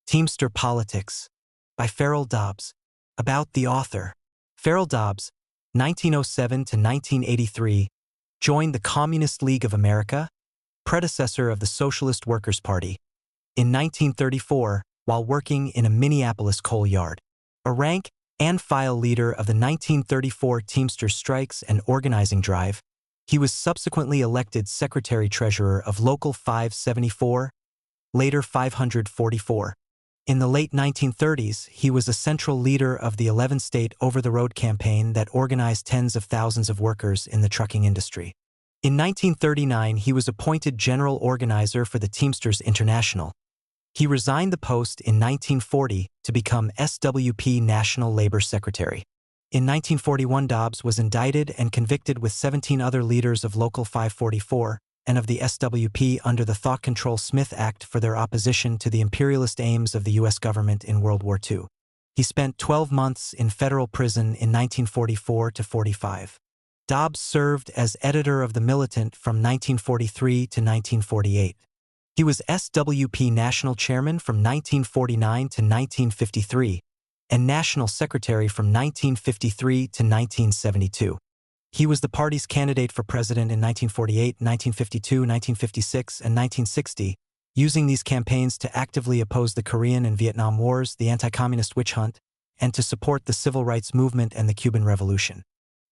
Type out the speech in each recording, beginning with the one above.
Teamster Politics by Farrell Dobbs. About the author. Farrell Dobbs, 1907 to 1983, joined the Communist League of America, predecessor of the Socialist Workers' Party, in 1934 while working in a Minneapolis coal yard. A rank and file leader of the 1934 Teamster strikes and organizing drive, he was subsequently elected Secretary-Treasurer of Local 574, later 544. In the late 1930s, he was a central leader of the 11-state over-the-road campaign that organized tens of thousands of workers in the trucking industry. In 1939, he was appointed general organizer for the Teamsters International. He resigned the post in 1940 to become SWP National Labor Secretary. In 1941, Dobbs was indicted and convicted with 17 other leaders of Local 544 and of the SWP under the Thought Control Smith Act for their opposition to the imperialist aims of the U.S. government in World War II. He spent 12 months in federal prison in 1944 to 45. Dobbs served as editor of The Militant from 1943 to 1948. He was SWP National Chairman from 1949 to 1953 and National Secretary from 1953 to 1972. He was the party's candidate for president in 1948, 1952, 1956, and 1960, using these campaigns to actively oppose the Korean and Vietnam Wars, the anti-communist witch hunt, and to support the civil rights movement and the Cuban Revolution.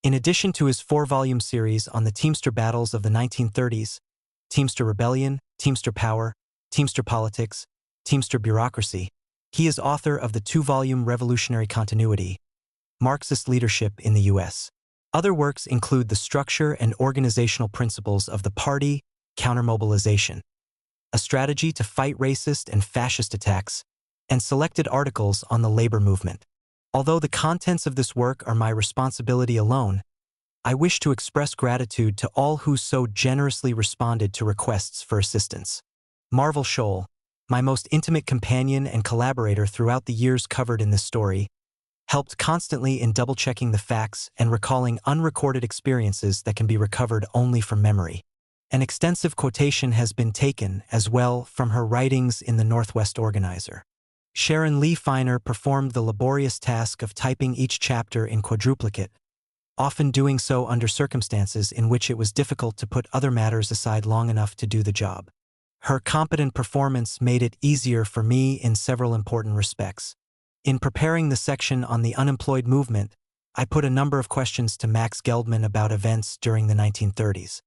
In addition to his 4-volume series on the Teamster battles of the 1930s, Teamster Rebellion, Teamster Power, Teamster Politics, Teamster Bureaucracy, he is author of the 2-volume Revolutionary Continuity, Marxist Leadership in the U.S. Other works include The Structure and Organizational Principles of the Party, Countermobilization, A Strategy to Fight Racist and Fascist Attacks, and selected articles on the labor movement. Although the contents of this work are my responsibility alone, I wish to express gratitude to all who so generously responded to requests for assistance. Marvel Scholl, my most intimate companion and collaborator throughout the years covered in this story, helped constantly in double-checking the facts and recalling unrecorded experiences that can be recovered only from memory. An extensive quotation has been taken, as well, from her writings in the Northwest Organizer. Sharon Lee Feiner performed the laborious task of typing each chapter in quadruplicate, often doing so under circumstances in which it was difficult to put other matters aside long enough to do the job. Her competent performance made it easier for me in several important respects. In preparing the section on the unemployed movement, I put a number of questions to Max Geldman about events during the 1930s.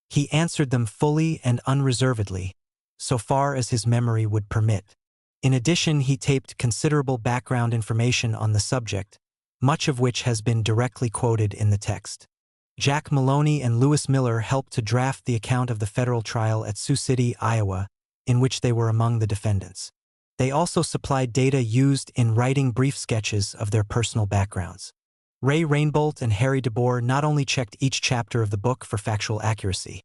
He answered them fully and unreservedly, so far as his memory would permit. In addition, he taped considerable background information on the subject, much of which has been directly quoted in the text. Jack Maloney and Lewis Miller helped to draft the account of the federal trial at Sioux City, Iowa, in which they were among the defendants. They also supplied data used in writing brief sketches of their personal backgrounds. Ray Rainbolt and Harry DeBoer not only checked each chapter of the book for factual accuracy,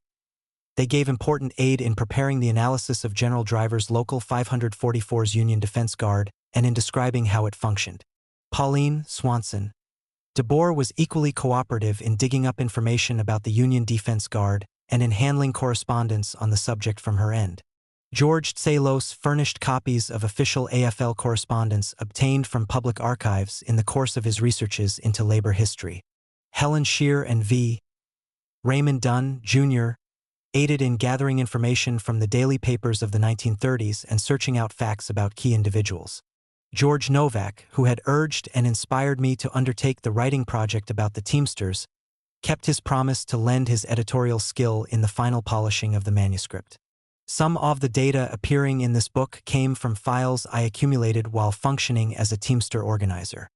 they gave important aid in preparing the analysis of General Driver's Local 544's Union Defense Guard and in describing how it functioned. Pauline Swanson. DeBoer was equally cooperative in digging up information about the Union Defense Guard and in handling correspondence on the subject from her end. George Tselos furnished copies of official AFL correspondence obtained from public archives in the course of his researches into labor history. Helen Shear and V. Raymond Dunn, Jr., aided in gathering information from the daily papers of the 1930s and searching out facts about key individuals. George Novak, who had urged and inspired me to undertake the writing project about the Teamsters, kept his promise to lend his editorial skill in the final polishing of the manuscript. Some of the data appearing in this book came from files I accumulated while functioning as a Teamster organizer.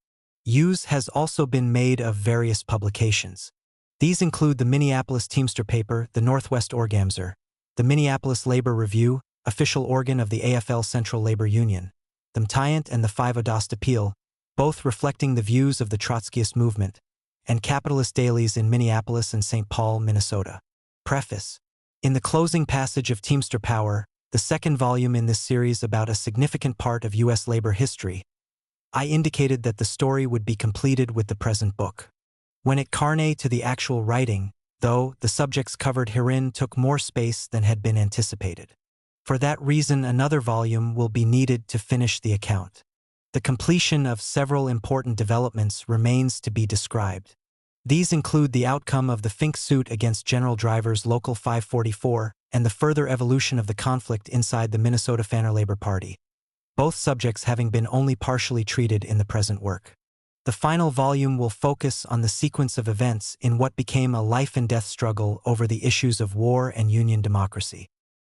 Use has also been made of various publications. These include the Minneapolis Teamster paper, the Northwest Organizer, the Minneapolis Labor Review, official organ of the AFL Central Labor Union, the Mtiant and the 5 Odost Appeal, both reflecting the views of the Trotskyist movement, and capitalist dailies in Minneapolis and St. Paul, Minnesota. Preface. In the closing passage of Teamster Power, the 2nd volume in this series about a significant part of U.S. labor history, I indicated that the story would be completed with the present book. When it carne to the actual writing, though, the subjects covered herein took more space than had been anticipated. For that reason, another volume will be needed to finish the account. The completion of several important developments remains to be described. These include the outcome of the Fink suit against General Drivers Local 544 and the further evolution of the conflict inside the Minnesota Fanner Labor Party, both subjects having been only partially treated in the present work. The final volume will focus on the sequence of events in what became a life-and-death struggle over the issues of war and union democracy.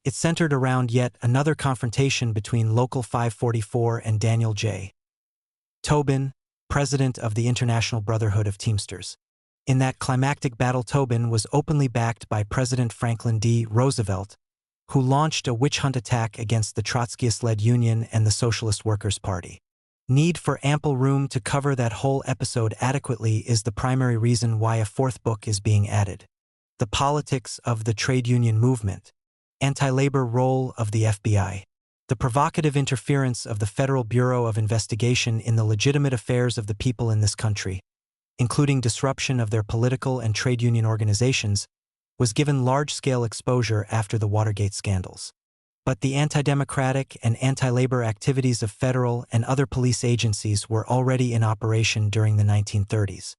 It centered around yet another confrontation between Local 544 and Daniel J. Tobin, president of the International Brotherhood of Teamsters. In that climactic battle, Tobin was openly backed by President Franklin D. Roosevelt, who launched a witch hunt attack against the Trotskyist-led Union and the Socialist Workers' Party. Need for ample room to cover that whole episode adequately is the primary reason why a fourth book is being added. The politics of the trade union movement, anti-labor role of the FBI, the provocative interference of the Federal Bureau of Investigation in the legitimate affairs of the people in this country, including disruption of their political and trade union organizations, was given large-scale exposure after the Watergate scandals. But the anti-democratic and anti-labor activities of federal and other police agencies were already in operation during the 1930s.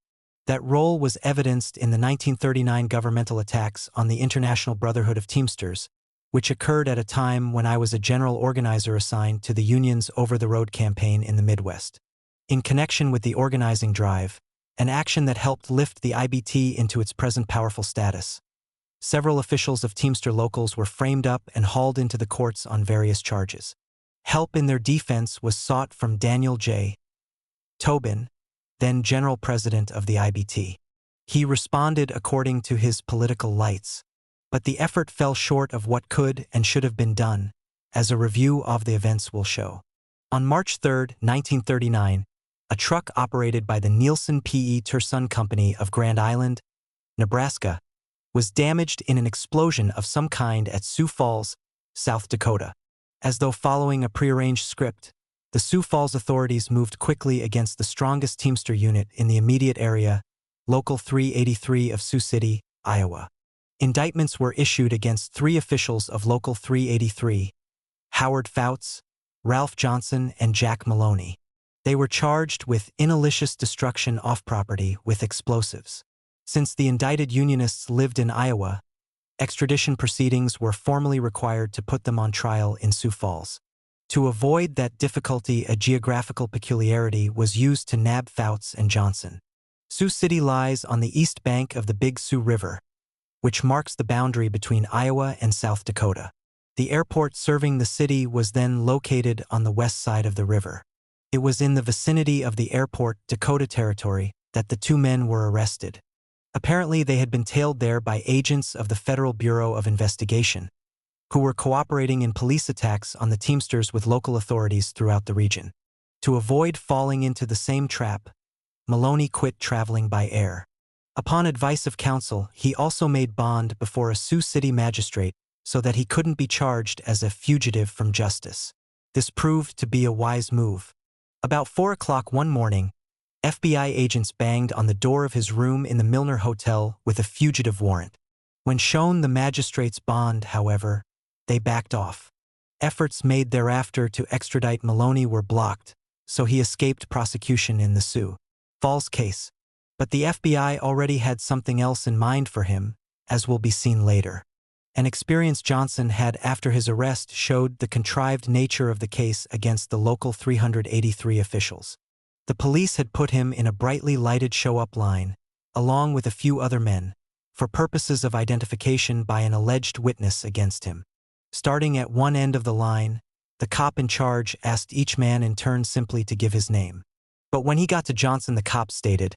That role was evidenced in the 1939 governmental attacks on the International Brotherhood of Teamsters, which occurred at a time when I was a general organizer assigned to the union's over-the-road campaign in the Midwest. In connection with the organizing drive, an action that helped lift the IBT into its present powerful status, several officials of Teamster locals were framed up and hauled into the courts on various charges. Help in their defense was sought from Daniel J. Tobin, then General President of the IBT. He responded according to his political lights, but the effort fell short of what could and should have been done, as a review of the events will show. On March 3, 1939, a truck operated by the Nielsen P.E. Tursun Company of Grand Island, Nebraska, was damaged in an explosion of some kind at Sioux Falls, South Dakota. As though following a prearranged script, the Sioux Falls authorities moved quickly against the strongest Teamster unit in the immediate area, Local 383 of Sioux City, Iowa. Indictments were issued against 3 officials of Local 383, Howard Fouts, Ralph Johnson, and Jack Maloney. They were charged with inhalicious destruction off property with explosives. Since the indicted Unionists lived in Iowa, extradition proceedings were formally required to put them on trial in Sioux Falls. To avoid that difficulty, a geographical peculiarity was used to nab Fouts and Johnson. Sioux City lies on the east bank of the Big Sioux River, which marks the boundary between Iowa and South Dakota. The airport serving the city was then located on the west side of the river. It was in the vicinity of the airport, Dakota Territory, that the 2 men were arrested. Apparently, they had been tailed there by agents of the Federal Bureau of Investigation, who were cooperating in police attacks on the Teamsters with local authorities throughout the region. To avoid falling into the same trap, Maloney quit traveling by air. Upon advice of counsel, he also made bond before a Sioux City magistrate so that he couldn't be charged as a fugitive from justice. This proved to be a wise move. About 4 o'clock one morning, FBI agents banged on the door of his room in the Milner Hotel with a fugitive warrant. When shown the magistrate's bond, however, they backed off. Efforts made thereafter to extradite Maloney were blocked, so he escaped prosecution in the Sioux Falls case. But the FBI already had something else in mind for him, as will be seen later. An experience Johnson had after his arrest showed the contrived nature of the case against the Local 383 officials. The police had put him in a brightly lighted show-up line, along with a few other men, for purposes of identification by an alleged witness against him. Starting at one end of the line, the cop in charge asked each man in turn simply to give his name. But when he got to Johnson, the cop stated,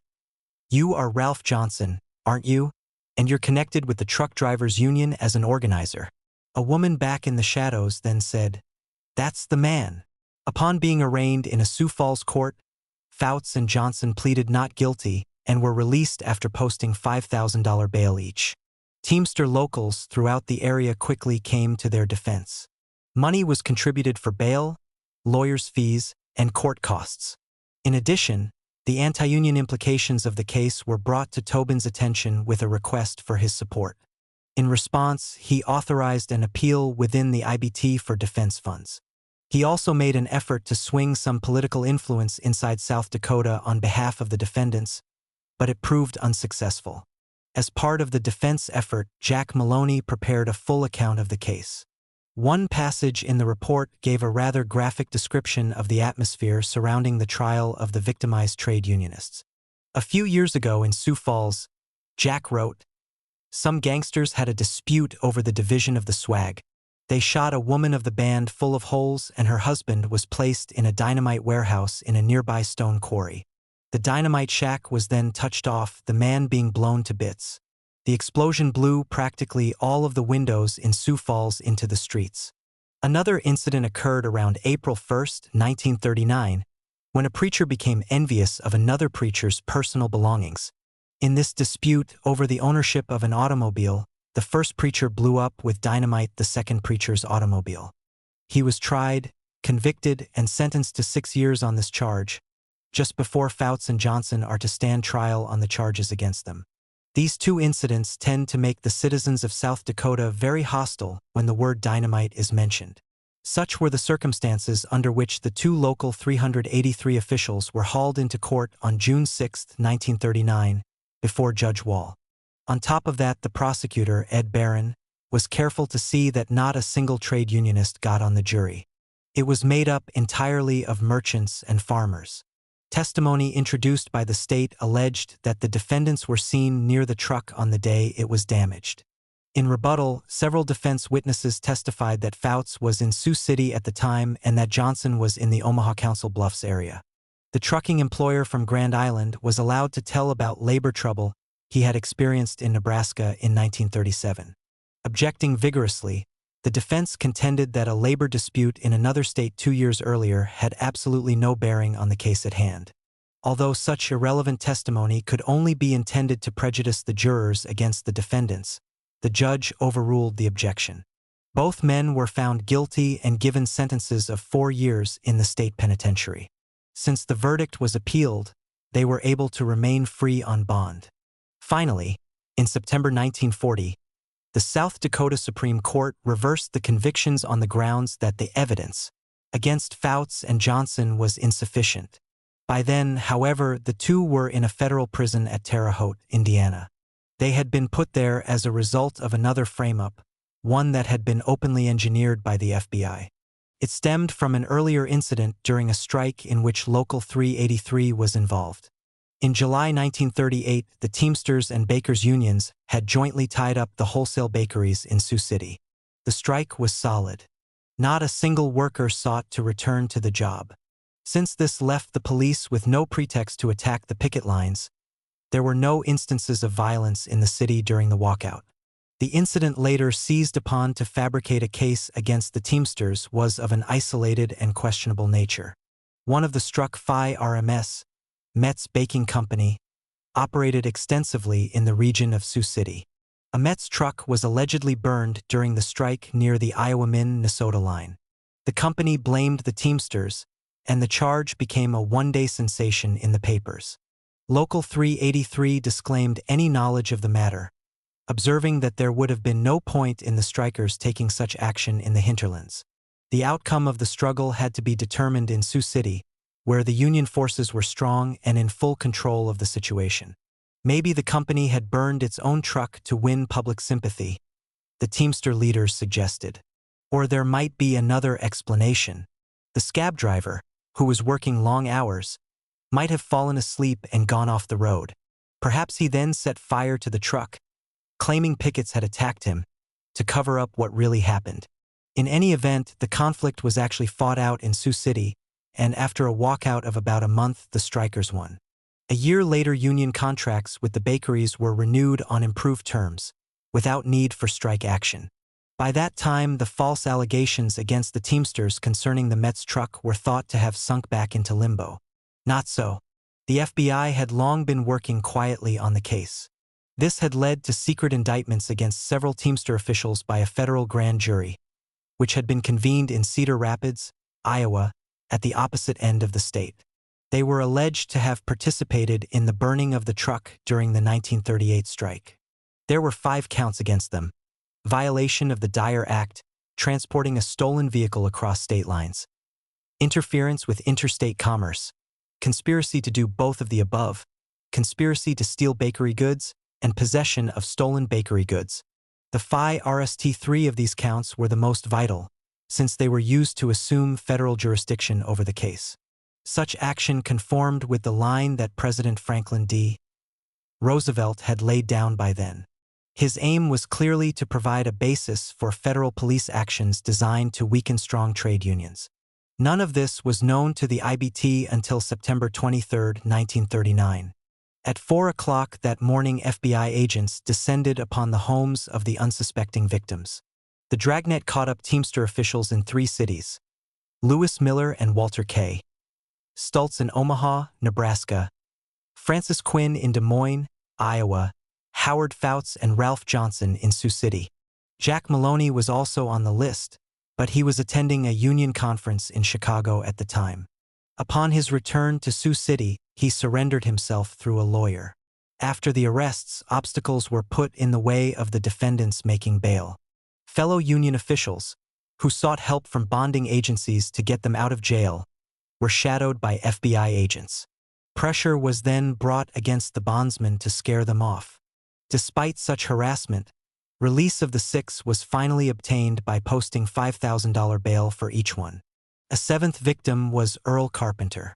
"You are Ralph Johnson, aren't you? And you're connected with the truck drivers' union as an organizer." A woman back in the shadows then said, "That's the man." Upon being arraigned in a Sioux Falls court, Fouts and Johnson pleaded not guilty and were released after posting $5,000 bail each. Teamster locals throughout the area quickly came to their defense. Money was contributed for bail, lawyers' fees, and court costs. In addition, the anti-union implications of the case were brought to Tobin's attention with a request for his support. In response, he authorized an appeal within the IBT for defense funds. He also made an effort to swing some political influence inside South Dakota on behalf of the defendants, but it proved unsuccessful. As part of the defense effort, Jack Maloney prepared a full account of the case. One passage in the report gave a rather graphic description of the atmosphere surrounding the trial of the victimized trade unionists. A few years ago in Sioux Falls, Jack wrote, "Some gangsters had a dispute over the division of the swag. They shot a woman of the band full of holes, and her husband was placed in a dynamite warehouse in a nearby stone quarry. The dynamite shack was then touched off, the man being blown to bits. The explosion blew practically all of the windows in Sioux Falls into the streets." Another incident occurred around April 1, 1939, when a preacher became envious of another preacher's personal belongings. In this dispute over the ownership of an automobile, the first preacher blew up with dynamite the second preacher's automobile. He was tried, convicted, and sentenced to 6 years on this charge, just before Fouts and Johnson are to stand trial on the charges against them. These two incidents tend to make the citizens of South Dakota very hostile when the word dynamite is mentioned. Such were the circumstances under which the two local 383 officials were hauled into court on June 6, 1939, before Judge Wall. On top of that, the prosecutor, Ed Barron, was careful to see that not a single trade unionist got on the jury. It was made up entirely of merchants and farmers. Testimony introduced by the state alleged that the defendants were seen near the truck on the day it was damaged. In rebuttal, several defense witnesses testified that Fouts was in Sioux City at the time and that Johnson was in the Omaha Council Bluffs area. The trucking employer from Grand Island was allowed to tell about labor trouble he had experienced in Nebraska in 1937. Objecting vigorously, the defense contended that a labor dispute in another state 2 years earlier had absolutely no bearing on the case at hand. Although such irrelevant testimony could only be intended to prejudice the jurors against the defendants, the judge overruled the objection. Both men were found guilty and given sentences of 4 years in the state penitentiary. Since the verdict was appealed, they were able to remain free on bond. Finally, in September 1940, the South Dakota Supreme Court reversed the convictions on the grounds that the evidence against Fouts and Johnson was insufficient. By then, however, the two were in a federal prison at Terre Haute, Indiana. They had been put there as a result of another frame-up, one that had been openly engineered by the FBI. It stemmed from an earlier incident during a strike in which Local 383 was involved. In July 1938, the Teamsters and Bakers unions had jointly tied up the wholesale bakeries in Sioux City. The strike was solid. Not a single worker sought to return to the job. Since this left the police with no pretext to attack the picket lines, there were no instances of violence in the city during the walkout. The incident later seized upon to fabricate a case against the Teamsters was of an isolated and questionable nature. One of the struck Phi RMS, Metz Baking Company, operated extensively in the region of Sioux City. A Metz truck was allegedly burned during the strike near the Iowa-Minnesota line. The company blamed the Teamsters, and the charge became a one-day sensation in the papers. Local 383 disclaimed any knowledge of the matter, observing that there would have been no point in the strikers taking such action in the hinterlands. The outcome of the struggle had to be determined in Sioux City, where the Union forces were strong and in full control of the situation. Maybe the company had burned its own truck to win public sympathy, the Teamster leaders suggested. Or there might be another explanation. The scab driver, who was working long hours, might have fallen asleep and gone off the road. Perhaps he then set fire to the truck, claiming pickets had attacked him, to cover up what really happened. In any event, the conflict was actually fought out in Sioux City, and after a walkout of about a month, the strikers won. A year later, union contracts with the bakeries were renewed on improved terms, without need for strike action. By that time, the false allegations against the Teamsters concerning the Metz truck were thought to have sunk back into limbo. Not so. The FBI had long been working quietly on the case. This had led to secret indictments against several Teamster officials by a federal grand jury, which had been convened in Cedar Rapids, Iowa, at the opposite end of the state. They were alleged to have participated in the burning of the truck during the 1938 strike. There were 5 counts against them, violation of the Dyer Act, transporting a stolen vehicle across state lines, interference with interstate commerce, conspiracy to do both of the above, conspiracy to steal bakery goods, and possession of stolen bakery goods. The FI-RST 3 of these counts were the most vital, since they were used to assume federal jurisdiction over the case. Such action conformed with the line that President Franklin D. Roosevelt had laid down by then. His aim was clearly to provide a basis for federal police actions designed to weaken strong trade unions. None of this was known to the IBT until September 23, 1939. At 4 o'clock that morning, FBI agents descended upon the homes of the unsuspecting victims. The dragnet caught up Teamster officials in 3 cities: Lewis Miller and Walter K. Stultz in Omaha, Nebraska, Francis Quinn in Des Moines, Iowa, Howard Fouts and Ralph Johnson in Sioux City. Jack Maloney was also on the list, but he was attending a union conference in Chicago at the time. Upon his return to Sioux City, he surrendered himself through a lawyer. After the arrests, obstacles were put in the way of the defendants making bail. Fellow union officials, who sought help from bonding agencies to get them out of jail, were shadowed by FBI agents. Pressure was then brought against the bondsmen to scare them off. Despite such harassment, release of the 6 was finally obtained by posting $5,000 bail for each one. A 7th victim was Earl Carpenter.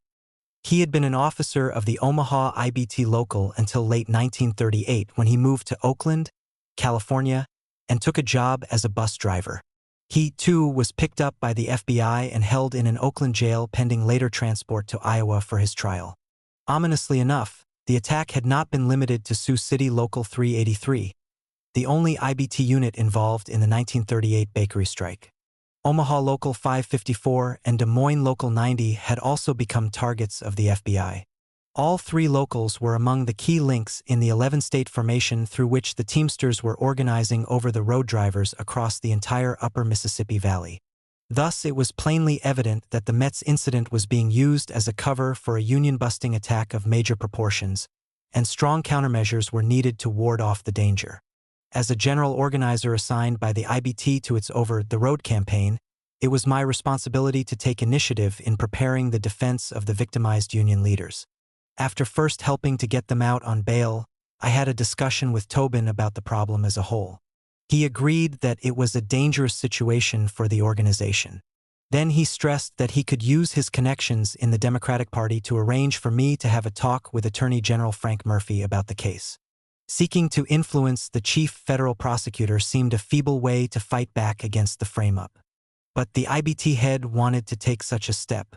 He had been an officer of the Omaha IBT local until late 1938 when he moved to Oakland, California, and took a job as a bus driver. He, too, was picked up by the FBI and held in an Oakland jail pending later transport to Iowa for his trial. Ominously enough, the attack had not been limited to Sioux City Local 383, the only IBT unit involved in the 1938 bakery strike. Omaha Local 554 and Des Moines Local 90 had also become targets of the FBI. All 3 locals were among the key links in the 11-state formation through which the Teamsters were organizing over-the-road drivers across the entire upper Mississippi Valley. Thus, it was plainly evident that the Mets incident was being used as a cover for a union-busting attack of major proportions, and strong countermeasures were needed to ward off the danger. As a general organizer assigned by the IBT to its over-the-road campaign, it was my responsibility to take initiative in preparing the defense of the victimized union leaders. After first helping to get them out on bail, I had a discussion with Tobin about the problem as a whole. He agreed that it was a dangerous situation for the organization. Then he stressed that he could use his connections in the Democratic Party to arrange for me to have a talk with Attorney General Frank Murphy about the case. Seeking to influence the chief federal prosecutor seemed a feeble way to fight back against the frame-up. But the IBT head wanted to take such a step.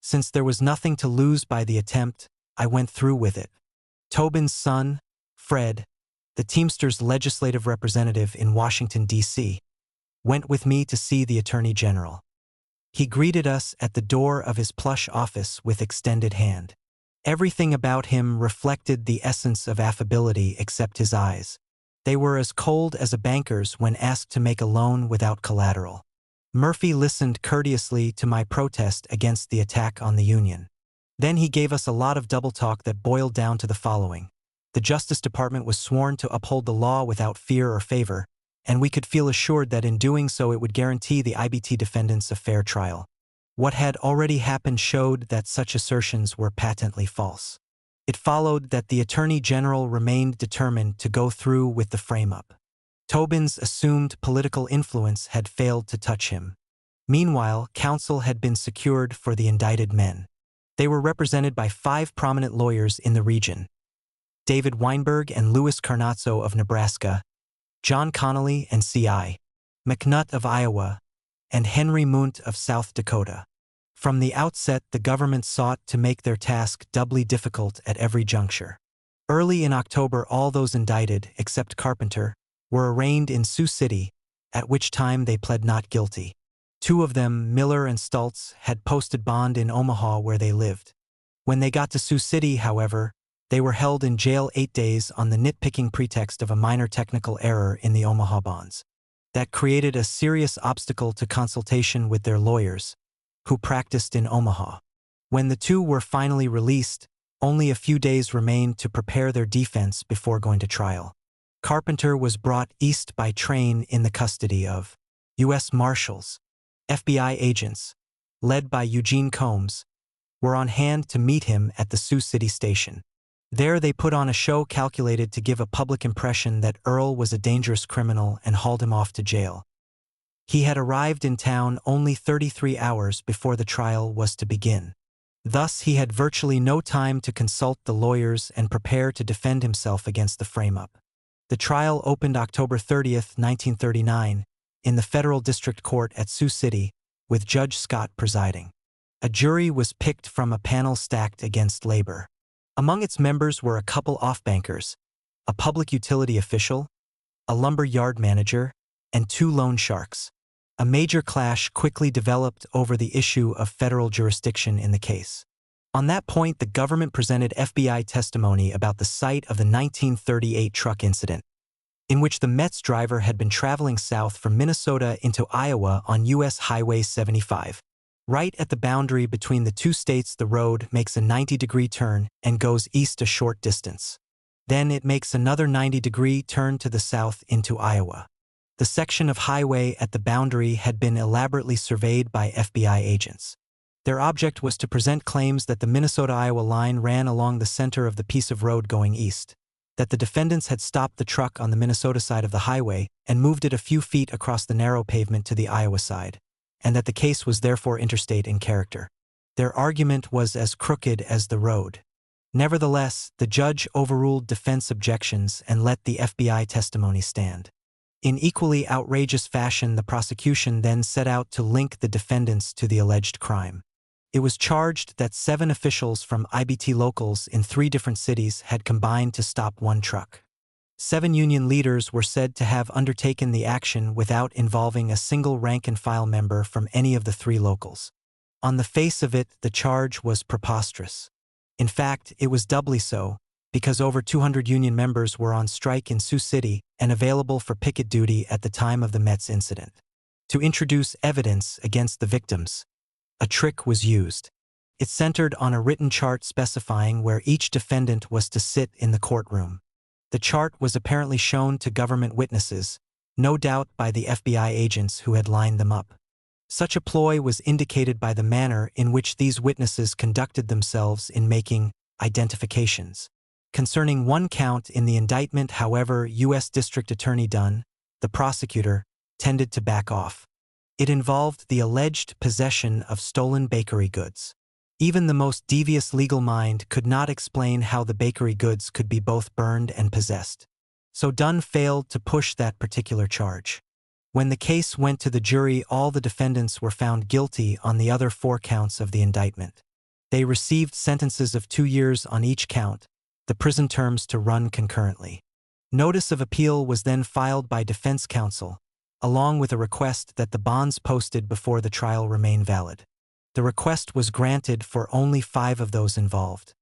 Since there was nothing to lose by the attempt, I went through with it. Tobin's son, Fred, the Teamsters' legislative representative in Washington, D.C., went with me to see the Attorney General. He greeted us at the door of his plush office with extended hand. Everything about him reflected the essence of affability except his eyes. They were as cold as a banker's when asked to make a loan without collateral. Murphy listened courteously to my protest against the attack on the Union. Then he gave us a lot of double talk that boiled down to the following. The Justice Department was sworn to uphold the law without fear or favor, and we could feel assured that in doing so it would guarantee the IBT defendants a fair trial. What had already happened showed that such assertions were patently false. It followed that the Attorney General remained determined to go through with the frame-up. Tobin's assumed political influence had failed to touch him. Meanwhile, counsel had been secured for the indicted men. They were represented by 5 prominent lawyers in the region: David Weinberg and Louis Carnazzo of Nebraska, John Connolly and C.I. McNutt of Iowa, and Henry Munt of South Dakota. From the outset, the government sought to make their task doubly difficult at every juncture. Early in October, all those indicted, except Carpenter, were arraigned in Sioux City, at which time they pled not guilty. 2 of them, Miller and Stultz, had posted bond in Omaha where they lived. When they got to Sioux City, however, they were held in jail 8 days on the nitpicking pretext of a minor technical error in the Omaha bonds. That created a serious obstacle to consultation with their lawyers, who practiced in Omaha. When the 2 were finally released, only a few days remained to prepare their defense before going to trial. Carpenter was brought east by train in the custody of U.S. Marshals. FBI agents, led by Eugene Combs, were on hand to meet him at the Sioux City station. There they put on a show calculated to give a public impression that Earl was a dangerous criminal and hauled him off to jail. He had arrived in town only 33 hours before the trial was to begin. Thus, he had virtually no time to consult the lawyers and prepare to defend himself against the frame-up. The trial opened October 30, 1939, in the Federal District Court at Sioux City, with Judge Scott presiding. A jury was picked from a panel stacked against labor. Among its members were a couple off-bankers, a public utility official, a lumber yard manager, and 2 loan sharks. A major clash quickly developed over the issue of federal jurisdiction in the case. On that point, the government presented FBI testimony about the site of the 1938 truck incident, in which the Mets driver had been traveling south from Minnesota into Iowa on U.S. Highway 75. Right at the boundary between the 2 states, the road makes a 90-degree turn and goes east a short distance. Then it makes another 90-degree turn to the south into Iowa. The section of highway at the boundary had been elaborately surveyed by FBI agents. Their object was to present claims that the Minnesota-Iowa line ran along the center of the piece of road going east, that the defendants had stopped the truck on the Minnesota side of the highway and moved it a few feet across the narrow pavement to the Iowa side, and that the case was therefore interstate in character. Their argument was as crooked as the road. Nevertheless, the judge overruled defense objections and let the FBI testimony stand. In equally outrageous fashion, the prosecution then set out to link the defendants to the alleged crime. It was charged that 7 officials from IBT locals in 3 different cities had combined to stop 1 truck. 7 union leaders were said to have undertaken the action without involving a single rank-and-file member from any of the 3 locals. On the face of it, the charge was preposterous. In fact, it was doubly so, because over 200 union members were on strike in Sioux City and available for picket duty at the time of the Mets incident. To introduce evidence against the victims, a trick was used. It centered on a written chart specifying where each defendant was to sit in the courtroom. The chart was apparently shown to government witnesses, no doubt by the FBI agents who had lined them up. Such a ploy was indicated by the manner in which these witnesses conducted themselves in making identifications. Concerning 1 count in the indictment, however, U.S. District Attorney Dunn, the prosecutor, tended to back off. It involved the alleged possession of stolen bakery goods. Even the most devious legal mind could not explain how the bakery goods could be both burned and possessed. So Dunn failed to push that particular charge. When the case went to the jury, all the defendants were found guilty on the other 4 counts of the indictment. They received sentences of 2 years on each count, the prison terms to run concurrently. Notice of appeal was then filed by defense counsel, along with a request that the bonds posted before the trial remain valid. The request was granted for only 5 of those involved.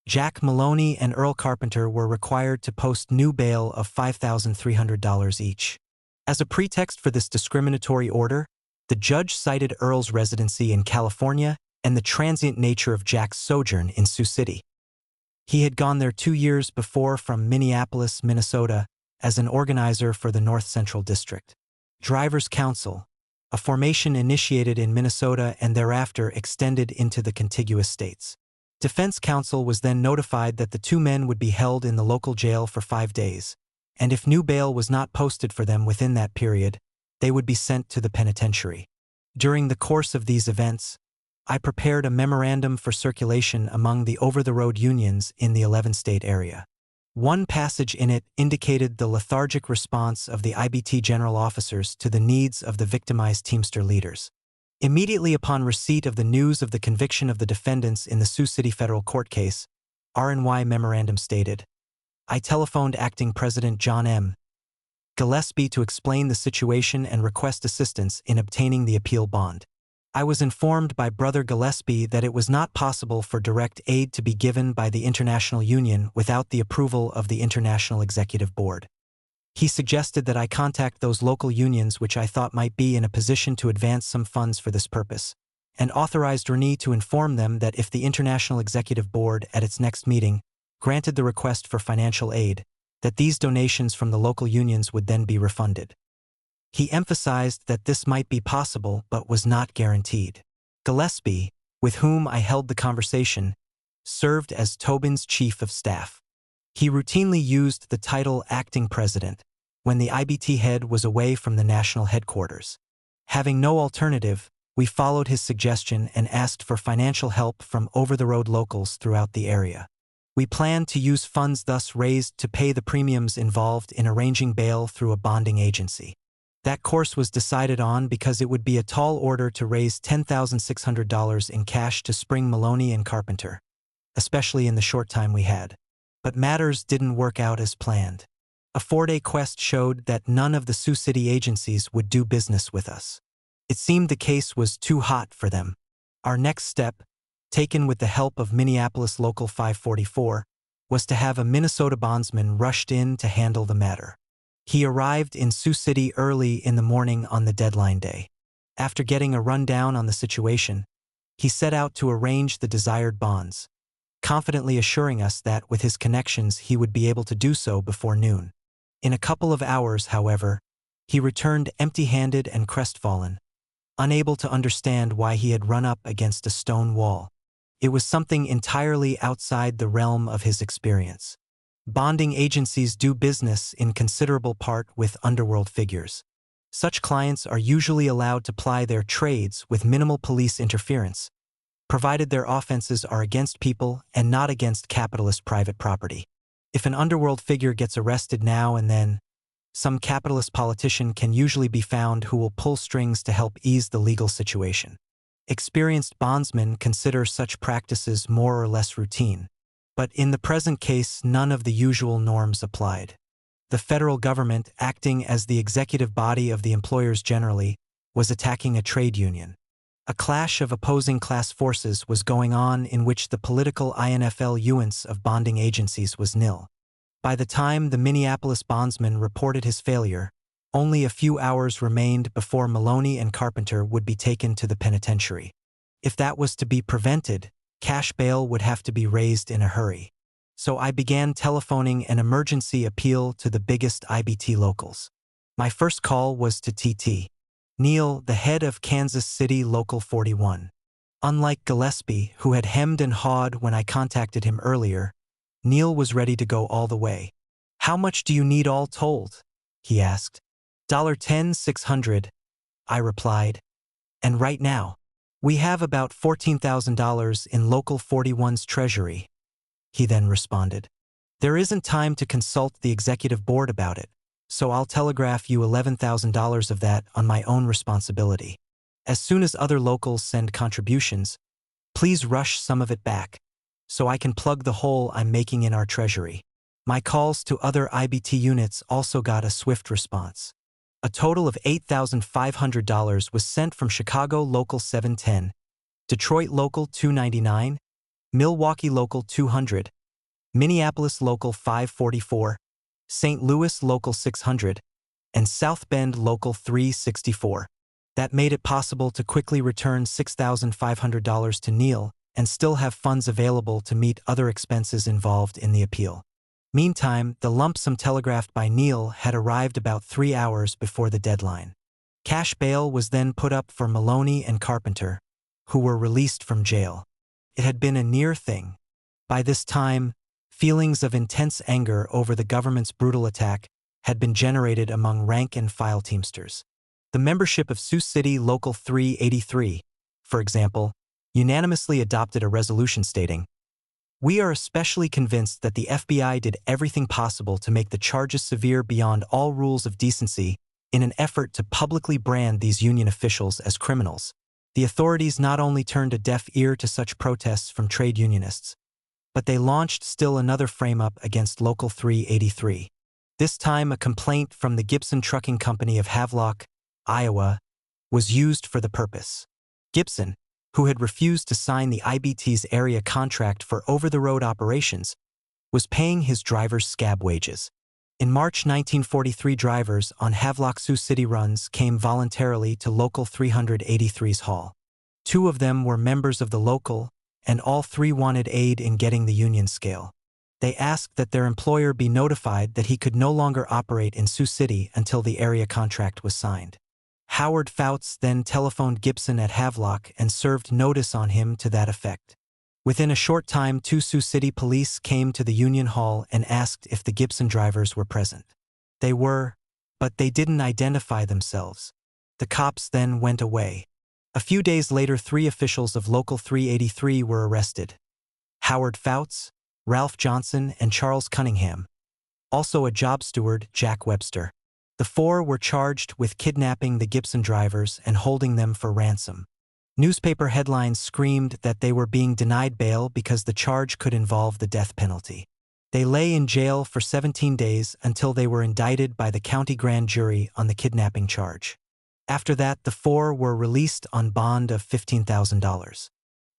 Jack Maloney and Earl Carpenter were required to post new bail of $5,300 each. As a pretext for this discriminatory order, the judge cited Earl's residency in California and the transient nature of Jack's sojourn in Sioux City. He had gone there 2 years before from Minneapolis, Minnesota, as an organizer for the North Central District. Drivers' Council, a formation initiated in Minnesota and thereafter extended into the contiguous states. Defense counsel was then notified that the 2 men would be held in the local jail for 5 days, and if new bail was not posted for them within that period, they would be sent to the penitentiary. During the course of these events, I prepared a memorandum for circulation among the over-the-road unions in the 11-state area. One passage in it indicated the lethargic response of the IBT general officers to the needs of the victimized Teamster leaders. Immediately upon receipt of the news of the conviction of the defendants in the Sioux City federal court case, R&Y memorandum stated, I telephoned Acting President John M. Gillespie to explain the situation and request assistance in obtaining the appeal bond. I was informed by Brother Gillespie that it was not possible for direct aid to be given by the International Union without the approval of the International Executive Board. He suggested that I contact those local unions which I thought might be in a position to advance some funds for this purpose, and authorized Rennie to inform them that if the International Executive Board at its next meeting granted the request for financial aid, that these donations from the local unions would then be refunded. He emphasized that this might be possible but was not guaranteed. Gillespie, with whom I held the conversation, served as Tobin's chief of staff. He routinely used the title acting president when the IBT head was away from the national headquarters. Having no alternative, we followed his suggestion and asked for financial help from over-the-road locals throughout the area. We planned to use funds thus raised to pay the premiums involved in arranging bail through a bonding agency. That course was decided on because it would be a tall order to raise $10,600 in cash to spring Maloney and Carpenter, especially in the short time we had. But matters didn't work out as planned. A 4-day quest showed that none of the Sioux City agencies would do business with us. It seemed the case was too hot for them. Our next step, taken with the help of Minneapolis Local 544, was to have a Minnesota bondsman rushed in to handle the matter. He arrived in Sioux City early in the morning on the deadline day. After getting a rundown on the situation, he set out to arrange the desired bonds, confidently assuring us that with his connections he would be able to do so before noon. In a couple of hours, however, he returned empty-handed and crestfallen, unable to understand why he had run up against a stone wall. It was something entirely outside the realm of his experience. Bonding agencies do business in considerable part with underworld figures. Such clients are usually allowed to ply their trades with minimal police interference, provided their offenses are against people and not against capitalist private property. If an underworld figure gets arrested now and then, some capitalist politician can usually be found who will pull strings to help ease the legal situation. Experienced bondsmen consider such practices more or less routine. But in the present case, none of the usual norms applied. The federal government, acting as the executive body of the employers generally, was attacking a trade union. A clash of opposing class forces was going on in which the political influence of bonding agencies was nil. By the time the Minneapolis bondsman reported his failure, only a few hours remained before Maloney and Carpenter would be taken to the penitentiary. If that was to be prevented, cash bail would have to be raised in a hurry. So I began telephoning an emergency appeal to the biggest IBT locals. My first call was to T.T. Neal, the head of Kansas City Local 41. Unlike Gillespie, who had hemmed and hawed when I contacted him earlier, Neal was ready to go all the way. "How much do you need all told?" he asked. $10,600, I replied. "And right now, we have about $14,000 in Local 41's treasury," he then responded. "There isn't time to consult the executive board about it, so I'll telegraph you $11,000 of that on my own responsibility. As soon as other locals send contributions, please rush some of it back, so I can plug the hole I'm making in our treasury." My calls to other IBT units also got a swift response. A total of $8,500 was sent from Chicago Local 710, Detroit Local 299, Milwaukee Local 200, Minneapolis Local 544, St. Louis Local 600, and South Bend Local 364. That made it possible to quickly return $6,500 to Neal and still have funds available to meet other expenses involved in the appeal. Meantime, the lump sum telegraphed by Neal had arrived about 3 hours before the deadline. Cash bail was then put up for Maloney and Carpenter, who were released from jail. It had been a near thing. By this time, feelings of intense anger over the government's brutal attack had been generated among rank-and-file Teamsters. The membership of Sioux City Local 383, for example, unanimously adopted a resolution stating, "We are especially convinced that the FBI did everything possible to make the charges severe beyond all rules of decency in an effort to publicly brand these union officials as criminals." The authorities not only turned a deaf ear to such protests from trade unionists, but they launched still another frame-up against Local 383. This time a complaint from the Gibson Trucking Company of Havelock, Iowa, was used for the purpose. Gibson, who had refused to sign the IBT's area contract for over-the-road operations, was paying his drivers scab wages. In March 1943, drivers on Havelock Sioux City runs came voluntarily to Local 383's hall. 2 of them were members of the local, and all 3 wanted aid in getting the union scale. They asked that their employer be notified that he could no longer operate in Sioux City until the area contract was signed. Howard Fouts then telephoned Gibson at Havelock and served notice on him to that effect. Within a short time, 2 Sioux City police came to the Union Hall and asked if the Gibson drivers were present. They were, but they didn't identify themselves. The cops then went away. A few days later, 3 officials of Local 383 were arrested: Howard Fouts, Ralph Johnson, and Charles Cunningham. Also a job steward, Jack Webster. The 4 were charged with kidnapping the Gibson drivers and holding them for ransom. Newspaper headlines screamed that they were being denied bail because the charge could involve the death penalty. They lay in jail for 17 days until they were indicted by the county grand jury on the kidnapping charge. After that, the 4 were released on bond of $15,000.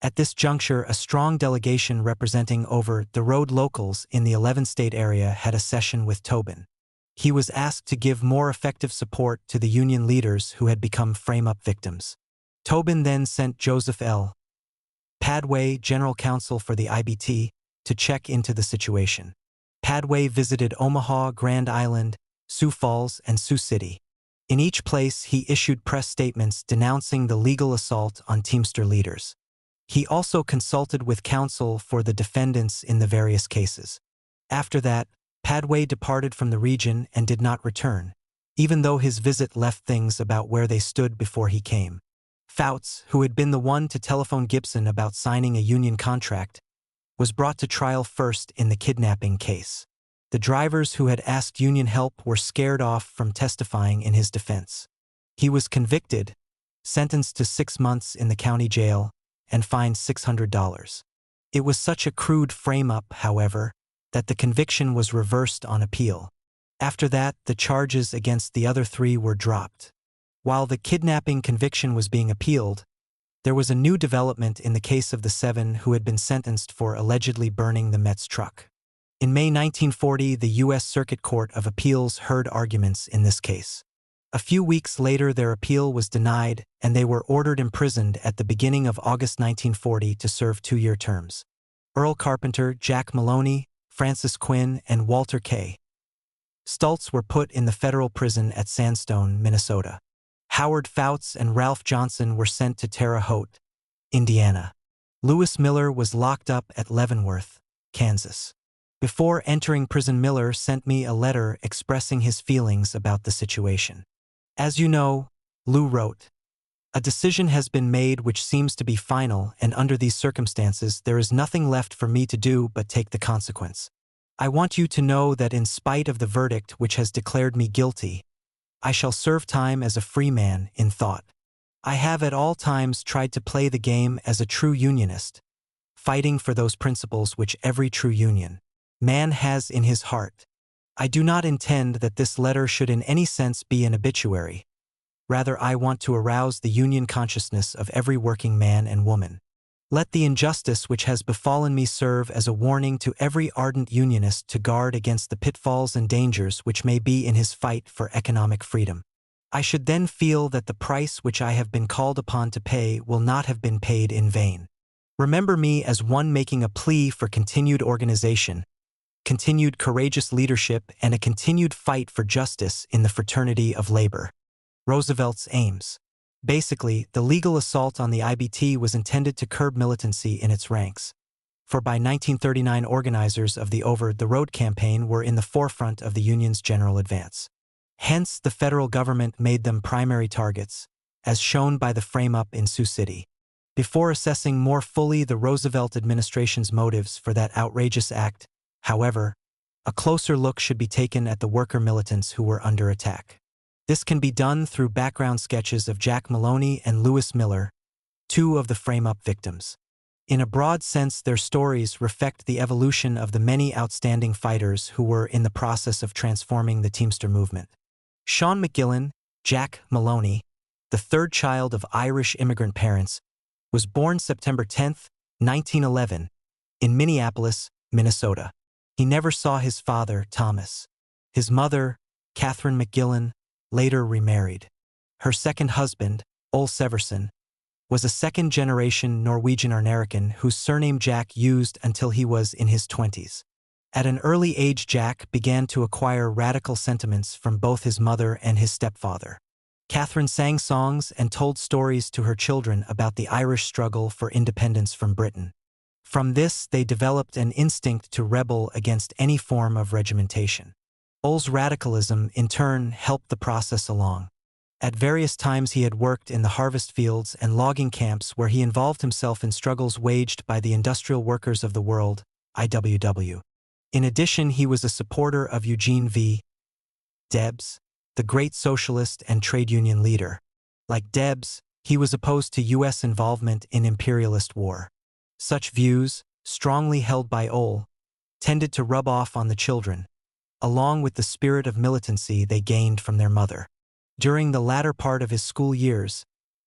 At this juncture, a strong delegation representing over the road locals in the 11-state area had a session with Tobin. He was asked to give more effective support to the Union leaders who had become frame-up victims. Tobin then sent Joseph L. Padway, general counsel for the IBT, to check into the situation. Padway visited Omaha, Grand Island, Sioux Falls, and Sioux City. In each place, he issued press statements denouncing the legal assault on Teamster leaders. He also consulted with counsel for the defendants in the various cases. After that, Padway departed from the region and did not return, even though his visit left things about where they stood before he came. Fouts, who had been the one to telephone Gibson about signing a union contract, was brought to trial first in the kidnapping case. The drivers who had asked union help were scared off from testifying in his defense. He was convicted, sentenced to 6 months in the county jail, and fined $600. It was such a crude frame-up, however, that the conviction was reversed on appeal. After that, the charges against the other 3 were dropped. While the kidnapping conviction was being appealed, there was a new development in the case of the 7 who had been sentenced for allegedly burning the Mets truck. In May 1940, the U.S. Circuit Court of Appeals heard arguments in this case. A few weeks later, their appeal was denied, and they were ordered imprisoned at the beginning of August 1940 to serve 2-year terms. Earl Carpenter, Jack Maloney, Francis Quinn, and Walter K. Stultz were put in the federal prison at Sandstone, Minnesota. Howard Fouts and Ralph Johnson were sent to Terre Haute, Indiana. Lewis Miller was locked up at Leavenworth, Kansas. Before entering prison, Miller sent me a letter expressing his feelings about the situation. As you know, Lou wrote, "A decision has been made which seems to be final, and under these circumstances there is nothing left for me to do but take the consequence. I want you to know that in spite of the verdict which has declared me guilty, I shall serve time as a free man in thought. I have at all times tried to play the game as a true unionist, fighting for those principles which every true union man has in his heart. I do not intend that this letter should in any sense be an obituary. Rather, I want to arouse the union consciousness of every working man and woman. Let the injustice which has befallen me serve as a warning to every ardent unionist to guard against the pitfalls and dangers which may be in his fight for economic freedom. I should then feel that the price which I have been called upon to pay will not have been paid in vain. Remember me as one making a plea for continued organization, continued courageous leadership, and a continued fight for justice in the fraternity of labor." Roosevelt's aims. Basically, the legal assault on the IBT was intended to curb militancy in its ranks. For by 1939, organizers of the Over the Road campaign were in the forefront of the Union's general advance. Hence, the federal government made them primary targets, as shown by the frame-up in Sioux City. Before assessing more fully the Roosevelt administration's motives for that outrageous act, however, a closer look should be taken at the worker militants who were under attack. This can be done through background sketches of Jack Maloney and Lewis Miller, 2 of the frame-up victims. In a broad sense, their stories reflect the evolution of the many outstanding fighters who were in the process of transforming the Teamster movement. Sean McGillen, Jack Maloney, the 3rd child of Irish immigrant parents, was born September 10, 1911, in Minneapolis, Minnesota. He never saw his father, Thomas. His mother, Catherine McGillen, later remarried. Her second husband, Ole Severson, was a second-generation Norwegian Arnerican whose surname Jack used until he was in his 20s. At an early age, Jack began to acquire radical sentiments from both his mother and his stepfather. Catherine sang songs and told stories to her children about the Irish struggle for independence from Britain. From this, they developed an instinct to rebel against any form of regimentation. Ol's radicalism, in turn, helped the process along. At various times he had worked in the harvest fields and logging camps where he involved himself in struggles waged by the industrial workers of the world, IWW. In addition, he was a supporter of Eugene V. Debs, the great socialist and trade union leader. Like Debs, he was opposed to U.S. involvement in imperialist war. Such views, strongly held by Ol, tended to rub off on the children, along with the spirit of militancy they gained from their mother. During the latter part of his school years,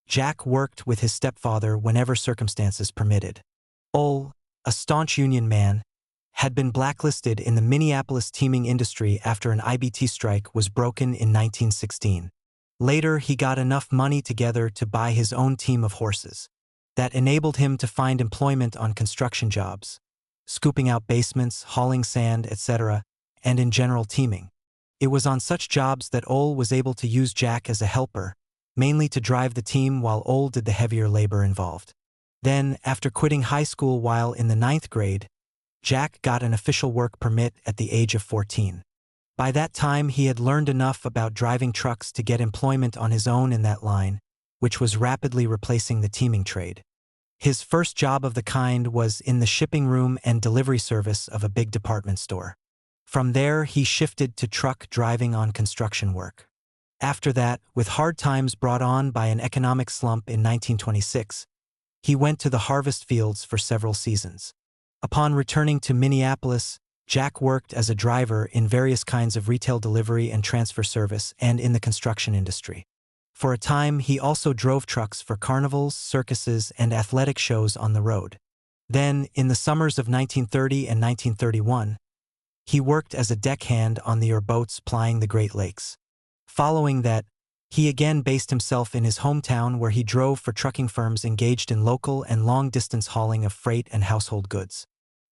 Jack worked with his stepfather whenever circumstances permitted. Ol, a staunch union man, had been blacklisted in the Minneapolis teaming industry after an IBT strike was broken in 1916. Later, he got enough money together to buy his own team of horses. That enabled him to find employment on construction jobs, scooping out basements, hauling sand, etc., and in general teaming. It was on such jobs that Ol was able to use Jack as a helper, mainly to drive the team while Ol did the heavier labor involved. Then, after quitting high school while in the 9th grade, Jack got an official work permit at the age of 14. By that time, he had learned enough about driving trucks to get employment on his own in that line, which was rapidly replacing the teaming trade. His first job of the kind was in the shipping room and delivery service of a big department store. From there, he shifted to truck driving on construction work. After that, with hard times brought on by an economic slump in 1926, he went to the harvest fields for several seasons. Upon returning to Minneapolis, Jack worked as a driver in various kinds of retail delivery and transfer service and in the construction industry. For a time, he also drove trucks for carnivals, circuses, and athletic shows on the road. Then, in the summers of 1930 and 1931, he worked as a deckhand on the boats plying the Great Lakes. Following that, he again based himself in his hometown where he drove for trucking firms engaged in local and long-distance hauling of freight and household goods.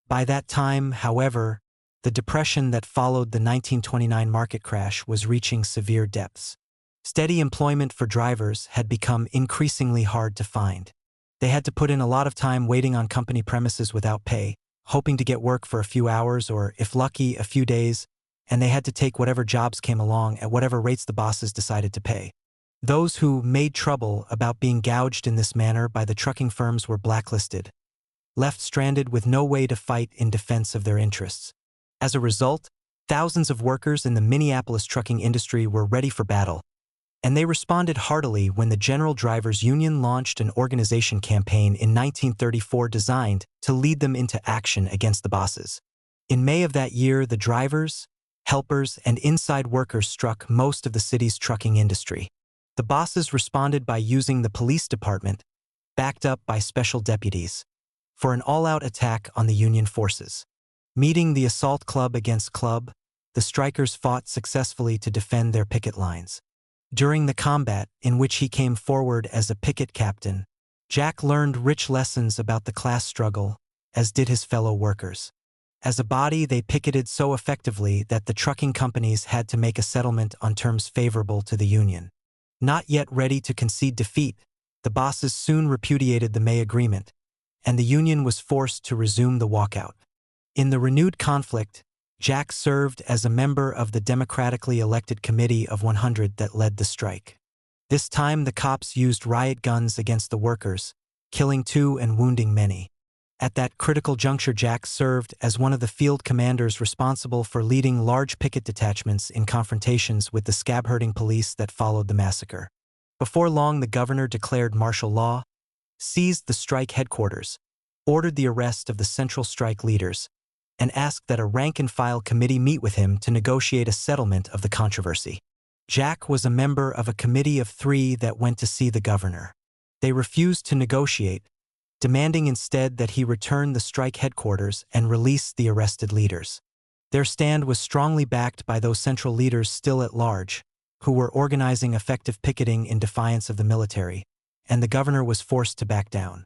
By that time, however, the depression that followed the 1929 market crash was reaching severe depths. Steady employment for drivers had become increasingly hard to find. They had to put in a lot of time waiting on company premises without pay, hoping to get work for a few hours or, if lucky, a few days, and they had to take whatever jobs came along at whatever rates the bosses decided to pay. Those who made trouble about being gouged in this manner by the trucking firms were blacklisted, left stranded with no way to fight in defense of their interests. As a result, thousands of workers in the Minneapolis trucking industry were ready for battle, and they responded heartily when the General Drivers Union launched an organization campaign in 1934 designed to lead them into action against the bosses. In May of that year, the drivers, helpers, and inside workers struck most of the city's trucking industry. The bosses responded by using the police department, backed up by special deputies, for an all-out attack on the Union forces. Meeting the assault club against club, the strikers fought successfully to defend their picket lines. During the combat, in which he came forward as a picket captain, Jack learned rich lessons about the class struggle, as did his fellow workers. As a body, they picketed so effectively that the trucking companies had to make a settlement on terms favorable to the Union. Not yet ready to concede defeat, the bosses soon repudiated the May Agreement, and the Union was forced to resume the walkout. In the renewed conflict, Jack served as a member of the democratically elected Committee of 100 that led the strike. This time, the cops used riot guns against the workers, killing 2 and wounding many. At that critical juncture, Jack served as one of the field commanders responsible for leading large picket detachments in confrontations with the scab-herding police that followed the massacre. Before long, the governor declared martial law, seized the strike headquarters, ordered the arrest of the central strike leaders, and asked that a rank-and-file committee meet with him to negotiate a settlement of the controversy. Jack was a member of a committee of 3 that went to see the governor. They refused to negotiate, demanding instead that he return the strike headquarters and release the arrested leaders. Their stand was strongly backed by those central leaders still at large, who were organizing effective picketing in defiance of the military, and the governor was forced to back down.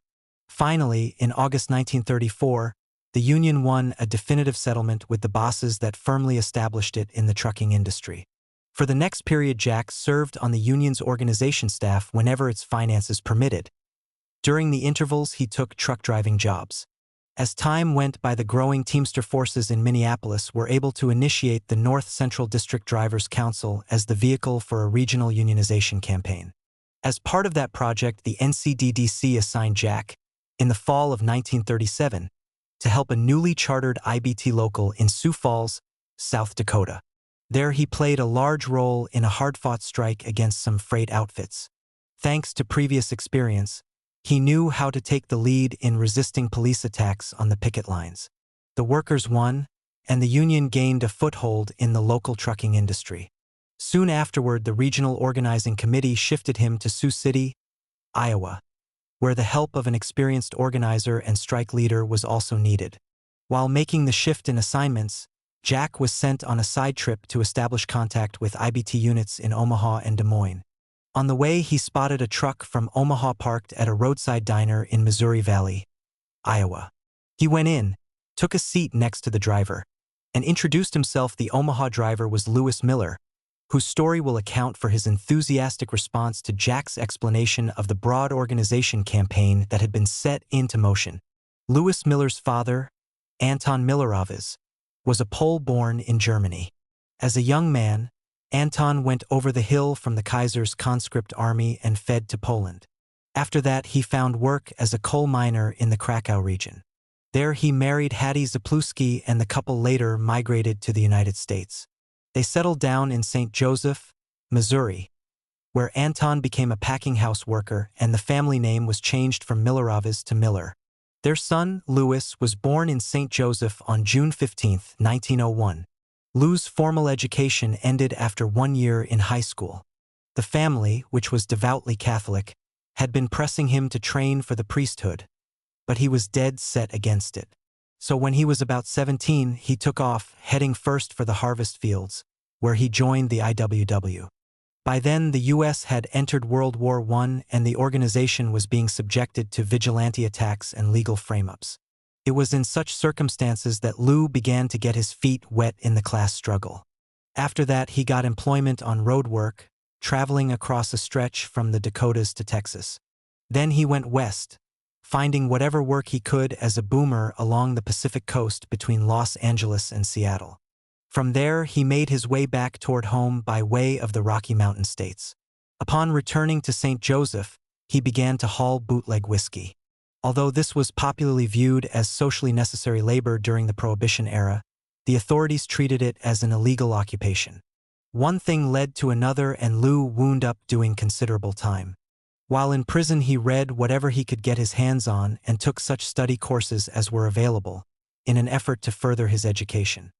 Finally, in August 1934, the union won a definitive settlement with the bosses that firmly established it in the trucking industry. For the next period, Jack served on the union's organization staff whenever its finances permitted. During the intervals, he took truck driving jobs. As time went by, the growing Teamster forces in Minneapolis were able to initiate the North Central District Drivers' Council as the vehicle for a regional unionization campaign. As part of that project, the NCDDC assigned Jack, in the fall of 1937, to help a newly chartered IBT local in Sioux Falls, South Dakota. There he played a large role in a hard-fought strike against some freight outfits. Thanks to previous experience, he knew how to take the lead in resisting police attacks on the picket lines. The workers won, and the union gained a foothold in the local trucking industry. Soon afterward, the regional organizing committee shifted him to Sioux City, Iowa, where the help of an experienced organizer and strike leader was also needed. While making the shift in assignments, Jack was sent on a side trip to establish contact with IBT units in Omaha and Des Moines. On the way, he spotted a truck from Omaha parked at a roadside diner in Missouri Valley, Iowa. He went in, took a seat next to the driver, and introduced himself. The Omaha driver was Lewis Miller, whose story will account for his enthusiastic response to Jack's explanation of the broad organization campaign that had been set into motion. Lewis Miller's father, Anton Millerovas, was a Pole born in Germany. As a young man, Anton went over the hill from the Kaiser's conscript army and fled to Poland. After that, he found work as a coal miner in the Krakow region. There he married Hattie Zapluski, and the couple later migrated to the United States. They settled down in St. Joseph, Missouri, where Anton became a packing house worker, and the family name was changed from Millerovas to Miller. Their son, Louis, was born in St. Joseph on June 15, 1901. Lou's formal education ended after 1 year in high school. The family, which was devoutly Catholic, had been pressing him to train for the priesthood, but he was dead set against it. So when he was about 17, he took off, heading first for the harvest fields, where he joined the IWW. By then, the U.S. had entered World War I, and the organization was being subjected to vigilante attacks and legal frame-ups. It was in such circumstances that Lou began to get his feet wet in the class struggle. After that, he got employment on road work, traveling across a stretch from the Dakotas to Texas. Then he went west, finding whatever work he could as a boomer along the Pacific coast between Los Angeles and Seattle. From there, he made his way back toward home by way of the Rocky Mountain states. Upon returning to St. Joseph, he began to haul bootleg whiskey. Although this was popularly viewed as socially necessary labor during the Prohibition era, the authorities treated it as an illegal occupation. One thing led to another, and Lou wound up doing considerable time. While in prison, he read whatever he could get his hands on and took such study courses as were available, in an effort to further his education.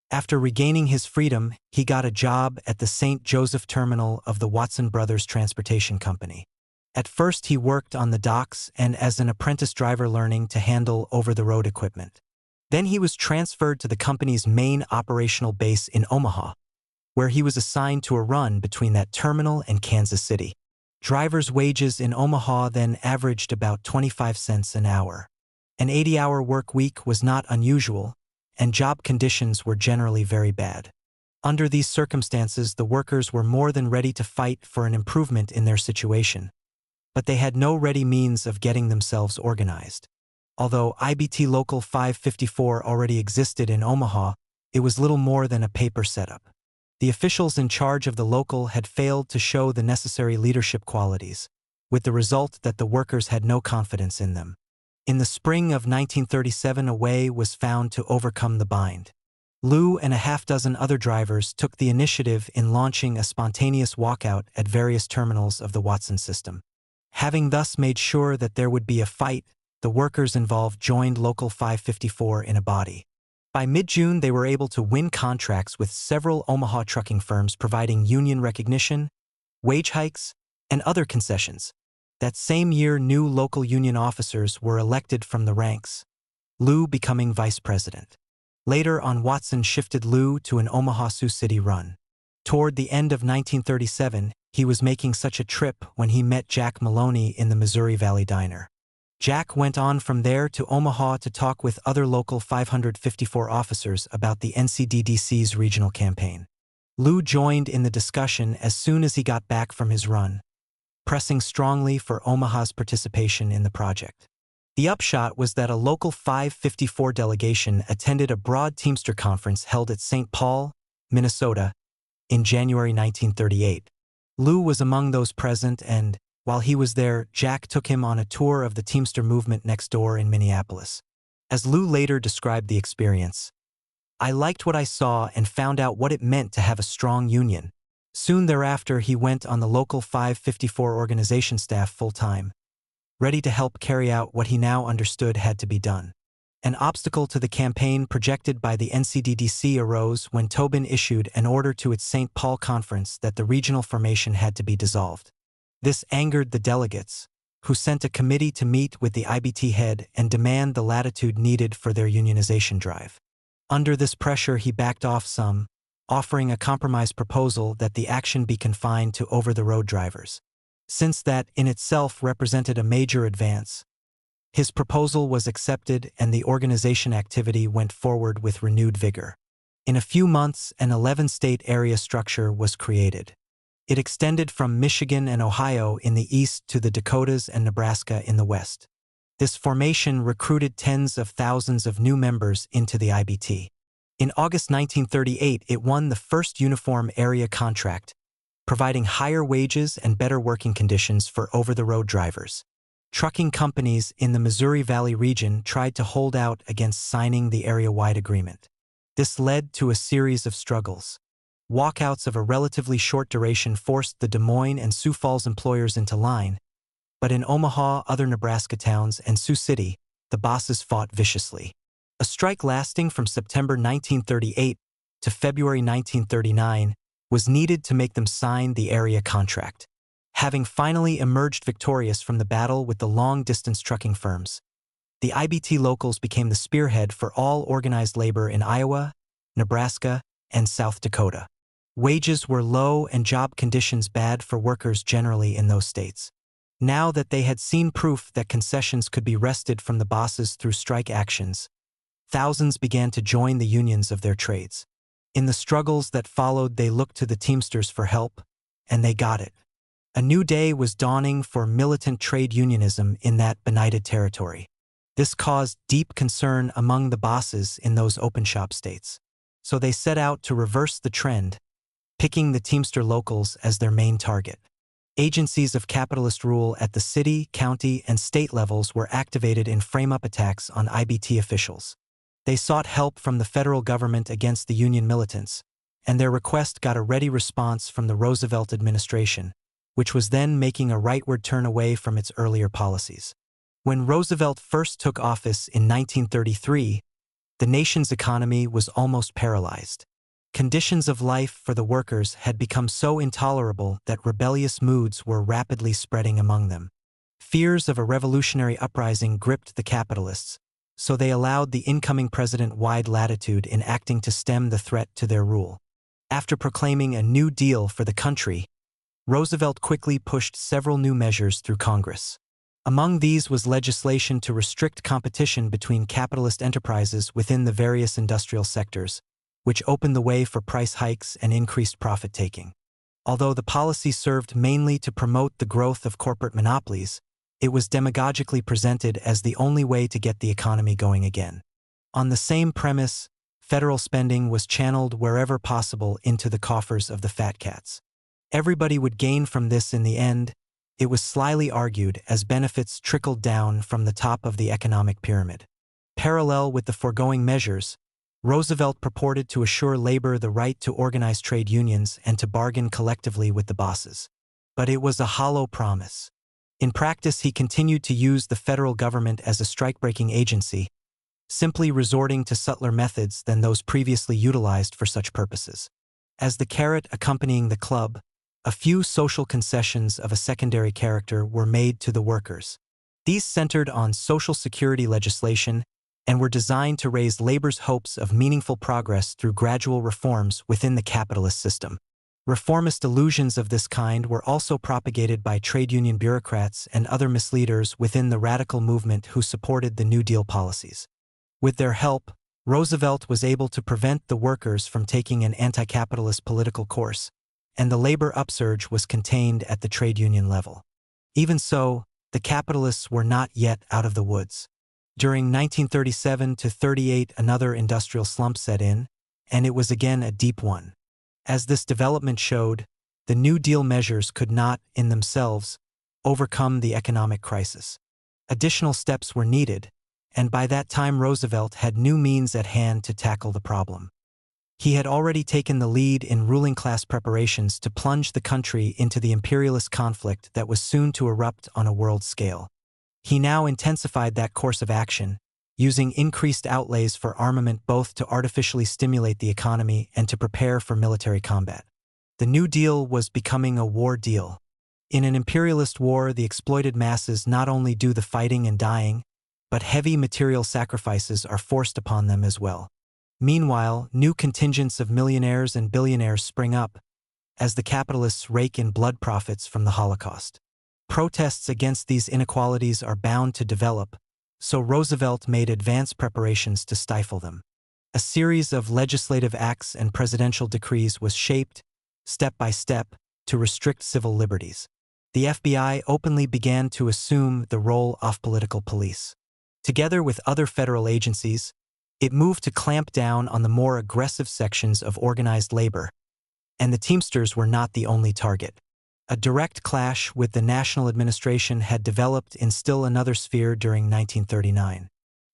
After regaining his freedom, he got a job at the St. Joseph terminal of the Watson Brothers Transportation Company. At first, he worked on the docks and as an apprentice driver, learning to handle over-the-road equipment. Then he was transferred to the company's main operational base in Omaha, where he was assigned to a run between that terminal and Kansas City. Drivers' wages in Omaha then averaged about 25 cents an hour. An 80-hour work week was not unusual, and job conditions were generally very bad. Under these circumstances, the workers were more than ready to fight for an improvement in their situation, but they had no ready means of getting themselves organized. Although IBT Local 554 already existed in Omaha, it was little more than a paper setup. The officials in charge of the local had failed to show the necessary leadership qualities, with the result that the workers had no confidence in them. In the spring of 1937, a way was found to overcome the bind. Lou and a half-dozen other drivers took the initiative in launching a spontaneous walkout at various terminals of the Watson system. Having thus made sure that there would be a fight, the workers involved joined Local 554 in a body. By mid-June, they were able to win contracts with several Omaha trucking firms, providing union recognition, wage hikes, and other concessions. That same year, new local union officers were elected from the ranks, Lou becoming vice president. Later on, Watson shifted Lou to an Omaha-Sioux City run. Toward the end of 1937, he was making such a trip when he met Jack Maloney in the Missouri Valley Diner. Jack went on from there to Omaha to talk with other local 554 officers about the NCDDC's regional campaign. Lew joined in the discussion as soon as he got back from his run, pressing strongly for Omaha's participation in the project. The upshot was that a local 554 delegation attended a broad Teamster conference held at St. Paul, Minnesota, in January 1938. Lew was among those present, and, while he was there, Jack took him on a tour of the Teamster movement next door in Minneapolis. As Lew later described the experience, "I liked what I saw and found out what it meant to have a strong union." Soon thereafter, he went on the local 554 organization staff full-time, ready to help carry out what he now understood had to be done. An obstacle to the campaign projected by the NCDDC arose when Tobin issued an order to its St. Paul conference that the regional formation had to be dissolved. This angered the delegates, who sent a committee to meet with the IBT head and demand the latitude needed for their unionization drive. Under this pressure, he backed off some, offering a compromise proposal that the action be confined to over-the-road drivers. Since that in itself represented a major advance, his proposal was accepted and the organization activity went forward with renewed vigor. In a few months, an 11-state area structure was created. It extended from Michigan and Ohio in the east to the Dakotas and Nebraska in the west. This formation recruited tens of thousands of new members into the IBT. In August 1938, it won the first uniform area contract, providing higher wages and better working conditions for over-the-road drivers. Trucking companies in the Missouri Valley region tried to hold out against signing the area-wide agreement. This led to a series of struggles. Walkouts of a relatively short duration forced the Des Moines and Sioux Falls employers into line, but in Omaha, other Nebraska towns, and Sioux City, the bosses fought viciously. A strike lasting from September 1938 to February 1939 was needed to make them sign the area contract. Having finally emerged victorious from the battle with the long-distance trucking firms, the IBT locals became the spearhead for all organized labor in Iowa, Nebraska, and South Dakota. Wages were low and job conditions bad for workers generally in those states. Now that they had seen proof that concessions could be wrested from the bosses through strike actions, thousands began to join the unions of their trades. In the struggles that followed, they looked to the Teamsters for help, and they got it. A new day was dawning for militant trade unionism in that benighted territory. This caused deep concern among the bosses in those open-shop states. So they set out to reverse the trend, picking the Teamster locals as their main target. Agencies of capitalist rule at the city, county, and state levels were activated in frame-up attacks on IBT officials. They sought help from the federal government against the union militants, and their request got a ready response from the Roosevelt administration, which was then making a rightward turn away from its earlier policies. When Roosevelt first took office in 1933, the nation's economy was almost paralyzed. Conditions of life for the workers had become so intolerable that rebellious moods were rapidly spreading among them. Fears of a revolutionary uprising gripped the capitalists, so they allowed the incoming president wide latitude in acting to stem the threat to their rule. After proclaiming a New Deal for the country, Roosevelt quickly pushed several new measures through Congress. Among these was legislation to restrict competition between capitalist enterprises within the various industrial sectors, which opened the way for price hikes and increased profit-taking. Although the policy served mainly to promote the growth of corporate monopolies, it was demagogically presented as the only way to get the economy going again. On the same premise, federal spending was channeled wherever possible into the coffers of the fat cats. Everybody would gain from this in the end, it was slyly argued, as benefits trickled down from the top of the economic pyramid. Parallel with the foregoing measures, Roosevelt purported to assure labor the right to organize trade unions and to bargain collectively with the bosses. But it was a hollow promise. In practice, he continued to use the federal government as a strike-breaking agency, simply resorting to subtler methods than those previously utilized for such purposes. As the carrot accompanying the club, a few social concessions of a secondary character were made to the workers. These centered on Social Security legislation and were designed to raise labor's hopes of meaningful progress through gradual reforms within the capitalist system. Reformist illusions of this kind were also propagated by trade union bureaucrats and other misleaders within the radical movement who supported the New Deal policies. With their help, Roosevelt was able to prevent the workers from taking an anti-capitalist political course, and the labor upsurge was contained at the trade union level. Even so, the capitalists were not yet out of the woods. During 1937 to 38, another industrial slump set in, and it was again a deep one. As this development showed, the New Deal measures could not, in themselves, overcome the economic crisis. Additional steps were needed, and by that time Roosevelt had new means at hand to tackle the problem. He had already taken the lead in ruling class preparations to plunge the country into the imperialist conflict that was soon to erupt on a world scale. He now intensified that course of action, using increased outlays for armament both to artificially stimulate the economy and to prepare for military combat. The New Deal was becoming a war deal. In an imperialist war, the exploited masses not only do the fighting and dying, but heavy material sacrifices are forced upon them as well. Meanwhile, new contingents of millionaires and billionaires spring up, as the capitalists rake in blood profits from the Holocaust. Protests against these inequalities are bound to develop, so Roosevelt made advanced preparations to stifle them. A series of legislative acts and presidential decrees was shaped, step by step, to restrict civil liberties. The FBI openly began to assume the role of political police. Together with other federal agencies, it moved to clamp down on the more aggressive sections of organized labor, and the Teamsters were not the only target. A direct clash with the national administration had developed in still another sphere during 1939.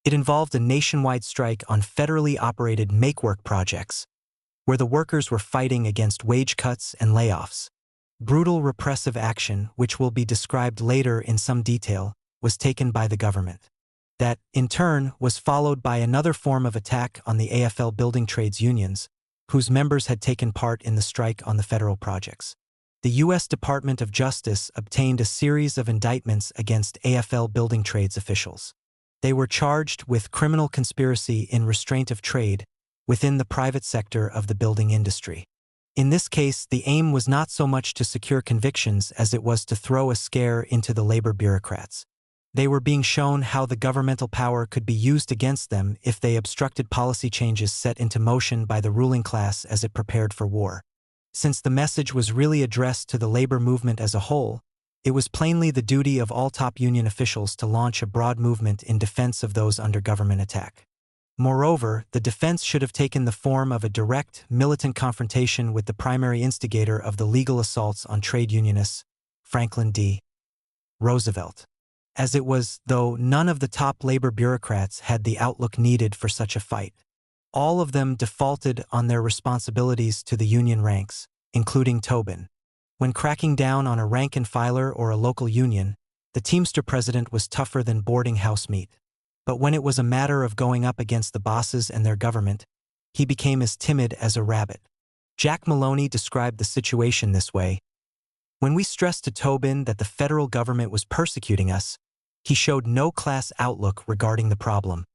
It involved a nationwide strike on federally operated make-work projects, where the workers were fighting against wage cuts and layoffs. Brutal repressive action, which will be described later in some detail, was taken by the government. That, in turn, was followed by another form of attack on the AFL building trades unions, whose members had taken part in the strike on the federal projects. The U.S. Department of Justice obtained a series of indictments against AFL building trades officials. They were charged with criminal conspiracy in restraint of trade within the private sector of the building industry. In this case, the aim was not so much to secure convictions as it was to throw a scare into the labor bureaucrats. They were being shown how the governmental power could be used against them if they obstructed policy changes set into motion by the ruling class as it prepared for war. Since the message was really addressed to the labor movement as a whole, it was plainly the duty of all top union officials to launch a broad movement in defense of those under government attack. Moreover, the defense should have taken the form of a direct, militant confrontation with the primary instigator of the legal assaults on trade unionists, Franklin D. Roosevelt. As it was, though, none of the top labor bureaucrats had the outlook needed for such a fight. All of them defaulted on their responsibilities to the union ranks, including Tobin. When cracking down on a rank-and-filer or a local union, the Teamster president was tougher than boarding house meat. But when it was a matter of going up against the bosses and their government, he became as timid as a rabbit. Jack Maloney described the situation this way: "When we stressed to Tobin that the federal government was persecuting us, he showed no class outlook regarding the problem.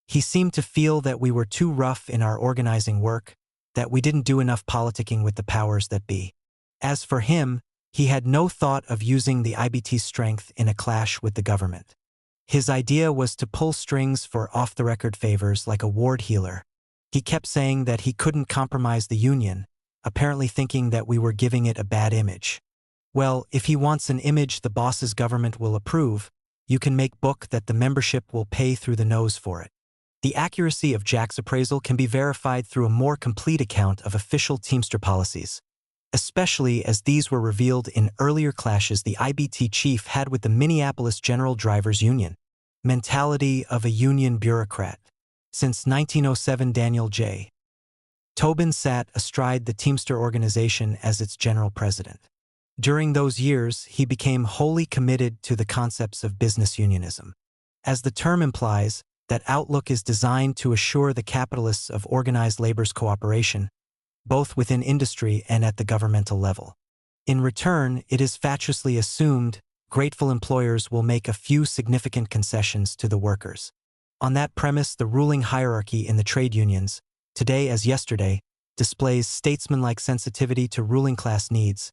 He seemed to feel that we were too rough in our organizing work, that we didn't do enough politicking with the powers that be. As for him, he had no thought of using the IBT's strength in a clash with the government. His idea was to pull strings for off-the-record favors like a ward healer. He kept saying that he couldn't compromise the union, apparently thinking that we were giving it a bad image. Well, if he wants an image the boss's government will approve, you can make book that the membership will pay through the nose for it." The accuracy of Jack's appraisal can be verified through a more complete account of official Teamster policies, especially as these were revealed in earlier clashes the IBT chief had with the Minneapolis General Drivers Union. Mentality of a union bureaucrat. Since 1907, Daniel J. Tobin sat astride the Teamster organization as its general president. During those years, he became wholly committed to the concepts of business unionism. As the term implies, that outlook is designed to assure the capitalists of organized labor's cooperation, both within industry and at the governmental level. In return, it is fatuously assumed grateful employers will make a few significant concessions to the workers. On that premise, the ruling hierarchy in the trade unions, today as yesterday, displays statesmanlike sensitivity to ruling class needs,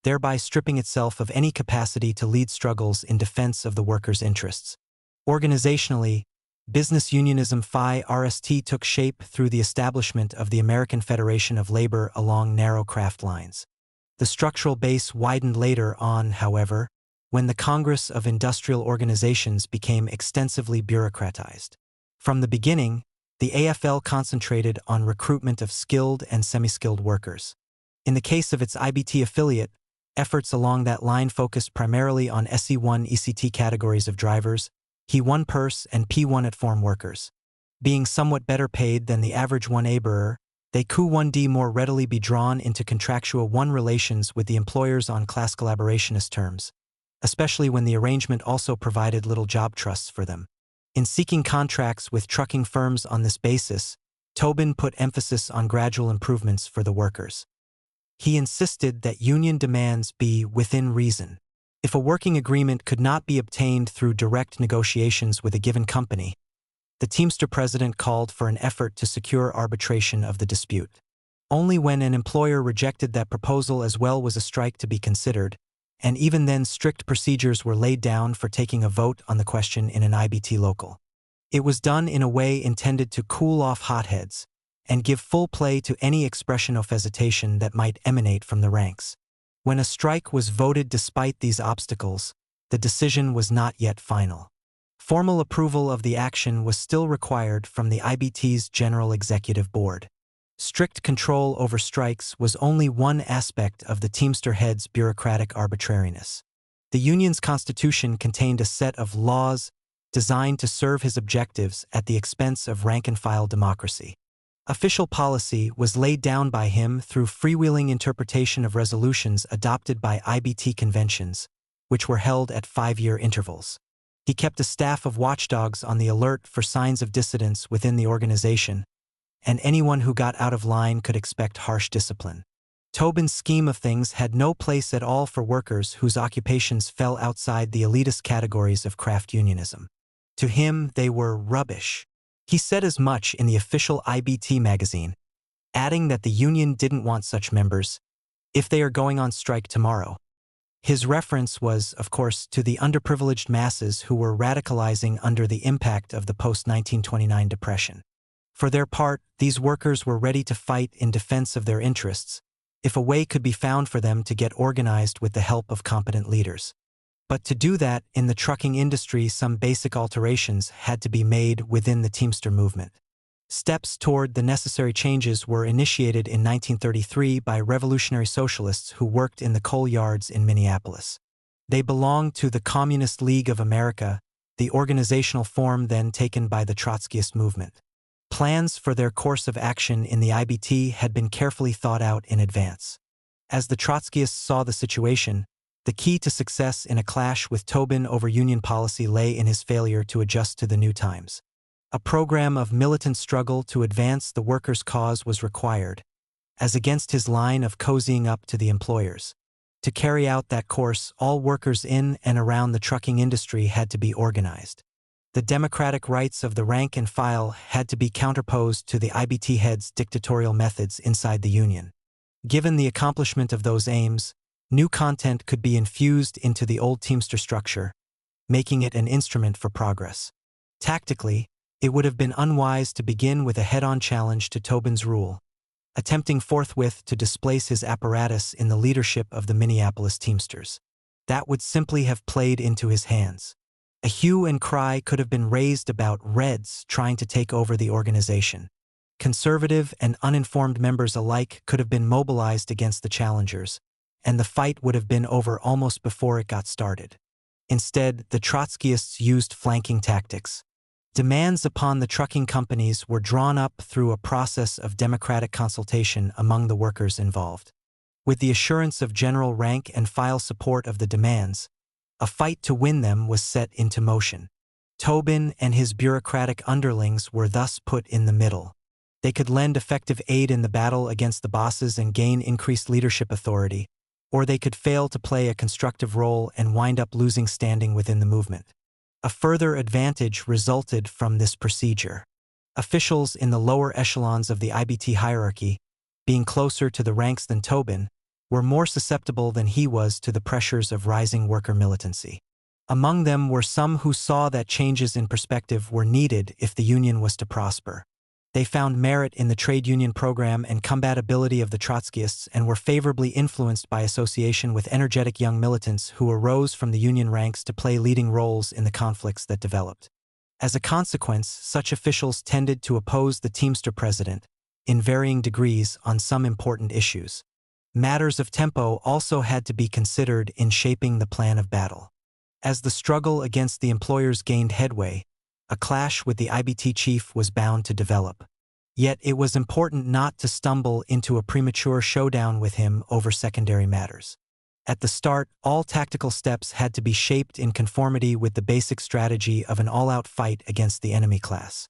thereby stripping itself of any capacity to lead struggles in defense of the workers' interests. Organizationally, business unionism Phi RST took shape through the establishment of the American Federation of Labor along narrow craft lines. The structural base widened later on, however, when the Congress of Industrial Organizations became extensively bureaucratized. From the beginning, the AFL concentrated on recruitment of skilled and semi-skilled workers. In the case of its IBT affiliate, efforts along that line focused primarily on SE1 ECT categories of drivers, He1 purse and P1 at form workers. Being somewhat better paid than the average 1A, they could 1D more readily be drawn into contractual 1 relations with the employers on class collaborationist terms, especially when the arrangement also provided little job trusts for them. In seeking contracts with trucking firms on this basis, Tobin put emphasis on gradual improvements for the workers. He insisted that union demands be within reason. If a working agreement could not be obtained through direct negotiations with a given company, the Teamster president called for an effort to secure arbitration of the dispute. Only when an employer rejected that proposal as well was a strike to be considered, and even then strict procedures were laid down for taking a vote on the question in an IBT local. It was done in a way intended to cool off hotheads and give full play to any expression of hesitation that might emanate from the ranks. When a strike was voted despite these obstacles, the decision was not yet final. Formal approval of the action was still required from the IBT's General Executive Board. Strict control over strikes was only one aspect of the Teamster head's bureaucratic arbitrariness. The union's constitution contained a set of laws designed to serve his objectives at the expense of rank-and-file democracy. Official policy was laid down by him through freewheeling interpretation of resolutions adopted by IBT conventions, which were held at 5-year intervals. He kept a staff of watchdogs on the alert for signs of dissidence within the organization, and anyone who got out of line could expect harsh discipline. Tobin's scheme of things had no place at all for workers whose occupations fell outside the elitist categories of craft unionism. To him, they were rubbish. He said as much in the official IBT magazine, adding that the union didn't want such members if they are going on strike tomorrow. His reference was, of course, to the underprivileged masses who were radicalizing under the impact of the post-1929 Depression. For their part, these workers were ready to fight in defense of their interests, if a way could be found for them to get organized with the help of competent leaders. But to do that, in the trucking industry, some basic alterations had to be made within the Teamster movement. Steps toward the necessary changes were initiated in 1933 by revolutionary socialists who worked in the coal yards in Minneapolis. They belonged to the Communist League of America, the organizational form then taken by the Trotskyist movement. Plans for their course of action in the IBT had been carefully thought out in advance. As the Trotskyists saw the situation, the key to success in a clash with Tobin over union policy lay in his failure to adjust to the new times. A program of militant struggle to advance the workers' cause was required, as against his line of cozying up to the employers. To carry out that course, all workers in and around the trucking industry had to be organized. The democratic rights of the rank and file had to be counterposed to the IBT head's dictatorial methods inside the union. Given the accomplishment of those aims, new content could be infused into the old Teamster structure, making it an instrument for progress. Tactically, it would have been unwise to begin with a head-on challenge to Tobin's rule, attempting forthwith to displace his apparatus in the leadership of the Minneapolis Teamsters. That would simply have played into his hands. A hue and cry could have been raised about Reds trying to take over the organization. Conservative and uninformed members alike could have been mobilized against the challengers, and the fight would have been over almost before it got started. Instead, the Trotskyists used flanking tactics. Demands upon the trucking companies were drawn up through a process of democratic consultation among the workers involved. With the assurance of general rank and file support of the demands, a fight to win them was set into motion. Tobin and his bureaucratic underlings were thus put in the middle. They could lend effective aid in the battle against the bosses and gain increased leadership authority, or they could fail to play a constructive role and wind up losing standing within the movement. A further advantage resulted from this procedure. Officials in the lower echelons of the IBT hierarchy, being closer to the ranks than Tobin, were more susceptible than he was to the pressures of rising worker militancy. Among them were some who saw that changes in perspective were needed if the union was to prosper. They found merit in the trade union program and combatability of the Trotskyists and were favorably influenced by association with energetic young militants who arose from the union ranks to play leading roles in the conflicts that developed. As a consequence, such officials tended to oppose the Teamster president, in varying degrees on some important issues. Matters of tempo also had to be considered in shaping the plan of battle. As the struggle against the employers gained headway, a clash with the IBT chief was bound to develop. Yet it was important not to stumble into a premature showdown with him over secondary matters. At the start, all tactical steps had to be shaped in conformity with the basic strategy of an all-out fight against the enemy class.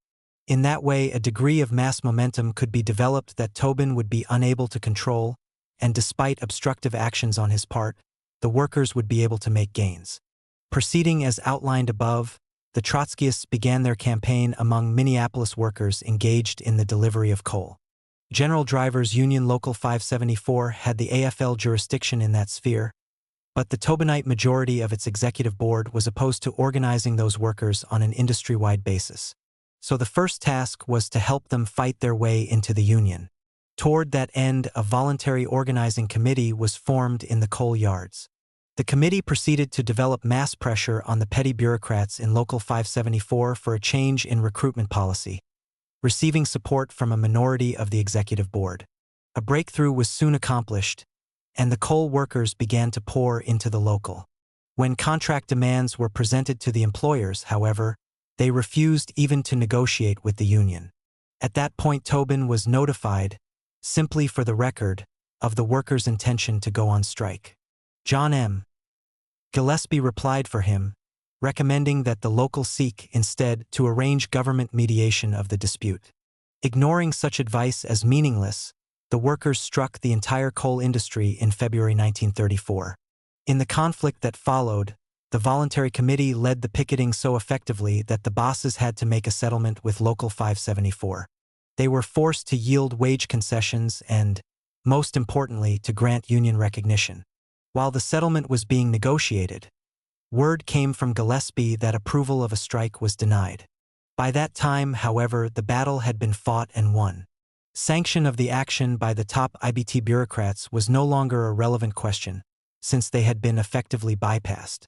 In that way, a degree of mass momentum could be developed that Tobin would be unable to control, and despite obstructive actions on his part, the workers would be able to make gains. Proceeding as outlined above, the Trotskyists began their campaign among Minneapolis workers engaged in the delivery of coal. General Drivers Union Local 574 had the AFL jurisdiction in that sphere, but the Tobinite majority of its executive board was opposed to organizing those workers on an industry-wide basis. So the first task was to help them fight their way into the union. Toward that end, a voluntary organizing committee was formed in the coal yards. The committee proceeded to develop mass pressure on the petty bureaucrats in Local 574 for a change in recruitment policy, receiving support from a minority of the executive board. A breakthrough was soon accomplished, and the coal workers began to pour into the local. When contract demands were presented to the employers, however, they refused even to negotiate with the union. At that point, Tobin was notified, simply for the record, of the workers' intention to go on strike. John M. Gillespie replied for him, recommending that the local seek instead to arrange government mediation of the dispute. Ignoring such advice as meaningless, the workers struck the entire coal industry in February 1934. In the conflict that followed, the voluntary committee led the picketing so effectively that the bosses had to make a settlement with Local 574. They were forced to yield wage concessions and, most importantly, to grant union recognition. While the settlement was being negotiated, word came from Gillespie that approval of a strike was denied. By that time, however, the battle had been fought and won. Sanction of the action by the top IBT bureaucrats was no longer a relevant question, since they had been effectively bypassed.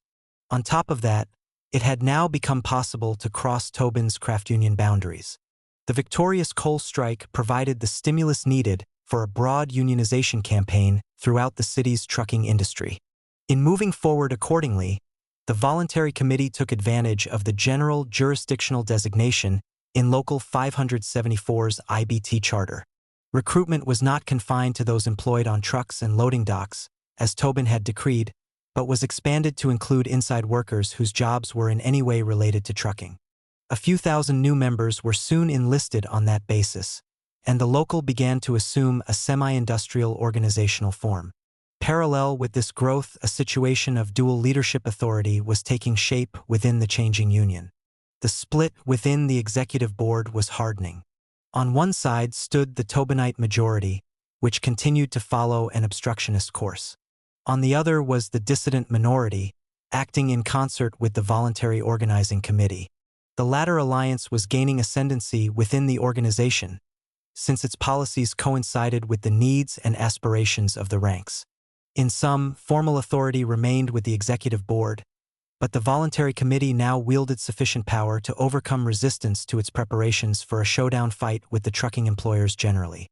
On top of that, it had now become possible to cross Tobin's craft union boundaries. The victorious coal strike provided the stimulus needed for a broad unionization campaign throughout the city's trucking industry. In moving forward accordingly, the voluntary committee took advantage of the general jurisdictional designation in Local 574's IBT charter. Recruitment was not confined to those employed on trucks and loading docks, as Tobin had decreed, but was expanded to include inside workers whose jobs were in any way related to trucking. A few thousand new members were soon enlisted on that basis, and the local began to assume a semi-industrial organizational form. Parallel with this growth, a situation of dual leadership authority was taking shape within the changing union. The split within the executive board was hardening. On one side stood the Tobinite majority, which continued to follow an obstructionist course. On the other was the dissident minority, acting in concert with the voluntary organizing committee. The latter alliance was gaining ascendancy within the organization, since its policies coincided with the needs and aspirations of the ranks. In sum, formal authority remained with the executive board, but the voluntary committee now wielded sufficient power to overcome resistance to its preparations for a showdown fight with the trucking employers generally.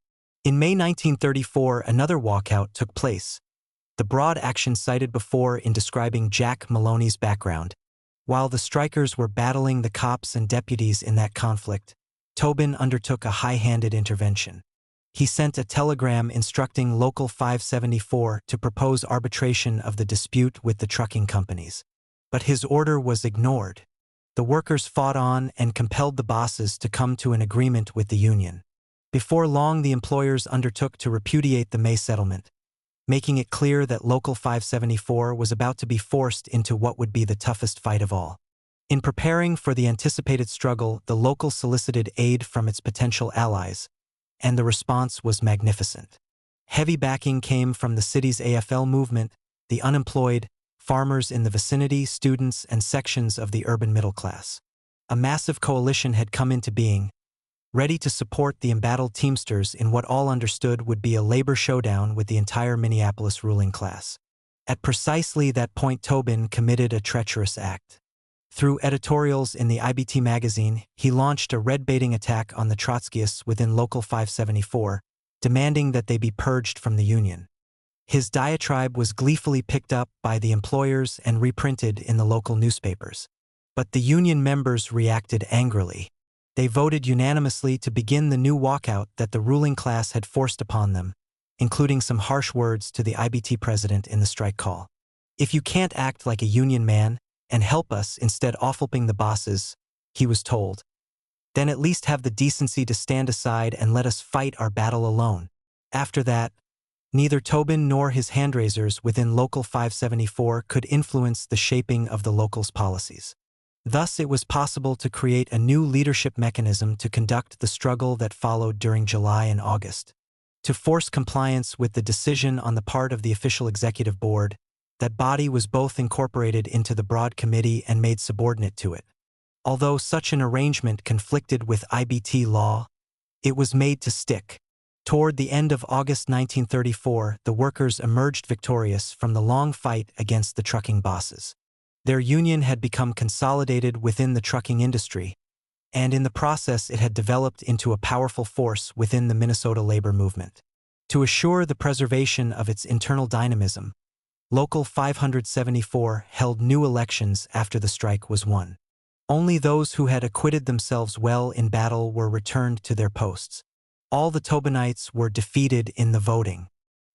In May 1934, another walkout took place, the broad action cited before in describing Jack Maloney's background. While the strikers were battling the cops and deputies in that conflict, Tobin undertook a high-handed intervention. He sent a telegram instructing Local 574 to propose arbitration of the dispute with the trucking companies. But his order was ignored. The workers fought on and compelled the bosses to come to an agreement with the union. Before long, the employers undertook to repudiate the May settlement, making it clear that Local 574 was about to be forced into what would be the toughest fight of all. In preparing for the anticipated struggle, the local solicited aid from its potential allies, and the response was magnificent. Heavy backing came from the city's AFL movement, the unemployed, farmers in the vicinity, students, and sections of the urban middle class. A massive coalition had come into being, ready to support the embattled Teamsters in what all understood would be a labor showdown with the entire Minneapolis ruling class. At precisely that point, Tobin committed a treacherous act. Through editorials in the IBT magazine, he launched a red-baiting attack on the Trotskyists within Local 574, demanding that they be purged from the Union. His diatribe was gleefully picked up by the employers and reprinted in the local newspapers. But the Union members reacted angrily. They voted unanimously to begin the new walkout that the ruling class had forced upon them, including some harsh words to the IBT president in the strike call. "If you can't act like a union man and help us instead awfulping the bosses," he was told, "then at least have the decency to stand aside and let us fight our battle alone." After that, neither Tobin nor his handraisers within Local 574 could influence the shaping of the local's policies. Thus, it was possible to create a new leadership mechanism to conduct the struggle that followed during July and August. To force compliance with the decision on the part of the official executive board, that body was both incorporated into the broad committee and made subordinate to it. Although such an arrangement conflicted with IBT law, it was made to stick. Toward the end of August 1934, the workers emerged victorious from the long fight against the trucking bosses. Their union had become consolidated within the trucking industry, and in the process it had developed into a powerful force within the Minnesota labor movement. To assure the preservation of its internal dynamism, Local 574 held new elections after the strike was won. Only those who had acquitted themselves well in battle were returned to their posts. All the Tobinites were defeated in the voting.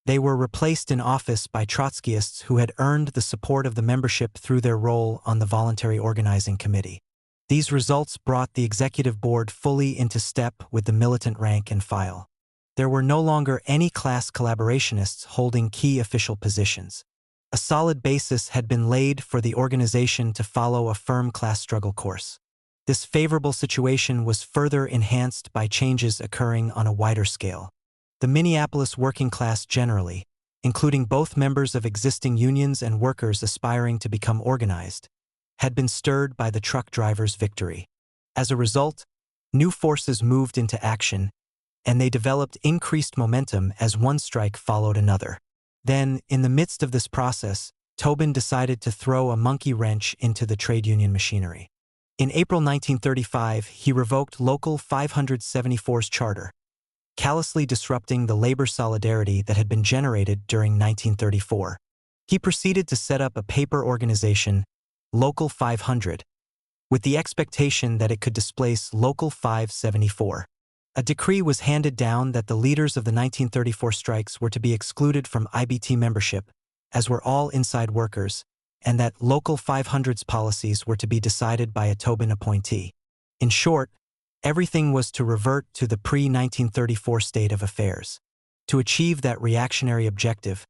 They were replaced in office by Trotskyists who had earned the support of the membership through their role on the Voluntary Organizing Committee. These results brought the executive board fully into step with the militant rank and file. There were no longer any class collaborationists holding key official positions. A solid basis had been laid for the organization to follow a firm class struggle course. This favorable situation was further enhanced by changes occurring on a wider scale. The Minneapolis working class generally, including both members of existing unions and workers aspiring to become organized, had been stirred by the truck drivers' victory. As a result, new forces moved into action, and they developed increased momentum as one strike followed another. Then, in the midst of this process, Tobin decided to throw a monkey wrench into the trade union machinery. In April 1935, he revoked Local 574's charter, callously disrupting the labor solidarity that had been generated during 1934. He proceeded to set up a paper organization, Local 500, with the expectation that it could displace Local 574. A decree was handed down that the leaders of the 1934 strikes were to be excluded from IBT membership, as were all inside workers, and that Local 500's policies were to be decided by a Tobin appointee. In short, everything was to revert to the pre-1934 state of affairs. To achieve that reactionary objective,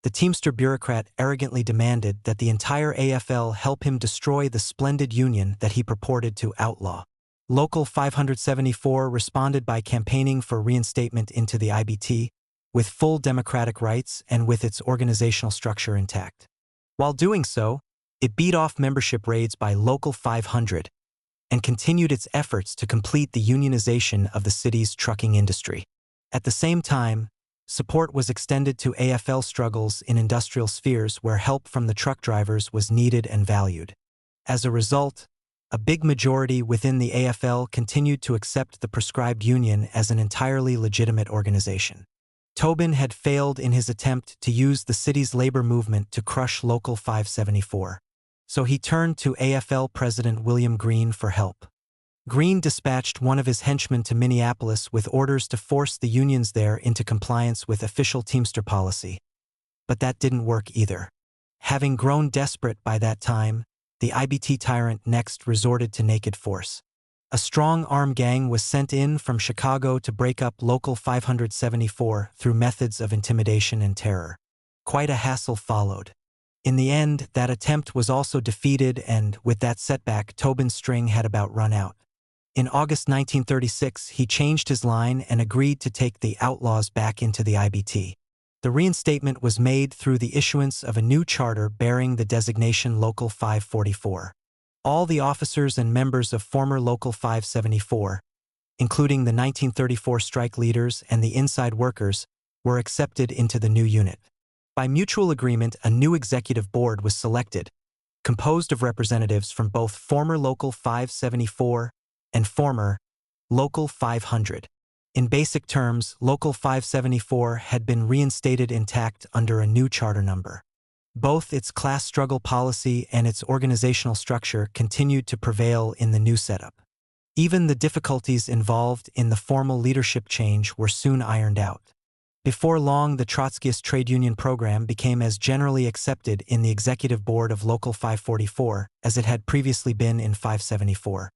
the Teamster bureaucrat arrogantly demanded that the entire AFL help him destroy the splendid union that he purported to outlaw. Local 574 responded by campaigning for reinstatement into the IBT, with full democratic rights and with its organizational structure intact. While doing so, it beat off membership raids by Local 500 and continued its efforts to complete the unionization of the city's trucking industry. At the same time, support was extended to AFL struggles in industrial spheres where help from the truck drivers was needed and valued. As a result, a big majority within the AFL continued to accept the proscribed union as an entirely legitimate organization. Tobin had failed in his attempt to use the city's labor movement to crush Local 574, so he turned to AFL President William Green for help. Green dispatched one of his henchmen to Minneapolis with orders to force the unions there into compliance with official Teamster policy. But that didn't work either. Having grown desperate by that time, the IBT tyrant next resorted to naked force. A strong arm gang was sent in from Chicago to break up Local 574 through methods of intimidation and terror. Quite a hassle followed. In the end, that attempt was also defeated, and with that setback, Tobin's string had about run out. In August 1936, he changed his line and agreed to take the outlaws back into the IBT. The reinstatement was made through the issuance of a new charter bearing the designation Local 544. All the officers and members of former Local 574, including the 1934 strike leaders and the inside workers, were accepted into the new unit. By mutual agreement, a new executive board was selected, composed of representatives from both former Local 574 and former Local 500. In basic terms, Local 574 had been reinstated intact under a new charter number. Both its class struggle policy and its organizational structure continued to prevail in the new setup. Even the difficulties involved in the formal leadership change were soon ironed out. Before long, the Trotskyist trade union program became as generally accepted in the executive board of Local 544 as it had previously been in 574.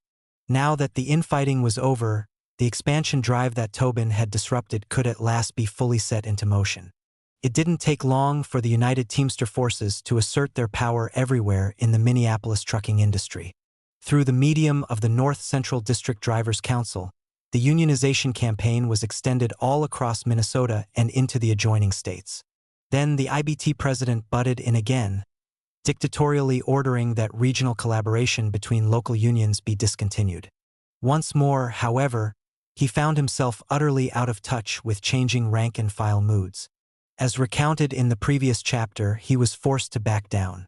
Now that the infighting was over, the expansion drive that Tobin had disrupted could at last be fully set into motion. It didn't take long for the United Teamster forces to assert their power everywhere in the Minneapolis trucking industry. Through the medium of the North Central District Drivers' Council, the unionization campaign was extended all across Minnesota and into the adjoining states. Then the IBT president butted in again, dictatorially ordering that regional collaboration between local unions be discontinued. Once more, however, he found himself utterly out of touch with changing rank-and-file moods. As recounted in the previous chapter, he was forced to back down.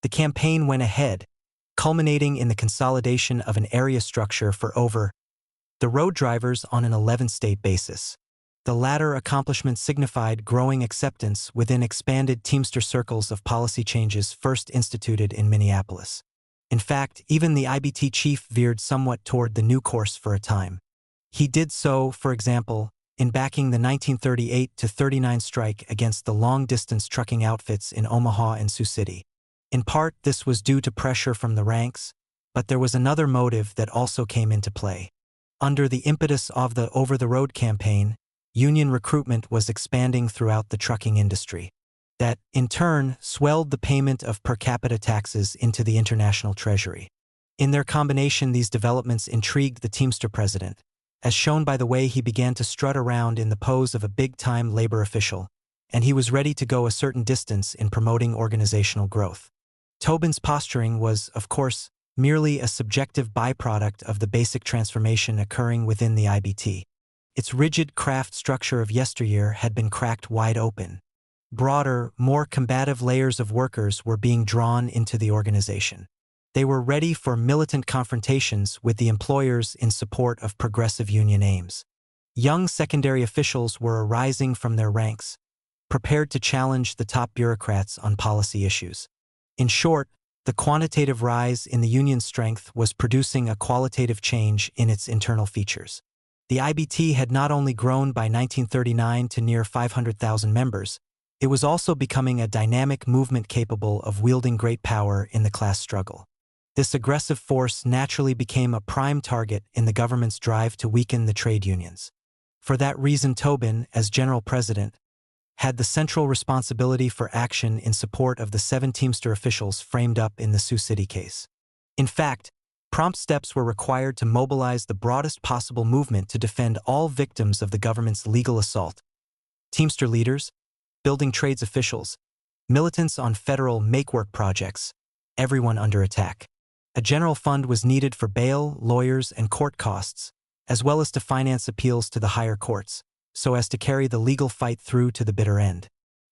The campaign went ahead, culminating in the consolidation of an area structure for over the road drivers on an 11-state basis. The latter accomplishment signified growing acceptance within expanded Teamster circles of policy changes first instituted in Minneapolis. In fact, even the IBT chief veered somewhat toward the new course for a time. He did so, for example, in backing the 1938-39 strike against the long-distance trucking outfits in Omaha and Sioux City. In part, this was due to pressure from the ranks, but there was another motive that also came into play. Under the impetus of the Over the Road campaign, union recruitment was expanding throughout the trucking industry. That, in turn, swelled the payment of per capita taxes into the international treasury. In their combination, these developments intrigued the Teamster president, as shown by the way he began to strut around in the pose of a big-time labor official, and he was ready to go a certain distance in promoting organizational growth. Tobin's posturing was, of course, merely a subjective byproduct of the basic transformation occurring within the IBT. Its rigid craft structure of yesteryear had been cracked wide open. Broader, more combative layers of workers were being drawn into the organization. They were ready for militant confrontations with the employers in support of progressive union aims. Young secondary officials were arising from their ranks, prepared to challenge the top bureaucrats on policy issues. In short, the quantitative rise in the union's strength was producing a qualitative change in its internal features. The IBT had not only grown by 1939 to near 500,000 members, it was also becoming a dynamic movement capable of wielding great power in the class struggle. This aggressive force naturally became a prime target in the government's drive to weaken the trade unions. For that reason, Tobin, as general president, had the central responsibility for action in support of the 7 Teamster officials framed up in the Sioux City case. In fact, prompt steps were required to mobilize the broadest possible movement to defend all victims of the government's legal assault: Teamster leaders, building trades officials, militants on federal make-work projects, everyone under attack. A general fund was needed for bail, lawyers, and court costs, as well as to finance appeals to the higher courts, so as to carry the legal fight through to the bitter end.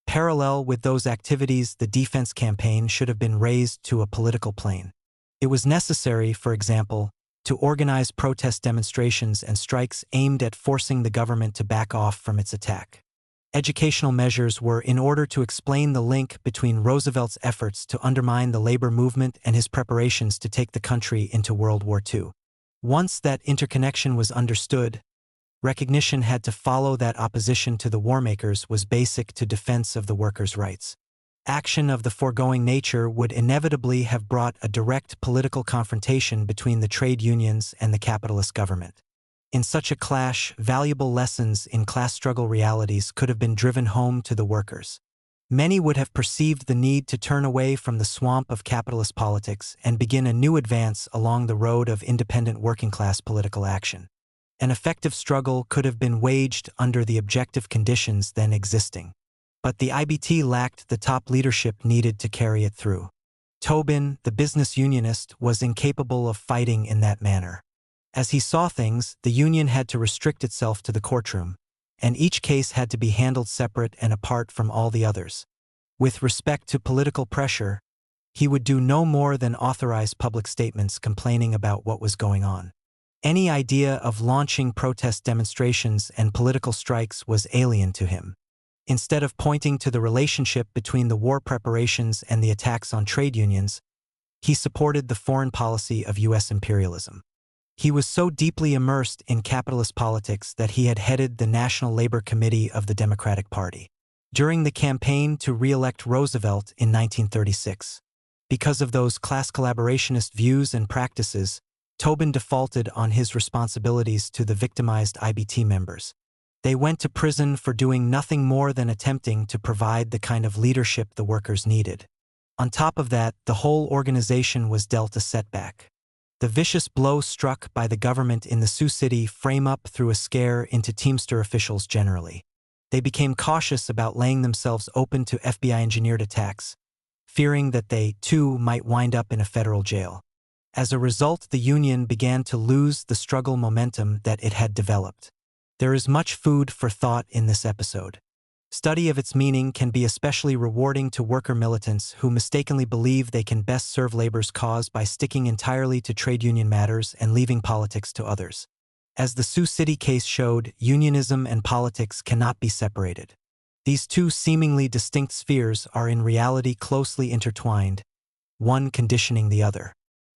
Parallel with those activities, the defense campaign should have been raised to a political plane. It was necessary, for example, to organize protest demonstrations and strikes aimed at forcing the government to back off from its attack. Educational measures were in order to explain the link between Roosevelt's efforts to undermine the labor movement and his preparations to take the country into World War II. Once that interconnection was understood, recognition had to follow that opposition to the warmakers was basic to defense of the workers' rights. Action of the foregoing nature would inevitably have brought a direct political confrontation between the trade unions and the capitalist government. In such a clash, valuable lessons in class struggle realities could have been driven home to the workers. Many would have perceived the need to turn away from the swamp of capitalist politics and begin a new advance along the road of independent working-class political action. An effective struggle could have been waged under the objective conditions then existing. But the IBT lacked the top leadership needed to carry it through. Tobin, the business unionist, was incapable of fighting in that manner. As he saw things, the union had to restrict itself to the courtroom, and each case had to be handled separate and apart from all the others. With respect to political pressure, he would do no more than authorize public statements complaining about what was going on. Any idea of launching protest demonstrations and political strikes was alien to him. Instead of pointing to the relationship between the war preparations and the attacks on trade unions, he supported the foreign policy of U.S. imperialism. He was so deeply immersed in capitalist politics that he had headed the National Labor Committee of the Democratic Party during the campaign to re-elect Roosevelt in 1936. Because of those class collaborationist views and practices, Tobin defaulted on his responsibilities to the victimized IBT members. They went to prison for doing nothing more than attempting to provide the kind of leadership the workers needed. On top of that, the whole organization was dealt a setback. The vicious blow struck by the government in the Sioux City frame up threw a scare into Teamster officials generally. They became cautious about laying themselves open to FBI-engineered attacks, fearing that they, too, might wind up in a federal jail. As a result, the union began to lose the struggle momentum that it had developed. There is much food for thought in this episode. Study of its meaning can be especially rewarding to worker militants who mistakenly believe they can best serve labor's cause by sticking entirely to trade union matters and leaving politics to others. As the Sioux City case showed, unionism and politics cannot be separated. These two seemingly distinct spheres are in reality closely intertwined, one conditioning the other.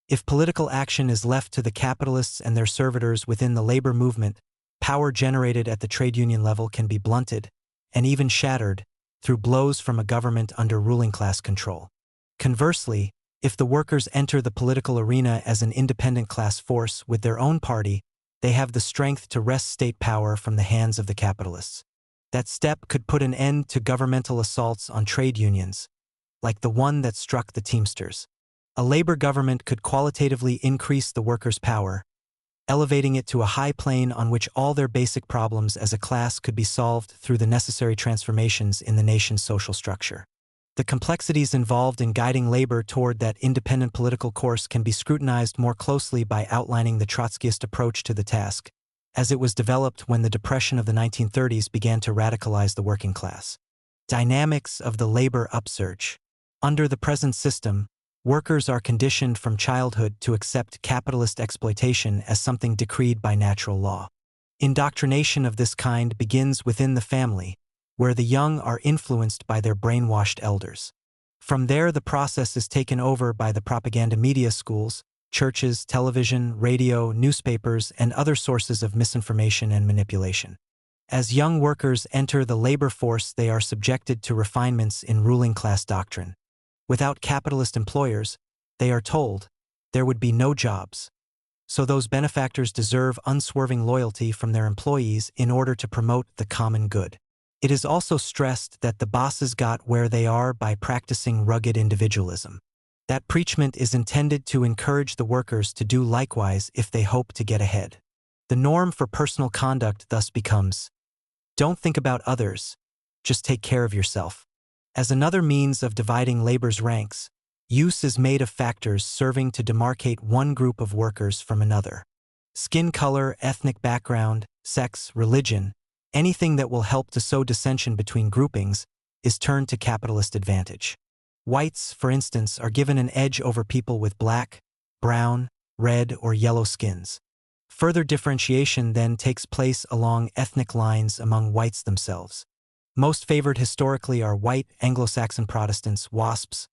If political action is left to the capitalists and their servitors within the labor movement, power generated at the trade union level can be blunted, and even shattered, through blows from a government under ruling class control. Conversely, if the workers enter the political arena as an independent class force with their own party, they have the strength to wrest state power from the hands of the capitalists. That step could put an end to governmental assaults on trade unions, like the one that struck the Teamsters. A labor government could qualitatively increase the workers' power, elevating it to a high plane on which all their basic problems as a class could be solved through the necessary transformations in the nation's social structure. The complexities involved in guiding labor toward that independent political course can be scrutinized more closely by outlining the Trotskyist approach to the task, as it was developed when the Depression of the 1930s began to radicalize the working class. Dynamics of the labor upsurge. Under the present system, workers are conditioned from childhood to accept capitalist exploitation as something decreed by natural law. Indoctrination of this kind begins within the family, where the young are influenced by their brainwashed elders. From there, the process is taken over by the propaganda media schools, churches, television, radio, newspapers, and other sources of misinformation and manipulation. As young workers enter the labor force, they are subjected to refinements in ruling class doctrine. Without capitalist employers, they are told, there would be no jobs. So those benefactors deserve unswerving loyalty from their employees in order to promote the common good. It is also stressed that the bosses got where they are by practicing rugged individualism. That preachment is intended to encourage the workers to do likewise if they hope to get ahead. The norm for personal conduct thus becomes, don't think about others, just take care of yourself. As another means of dividing labor's ranks, use is made of factors serving to demarcate one group of workers from another. Skin color, ethnic background, sex, religion, anything that will help to sow dissension between groupings is turned to capitalist advantage. Whites, for instance, are given an edge over people with black, brown, red, or yellow skins. Further differentiation then takes place along ethnic lines among whites themselves. Most favored historically are white, Anglo-Saxon Protestants, WASPs.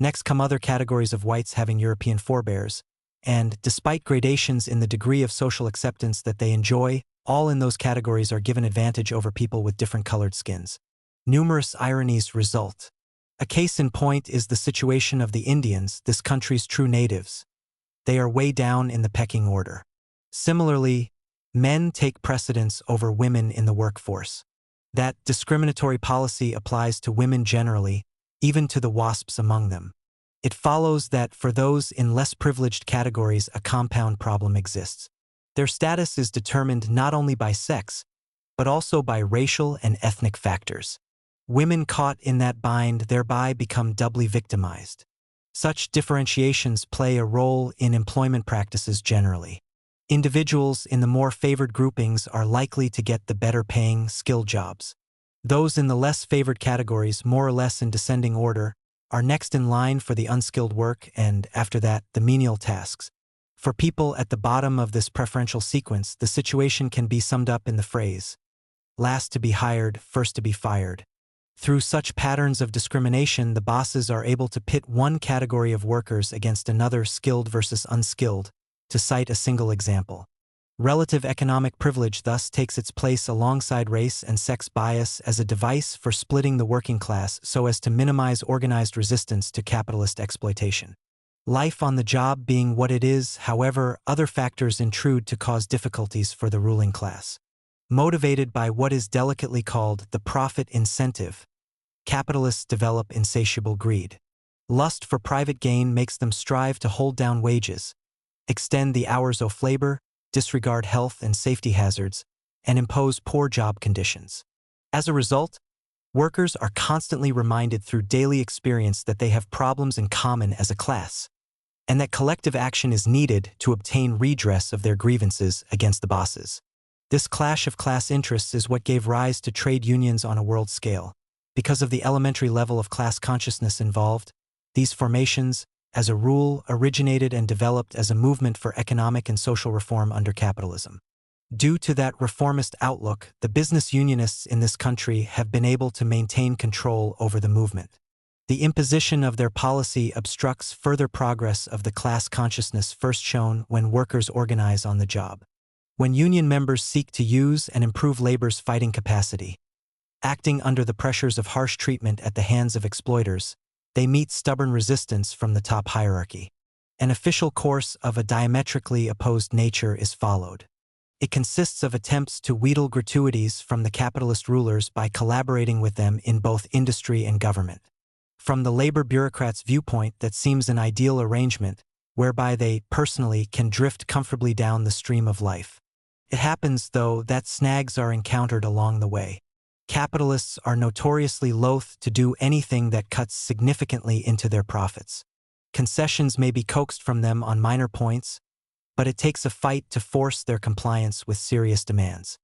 Next come other categories of whites having European forebears, and, despite gradations in the degree of social acceptance that they enjoy, all in those categories are given advantage over people with different colored skins. Numerous ironies result. A case in point is the situation of the Indians, this country's true natives. They are way down in the pecking order. Similarly, men take precedence over women in the workforce. That discriminatory policy applies to women generally, even to the WASPs among them. It follows that for those in less privileged categories, a compound problem exists. Their status is determined not only by sex, but also by racial and ethnic factors. Women caught in that bind thereby become doubly victimized. Such differentiations play a role in employment practices generally. Individuals in the more favored groupings are likely to get the better-paying, skilled jobs. Those in the less favored categories, more or less in descending order, are next in line for the unskilled work and, after that, the menial tasks. For people at the bottom of this preferential sequence, the situation can be summed up in the phrase, "Last to be hired, first to be fired." Through such patterns of discrimination, the bosses are able to pit one category of workers against another, skilled versus unskilled, to cite a single example. Relative economic privilege thus takes its place alongside race and sex bias as a device for splitting the working class so as to minimize organized resistance to capitalist exploitation. Life on the job being what it is, however, other factors intrude to cause difficulties for the ruling class. Motivated by what is delicately called the profit incentive, capitalists develop insatiable greed. Lust for private gain makes them strive to hold down wages, extend the hours of labor, disregard health and safety hazards, and impose poor job conditions. As a result, workers are constantly reminded through daily experience that they have problems in common as a class, and that collective action is needed to obtain redress of their grievances against the bosses. This clash of class interests is what gave rise to trade unions on a world scale. Because of the elementary level of class consciousness involved, these formations, as a rule, originated and developed as a movement for economic and social reform under capitalism. Due to that reformist outlook, the business unionists in this country have been able to maintain control over the movement. The imposition of their policy obstructs further progress of the class consciousness first shown when workers organize on the job. When union members seek to use and improve labor's fighting capacity, acting under the pressures of harsh treatment at the hands of exploiters, they meet stubborn resistance from the top hierarchy. An official course of a diametrically opposed nature is followed. It consists of attempts to wheedle gratuities from the capitalist rulers by collaborating with them in both industry and government. From the labor bureaucrats' viewpoint, that seems an ideal arrangement, whereby they, personally, can drift comfortably down the stream of life. It happens, though, that snags are encountered along the way. Capitalists are notoriously loath to do anything that cuts significantly into their profits. Concessions may be coaxed from them on minor points, but it takes a fight to force their compliance with serious demands.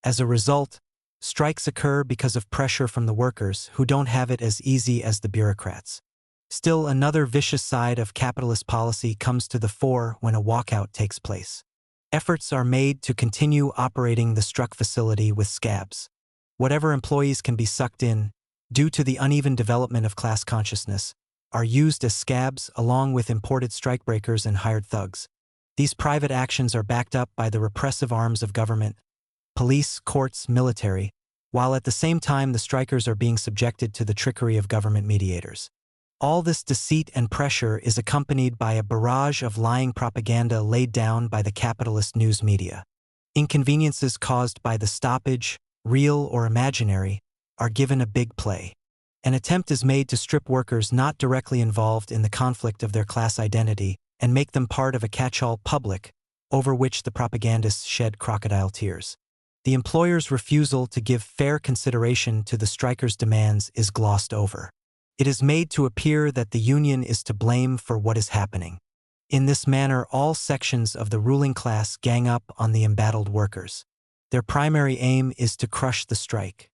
As a result, strikes occur because of pressure from the workers who don't have it as easy as the bureaucrats. Still, another vicious side of capitalist policy comes to the fore when a walkout takes place. Efforts are made to continue operating the struck facility with scabs. Whatever employees can be sucked in, due to the uneven development of class consciousness, are used as scabs along with imported strikebreakers and hired thugs. These private actions are backed up by the repressive arms of government, police, courts, military, while at the same time the strikers are being subjected to the trickery of government mediators. All this deceit and pressure is accompanied by a barrage of lying propaganda laid down by the capitalist news media. Inconveniences caused by the stoppage, real or imaginary, are given a big play. An attempt is made to strip workers not directly involved in the conflict of their class identity and make them part of a catch-all public, over which the propagandists shed crocodile tears. The employer's refusal to give fair consideration to the strikers' demands is glossed over. It is made to appear that the union is to blame for what is happening. In this manner, all sections of the ruling class gang up on the embattled workers. Their primary aim is to crush the strike.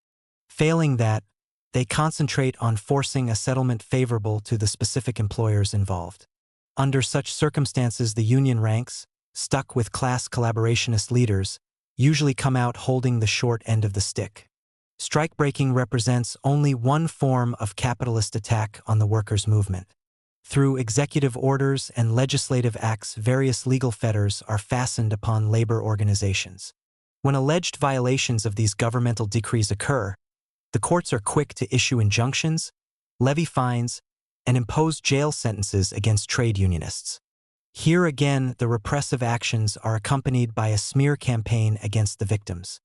Failing that, they concentrate on forcing a settlement favorable to the specific employers involved. Under such circumstances, the union ranks, stuck with class collaborationist leaders, usually come out holding the short end of the stick. Strike-breaking represents only one form of capitalist attack on the workers' movement. Through executive orders and legislative acts, various legal fetters are fastened upon labor organizations. When alleged violations of these governmental decrees occur, the courts are quick to issue injunctions, levy fines, and impose jail sentences against trade unionists. Here again, the repressive actions are accompanied by a smear campaign against the victims.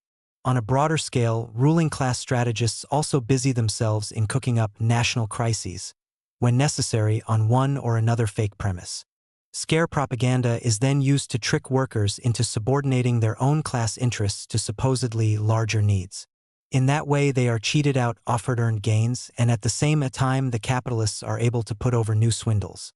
On a broader scale, ruling class strategists also busy themselves in cooking up national crises, when necessary, on one or another fake premise. Scare propaganda is then used to trick workers into subordinating their own class interests to supposedly larger needs. In that way, they are cheated out of hard-earned gains, and at the same time, the capitalists are able to put over new swindles.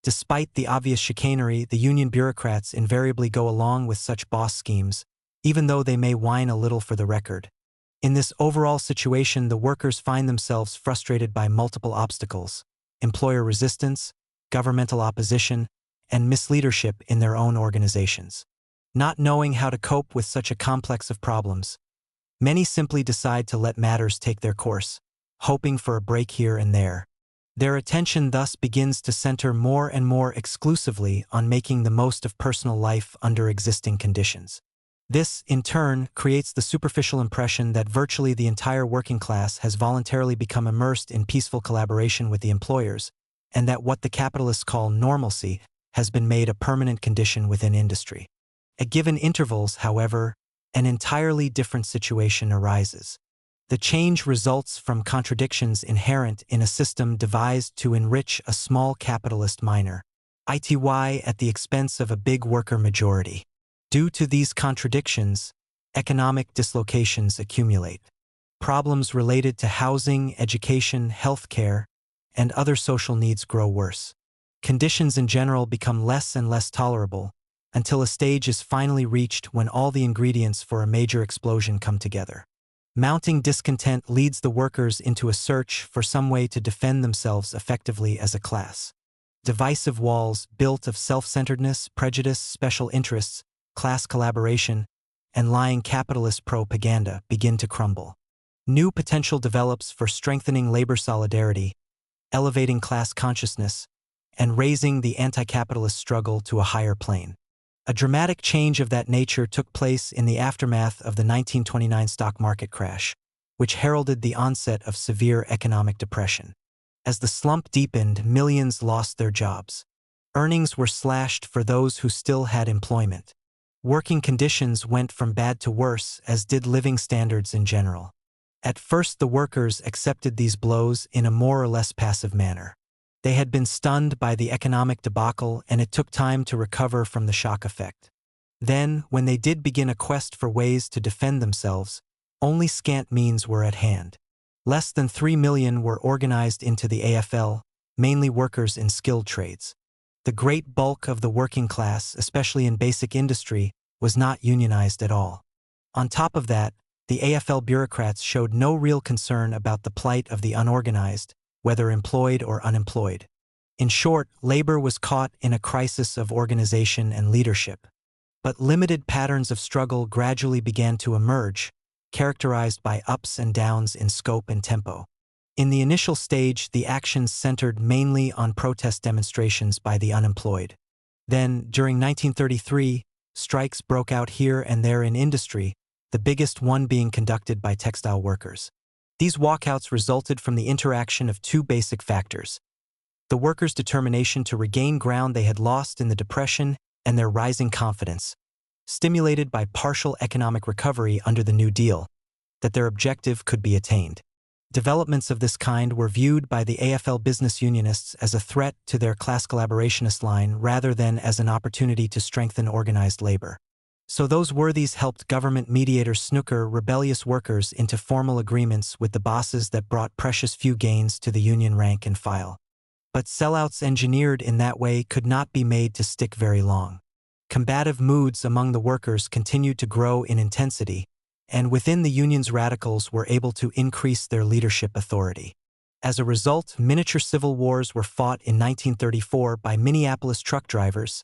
Despite the obvious chicanery, the union bureaucrats invariably go along with such boss schemes, even though they may whine a little for the record. In this overall situation, the workers find themselves frustrated by multiple obstacles: employer resistance, governmental opposition, and misleadership in their own organizations. Not knowing how to cope with such a complex of problems, many simply decide to let matters take their course, hoping for a break here and there. Their attention thus begins to center more and more exclusively on making the most of personal life under existing conditions. This, in turn, creates the superficial impression that virtually the entire working class has voluntarily become immersed in peaceful collaboration with the employers, and that what the capitalists call normalcy has been made a permanent condition within industry. At given intervals, however, an entirely different situation arises. The change results from contradictions inherent in a system devised to enrich a small capitalist minor, ity at the expense of a big worker majority. Due to these contradictions, economic dislocations accumulate. Problems related to housing, education, healthcare, and other social needs grow worse. Conditions in general become less and less tolerable, until a stage is finally reached when all the ingredients for a major explosion come together. Mounting discontent leads the workers into a search for some way to defend themselves effectively as a class. Divisive walls built of self-centeredness, prejudice, special interests, class collaboration, and lying capitalist propaganda begin to crumble. New potential develops for strengthening labor solidarity, elevating class consciousness, and raising the anti-capitalist struggle to a higher plane. A dramatic change of that nature took place in the aftermath of the 1929 stock market crash, which heralded the onset of severe economic depression. As the slump deepened, millions lost their jobs. Earnings were slashed for those who still had employment. Working conditions went from bad to worse, as did living standards in general. At first, the workers accepted these blows in a more or less passive manner. They had been stunned by the economic debacle, and it took time to recover from the shock effect. Then, when they did begin a quest for ways to defend themselves, only scant means were at hand. Less than 3 million were organized into the AFL, mainly workers in skilled trades. The great bulk of the working class, especially in basic industry, was not unionized at all. On top of that, the AFL bureaucrats showed no real concern about the plight of the unorganized, whether employed or unemployed. In short, labor was caught in a crisis of organization and leadership. But limited patterns of struggle gradually began to emerge, characterized by ups and downs in scope and tempo. In the initial stage, the actions centered mainly on protest demonstrations by the unemployed. Then, during 1933, strikes broke out here and there in industry, the biggest one being conducted by textile workers. These walkouts resulted from the interaction of two basic factors: the workers' determination to regain ground they had lost in the Depression and their rising confidence, stimulated by partial economic recovery under the New Deal, that their objective could be attained. Developments of this kind were viewed by the AFL business unionists as a threat to their class collaborationist line rather than as an opportunity to strengthen organized labor. So those worthies helped government mediators snooker rebellious workers into formal agreements with the bosses that brought precious few gains to the union rank and file. But sellouts engineered in that way could not be made to stick very long. Combative moods among the workers continued to grow in intensity, and within the union's radicals were able to increase their leadership authority. As a result, miniature civil wars were fought in 1934 by Minneapolis truck drivers,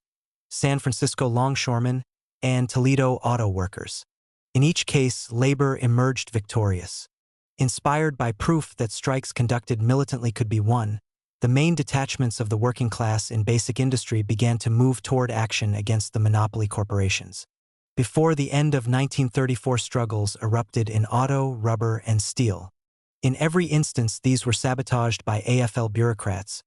San Francisco longshoremen, and Toledo auto workers. In each case, labor emerged victorious. Inspired by proof that strikes conducted militantly could be won, the main detachments of the working class in basic industry began to move toward action against the monopoly corporations. Before the end of 1934, struggles erupted in auto, rubber, and steel. In every instance, these were sabotaged by AFL bureaucrats,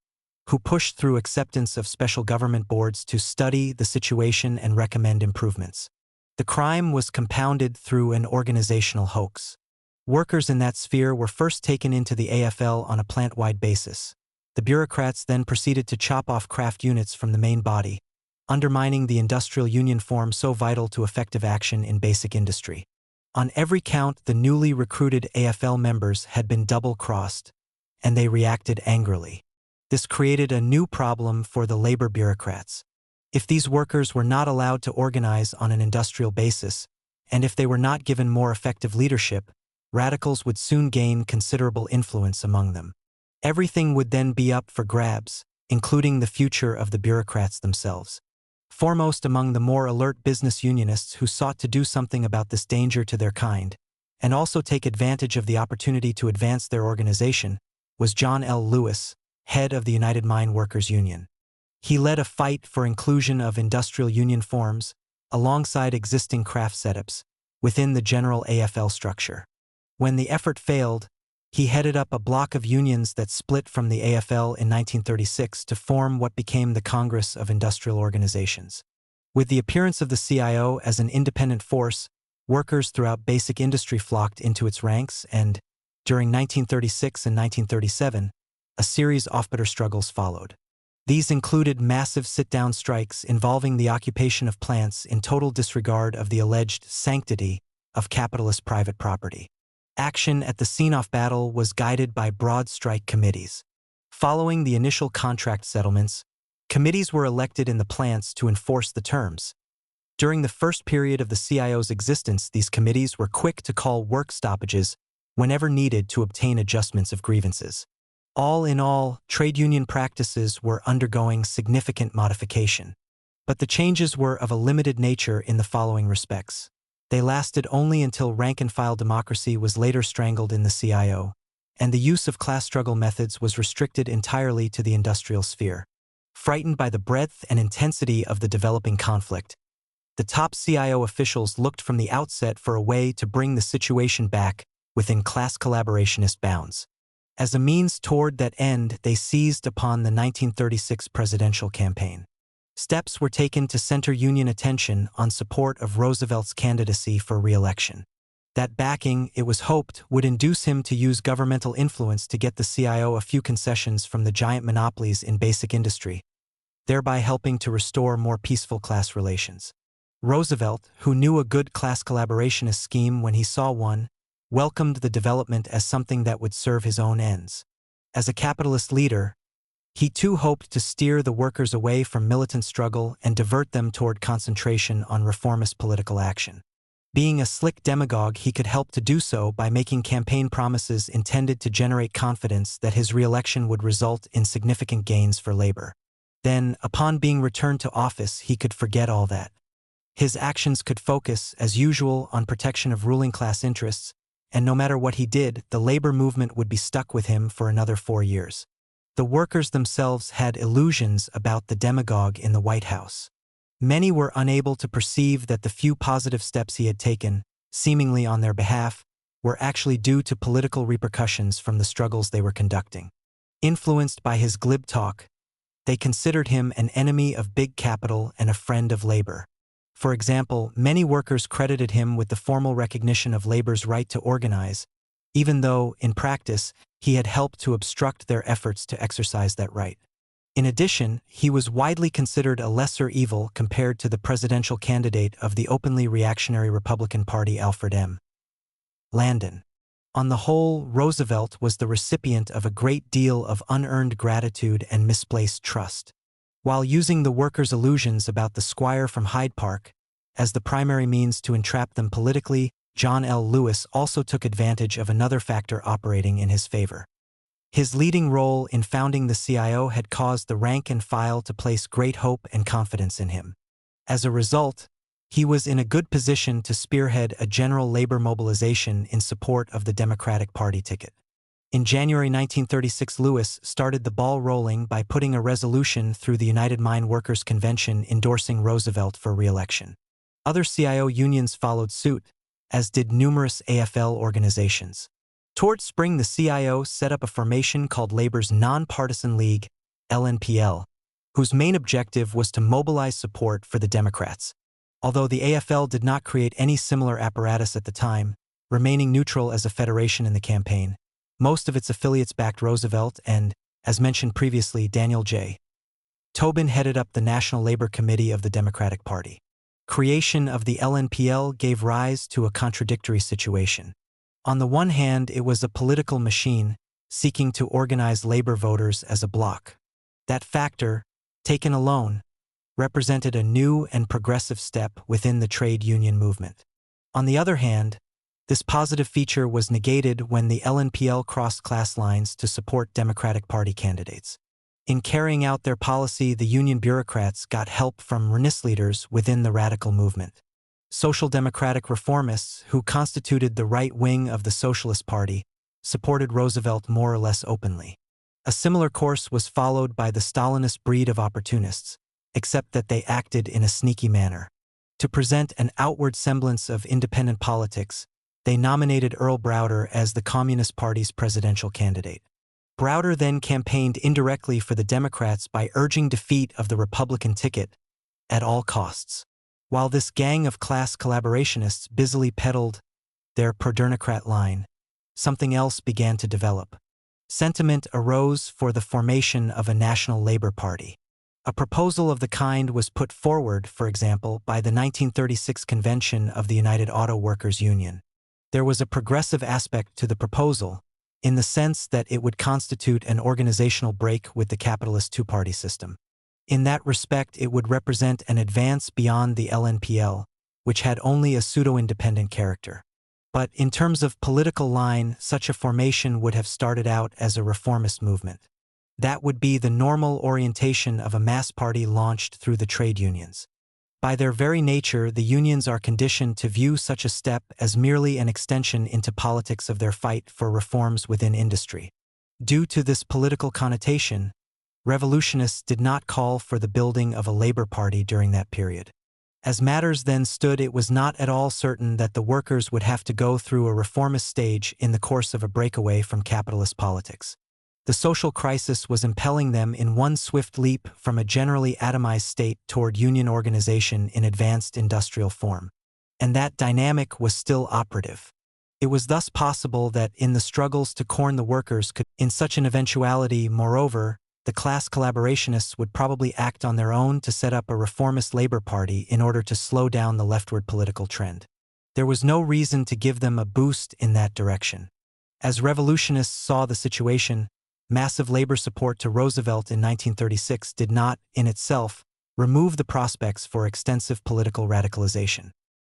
who pushed through acceptance of special government boards to study the situation and recommend improvements. The crime was compounded through an organizational hoax. Workers in that sphere were first taken into the AFL on a plant-wide basis. The bureaucrats then proceeded to chop off craft units from the main body, undermining the industrial union form so vital to effective action in basic industry. On every count, the newly recruited AFL members had been double-crossed, and they reacted angrily. This created a new problem for the labor bureaucrats. If these workers were not allowed to organize on an industrial basis, and if they were not given more effective leadership, radicals would soon gain considerable influence among them. Everything would then be up for grabs, including the future of the bureaucrats themselves. Foremost among the more alert business unionists who sought to do something about this danger to their kind, and also take advantage of the opportunity to advance their organization, was John L. Lewis, head of the United Mine Workers Union. He led a fight for inclusion of industrial union forms, alongside existing craft setups, within the general AFL structure. When the effort failed, he headed up a block of unions that split from the AFL in 1936 to form what became the Congress of Industrial Organizations. With the appearance of the CIO as an independent force, workers throughout basic industry flocked into its ranks and, during 1936 and 1937, a series of bitter struggles followed. These included massive sit-down strikes involving the occupation of plants in total disregard of the alleged sanctity of capitalist private property. Action at the scene-off battle was guided by broad strike committees. Following the initial contract settlements, committees were elected in the plants to enforce the terms. During the first period of the CIO's existence, these committees were quick to call work stoppages whenever needed to obtain adjustments of grievances. All in all, trade union practices were undergoing significant modification. But the changes were of a limited nature in the following respects. They lasted only until rank-and-file democracy was later strangled in the CIO, and the use of class struggle methods was restricted entirely to the industrial sphere. Frightened by the breadth and intensity of the developing conflict, the top CIO officials looked from the outset for a way to bring the situation back within class collaborationist bounds. As a means toward that end, they seized upon the 1936 presidential campaign. Steps were taken to center union attention on support of Roosevelt's candidacy for re-election. That backing, it was hoped, would induce him to use governmental influence to get the CIO a few concessions from the giant monopolies in basic industry, thereby helping to restore more peaceful class relations. Roosevelt, who knew a good class collaborationist scheme when he saw one, welcomed the development as something that would serve his own ends. As a capitalist leader, he too hoped to steer the workers away from militant struggle and divert them toward concentration on reformist political action. Being a slick demagogue, he could help to do so by making campaign promises intended to generate confidence that his re-election would result in significant gains for labor. Then, upon being returned to office, he could forget all that. His actions could focus, as usual, on protection of ruling class interests, and no matter what he did, the labor movement would be stuck with him for another 4 years. The workers themselves had illusions about the demagogue in the White House. Many were unable to perceive that the few positive steps he had taken, seemingly on their behalf, were actually due to political repercussions from the struggles they were conducting. Influenced by his glib talk, they considered him an enemy of big capital and a friend of labor. For example, many workers credited him with the formal recognition of labor's right to organize, even though, in practice, he had helped to obstruct their efforts to exercise that right. In addition, he was widely considered a lesser evil compared to the presidential candidate of the openly reactionary Republican Party, Alfred M. Landon. On the whole, Roosevelt was the recipient of a great deal of unearned gratitude and misplaced trust. While using the workers' illusions about the squire from Hyde Park as the primary means to entrap them politically, John L. Lewis also took advantage of another factor operating in his favor. His leading role in founding the CIO had caused the rank and file to place great hope and confidence in him. As a result, he was in a good position to spearhead a general labor mobilization in support of the Democratic Party ticket. In January 1936, Lewis started the ball rolling by putting a resolution through the United Mine Workers Convention endorsing Roosevelt for re-election. Other CIO unions followed suit, as did numerous AFL organizations. Toward spring, the CIO set up a formation called Labor's Nonpartisan League, LNPL, whose main objective was to mobilize support for the Democrats. Although the AFL did not create any similar apparatus at the time, remaining neutral as a federation in the campaign, most of its affiliates backed Roosevelt and, as mentioned previously, Daniel J. Tobin headed up the National Labor Committee of the Democratic Party. creation of the LNPL gave rise to a contradictory situation. On the one hand, it was a political machine seeking to organize labor voters as a bloc. That factor, taken alone, represented a new and progressive step within the trade union movement. On the other hand, this positive feature was negated when the LNPL crossed class lines to support Democratic Party candidates. In carrying out their policy, the union bureaucrats got help from Renist leaders within the radical movement. Social democratic reformists, who constituted the right wing of the Socialist Party, supported Roosevelt more or less openly. A similar course was followed by the Stalinist breed of opportunists, except that they acted in a sneaky manner. To present an outward semblance of independent politics, they nominated Earl Browder as the Communist Party's presidential candidate. Browder then campaigned indirectly for the Democrats by urging defeat of the Republican ticket at all costs. While this gang of class collaborationists busily peddled their pro-democrat line, something else began to develop. Sentiment arose for the formation of a national labor party. A proposal of the kind was put forward, for example, by the 1936 convention of the United Auto Workers Union. There was a progressive aspect to the proposal, in the sense that it would constitute an organizational break with the capitalist two-party system. In that respect, it would represent an advance beyond the LNPL, which had only a pseudo-independent character. But in terms of political line, such a formation would have started out as a reformist movement. That would be the normal orientation of a mass party launched through the trade unions. By their very nature, the unions are conditioned to view such a step as merely an extension into politics of their fight for reforms within industry. Due to this political connotation, revolutionists did not call for the building of a labor party during that period. As matters then stood, it was not at all certain that the workers would have to go through a reformist stage in the course of a breakaway from capitalist politics. The social crisis was impelling them in one swift leap from a generally atomized state toward union organization in advanced industrial form. And that dynamic was still operative. It was thus possible that in the struggles to corner the workers could, in such an eventuality, moreover, the class collaborationists would probably act on their own to set up a reformist labor party in order to slow down the leftward political trend. There was no reason to give them a boost in that direction. As revolutionists saw the situation, massive labor support to Roosevelt in 1936 did not, in itself, remove the prospects for extensive political radicalization.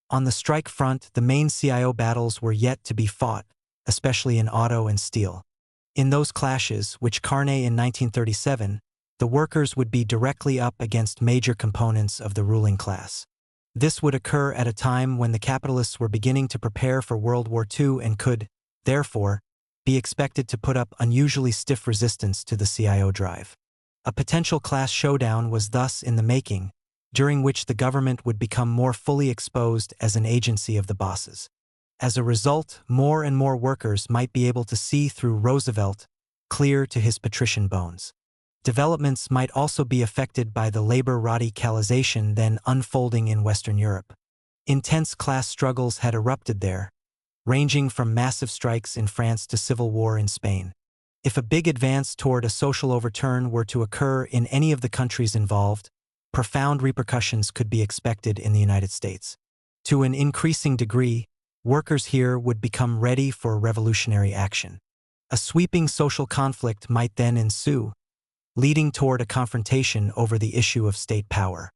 On the strike front, the main CIO battles were yet to be fought, especially in auto and steel. In those clashes, which culminated in 1937, the workers would be directly up against major components of the ruling class. This would occur at a time when the capitalists were beginning to prepare for World War II and could, therefore, be expected to put up unusually stiff resistance to the CIO drive. A potential class showdown was thus in the making, during which the government would become more fully exposed as an agency of the bosses. As a result, more and more workers might be able to see through Roosevelt, clear to his patrician bones. Developments might also be affected by the labor radicalization then unfolding in Western Europe. Intense class struggles had erupted there, ranging from massive strikes in France to civil war in Spain. If a big advance toward a social overturn were to occur in any of the countries involved, profound repercussions could be expected in the United States. To an increasing degree, workers here would become ready for revolutionary action. A sweeping social conflict might then ensue, leading toward a confrontation over the issue of state power.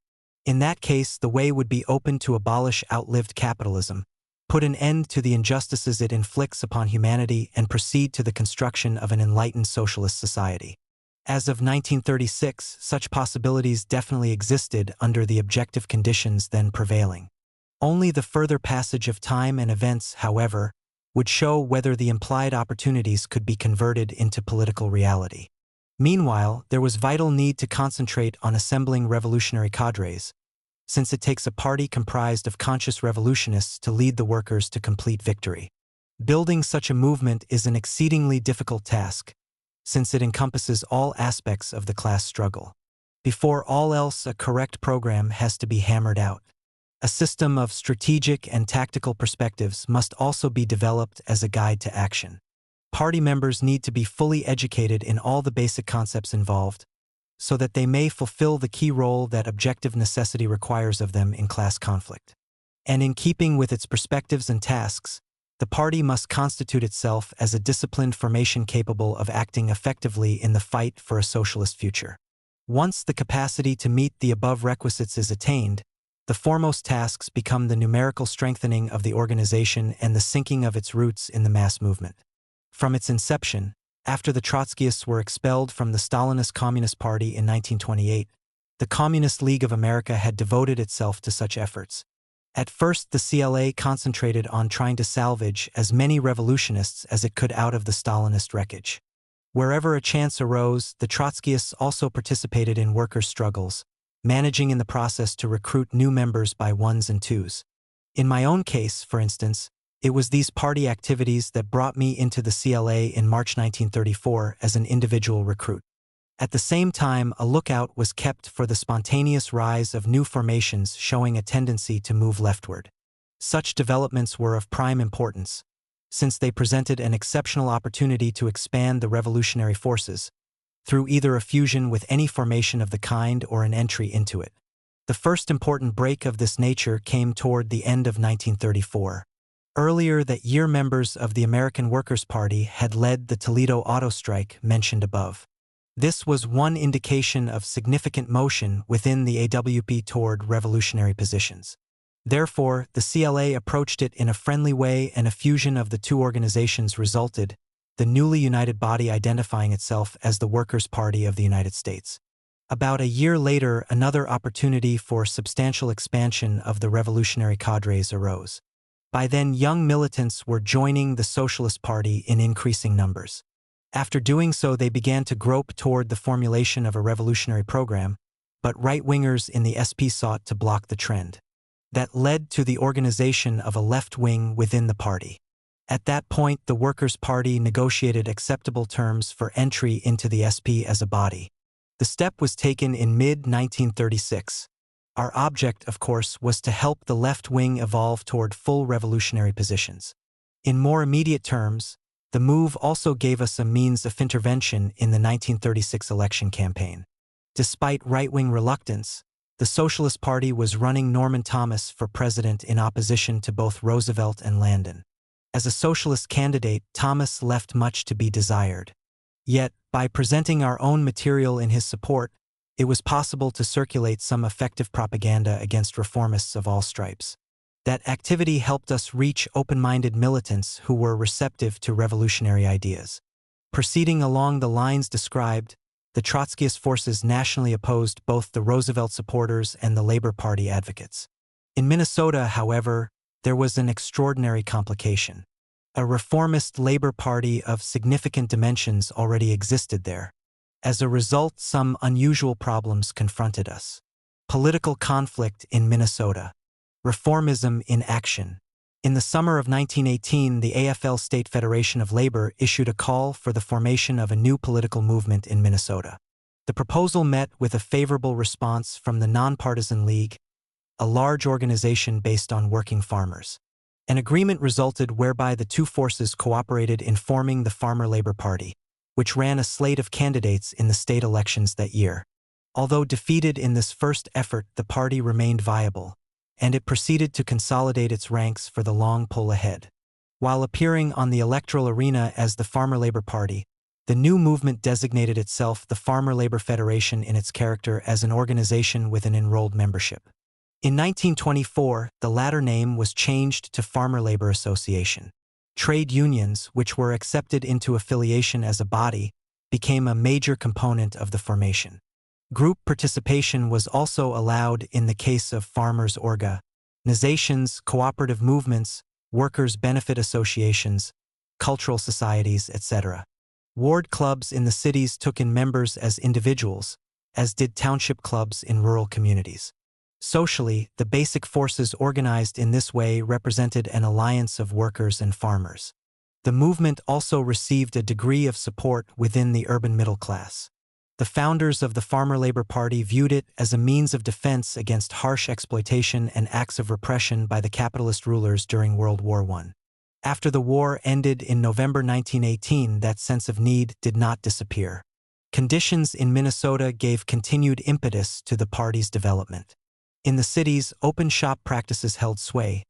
In that case, the way would be open to abolish outlived capitalism, put an end to the injustices it inflicts upon humanity, and proceed to the construction of an enlightened socialist society. As of 1936, such possibilities definitely existed under the objective conditions then prevailing. Only the further passage of time and events, however, would show whether the implied opportunities could be converted into political reality. Meanwhile, there was vital need to concentrate on assembling revolutionary cadres, since it takes a party comprised of conscious revolutionists to lead the workers to complete victory. Building such a movement is an exceedingly difficult task, since it encompasses all aspects of the class struggle. Before all else, a correct program has to be hammered out. A system of strategic and tactical perspectives must also be developed as a guide to action. Party members need to be fully educated in all the basic concepts involved, so that they may fulfill the key role that objective necessity requires of them in class conflict. And in keeping with its perspectives and tasks, the party must constitute itself as a disciplined formation capable of acting effectively in the fight for a socialist future. Once the capacity to meet the above requisites is attained, the foremost tasks become the numerical strengthening of the organization and the sinking of its roots in the mass movement. From its inception, after the Trotskyists were expelled from the Stalinist Communist Party in 1928, the Communist League of America had devoted itself to such efforts. At first, the CLA concentrated on trying to salvage as many revolutionists as it could out of the Stalinist wreckage. Wherever a chance arose, the Trotskyists also participated in workers' struggles, managing in the process to recruit new members by ones and twos. In my own case, for instance, it was these party activities that brought me into the CLA in March 1934 as an individual recruit. At the same time, a lookout was kept for the spontaneous rise of new formations showing a tendency to move leftward. Such developments were of prime importance, since they presented an exceptional opportunity to expand the revolutionary forces, through either a fusion with any formation of the kind or an entry into it. The first important break of this nature came toward the end of 1934. Earlier that year, members of the American Workers' Party had led the Toledo auto strike mentioned above. This was one indication of significant motion within the AWP toward revolutionary positions. Therefore, the CLA approached it in a friendly way, and a fusion of the two organizations resulted, the newly united body identifying itself as the Workers' Party of the United States. About a year later, another opportunity for substantial expansion of the revolutionary cadres arose. By then, young militants were joining the Socialist Party in increasing numbers. After doing so, they began to grope toward the formulation of a revolutionary program, but right-wingers in the SP sought to block the trend. That led to the organization of a left wing within the party. At that point, the Workers' Party negotiated acceptable terms for entry into the SP as a body. The step was taken in mid-1936. Our object, of course, was to help the left wing evolve toward full revolutionary positions. In more immediate terms, the move also gave us a means of intervention in the 1936 election campaign. Despite right-wing reluctance, the Socialist Party was running Norman Thomas for president in opposition to both Roosevelt and Landon. As a socialist candidate, Thomas left much to be desired. Yet, by presenting our own material in his support, it was possible to circulate some effective propaganda against reformists of all stripes. That activity helped us reach open-minded militants who were receptive to revolutionary ideas. Proceeding along the lines described, the Trotskyist forces nationally opposed both the Roosevelt supporters and the Labor Party advocates. In Minnesota, however, there was an extraordinary complication. A reformist Labor Party of significant dimensions already existed there. As a result, some unusual problems confronted us. Political conflict in Minnesota. Reformism in action. In the summer of 1918, the AFL State Federation of Labor issued a call for the formation of a new political movement in Minnesota. The proposal met with a favorable response from the Nonpartisan League, a large organization based on working farmers. An agreement resulted whereby the two forces cooperated in forming the Farmer Labor Party, which ran a slate of candidates in the state elections that year. Although defeated in this first effort, the party remained viable, and it proceeded to consolidate its ranks for the long pull ahead. While appearing on the electoral arena as the Farmer Labor Party, the new movement designated itself the Farmer Labor Federation in its character as an organization with an enrolled membership. In 1924, the latter name was changed to Farmer Labor Association. Trade unions, which were accepted into affiliation as a body, became a major component of the formation. Group participation was also allowed in the case of farmers' organizations, cooperative movements, workers' benefit associations, cultural societies, etc. Ward clubs in the cities took in members as individuals, as did township clubs in rural communities. Socially, the basic forces organized in this way represented an alliance of workers and farmers. The movement also received a degree of support within the urban middle class. The founders of the Farmer Labor Party viewed it as a means of defense against harsh exploitation and acts of repression by the capitalist rulers during World War I. After the war ended in November 1918, that sense of need did not disappear. Conditions in Minnesota gave continued impetus to the party's development. In the cities, open shop practices held sway,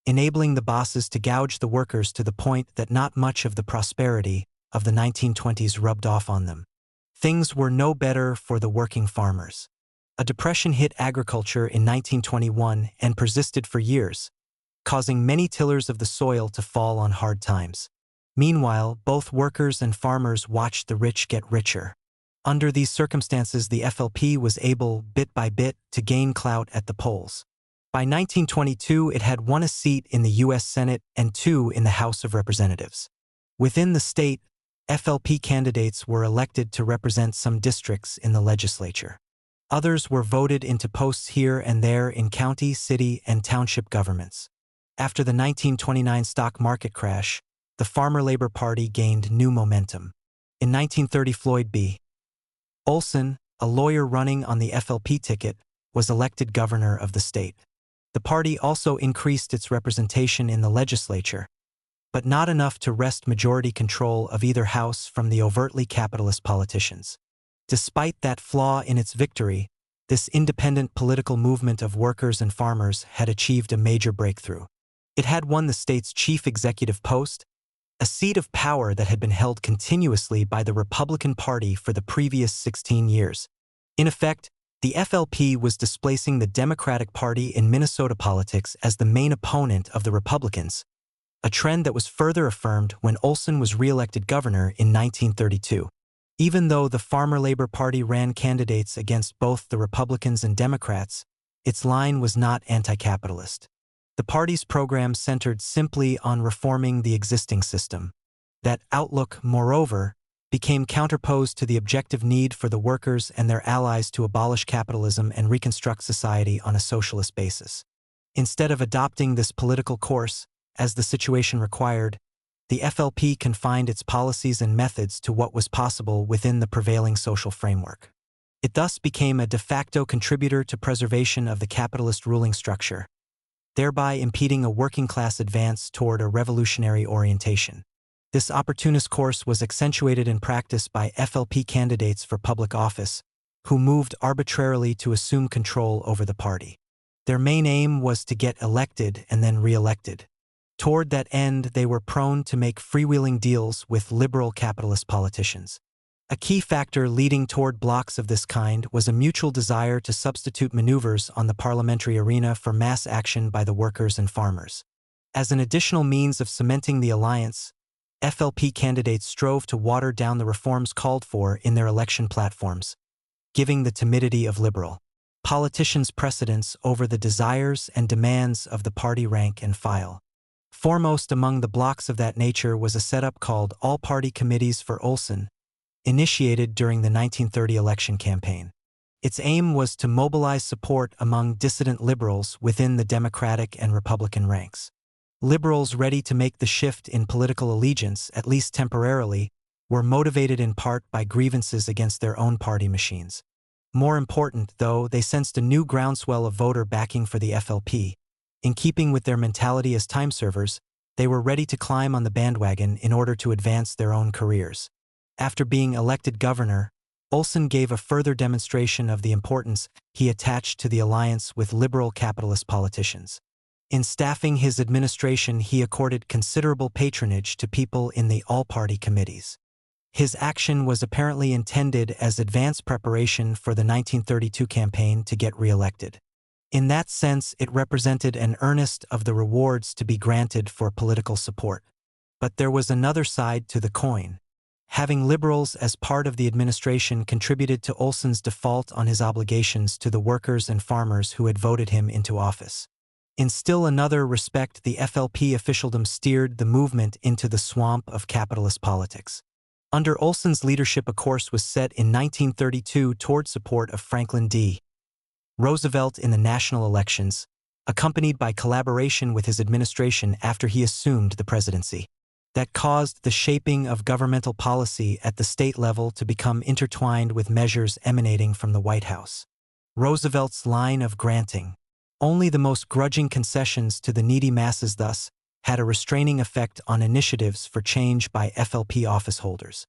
enabling the bosses to gouge the workers to the point that not much of the prosperity of the 1920s rubbed off on them. Things were no better for the working farmers. A depression hit agriculture in 1921 and persisted for years, causing many tillers of the soil to fall on hard times. Meanwhile, both workers and farmers watched the rich get richer. Under these circumstances, the FLP was able, bit by bit, to gain clout at the polls. By 1922, it had won a seat in the U.S. Senate and 2 in the House of Representatives. Within the state, FLP candidates were elected to represent some districts in the legislature. Others were voted into posts here and there in county, city, and township governments. After the 1929 stock market crash, the Farmer Labor Party gained new momentum. In 1930, Floyd B. Olson, a lawyer running on the FLP ticket, was elected governor of the state. The party also increased its representation in the legislature, but not enough to wrest majority control of either house from the overtly capitalist politicians. Despite that flaw in its victory, this independent political movement of workers and farmers had achieved a major breakthrough. It had won the state's chief executive post, a seat of power that had been held continuously by the Republican Party for the previous 16 years. In effect, the FLP was displacing the Democratic Party in Minnesota politics as the main opponent of the Republicans, a trend that was further affirmed when Olson was re-elected governor in 1932. Even though the Farmer Labor Party ran candidates against both the Republicans and Democrats, its line was not anti-capitalist. The party's program centered simply on reforming the existing system. That outlook, moreover, became counterposed to the objective need for the workers and their allies to abolish capitalism and reconstruct society on a socialist basis. Instead of adopting this political course, as the situation required, the FLP confined its policies and methods to what was possible within the prevailing social framework. It thus became a de facto contributor to preservation of the capitalist ruling structure, thereby impeding a working-class advance toward a revolutionary orientation. This opportunist course was accentuated in practice by FLP candidates for public office, who moved arbitrarily to assume control over the party. Their main aim was to get elected and then re-elected. Toward that end, they were prone to make freewheeling deals with liberal capitalist politicians. A key factor leading toward blocks of this kind was a mutual desire to substitute maneuvers on the parliamentary arena for mass action by the workers and farmers. As an additional means of cementing the alliance, FLP candidates strove to water down the reforms called for in their election platforms, giving the timidity of liberal politicians precedence over the desires and demands of the party rank and file. Foremost among the blocks of that nature was a setup called All-Party Committees for Olson, initiated during the 1930 election campaign. Its aim was to mobilize support among dissident liberals within the Democratic and Republican ranks. Liberals ready to make the shift in political allegiance, at least temporarily, were motivated in part by grievances against their own party machines. More important, though, they sensed a new groundswell of voter backing for the FLP. In keeping with their mentality as time servers, they were ready to climb on the bandwagon in order to advance their own careers. After being elected governor, Olson gave a further demonstration of the importance he attached to the alliance with liberal capitalist politicians. In staffing his administration, he accorded considerable patronage to people in the all-party committees. His action was apparently intended as advance preparation for the 1932 campaign to get re-elected. In that sense, it represented an earnest of the rewards to be granted for political support. But there was another side to the coin. Having liberals as part of the administration contributed to Olson's default on his obligations to the workers and farmers who had voted him into office. In still another respect, the FLP officialdom steered the movement into the swamp of capitalist politics. Under Olson's leadership, a course was set in 1932 toward support of Franklin D. Roosevelt in the national elections, accompanied by collaboration with his administration after he assumed the presidency, that caused the shaping of governmental policy at the state level to become intertwined with measures emanating from the White House. Roosevelt's line of granting only the most grudging concessions to the needy masses thus had a restraining effect on initiatives for change by FLP office holders.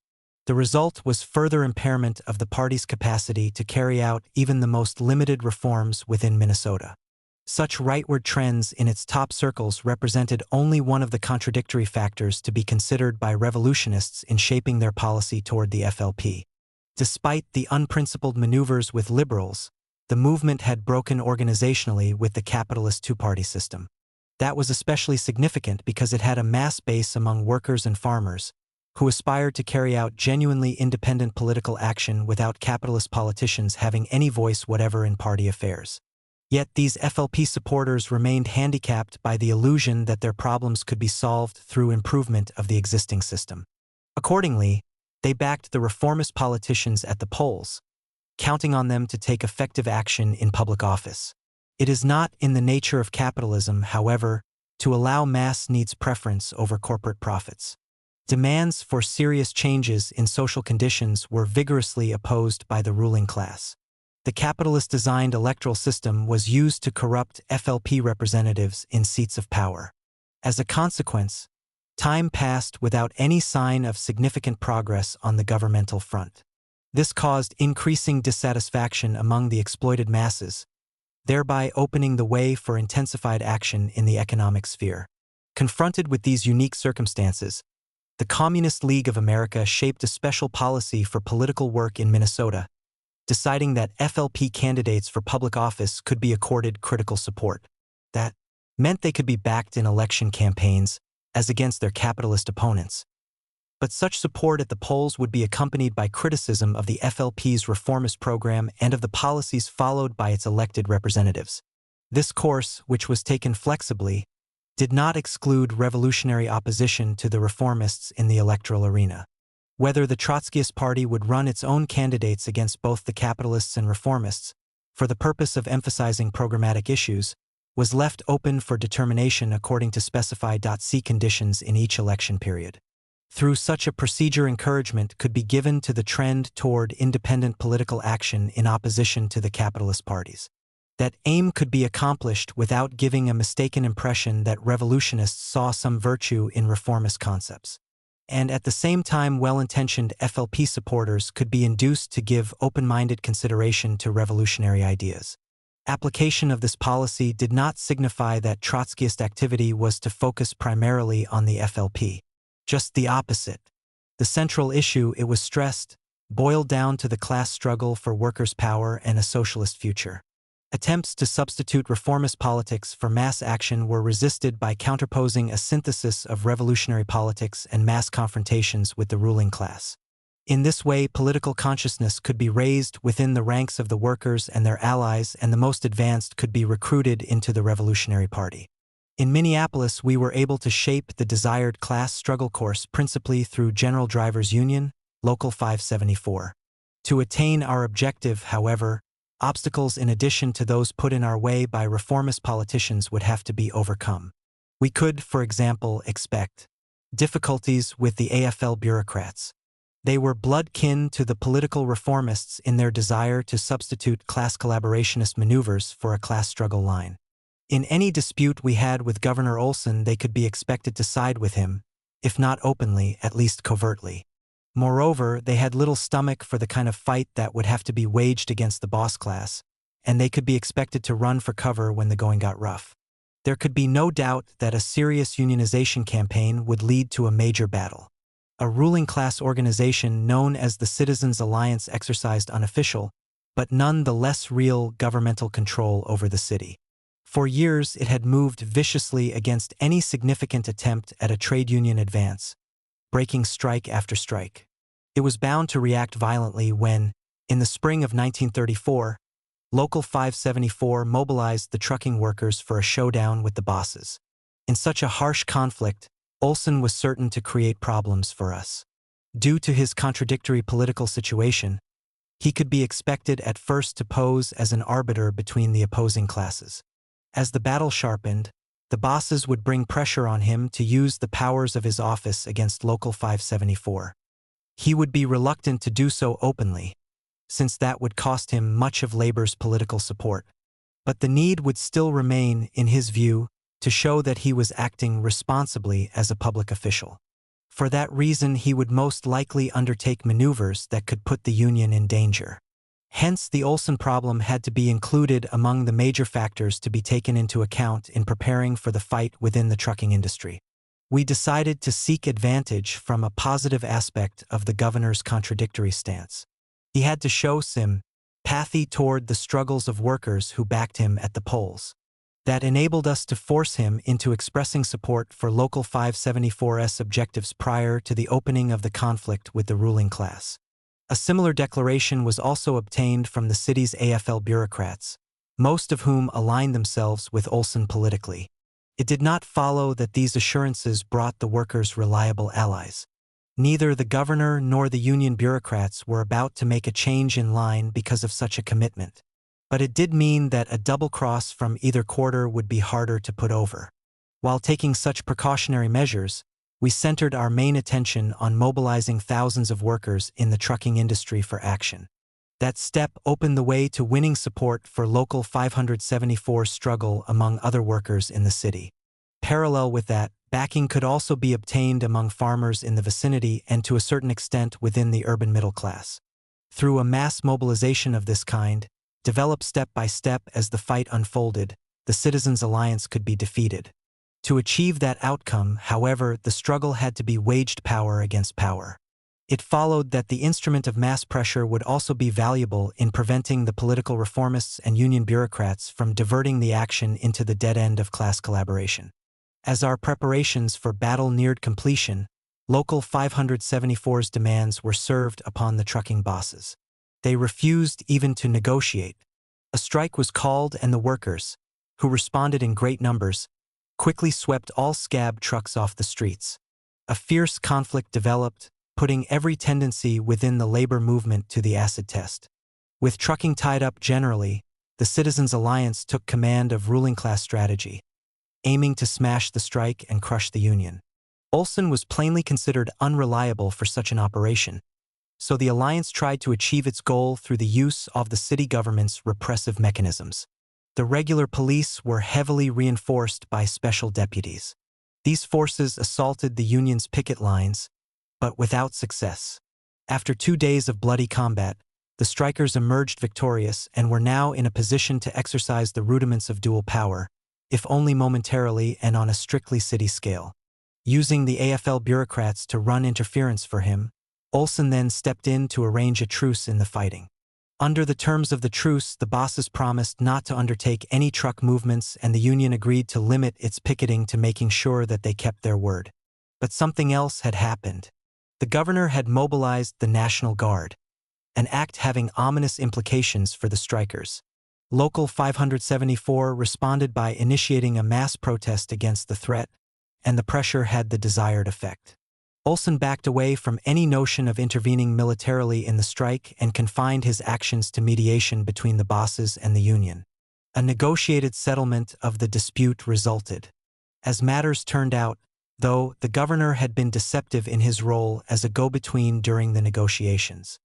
The result was further impairment of the party's capacity to carry out even the most limited reforms within Minnesota. Such rightward trends in its top circles represented only one of the contradictory factors to be considered by revolutionists in shaping their policy toward the FLP. Despite the unprincipled maneuvers with liberals, the movement had broken organizationally with the capitalist two-party system. That was especially significant because it had a mass base among workers and farmers, who aspired to carry out genuinely independent political action without capitalist politicians having any voice whatever in party affairs. Yet these FLP supporters remained handicapped by the illusion that their problems could be solved through improvement of the existing system. Accordingly, they backed the reformist politicians at the polls, counting on them to take effective action in public office. It is not in the nature of capitalism, however, to allow mass needs preference over corporate profits. Demands for serious changes in social conditions were vigorously opposed by the ruling class. The capitalist-designed electoral system was used to corrupt FLP representatives in seats of power. As a consequence, time passed without any sign of significant progress on the governmental front. This caused increasing dissatisfaction among the exploited masses, thereby opening the way for intensified action in the economic sphere. Confronted with these unique circumstances, the Communist League of America shaped a special policy for political work in Minnesota, deciding that FLP candidates for public office could be accorded critical support. That meant they could be backed in election campaigns as against their capitalist opponents. But such support at the polls would be accompanied by criticism of the FLP's reformist program and of the policies followed by its elected representatives. This course, which was taken flexibly, did not exclude revolutionary opposition to the reformists in the electoral arena. Whether the Trotskyist Party would run its own candidates against both the capitalists and reformists, for the purpose of emphasizing programmatic issues, was left open for determination according to specified C conditions in each election period. Through such a procedure, encouragement could be given to the trend toward independent political action in opposition to the capitalist parties. That aim could be accomplished without giving a mistaken impression that revolutionists saw some virtue in reformist concepts. And at the same time, well-intentioned FLP supporters could be induced to give open-minded consideration to revolutionary ideas. Application of this policy did not signify that Trotskyist activity was to focus primarily on the FLP. Just the opposite. The central issue, it was stressed, boiled down to the class struggle for workers' power and a socialist future. Attempts to substitute reformist politics for mass action were resisted by counterposing a synthesis of revolutionary politics and mass confrontations with the ruling class. In this way, political consciousness could be raised within the ranks of the workers and their allies, and the most advanced could be recruited into the Revolutionary Party. In Minneapolis, we were able to shape the desired class struggle course principally through General Drivers Union, Local 574. To attain our objective, however, obstacles in addition to those put in our way by reformist politicians would have to be overcome. We could, for example, expect difficulties with the AFL bureaucrats. They were blood kin to the political reformists in their desire to substitute class collaborationist maneuvers for a class struggle line. In any dispute we had with Governor Olson, they could be expected to side with him, if not openly, at least covertly. Moreover, they had little stomach for the kind of fight that would have to be waged against the boss class, and they could be expected to run for cover when the going got rough. There could be no doubt that a serious unionization campaign would lead to a major battle. A ruling class organization known as the Citizens Alliance exercised unofficial, but none the less real governmental control over the city. For years, it had moved viciously against any significant attempt at a trade union advance, breaking strike after strike. It was bound to react violently when, in the spring of 1934, Local 574 mobilized the trucking workers for a showdown with the bosses. In such a harsh conflict, Olson was certain to create problems for us. Due to his contradictory political situation, he could be expected at first to pose as an arbiter between the opposing classes. As the battle sharpened, the bosses would bring pressure on him to use the powers of his office against Local 574. He would be reluctant to do so openly, since that would cost him much of labor's political support. But the need would still remain, in his view, to show that he was acting responsibly as a public official. For that reason, he would most likely undertake maneuvers that could put the union in danger. Hence, the Olson problem had to be included among the major factors to be taken into account in preparing for the fight within the trucking industry. We decided to seek advantage from a positive aspect of the governor's contradictory stance. He had to show sympathy toward the struggles of workers who backed him at the polls. That enabled us to force him into expressing support for Local 574's objectives prior to the opening of the conflict with the ruling class. A similar declaration was also obtained from the city's AFL bureaucrats, most of whom aligned themselves with Olson politically. It did not follow that these assurances brought the workers reliable allies. Neither the governor nor the union bureaucrats were about to make a change in line because of such a commitment. But it did mean that a double cross from either quarter would be harder to put over. While taking such precautionary measures, we centered our main attention on mobilizing thousands of workers in the trucking industry for action. That step opened the way to winning support for Local 574's struggle among other workers in the city. Parallel with that, backing could also be obtained among farmers in the vicinity and to a certain extent within the urban middle class. Through a mass mobilization of this kind, developed step by step as the fight unfolded, the Citizens' Alliance could be defeated. To achieve that outcome, however, the struggle had to be waged power against power. It followed that the instrument of mass pressure would also be valuable in preventing the political reformists and union bureaucrats from diverting the action into the dead end of class collaboration. As our preparations for battle neared completion, Local 574's demands were served upon the trucking bosses. They refused even to negotiate. A strike was called, and the workers, who responded in great numbers, quickly swept all scab trucks off the streets. A fierce conflict developed, putting every tendency within the labor movement to the acid test. With trucking tied up generally, the Citizens' Alliance took command of ruling class strategy, aiming to smash the strike and crush the union. Olson was plainly considered unreliable for such an operation, so the alliance tried to achieve its goal through the use of the city government's repressive mechanisms. The regular police were heavily reinforced by special deputies. These forces assaulted the union's picket lines, but without success. After 2 days of bloody combat, the strikers emerged victorious and were now in a position to exercise the rudiments of dual power, if only momentarily and on a strictly city scale. Using the AFL bureaucrats to run interference for him, Olson then stepped in to arrange a truce in the fighting. Under the terms of the truce, the bosses promised not to undertake any truck movements, and the union agreed to limit its picketing to making sure that they kept their word. But something else had happened. The governor had mobilized the National Guard, an act having ominous implications for the strikers. Local 574 responded by initiating a mass protest against the threat, and the pressure had the desired effect. Olson backed away from any notion of intervening militarily in the strike and confined his actions to mediation between the bosses and the union. A negotiated settlement of the dispute resulted. As matters turned out, though, the governor had been deceptive in his role as a go-between during the negotiations.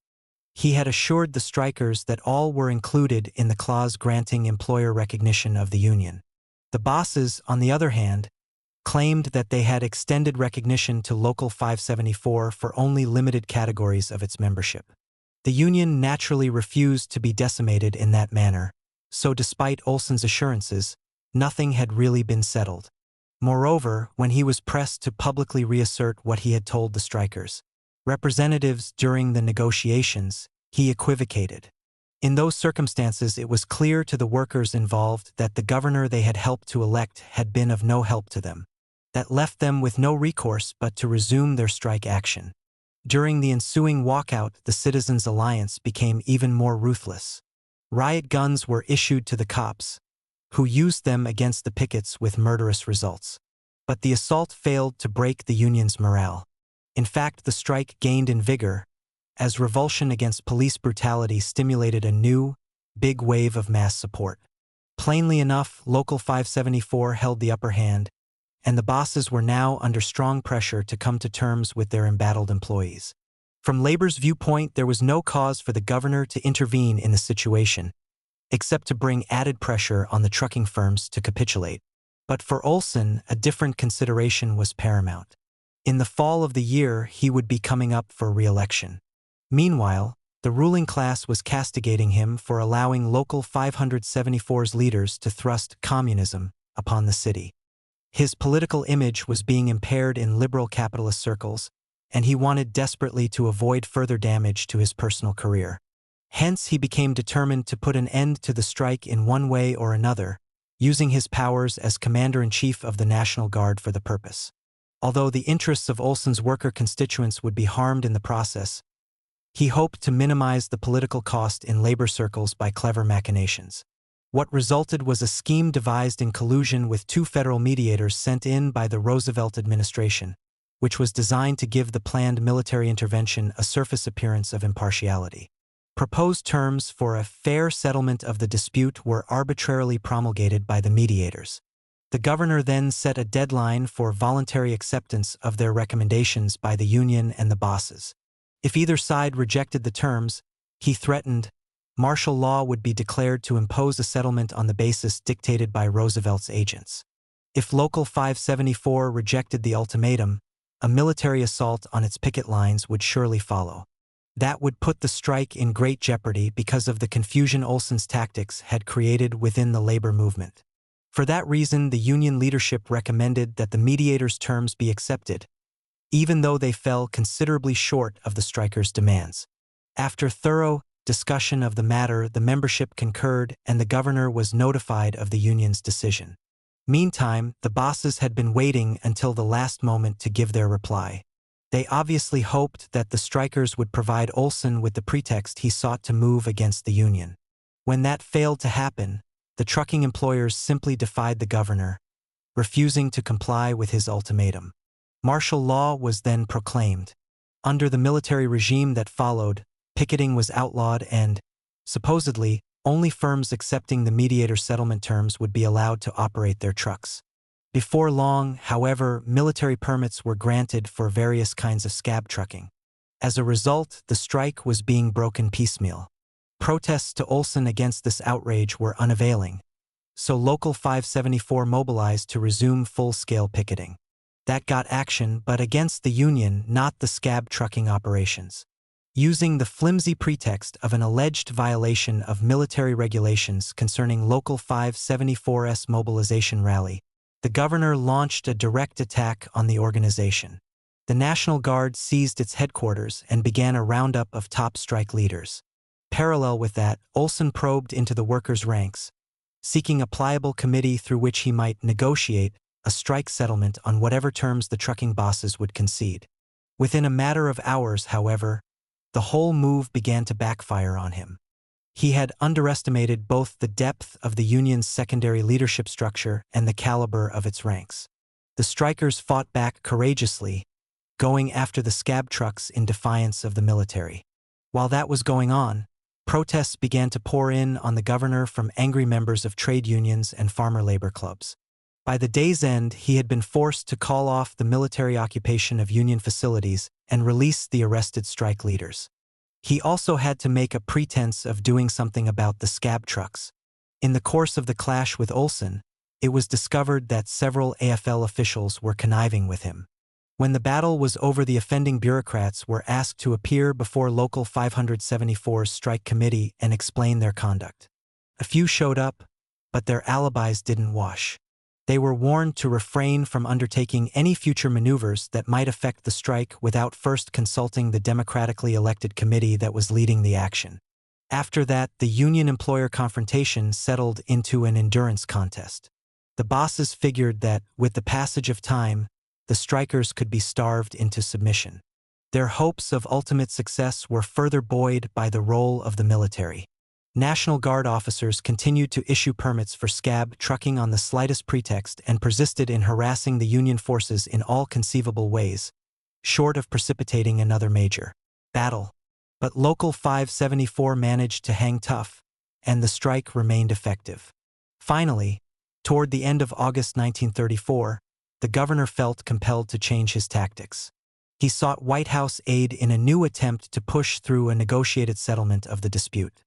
He had assured the strikers that all were included in the clause granting employer recognition of the union. The bosses, on the other hand, claimed that they had extended recognition to Local 574 for only limited categories of its membership. The union naturally refused to be decimated in that manner, so despite Olson's assurances, nothing had really been settled. Moreover, when he was pressed to publicly reassert what he had told the strikers, representatives during the negotiations, he equivocated. In those circumstances, it was clear to the workers involved that the governor they had helped to elect had been of no help to them. That left them with no recourse but to resume their strike action. During the ensuing walkout, the Citizens' Alliance became even more ruthless. Riot guns were issued to the cops, who used them against the pickets with murderous results. But the assault failed to break the union's morale. In fact, the strike gained in vigor, as revulsion against police brutality stimulated a new, big wave of mass support. Plainly enough, Local 574 held the upper hand, and the bosses were now under strong pressure to come to terms with their embattled employees. From labor's viewpoint, there was no cause for the governor to intervene in the situation, except to bring added pressure on the trucking firms to capitulate. But for Olson, a different consideration was paramount. In the fall of the year, he would be coming up for re-election. Meanwhile, the ruling class was castigating him for allowing Local 574's leaders to thrust communism upon the city. His political image was being impaired in liberal capitalist circles, and he wanted desperately to avoid further damage to his personal career. Hence, he became determined to put an end to the strike in one way or another, using his powers as commander-in-chief of the National Guard for the purpose. Although the interests of Olson's worker constituents would be harmed in the process, he hoped to minimize the political cost in labor circles by clever machinations. What resulted was a scheme devised in collusion with two federal mediators sent in by the Roosevelt administration, which was designed to give the planned military intervention a surface appearance of impartiality. Proposed terms for a fair settlement of the dispute were arbitrarily promulgated by the mediators. The governor then set a deadline for voluntary acceptance of their recommendations by the union and the bosses. If either side rejected the terms, he threatened, martial law would be declared to impose a settlement on the basis dictated by Roosevelt's agents. If Local 574 rejected the ultimatum, a military assault on its picket lines would surely follow. That would put the strike in great jeopardy because of the confusion Olson's tactics had created within the labor movement. For that reason, the union leadership recommended that the mediators' terms be accepted, even though they fell considerably short of the strikers' demands. After thorough discussion of the matter, the membership concurred and the governor was notified of the union's decision. Meantime, the bosses had been waiting until the last moment to give their reply. They obviously hoped that the strikers would provide Olson with the pretext he sought to move against the union. When that failed to happen, the trucking employers simply defied the governor, refusing to comply with his ultimatum. Martial law was then proclaimed. Under the military regime that followed, picketing was outlawed and, supposedly, only firms accepting the mediator settlement terms would be allowed to operate their trucks. Before long, however, military permits were granted for various kinds of scab trucking. As a result, the strike was being broken piecemeal. Protests to Olson against this outrage were unavailing, so Local 574 mobilized to resume full-scale picketing. That got action, but against the union, not the scab trucking operations. Using the flimsy pretext of an alleged violation of military regulations concerning Local 574's mobilization rally, the governor launched a direct attack on the organization. The National Guard seized its headquarters and began a roundup of top strike leaders. Parallel with that, Olson probed into the workers' ranks, seeking a pliable committee through which he might negotiate a strike settlement on whatever terms the trucking bosses would concede. Within a matter of hours, however, the whole move began to backfire on him. He had underestimated both the depth of the union's secondary leadership structure and the caliber of its ranks. The strikers fought back courageously, going after the scab trucks in defiance of the military. While that was going on, protests began to pour in on the governor from angry members of trade unions and farmer labor clubs. By the day's end, he had been forced to call off the military occupation of union facilities and release the arrested strike leaders. He also had to make a pretense of doing something about the scab trucks. In the course of the clash with Olson, it was discovered that several AFL officials were conniving with him. When the battle was over, the offending bureaucrats were asked to appear before Local 574's strike committee and explain their conduct. A few showed up, but their alibis didn't wash. They were warned to refrain from undertaking any future maneuvers that might affect the strike without first consulting the democratically elected committee that was leading the action. After that, the union-employer confrontation settled into an endurance contest. The bosses figured that, with the passage of time, the strikers could be starved into submission. Their hopes of ultimate success were further buoyed by the role of the military. National Guard officers continued to issue permits for scab trucking on the slightest pretext and persisted in harassing the Union forces in all conceivable ways, short of precipitating another major battle. But Local 574 managed to hang tough, and the strike remained effective. Finally, toward the end of August 1934, the governor felt compelled to change his tactics. He sought White House aid in a new attempt to push through a negotiated settlement of the dispute.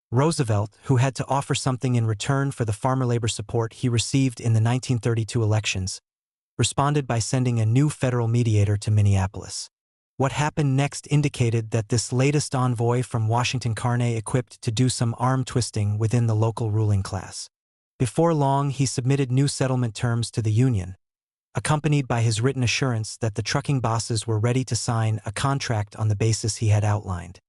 Roosevelt, who had to offer something in return for the farmer labor support he received in the 1932 elections, responded by sending a new federal mediator to Minneapolis. What happened next indicated that this latest envoy from Washington Carne equipped to do some arm-twisting within the local ruling class. Before long, he submitted new settlement terms to the union, accompanied by his written assurance that the trucking bosses were ready to sign a contract on the basis he had outlined.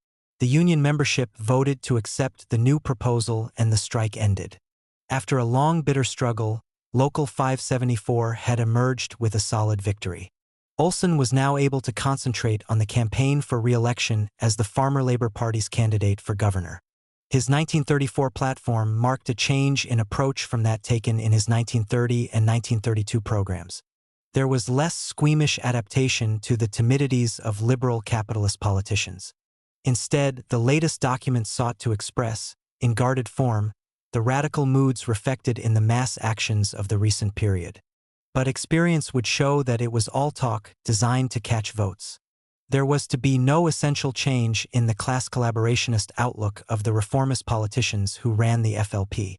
The union membership voted to accept the new proposal and the strike ended. After a long, bitter struggle, Local 574 had emerged with a solid victory. Olson was now able to concentrate on the campaign for re-election as the Farmer Labor Party's candidate for governor. His 1934 platform marked a change in approach from that taken in his 1930 and 1932 programs. There was less squeamish adaptation to the timidities of liberal capitalist politicians. Instead, the latest document sought to express, in guarded form, the radical moods reflected in the mass actions of the recent period. But experience would show that it was all talk designed to catch votes. There was to be no essential change in the class collaborationist outlook of the reformist politicians who ran the FLP.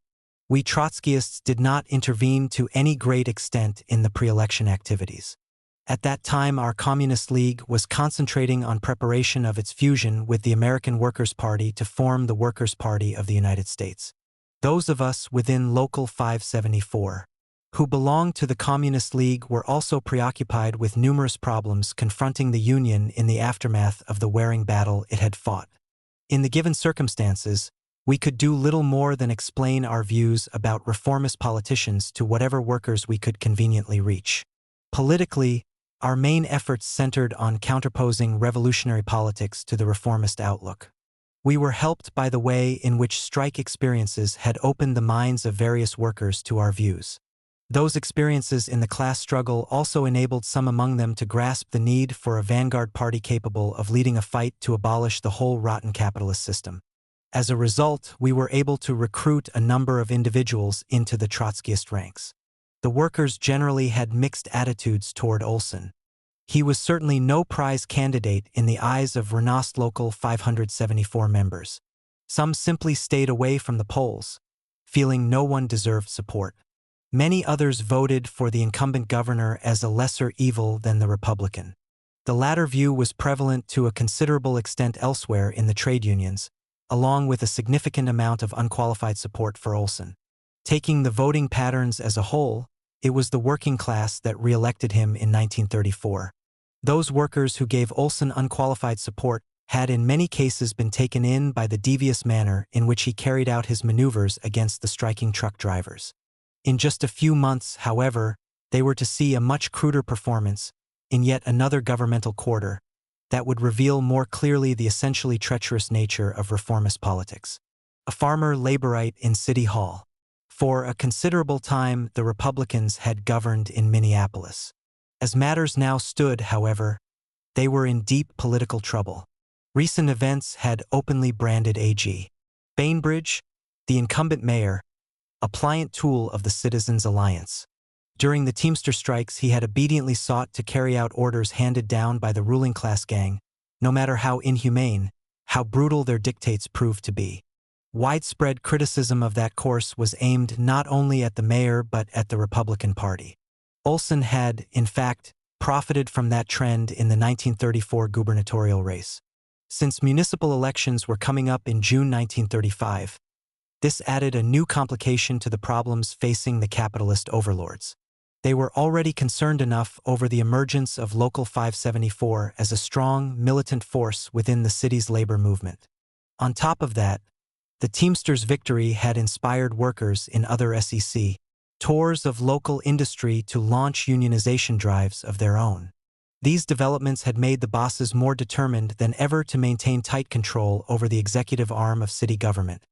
We Trotskyists did not intervene to any great extent in the pre-election activities. At that time, our Communist League was concentrating on preparation of its fusion with the American Workers' Party to form the Workers' Party of the United States. Those of us within Local 574, who belonged to the Communist League, were also preoccupied with numerous problems confronting the Union in the aftermath of the wearing battle it had fought. In the given circumstances, we could do little more than explain our views about reformist politicians to whatever workers we could conveniently reach. Politically, our main efforts centered on counterposing revolutionary politics to the reformist outlook. We were helped by the way in which strike experiences had opened the minds of various workers to our views. Those experiences in the class struggle also enabled some among them to grasp the need for a vanguard party capable of leading a fight to abolish the whole rotten capitalist system. As a result, we were able to recruit a number of individuals into the Trotskyist ranks. The workers generally had mixed attitudes toward Olson. He was certainly no prize candidate in the eyes of Renast Local 574 members. Some simply stayed away from the polls, feeling no one deserved support. Many others voted for the incumbent governor as a lesser evil than the Republican. The latter view was prevalent to a considerable extent elsewhere in the trade unions, along with a significant amount of unqualified support for Olson. Taking the voting patterns as a whole, it was the working class that re-elected him in 1934. Those workers who gave Olson unqualified support had in many cases been taken in by the devious manner in which he carried out his maneuvers against the striking truck drivers. In just a few months, however, they were to see a much cruder performance, in yet another governmental quarter, that would reveal more clearly the essentially treacherous nature of reformist politics. A farmer laborite in City Hall. For a considerable time, the Republicans had governed in Minneapolis. As matters now stood, however, they were in deep political trouble. Recent events had openly branded A.G. Bainbridge, the incumbent mayor, a pliant tool of the Citizens' Alliance. During the Teamster strikes, he had obediently sought to carry out orders handed down by the ruling class gang, no matter how inhumane, how brutal their dictates proved to be. Widespread criticism of that course was aimed not only at the mayor but at the Republican Party. Olson had, in fact, profited from that trend in the 1934 gubernatorial race. Since municipal elections were coming up in June 1935, this added a new complication to the problems facing the capitalist overlords. They were already concerned enough over the emergence of Local 574 as a strong, militant force within the city's labor movement. On top of that, the Teamsters' victory had inspired workers in other SEC tours of local industry to launch unionization drives of their own. These developments had made the bosses more determined than ever to maintain tight control over the executive arm of city government,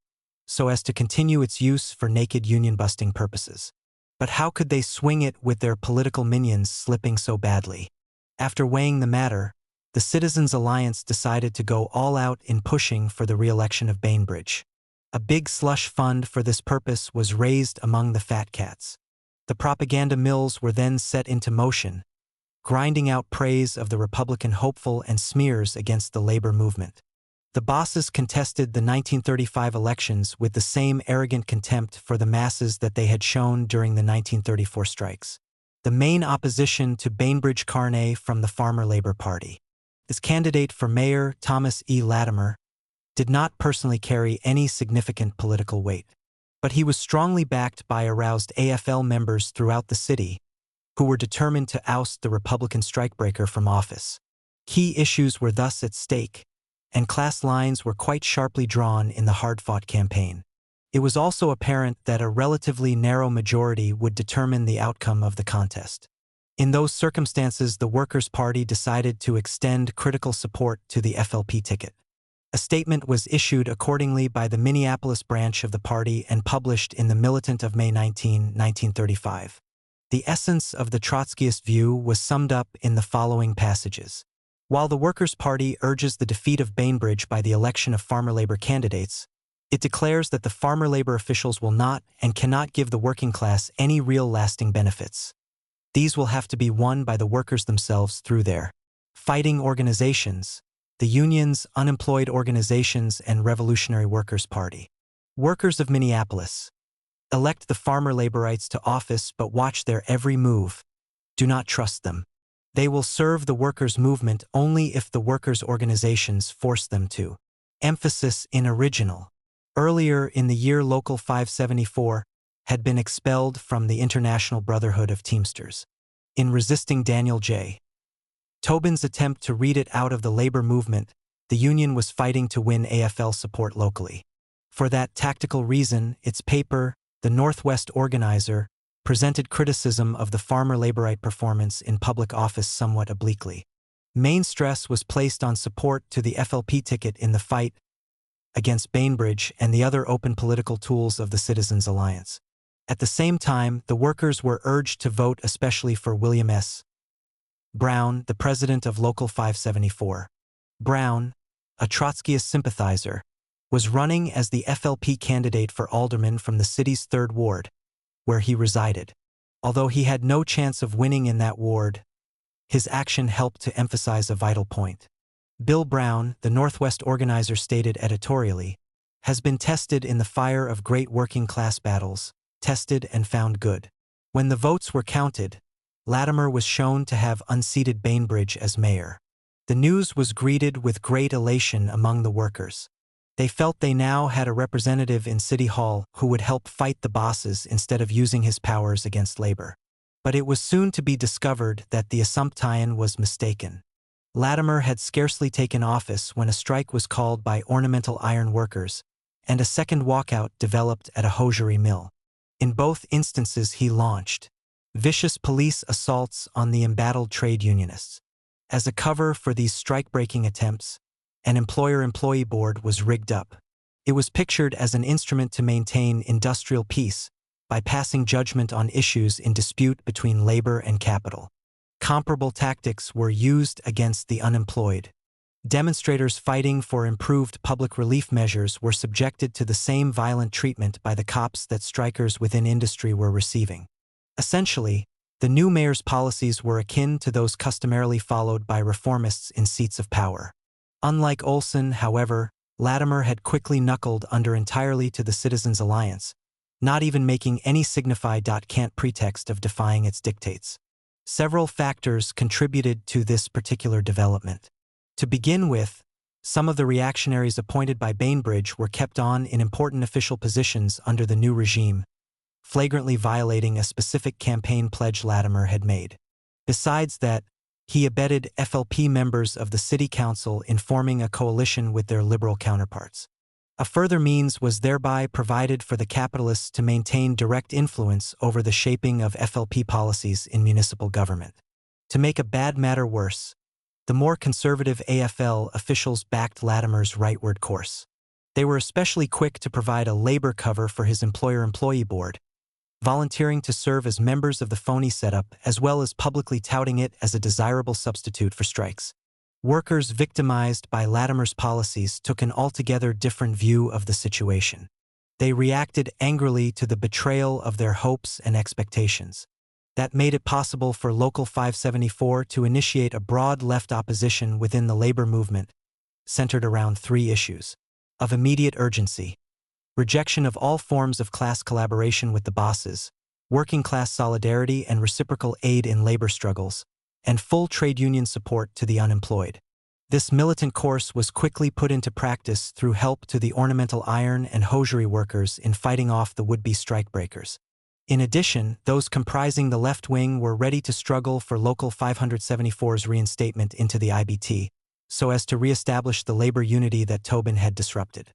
so as to continue its use for naked union-busting purposes. But how could they swing it with their political minions slipping so badly? After weighing the matter, the Citizens' Alliance decided to go all out in pushing for the re-election of Bainbridge. A big slush fund for this purpose was raised among the fat cats. The propaganda mills were then set into motion, grinding out praise of the Republican hopeful and smears against the labor movement. The bosses contested the 1935 elections with the same arrogant contempt for the masses that they had shown during the 1934 strikes. the main opposition to Bainbridge Carney from the Farmer Labor Party. His candidate for mayor, Thomas E. Latimer, did not personally carry any significant political weight, but he was strongly backed by aroused AFL members throughout the city who were determined to oust the Republican strikebreaker from office. Key issues were thus at stake, and class lines were quite sharply drawn in the hard-fought campaign. It was also apparent that a relatively narrow majority would determine the outcome of the contest. In those circumstances, the Workers' Party decided to extend critical support to the FLP ticket. A statement was issued accordingly by the Minneapolis branch of the party and published in the Militant of May 19, 1935. The essence of the Trotskyist view was summed up in the following passages. While the Workers' Party urges the defeat of Bainbridge by the election of farmer labor candidates, it declares that the farmer labor officials will not and cannot give the working class any real lasting benefits. These will have to be won by the workers themselves through their fighting organizations, the unions, unemployed organizations, and Revolutionary Workers' Party. Workers of Minneapolis, elect the farmer laborites to office, but watch their every move. Do not trust them. They will serve the workers' movement only if the workers' organizations force them to. Emphasis in original. Earlier in the year, Local 574 had been expelled from the International Brotherhood of Teamsters. In resisting Daniel J. Tobin's attempt to read it out of the labor movement, the union was fighting to win AFL support locally. For that tactical reason, its paper, The Northwest Organizer, presented criticism of the farmer laborite performance in public office somewhat obliquely. Main stress was placed on support to the FLP ticket in the fight against Bainbridge and the other open political tools of the Citizens Alliance. At the same time, the workers were urged to vote especially for William S. Brown, the president of Local 574. Brown, a Trotskyist sympathizer, was running as the FLP candidate for alderman from the city's 3rd Ward, where he resided. Although he had no chance of winning in that ward, his action helped to emphasize a vital point. Bill Brown, the Northwest Organizer, stated editorially, has been tested in the fire of great working-class battles, tested and found good. When the votes were counted, Latimer was shown to have unseated Bainbridge as mayor. The news was greeted with great elation among the workers. They felt they now had a representative in City Hall who would help fight the bosses instead of using his powers against labor. But it was soon to be discovered that the assumption was mistaken. Latimer had scarcely taken office when a strike was called by ornamental iron workers, and a second walkout developed at a hosiery mill. In both instances, he launched vicious police assaults on the embattled trade unionists. As a cover for these strike-breaking attempts, an employer-employee board was rigged up. It was pictured as an instrument to maintain industrial peace by passing judgment on issues in dispute between labor and capital. Comparable tactics were used against the unemployed. Demonstrators fighting for improved public relief measures were subjected to the same violent treatment by the cops that strikers within industry were receiving. Essentially, the new mayor's policies were akin to those customarily followed by reformists in seats of power. Unlike Olson, however, Latimer had quickly knuckled under entirely to the Citizens Alliance, not even making any signify-can't pretext of defying its dictates. Several factors contributed to this particular development. To begin with, some of the reactionaries appointed by Bainbridge were kept on in important official positions under the new regime, flagrantly violating a specific campaign pledge Latimer had made. Besides that, he abetted FLP members of the city council in forming a coalition with their liberal counterparts. A further means was thereby provided for the capitalists to maintain direct influence over the shaping of FLP policies in municipal government. To make a bad matter worse, the more conservative AFL officials backed Latimer's rightward course. They were especially quick to provide a labor cover for his employer-employee board, volunteering to serve as members of the phony setup as well as publicly touting it as a desirable substitute for strikes. Workers victimized by Latimer's policies took an altogether different view of the situation. They reacted angrily to the betrayal of their hopes and expectations. That made it possible for Local 574 to initiate a broad left opposition within the labor movement, centered around 3 issues. Of immediate urgency: rejection of all forms of class collaboration with the bosses, working-class solidarity and reciprocal aid in labor struggles, and full trade union support to the unemployed. This militant course was quickly put into practice through help to the ornamental iron and hosiery workers in fighting off the would-be strikebreakers. In addition, those comprising the left wing were ready to struggle for Local 574's reinstatement into the IBT, so as to re-establish the labor unity that Tobin had disrupted.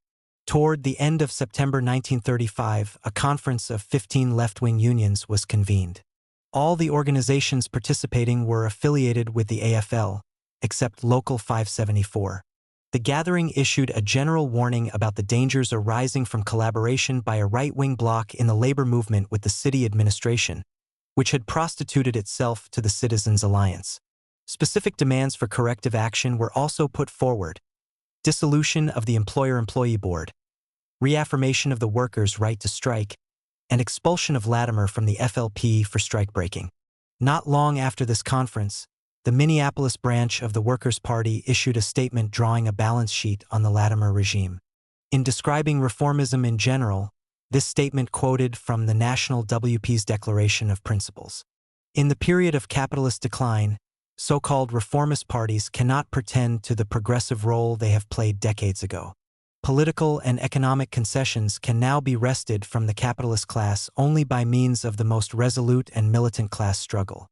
Toward the end of September 1935, a conference of 15 left-wing unions was convened. All the organizations participating were affiliated with the AFL, except Local 574. The gathering issued a general warning about the dangers arising from collaboration by a right-wing bloc in the labor movement with the city administration, which had prostituted itself to the Citizens' Alliance. Specific demands for corrective action were also put forward: dissolution of the Employer-Employee Board, reaffirmation of the workers' right to strike, and expulsion of Latimer from the FLP for strikebreaking. Not long after this conference, the Minneapolis branch of the Workers' Party issued a statement drawing a balance sheet on the Latimer regime. In describing reformism in general, this statement quoted from the National WP's Declaration of Principles. In the period of capitalist decline, so-called reformist parties cannot pretend to the progressive role they have played decades ago. Political and economic concessions can now be wrested from the capitalist class only by means of the most resolute and militant class struggle.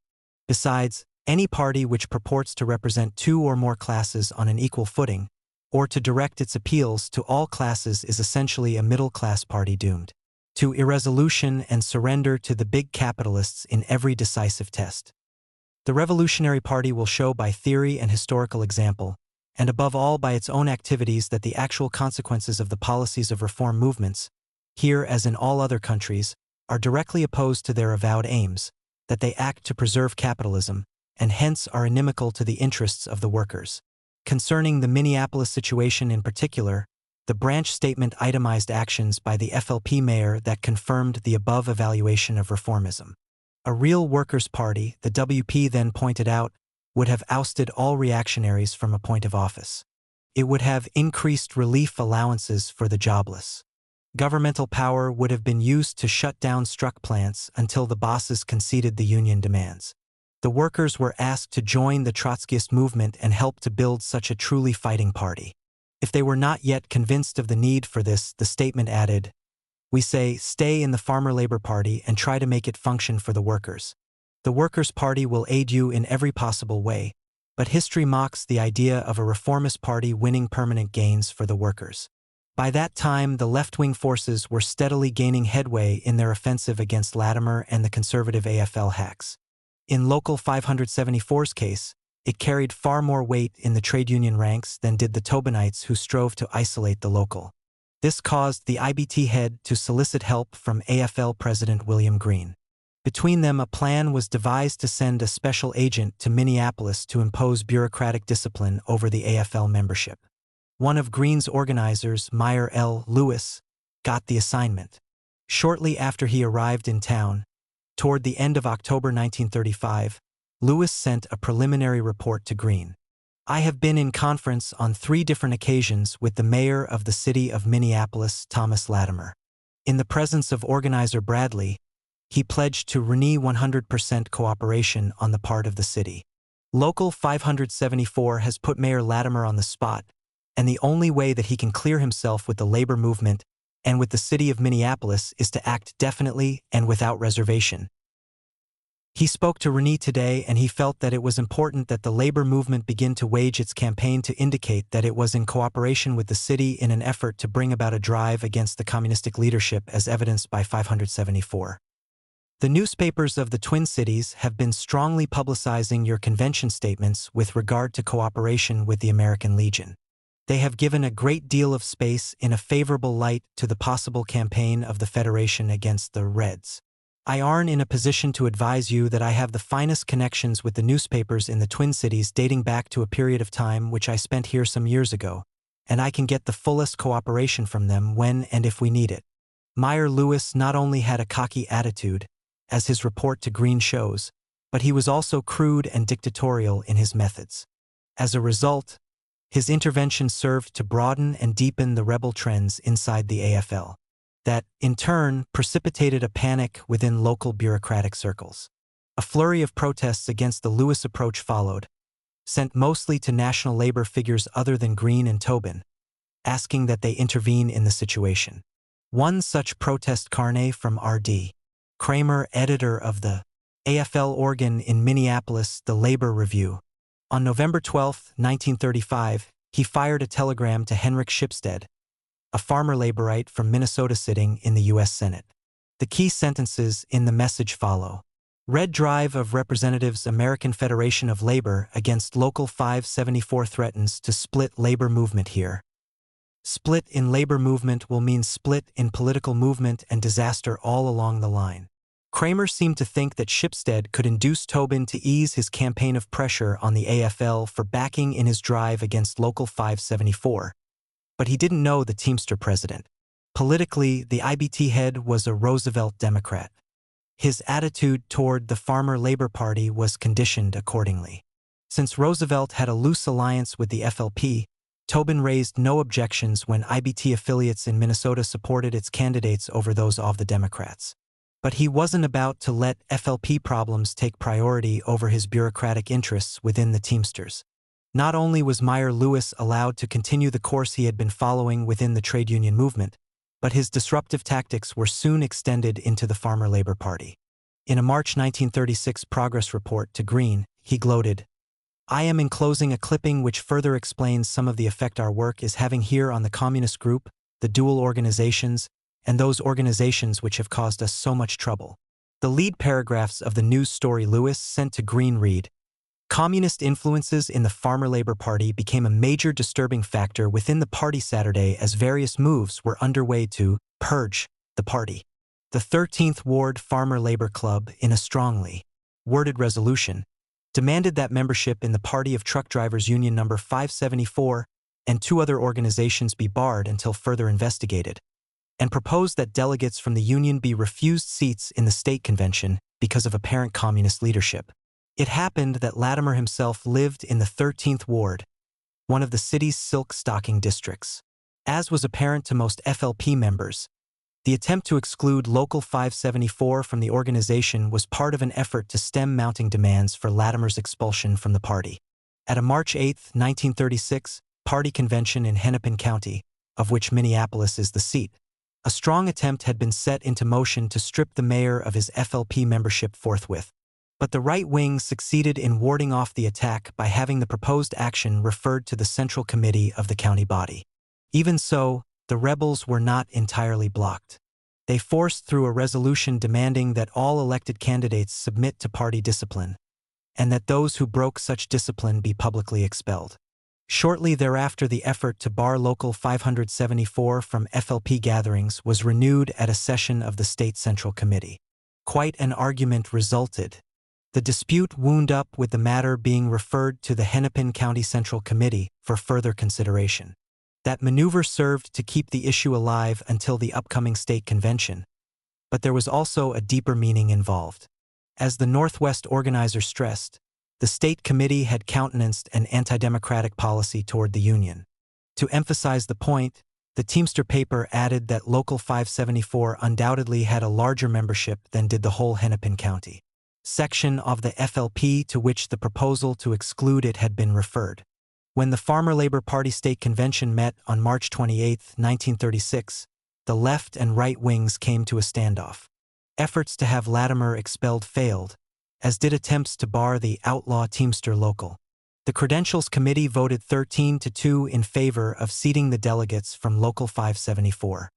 Besides, any party which purports to represent two or more classes on an equal footing, or to direct its appeals to all classes, is essentially a middle-class party doomed to irresolution and surrender to the big capitalists in every decisive test. The Revolutionary Party will show by theory and historical example, and above all by its own activities, that the actual consequences of the policies of reform movements, here as in all other countries, are directly opposed to their avowed aims, that they act to preserve capitalism, and hence are inimical to the interests of the workers. Concerning the Minneapolis situation in particular, the branch statement itemized actions by the FLP mayor that confirmed the above evaluation of reformism. A real workers' party, the WP then pointed out, would have ousted all reactionaries from a point of office. It would have increased relief allowances for the jobless. Governmental power would have been used to shut down struck plants until the bosses conceded the union demands. The workers were asked to join the Trotskyist movement and help to build such a truly fighting party. If they were not yet convinced of the need for this, the statement added, "We say, stay in the Farmer Labor Party and try to make it function for the workers. The Workers' Party will aid you in every possible way, but history mocks the idea of a reformist party winning permanent gains for the workers." By that time, the left-wing forces were steadily gaining headway in their offensive against Latimer and the conservative AFL hacks. In Local 574's case, it carried far more weight in the trade union ranks than did the Tobinites who strove to isolate the local. This caused the IBT head to solicit help from AFL President William Green. Between them, a plan was devised to send a special agent to Minneapolis to impose bureaucratic discipline over the AFL membership. One of Green's organizers, Meyer L. Lewis, got the assignment. Shortly after he arrived in town, toward the end of October 1935, Lewis sent a preliminary report to Green. "I have been in conference on 3 different occasions with the mayor of the city of Minneapolis, Thomas Latimer. In the presence of organizer Bradley, he pledged to renew 100% cooperation on the part of the city. Local 574 has put Mayor Latimer on the spot, and the only way that he can clear himself with the labor movement and with the city of Minneapolis is to act definitely and without reservation. He spoke to Renee today, and he felt that it was important that the labor movement begin to wage its campaign to indicate that it was in cooperation with the city in an effort to bring about a drive against the communistic leadership as evidenced by 574. The newspapers of the Twin Cities have been strongly publicizing your convention statements with regard to cooperation with the American Legion. They have given a great deal of space in a favorable light to the possible campaign of the Federation against the Reds. I are in a position to advise you that I have the finest connections with the newspapers in the Twin Cities dating back to a period of time which I spent here some years ago, and I can get the fullest cooperation from them when and if we need it." Meyer Lewis not only had a cocky attitude, as his report to Green shows, but he was also crude and dictatorial in his methods. As a result, his intervention served to broaden and deepen the rebel trends inside the AFL. that, in turn, precipitated a panic within local bureaucratic circles. A flurry of protests against the Lewis approach followed, sent mostly to national labor figures other than Green and Tobin, asking that they intervene in the situation. One such protest carnet from R.D. Kramer, editor of the AFL organ in Minneapolis, the Labor Review. On November 12, 1935, he fired a telegram to Henrik Shipstead, a farmer laborite from Minnesota sitting in the U.S. Senate. The key sentences in the message follow. Red Drive of Representatives, American Federation of Labor against Local 574 threatens to split labor movement here. Split in labor movement will mean split in political movement and disaster all along the line. Kramer seemed to think that Shipstead could induce Tobin to ease his campaign of pressure on the AFL for backing in his drive against Local 574. But he didn't know the Teamster president. Politically, the IBT head was a Roosevelt Democrat. His attitude toward the Farmer Labor Party was conditioned accordingly. Since Roosevelt had a loose alliance with the FLP, Tobin raised no objections when IBT affiliates in Minnesota supported its candidates over those of the Democrats. But he wasn't about to let FLP problems take priority over his bureaucratic interests within the Teamsters. Not only was Meyer Lewis allowed to continue the course he had been following within the trade union movement, but his disruptive tactics were soon extended into the Farmer Labor Party. In a March 1936 progress report to Green, he gloated, "I am enclosing a clipping which further explains some of the effect our work is having here on the communist group, the dual organizations, and those organizations which have caused us so much trouble." The lead paragraphs of the news story Lewis sent to Green read, "Communist influences in the Farmer Labor Party became a major disturbing factor within the party Saturday as various moves were underway to purge the party. The 13th Ward Farmer Labor Club, in a strongly worded resolution, demanded that membership in the Party of Truck Drivers Union No. 574 and two other organizations be barred until further investigated, and proposed that delegates from the union be refused seats in the state convention because of apparent communist leadership. It happened that Latimer himself lived in the 13th Ward, one of the city's silk stocking districts. As was apparent to most FLP members, the attempt to exclude Local 574 from the organization was part of an effort to stem mounting demands for Latimer's expulsion from the party. At a March 8, 1936, party convention in Hennepin County, of which Minneapolis is the seat, a strong attempt had been set into motion to strip the mayor of his FLP membership forthwith. But the right wing succeeded in warding off the attack by having the proposed action referred to the Central Committee of the county body. Even so, the rebels were not entirely blocked. They forced through a resolution demanding that all elected candidates submit to party discipline, and that those who broke such discipline be publicly expelled. Shortly thereafter, the effort to bar Local 574 from FLP gatherings was renewed at a session of the State Central Committee. Quite an argument resulted. The dispute wound up with the matter being referred to the Hennepin County Central Committee for further consideration. That maneuver served to keep the issue alive until the upcoming state convention, but there was also a deeper meaning involved. As the Northwest organizers stressed, the state committee had countenanced an anti-democratic policy toward the union. To emphasize the point, the Teamster paper added that Local 574 undoubtedly had a larger membership than did the whole Hennepin County section of the FLP to which the proposal to exclude it had been referred. When the Farmer Labor Party State Convention met on March 28, 1936, the left and right wings came to a standoff. Efforts to have Latimer expelled failed, as did attempts to bar the outlaw Teamster Local. The Credentials Committee voted 13-2 in favor of seating the delegates from Local 574.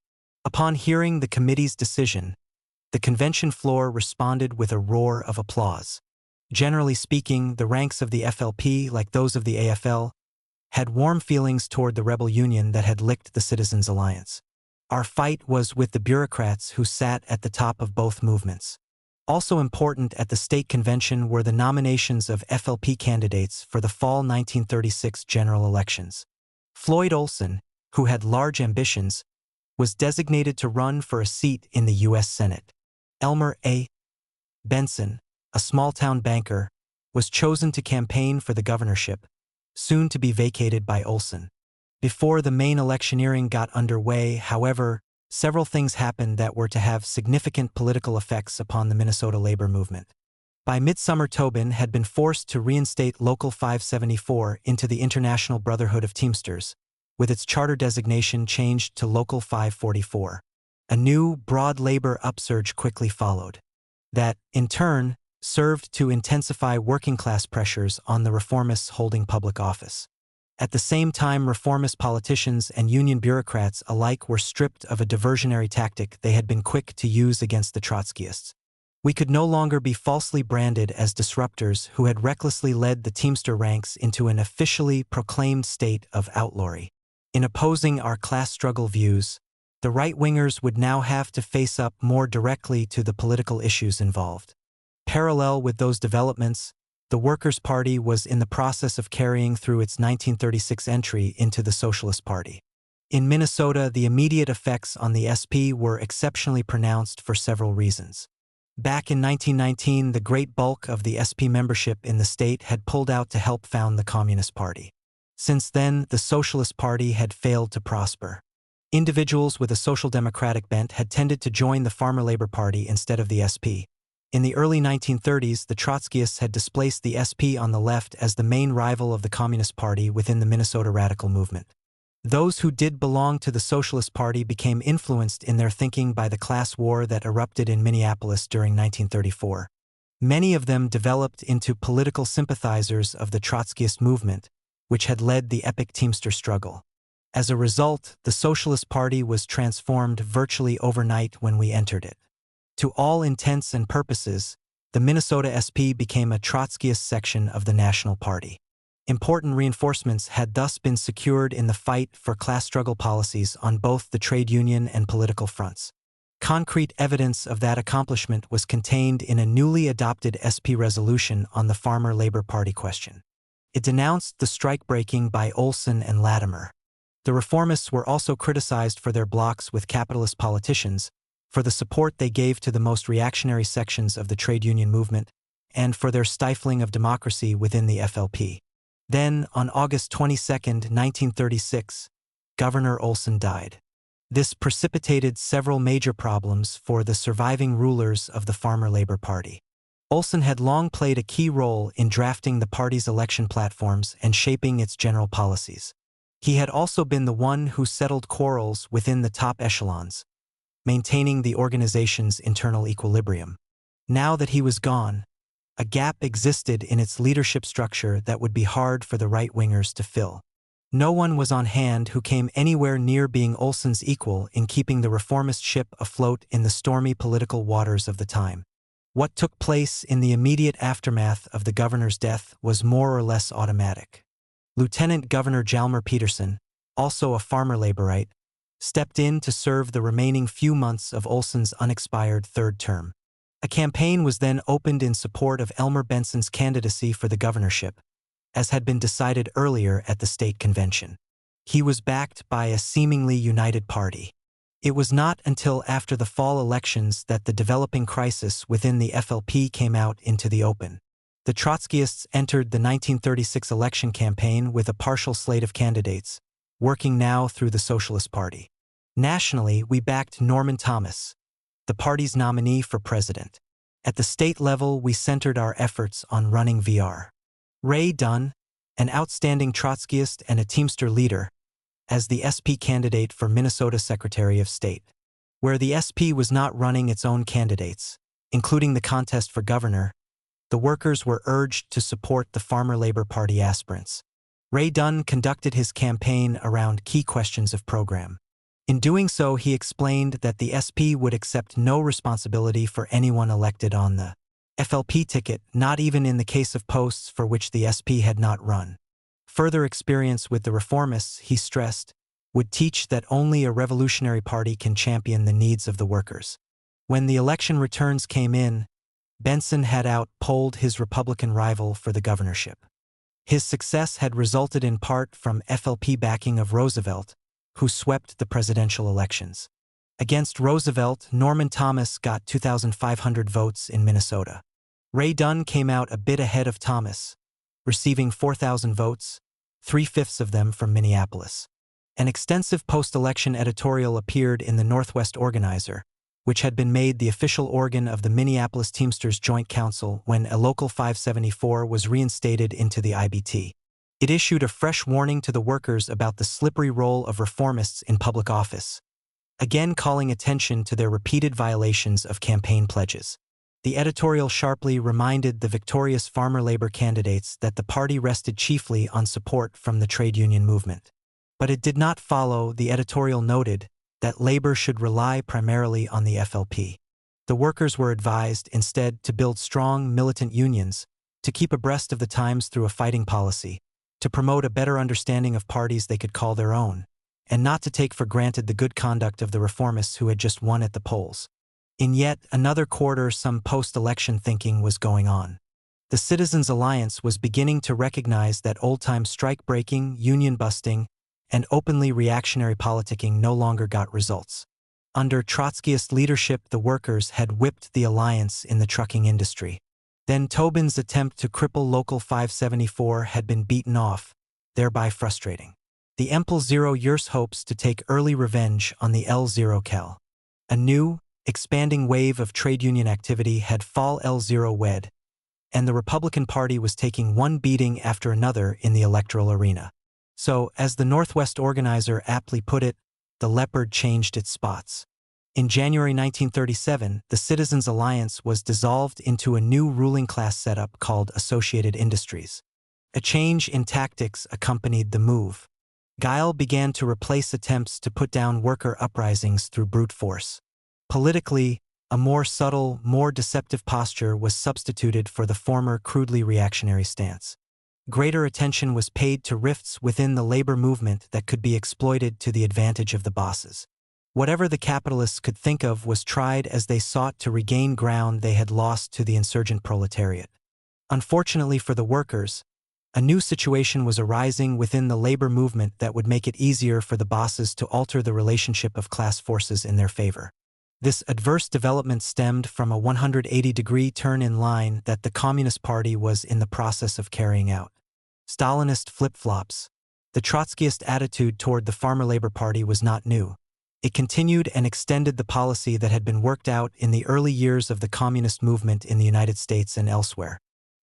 Upon hearing the committee's decision, the convention floor responded with a roar of applause. Generally speaking, the ranks of the FLP, like those of the AFL, had warm feelings toward the rebel union that had licked the Citizens' Alliance. Our fight was with the bureaucrats who sat at the top of both movements. Also important at the state convention were the nominations of FLP candidates for the fall 1936 general elections. Floyd Olson, who had large ambitions, was designated to run for a seat in the U.S. Senate. Elmer A. Benson, a small-town banker, was chosen to campaign for the governorship, soon to be vacated by Olson. Before the main electioneering got underway, however, several things happened that were to have significant political effects upon the Minnesota labor movement. By midsummer, Tobin had been forced to reinstate Local 574 into the International Brotherhood of Teamsters, with its charter designation changed to Local 544. A new, broad labor upsurge quickly followed. That, in turn, served to intensify working-class pressures on the reformists holding public office. At the same time, reformist politicians and union bureaucrats alike were stripped of a diversionary tactic they had been quick to use against the Trotskyists. We could no longer be falsely branded as disruptors who had recklessly led the Teamster ranks into an officially proclaimed state of outlawry. In opposing our class struggle views, the right-wingers would now have to face up more directly to the political issues involved. Parallel with those developments, the Workers' Party was in the process of carrying through its 1936 entry into the Socialist Party. In Minnesota, the immediate effects on the SP were exceptionally pronounced for several reasons. Back in 1919, the great bulk of the SP membership in the state had pulled out to help found the Communist Party. Since then, the Socialist Party had failed to prosper. Individuals with a social democratic bent had tended to join the Farmer Labor Party instead of the SP. In the early 1930s, the Trotskyists had displaced the SP on the left as the main rival of the Communist Party within the Minnesota radical movement. Those who did belong to the Socialist Party became influenced in their thinking by the class war that erupted in Minneapolis during 1934. Many of them developed into political sympathizers of the Trotskyist movement, which had led the epic Teamster struggle. As a result, the Socialist Party was transformed virtually overnight when we entered it. To all intents and purposes, the Minnesota SP became a Trotskyist section of the National Party. Important reinforcements had thus been secured in the fight for class struggle policies on both the trade union and political fronts. Concrete evidence of that accomplishment was contained in a newly adopted SP resolution on the Farmer Labor Party question. It denounced the strike-breaking by Olson and Latimer. The reformists were also criticized for their blocks with capitalist politicians, for the support they gave to the most reactionary sections of the trade union movement, and for their stifling of democracy within the FLP. Then, on August 22, 1936, Governor Olson died. This precipitated several major problems for the surviving rulers of the Farmer Labor Party. Olson had long played a key role in drafting the party's election platforms and shaping its general policies. He had also been the one who settled quarrels within the top echelons, maintaining the organization's internal equilibrium. Now that he was gone, a gap existed in its leadership structure that would be hard for the right-wingers to fill. No one was on hand who came anywhere near being Olson's equal in keeping the reformist ship afloat in the stormy political waters of the time. What took place in the immediate aftermath of the governor's death was more or less automatic. Lieutenant Governor Hjalmar Peterson, also a farmer laborite, stepped in to serve the remaining few months of Olson's unexpired third term. A campaign was then opened in support of Elmer Benson's candidacy for the governorship, as had been decided earlier at the state convention. He was backed by a seemingly united party. It was not until after the fall elections that the developing crisis within the FLP came out into the open. The Trotskyists entered the 1936 election campaign with a partial slate of candidates, working now through the Socialist Party. Nationally, we backed Norman Thomas, the party's nominee for president. At the state level, we centered our efforts on running Vr. Ray Dunn, an outstanding Trotskyist and a Teamster leader, as the SP candidate for Minnesota Secretary of State. Where the SP was not running its own candidates, including the contest for governor, the workers were urged to support the Farmer Labor Party aspirants. Ray Dunn conducted his campaign around key questions of program. In doing so, he explained that the SP would accept no responsibility for anyone elected on the FLP ticket, not even in the case of posts for which the SP had not run. Further experience with the reformists, he stressed, would teach that only a revolutionary party can champion the needs of the workers. When the election returns came in, Benson had out-polled his Republican rival for the governorship. His success had resulted in part from FLP backing of Roosevelt, who swept the presidential elections. Against Roosevelt, Norman Thomas got 2,500 votes in Minnesota. Ray Dunn came out a bit ahead of Thomas, receiving 4,000 votes, 3/5 of them from Minneapolis. An extensive post-election editorial appeared in the Northwest Organizer, which had been made the official organ of the Minneapolis Teamsters Joint Council when a Local 574 was reinstated into the IBT. It issued a fresh warning to the workers about the slippery role of reformists in public office, again calling attention to their repeated violations of campaign pledges. The editorial sharply reminded the victorious farmer labor candidates that the party rested chiefly on support from the trade union movement. But it did not follow. The editorial noted that labor should rely primarily on the FLP. The workers were advised instead to build strong, militant unions, to keep abreast of the times through a fighting policy, to promote a better understanding of parties they could call their own, and not to take for granted the good conduct of the reformists who had just won at the polls. In yet another quarter, some post-election thinking was going on. The Citizens Alliance was beginning to recognize that old-time strike-breaking, union-busting, and openly reactionary politicking no longer got results. Under Trotskyist leadership, the workers had whipped the alliance in the trucking industry. Then Tobin's attempt to cripple Local 574 had been beaten off, thereby frustrating. The Empl-0 hopes to take early revenge on the L0 Kel. A new, expanding wave of trade union activity had fall L0 wed, and the Republican Party was taking one beating after another in the electoral arena. So, as the Northwest Organizer aptly put it, the leopard changed its spots. In January 1937, the Citizens Alliance was dissolved into a new ruling class setup called Associated Industries. A change in tactics accompanied the move. Guile began to replace attempts to put down worker uprisings through brute force. Politically, a more subtle, more deceptive posture was substituted for the former crudely reactionary stance. Greater attention was paid to rifts within the labor movement that could be exploited to the advantage of the bosses. Whatever the capitalists could think of was tried as they sought to regain ground they had lost to the insurgent proletariat. Unfortunately for the workers, a new situation was arising within the labor movement that would make it easier for the bosses to alter the relationship of class forces in their favor. This adverse development stemmed from a 180-degree turn in line that the Communist Party was in the process of carrying out. Stalinist flip-flops. The Trotskyist attitude toward the Farmer Labor Party was not new. It continued and extended the policy that had been worked out in the early years of the communist movement in the United States and elsewhere.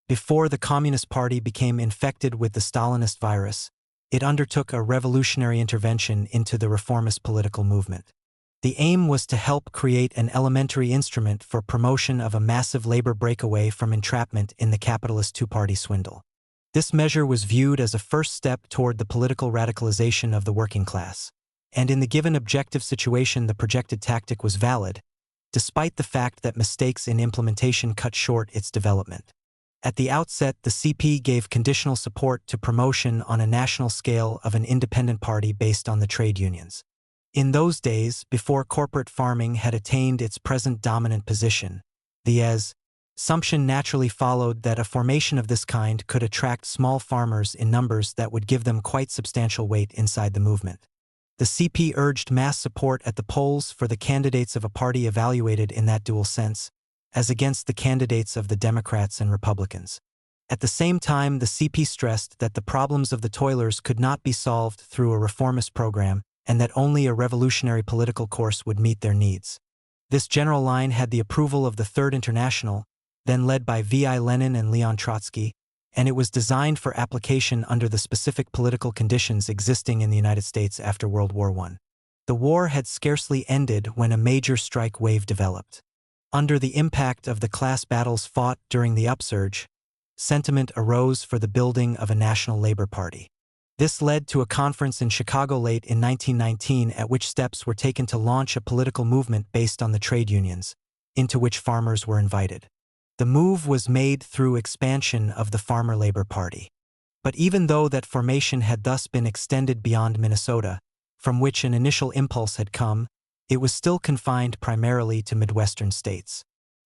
Before the Communist Party became infected with the Stalinist virus, it undertook a revolutionary intervention into the reformist political movement. The aim was to help create an elementary instrument for promotion of a massive labor breakaway from entrapment in the capitalist two-party swindle. This measure was viewed as a first step toward the political radicalization of the working class. And in the given objective situation, the projected tactic was valid, despite the fact that mistakes in implementation cut short its development. At the outset, the CP gave conditional support to promotion on a national scale of an independent party based on the trade unions. In those days, before corporate farming had attained its present dominant position, the assumption naturally followed that a formation of this kind could attract small farmers in numbers that would give them quite substantial weight inside the movement. The CP urged mass support at the polls for the candidates of a party evaluated in that dual sense, as against the candidates of the Democrats and Republicans. At the same time, the CP stressed that the problems of the toilers could not be solved through a reformist program, and that only a revolutionary political course would meet their needs. This general line had the approval of the Third International, then led by V.I. Lenin and Leon Trotsky, and it was designed for application under the specific political conditions existing in the United States after World War I. The war had scarcely ended when a major strike wave developed. Under the impact of the class battles fought during the upsurge, sentiment arose for the building of a national labor party. This led to a conference in Chicago late in 1919 at which steps were taken to launch a political movement based on the trade unions, into which farmers were invited. The move was made through expansion of the Farmer Labor Party. But even though that formation had thus been extended beyond Minnesota, from which an initial impulse had come, it was still confined primarily to Midwestern states.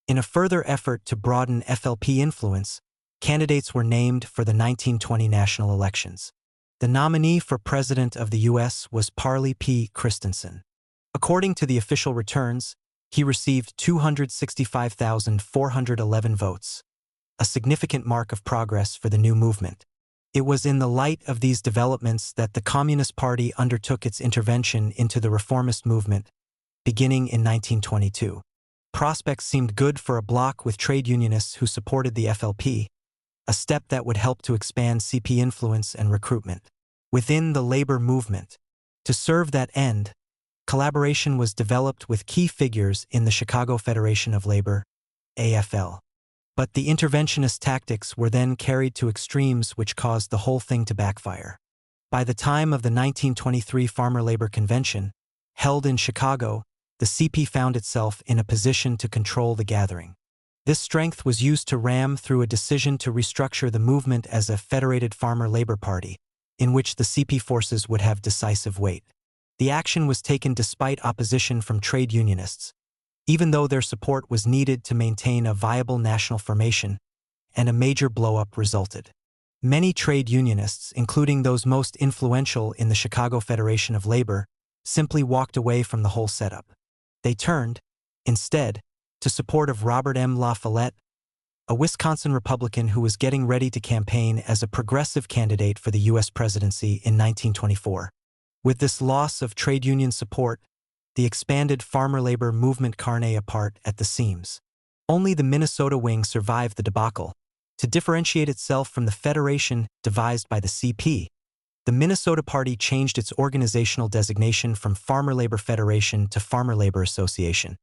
In a further effort to broaden FLP influence, candidates were named for the 1920 national elections. The nominee for President of the U.S. was Parley P. Christensen. According to the official returns, he received 265,411 votes, a significant mark of progress for the new movement. It was in the light of these developments that the Communist Party undertook its intervention into the reformist movement, beginning in 1922. Prospects seemed good for a bloc with trade unionists who supported the FLP, a step that would help to expand CP influence and recruitment within the labor movement. To serve that end, collaboration was developed with key figures in the Chicago Federation of Labor, AFL. But the interventionist tactics were then carried to extremes which caused the whole thing to backfire. By the time of the 1923 Farmer Labor Convention, held in Chicago, the CP found itself in a position to control the gathering. This strength was used to ram through a decision to restructure the movement as a federated Farmer Labor Party, in which the CP forces would have decisive weight. The action was taken despite opposition from trade unionists, even though their support was needed to maintain a viable national formation, and a major blow-up resulted. Many trade unionists, including those most influential in the Chicago Federation of Labor, simply walked away from the whole setup. They turned, instead, to support of Robert M. La Follette, a Wisconsin Republican who was getting ready to campaign as a progressive candidate for the U.S. presidency in 1924. With this loss of trade union support, the expanded farmer labor movement carne apart at the seams. Only the Minnesota wing survived the debacle. To differentiate itself from the federation devised by the CP, the Minnesota Party changed its organizational designation from Farmer Labor Federation to Farmer Labor Association.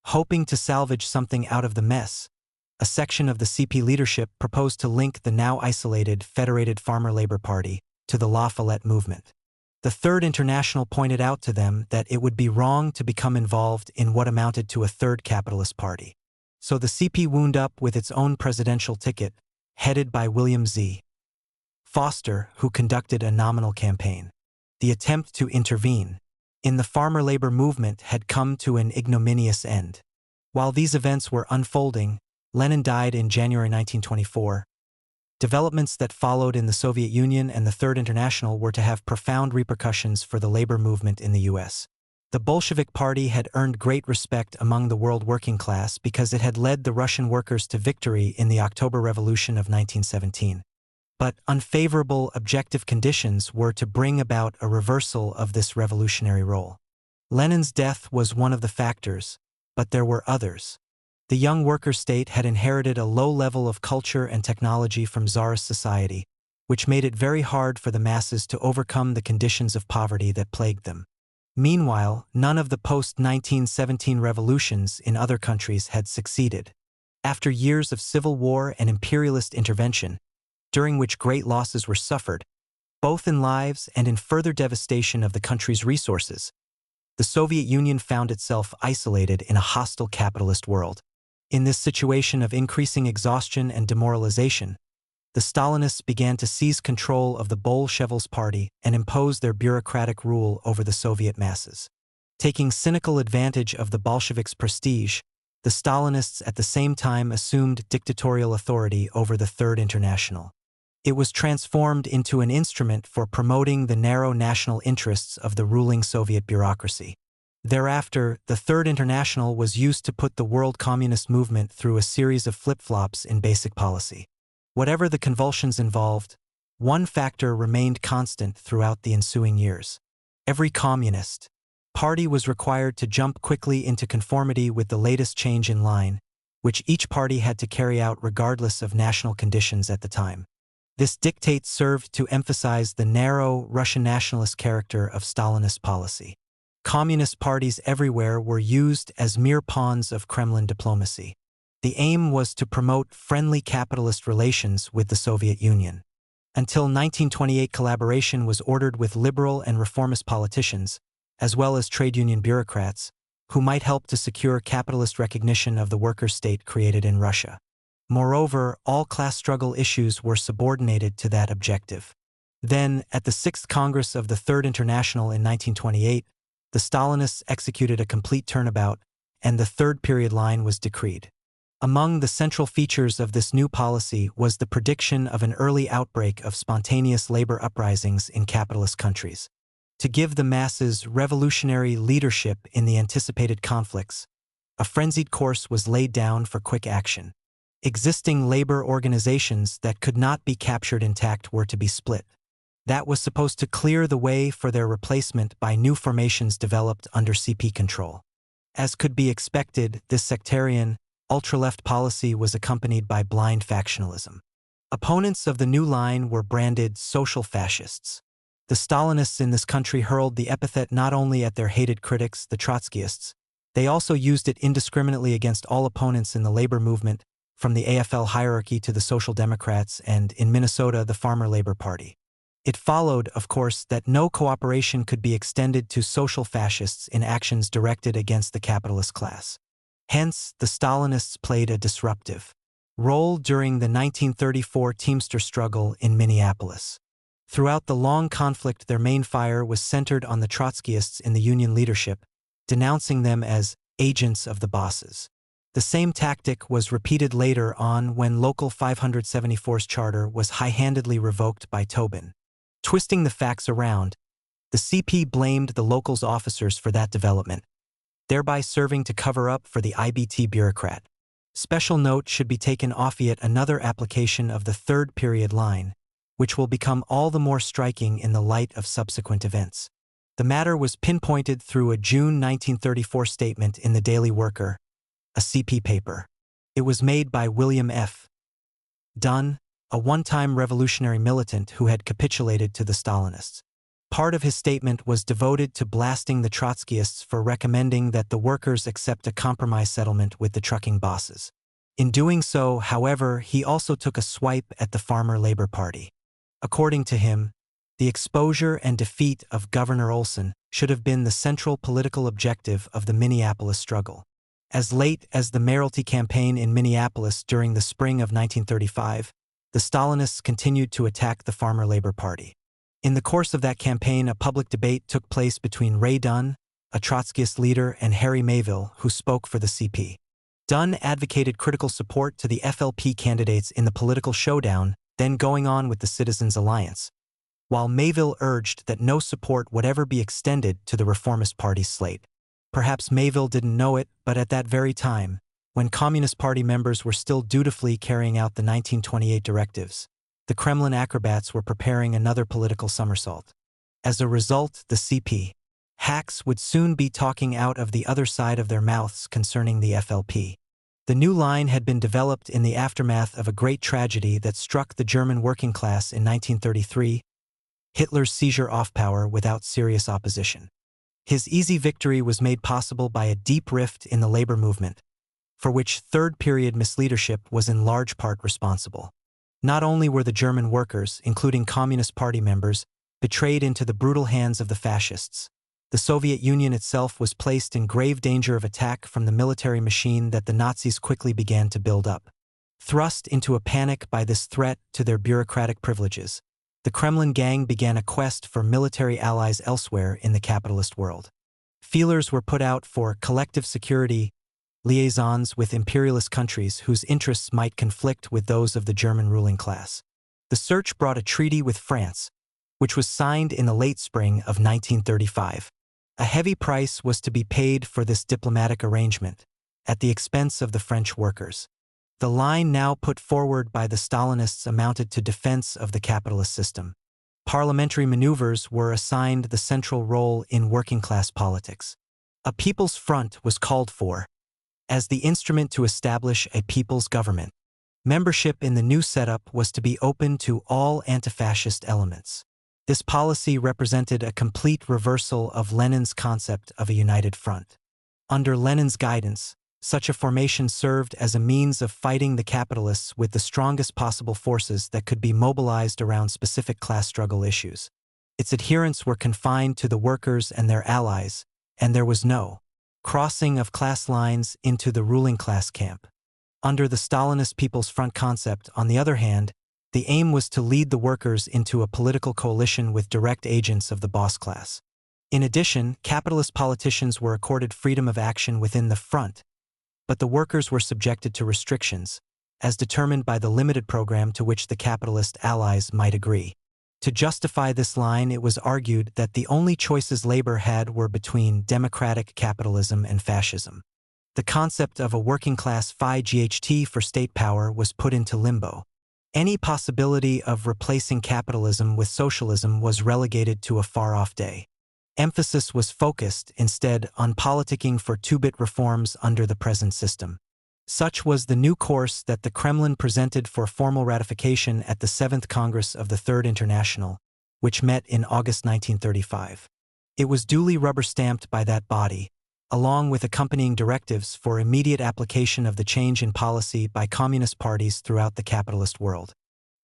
Hoping to salvage something out of the mess, a section of the CP leadership proposed to link the now isolated Federated Farmer Labor Party to the La Follette movement. The Third International pointed out to them that it would be wrong to become involved in what amounted to a third capitalist party. So the CP wound up with its own presidential ticket, headed by William Z. Foster, who conducted a nominal campaign. The attempt to intervene in the farmer labor movement had come to an ignominious end. While these events were unfolding, Lenin died in January 1924. Developments that followed in the Soviet Union and the Third International were to have profound repercussions for the labor movement in the U.S. The Bolshevik Party had earned great respect among the world working class because it had led the Russian workers to victory in the October Revolution of 1917. But unfavorable objective conditions were to bring about a reversal of this revolutionary role. Lenin's death was one of the factors, but there were others. The young worker state had inherited a low level of culture and technology from Tsarist society, which made it very hard for the masses to overcome the conditions of poverty that plagued them. Meanwhile, none of the post-1917 revolutions in other countries had succeeded. After years of civil war and imperialist intervention, during which great losses were suffered, both in lives and in further devastation of the country's resources, the Soviet Union found itself isolated in a hostile capitalist world. In this situation of increasing exhaustion and demoralization, the Stalinists began to seize control of the Bolsheviks party and impose their bureaucratic rule over the Soviet masses. Taking cynical advantage of the Bolsheviks' prestige, the Stalinists at the same time assumed dictatorial authority over the Third International. It was transformed into an instrument for promoting the narrow national interests of the ruling Soviet bureaucracy. Thereafter, the Third International was used to put the world communist movement through a series of flip-flops in basic policy. Whatever the convulsions involved, one factor remained constant throughout the ensuing years. Every communist party was required to jump quickly into conformity with the latest change in line, which each party had to carry out regardless of national conditions at the time. This dictate served to emphasize the narrow Russian nationalist character of Stalinist policy. Communist parties everywhere were used as mere pawns of Kremlin diplomacy. The aim was to promote friendly capitalist relations with the Soviet Union. Until 1928, collaboration was ordered with liberal and reformist politicians, as well as trade union bureaucrats, who might help to secure capitalist recognition of the worker state created in Russia. Moreover, all class struggle issues were subordinated to that objective. Then, at the 6th Congress of the Third International in 1928, the Stalinists executed a complete turnabout, and the third period line was decreed. Among the central features of this new policy was the prediction of an early outbreak of spontaneous labor uprisings in capitalist countries. To give the masses revolutionary leadership in the anticipated conflicts, a frenzied course was laid down for quick action. Existing labor organizations that could not be captured intact were to be split. That was supposed to clear the way for their replacement by new formations developed under CP control. As could be expected, this sectarian, ultra-left policy was accompanied by blind factionalism. Opponents of the new line were branded social fascists. The Stalinists in this country hurled the epithet not only at their hated critics, the Trotskyists, they also used it indiscriminately against all opponents in the labor movement, from the AFL hierarchy to the Social Democrats and, in Minnesota, the Farmer Labor Party. It followed, of course, that no cooperation could be extended to social fascists in actions directed against the capitalist class. Hence, the Stalinists played a disruptive role during the 1934 Teamster struggle in Minneapolis. Throughout the long conflict, their main fire was centered on the Trotskyists in the Union leadership, denouncing them as agents of the bosses. The same tactic was repeated later on when Local 574's charter was high-handedly revoked by Tobin. Twisting the facts around, the CP blamed the locals' officers for that development, thereby serving to cover up for the IBT bureaucrat. Special note should be taken off yet another application of the third period line, which will become all the more striking in the light of subsequent events. The matter was pinpointed through a June 1934 statement in the Daily Worker, a CP paper. It was made by William F. Dunn, a one-time revolutionary militant who had capitulated to the Stalinists. Part of his statement was devoted to blasting the Trotskyists for recommending that the workers accept a compromise settlement with the trucking bosses. In doing so, however, he also took a swipe at the Farmer Labor Party. According to him, the exposure and defeat of Governor Olson should have been the central political objective of the Minneapolis struggle. As late as the mayoralty campaign in Minneapolis during the spring of 1935, the Stalinists continued to attack the Farmer Labor Party. In the course of that campaign, a public debate took place between Ray Dunn, a Trotskyist leader, and Harry Mayville, who spoke for the CP. Dunn advocated critical support to the FLP candidates in the political showdown then going on with the Citizens Alliance, while Mayville urged that no support would ever be extended to the Reformist Party's slate. Perhaps Mayville didn't know it, but at that very time, when Communist Party members were still dutifully carrying out the 1928 directives, the Kremlin acrobats were preparing another political somersault. As a result, the CP hacks would soon be talking out of the other side of their mouths concerning the FLP. The new line had been developed in the aftermath of a great tragedy that struck the German working class in 1933, Hitler's seizure of power without serious opposition. His easy victory was made possible by a deep rift in the labor movement, for which third-period misleadership was in large part responsible. Not only were the German workers, including Communist Party members, betrayed into the brutal hands of the fascists, the Soviet Union itself was placed in grave danger of attack from the military machine that the Nazis quickly began to build up. Thrust into a panic by this threat to their bureaucratic privileges, the Kremlin gang began a quest for military allies elsewhere in the capitalist world. Feelers were put out for collective security liaisons with imperialist countries whose interests might conflict with those of the German ruling class. The search brought a treaty with France, which was signed in the late spring of 1935. A heavy price was to be paid for this diplomatic arrangement, at the expense of the French workers. The line now put forward by the Stalinists amounted to defense of the capitalist system. Parliamentary maneuvers were assigned the central role in working-class politics. A People's Front was called for, as the instrument to establish a people's government. Membership in the new setup was to be open to all anti-fascist elements. This policy represented a complete reversal of Lenin's concept of a united front. Under Lenin's guidance, such a formation served as a means of fighting the capitalists with the strongest possible forces that could be mobilized around specific class struggle issues. Its adherents were confined to the workers and their allies, and there was no crossing of class lines into the ruling class camp. Under the Stalinist People's Front concept, on the other hand, the aim was to lead the workers into a political coalition with direct agents of the boss class. In addition, capitalist politicians were accorded freedom of action within the front, but the workers were subjected to restrictions, as determined by the limited program to which the capitalist allies might agree. To justify this line, it was argued that the only choices labor had were between democratic capitalism and fascism. The concept of a working-class phi-GHT for state power was put into limbo. Any possibility of replacing capitalism with socialism was relegated to a far-off day. Emphasis was focused, instead, on politicking for two-bit reforms under the present system. Such was the new course that the Kremlin presented for formal ratification at the 7th Congress of the Third International, which met in August 1935. It was duly rubber-stamped by that body, along with accompanying directives for immediate application of the change in policy by communist parties throughout the capitalist world.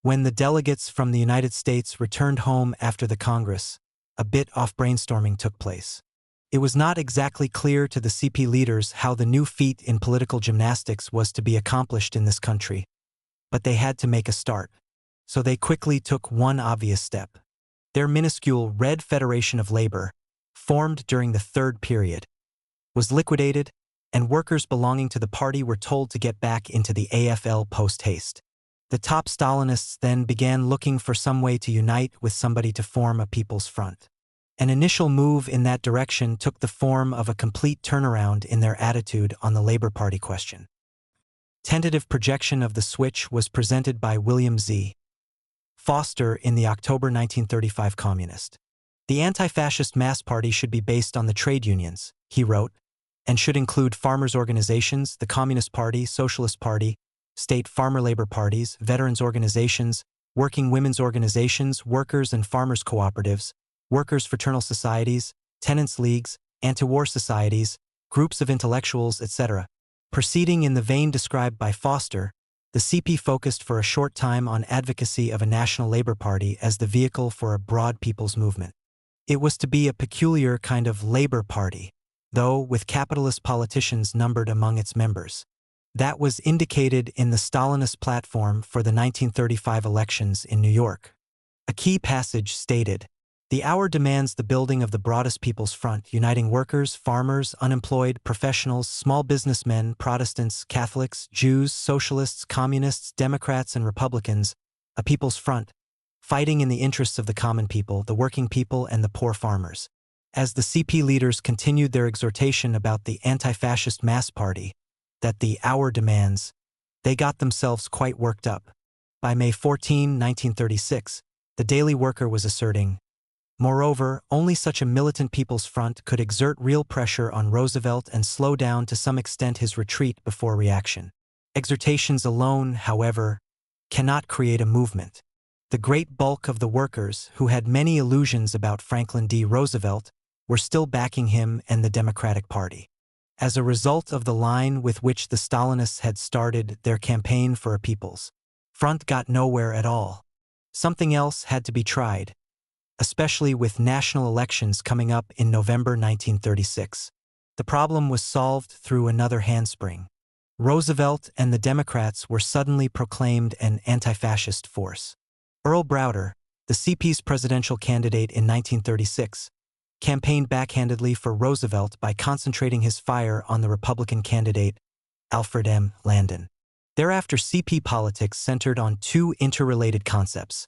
When the delegates from the United States returned home after the Congress, a bit of brainstorming took place. It was not exactly clear to the CP leaders how the new feat in political gymnastics was to be accomplished in this country, but they had to make a start. So they quickly took one obvious step. Their minuscule Red Federation of Labor, formed during the Third Period, was liquidated, and workers belonging to the party were told to get back into the AFL post-haste. The top Stalinists then began looking for some way to unite with somebody to form a People's Front. An initial move in that direction took the form of a complete turnaround in their attitude on the Labor Party question. Tentative projection of the switch was presented by William Z. Foster in the October 1935 Communist. The anti-fascist mass party should be based on the trade unions, he wrote, and should include farmers' organizations, the Communist Party, Socialist Party, state farmer labor parties, veterans' organizations, working women's organizations, workers' and farmers' cooperatives, workers' fraternal societies, tenants' leagues, anti-war societies, groups of intellectuals, etc. Proceeding in the vein described by Foster, the CP focused for a short time on advocacy of a national labor party as the vehicle for a broad people's movement. It was to be a peculiar kind of labor party, though with capitalist politicians numbered among its members. That was indicated in the Stalinist platform for the 1935 elections in New York. A key passage stated, "The hour demands the building of the broadest People's Front, uniting workers, farmers, unemployed, professionals, small businessmen, Protestants, Catholics, Jews, Socialists, Communists, Democrats, and Republicans, a People's Front, fighting in the interests of the common people, the working people, and the poor farmers." As the CP leaders continued their exhortation about the anti-fascist mass party, that the hour demands, they got themselves quite worked up. By May 14, 1936, the Daily Worker was asserting, moreover, only such a militant People's Front could exert real pressure on Roosevelt and slow down to some extent his retreat before reaction. Exhortations alone, however, cannot create a movement. The great bulk of the workers, who had many illusions about Franklin D. Roosevelt, were still backing him and the Democratic Party. As a result of the line with which the Stalinists had started their campaign for a People's Front got nowhere at all. Something else had to be tried, especially with national elections coming up in November 1936. The problem was solved through another handspring. Roosevelt and the Democrats were suddenly proclaimed an anti-fascist force. Earl Browder, the CP's presidential candidate in 1936, campaigned backhandedly for Roosevelt by concentrating his fire on the Republican candidate, Alfred M. Landon. Thereafter, CP politics centered on two interrelated concepts: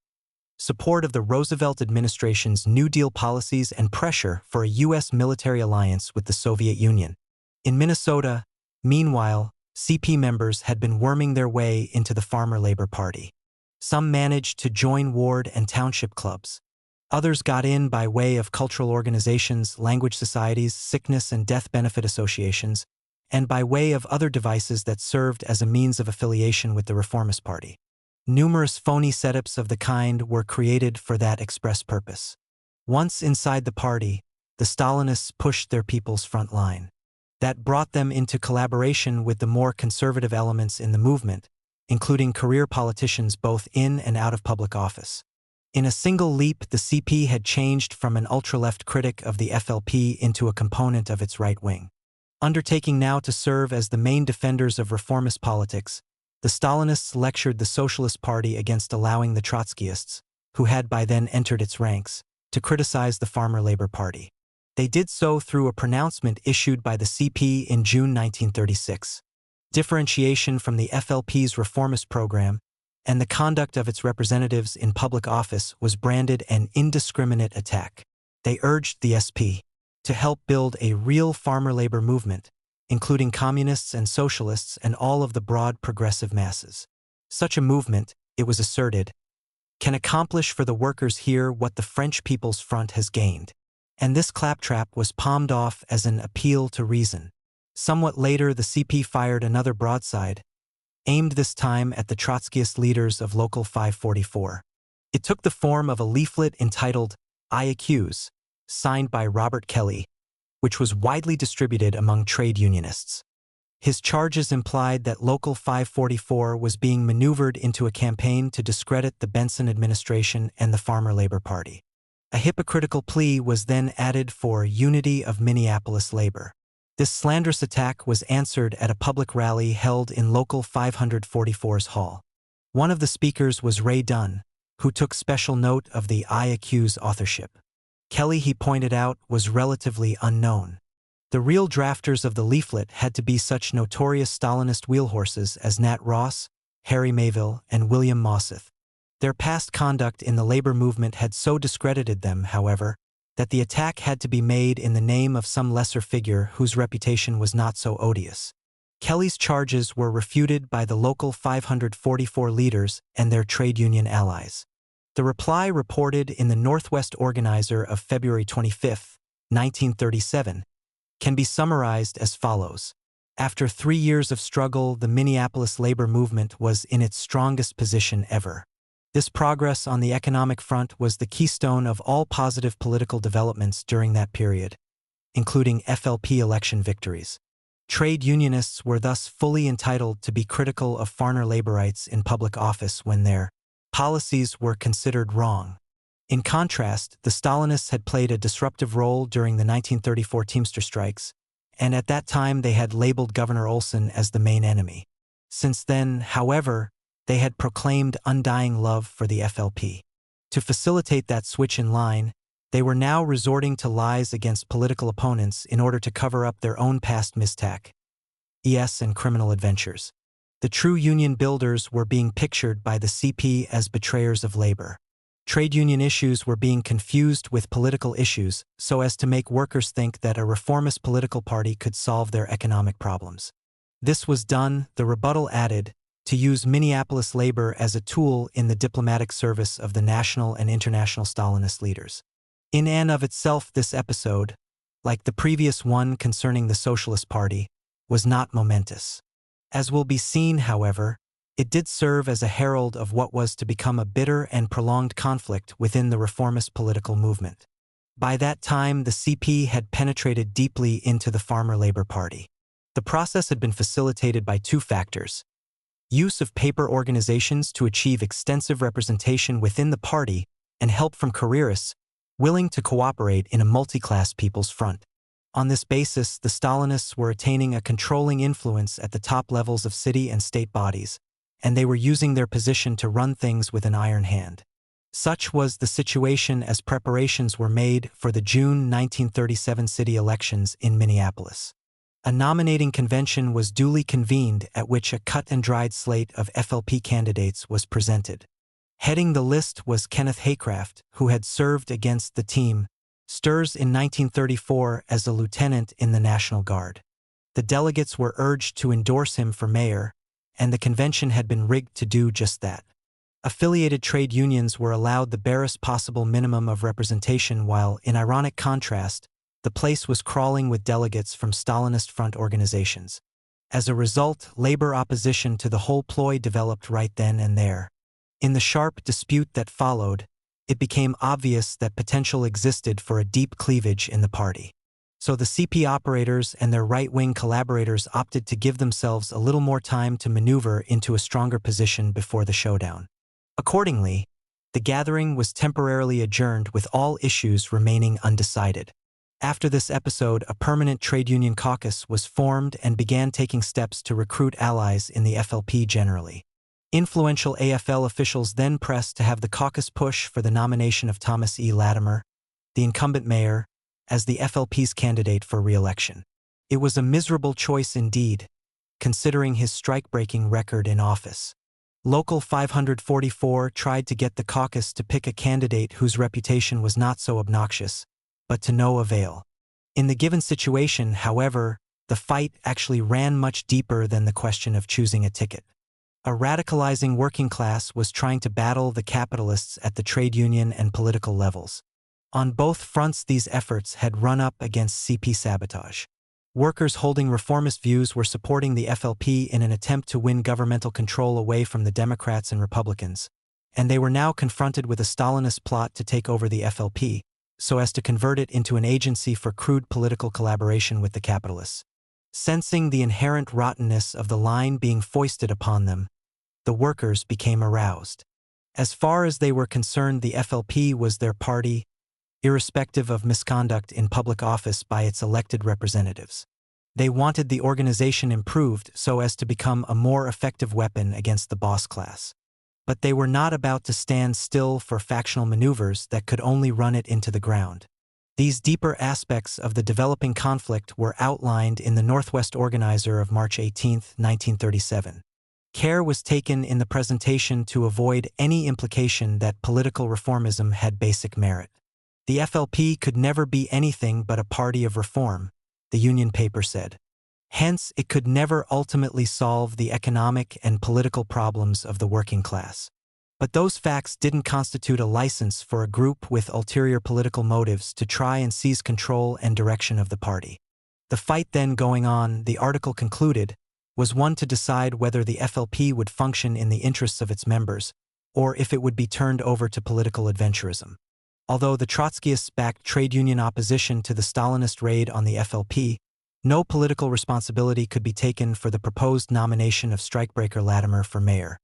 support of the Roosevelt administration's New Deal policies and pressure for a U.S. military alliance with the Soviet Union. In Minnesota, meanwhile, CP members had been worming their way into the Farmer Labor Party. Some managed to join ward and township clubs. Others got in by way of cultural organizations, language societies, sickness and death benefit associations, and by way of other devices that served as a means of affiliation with the Reformist Party. Numerous phony setups of the kind were created for that express purpose. Once inside the party, the Stalinists pushed their People's Front line. That brought them into collaboration with the more conservative elements in the movement, including career politicians both in and out of public office. In a single leap, the CP had changed from an ultra-left critic of the FLP into a component of its right wing. Undertaking now to serve as the main defenders of reformist politics, the Stalinists lectured the Socialist Party against allowing the Trotskyists, who had by then entered its ranks, to criticize the Farmer Labor Party. They did so through a pronouncement issued by the CP in June 1936. Differentiation from the FLP's reformist program and the conduct of its representatives in public office was branded an indiscriminate attack. They urged the SP to help build a real farmer labor movement, including communists and socialists and all of the broad progressive masses. Such a movement, it was asserted, can accomplish for the workers here what the French People's Front has gained. And this claptrap was palmed off as an appeal to reason. Somewhat later, the CP fired another broadside, aimed this time at the Trotskyist leaders of Local 544. It took the form of a leaflet entitled "I Accuse," signed by Robert Kelly, which was widely distributed among trade unionists. His charges implied that Local 544 was being maneuvered into a campaign to discredit the Benson administration and the Farmer Labor Party. A hypocritical plea was then added for unity of Minneapolis labor. This slanderous attack was answered at a public rally held in Local 544's hall. One of the speakers was Ray Dunn, who took special note of the "I Accuse" authorship. Kelly, he pointed out, was relatively unknown. The real drafters of the leaflet had to be such notorious Stalinist wheelhorses as Nat Ross, Harry Mayville, and William Mosseth. Their past conduct in the labor movement had so discredited them, however, that the attack had to be made in the name of some lesser figure whose reputation was not so odious. Kelly's charges were refuted by the Local 544 leaders and their trade union allies. The reply, reported in the Northwest Organizer of February 25, 1937, can be summarized as follows. After 3 years of struggle, the Minneapolis labor movement was in its strongest position ever. This progress on the economic front was the keystone of all positive political developments during that period, including FLP election victories. Trade unionists were thus fully entitled to be critical of Farmer laborites in public office when their policies were considered wrong. In contrast, the Stalinists had played a disruptive role during the 1934 Teamster strikes, and at that time they had labeled Governor Olson as the main enemy. Since then, however, they had proclaimed undying love for the FLP. To facilitate that switch in line, they were now resorting to lies against political opponents in order to cover up their own past mistak, and criminal adventures. The true union builders were being pictured by the CP as betrayers of labor. Trade union issues were being confused with political issues so as to make workers think that a reformist political party could solve their economic problems. This was done, the rebuttal added, to use Minneapolis labor as a tool in the diplomatic service of the national and international Stalinist leaders. In and of itself, this episode, like the previous one concerning the Socialist Party, was not momentous. As will be seen, however, it did serve as a herald of what was to become a bitter and prolonged conflict within the reformist political movement. By that time, the CP had penetrated deeply into the Farmer Labor Party. The process had been facilitated by two factors: use of paper organizations to achieve extensive representation within the party and help from careerists willing to cooperate in a multi-class people's front. On this basis, the Stalinists were attaining a controlling influence at the top levels of city and state bodies, and they were using their position to run things with an iron hand. Such was the situation as preparations were made for the June 1937 city elections in Minneapolis. A nominating convention was duly convened at which a cut-and-dried slate of FLP candidates was presented. Heading the list was Kenneth Haycraft, who had served against the Teamsters in 1934 as a lieutenant in the National Guard. The delegates were urged to endorse him for mayor, and the convention had been rigged to do just that. Affiliated trade unions were allowed the barest possible minimum of representation while, in ironic contrast, the place was crawling with delegates from Stalinist front organizations. As a result, labor opposition to the whole ploy developed right then and there. In the sharp dispute that followed, it became obvious that potential existed for a deep cleavage in the party. So the CP operators and their right-wing collaborators opted to give themselves a little more time to maneuver into a stronger position before the showdown. Accordingly, the gathering was temporarily adjourned with all issues remaining undecided. After this episode, a permanent trade union caucus was formed and began taking steps to recruit allies in the FLP generally. Influential AFL officials then pressed to have the caucus push for the nomination of Thomas E. Latimer, the incumbent mayor, as the FLP's candidate for re-election. It was a miserable choice indeed, considering his strike-breaking record in office. Local 544 tried to get the caucus to pick a candidate whose reputation was not so obnoxious, but to no avail. In the given situation, however, the fight actually ran much deeper than the question of choosing a ticket. A radicalizing working class was trying to battle the capitalists at the trade union and political levels. On both fronts, these efforts had run up against CP sabotage. Workers holding reformist views were supporting the FLP in an attempt to win governmental control away from the Democrats and Republicans, and they were now confronted with a Stalinist plot to take over the FLP, so as to convert it into an agency for crude political collaboration with the capitalists. Sensing the inherent rottenness of the line being foisted upon them, the workers became aroused. As far as they were concerned, the FLP was their party, irrespective of misconduct in public office by its elected representatives. They wanted the organization improved so as to become a more effective weapon against the boss class. But they were not about to stand still for factional maneuvers that could only run it into the ground. These deeper aspects of the developing conflict were outlined in the Northwest Organizer of March 18, 1937. Care was taken in the presentation to avoid any implication that political reformism had basic merit. The FLP could never be anything but a party of reform, the Union paper said. Hence, it could never ultimately solve the economic and political problems of the working class. But those facts didn't constitute a license for a group with ulterior political motives to try and seize control and direction of the party. The fight then going on, the article concluded, was one to decide whether the FLP would function in the interests of its members, or if it would be turned over to political adventurism. Although the Trotskyists backed trade union opposition to the Stalinist raid on the FLP, no political responsibility could be taken for the proposed nomination of strikebreaker Latimer for mayor.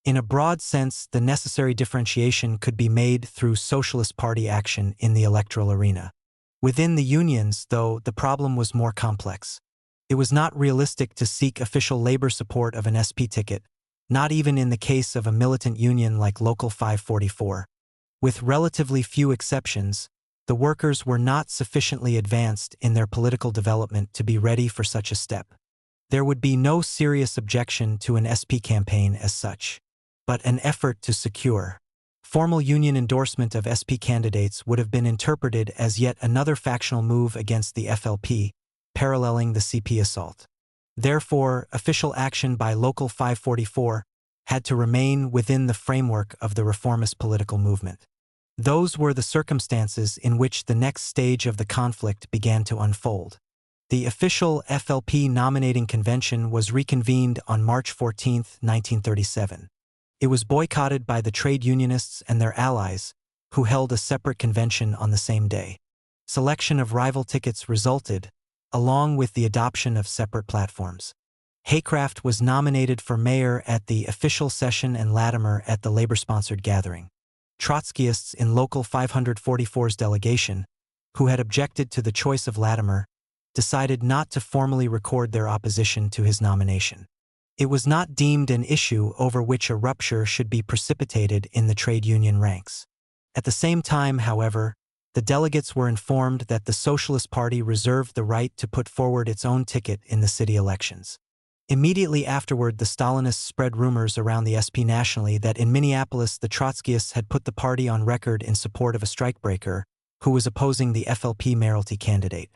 In a broad sense, the necessary differentiation could be made through Socialist Party action in the electoral arena. Within the unions, though, the problem was more complex. It was not realistic to seek official labor support of an SP ticket, not even in the case of a militant union like Local 544. With relatively few exceptions, the workers were not sufficiently advanced in their political development to be ready for such a step. There would be no serious objection to an SP campaign as such, but an effort to secure formal union endorsement of SP candidates would have been interpreted as yet another factional move against the FLP, paralleling the CP assault. Therefore, official action by Local 544 had to remain within the framework of the reformist political movement. Those were the circumstances in which the next stage of the conflict began to unfold. The official FLP nominating convention was reconvened on March 14, 1937. It was boycotted by the trade unionists and their allies, who held a separate convention on the same day. Selection of rival tickets resulted, along with the adoption of separate platforms. Haycraft was nominated for mayor at the official session and Latimer at the labor-sponsored gathering. Trotskyists in Local 544's delegation, who had objected to the choice of Latimer, decided not to formally record their opposition to his nomination. It was not deemed an issue over which a rupture should be precipitated in the trade union ranks. At the same time, however, the delegates were informed that the Socialist Party reserved the right to put forward its own ticket in the city elections. Immediately afterward, the Stalinists spread rumors around the SP nationally that in Minneapolis the Trotskyists had put the party on record in support of a strikebreaker who was opposing the FLP mayoralty candidate.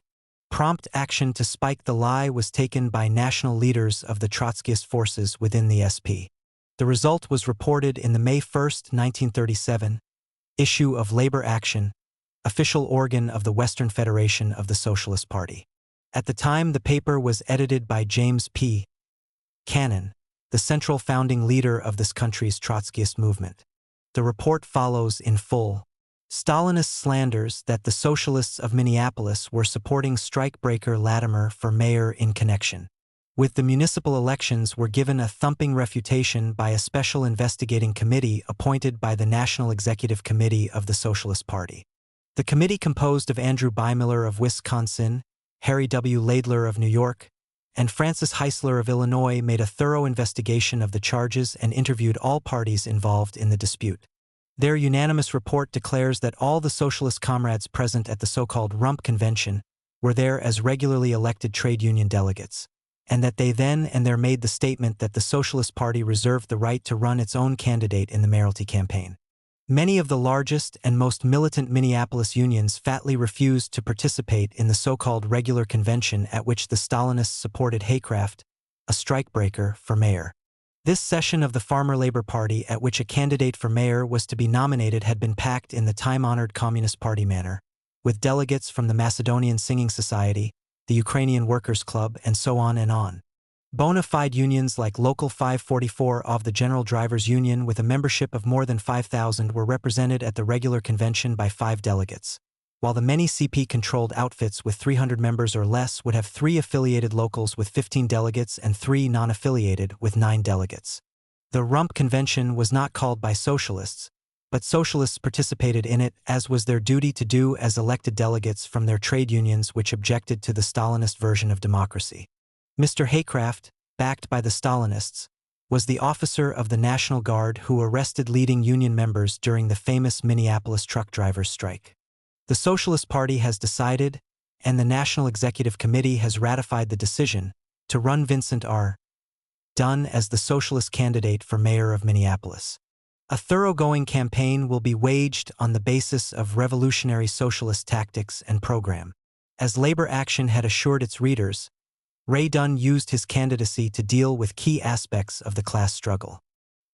Prompt action to spike the lie was taken by national leaders of the Trotskyist forces within the SP. The result was reported in the May 1, 1937, issue of Labor Action, official organ of the Western Federation of the Socialist Party. At the time, the paper was edited by James P. Cannon, the central founding leader of this country's Trotskyist movement. The report follows in full. Stalinist slanders that the Socialists of Minneapolis were supporting strikebreaker Latimer for mayor in connection with the municipal elections were given a thumping refutation by a special investigating committee appointed by the National Executive Committee of the Socialist Party. The committee, composed of Andrew Beimiller of Wisconsin, Harry W. Laidler of New York, and Francis Heisler of Illinois, made a thorough investigation of the charges and interviewed all parties involved in the dispute. Their unanimous report declares that all the socialist comrades present at the so-called Rump Convention were there as regularly elected trade union delegates, and that they then and there made the statement that the Socialist Party reserved the right to run its own candidate in the mayoralty campaign. Many of the largest and most militant Minneapolis unions flatly refused to participate in the so-called regular convention at which the Stalinists supported Haycraft, a strikebreaker, for mayor. This session of the Farmer Labor Party at which a candidate for mayor was to be nominated had been packed in the time-honored Communist Party manner, with delegates from the Macedonian Singing Society, the Ukrainian Workers' Club, and so on and on. Bona fide unions like Local 544 of the General Drivers Union with a membership of more than 5,000 were represented at the regular convention by 5 delegates, while the many CP-controlled outfits with 300 members or less would have 3 affiliated locals with 15 delegates and 3 non-affiliated with 9 delegates. The Rump Convention was not called by socialists, but socialists participated in it, as was their duty to do as elected delegates from their trade unions which objected to the Stalinist version of democracy. Mr. Haycraft, backed by the Stalinists, was the officer of the National Guard who arrested leading union members during the famous Minneapolis truck drivers' strike. The Socialist Party has decided, and the National Executive Committee has ratified the decision, to run Vincent R. Dunn as the socialist candidate for mayor of Minneapolis. A thoroughgoing campaign will be waged on the basis of revolutionary socialist tactics and program. As Labor Action had assured its readers, Ray Dunn used his candidacy to deal with key aspects of the class struggle.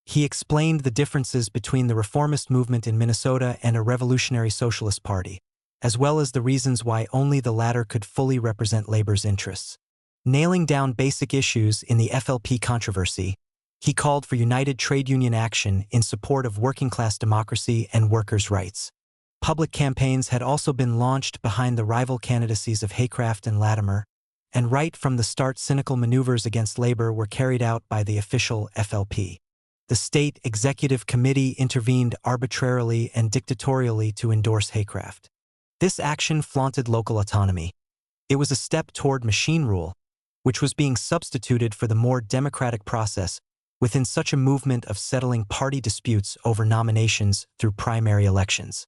He explained the differences between the reformist movement in Minnesota and a revolutionary socialist party, as well as the reasons why only the latter could fully represent labor's interests. Nailing down basic issues in the FLP controversy, he called for united trade union action in support of working-class democracy and workers' rights. Public campaigns had also been launched behind the rival candidacies of Haycraft and Latimer, and right from the start cynical maneuvers against labor were carried out by the official FLP. The State Executive Committee intervened arbitrarily and dictatorially to endorse Haycraft. This action flaunted local autonomy. It was a step toward machine rule, which was being substituted for the more democratic process within such a movement of settling party disputes over nominations through primary elections.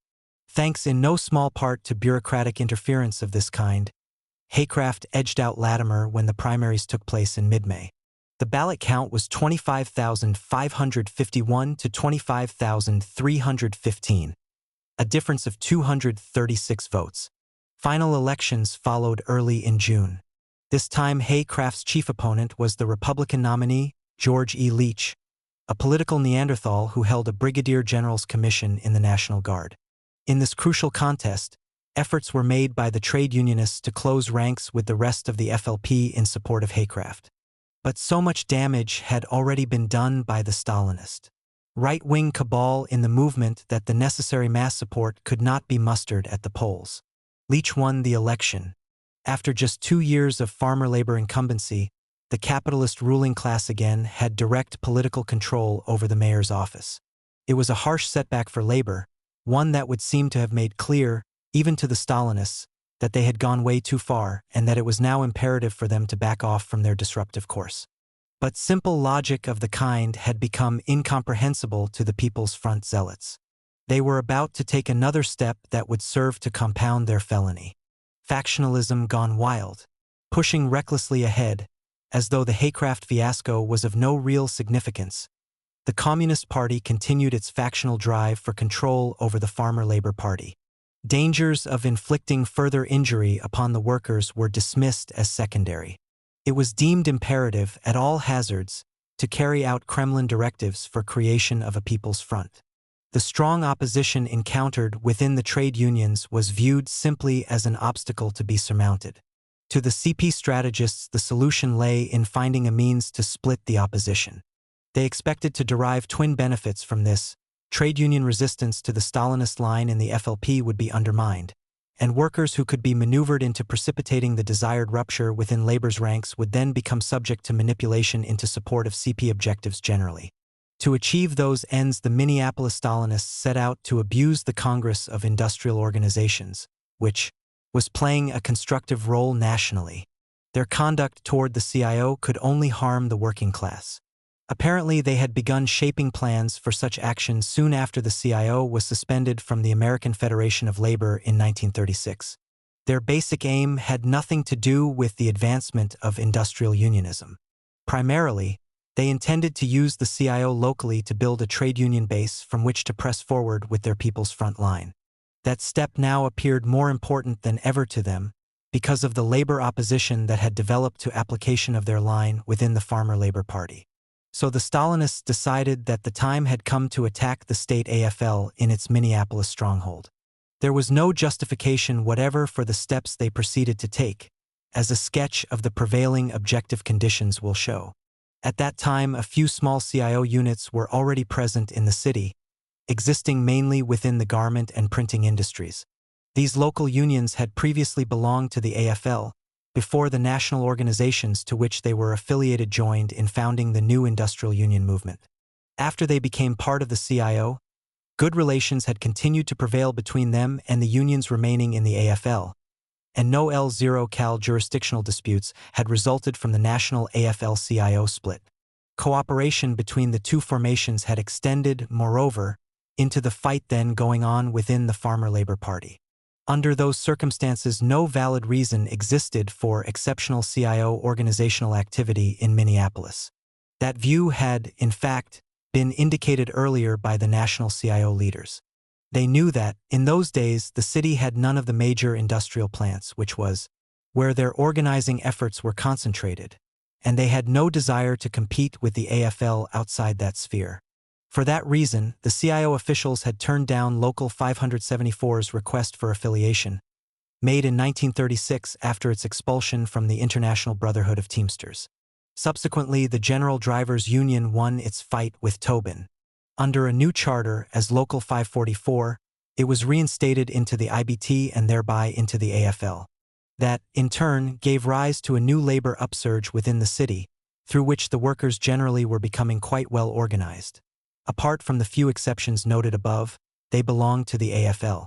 Thanks in no small part to bureaucratic interference of this kind, Haycraft edged out Latimer when the primaries took place in mid-May. The ballot count was 25,551 to 25,315, a difference of 236 votes. Final elections followed early in June. This time Haycraft's chief opponent was the Republican nominee, George E. Leach, a political Neanderthal who held a brigadier general's commission in the National Guard. In this crucial contest, efforts were made by the trade unionists to close ranks with the rest of the FLP in support of Haycraft. But so much damage had already been done by the Stalinist right-wing cabal in the movement that the necessary mass support could not be mustered at the polls. Leach won the election. After just 2 years of farmer labor incumbency, the capitalist ruling class again had direct political control over the mayor's office. It was a harsh setback for labor, one that would seem to have made clear, even to the Stalinists, that they had gone way too far and that it was now imperative for them to back off from their disruptive course. But simple logic of the kind had become incomprehensible to the People's Front zealots. They were about to take another step that would serve to compound their felony. Factionalism gone wild, pushing recklessly ahead, as though the Haycraft fiasco was of no real significance. The Communist Party continued its factional drive for control over the Farmer Labor Party. Dangers of inflicting further injury upon the workers were dismissed as secondary. It was deemed imperative, at all hazards, to carry out Kremlin directives for creation of a People's Front. The strong opposition encountered within the trade unions was viewed simply as an obstacle to be surmounted. To the CP strategists, the solution lay in finding a means to split the opposition. They expected to derive twin benefits from this. Trade union resistance to the Stalinist line in the FLP would be undermined, and workers who could be maneuvered into precipitating the desired rupture within labor's ranks would then become subject to manipulation into support of CP objectives generally. To achieve those ends, the Minneapolis Stalinists set out to abuse the Congress of Industrial Organizations, which was playing a constructive role nationally. Their conduct toward the CIO could only harm the working class. Apparently, they had begun shaping plans for such action soon after the CIO was suspended from the American Federation of Labor in 1936. Their basic aim had nothing to do with the advancement of industrial unionism. Primarily, They intended to use the CIO locally to build a trade union base from which to press forward with their people's front line. That step now appeared more important than ever to them because of the labor opposition that had developed to application of their line within the Farmer Labor Party. So the Stalinists decided that the time had come to attack the state AFL in its Minneapolis stronghold. There was no justification whatever for the steps they proceeded to take, as a sketch of the prevailing objective conditions will show. At that time, a few small CIO units were already present in the city, existing mainly within the garment and printing industries. These local unions had previously belonged to the AFL, before the national organizations to which they were affiliated joined in founding the new industrial union movement. After they became part of the CIO, good relations had continued to prevail between them and the unions remaining in the AFL, and no L0 jurisdictional disputes had resulted from the national AFL-CIO split. Cooperation between the two formations had extended, moreover, into the fight then going on within the Farmer Labor Party. Under those circumstances, no valid reason existed for exceptional CIO organizational activity in Minneapolis. That view had, in fact, been indicated earlier by the national CIO leaders. They knew that, in those days, the city had none of the major industrial plants, which was where their organizing efforts were concentrated, and they had no desire to compete with the AFL outside that sphere. For that reason, the CIO officials had turned down Local 574's request for affiliation, made in 1936 after its expulsion from the International Brotherhood of Teamsters. Subsequently, the General Drivers Union won its fight with Tobin. Under a new charter as Local 544, it was reinstated into the IBT and thereby into the AFL. That, in turn, gave rise to a new labor upsurge within the city, through which the workers generally were becoming quite well organized. Apart from the few exceptions noted above, they belonged to the AFL.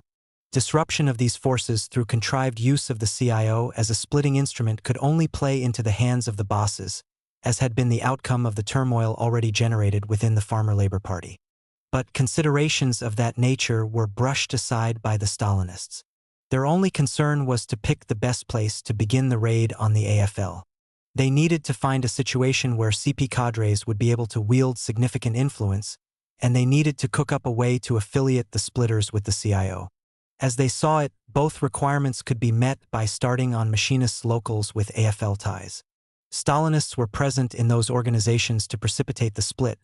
Disruption of these forces through contrived use of the CIO as a splitting instrument could only play into the hands of the bosses, as had been the outcome of the turmoil already generated within the Farmer Labor Party. But considerations of that nature were brushed aside by the Stalinists. Their only concern was to pick the best place to begin the raid on the AFL. They needed to find a situation where CP cadres would be able to wield significant influence, and they needed to cook up a way to affiliate the splitters with the CIO. As they saw it, both requirements could be met by starting on machinists locals with AFL ties. Stalinists were present in those organizations to precipitate the split,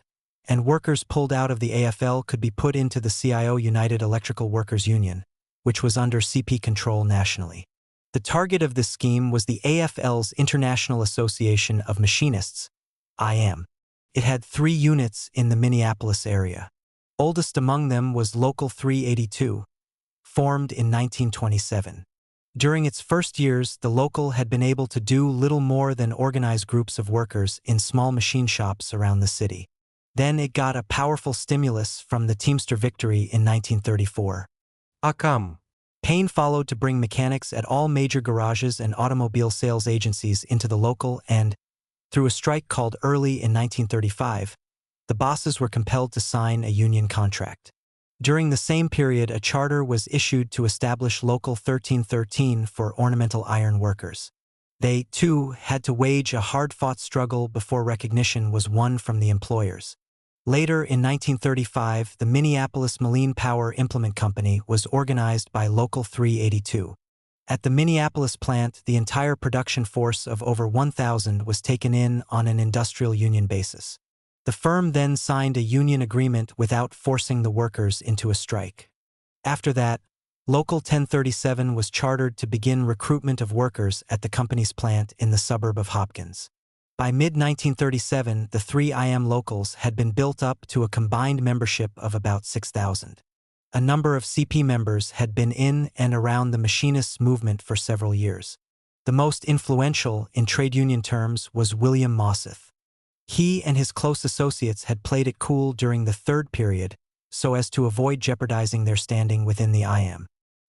and workers pulled out of the AFL could be put into the CIO United Electrical Workers Union, which was under CP control nationally. The target of this scheme was the AFL's International Association of Machinists, IM. It had 3 units in the Minneapolis area. Oldest among them was Local 382, formed in 1927. During its first years, the local had been able to do little more than organize groups of workers in small machine shops around the city. Then it got a powerful stimulus from the Teamster victory in 1934. Pain followed to bring mechanics at all major garages and automobile sales agencies into the local and, through a strike called early in 1935, the bosses were compelled to sign a union contract. During the same period, a charter was issued to establish Local 1313 for ornamental iron workers. They, too, had to wage a hard-fought struggle before recognition was won from the employers. Later, in 1935, the Minneapolis Moline Power Implement Company was organized by Local 382. At the Minneapolis plant, the entire production force of over 1,000 was taken in on an industrial union basis. The firm then signed a union agreement without forcing the workers into a strike. After that, Local 1037 was chartered to begin recruitment of workers at the company's plant in the suburb of Hopkins. By mid-1937, the 3 IM locals had been built up to a combined membership of about 6,000. A number of CP members had been in and around the machinists' movement for several years. The most influential, in trade union terms, was William Mosseth. He and his close associates had played it cool during the third period so as to avoid jeopardizing their standing within the IM.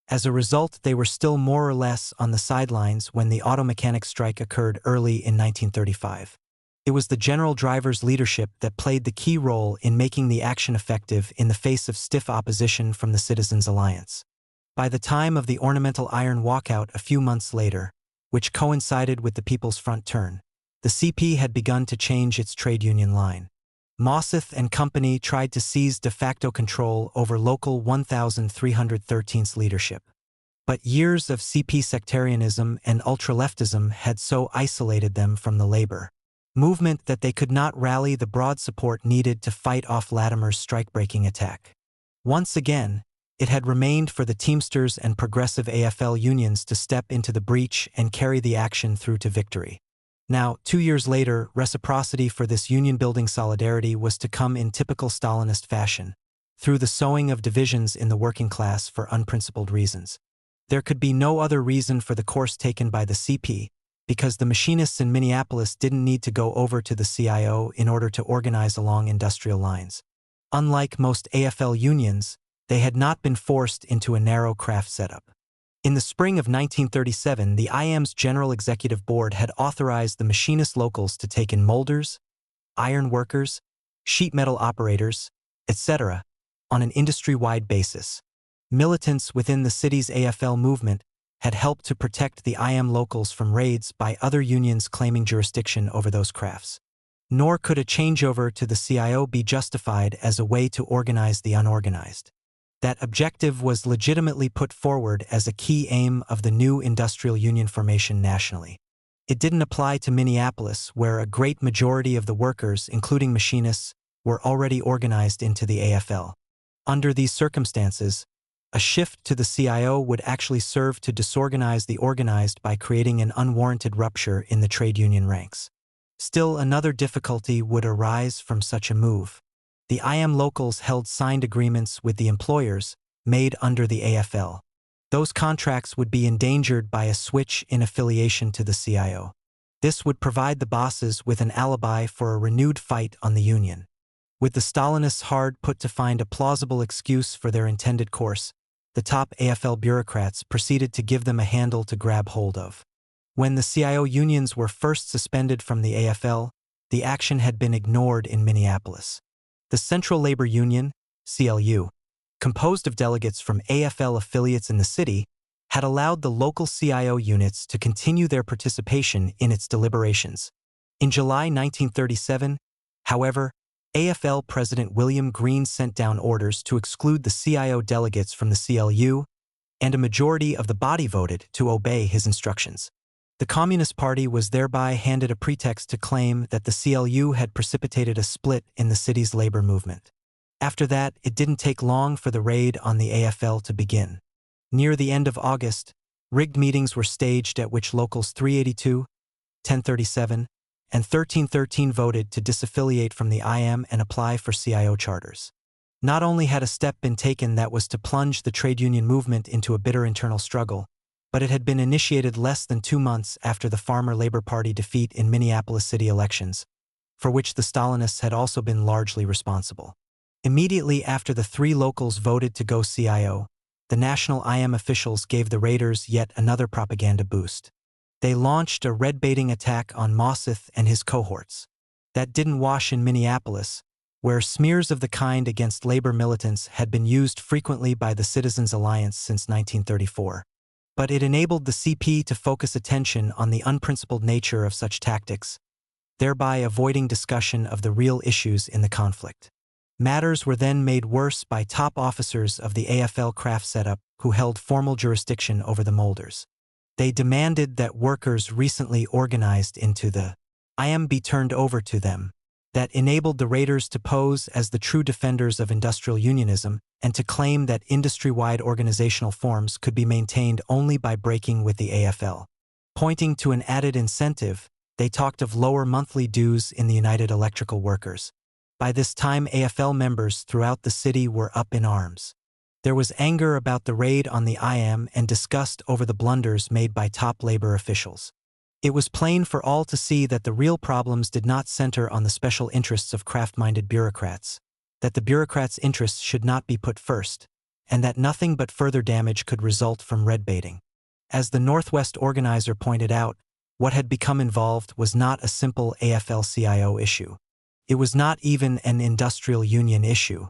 As a result, they were still more or less on the sidelines when the auto mechanic strike occurred early in 1935. It was the general driver's leadership that played the key role in making the action effective in the face of stiff opposition from the Citizens' Alliance. By the time of the ornamental iron walkout a few months later, which coincided with the People's Front turn, the CP had begun to change its trade union line. Mosseth and Company tried to seize de facto control over Local 1313's leadership. But years of CP sectarianism and ultra-leftism had so isolated them from the labor movement that they could not rally the broad support needed to fight off Latimer's strike-breaking attack. Once again, it had remained for the Teamsters and progressive AFL unions to step into the breach and carry the action through to victory. Now, 2 years later, reciprocity for this union-building solidarity was to come in typical Stalinist fashion, through the sowing of divisions in the working class for unprincipled reasons. There could be no other reason for the course taken by the CP, because the machinists in Minneapolis didn't need to go over to the CIO in order to organize along industrial lines. Unlike most AFL unions, they had not been forced into a narrow craft setup. In the spring of 1937, the IM's General Executive Board had authorized the machinist locals to take in molders, iron workers, sheet metal operators, etc., on an industry-wide basis. Militants within the city's AFL movement had helped to protect the IM locals from raids by other unions claiming jurisdiction over those crafts. Nor could a changeover to the CIO be justified as a way to organize the unorganized. That objective was legitimately put forward as a key aim of the new industrial union formation nationally. It didn't apply to Minneapolis, where a great majority of the workers, including machinists, were already organized into the AFL. Under these circumstances, a shift to the CIO would actually serve to disorganize the organized by creating an unwarranted rupture in the trade union ranks. Still, another difficulty would arise from such a move. The IM locals held signed agreements with the employers made under the AFL. Those contracts would be endangered by a switch in affiliation to the CIO. This would provide the bosses with an alibi for a renewed fight on the union. With the Stalinists hard put to find a plausible excuse for their intended course, the top AFL bureaucrats proceeded to give them a handle to grab hold of. When the CIO unions were first suspended from the AFL, the action had been ignored in Minneapolis. The Central Labor Union, CLU, composed of delegates from AFL affiliates in the city, had allowed the local CIO units to continue their participation in its deliberations. In July 1937, however, AFL President William Green sent down orders to exclude the CIO delegates from the CLU, and a majority of the body voted to obey his instructions. The Communist Party was thereby handed a pretext to claim that the CLU had precipitated a split in the city's labor movement. After that, it didn't take long for the raid on the AFL to begin. Near the end of August, rigged meetings were staged at which Locals 382, 1037, and 1313 voted to disaffiliate from the IM and apply for CIO charters. Not only had a step been taken that was to plunge the trade union movement into a bitter internal struggle, but it had been initiated less than 2 months after the Farmer Labor Party defeat in Minneapolis city elections, for which the Stalinists had also been largely responsible. Immediately after the 3 locals voted to go CIO, the national IM officials gave the raiders yet another propaganda boost. They launched a red-baiting attack on Mosseth and his cohorts. That didn't wash in Minneapolis, where smears of the kind against labor militants had been used frequently by the Citizens Alliance since 1934. But it enabled the CP to focus attention on the unprincipled nature of such tactics, thereby avoiding discussion of the real issues in the conflict. Matters were then made worse by top officers of the AFL craft setup who held formal jurisdiction over the molders. They demanded that workers recently organized into the IM be turned over to them. That enabled the raiders to pose as the true defenders of industrial unionism and to claim that industry-wide organizational forms could be maintained only by breaking with the AFL. Pointing to an added incentive, they talked of lower monthly dues in the United Electrical Workers. By this time, AFL members throughout the city were up in arms. There was anger about the raid on the IM and disgust over the blunders made by top labor officials. It was plain for all to see that the real problems did not center on the special interests of craft-minded bureaucrats, that the bureaucrats' interests should not be put first, and that nothing but further damage could result from red-baiting. As the Northwest organizer pointed out, what had become involved was not a simple AFL-CIO issue. It was not even an industrial union issue.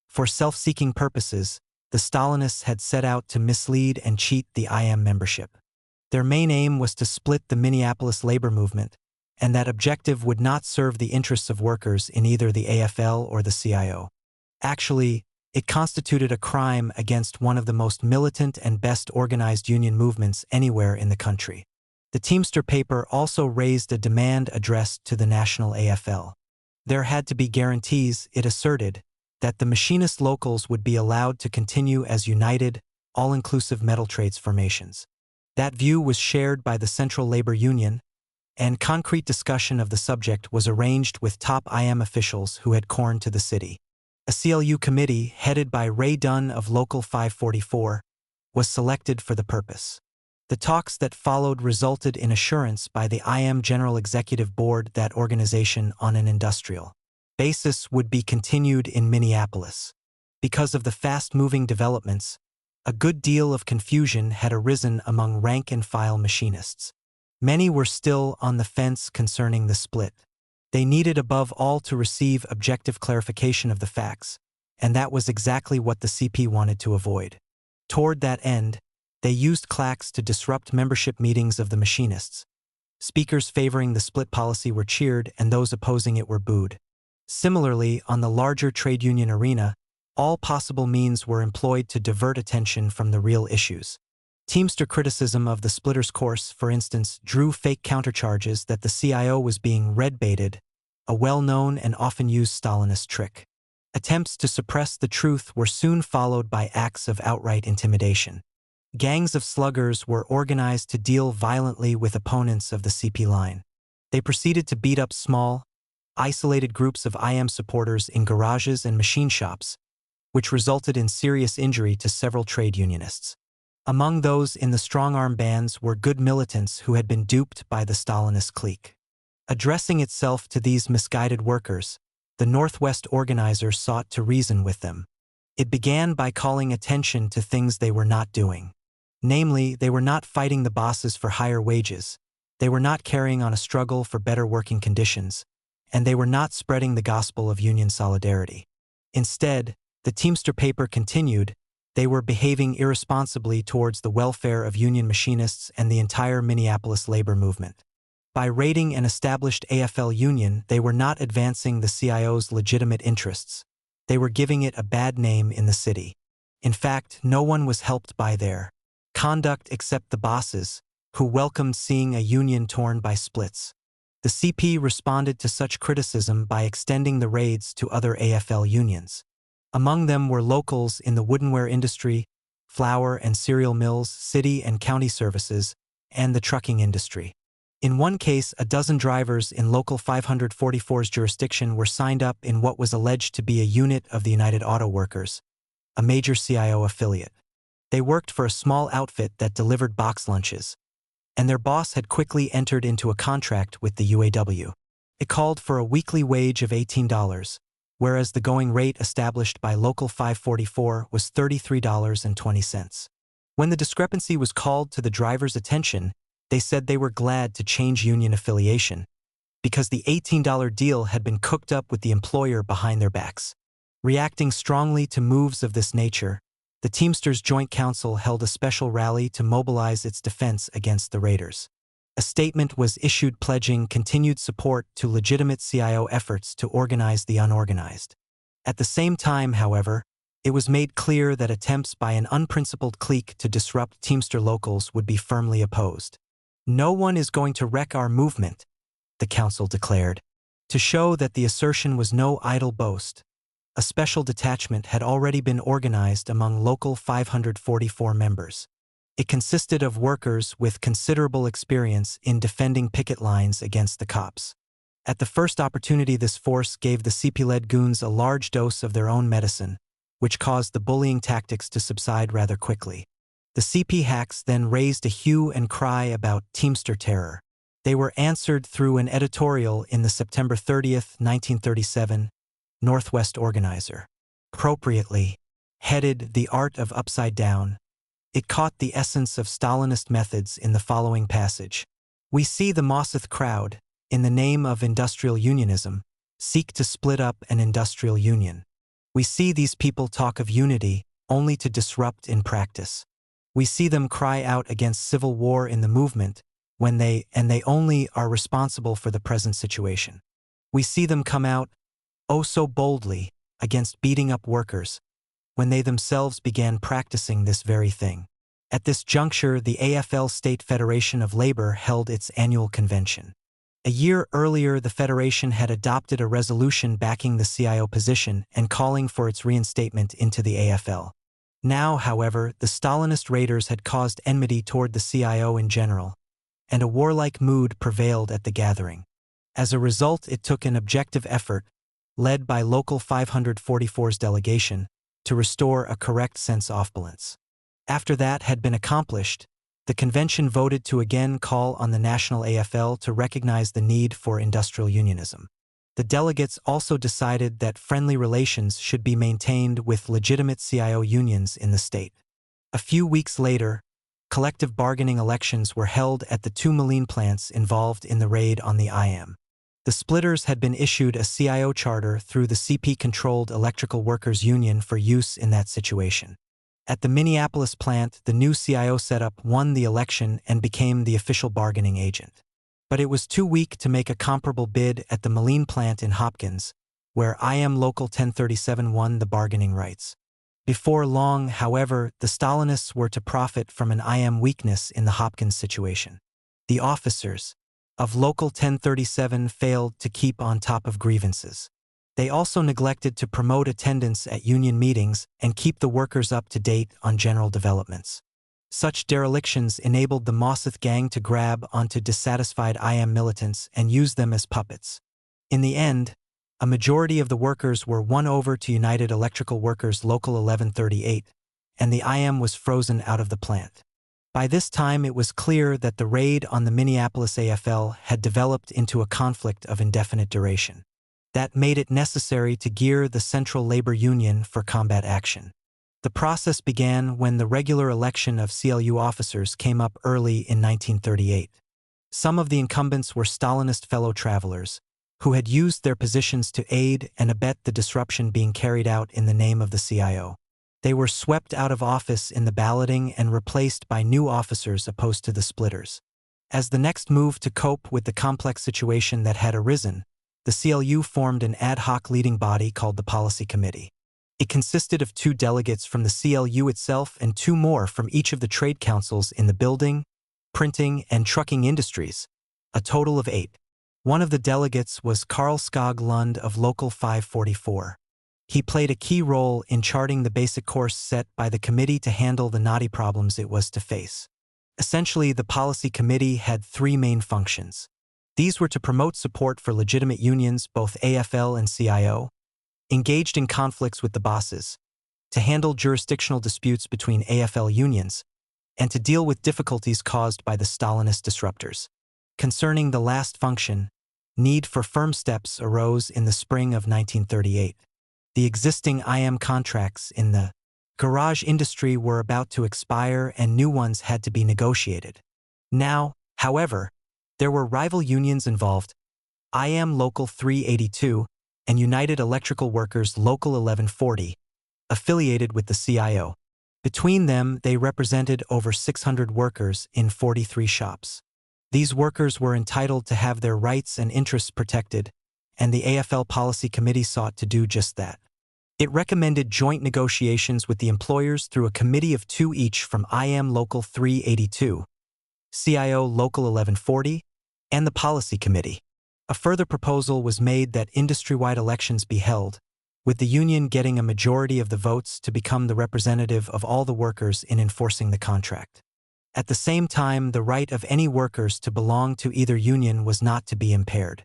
For self-seeking purposes, the Stalinists had set out to mislead and cheat the IM membership. Their main aim was to split the Minneapolis labor movement and that objective would not serve the interests of workers in either the AFL or the CIO. Actually, it constituted a crime against one of the most militant and best organized union movements anywhere in the country. The Teamster paper also raised a demand addressed to the national AFL. There had to be guarantees, it asserted, that the machinist locals would be allowed to continue as united, all-inclusive metal trades formations. That view was shared by the Central Labor Union, and concrete discussion of the subject was arranged with top IM officials who had corned to the city. A CLU committee, headed by Ray Dunn of Local 544, was selected for the purpose. The talks that followed resulted in assurance by the IM General Executive Board that organization on an industrial basis would be continued in Minneapolis. Because of the fast-moving developments, a good deal of confusion had arisen among rank-and-file machinists. Many were still on the fence concerning the split. They needed above all to receive objective clarification of the facts, and that was exactly what the CP wanted to avoid. Toward that end, they used claques to disrupt membership meetings of the machinists. Speakers favoring the split policy were cheered and those opposing it were booed. Similarly, on the larger trade union arena, all possible means were employed to divert attention from the real issues. Teamster criticism of the splitters' course, for instance, drew fake countercharges that the CIO was being red-baited, a well-known and often used Stalinist trick. Attempts to suppress the truth were soon followed by acts of outright intimidation. Gangs of sluggers were organized to deal violently with opponents of the CP line. They proceeded to beat up small, isolated groups of IM supporters in garages and machine shops, which resulted in serious injury to several trade unionists. Among those in the strong-arm bands were good militants who had been duped by the Stalinist clique. Addressing itself to these misguided workers, the Northwest organizer sought to reason with them. It began by calling attention to things they were not doing. Namely, they were not fighting the bosses for higher wages, they were not carrying on a struggle for better working conditions, and they were not spreading the gospel of union solidarity. Instead, the Teamster paper continued, they were behaving irresponsibly towards the welfare of union machinists and the entire Minneapolis labor movement. By raiding an established AFL union, they were not advancing the CIO's legitimate interests. They were giving it a bad name in the city. In fact, no one was helped by their conduct except the bosses, who welcomed seeing a union torn by splits. The CP responded to such criticism by extending the raids to other AFL unions. Among them were locals in the woodenware industry, flour and cereal mills, city and county services, and the trucking industry. In one case, a dozen drivers in Local 544's jurisdiction were signed up in what was alleged to be a unit of the United Auto Workers, a major CIO affiliate. They worked for a small outfit that delivered box lunches, and their boss had quickly entered into a contract with the UAW. It called for a weekly wage of $18, whereas the going rate established by Local 544 was $33.20. When the discrepancy was called to the drivers' attention, they said they were glad to change union affiliation, because the $18 deal had been cooked up with the employer behind their backs. Reacting strongly to moves of this nature, the Teamsters Joint Council held a special rally to mobilize its defense against the raiders. A statement was issued pledging continued support to legitimate CIO efforts to organize the unorganized. At the same time, however, it was made clear that attempts by an unprincipled clique to disrupt Teamster locals would be firmly opposed. "No one is going to wreck our movement," the council declared. To show that the assertion was no idle boast, a special detachment had already been organized among Local 544 members. It consisted of workers with considerable experience in defending picket lines against the cops. At the first opportunity, this force gave the CP-led goons a large dose of their own medicine, which caused the bullying tactics to subside rather quickly. The CP hacks then raised a hue and cry about Teamster terror. They were answered through an editorial in the September 30th, 1937, Northwest Organizer. Appropriately headed "The Art of Upside Down," it caught the essence of Stalinist methods in the following passage. "We see the Mosseth crowd, in the name of industrial unionism, seek to split up an industrial union. We see these people talk of unity only to disrupt in practice. We see them cry out against civil war in the movement they only are responsible for the present situation. We see them come out, oh so boldly, against beating up workers, when they themselves began practicing this very thing. At this juncture, the AFL State Federation of Labor held its annual convention. A year earlier, the Federation had adopted a resolution backing the CIO position and calling for its reinstatement into the AFL. Now, however, the Stalinist raiders had caused enmity toward the CIO in general, and a warlike mood prevailed at the gathering. As a result, it took an objective effort, led by Local 544's delegation, to restore a correct sense of balance. After that had been accomplished, the convention voted to again call on the national AFL to recognize the need for industrial unionism. The delegates also decided that friendly relations should be maintained with legitimate CIO unions in the state. A few weeks later, collective bargaining elections were held at the two Moline plants involved in the raid on the IM. The splitters had been issued a CIO charter through the CP-controlled Electrical Workers Union for use in that situation. At the Minneapolis plant, the new CIO setup won the election and became the official bargaining agent. But it was too weak to make a comparable bid at the Moline plant in Hopkins, where IM Local 1037 won the bargaining rights. Before long, however, the Stalinists were to profit from an IM weakness in the Hopkins situation. The officers of Local 1037 failed to keep on top of grievances. They also neglected to promote attendance at union meetings and keep the workers up to date on general developments. Such derelictions enabled the Mosseth gang to grab onto dissatisfied IM militants and use them as puppets. In the end, a majority of the workers were won over to United Electrical Workers Local 1138, and the IM was frozen out of the plant. By this time, it was clear that the raid on the Minneapolis AFL had developed into a conflict of indefinite duration. That made it necessary to gear the Central Labor Union for combat action. The process began when the regular election of CLU officers came up early in 1938. Some of the incumbents were Stalinist fellow travelers, who had used their positions to aid and abet the disruption being carried out in the name of the CIO. They were swept out of office in the balloting and replaced by new officers opposed to the splitters. As the next move to cope with the complex situation that had arisen, the CLU formed an ad hoc leading body called the Policy Committee. It consisted of 2 delegates from the CLU itself and 2 more from each of the trade councils in the building, printing, and trucking industries, a total of 8. One of the delegates was Carl Skog Lund of Local 544. He played a key role in charting the basic course set by the committee to handle the knotty problems it was to face. Essentially, the Policy Committee had 3 main functions. These were to promote support for legitimate unions, both AFL and CIO, engaged in conflicts with the bosses, to handle jurisdictional disputes between AFL unions, and to deal with difficulties caused by the Stalinist disruptors. Concerning the last function, need for firm steps arose in the spring of 1938. The existing IM contracts in the garage industry were about to expire and new ones had to be negotiated. Now, however, there were rival unions involved, IM Local 382 and United Electrical Workers Local 1140, affiliated with the CIO. Between them, they represented over 600 workers in 43 shops. These workers were entitled to have their rights and interests protected, and the AFL Policy Committee sought to do just that. It recommended joint negotiations with the employers through a committee of 2 each from IM Local 382, CIO Local 1140, and the Policy Committee. A further proposal was made that industry-wide elections be held, with the union getting a majority of the votes to become the representative of all the workers in enforcing the contract. At the same time, the right of any workers to belong to either union was not to be impaired.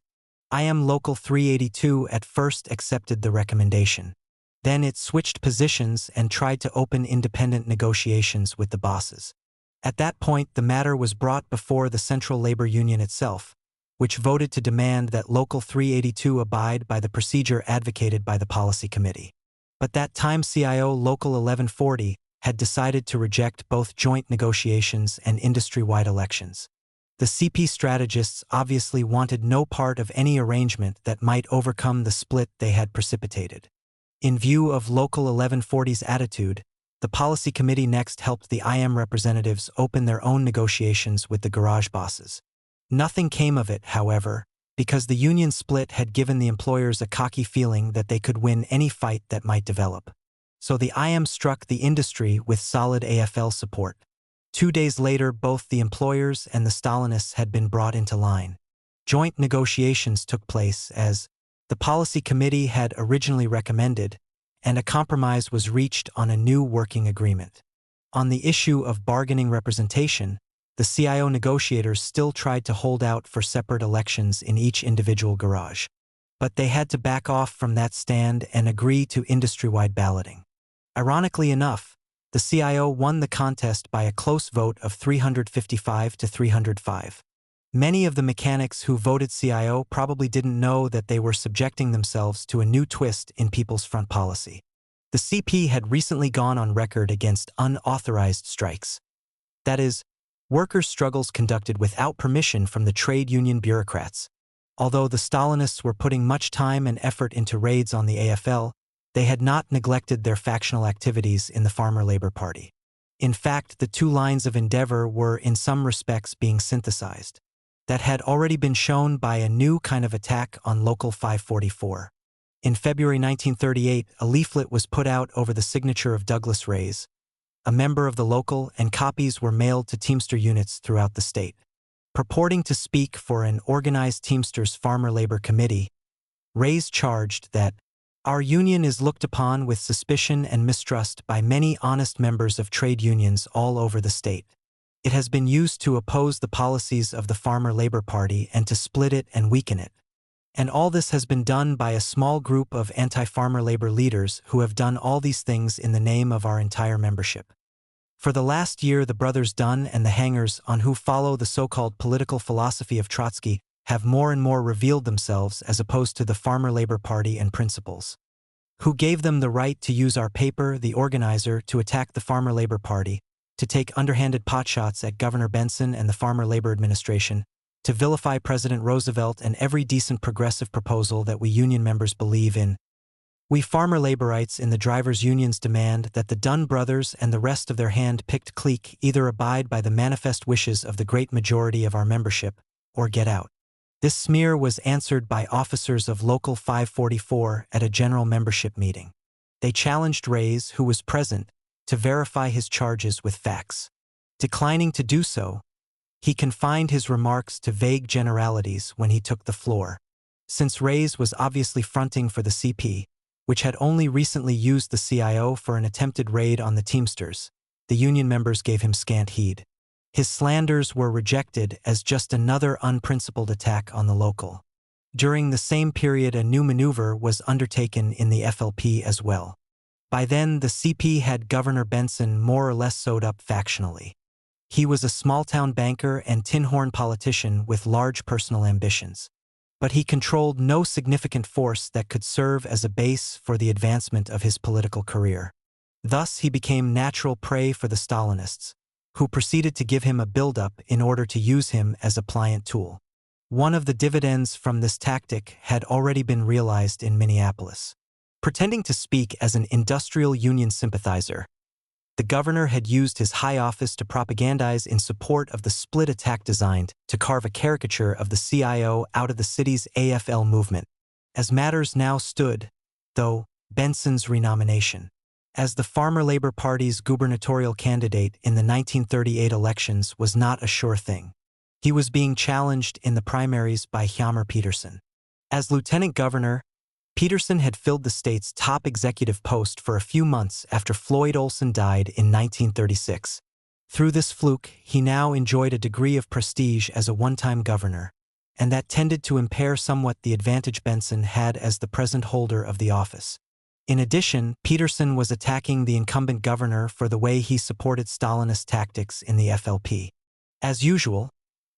IM Local 382 at first accepted the recommendation. Then it switched positions and tried to open independent negotiations with the bosses. At that point, the matter was brought before the Central Labor Union itself, which voted to demand that Local 382 abide by the procedure advocated by the Policy Committee. But that time CIO Local 1140 had decided to reject both joint negotiations and industry-wide elections. The CP strategists obviously wanted no part of any arrangement that might overcome the split they had precipitated. In view of Local 1140's attitude, the Policy Committee next helped the IM representatives open their own negotiations with the garage bosses. Nothing came of it, however, because the union split had given the employers a cocky feeling that they could win any fight that might develop. So the IM struck the industry with solid AFL support. 2 days later, both the employers and the Stalinists had been brought into line. Joint negotiations took place as the policy committee had originally recommended, and a compromise was reached on a new working agreement. On the issue of bargaining representation, the CIO negotiators still tried to hold out for separate elections in each individual garage. But they had to back off from that stand and agree to industry-wide balloting. Ironically enough, the CIO won the contest by a close vote of 355 to 305. Many of the mechanics who voted CIO probably didn't know that they were subjecting themselves to a new twist in people's front policy. The CP had recently gone on record against unauthorized strikes. That is, workers' struggles conducted without permission from the trade union bureaucrats. Although the Stalinists were putting much time and effort into raids on the AFL, they had not neglected their factional activities in the Farmer Labor Party. In fact, the two lines of endeavor were in some respects being synthesized. That had already been shown by a new kind of attack on Local 544. In February 1938, a leaflet was put out over the signature of Douglas Ray's, a member of the local, and copies were mailed to Teamster units throughout the state. Purporting to speak for an organized Teamsters Farmer Labor Committee, Ray's charged that our union is looked upon with suspicion and mistrust by many honest members of trade unions all over the state. It has been used to oppose the policies of the Farmer Labor Party and to split it and weaken it. And all this has been done by a small group of anti-farmer labor leaders who have done all these things in the name of our entire membership. For the last year, the brothers Dunn and the hangers on who follow the so-called political philosophy of Trotsky have more and more revealed themselves as opposed to the Farmer Labor Party and principles. Who gave them the right to use our paper, the organizer, to attack the Farmer Labor Party, to take underhanded potshots at Governor Benson and the Farmer Labor Administration, to vilify President Roosevelt and every decent progressive proposal that we union members believe in. We farmer laborites in the drivers' unions demand that the Dunn brothers and the rest of their hand-picked clique either abide by the manifest wishes of the great majority of our membership, or get out. This smear was answered by officers of Local 544 at a general membership meeting. They challenged Ray's, who was present, to verify his charges with facts. Declining to do so, he confined his remarks to vague generalities when he took the floor. Since Ray's was obviously fronting for the CP, which had only recently used the CIO for an attempted raid on the Teamsters, the union members gave him scant heed. His slanders were rejected as just another unprincipled attack on the local. During the same period, a new maneuver was undertaken in the FLP as well. By then, the CP had Governor Benson more or less sewed up factionally. He was a small-town banker and tin-horn politician with large personal ambitions. But he controlled no significant force that could serve as a base for the advancement of his political career. Thus, he became natural prey for the Stalinists, who proceeded to give him a build-up in order to use him as a pliant tool. One of the dividends from this tactic had already been realized in Minneapolis. Pretending to speak as an industrial union sympathizer, the governor had used his high office to propagandize in support of the split attack designed to carve a caricature of the CIO out of the city's AFL movement. As matters now stood, though, Benson's renomination as the Farmer Labor Party's gubernatorial candidate in the 1938 elections was not a sure thing. He was being challenged in the primaries by Hjalmar Peterson. As lieutenant governor, Peterson had filled the state's top executive post for a few months after Floyd Olson died in 1936. Through this fluke, he now enjoyed a degree of prestige as a one-time governor, and that tended to impair somewhat the advantage Benson had as the present holder of the office. In addition, Peterson was attacking the incumbent governor for the way he supported Stalinist tactics in the FLP. As usual,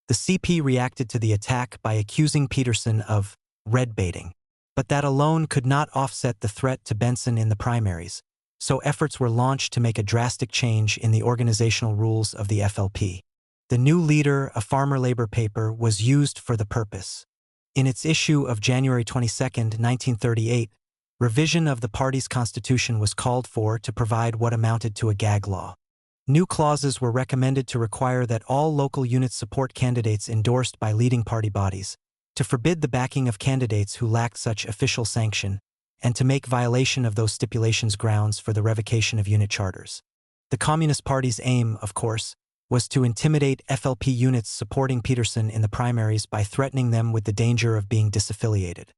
the CP reacted to the attack by accusing Peterson of red baiting. But that alone could not offset the threat to Benson in the primaries, so efforts were launched to make a drastic change in the organizational rules of the FLP. The new leader, a farmer labor paper, was used for the purpose. In its issue of January 22, 1938, revision of the party's constitution was called for to provide what amounted to a gag law. New clauses were recommended to require that all local units support candidates endorsed by leading party bodies, to forbid the backing of candidates who lacked such official sanction, and to make violation of those stipulations grounds for the revocation of unit charters. The Communist Party's aim, of course, was to intimidate FLP units supporting Peterson in the primaries by threatening them with the danger of being disaffiliated.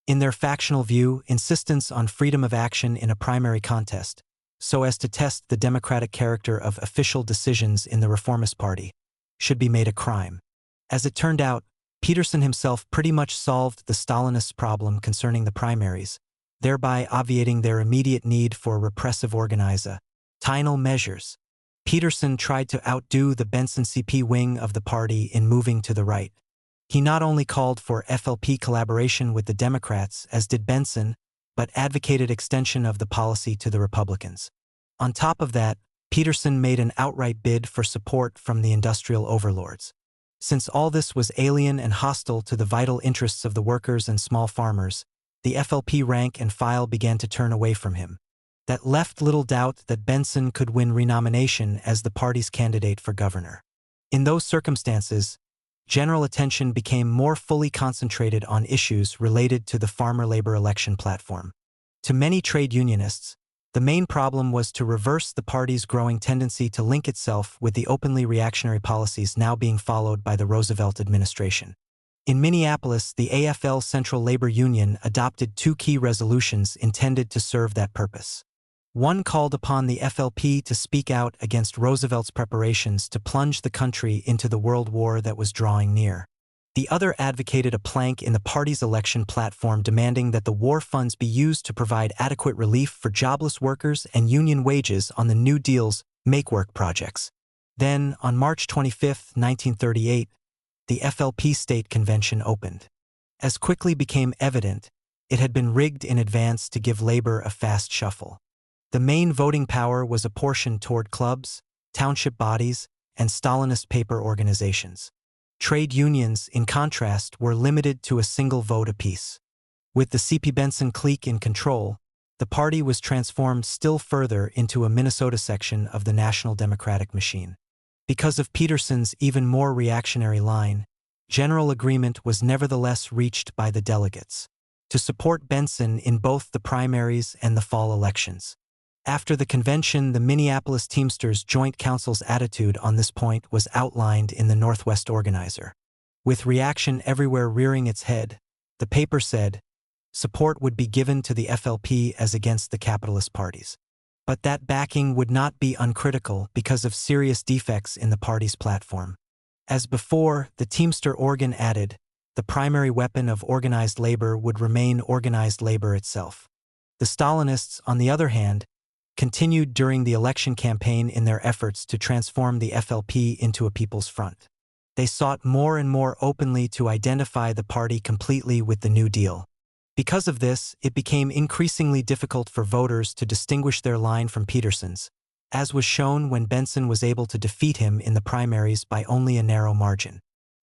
In their factional view, insistence on freedom of action in a primary contest, so as to test the democratic character of official decisions in the Reformist Party, should be made a crime. As it turned out, Peterson himself pretty much solved the Stalinists' problem concerning the primaries, thereby obviating their immediate need for repressive organizational measures. Peterson tried to outdo the Benson CP wing of the party in moving to the right. He not only called for FLP collaboration with the Democrats, as did Benson, but advocated extension of the policy to the Republicans. On top of that, Peterson made an outright bid for support from the industrial overlords. Since all this was alien and hostile to the vital interests of the workers and small farmers, the FLP rank and file began to turn away from him. That left little doubt that Benson could win renomination as the party's candidate for governor. In those circumstances, general attention became more fully concentrated on issues related to the farmer labor election platform. To many trade unionists, the main problem was to reverse the party's growing tendency to link itself with the openly reactionary policies now being followed by the Roosevelt administration. In Minneapolis, the AFL Central Labor Union adopted two key resolutions intended to serve that purpose. One called upon the FLP to speak out against Roosevelt's preparations to plunge the country into the World War that was drawing near. The other advocated a plank in the party's election platform demanding that the war funds be used to provide adequate relief for jobless workers and union wages on the New Deal's make-work projects. Then, on March 25, 1938, the FLP state convention opened. As quickly became evident, it had been rigged in advance to give labor a fast shuffle. The main voting power was apportioned toward clubs, township bodies, and Stalinist paper organizations. Trade unions, in contrast, were limited to a single vote apiece. With the C.P. Benson clique in control, the party was transformed still further into a Minnesota section of the National Democratic machine. Because of Peterson's even more reactionary line, general agreement was nevertheless reached by the delegates to support Benson in both the primaries and the fall elections. After the convention, the Minneapolis Teamsters Joint Council's attitude on this point was outlined in the Northwest Organizer. With reaction everywhere rearing its head, the paper said, support would be given to the FLP as against the capitalist parties. But that backing would not be uncritical because of serious defects in the party's platform. As before, the Teamster organ added, the primary weapon of organized labor would remain organized labor itself. The Stalinists, on the other hand, continued during the election campaign in their efforts to transform the FLP into a people's front. They sought more and more openly to identify the party completely with the New Deal. Because of this, it became increasingly difficult for voters to distinguish their line from Peterson's, as was shown when Benson was able to defeat him in the primaries by only a narrow margin.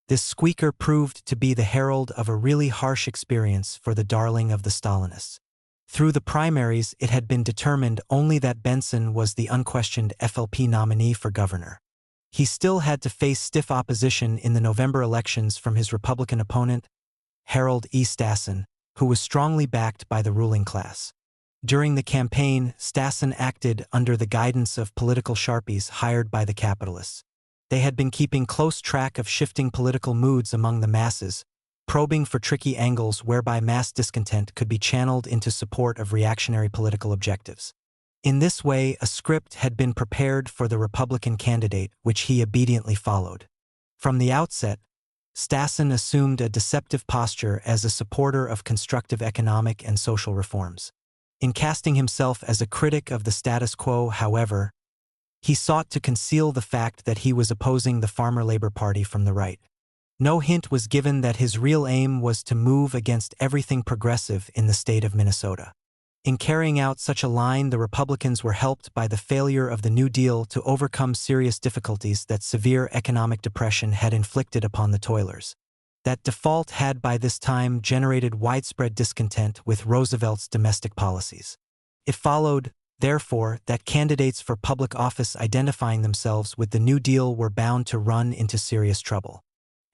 This squeaker proved to be the herald of a really harsh experience for the darling of the Stalinists. Through the primaries, it had been determined only that Benson was the unquestioned FLP nominee for governor. He still had to face stiff opposition in the November elections from his Republican opponent, Harold E. Stassen, who was strongly backed by the ruling class. During the campaign, Stassen acted under the guidance of political sharpies hired by the capitalists. They had been keeping close track of shifting political moods among the masses, probing for tricky angles whereby mass discontent could be channeled into support of reactionary political objectives. In this way, a script had been prepared for the Republican candidate, which he obediently followed. From the outset, Stassen assumed a deceptive posture as a supporter of constructive economic and social reforms. In casting himself as a critic of the status quo, however, he sought to conceal the fact that he was opposing the Farmer Labor Party from the right. No hint was given that his real aim was to move against everything progressive in the state of Minnesota. In carrying out such a line, the Republicans were helped by the failure of the New Deal to overcome serious difficulties that severe economic depression had inflicted upon the toilers. That default had by this time generated widespread discontent with Roosevelt's domestic policies. It followed, therefore, that candidates for public office identifying themselves with the New Deal were bound to run into serious trouble.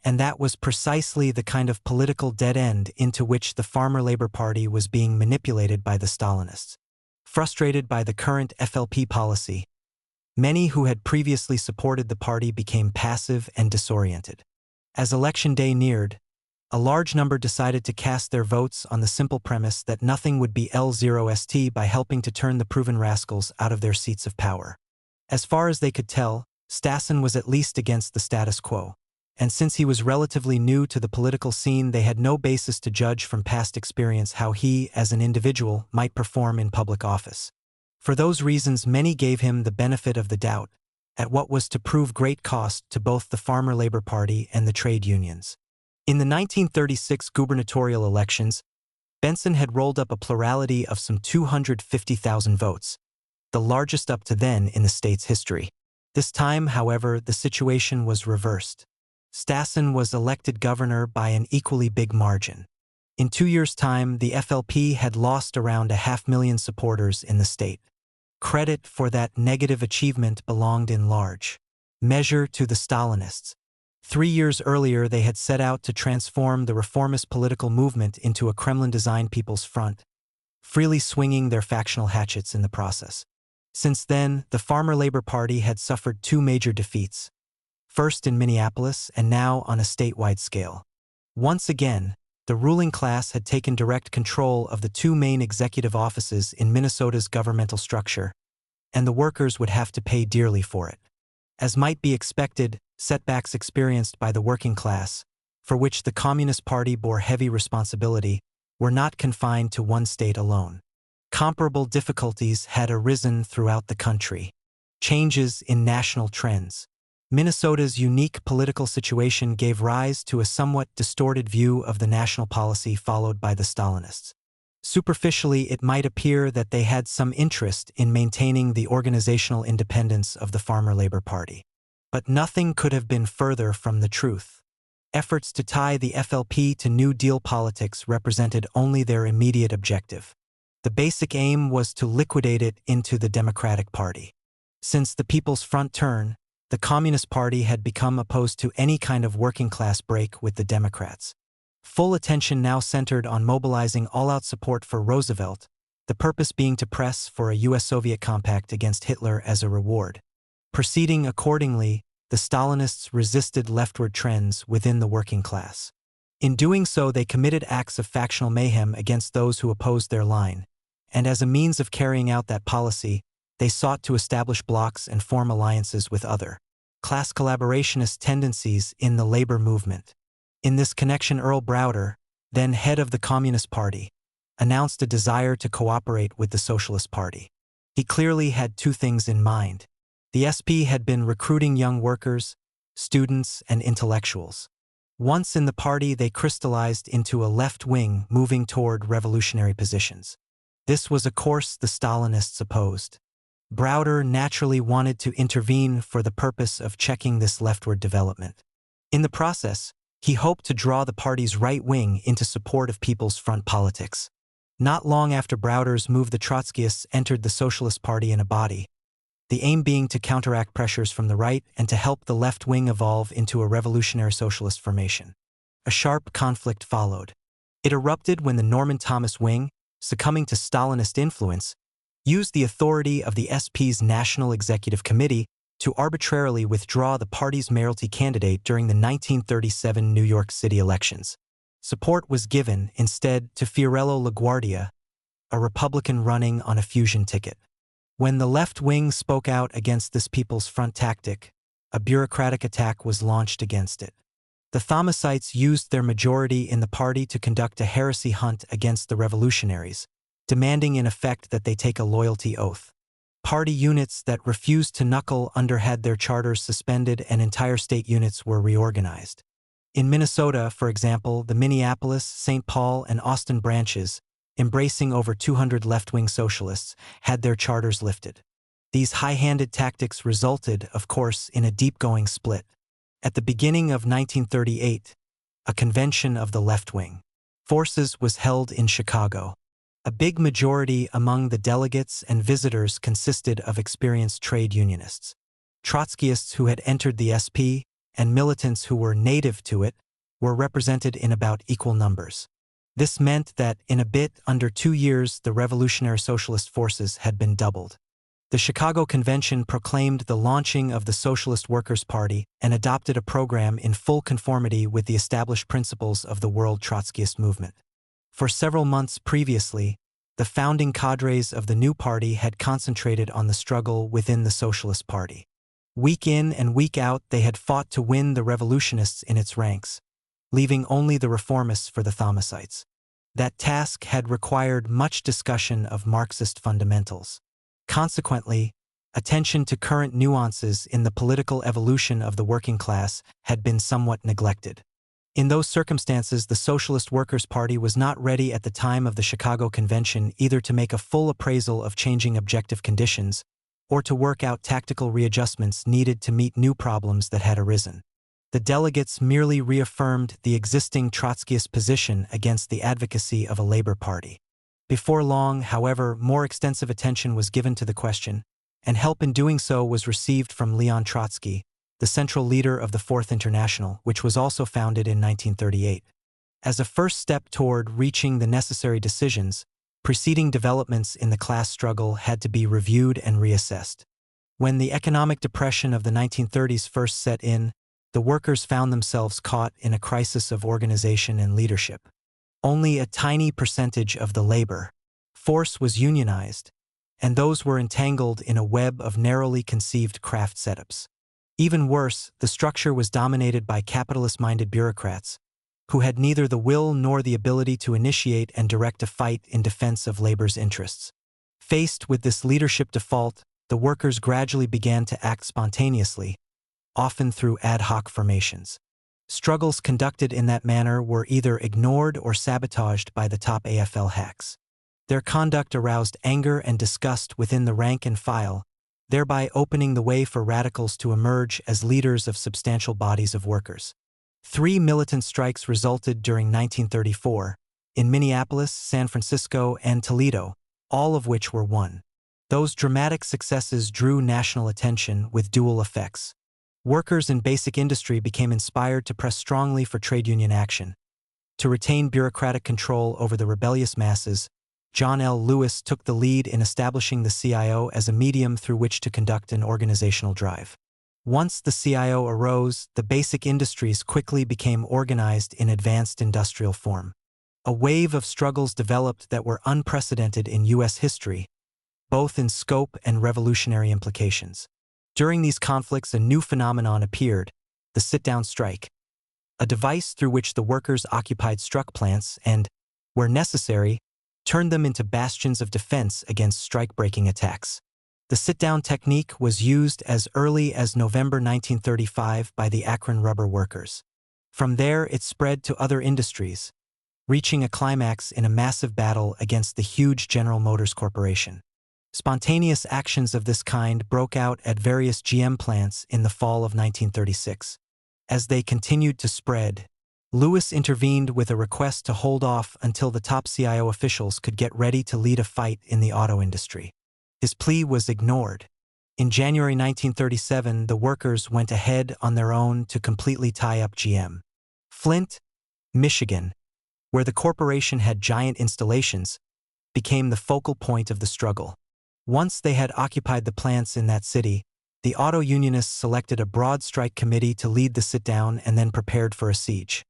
And that was precisely the kind of political dead end into which the Farmer Labor Party was being manipulated by the Stalinists. Frustrated by the current FLP policy, many who had previously supported the party became passive and disoriented. As election day neared, a large number decided to cast their votes on the simple premise that nothing would be L0st by helping to turn the proven rascals out of their seats of power. As far as they could tell, Stassen was at least against the status quo. And since he was relatively new to the political scene, they had no basis to judge from past experience how he, as an individual, might perform in public office. For those reasons, many gave him the benefit of the doubt, at what was to prove great cost to both the Farmer Labor Party and the trade unions. In the 1936 gubernatorial elections, Benson had rolled up a plurality of some 250,000 votes, the largest up to then in the state's history. This time, however, the situation was reversed. Stassen was elected governor by an equally big margin. In 2 years' time, the FLP had lost around 500,000 supporters in the state. Credit for that negative achievement belonged in large measure to the Stalinists. 3 years earlier, they had set out to transform the reformist political movement into a Kremlin-designed People's Front, freely swinging their factional hatchets in the process. Since then, the Farmer Labor Party had suffered 2 major defeats, first in Minneapolis and now on a statewide scale. Once again, the ruling class had taken direct control of the 2 main executive offices in Minnesota's governmental structure, and the workers would have to pay dearly for it. As might be expected, setbacks experienced by the working class, for which the Communist Party bore heavy responsibility, were not confined to one state alone. Comparable difficulties had arisen throughout the country. Changes in national trends. Minnesota's unique political situation gave rise to a somewhat distorted view of the national policy followed by the Stalinists. Superficially, it might appear that they had some interest in maintaining the organizational independence of the Farmer Labor Party. But nothing could have been further from the truth. Efforts to tie the FLP to New Deal politics represented only their immediate objective. The basic aim was to liquidate it into the Democratic Party. Since the People's Front turn, the Communist Party had become opposed to any kind of working-class break with the Democrats. Full attention now centered on mobilizing all-out support for Roosevelt, the purpose being to press for a US-Soviet compact against Hitler as a reward. Proceeding accordingly, the Stalinists resisted leftward trends within the working class. In doing so, they committed acts of factional mayhem against those who opposed their line, and as a means of carrying out that policy, they sought to establish blocs and form alliances with other class collaborationist tendencies in the labor movement. In this connection, Earl Browder, then head of the Communist Party, announced a desire to cooperate with the Socialist Party. He clearly had 2 things in mind. The SP had been recruiting young workers, students, and intellectuals. Once in the party, they crystallized into a left wing moving toward revolutionary positions. This was a course the Stalinists opposed. Browder naturally wanted to intervene for the purpose of checking this leftward development. In the process, he hoped to draw the party's right wing into support of People's Front politics. Not long after Browder's move, the Trotskyists entered the Socialist Party in a body, the aim being to counteract pressures from the right and to help the left wing evolve into a revolutionary socialist formation. A sharp conflict followed. It erupted when the Norman Thomas wing, succumbing to Stalinist influence, used the authority of the SP's National Executive Committee to arbitrarily withdraw the party's mayoralty candidate during the 1937 New York City elections. Support was given, instead, to Fiorello LaGuardia, a Republican running on a fusion ticket. When the left wing spoke out against this People's Front tactic, a bureaucratic attack was launched against it. The Thomasites used their majority in the party to conduct a heresy hunt against the revolutionaries, demanding in effect that they take a loyalty oath. Party units that refused to knuckle under had their charters suspended and entire state units were reorganized. In Minnesota, for example, the Minneapolis, St. Paul, and Austin branches, embracing over 200 left-wing socialists, had their charters lifted. These high-handed tactics resulted, of course, in a deep-going split. At the beginning of 1938, a convention of the left-wing forces was held in Chicago. A big majority among the delegates and visitors consisted of experienced trade unionists, Trotskyists who had entered the SP, and militants who were native to it were represented in about equal numbers. This meant that, in a bit under 2 years, the revolutionary socialist forces had been doubled. The Chicago Convention proclaimed the launching of the Socialist Workers' Party and adopted a program in full conformity with the established principles of the World Trotskyist movement. For several months previously, the founding cadres of the new party had concentrated on the struggle within the Socialist Party. Week in and week out, they had fought to win the revolutionists in its ranks, leaving only the reformists for the Thomasites. That task had required much discussion of Marxist fundamentals. Consequently, attention to current nuances in the political evolution of the working class had been somewhat neglected. In those circumstances, the Socialist Workers' Party was not ready at the time of the Chicago Convention either to make a full appraisal of changing objective conditions or to work out tactical readjustments needed to meet new problems that had arisen. The delegates merely reaffirmed the existing Trotskyist position against the advocacy of a labor party. Before long, however, more extensive attention was given to the question, and help in doing so was received from Leon Trotsky, the central leader of the Fourth International, which was also founded in 1938. As a first step toward reaching the necessary decisions, preceding developments in the class struggle had to be reviewed and reassessed. When the economic depression of the 1930s first set in, the workers found themselves caught in a crisis of organization and leadership. Only a tiny percentage of the labor force was unionized, and those were entangled in a web of narrowly conceived craft setups. Even worse, the structure was dominated by capitalist-minded bureaucrats, who had neither the will nor the ability to initiate and direct a fight in defense of labor's interests. Faced with this leadership default, the workers gradually began to act spontaneously, often through ad hoc formations. Struggles conducted in that manner were either ignored or sabotaged by the top AFL hacks. Their conduct aroused anger and disgust within the rank and file, thereby opening the way for radicals to emerge as leaders of substantial bodies of workers. 3 militant strikes resulted during 1934, in Minneapolis, San Francisco, and Toledo, all of which were won. Those dramatic successes drew national attention with dual effects. Workers in basic industry became inspired to press strongly for trade union action. To retain bureaucratic control over the rebellious masses, John L. Lewis took the lead in establishing the CIO as a medium through which to conduct an organizational drive. Once the CIO arose, the basic industries quickly became organized in advanced industrial form. A wave of struggles developed that were unprecedented in U.S. history, both in scope and revolutionary implications. During these conflicts, a new phenomenon appeared, the sit-down strike, a device through which the workers occupied struck plants and, where necessary, turned them into bastions of defense against strike-breaking attacks. The sit-down technique was used as early as November 1935 by the Akron rubber workers. From there, it spread to other industries, reaching a climax in a massive battle against the huge General Motors Corporation. Spontaneous actions of this kind broke out at various GM plants in the fall of 1936. As they continued to spread, Lewis intervened with a request to hold off until the top CIO officials could get ready to lead a fight in the auto industry. His plea was ignored. In January 1937, the workers went ahead on their own to completely tie up GM. Flint, Michigan, where the corporation had giant installations, became the focal point of the struggle. Once they had occupied the plants in that city, the auto unionists selected a broad strike committee to lead the sit-down and then prepared for a siege.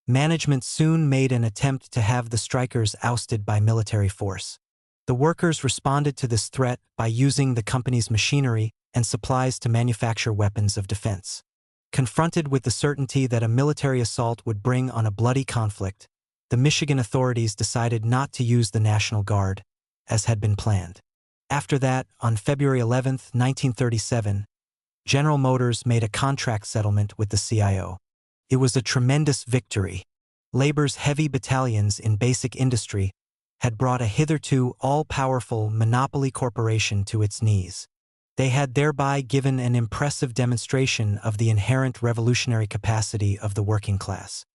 Management soon made an attempt to have the strikers ousted by military force. The workers responded to this threat by using the company's machinery and supplies to manufacture weapons of defense. Confronted with the certainty that a military assault would bring on a bloody conflict, the Michigan authorities decided not to use the National Guard, as had been planned. After that, on February 11, 1937, General Motors made a contract settlement with the CIO. It was a tremendous victory. Labor's heavy battalions in basic industry had brought a hitherto all-powerful monopoly corporation to its knees. They had thereby given an impressive demonstration of the inherent revolutionary capacity of the working class.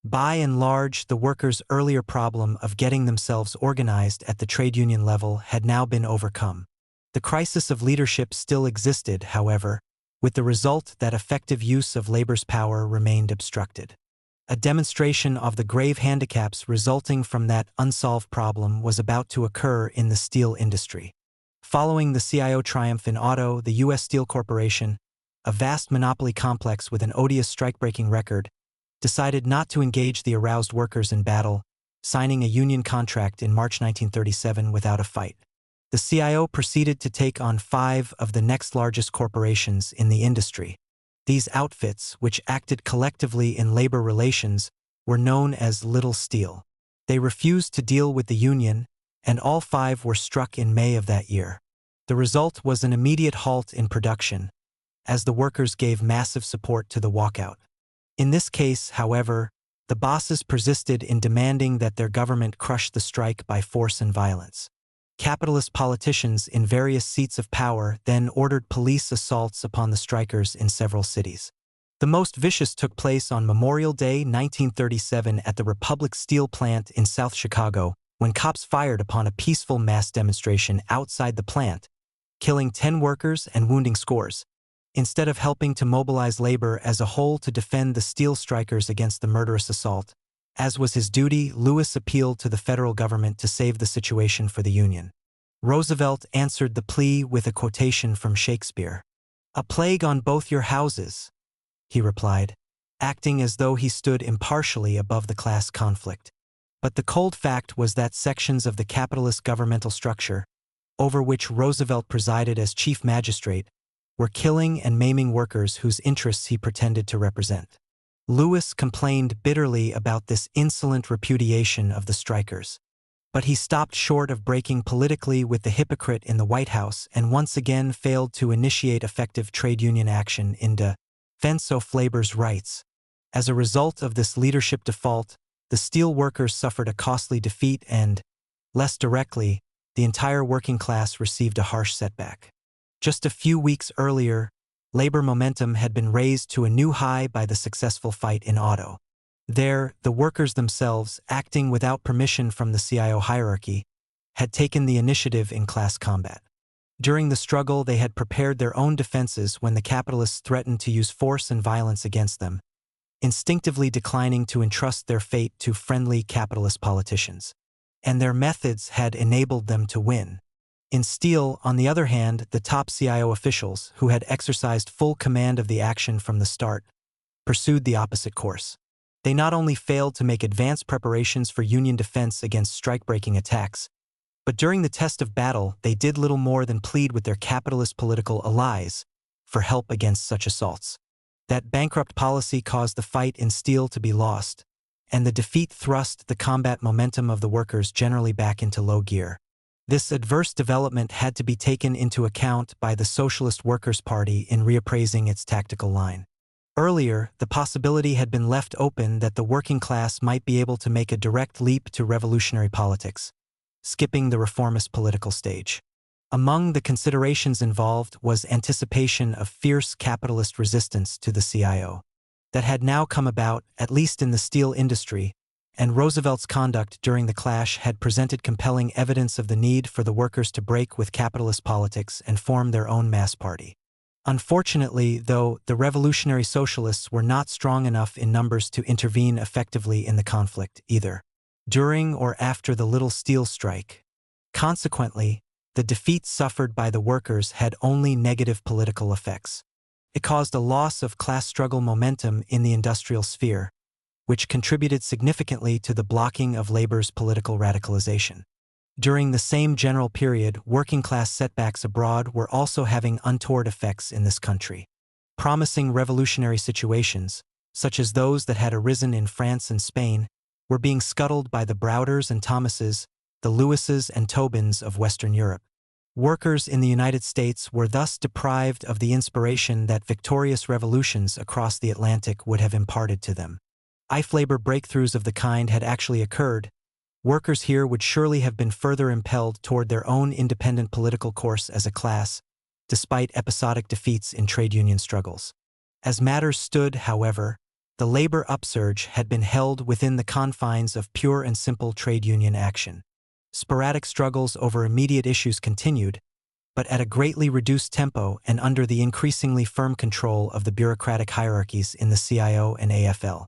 By and large, the workers' earlier problem of getting themselves organized at the trade union level had now been overcome. The crisis of leadership still existed, however, with the result that effective use of labor's power remained obstructed. A demonstration of the grave handicaps resulting from that unsolved problem was about to occur in the steel industry. Following the CIO triumph in auto, the U.S. Steel Corporation, a vast monopoly complex with an odious strike-breaking record, decided not to engage the aroused workers in battle, signing a union contract in March 1937 without a fight. The CIO proceeded to take on 5 of the next largest corporations in the industry. These outfits, which acted collectively in labor relations, were known as Little Steel. They refused to deal with the union, and all 5 were struck in May of that year. The result was an immediate halt in production, as the workers gave massive support to the walkout. In this case, however, the bosses persisted in demanding that their government crush the strike by force and violence. Capitalist politicians in various seats of power then ordered police assaults upon the strikers in several cities. The most vicious took place on Memorial Day 1937 at the Republic Steel plant in South Chicago, when cops fired upon a peaceful mass demonstration outside the plant, killing 10 workers and wounding scores. Instead of helping to mobilize labor as a whole to defend the steel strikers against the murderous assault, as was his duty, Lewis appealed to the federal government to save the situation for the Union. Roosevelt answered the plea with a quotation from Shakespeare. "A plague on both your houses," he replied, acting as though he stood impartially above the class conflict. But the cold fact was that sections of the capitalist governmental structure, over which Roosevelt presided as chief magistrate, were killing and maiming workers whose interests he pretended to represent. Lewis complained bitterly about this insolent repudiation of the strikers. But he stopped short of breaking politically with the hypocrite in the White House and once again failed to initiate effective trade union action in defense of labor's rights. As a result of this leadership default, the steel workers suffered a costly defeat and, less directly, the entire working class received a harsh setback. Just a few weeks earlier, labor momentum had been raised to a new high by the successful fight in auto. There, the workers themselves, acting without permission from the CIO hierarchy, had taken the initiative in class combat. During the struggle, they had prepared their own defenses when the capitalists threatened to use force and violence against them, instinctively declining to entrust their fate to friendly capitalist politicians. And their methods had enabled them to win. In steel, on the other hand, the top CIO officials, who had exercised full command of the action from the start, pursued the opposite course. They not only failed to make advanced preparations for Union defense against strike-breaking attacks, but during the test of battle, they did little more than plead with their capitalist political allies for help against such assaults. That bankrupt policy caused the fight in steel to be lost, and the defeat thrust the combat momentum of the workers generally back into low gear. This adverse development had to be taken into account by the Socialist Workers' Party in reappraising its tactical line. Earlier, the possibility had been left open that the working class might be able to make a direct leap to revolutionary politics, skipping the reformist political stage. Among the considerations involved was anticipation of fierce capitalist resistance to the CIO. That had now come about, at least in the steel industry, and Roosevelt's conduct during the clash had presented compelling evidence of the need for the workers to break with capitalist politics and form their own mass party. Unfortunately, though, the revolutionary socialists were not strong enough in numbers to intervene effectively in the conflict, either during or after the Little Steel strike. Consequently, the defeat suffered by the workers had only negative political effects. It caused a loss of class struggle momentum in the industrial sphere, which contributed significantly to the blocking of labor's political radicalization. During the same general period, working-class setbacks abroad were also having untoward effects in this country. Promising revolutionary situations, such as those that had arisen in France and Spain, were being scuttled by the Browders and Thomases, the Lewises and Tobins of Western Europe. Workers in the United States were thus deprived of the inspiration that victorious revolutions across the Atlantic would have imparted to them. If labor breakthroughs of the kind had actually occurred, workers here would surely have been further impelled toward their own independent political course as a class, despite episodic defeats in trade union struggles. As matters stood, however, The labor upsurge had been held within the confines of pure and simple trade union action. Sporadic struggles over immediate issues continued, but at a greatly reduced tempo and under the increasingly firm control of the bureaucratic hierarchies in the CIO and AFL.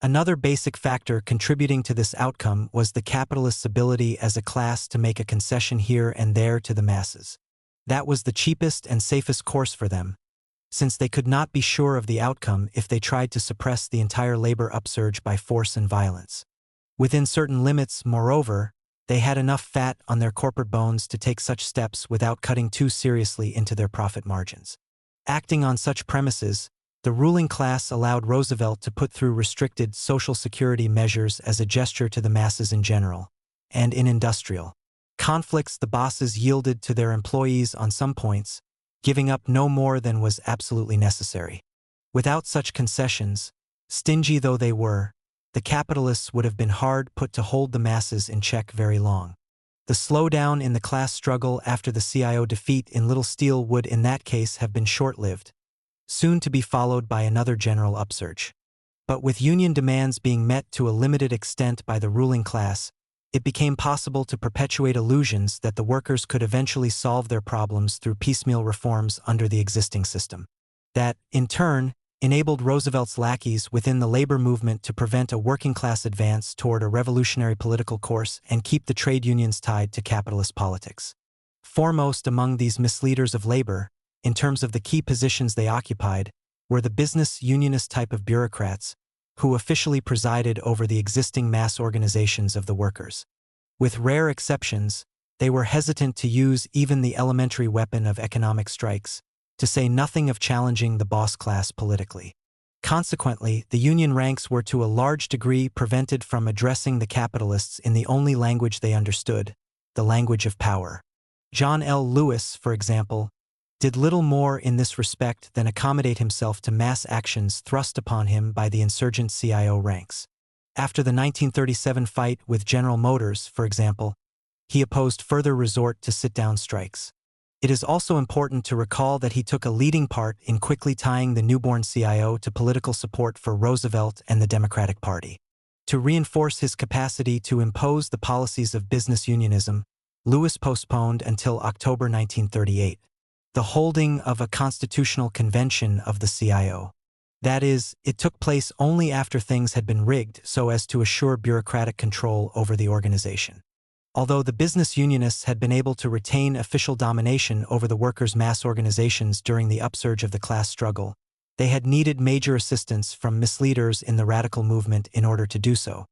Another basic factor contributing to this outcome was the capitalists' ability as a class to make a concession here and there to the masses. That was the cheapest and safest course for them, since they could not be sure of the outcome if they tried to suppress the entire labor upsurge by force and violence. Within certain limits, moreover, they had enough fat on their corporate bones to take such steps without cutting too seriously into their profit margins. Acting on such premises, the ruling class allowed Roosevelt to put through restricted Social Security measures as a gesture to the masses in general. And in industrial conflicts, the bosses yielded to their employees on some points, giving up no more than was absolutely necessary. Without such concessions, stingy though they were, the capitalists would have been hard put to hold the masses in check very long. The slowdown in the class struggle after the CIO defeat in Little Steel would in that case have been short-lived, soon to be followed by another general upsurge. But with union demands being met to a limited extent by the ruling class, it became possible to perpetuate illusions that the workers could eventually solve their problems through piecemeal reforms under the existing system. That, in turn, enabled Roosevelt's lackeys within the labor movement to prevent a working-class advance toward a revolutionary political course and keep the trade unions tied to capitalist politics. Foremost among these misleaders of labor, in terms of the key positions they occupied, were the business unionist type of bureaucrats, who officially presided over the existing mass organizations of the workers. With rare exceptions, they were hesitant to use even the elementary weapon of economic strikes, to say nothing of challenging the boss class politically. Consequently, the union ranks were to a large degree prevented from addressing the capitalists in the only language they understood, the language of power. John L. Lewis, for example, did little more in this respect than accommodate himself to mass actions thrust upon him by the insurgent CIO ranks. After the 1937 fight with General Motors, for example, he opposed further resort to sit-down strikes. It is also important to recall that he took a leading part in quickly tying the newborn CIO to political support for Roosevelt and the Democratic Party. To reinforce his capacity to impose the policies of business unionism, Lewis postponed until October 1938 the holding of a constitutional convention of the CIO. That is, it took place only after things had been rigged so as to assure bureaucratic control over the organization. Although the business unionists had been able to retain official domination over the workers' mass organizations during the upsurge of the class struggle, they had needed major assistance from misleaders in the radical movement in order to do so.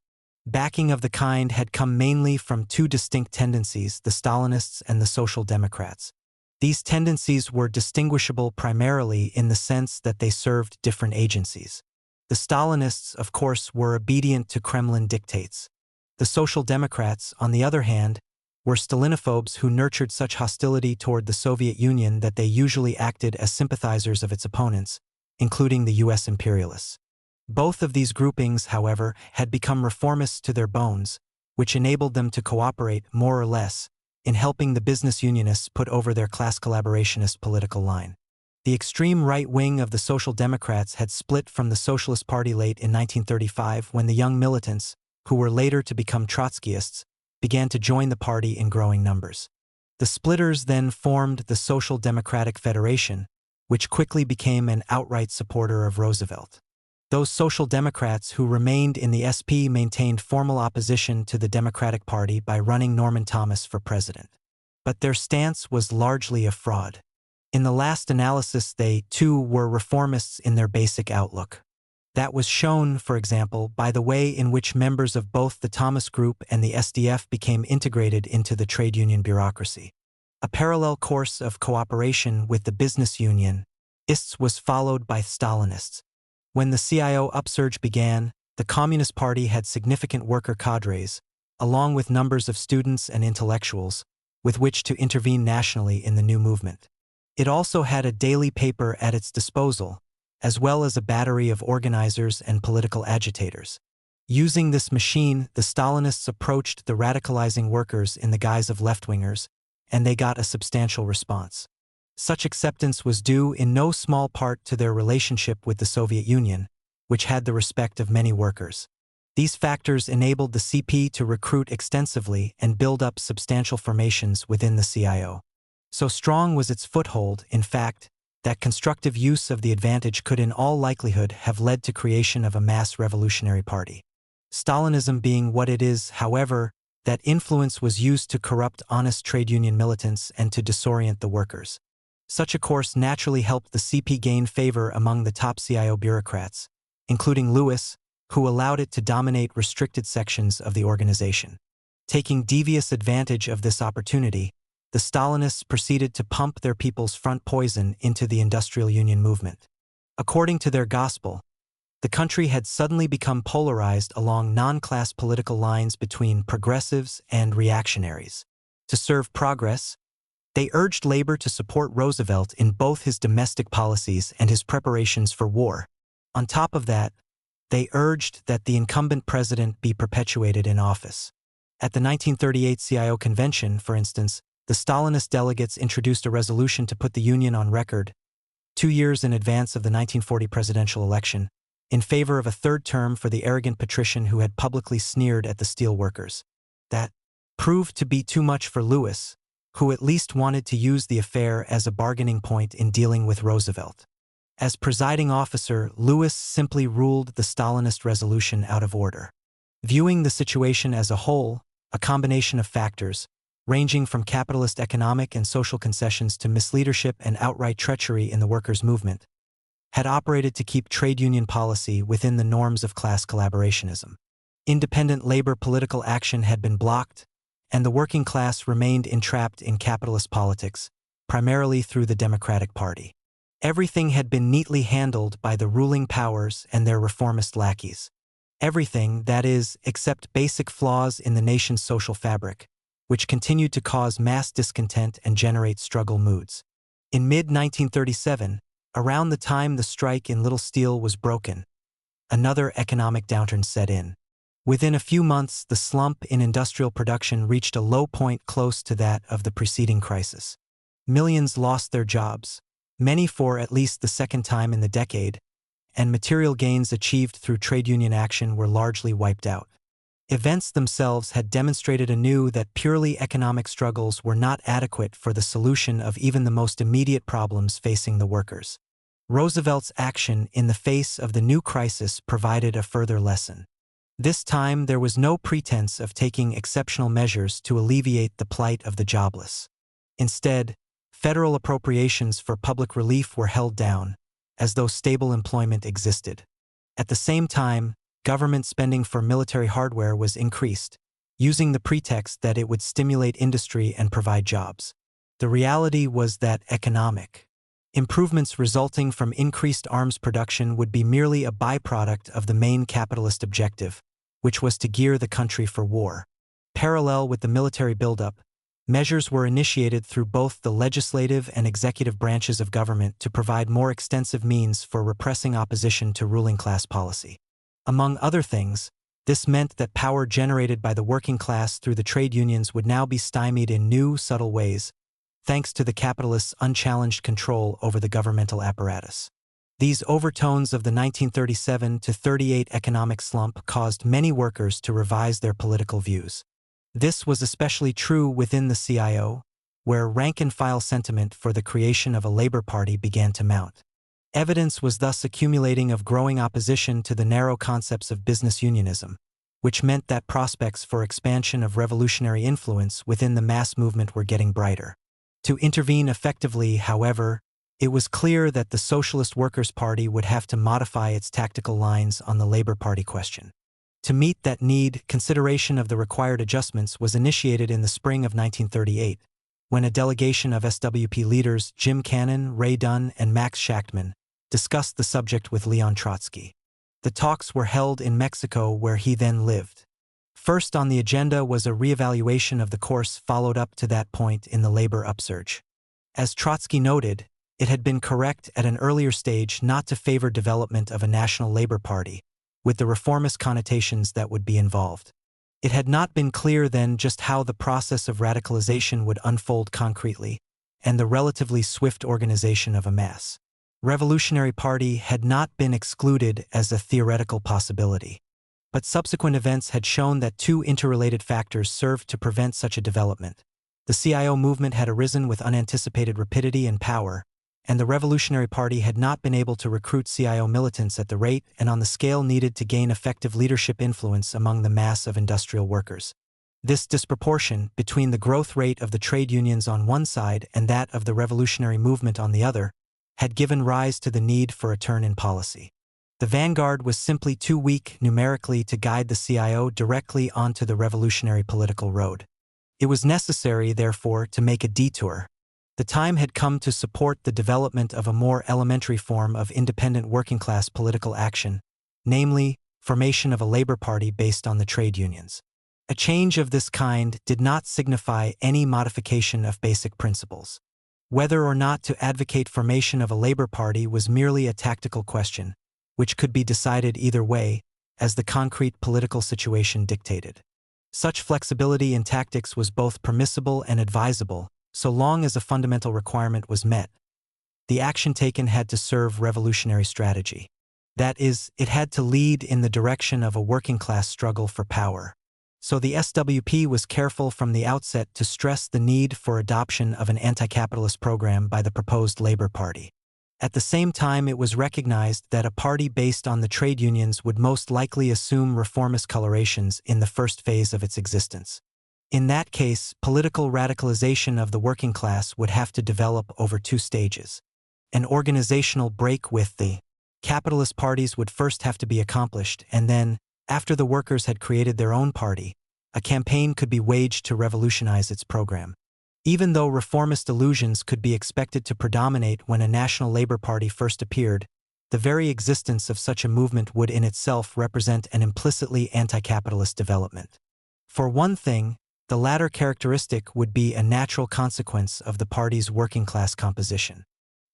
Backing of the kind had come mainly from two distinct tendencies, the Stalinists and the Social Democrats. These tendencies were distinguishable primarily in the sense that they served different agencies. The Stalinists, of course, were obedient to Kremlin dictates. The Social Democrats, on the other hand, were Stalinophobes who nurtured such hostility toward the Soviet Union that they usually acted as sympathizers of its opponents, including the U.S. imperialists. Both of these groupings, however, had become reformists to their bones, which enabled them to cooperate, more or less, in helping the business unionists put over their class collaborationist political line. The extreme right wing of the Social Democrats had split from the Socialist Party late in 1935 when the young militants, who were later to become Trotskyists, began to join the party in growing numbers. The splitters then formed the Social Democratic Federation, which quickly became an outright supporter of Roosevelt. Those Social Democrats who remained in the SP maintained formal opposition to the Democratic Party by running Norman Thomas for president. But their stance was largely a fraud. In the last analysis, they, too, were reformists in their basic outlook. That was shown, for example, by the way in which members of both the Thomas Group and the SDF became integrated into the trade union bureaucracy. A parallel course of cooperation with the business unionists was followed by Stalinists. When the CIO upsurge began, the Communist Party had significant worker cadres, along with numbers of students and intellectuals, with which to intervene nationally in the new movement. It also had a daily paper at its disposal, as well as a battery of organizers and political agitators. Using this machine, the Stalinists approached the radicalizing workers in the guise of left-wingers, and they got a substantial response. Such acceptance was due in no small part to their relationship with the Soviet Union, which had the respect of many workers. These factors enabled the CP to recruit extensively and build up substantial formations within the CIO. So strong was its foothold, in fact, that constructive use of the advantage could in all likelihood have led to creation of a mass revolutionary party. Stalinism being what it is, however, that influence was used to corrupt honest trade union militants and to disorient the workers. Such a course naturally helped the CP gain favor among the top CIO bureaucrats, including Lewis, who allowed it to dominate restricted sections of the organization. Taking devious advantage of this opportunity, the Stalinists proceeded to pump their people's front poison into the industrial union movement. According to their gospel, the country had suddenly become polarized along non-class political lines between progressives and reactionaries. To serve progress, they urged labor to support Roosevelt in both his domestic policies and his preparations for war. On top of that, they urged that the incumbent president be perpetuated in office. At the 1938 CIO convention, for instance, the Stalinist delegates introduced a resolution to put the Union on record, 2 years in advance of the 1940 presidential election, in favor of a third term for the arrogant patrician who had publicly sneered at the steel workers. That proved to be too much for Lewis, who at least wanted to use the affair as a bargaining point in dealing with Roosevelt. As presiding officer, Lewis simply ruled the Stalinist resolution out of order. Viewing the situation as a whole, a combination of factors, ranging from capitalist economic and social concessions to misleadership and outright treachery in the workers' movement, had operated to keep trade union policy within the norms of class collaborationism. Independent labor political action had been blocked, and the working class remained entrapped in capitalist politics, primarily through the Democratic Party. Everything had been neatly handled by the ruling powers and their reformist lackeys. Everything, that is, except basic flaws in the nation's social fabric, which continued to cause mass discontent and generate struggle moods. In mid-1937, around the time the strike in Little Steel was broken, another economic downturn set in. Within a few months, the slump in industrial production reached a low point close to that of the preceding crisis. Millions lost their jobs, many for at least the second time in the decade, and material gains achieved through trade union action were largely wiped out. Events themselves had demonstrated anew that purely economic struggles were not adequate for the solution of even the most immediate problems facing the workers. Roosevelt's action in the face of the new crisis provided a further lesson. This time there was no pretense of taking exceptional measures to alleviate the plight of the jobless. Instead, federal appropriations for public relief were held down, as though stable employment existed. At the same time, government spending for military hardware was increased, using the pretext that it would stimulate industry and provide jobs. The reality was that economic improvements resulting from increased arms production would be merely a byproduct of the main capitalist objective, which was to gear the country for war. Parallel with the military buildup, measures were initiated through both the legislative and executive branches of government to provide more extensive means for repressing opposition to ruling class policy. Among other things, this meant that power generated by the working class through the trade unions would now be stymied in new, subtle ways, thanks to the capitalists' unchallenged control over the governmental apparatus. These overtones of the 1937-38 economic slump caused many workers to revise their political views. This was especially true within the CIO, where rank-and-file sentiment for the creation of a labor party began to mount. Evidence was thus accumulating of growing opposition to the narrow concepts of business unionism, which meant that prospects for expansion of revolutionary influence within the mass movement were getting brighter. To intervene effectively, however, it was clear that the Socialist Workers' Party would have to modify its tactical lines on the Labor Party question. To meet that need, consideration of the required adjustments was initiated in the spring of 1938, when a delegation of SWP leaders Jim Cannon, Ray Dunn, and Max Shachtman discussed the subject with Leon Trotsky. The talks were held in Mexico, where he then lived. First on the agenda was a reevaluation of the course followed up to that point in the labor upsurge. As Trotsky noted, it had been correct at an earlier stage not to favor development of a national labor party, with the reformist connotations that would be involved. It had not been clear then just how the process of radicalization would unfold concretely, and the relatively swift organization of a mass Revolutionary Party had not been excluded as a theoretical possibility. But subsequent events had shown that two interrelated factors served to prevent such a development. The CIO movement had arisen with unanticipated rapidity and power, and the Revolutionary Party had not been able to recruit CIO militants at the rate and on the scale needed to gain effective leadership influence among the mass of industrial workers. This disproportion between the growth rate of the trade unions on one side and that of the revolutionary movement on the other had given rise to the need for a turn in policy. The vanguard was simply too weak numerically to guide the CIO directly onto the revolutionary political road. It was necessary, therefore, to make a detour. The time had come to support the development of a more elementary form of independent working-class political action, namely, formation of a labor party based on the trade unions. A change of this kind did not signify any modification of basic principles. Whether or not to advocate formation of a labor party was merely a tactical question, which could be decided either way, as the concrete political situation dictated. Such flexibility in tactics was both permissible and advisable, so long as a fundamental requirement was met. The action taken had to serve revolutionary strategy. That is, it had to lead in the direction of a working-class struggle for power. So the SWP was careful from the outset to stress the need for adoption of an anti-capitalist program by the proposed Labor Party. At the same time, it was recognized that a party based on the trade unions would most likely assume reformist colorations in the first phase of its existence. In that case, political radicalization of the working class would have to develop over two stages. An organizational break with the capitalist parties would first have to be accomplished, and then, after the workers had created their own party, a campaign could be waged to revolutionize its program. Even though reformist illusions could be expected to predominate when a national labor party first appeared, the very existence of such a movement would in itself represent an implicitly anti-capitalist development. For one thing, the latter characteristic would be a natural consequence of the party's working-class composition.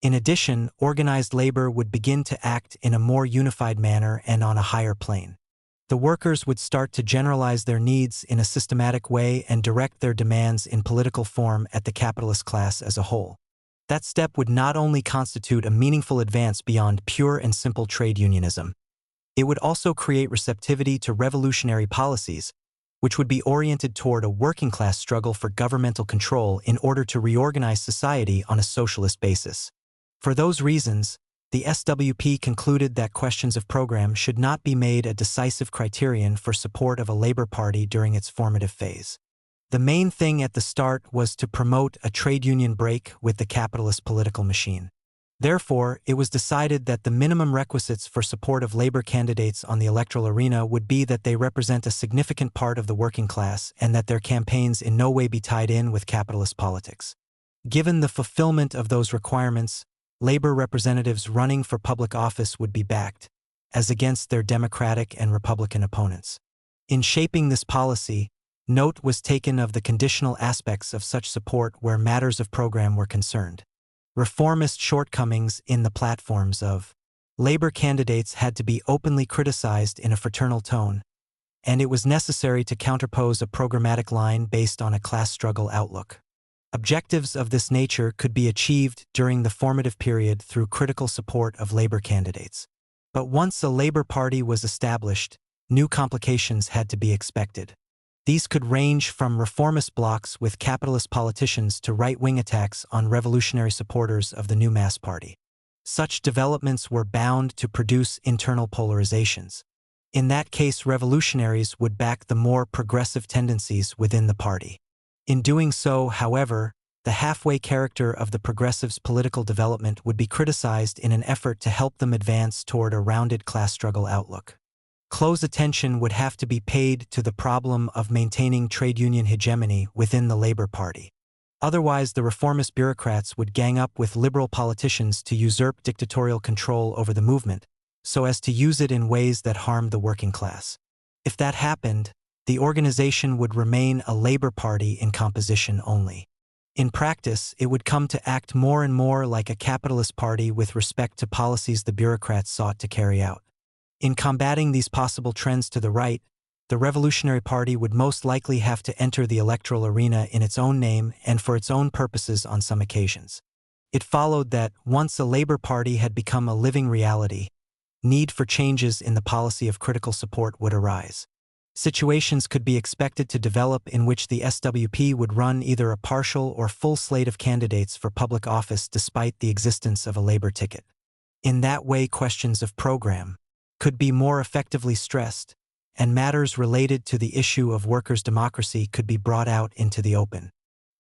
In addition, organized labor would begin to act in a more unified manner and on a higher plane. The workers would start to generalize their needs in a systematic way and direct their demands in political form at the capitalist class as a whole. That step would not only constitute a meaningful advance beyond pure and simple trade unionism, it would also create receptivity to revolutionary policies, which would be oriented toward a working-class struggle for governmental control in order to reorganize society on a socialist basis. For those reasons, the SWP concluded that questions of program should not be made a decisive criterion for support of a labor party during its formative phase. The main thing at the start was to promote a trade union break with the capitalist political machine. Therefore, it was decided that the minimum requisites for support of labor candidates on the electoral arena would be that they represent a significant part of the working class and that their campaigns in no way be tied in with capitalist politics. Given the fulfillment of those requirements, labor representatives running for public office would be backed, as against their Democratic and Republican opponents. In shaping this policy, note was taken of the conditional aspects of such support where matters of program were concerned. Reformist shortcomings in the platforms of labor candidates had to be openly criticized in a fraternal tone, and it was necessary to counterpose a programmatic line based on a class struggle outlook. Objectives of this nature could be achieved during the formative period through critical support of labor candidates. But once a labor party was established, new complications had to be expected. These could range from reformist blocs with capitalist politicians to right-wing attacks on revolutionary supporters of the new mass party. Such developments were bound to produce internal polarizations. In that case, revolutionaries would back the more progressive tendencies within the party. In doing so, however, the halfway character of the progressives' political development would be criticized in an effort to help them advance toward a rounded class struggle outlook. Close attention would have to be paid to the problem of maintaining trade union hegemony within the Labor Party. Otherwise, the reformist bureaucrats would gang up with liberal politicians to usurp dictatorial control over the movement, so as to use it in ways that harmed the working class. If that happened, the organization would remain a labor party in composition only. In practice, it would come to act more and more like a capitalist party with respect to policies the bureaucrats sought to carry out. In combating these possible trends to the right, the Revolutionary Party would most likely have to enter the electoral arena in its own name and for its own purposes on some occasions. It followed that, once a Labour Party had become a living reality, need for changes in the policy of critical support would arise. Situations could be expected to develop in which the SWP would run either a partial or full slate of candidates for public office despite the existence of a Labour ticket. In that way, questions of programme could be more effectively stressed, and matters related to the issue of workers' democracy could be brought out into the open.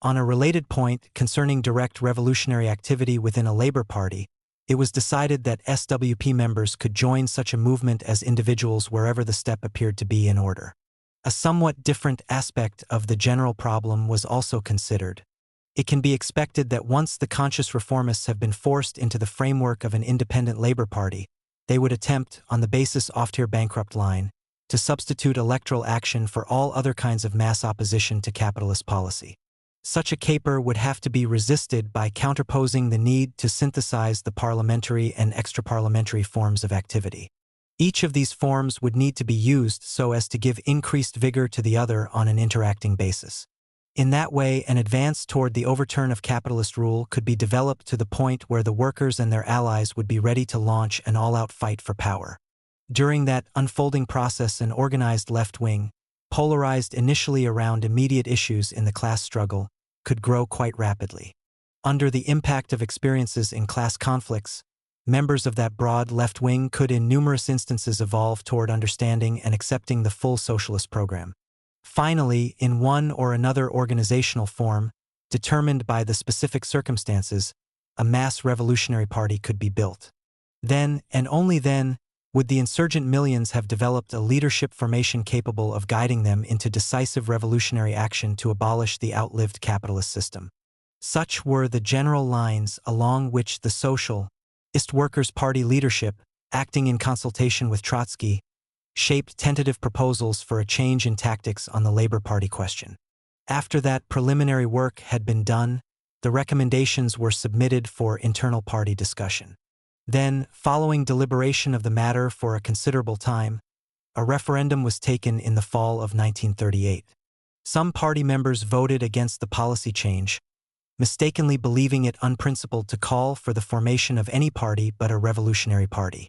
On a related point concerning direct revolutionary activity within a Labour Party, it was decided that SWP members could join such a movement as individuals wherever the step appeared to be in order. A somewhat different aspect of the general problem was also considered. It can be expected that once the conscious reformists have been forced into the framework of an independent Labour Party, they would attempt, on the basis off-tier bankrupt line, to substitute electoral action for all other kinds of mass opposition to capitalist policy. Such a caper would have to be resisted by counterposing the need to synthesize the parliamentary and extra-parliamentary forms of activity. Each of these forms would need to be used so as to give increased vigor to the other on an interacting basis. In that way, an advance toward the overturn of capitalist rule could be developed to the point where the workers and their allies would be ready to launch an all-out fight for power. During that unfolding process, an organized left wing, polarized initially around immediate issues in the class struggle, could grow quite rapidly. Under the impact of experiences in class conflicts, members of that broad left wing could in numerous instances evolve toward understanding and accepting the full socialist program. Finally, in one or another organizational form, determined by the specific circumstances, a mass revolutionary party could be built. Then, and only then, would the insurgent millions have developed a leadership formation capable of guiding them into decisive revolutionary action to abolish the outlived capitalist system. Such were the general lines along which the Socialist Workers' Party leadership, acting in consultation with Trotsky, shaped tentative proposals for a change in tactics on the Labour Party question. After that preliminary work had been done, the recommendations were submitted for internal party discussion. Then, following deliberation of the matter for a considerable time, a referendum was taken in the fall of 1938. Some party members voted against the policy change, mistakenly believing it unprincipled to call for the formation of any party but a revolutionary party.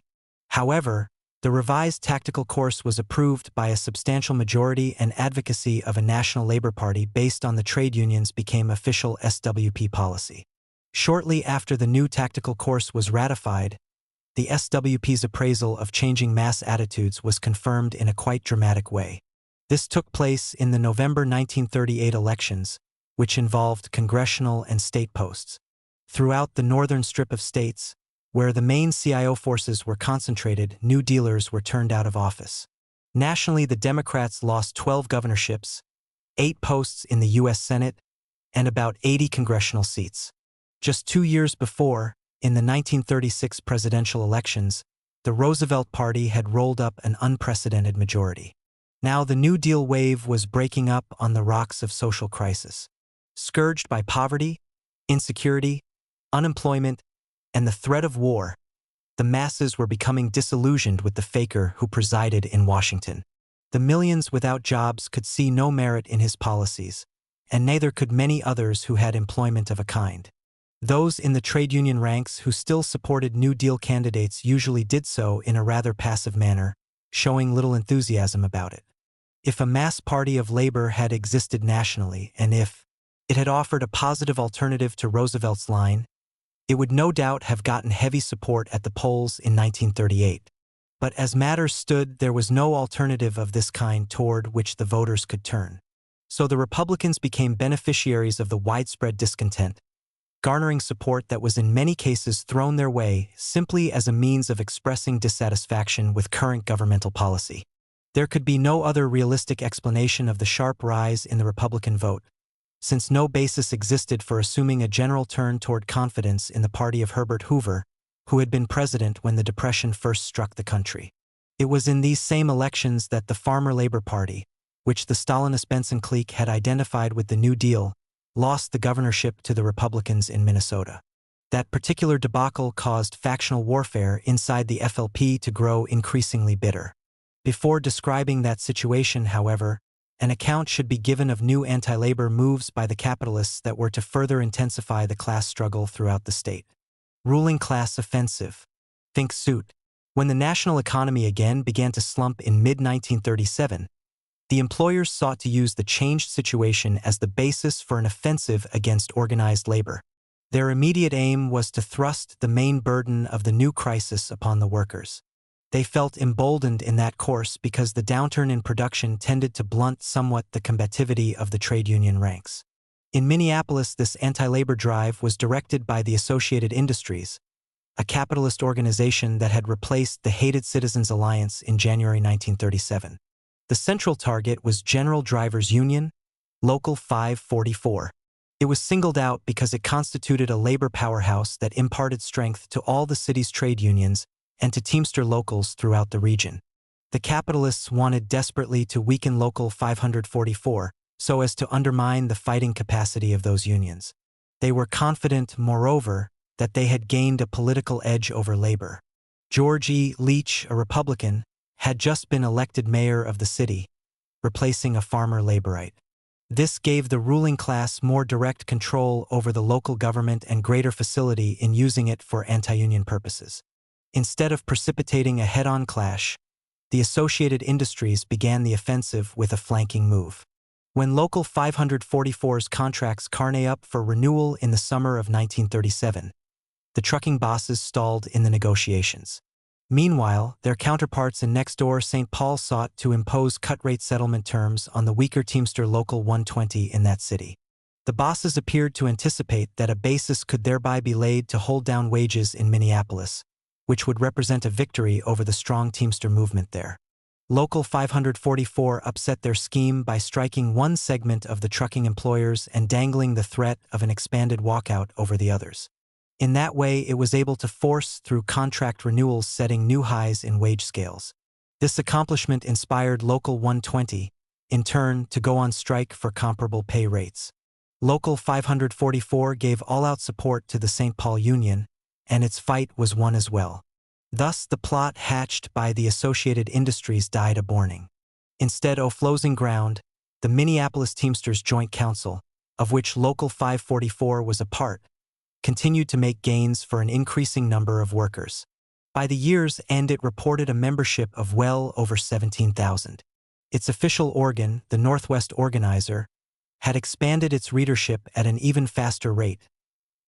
However, the revised tactical course was approved by a substantial majority, and advocacy of a national Labour Party based on the trade unions became official SWP policy. Shortly after the new tactical course was ratified, the SWP's appraisal of changing mass attitudes was confirmed in a quite dramatic way. This took place in the November 1938 elections, which involved congressional and state posts. Throughout the northern strip of states, where the main CIO forces were concentrated, New Dealers were turned out of office. Nationally, the Democrats lost 12 governorships, 8 posts in the U.S. Senate, and about 80 congressional seats. Just 2 years before, in the 1936 presidential elections, the Roosevelt Party had rolled up an unprecedented majority. Now the New Deal wave was breaking up on the rocks of social crisis. Scourged by poverty, insecurity, unemployment, and the threat of war, the masses were becoming disillusioned with the faker who presided in Washington. The millions without jobs could see no merit in his policies, and neither could many others who had employment of a kind. Those in the trade union ranks who still supported New Deal candidates usually did so in a rather passive manner, showing little enthusiasm about it. If a mass party of labor had existed nationally, and if it had offered a positive alternative to Roosevelt's line, it would no doubt have gotten heavy support at the polls in 1938. But as matters stood, there was no alternative of this kind toward which the voters could turn. So the Republicans became beneficiaries of the widespread discontent, garnering support that was in many cases thrown their way simply as a means of expressing dissatisfaction with current governmental policy. There could be no other realistic explanation of the sharp rise in the Republican vote, since no basis existed for assuming a general turn toward confidence in the party of Herbert Hoover, who had been president when the Depression first struck the country. It was in these same elections that the Farmer Labor Party, which the Stalinist Benson clique had identified with the New Deal, lost the governorship to the Republicans in Minnesota. That particular debacle caused factional warfare inside the FLP to grow increasingly bitter. Before describing that situation, however, An account should be given of new anti-labor moves by the capitalists that were to further intensify the class struggle throughout the state. Ruling class offensive. Think suit. When the national economy again began to slump in mid-1937, the employers sought to use the changed situation as the basis for an offensive against organized labor. Their immediate aim was to thrust the main burden of the new crisis upon the workers. They felt emboldened in that course because the downturn in production tended to blunt somewhat the combativity of the trade union ranks. In Minneapolis, this anti-labor drive was directed by the Associated Industries, a capitalist organization that had replaced the hated Citizens Alliance in January 1937. The central target was General Drivers Union, Local 544. It was singled out because it constituted a labor powerhouse that imparted strength to all the city's trade unions and to Teamster locals throughout the region. The capitalists wanted desperately to weaken Local 544 so as to undermine the fighting capacity of those unions. They were confident, moreover, that they had gained a political edge over labor. George E. Leach, a Republican, had just been elected mayor of the city, replacing a farmer laborite. This gave the ruling class more direct control over the local government and greater facility in using it for anti-union purposes. Instead of precipitating a head-on clash, the Associated Industries began the offensive with a flanking move. When Local 544's contracts carne up for renewal in the summer of 1937, the trucking bosses stalled in the negotiations. Meanwhile, their counterparts in next-door St. Paul sought to impose cut-rate settlement terms on the weaker Teamster Local 120 in that city. The bosses appeared to anticipate that a basis could thereby be laid to hold down wages in Minneapolis, which would represent a victory over the strong Teamster movement there. Local 544 upset their scheme by striking one segment of the trucking employers and dangling the threat of an expanded walkout over the others. In that way, it was able to force through contract renewals setting new highs in wage scales. This accomplishment inspired Local 120, in turn, to go on strike for comparable pay rates. Local 544 gave all-out support to the St. Paul Union, and its fight was won as well. Thus, the plot hatched by the Associated Industries died a burning. Instead, closing ground, the Minneapolis Teamsters Joint Council, of which Local 544 was a part, continued to make gains for an increasing number of workers. By the year's end, it reported a membership of well over 17,000. Its official organ, the Northwest Organizer, had expanded its readership at an even faster rate,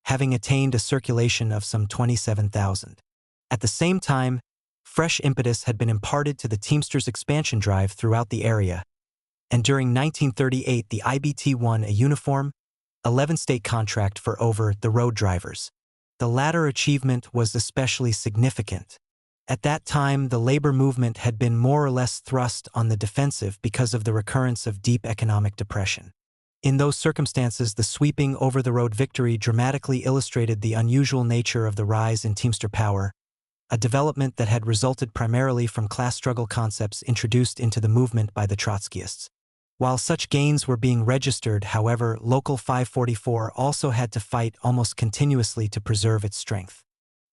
having attained a circulation of some 27,000. At the same time, fresh impetus had been imparted to the Teamsters' expansion drive throughout the area, and during 1938 the IBT won a uniform, 11-state contract for over-the-road drivers. The latter achievement was especially significant. At that time, the labor movement had been more or less thrust on the defensive because of the recurrence of deep economic depression. In those circumstances, the sweeping over-the-road victory dramatically illustrated the unusual nature of the rise in Teamster power, a development that had resulted primarily from class struggle concepts introduced into the movement by the Trotskyists. While such gains were being registered, however, Local 544 also had to fight almost continuously to preserve its strength.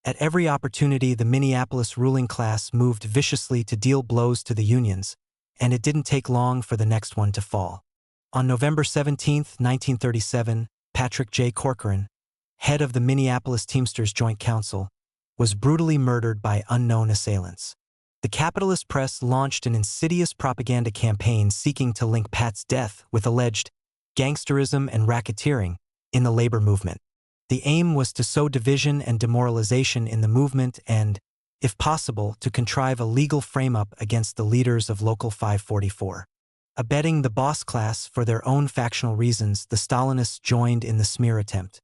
At every opportunity, the Minneapolis ruling class moved viciously to deal blows to the unions, and it didn't take long for the next one to fall. On November 17, 1937, Patrick J. Corcoran, head of the Minneapolis Teamsters Joint Council, was brutally murdered by unknown assailants. The capitalist press launched an insidious propaganda campaign seeking to link Pat's death with alleged gangsterism and racketeering in the labor movement. The aim was to sow division and demoralization in the movement and, if possible, to contrive a legal frame-up against the leaders of Local 544. Abetting the boss class for their own factional reasons, the Stalinists joined in the smear attempt.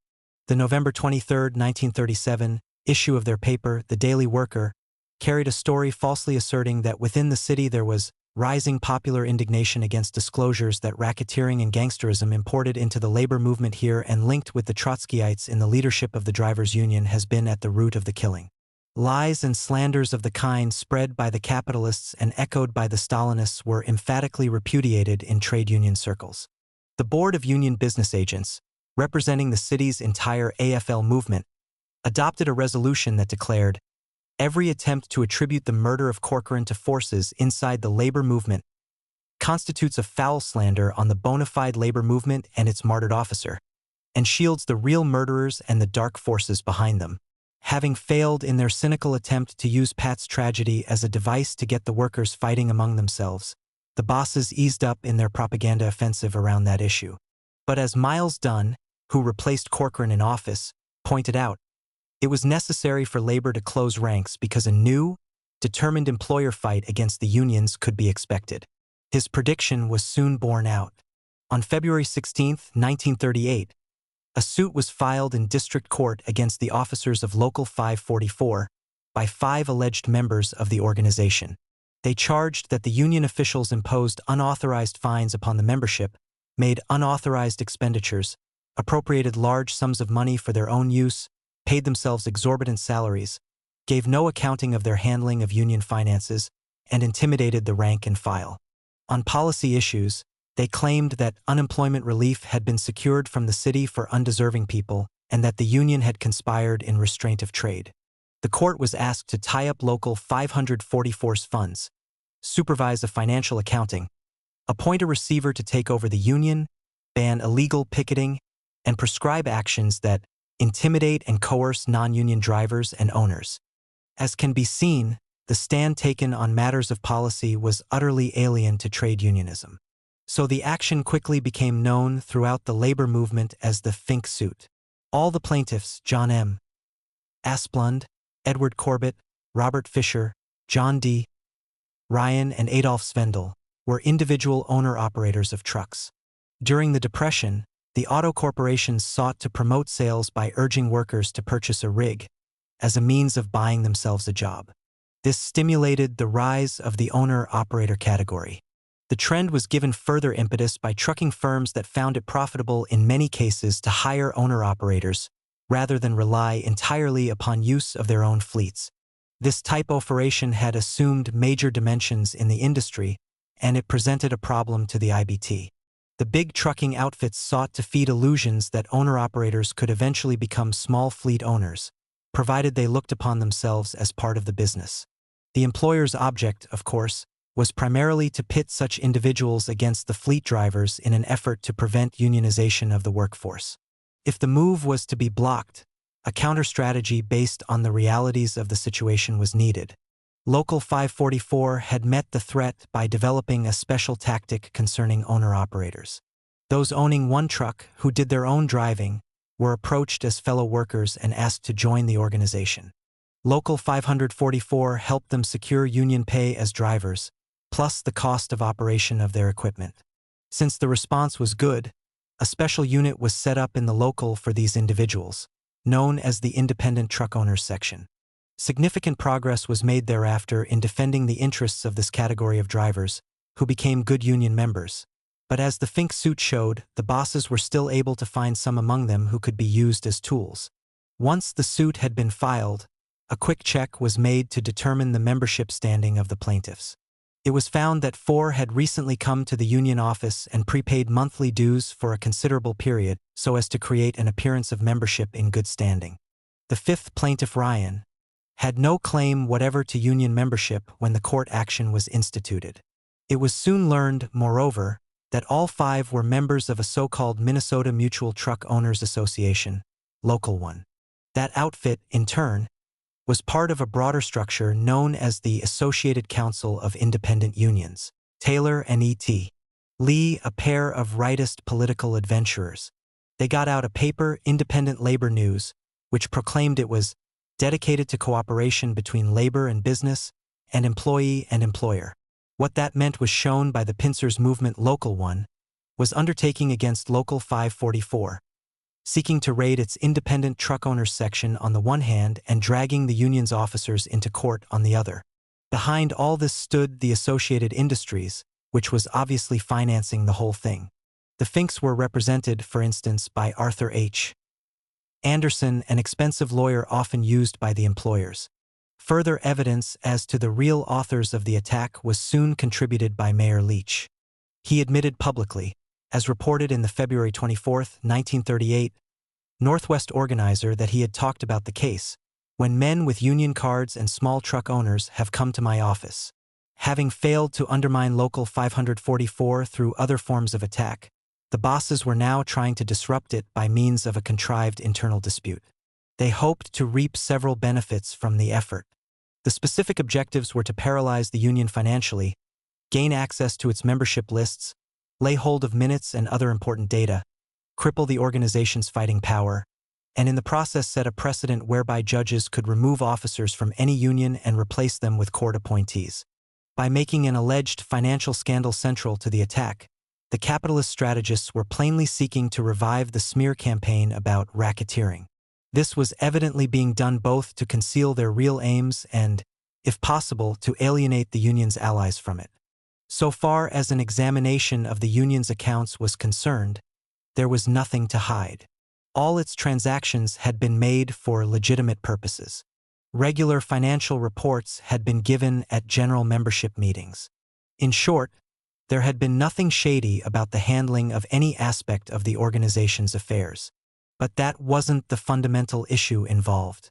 The November 23, 1937, issue of their paper, The Daily Worker, carried a story falsely asserting that within the city there was rising popular indignation against disclosures that racketeering and gangsterism imported into the labor movement here and linked with the Trotskyites in the leadership of the drivers' union has been at the root of the killing. Lies and slanders of the kind spread by the capitalists and echoed by the Stalinists were emphatically repudiated in trade union circles. The Board of Union Business Agents, representing the city's entire AFL movement, adopted a resolution that declared, "Every attempt to attribute the murder of Corcoran to forces inside the labor movement constitutes a foul slander on the bona fide labor movement and its martyred officer, and shields the real murderers and the dark forces behind them. Having failed in their cynical attempt to use Pat's tragedy as a device to get the workers fighting among themselves, the bosses eased up in their propaganda offensive around that issue. But as Miles Dunn, who replaced Corcoran in office, pointed out, it was necessary for labor to close ranks because a new, determined employer fight against the unions could be expected. His prediction was soon borne out. On February 16, 1938, a suit was filed in district court against the officers of Local 544 by 5 alleged members of the organization. They charged that the union officials imposed unauthorized fines upon the membership, made unauthorized expenditures, appropriated large sums of money for their own use, paid themselves exorbitant salaries, gave no accounting of their handling of union finances, and intimidated the rank and file. On policy issues, they claimed that unemployment relief had been secured from the city for undeserving people and that the union had conspired in restraint of trade. The court was asked to tie up Local 544's funds, supervise a financial accounting, appoint a receiver to take over the union, ban illegal picketing, and prescribe actions that intimidate and coerce non-union drivers and owners. As can be seen, the stand taken on matters of policy was utterly alien to trade unionism. So the action quickly became known throughout the labor movement as the Fink suit. All the plaintiffs, John M. Asplund, Edward Corbett, Robert Fisher, John D. Ryan, and Adolf Svendel, were individual owner-operators of trucks. During the Depression, the auto corporations sought to promote sales by urging workers to purchase a rig as a means of buying themselves a job. This stimulated the rise of the owner-operator category. The trend was given further impetus by trucking firms that found it profitable in many cases to hire owner-operators rather than rely entirely upon use of their own fleets. This type-operation had assumed major dimensions in the industry, and it presented a problem to the IBT. The big trucking outfits sought to feed illusions that owner-operators could eventually become small fleet owners, provided they looked upon themselves as part of the business. The employer's object, of course, was primarily to pit such individuals against the fleet drivers in an effort to prevent unionization of the workforce. If the move was to be blocked, a counter-strategy based on the realities of the situation was needed. Local 544 had met the threat by developing a special tactic concerning owner-operators. Those owning one truck who did their own driving were approached as fellow workers and asked to join the organization. Local 544 helped them secure union pay as drivers, plus the cost of operation of their equipment. Since the response was good, a special unit was set up in the local for these individuals, known as the Independent Truck Owners Section. Significant progress was made thereafter in defending the interests of this category of drivers, who became good union members. But as the Fink suit showed, the bosses were still able to find some among them who could be used as tools. Once the suit had been filed, a quick check was made to determine the membership standing of the plaintiffs. It was found that 4 had recently come to the union office and prepaid monthly dues for a considerable period so as to create an appearance of membership in good standing. The 5th plaintiff, Ryan, had no claim whatever to union membership when the court action was instituted. It was soon learned, moreover, that all 5 were members of a so-called Minnesota Mutual Truck Owners Association, Local 1. That outfit, in turn, was part of a broader structure known as the Associated Council of Independent Unions. Taylor and E.T. Lee, a pair of rightist political adventurers. They got out a paper, Independent Labor News, which proclaimed it was dedicated to cooperation between labor and business, and employee and employer. What that meant was shown by the pincers movement Local 1 was undertaking against Local 544, seeking to raid its Independent Truck Owners section on the one hand and dragging the union's officers into court on the other. Behind all this stood the Associated Industries, which was obviously financing the whole thing. The Finks were represented, for instance, by Arthur H. Anderson, an expensive lawyer often used by the employers. Further evidence as to the real authors of the attack was soon contributed by Mayor Leach. He admitted publicly, as reported in the February 24, 1938, Northwest Organizer, that he had talked about the case, when men with union cards and small truck owners have come to my office, Having failed to undermine Local 544 through other forms of attack, the bosses were now trying to disrupt it by means of a contrived internal dispute. They hoped to reap several benefits from the effort. The specific objectives were to paralyze the union financially, gain access to its membership lists, lay hold of minutes and other important data, cripple the organization's fighting power, and in the process set a precedent whereby judges could remove officers from any union and replace them with court appointees. By making an alleged financial scandal central to the attack, the capitalist strategists were plainly seeking to revive the smear campaign about racketeering. This was evidently being done both to conceal their real aims and, if possible, to alienate the union's allies from it. So far as an examination of the union's accounts was concerned, there was nothing to hide. All its transactions had been made for legitimate purposes. Regular financial reports had been given at general membership meetings. In short, there had been nothing shady about the handling of any aspect of the organization's affairs. But that wasn't the fundamental issue involved.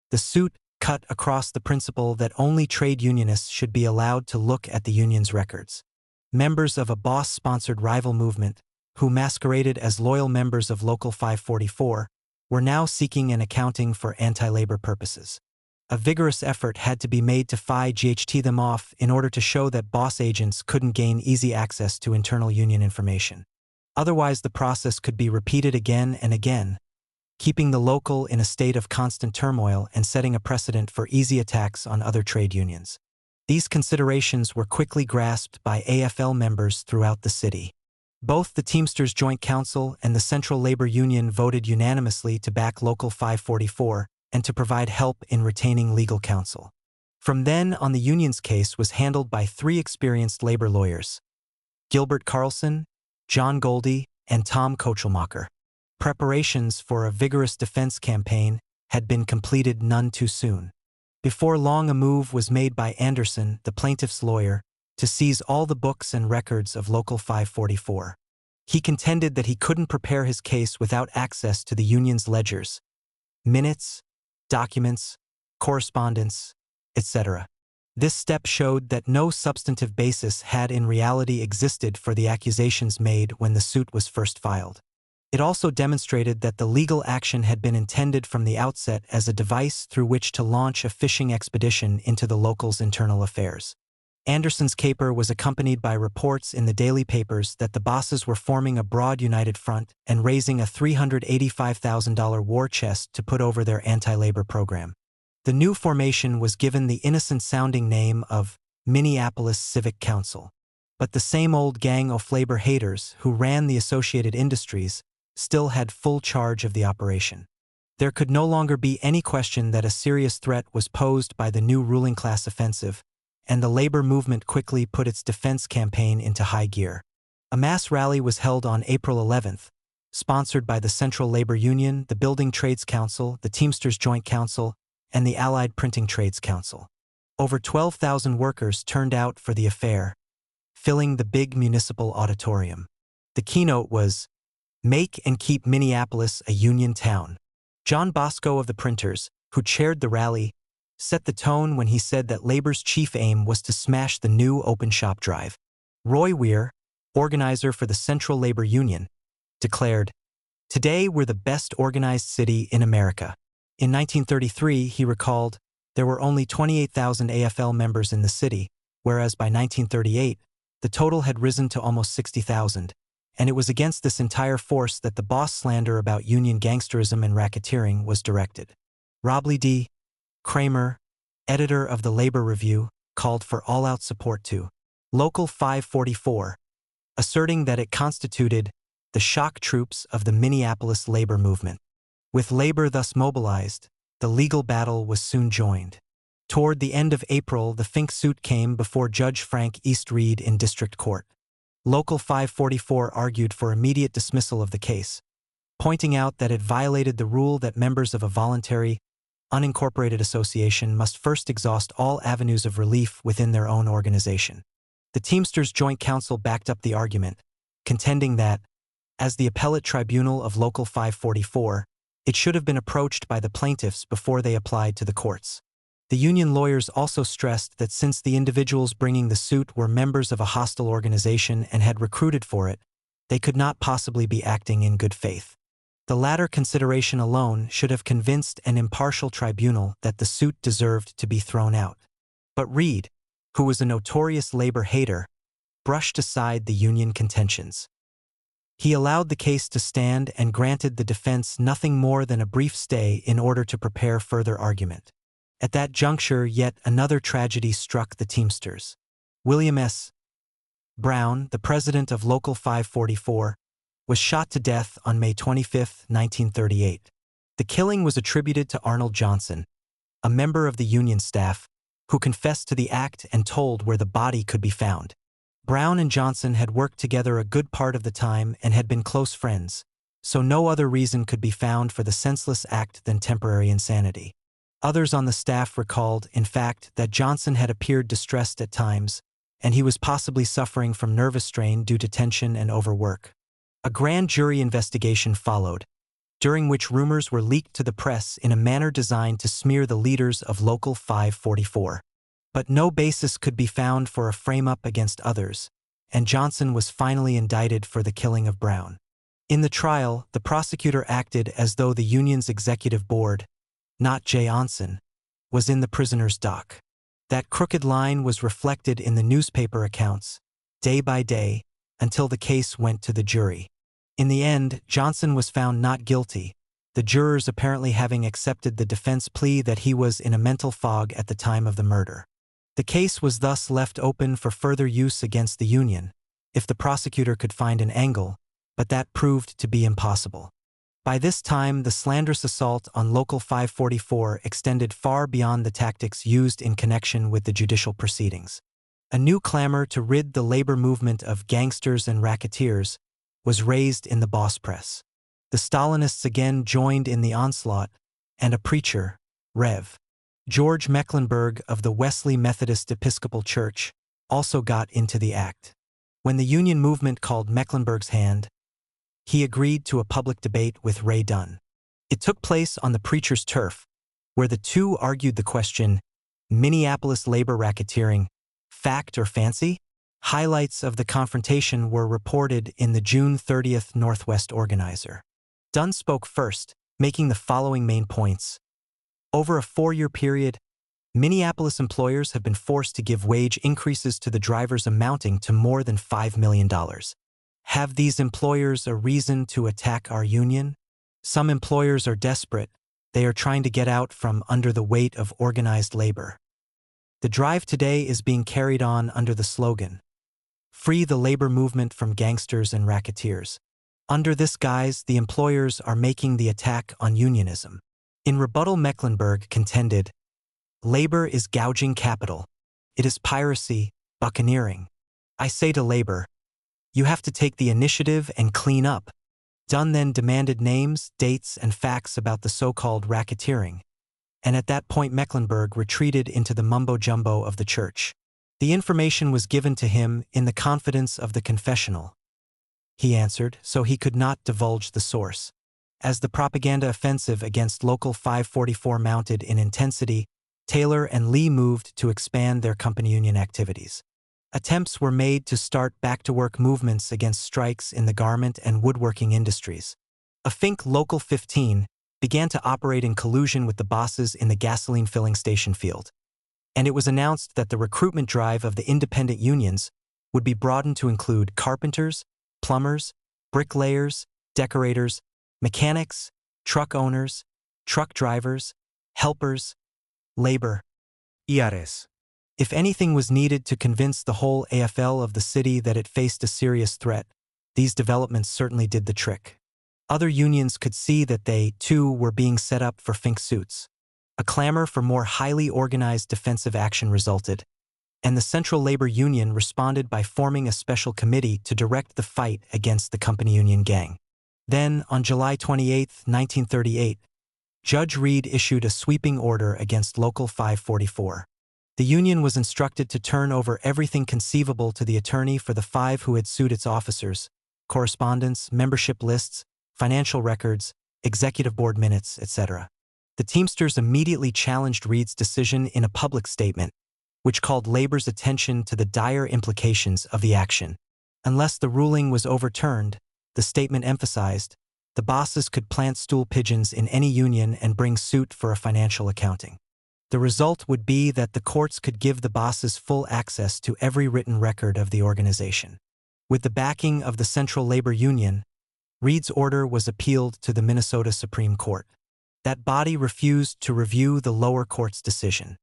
The suit cut across the principle that only trade unionists should be allowed to look at the union's records. Members of a boss-sponsored rival movement, who masqueraded as loyal members of Local 544, were now seeking an accounting for anti-labor purposes. A vigorous effort had to be made to GHT them off in order to show that boss agents couldn't gain easy access to internal union information. Otherwise, the process could be repeated again and again, keeping the local in a state of constant turmoil and setting a precedent for easy attacks on other trade unions. These considerations were quickly grasped by AFL members throughout the city. Both the Teamsters Joint Council and the Central Labor Union voted unanimously to back Local 544 and to provide help in retaining legal counsel. From then on, the union's case was handled by three experienced labor lawyers: Gilbert Carlson, John Goldie, and Tom Kochelmacher. Preparations for a vigorous defense campaign had been completed none too soon. Before long, a move was made by Anderson, the plaintiff's lawyer, to seize all the books and records of Local 544. He contended that he couldn't prepare his case without access to the union's ledgers, minutes, documents, correspondence, etc. This step showed that no substantive basis had in reality existed for the accusations made when the suit was first filed. It also demonstrated that the legal action had been intended from the outset as a device through which to launch a fishing expedition into the local's internal affairs. Anderson's caper was accompanied by reports in the daily papers that the bosses were forming a broad united front and raising a $385,000 war chest to put over their anti-labor program. The new formation was given the innocent-sounding name of Minneapolis Civic Council. But the same old gang of labor haters who ran the Associated Industries still had full charge of the operation. There could no longer be any question that a serious threat was posed by the new ruling class offensive, and the labor movement quickly put its defense campaign into high gear. A mass rally was held on April 11th, sponsored by the Central Labor Union, the Building Trades Council, the Teamsters Joint Council, and the Allied Printing Trades Council. Over 12,000 workers turned out for the affair, filling the big municipal auditorium. The keynote was, "Make and Keep Minneapolis a Union Town." John Bosco of the printers, who chaired the rally, set the tone when he said that labor's chief aim was to smash the new open shop drive. Roy Weir, organizer for the Central Labor Union, declared, "Today we're the best organized city in America." In 1933, he recalled, there were only 28,000 AFL members in the city, whereas by 1938, the total had risen to almost 60,000, and it was against this entire force that the boss slander about union gangsterism and racketeering was directed. Robley D. Kramer, editor of the Labor Review, called for all-out support to Local 544, asserting that it constituted the shock troops of the Minneapolis labor movement. With labor thus mobilized, the legal battle was soon joined. Toward the end of April, the Fink suit came before Judge Frank East Reed in district court. Local 544 argued for immediate dismissal of the case, pointing out that it violated the rule that members of a voluntary, unincorporated association must first exhaust all avenues of relief within their own organization. The Teamsters Joint Council backed up the argument, contending that, as the appellate tribunal of Local 544, it should have been approached by the plaintiffs before they applied to the courts. The union lawyers also stressed that since the individuals bringing the suit were members of a hostile organization and had recruited for it, they could not possibly be acting in good faith. The latter consideration alone should have convinced an impartial tribunal that the suit deserved to be thrown out. But Reed, who was a notorious labor hater, brushed aside the union contentions. He allowed the case to stand and granted the defense nothing more than a brief stay in order to prepare further argument. At that juncture, yet another tragedy struck the Teamsters. William S. Brown, the president of Local 544, was shot to death on May 25, 1938. The killing was attributed to Arnold Johnson, a member of the union staff, who confessed to the act and told where the body could be found. Brown and Johnson had worked together a good part of the time and had been close friends, so no other reason could be found for the senseless act than temporary insanity. Others on the staff recalled, in fact, that Johnson had appeared distressed at times, and he was possibly suffering from nervous strain due to tension and overwork. A grand jury investigation followed, during which rumors were leaked to the press in a manner designed to smear the leaders of Local 544. But no basis could be found for a frame-up against others, and Johnson was finally indicted for the killing of Brown. In the trial, the prosecutor acted as though the union's executive board, not J. Onson, was in the prisoner's dock. That crooked line was reflected in the newspaper accounts, day by day, until the case went to the jury. In the end, Johnson was found not guilty, the jurors apparently having accepted the defense plea that he was in a mental fog at the time of the murder. The case was thus left open for further use against the union, if the prosecutor could find an angle, but that proved to be impossible. By this time, the slanderous assault on Local 544 extended far beyond the tactics used in connection with the judicial proceedings. A new clamor to rid the labor movement of gangsters and racketeers was raised in the boss press. The Stalinists again joined in the onslaught, and a preacher, Rev. George Mecklenburg of the Wesley Methodist Episcopal Church, also got into the act. When the union movement called Mecklenburg's hand, he agreed to a public debate with Ray Dunn. It took place on the preacher's turf, where the two argued the question, Minneapolis labor racketeering, fact or fancy? Highlights of the confrontation were reported in the June 30th Northwest Organizer. Dunn spoke first, making the following main points. Over a 4-year period, Minneapolis employers have been forced to give wage increases to the drivers amounting to more than $5 million. Have these employers a reason to attack our union? Some employers are desperate. They are trying to get out from under the weight of organized labor. The drive today is being carried on under the slogan, Free the labor movement from gangsters and racketeers. Under this guise, the employers are making the attack on unionism. In rebuttal, Mecklenburg contended, labor is gouging capital. It is piracy, buccaneering. I say to labor, you have to take the initiative and clean up. Dunn then demanded names, dates, and facts about the so-called racketeering. And at that point Mecklenburg retreated into the mumbo-jumbo of the church. The information was given to him in the confidence of the confessional. He answered, so he could not divulge the source. As the propaganda offensive against Local 544 mounted in intensity, Taylor and Lee moved to expand their company union activities. Attempts were made to start back-to-work movements against strikes in the garment and woodworking industries. A Fink Local 15 began to operate in collusion with the bosses in the gasoline filling station field. And it was announced that the recruitment drive of the independent unions would be broadened to include carpenters, plumbers, bricklayers, decorators, mechanics, truck owners, truck drivers, helpers, labor, ERS. If anything was needed to convince the whole AFL of the city that it faced a serious threat, these developments certainly did the trick. Other unions could see that they, too, were being set up for Fink suits. A clamor for more highly organized defensive action resulted, and the Central Labor Union responded by forming a special committee to direct the fight against the company union gang. Then, on July 28, 1938, Judge Reed issued a sweeping order against Local 544. The union was instructed to turn over everything conceivable to the attorney for the 5 who had sued its officers, correspondence, membership lists, financial records, executive board minutes, etc. The Teamsters immediately challenged Reed's decision in a public statement, which called labor's attention to the dire implications of the action. Unless the ruling was overturned, the statement emphasized, the bosses could plant stool pigeons in any union and bring suit for a financial accounting. The result would be that the courts could give the bosses full access to every written record of the organization. With the backing of the Central Labor Union, Reed's order was appealed to the Minnesota Supreme Court. That body refused to review the lower court's decision.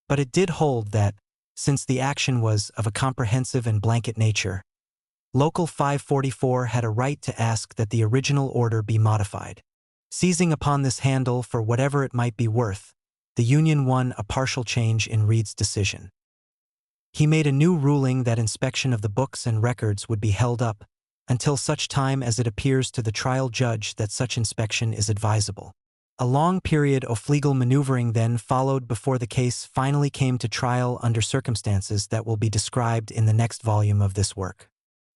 But it did hold that, since the action was of a comprehensive and blanket nature, Local 544 had a right to ask that the original order be modified. Seizing upon this handle for whatever it might be worth, the union won a partial change in Reed's decision. He made a new ruling that inspection of the books and records would be held up until such time as it appears to the trial judge that such inspection is advisable. A long period of legal maneuvering then followed before the case finally came to trial under circumstances that will be described in the next volume of this work.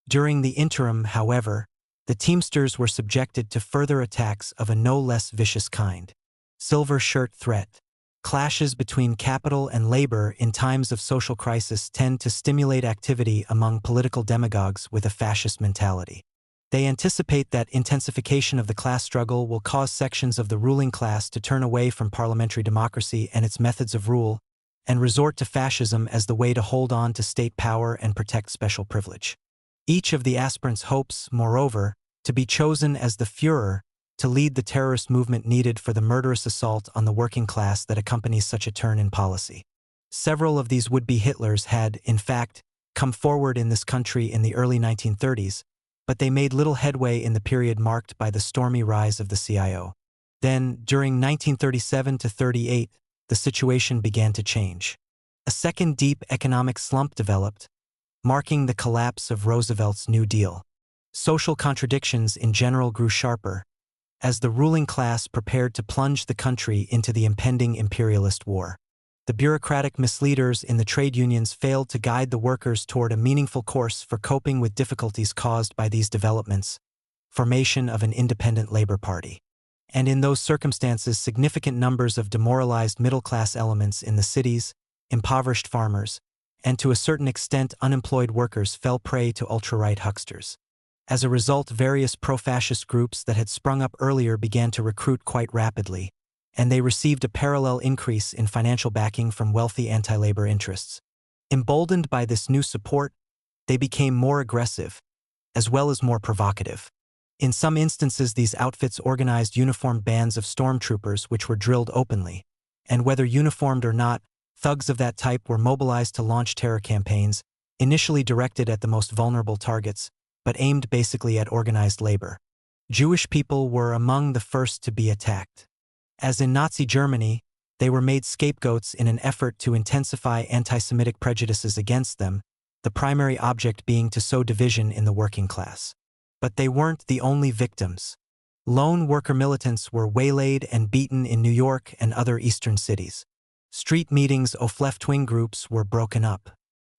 During the interim, however, the Teamsters were subjected to further attacks of a no less vicious kind. Silver shirt threat. Clashes between capital and labor in times of social crisis tend to stimulate activity among political demagogues with a fascist mentality. They anticipate that intensification of the class struggle will cause sections of the ruling class to turn away from parliamentary democracy and its methods of rule, and resort to fascism as the way to hold on to state power and protect special privilege. Each of the aspirants hopes, moreover, to be chosen as the Führer to lead the terrorist movement needed for the murderous assault on the working class that accompanies such a turn in policy. Several of these would-be Hitlers had, in fact, come forward in this country in the early 1930s, but they made little headway in the period marked by the stormy rise of the CIO. Then, during 1937 to 38, the situation began to change. A second deep economic slump developed, marking the collapse of Roosevelt's New Deal. Social contradictions in general grew sharper, as the ruling class prepared to plunge the country into the impending imperialist war. The bureaucratic misleaders in the trade unions failed to guide the workers toward a meaningful course for coping with difficulties caused by these developments, formation of an independent labor party. And in those circumstances, significant numbers of demoralized middle-class elements in the cities, impoverished farmers, and to a certain extent unemployed workers fell prey to ultra-right hucksters. As a result, various pro-fascist groups that had sprung up earlier began to recruit quite rapidly, and they received a parallel increase in financial backing from wealthy anti-labor interests. Emboldened by this new support, they became more aggressive, as well as more provocative. In some instances, these outfits organized uniformed bands of stormtroopers which were drilled openly, and whether uniformed or not, thugs of that type were mobilized to launch terror campaigns, initially directed at the most vulnerable targets, but aimed basically at organized labor. Jewish people were among the first to be attacked. As in Nazi Germany, they were made scapegoats in an effort to intensify anti-Semitic prejudices against them, the primary object being to sow division in the working class. But they weren't the only victims. Lone worker militants were waylaid and beaten in New York and other eastern cities. Street meetings of left-wing groups were broken up.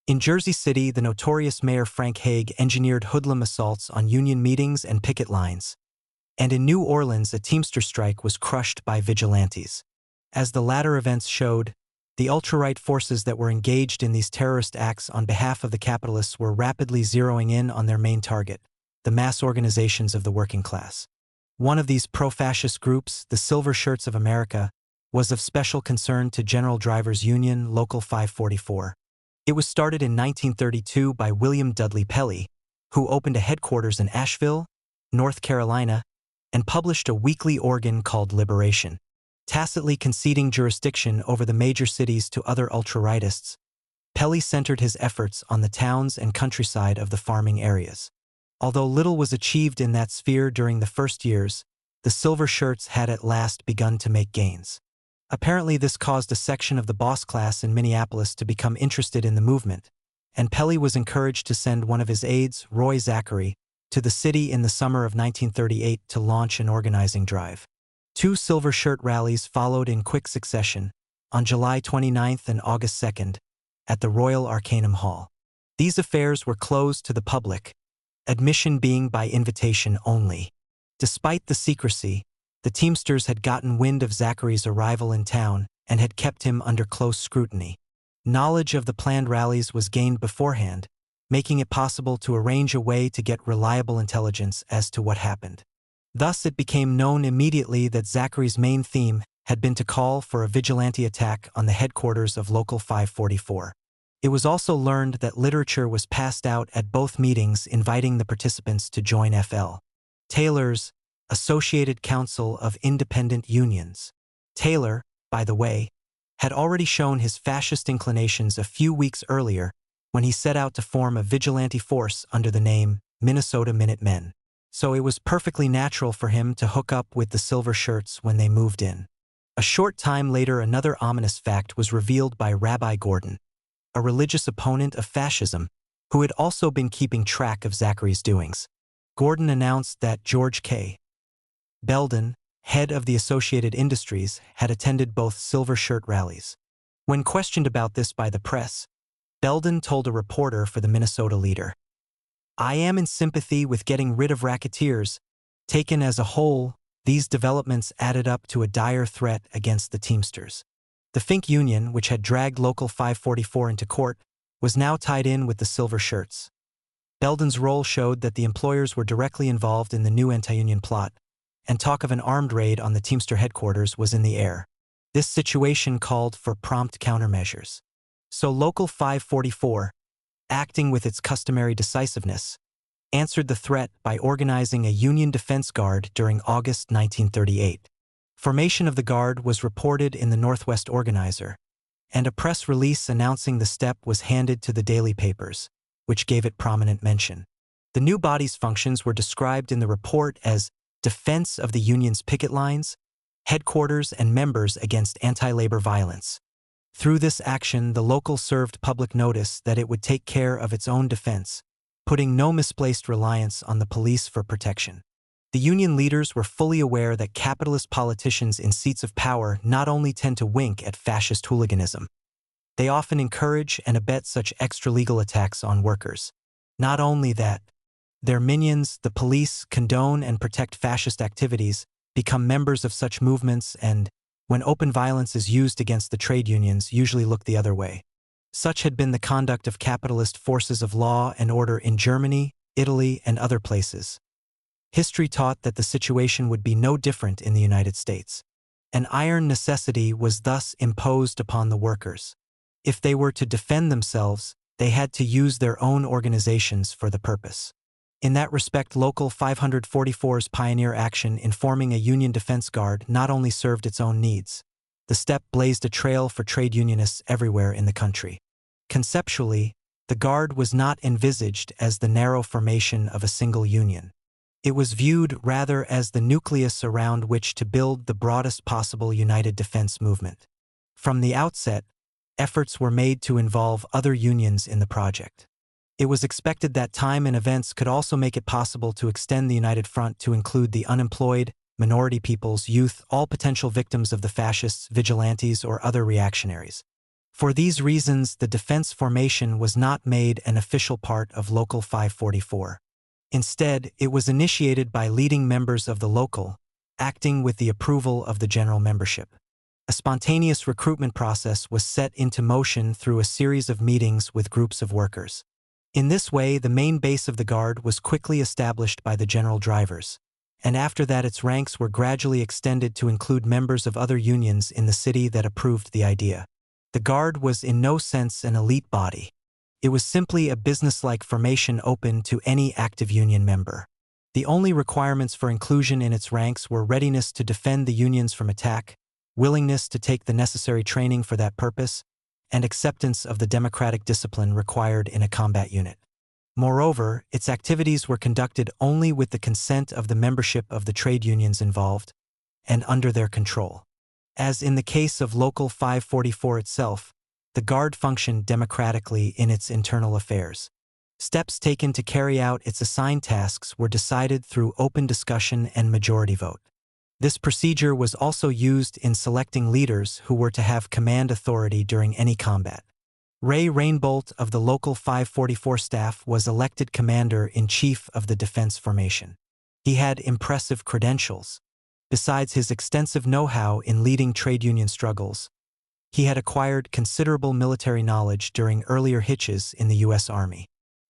In Jersey City, the notorious Mayor Frank Hague engineered hoodlum assaults on union meetings and picket lines. And in New Orleans, a Teamster strike was crushed by vigilantes. As the latter events showed, the ultra-right forces that were engaged in these terrorist acts on behalf of the capitalists were rapidly zeroing in on their main target, the mass organizations of the working class. One of these pro-fascist groups, the Silver Shirts of America, was of special concern to General Drivers Union, Local 544. It was started in 1932 by William Dudley Pelley, who opened a headquarters in Asheville, North Carolina, and published a weekly organ called Liberation. Tacitly conceding jurisdiction over the major cities to other ultra-rightists, Pelley centered his efforts on the towns and countryside of the farming areas. Although little was achieved in that sphere during the first years, the Silver Shirts had at last begun to make gains. Apparently, this caused a section of the boss class in Minneapolis to become interested in the movement, and Pelley was encouraged to send one of his aides, Roy Zachary, to the city in the summer of 1938 to launch an organizing drive. 2 Silver Shirt rallies followed in quick succession, on July 29th and August 2nd, at the Royal Arcanum Hall. These affairs were closed to the public, admission being by invitation only. Despite the secrecy, The Teamsters had gotten wind of Zachary's arrival in town and had kept him under close scrutiny. Knowledge of the planned rallies was gained beforehand, making it possible to arrange a way to get reliable intelligence as to what happened. Thus, it became known immediately that Zachary's main theme had been to call for a vigilante attack on the headquarters of Local 544. It was also learned that literature was passed out at both meetings inviting the participants to join FL Taylor's Associated Council of Independent Unions. Taylor, by the way, had already shown his fascist inclinations a few weeks earlier when he set out to form a vigilante force under the name Minnesota Minutemen. So it was perfectly natural for him to hook up with the Silver Shirts when they moved in. A short time later, another ominous fact was revealed by Rabbi Gordon, a religious opponent of fascism, who had also been keeping track of Zachary's doings. Gordon announced that George K. Belden, head of the Associated Industries, had attended both Silver Shirt rallies. When questioned about this by the press, Belden told a reporter for the Minnesota Leader, "I am in sympathy with getting rid of racketeers. Taken as a whole, these developments added up to a dire threat against the Teamsters." The Fink Union, which had dragged Local 544 into court, was now tied in with the Silver Shirts. Belden's role showed that the employers were directly involved in the new anti-union plot, and talk of an armed raid on the Teamster headquarters was in the air. This situation called for prompt countermeasures. So Local 544, acting with its customary decisiveness, answered the threat by organizing a Union Defense Guard during August 1938. Formation of the Guard was reported in the Northwest Organizer, and a press release announcing the step was handed to the daily papers, which gave it prominent mention. The new body's functions were described in the report as defense of the Union's picket lines, headquarters, and members against anti-labor violence. Through this action, the local served public notice that it would take care of its own defense, putting no misplaced reliance on the police for protection. The Union leaders were fully aware that capitalist politicians in seats of power not only tend to wink at fascist hooliganism, they often encourage and abet such extra-legal attacks on workers. Not only that, their minions, the police, condone and protect fascist activities, become members of such movements, and, when open violence is used against the trade unions, usually look the other way. Such had been the conduct of capitalist forces of law and order in Germany, Italy, and other places. History taught that the situation would be no different in the United States. An iron necessity was thus imposed upon the workers. If they were to defend themselves, they had to use their own organizations for the purpose. In that respect, Local 544's pioneer action in forming a Union Defense Guard not only served its own needs. The step blazed a trail for trade unionists everywhere in the country. Conceptually, the Guard was not envisaged as the narrow formation of a single union. It was viewed rather as the nucleus around which to build the broadest possible united defense movement. From the outset, efforts were made to involve other unions in the project. It was expected that time and events could also make it possible to extend the United Front to include the unemployed, minority peoples, youth, all potential victims of the fascists, vigilantes, or other reactionaries. For these reasons, the defense formation was not made an official part of Local 544. Instead, it was initiated by leading members of the local, acting with the approval of the general membership. A spontaneous recruitment process was set into motion through a series of meetings with groups of workers. In this way, the main base of the Guard was quickly established by the general drivers, and after that its ranks were gradually extended to include members of other unions in the city that approved the idea. The Guard was in no sense an elite body. It was simply a businesslike formation open to any active union member. The only requirements for inclusion in its ranks were readiness to defend the unions from attack, willingness to take the necessary training for that purpose, and acceptance of the democratic discipline required in a combat unit. Moreover, its activities were conducted only with the consent of the membership of the trade unions involved, and under their control. As in the case of Local 544 itself, the Guard functioned democratically in its internal affairs. Steps taken to carry out its assigned tasks were decided through open discussion and majority vote. This procedure was also used in selecting leaders who were to have command authority during any combat. Ray Rainbolt of the Local 544 staff was elected commander-in-chief of the defense formation. He had impressive credentials. Besides his extensive know-how in leading trade union struggles, he had acquired considerable military knowledge during earlier hitches in the U.S. Army.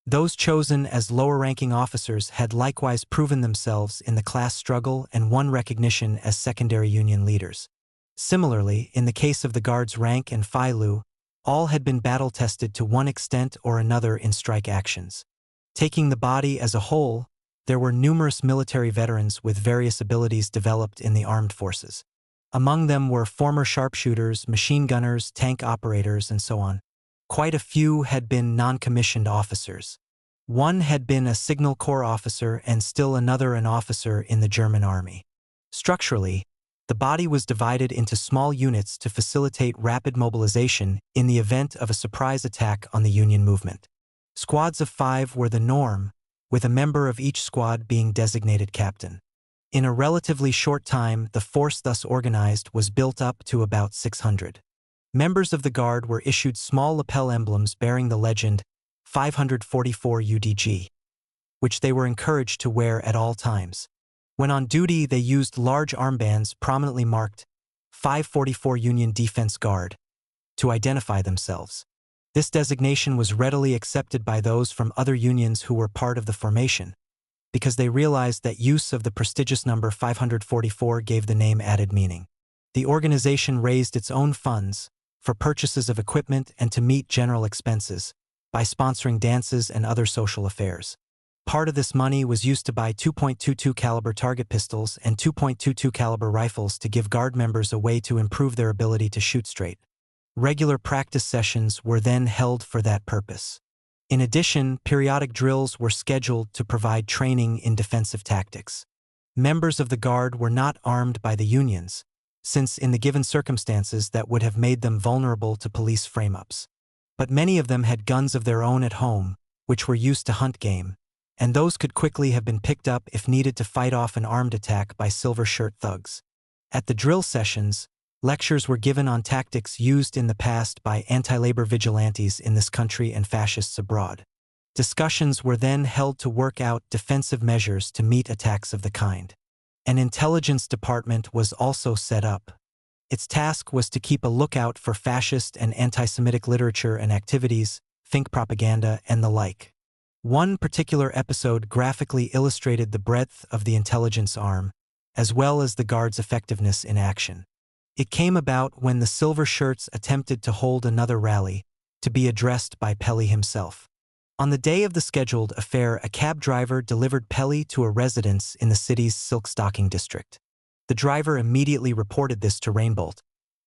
Those chosen as lower-ranking officers had likewise proven themselves in the class struggle and won recognition as secondary union leaders. Similarly, in the case of the Guards' rank and file, all had been battle-tested to one extent or another in strike actions. Taking the body as a whole, there were numerous military veterans with various abilities developed in the armed forces. Among them were former sharpshooters, machine gunners, tank operators, and so on. Quite a few had been non-commissioned officers. One had been a Signal Corps officer and still another an officer in the German army. Structurally, the body was divided into small units to facilitate rapid mobilization in the event of a surprise attack on the Union movement. Squads of 5 were the norm, with a member of each squad being designated captain. In a relatively short time, the force thus organized was built up to about 600. Members of the Guard were issued small lapel emblems bearing the legend 544 UDG, which they were encouraged to wear at all times. When on duty, they used large armbands prominently marked 544 Union Defense Guard to identify themselves. This designation was readily accepted by those from other unions who were part of the formation, because they realized that use of the prestigious number 544 gave the name added meaning. The organization raised its own funds for purchases of equipment and to meet general expenses by sponsoring dances and other social affairs. Part of this money was used to buy 2.22 caliber target pistols and 2.22 caliber rifles to give Guard members a way to improve their ability to shoot straight. Regular practice sessions were then held for that purpose. In addition, periodic drills were scheduled to provide training in defensive tactics. Members of the Guard were not armed by the unions, since in the given circumstances that would have made them vulnerable to police frame-ups. But many of them had guns of their own at home, which were used to hunt game, and those could quickly have been picked up if needed to fight off an armed attack by silver shirt thugs. At the drill sessions, lectures were given on tactics used in the past by anti-labor vigilantes in this country and fascists abroad. Discussions were then held to work out defensive measures to meet attacks of the kind. An intelligence department was also set up. Its task was to keep a lookout for fascist and anti-Semitic literature and activities, think propaganda, and the like. One particular episode graphically illustrated the breadth of the intelligence arm, as well as the Guard's effectiveness in action. It came about when the Silver Shirts attempted to hold another rally, to be addressed by Pelly himself. On the day of the scheduled affair, a cab driver delivered Pelly to a residence in the city's silk-stocking district. The driver immediately reported this to Rainbolt,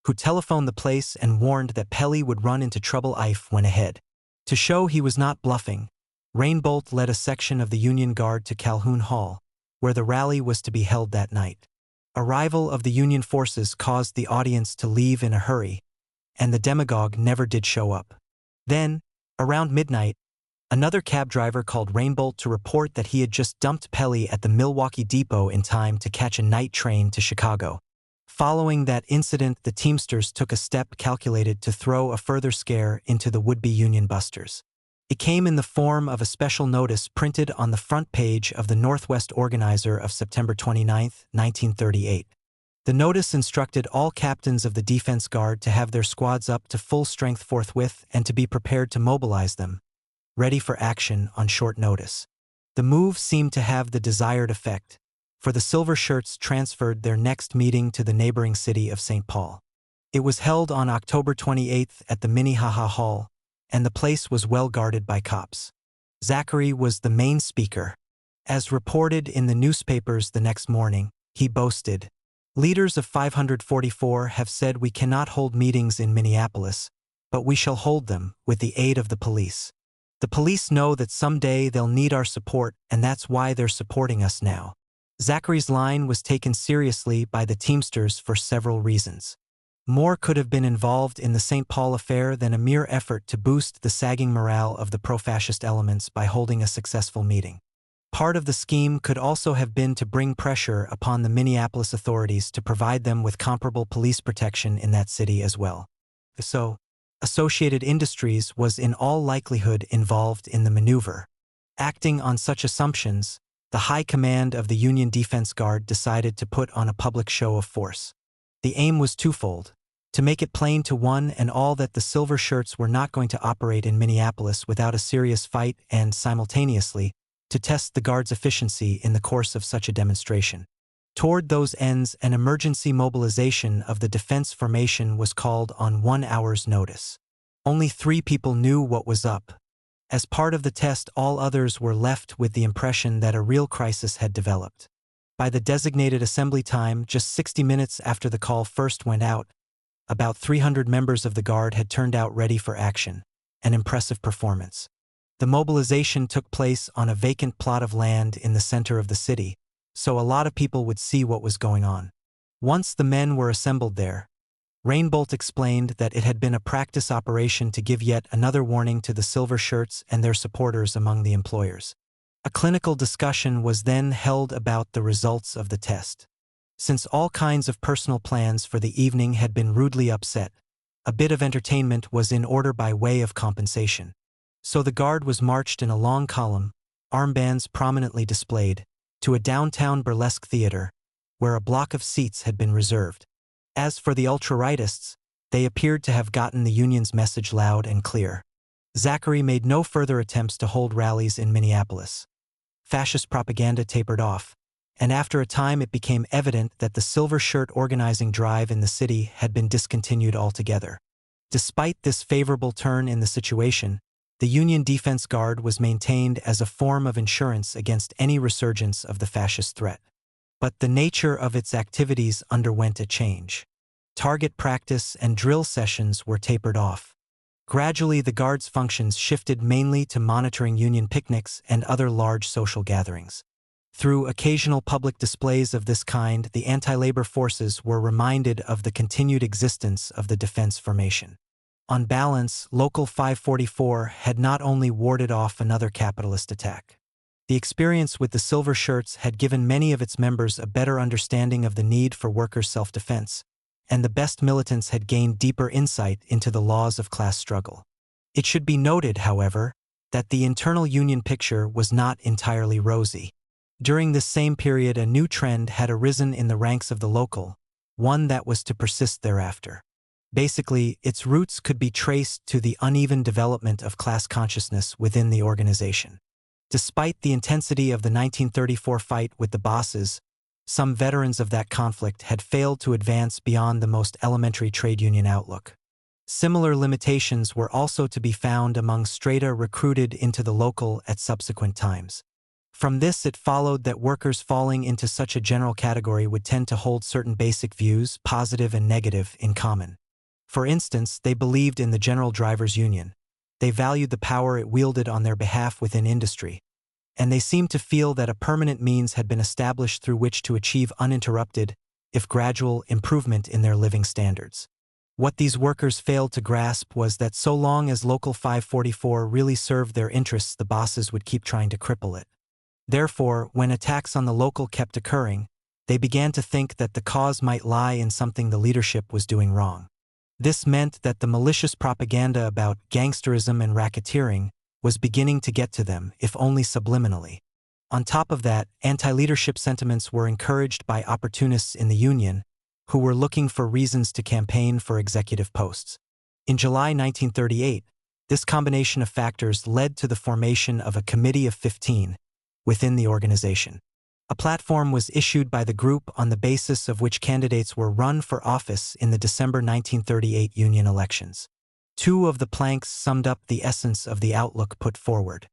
who telephoned the place and warned that Pelly would run into trouble if went ahead. To show he was not bluffing, Rainbolt led a section of the Union Guard to Calhoun Hall, where the rally was to be held that night. Arrival of the Union forces caused the audience to leave in a hurry, and the demagogue never did show up. Then, around midnight, another cab driver called Rainbolt to report that he had just dumped Pelly at the Milwaukee depot in time to catch a night train to Chicago. Following that incident, the Teamsters took a step calculated to throw a further scare into the would-be Union busters. It came in the form of a special notice printed on the front page of the Northwest Organizer of September 29, 1938. The notice instructed all captains of the Defense Guard to have their squads up to full strength forthwith and to be prepared to mobilize them, ready for action on short notice. The move seemed to have the desired effect, for the Silver Shirts transferred their next meeting to the neighboring city of St. Paul. It was held on October 28 at the Minnehaha Hall, and the place was well guarded by cops. Zachary was the main speaker. As reported in the newspapers the next morning, he boasted, "Leaders of 544 have said we cannot hold meetings in Minneapolis, but we shall hold them with the aid of the police. The police know that someday they'll need our support, and that's why they're supporting us now." Zachary's line was taken seriously by the Teamsters for several reasons. More could have been involved in the St. Paul affair than a mere effort to boost the sagging morale of the pro-fascist elements by holding a successful meeting. Part of the scheme could also have been to bring pressure upon the Minneapolis authorities to provide them with comparable police protection in that city as well. So, Associated Industries was in all likelihood involved in the maneuver. Acting on such assumptions, the high command of the Union Defense Guard decided to put on a public show of force. The aim was twofold: to make it plain to one and all that the Silver Shirts were not going to operate in Minneapolis without a serious fight, and, simultaneously, to test the Guard's efficiency in the course of such a demonstration. Toward those ends, an emergency mobilization of the defense formation was called on 1 hour's notice. Only 3 people knew what was up. As part of the test, all others were left with the impression that a real crisis had developed. By the designated assembly time, just 60 minutes after the call first went out, about 300 members of the Guard had turned out ready for action, an impressive performance. The mobilization took place on a vacant plot of land in the center of the city, so a lot of people would see what was going on. Once the men were assembled there, Rainbolt explained that it had been a practice operation to give yet another warning to the Silver Shirts and their supporters among the employers. A clinical discussion was then held about the results of the test. Since all kinds of personal plans for the evening had been rudely upset, a bit of entertainment was in order by way of compensation. So the Guard was marched in a long column, armbands prominently displayed, to a downtown burlesque theater, where a block of seats had been reserved. As for the ultra-rightists, they appeared to have gotten the Union's message loud and clear. Zachary made no further attempts to hold rallies in Minneapolis. Fascist propaganda tapered off, and after a time it became evident that the Silver Shirt organizing drive in the city had been discontinued altogether. Despite this favorable turn in the situation, the Union Defense Guard was maintained as a form of insurance against any resurgence of the fascist threat. But the nature of its activities underwent a change. Target practice and drill sessions were tapered off. Gradually, the Guard's functions shifted mainly to monitoring Union picnics and other large social gatherings. Through occasional public displays of this kind, the anti-labor forces were reminded of the continued existence of the defense formation. On balance, Local 544 had not only warded off another capitalist attack. The experience with the Silver Shirts had given many of its members a better understanding of the need for workers' self-defense, and the best militants had gained deeper insight into the laws of class struggle. It should be noted, however, that the internal Union picture was not entirely rosy. During this same period, a new trend had arisen in the ranks of the Local, one that was to persist thereafter. Basically, its roots could be traced to the uneven development of class consciousness within the organization. Despite the intensity of the 1934 fight with the bosses, some veterans of that conflict had failed to advance beyond the most elementary trade union outlook. Similar limitations were also to be found among strata recruited into the Local at subsequent times. From this it followed that workers falling into such a general category would tend to hold certain basic views, positive and negative, in common. For instance, they believed in the General Drivers Union. They valued the power it wielded on their behalf within industry. And they seemed to feel that a permanent means had been established through which to achieve uninterrupted, if gradual, improvement in their living standards. What these workers failed to grasp was that so long as Local 544 really served their interests, the bosses would keep trying to cripple it. Therefore, when attacks on the Local kept occurring, they began to think that the cause might lie in something the leadership was doing wrong. This meant that the malicious propaganda about gangsterism and racketeering was beginning to get to them, if only subliminally. On top of that, anti-leadership sentiments were encouraged by opportunists in the Union, who were looking for reasons to campaign for executive posts. In July 1938, this combination of factors led to the formation of a Committee of 15 within the organization. A platform was issued by the group on the basis of which candidates were run for office in the December 1938 Union elections. 2 of the planks summed up the essence of the outlook put forward.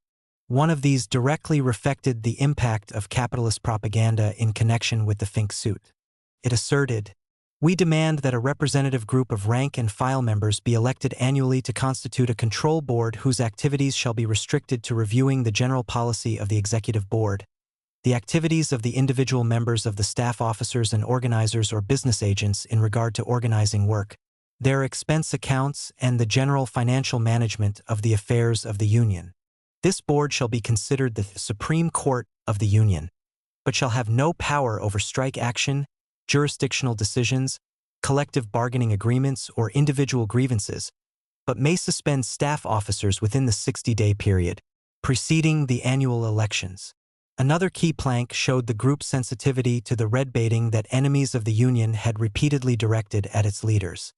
One of these directly reflected the impact of capitalist propaganda in connection with the Fink suit. It asserted, "We demand that a representative group of rank-and-file members be elected annually to constitute a control board whose activities shall be restricted to reviewing the general policy of the executive board, the activities of the individual members of the staff officers and organizers or business agents in regard to organizing work, their expense accounts, and the general financial management of the affairs of the Union. This board shall be considered the Supreme Court of the Union, but shall have no power over strike action, jurisdictional decisions, collective bargaining agreements, or individual grievances, but may suspend staff officers within the 60-day period preceding the annual elections." Another key plank showed the group's sensitivity to the red baiting that enemies of the Union had repeatedly directed at its leaders.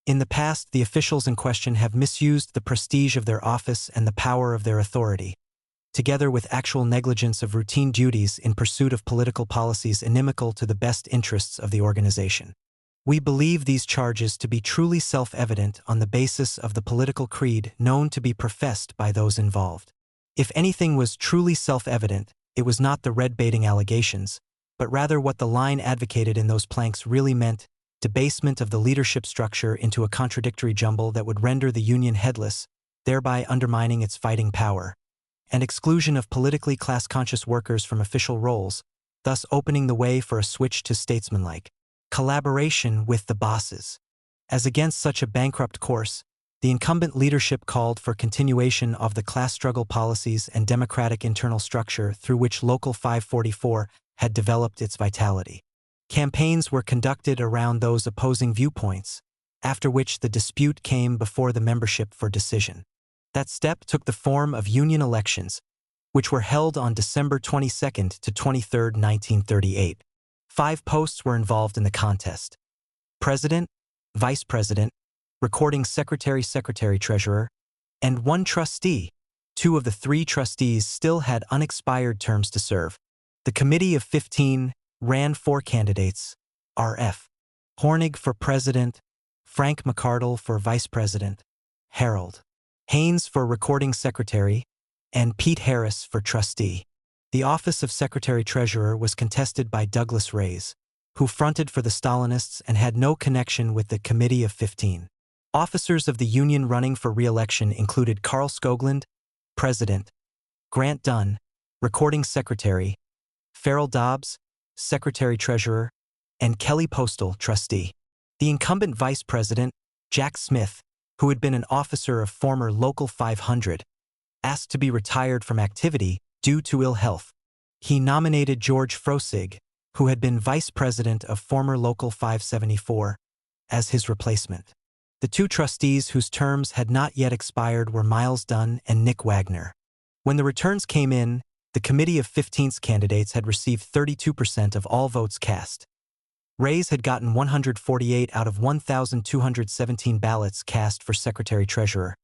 In the past, the officials in question have misused the prestige of their office and the power of their authority, together with actual negligence of routine duties in pursuit of political policies inimical to the best interests of the organization. We believe these charges to be truly self-evident on the basis of the political creed known to be professed by those involved. If anything was truly self-evident, it was not the red-baiting allegations, but rather what the line advocated in those planks really meant: debasement of the leadership structure into a contradictory jumble that would render the Union headless, thereby undermining its fighting power, and exclusion of politically class-conscious workers from official roles, thus opening the way for a switch to statesmanlike collaboration with the bosses. As against such a bankrupt course, the incumbent leadership called for continuation of the class struggle policies and democratic internal structure through which Local 544 had developed its vitality. Campaigns were conducted around those opposing viewpoints, after which the dispute came before the membership for decision. That step took the form of union elections, which were held on December 22nd to 23rd, 1938. 5 posts were involved in the contest: president, vice president, recording secretary, secretary-treasurer, and 1 trustee. 2 of the 3 trustees still had unexpired terms to serve. The Committee of 15 ran 4 candidates: R.F. Hornig for president, Frank McCardle for vice president, Harold Haynes for recording secretary, and Pete Harris for trustee. The office of secretary-treasurer was contested by Douglas Reyes, who fronted for the Stalinists and had no connection with the Committee of 15. Officers of the Union running for re-election included Carl Skoglund, president; Grant Dunn, recording secretary; Farrell Dobbs, secretary-treasurer; and Kelly Postal, trustee. The incumbent vice president, Jack Smith, who had been an officer of former Local 500, asked to be retired from activity due to ill health. He nominated George Frosig, who had been vice president of former Local 574, as his replacement. The 2 trustees whose terms had not yet expired were Miles Dunn and Nick Wagner. When the returns came in, the Committee of 15's candidates had received 32% of all votes cast. Reyes had gotten 148 out of 1,217 ballots cast for secretary-treasurer,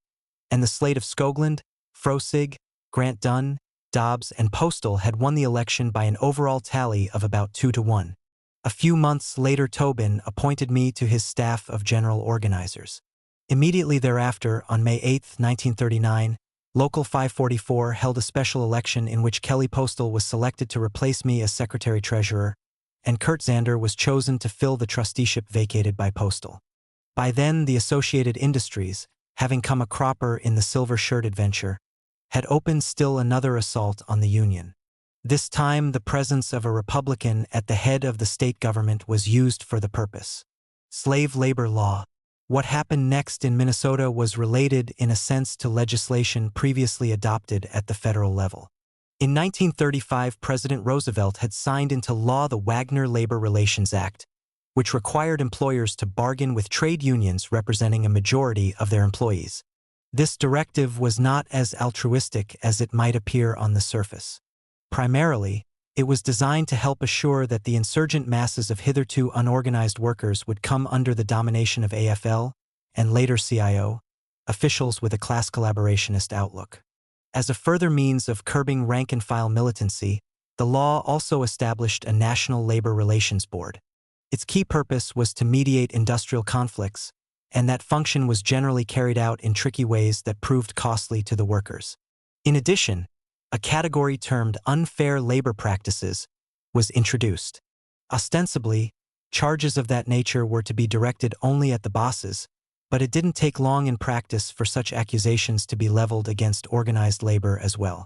and the slate of Skoglund, Frosig, Grant Dunn, Dobbs, and Postal had won the election by an overall tally of about 2-1. A few months later, Tobin appointed me to his staff of general organizers. Immediately thereafter, on May 8, 1939, Local 544 held a special election in which Kelly Postal was selected to replace me as secretary-treasurer, and Kurt Zander was chosen to fill the trusteeship vacated by Postal. By then, the Associated Industries, having come a cropper in the Silver Shirt adventure, had opened still another assault on the Union. This time, the presence of a Republican at the head of the state government was used for the purpose. Slave labor law. What happened next in Minnesota was related in a sense to legislation previously adopted at the federal level. In 1935, President Roosevelt had signed into law the Wagner Labor Relations Act, which required employers to bargain with trade unions representing a majority of their employees. This directive was not as altruistic as it might appear on the surface. Primarily, it was designed to help assure that the insurgent masses of hitherto unorganized workers would come under the domination of AFL, and later CIO, officials with a class collaborationist outlook. As a further means of curbing rank-and-file militancy, the law also established a National Labor Relations Board. Its key purpose was to mediate industrial conflicts, and that function was generally carried out in tricky ways that proved costly to the workers. In addition, a category termed unfair labor practices was introduced. Ostensibly, charges of that nature were to be directed only at the bosses, but it didn't take long in practice for such accusations to be leveled against organized labor as well.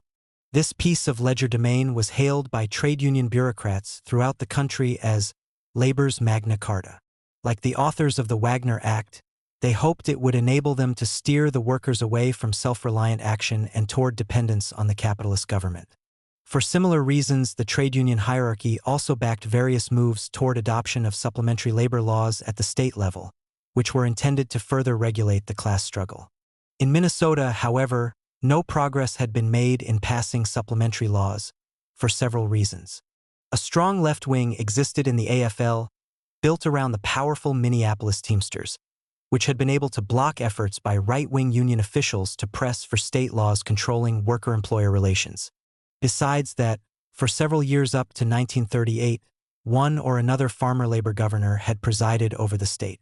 This piece of legerdemain was hailed by trade union bureaucrats throughout the country as labor's Magna Carta. Like the authors of the Wagner Act, they hoped it would enable them to steer the workers away from self-reliant action and toward dependence on the capitalist government. For similar reasons, the trade union hierarchy also backed various moves toward adoption of supplementary labor laws at the state level, which were intended to further regulate the class struggle. In Minnesota, however, no progress had been made in passing supplementary laws, for several reasons. A strong left wing existed in the AFL, built around the powerful Minneapolis Teamsters, which had been able to block efforts by right-wing union officials to press for state laws controlling worker-employer relations. Besides that, for several years up to 1938, one or another farmer labor governor had presided over the state.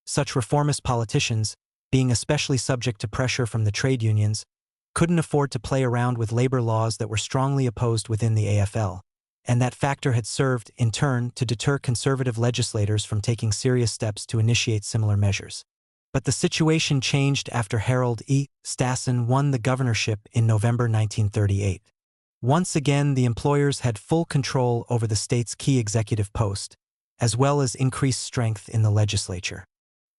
Such reformist politicians, being especially subject to pressure from the trade unions, couldn't afford to play around with labor laws that were strongly opposed within the AFL, and that factor had served, in turn, to deter conservative legislators from taking serious steps to initiate similar measures. But the situation changed after Harold E. Stassen won the governorship in November 1938. Once again, the employers had full control over the state's key executive post, as well as increased strength in the legislature.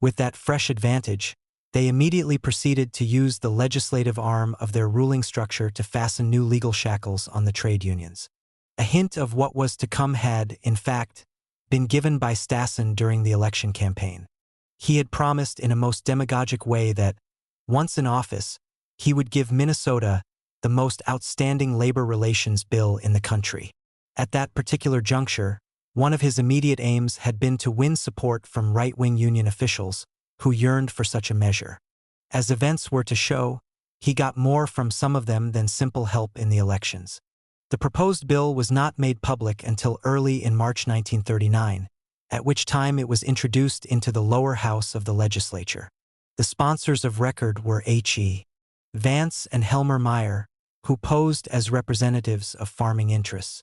With that fresh advantage, they immediately proceeded to use the legislative arm of their ruling structure to fasten new legal shackles on the trade unions. A hint of what was to come had, in fact, been given by Stassen during the election campaign. He had promised in a most demagogic way that, once in office, he would give Minnesota the most outstanding labor relations bill in the country. At that particular juncture, one of his immediate aims had been to win support from right-wing union officials who yearned for such a measure. As events were to show, he got more from some of them than simple help in the elections. The proposed bill was not made public until early in March 1939, at which time it was introduced into the lower house of the legislature. The sponsors of record were H.E. Vance and Helmer Meyer, who posed as representatives of farming interests.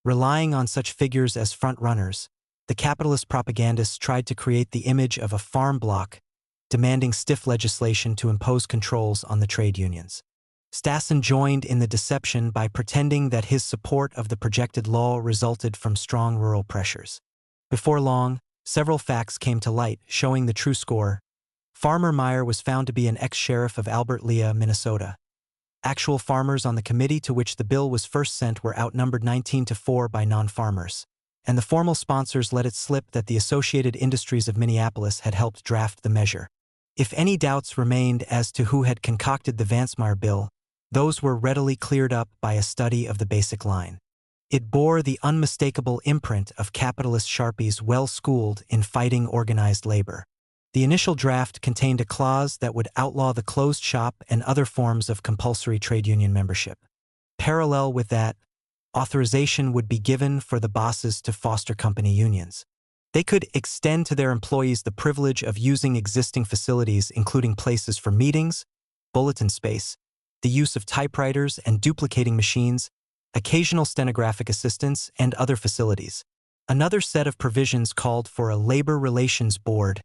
Relying on such figures as front-runners, the capitalist propagandists tried to create the image of a farm bloc, demanding stiff legislation to impose controls on the trade unions. Stassen joined in the deception by pretending that his support of the projected law resulted from strong rural pressures. Before long, several facts came to light showing the true score. Farmer Meyer was found to be an ex-sheriff of Albert Lea, Minnesota. Actual farmers on the committee to which the bill was first sent were outnumbered 19-4 by non-farmers, and the formal sponsors let it slip that the Associated Industries of Minneapolis had helped draft the measure. If any doubts remained as to who had concocted the Vance-Meyer bill, those were readily cleared up by a study of the basic line. It bore the unmistakable imprint of capitalist sharpies well-schooled in fighting organized labor. The initial draft contained a clause that would outlaw the closed shop and other forms of compulsory trade union membership. Parallel with that, authorization would be given for the bosses to foster company unions. They could extend to their employees the privilege of using existing facilities, including places for meetings, bulletin space, the use of typewriters and duplicating machines, occasional stenographic assistance, and other facilities. Another set of provisions called for a labor relations board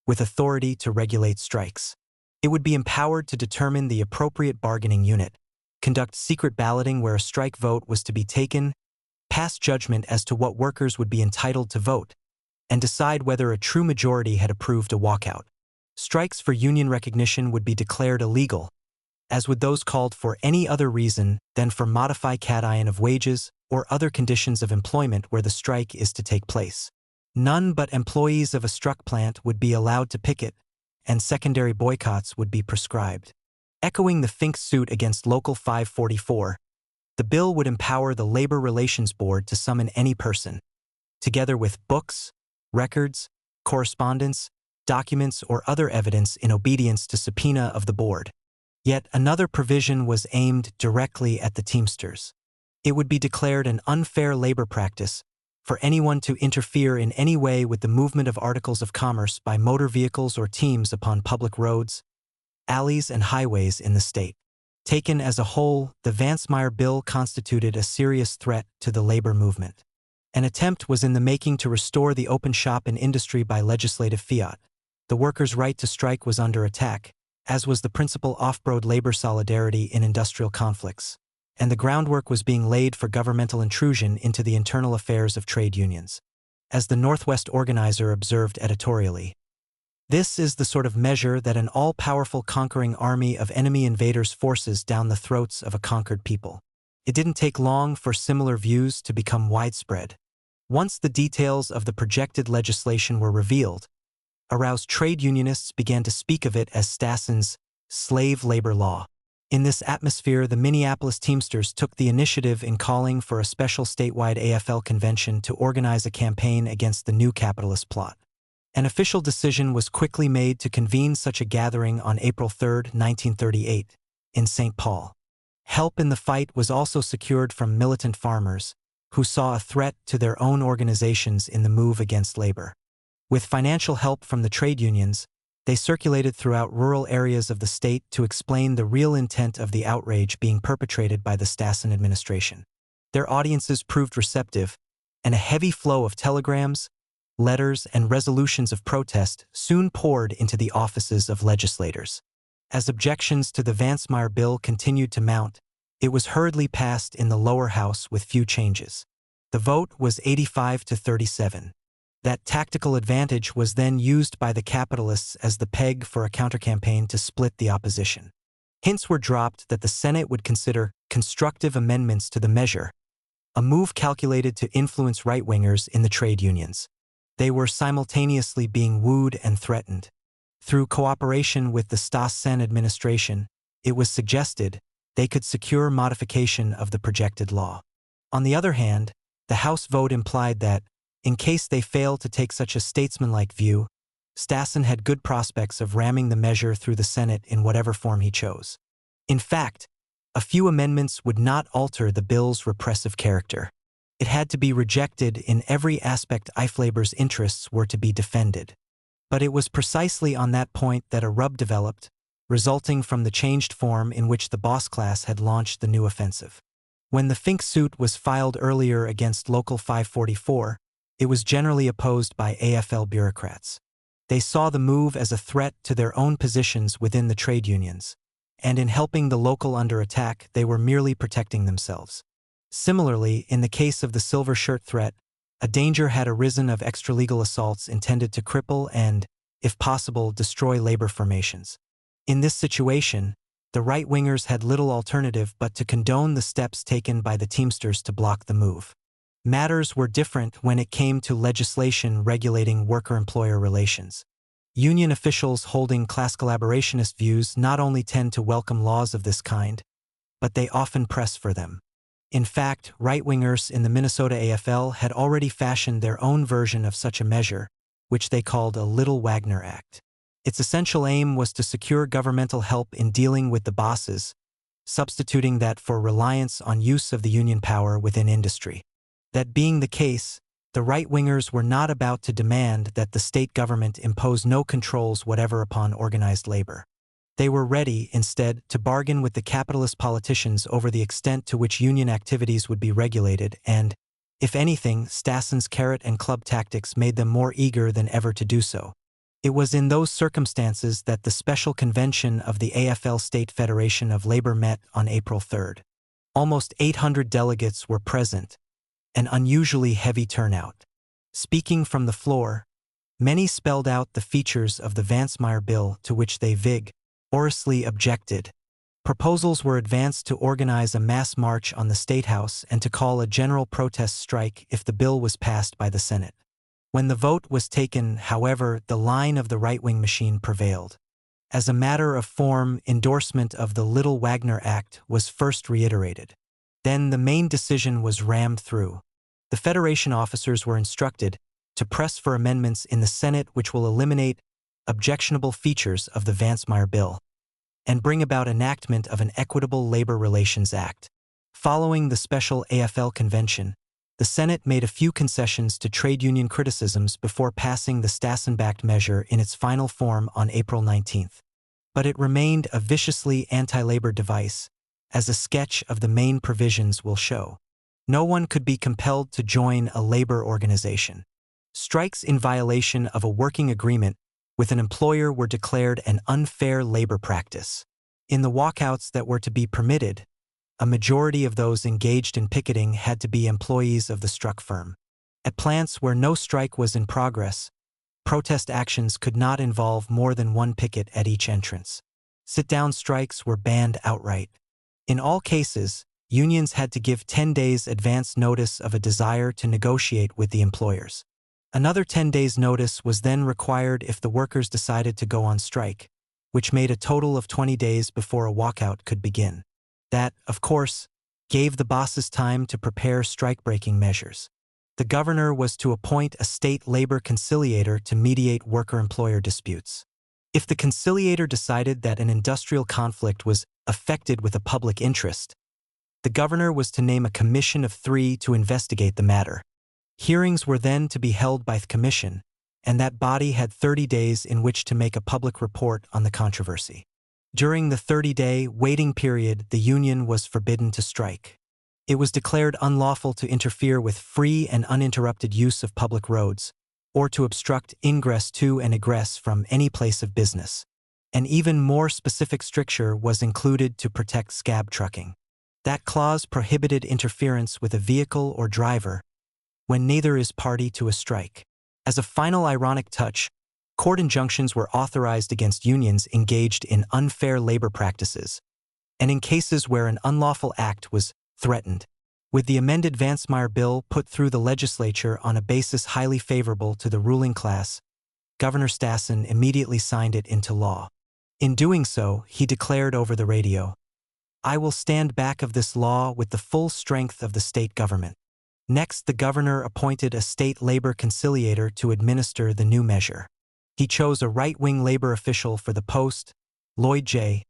with authority to regulate strikes. It would be empowered to determine the appropriate bargaining unit, conduct secret balloting where a strike vote was to be taken, pass judgment as to what workers would be entitled to vote, and decide whether a true majority had approved a walkout. Strikes for union recognition would be declared illegal, as would those called for any other reason than for modify cation of wages or other conditions of employment where the strike is to take place. None but employees of a struck plant would be allowed to picket, and secondary boycotts would be prescribed. Echoing the Fink suit against Local 544, the bill would empower the Labor Relations Board to summon any person, together with books, records, correspondence, documents, or other evidence in obedience to subpoena of the board. Yet another provision was aimed directly at the Teamsters. It would be declared an unfair labor practice for anyone to interfere in any way with the movement of articles of commerce by motor vehicles or teams upon public roads, alleys, and highways in the state. Taken as a whole, the Vance-Meyer bill constituted a serious threat to the labor movement. An attempt was in the making to restore the open shop in industry by legislative fiat. The workers' right to strike was under attack, as was the principal off-road labor solidarity in industrial conflicts, and the groundwork was being laid for governmental intrusion into the internal affairs of trade unions. As the Northwest Organizer observed editorially, "This is the sort of measure that an all-powerful conquering army of enemy invaders forces down the throats of a conquered people." It didn't take long for similar views to become widespread. Once the details of the projected legislation were revealed, aroused trade unionists began to speak of it as Stassen's slave labor law. In this atmosphere, the Minneapolis Teamsters took the initiative in calling for a special statewide AFL convention to organize a campaign against the new capitalist plot. An official decision was quickly made to convene such a gathering on April 3, 1938, in St. Paul. Help in the fight was also secured from militant farmers, who saw a threat to their own organizations in the move against labor. With financial help from the trade unions, they circulated throughout rural areas of the state to explain the real intent of the outrage being perpetrated by the Stassen administration. Their audiences proved receptive, and a heavy flow of telegrams, letters, and resolutions of protest soon poured into the offices of legislators. As objections to the Vansmeyer bill continued to mount, it was hurriedly passed in the lower house with few changes. The vote was 85 to 37. That tactical advantage was then used by the capitalists as the peg for a countercampaign to split the opposition. Hints were dropped that the Senate would consider constructive amendments to the measure, a move calculated to influence right-wingers in the trade unions. They were simultaneously being wooed and threatened. Through cooperation with the Stassen administration, it was suggested they could secure modification of the projected law. On the other hand, the House vote implied that, in case they failed to take such a statesmanlike view, Stassen had good prospects of ramming the measure through the Senate in whatever form he chose. In fact, a few amendments would not alter the bill's repressive character. It had to be rejected in every aspect if labor's interests were to be defended. But it was precisely on that point that a rub developed, resulting from the changed form in which the boss class had launched the new offensive. When the Fink suit was filed earlier against Local 544, it was generally opposed by AFL bureaucrats. They saw the move as a threat to their own positions within the trade unions, and in helping the local under attack, they were merely protecting themselves. Similarly, in the case of the silver shirt threat, a danger had arisen of extralegal assaults intended to cripple and, if possible, destroy labor formations. In this situation, the right-wingers had little alternative but to condone the steps taken by the Teamsters to block the move. Matters were different when it came to legislation regulating worker-employer relations. Union officials holding class collaborationist views not only tend to welcome laws of this kind, but they often press for them. In fact, right-wingers in the Minnesota AFL had already fashioned their own version of such a measure, which they called a Little Wagner Act. Its essential aim was to secure governmental help in dealing with the bosses, substituting that for reliance on use of the union power within industry. That being the case, the right-wingers were not about to demand that the state government impose no controls whatever upon organized labor. They were ready, instead, to bargain with the capitalist politicians over the extent to which union activities would be regulated and, if anything, Stassen's carrot and club tactics made them more eager than ever to do so. It was in those circumstances that the special convention of the AFL State Federation of Labor met on April 3. Almost 800 delegates were present, an unusually heavy turnout. Speaking from the floor, many spelled out the features of the Vansmeyer bill to which they vigorously objected. Proposals were advanced to organize a mass march on the State House and to call a general protest strike if the bill was passed by the Senate. When the vote was taken, however, the line of the right-wing machine prevailed. As a matter of form, endorsement of the Little Wagner Act was first reiterated. Then the main decision was rammed through. The Federation officers were instructed to press for amendments in the Senate which will eliminate objectionable features of the Vansmeyer bill and bring about enactment of an Equitable Labor Relations Act. Following the special AFL convention, the Senate made a few concessions to trade union criticisms before passing the Stassen-backed measure in its final form on April 19. But it remained a viciously anti-labor device, as a sketch of the main provisions will show. No one could be compelled to join a labor organization. Strikes in violation of a working agreement with an employer were declared an unfair labor practice. In the walkouts that were to be permitted, a majority of those engaged in picketing had to be employees of the struck firm. At plants where no strike was in progress, protest actions could not involve more than one picket at each entrance. Sit-down strikes were banned outright. In all cases, unions had to give 10 days advance notice of a desire to negotiate with the employers. Another 10 days notice was then required if the workers decided to go on strike, which made a total of 20 days before a walkout could begin. That, of course, gave the bosses time to prepare strike-breaking measures. The governor was to appoint a state labor conciliator to mediate worker-employer disputes. If the conciliator decided that an industrial conflict was affected with a public interest, the governor was to name a commission of 3 to investigate the matter. Hearings were then to be held by the commission, and that body had 30 days in which to make a public report on the controversy. During the 30-day waiting period, the union was forbidden to strike. It was declared unlawful to interfere with free and uninterrupted use of public roads, or to obstruct ingress to and egress from any place of business. An even more specific stricture was included to protect scab trucking. That clause prohibited interference with a vehicle or driver when neither is party to a strike. As a final ironic touch, court injunctions were authorized against unions engaged in unfair labor practices, and in cases where an unlawful act was threatened. With the amended Vansmeyer bill put through the legislature on a basis highly favorable to the ruling class, Governor Stassen immediately signed it into law. In doing so, he declared over the radio, "I will stand back of this law with the full strength of the state government." Next, the governor appointed a state labor conciliator to administer the new measure. He chose a right-wing labor official for the post, Lloyd J.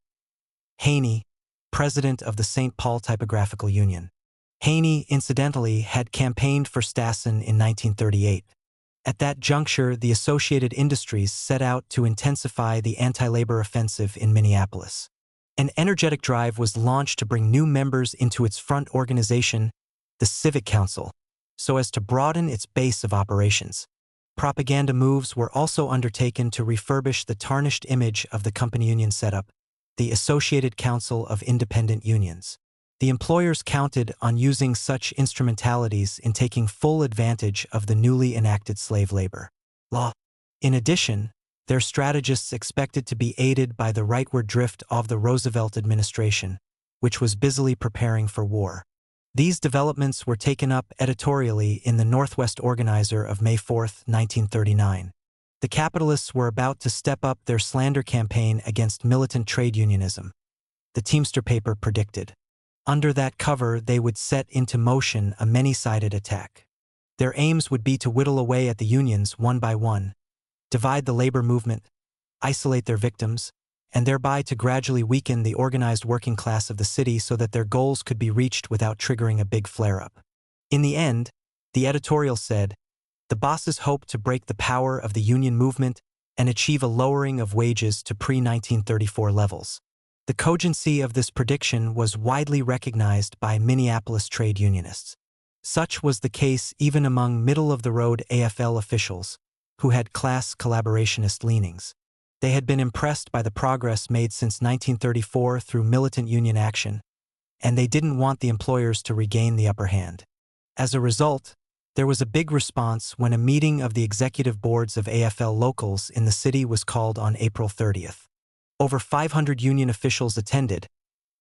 Haney, president of the St. Paul Typographical Union. Haney, incidentally, had campaigned for Stassen in 1938. At that juncture, the Associated Industries set out to intensify the anti-labor offensive in Minneapolis. An energetic drive was launched to bring new members into its front organization, the Civic Council, so as to broaden its base of operations. Propaganda moves were also undertaken to refurbish the tarnished image of the company union setup, the Associated Council of Independent Unions. The employers counted on using such instrumentalities in taking full advantage of the newly enacted slave labor law. In addition, their strategists expected to be aided by the rightward drift of the Roosevelt administration, which was busily preparing for war. These developments were taken up editorially in the Northwest Organizer of May 4, 1939. The capitalists were about to step up their slander campaign against militant trade unionism. The Teamster paper predicted. Under that cover, they would set into motion a many-sided attack. Their aims would be to whittle away at the unions one by one, divide the labor movement, isolate their victims, and thereby to gradually weaken the organized working class of the city so that their goals could be reached without triggering a big flare-up. In the end, the editorial said, the bosses hoped to break the power of the union movement and achieve a lowering of wages to pre-1934 levels. The cogency of this prediction was widely recognized by Minneapolis trade unionists. Such was the case even among middle-of-the-road AFL officials, who had class collaborationist leanings. They had been impressed by the progress made since 1934 through militant union action, and they didn't want the employers to regain the upper hand. As a result, there was a big response when a meeting of the executive boards of AFL locals in the city was called on April 30th. Over 500 union officials attended,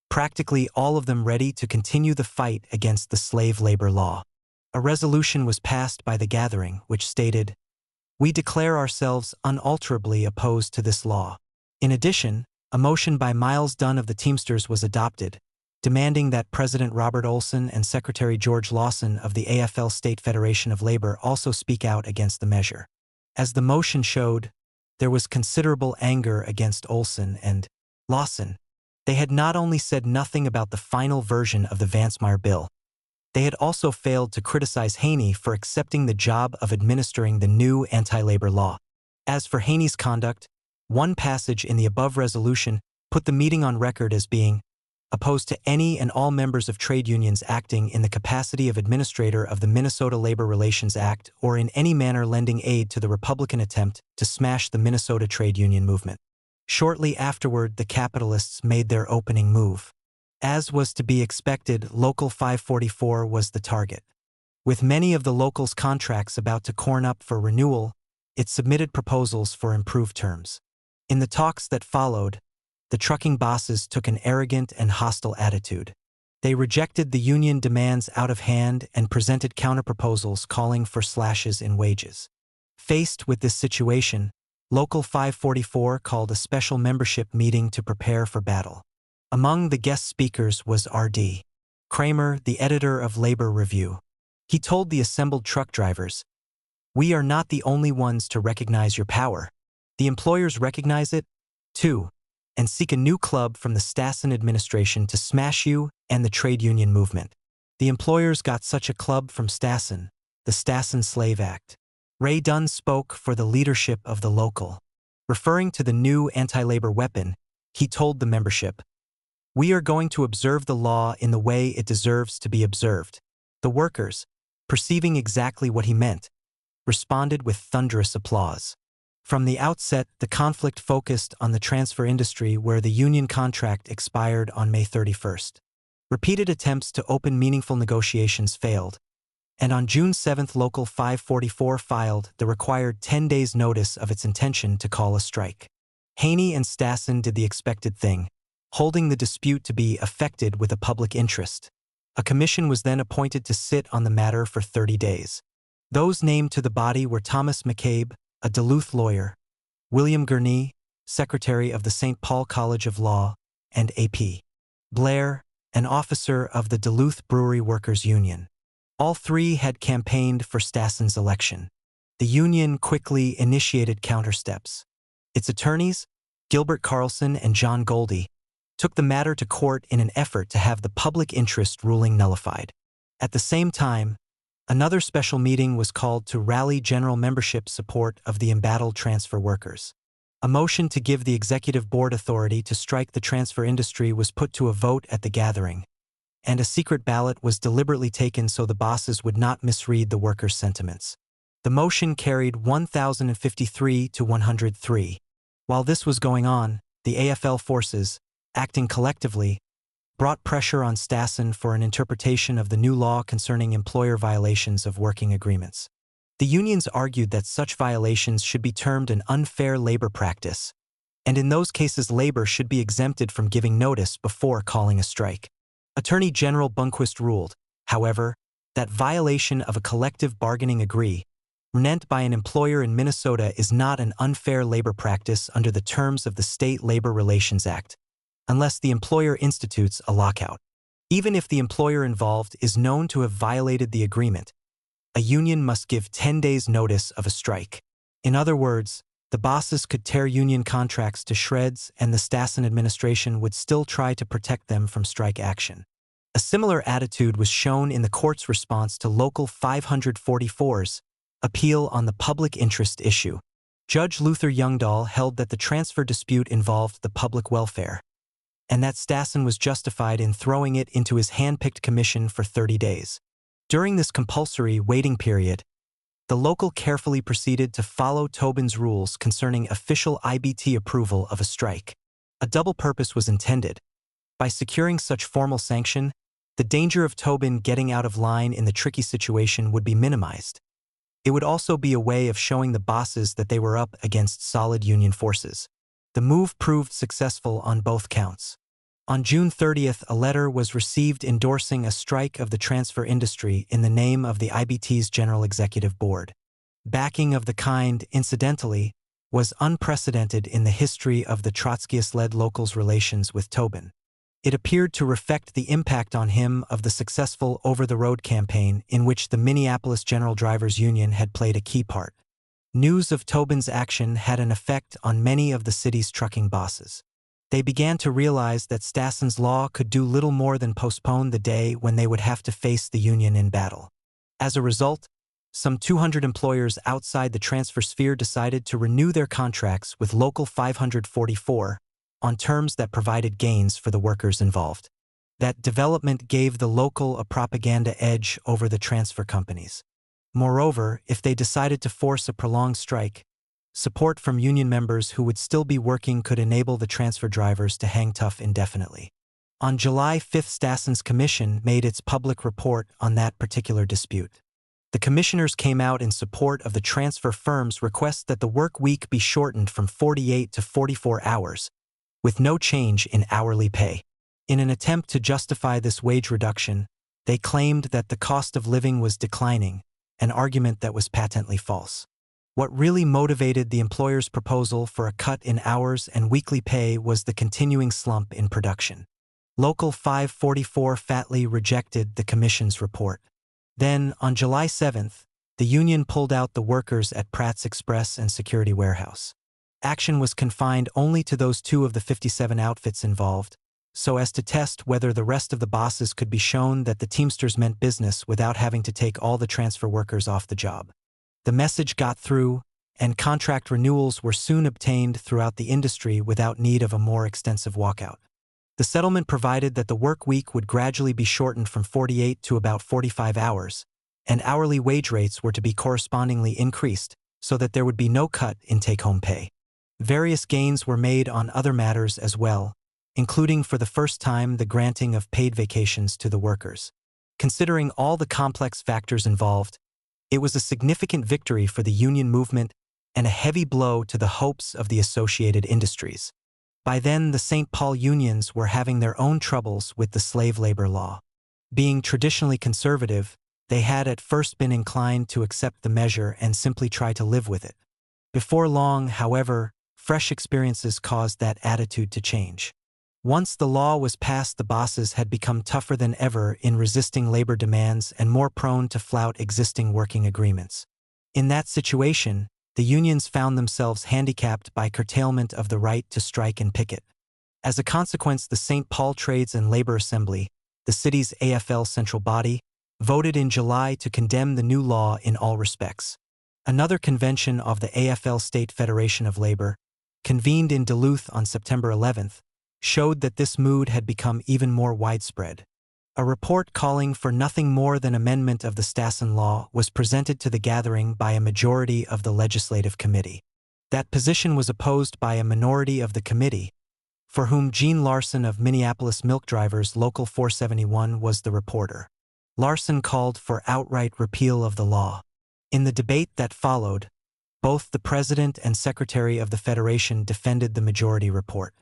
practically all of them ready to continue the fight against the slave labor law. A resolution was passed by the gathering which stated, "We declare ourselves unalterably opposed to this law." In addition, a motion by Miles Dunn of the Teamsters was adopted, demanding that President Robert Olson and Secretary George Lawson of the AFL State Federation of Labor also speak out against the measure. As the motion showed, there was considerable anger against Olson and Lawson. They had not only said nothing about the final version of the Vansmeyer bill, they had also failed to criticize Haney for accepting the job of administering the new anti-labor law. As for Haney's conduct, one passage in the above resolution put the meeting on record as being opposed to any and all members of trade unions acting in the capacity of administrator of the Minnesota Labor Relations Act or in any manner lending aid to the Republican attempt to smash the Minnesota trade union movement. Shortly afterward, the capitalists made their opening move. As was to be expected, Local 544 was the target. With many of the locals' contracts about to corn up for renewal, it submitted proposals for improved terms. In the talks that followed, the trucking bosses took an arrogant and hostile attitude. They rejected the union demands out of hand and presented counterproposals calling for slashes in wages. Faced with this situation, Local 544 called a special membership meeting to prepare for battle. Among the guest speakers was R.D. Kramer, the editor of Labor Review. He told the assembled truck drivers, "We are not the only ones to recognize your power. The employers recognize it, too, and seek a new club from the Stassen administration to smash you and the trade union movement." The employers got such a club from Stassen, the Stassen Slave Act. Ray Dunn spoke for the leadership of the local. Referring to the new anti-labor weapon, he told the membership, "We are going to observe the law in the way it deserves to be observed." The workers, perceiving exactly what he meant, responded with thunderous applause. From the outset, the conflict focused on the transfer industry where the union contract expired on May 31st. Repeated attempts to open meaningful negotiations failed, and on June 7 Local 544 filed the required 10 days notice of its intention to call a strike. Haney and Stassen did the expected thing, holding the dispute to be affected with a public interest. A commission was then appointed to sit on the matter for 30 days. Those named to the body were Thomas McCabe, a Duluth lawyer, William Gurney, secretary of the St. Paul College of Law, and A.P. Blair, an officer of the Duluth Brewery Workers Union. All three had campaigned for Stassen's election. The union quickly initiated countersteps. Its attorneys, Gilbert Carlson and John Goldie, took the matter to court in an effort to have the public interest ruling nullified. At the same time, another special meeting was called to rally general membership support of the embattled transfer workers. A motion to give the executive board authority to strike the transfer industry was put to a vote at the gathering, and a secret ballot was deliberately taken so the bosses would not misread the workers' sentiments. The motion carried 1,053 to 103. While this was going on, the AFL forces, acting collectively, brought pressure on Stassen for an interpretation of the new law concerning employer violations of working agreements. The unions argued that such violations should be termed an unfair labor practice, and in those cases labor should be exempted from giving notice before calling a strike. Attorney General Bunquist ruled, however, that violation of a collective bargaining agreement meant by an employer in Minnesota is not an unfair labor practice under the terms of the State Labor Relations Act, unless the employer institutes a lockout. Even if the employer involved is known to have violated the agreement, a union must give 10 days notice of a strike. In other words, the bosses could tear union contracts to shreds and the Stassen administration would still try to protect them from strike action. A similar attitude was shown in the court's response to Local 544's appeal on the public interest issue. Judge Luther Youngdahl held that the transfer dispute involved the public welfare, and that Stassen was justified in throwing it into his hand-picked commission for 30 days. During this compulsory waiting period, the local carefully proceeded to follow Tobin's rules concerning official IBT approval of a strike. A double purpose was intended. By securing such formal sanction, the danger of Tobin getting out of line in the tricky situation would be minimized. It would also be a way of showing the bosses that they were up against solid union forces. The move proved successful on both counts. On June 30th, a letter was received endorsing a strike of the transfer industry in the name of the IBT's General Executive Board. Backing of the kind, incidentally, was unprecedented in the history of the Trotskyist-led local's relations with Tobin. It appeared to reflect the impact on him of the successful over-the-road campaign in which the Minneapolis General Drivers Union had played a key part. News of Tobin's action had an effect on many of the city's trucking bosses. They began to realize that Stassen's law could do little more than postpone the day when they would have to face the union in battle. As a result, some 200 employers outside the transfer sphere decided to renew their contracts with Local 544 on terms that provided gains for the workers involved. That development gave the local a propaganda edge over the transfer companies. Moreover, if they decided to force a prolonged strike, support from union members who would still be working could enable the transfer drivers to hang tough indefinitely. On July 5, Stassen's commission made its public report on that particular dispute. The commissioners came out in support of the transfer firm's request that the work week be shortened from 48 to 44 hours, with no change in hourly pay. In an attempt to justify this wage reduction, they claimed that the cost of living was declining, an argument that was patently false. What really motivated the employer's proposal for a cut in hours and weekly pay was the continuing slump in production. Local 544 flatly rejected the Commission's report. Then, on July 7th, the union pulled out the workers at Pratt's Express and Security Warehouse. Action was confined only to those 2 of the 57 outfits involved, so as to test whether the rest of the bosses could be shown that the Teamsters meant business without having to take all the transfer workers off the job. The message got through, and contract renewals were soon obtained throughout the industry without need of a more extensive walkout. The settlement provided that the work week would gradually be shortened from 48 to about 45 hours, and hourly wage rates were to be correspondingly increased so that there would be no cut in take-home pay. Various gains were made on other matters as well, including for the first time the granting of paid vacations to the workers. Considering all the complex factors involved, it was a significant victory for the union movement and a heavy blow to the hopes of the associated industries. By then, the St. Paul unions were having their own troubles with the slave labor law. Being traditionally conservative, they had at first been inclined to accept the measure and simply try to live with it. Before long, however, fresh experiences caused that attitude to change. Once the law was passed, the bosses had become tougher than ever in resisting labor demands and more prone to flout existing working agreements. In that situation, the unions found themselves handicapped by curtailment of the right to strike and picket. As a consequence, the St. Paul Trades and Labor Assembly, the city's AFL central body, voted in July to condemn the new law in all respects. Another convention of the AFL State Federation of Labor, convened in Duluth on September 11th, showed that this mood had become even more widespread. A report calling for nothing more than amendment of the Stassen Law was presented to the gathering by a majority of the Legislative Committee. That position was opposed by a minority of the committee, for whom Gene Larson of Minneapolis Milk Drivers Local 471 was the reporter. Larson called for outright repeal of the law. In the debate that followed, both the president and secretary of the Federation defended the majority report.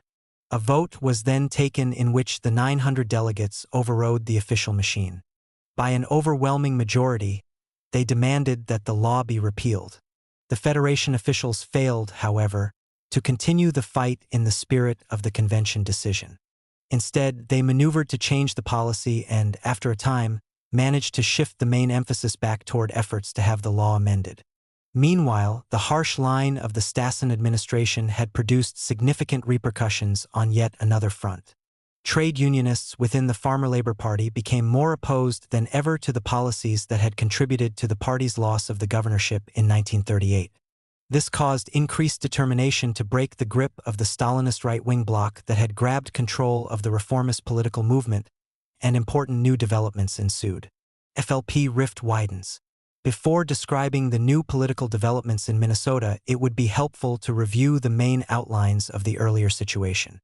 A vote was then taken in which the 900 delegates overrode the official machine. By an overwhelming majority, they demanded that the law be repealed. The Federation officials failed, however, to continue the fight in the spirit of the convention decision. Instead, they maneuvered to change the policy and, after a time, managed to shift the main emphasis back toward efforts to have the law amended. Meanwhile, the harsh line of the Stassen administration had produced significant repercussions on yet another front. Trade unionists within the Farmer Labor Party became more opposed than ever to the policies that had contributed to the party's loss of the governorship in 1938. This caused increased determination to break the grip of the Stalinist right-wing bloc that had grabbed control of the reformist political movement, and important new developments ensued. FLP rift widens. Before describing the new political developments in Minnesota, it would be helpful to review the main outlines of the earlier situation.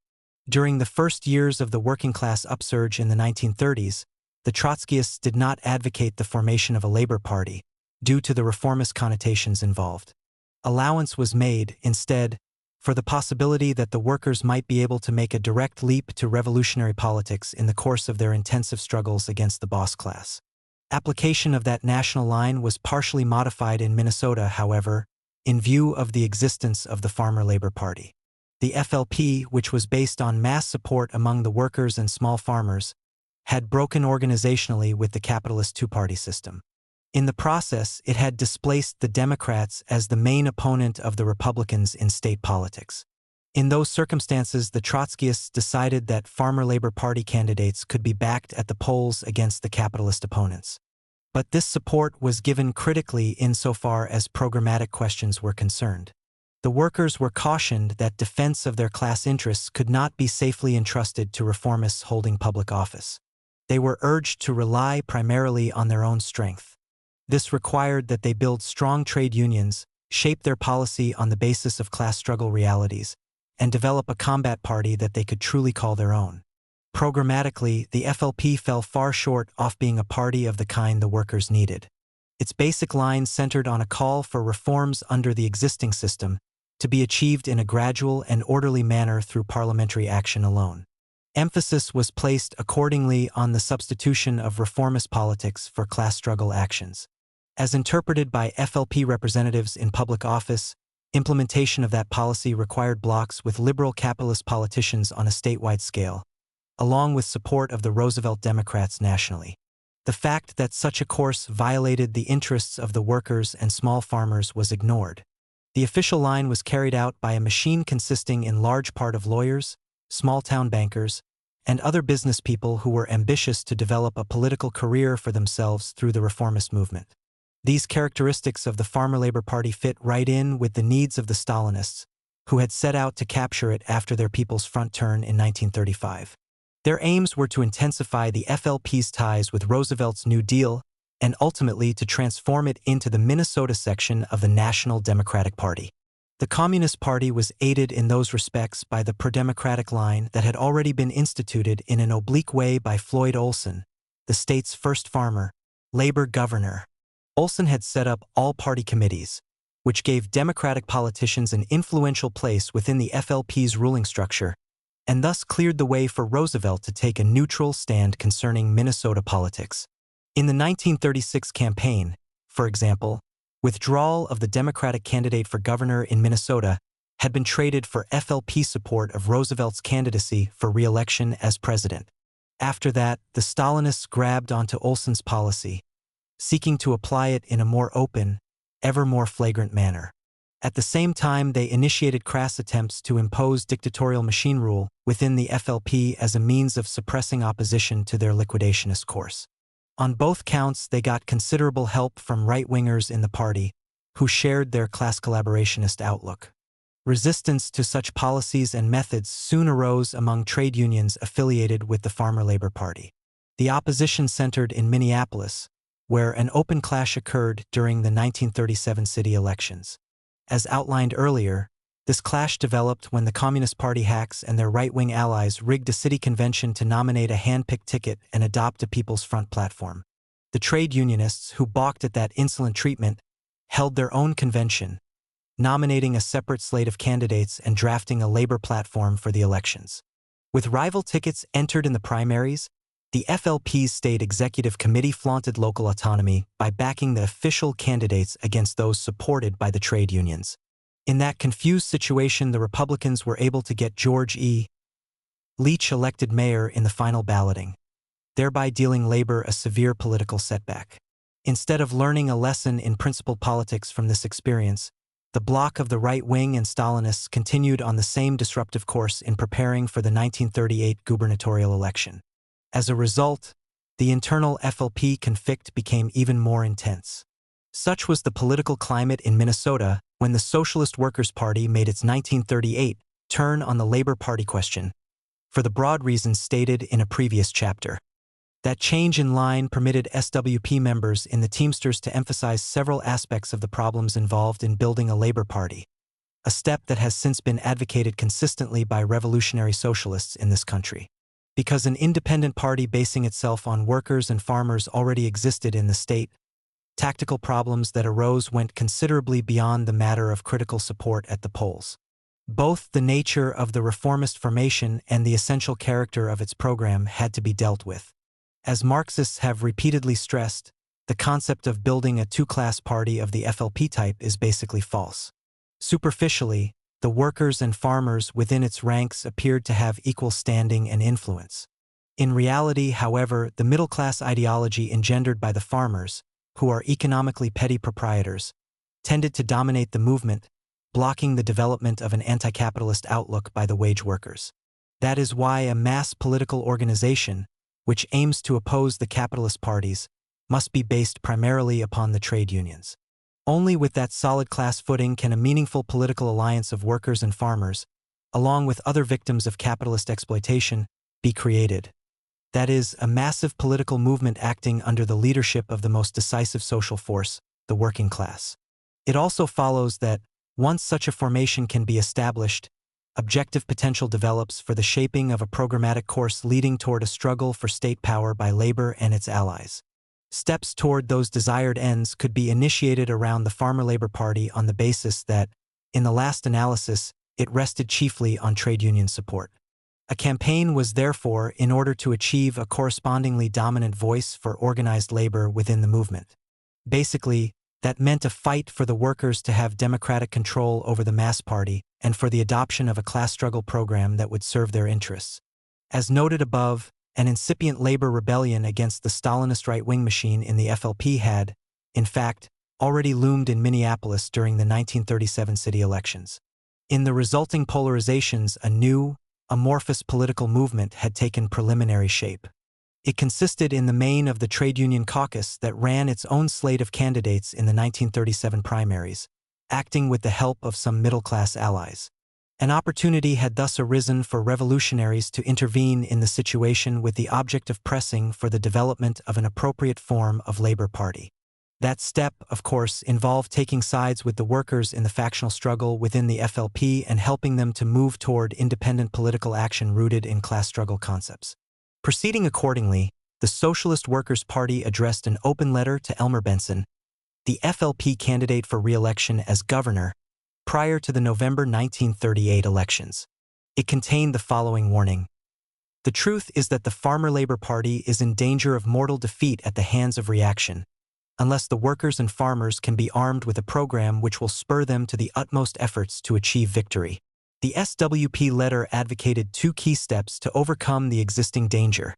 During the first years of the working-class upsurge in the 1930s, the Trotskyists did not advocate the formation of a labor party, due to the reformist connotations involved. Allowance was made, instead, for the possibility that the workers might be able to make a direct leap to revolutionary politics in the course of their intensive struggles against the boss class. Application of that national line was partially modified in Minnesota, however, in view of the existence of the Farmer Labor Party. The FLP, which was based on mass support among the workers and small farmers, had broken organizationally with the capitalist two-party system. In the process, it had displaced the Democrats as the main opponent of the Republicans in state politics. In those circumstances, the Trotskyists decided that Farmer Labor Party candidates could be backed at the polls against the capitalist opponents. But this support was given critically insofar as programmatic questions were concerned. The workers were cautioned that defense of their class interests could not be safely entrusted to reformists holding public office. They were urged to rely primarily on their own strength. This required that they build strong trade unions, shape their policy on the basis of class struggle realities, and develop a combat party that they could truly call their own. Programmatically, the FLP fell far short of being a party of the kind the workers needed. Its basic line centered on a call for reforms under the existing system, to be achieved in a gradual and orderly manner through parliamentary action alone. Emphasis was placed accordingly on the substitution of reformist politics for class struggle actions. As interpreted by FLP representatives in public office, implementation of that policy required blocs with liberal capitalist politicians on a statewide scale, along with support of the Roosevelt Democrats nationally. The fact that such a course violated the interests of the workers and small farmers was ignored. The official line was carried out by a machine consisting in large part of lawyers, small-town bankers, and other business people who were ambitious to develop a political career for themselves through the reformist movement. These characteristics of the Farmer Labor Party fit right in with the needs of the Stalinists, who had set out to capture it after their People's Front turn in 1935. Their aims were to intensify the FLP's ties with Roosevelt's New Deal and ultimately to transform it into the Minnesota section of the National Democratic Party. The Communist Party was aided in those respects by the pro-democratic line that had already been instituted in an oblique way by Floyd Olson, the state's first farmer, labor governor. Olson had set up all-party committees, which gave Democratic politicians an influential place within the FLP's ruling structure, and thus cleared the way for Roosevelt to take a neutral stand concerning Minnesota politics. In the 1936 campaign, for example, withdrawal of the Democratic candidate for governor in Minnesota had been traded for FLP support of Roosevelt's candidacy for re-election as president. After that, the Stalinists grabbed onto Olson's policy, seeking to apply it in a more open, ever more flagrant manner. At the same time, they initiated crass attempts to impose dictatorial machine rule within the FLP as a means of suppressing opposition to their liquidationist course. On both counts, they got considerable help from right-wingers in the party, who shared their class collaborationist outlook. Resistance to such policies and methods soon arose among trade unions affiliated with the Farmer Labor Party. The opposition centered in Minneapolis, where an open clash occurred during the 1937 city elections. As outlined earlier, this clash developed when the Communist Party hacks and their right-wing allies rigged a city convention to nominate a hand-picked ticket and adopt a People's Front platform. The trade unionists, who balked at that insolent treatment, held their own convention, nominating a separate slate of candidates and drafting a labor platform for the elections. With rival tickets entered in the primaries, the FLP's State Executive Committee flaunted local autonomy by backing the official candidates against those supported by the trade unions. In that confused situation, the Republicans were able to get George E. Leach elected mayor in the final balloting, thereby dealing labor a severe political setback. Instead of learning a lesson in principled politics from this experience, the bloc of the right wing and Stalinists continued on the same disruptive course in preparing for the 1938 gubernatorial election. As a result, the internal FLP conflict became even more intense. Such was the political climate in Minnesota when the Socialist Workers' Party made its 1938 turn on the Labor Party question, for the broad reasons stated in a previous chapter. That change in line permitted SWP members in the Teamsters to emphasize several aspects of the problems involved in building a labor party, a step that has since been advocated consistently by revolutionary socialists in this country. Because an independent party basing itself on workers and farmers already existed in the state, tactical problems that arose went considerably beyond the matter of critical support at the polls. Both the nature of the reformist formation and the essential character of its program had to be dealt with. As Marxists have repeatedly stressed, the concept of building a two-class party of the FLP type is basically false. Superficially, the workers and farmers within its ranks appeared to have equal standing and influence. In reality, however, the middle-class ideology engendered by the farmers, who are economically petty proprietors, tended to dominate the movement, blocking the development of an anti-capitalist outlook by the wage workers. That is why a mass political organization, which aims to oppose the capitalist parties, must be based primarily upon the trade unions. Only with that solid class footing can a meaningful political alliance of workers and farmers, along with other victims of capitalist exploitation, be created. That is, a massive political movement acting under the leadership of the most decisive social force, the working class. It also follows that, once such a formation can be established, objective potential develops for the shaping of a programmatic course leading toward a struggle for state power by labor and its allies. Steps toward those desired ends could be initiated around the Farmer Labor Party on the basis that, in the last analysis, it rested chiefly on trade union support. A campaign was therefore in order to achieve a correspondingly dominant voice for organized labor within the movement. Basically, that meant a fight for the workers to have democratic control over the mass party and for the adoption of a class struggle program that would serve their interests. As noted above, an incipient labor rebellion against the Stalinist right-wing machine in the FLP had, in fact, already loomed in Minneapolis during the 1937 city elections. In the resulting polarizations, a new, amorphous political movement had taken preliminary shape. It consisted in the main of the trade union caucus that ran its own slate of candidates in the 1937 primaries, acting with the help of some middle-class allies. An opportunity had thus arisen for revolutionaries to intervene in the situation with the object of pressing for the development of an appropriate form of labor party. That step, of course, involved taking sides with the workers in the factional struggle within the FLP and helping them to move toward independent political action rooted in class struggle concepts. Proceeding accordingly, the Socialist Workers' Party addressed an open letter to Elmer Benson, the FLP candidate for re-election as governor, prior to the November 1938 elections. It contained the following warning. The truth is that the Farmer Labor Party is in danger of mortal defeat at the hands of reaction, unless the workers and farmers can be armed with a program which will spur them to the utmost efforts to achieve victory. The SWP letter advocated two key steps to overcome the existing danger.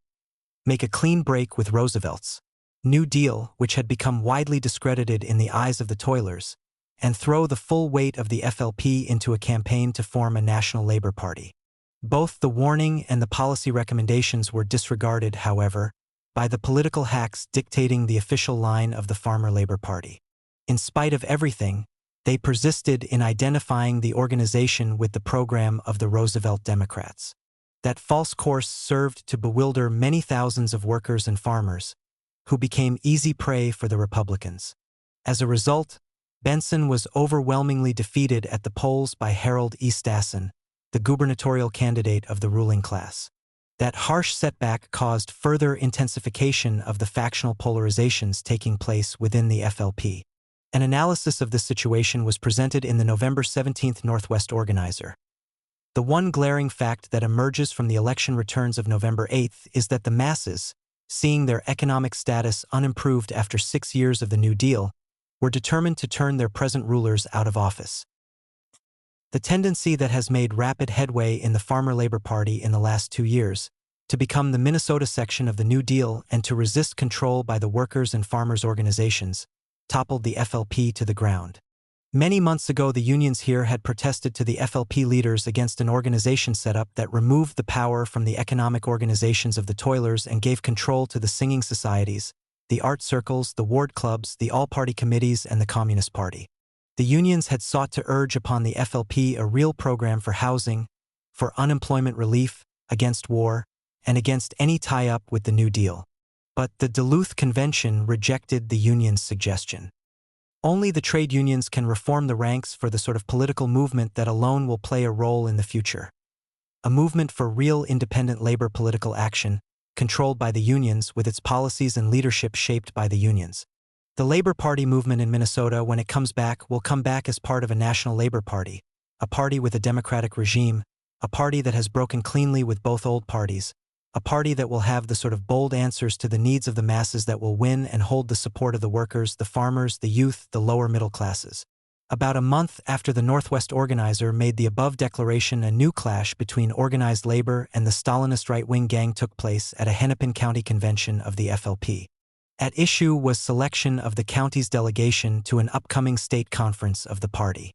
Make a clean break with Roosevelt's New Deal, which had become widely discredited in the eyes of the toilers, and throw the full weight of the FLP into a campaign to form a national labor party. Both the warning and the policy recommendations were disregarded, however, by the political hacks dictating the official line of the Farmer Labor Party. In spite of everything, they persisted in identifying the organization with the program of the Roosevelt Democrats. That false course served to bewilder many thousands of workers and farmers, who became easy prey for the Republicans. As a result, Benson was overwhelmingly defeated at the polls by Harold E. Stassen, the gubernatorial candidate of the ruling class. That harsh setback caused further intensification of the factional polarizations taking place within the FLP. An analysis of this situation was presented in the November 17 Northwest Organizer. The one glaring fact that emerges from the election returns of November 8 is that the masses, seeing their economic status unimproved after 6 years of the New Deal, were determined to turn their present rulers out of office. The tendency that has made rapid headway in the Farmer Labor Party in the last 2 years, to become the Minnesota section of the New Deal and to resist control by the workers' and farmers' organizations, toppled the FLP to the ground. Many months ago, the unions here had protested to the FLP leaders against an organization setup that removed the power from the economic organizations of the toilers and gave control to the singing societies, the art circles, the ward clubs, the all-party committees, and the Communist Party. The unions had sought to urge upon the FLP a real program for housing, for unemployment relief, against war, and against any tie-up with the New Deal. But the Duluth Convention rejected the union's suggestion. Only the trade unions can reform the ranks for the sort of political movement that alone will play a role in the future. A movement for real independent labor political action, controlled by the unions with its policies and leadership shaped by the unions. The Labor Party movement in Minnesota, when it comes back, will come back as part of a national labor party, a party with a democratic regime, a party that has broken cleanly with both old parties, a party that will have the sort of bold answers to the needs of the masses that will win and hold the support of the workers, the farmers, the youth, the lower middle classes. About a month after the Northwest Organizer made the above declaration, a new clash between organized labor and the Stalinist right-wing gang took place at a Hennepin County convention of the FLP. At issue was selection of the county's delegation to an upcoming state conference of the party.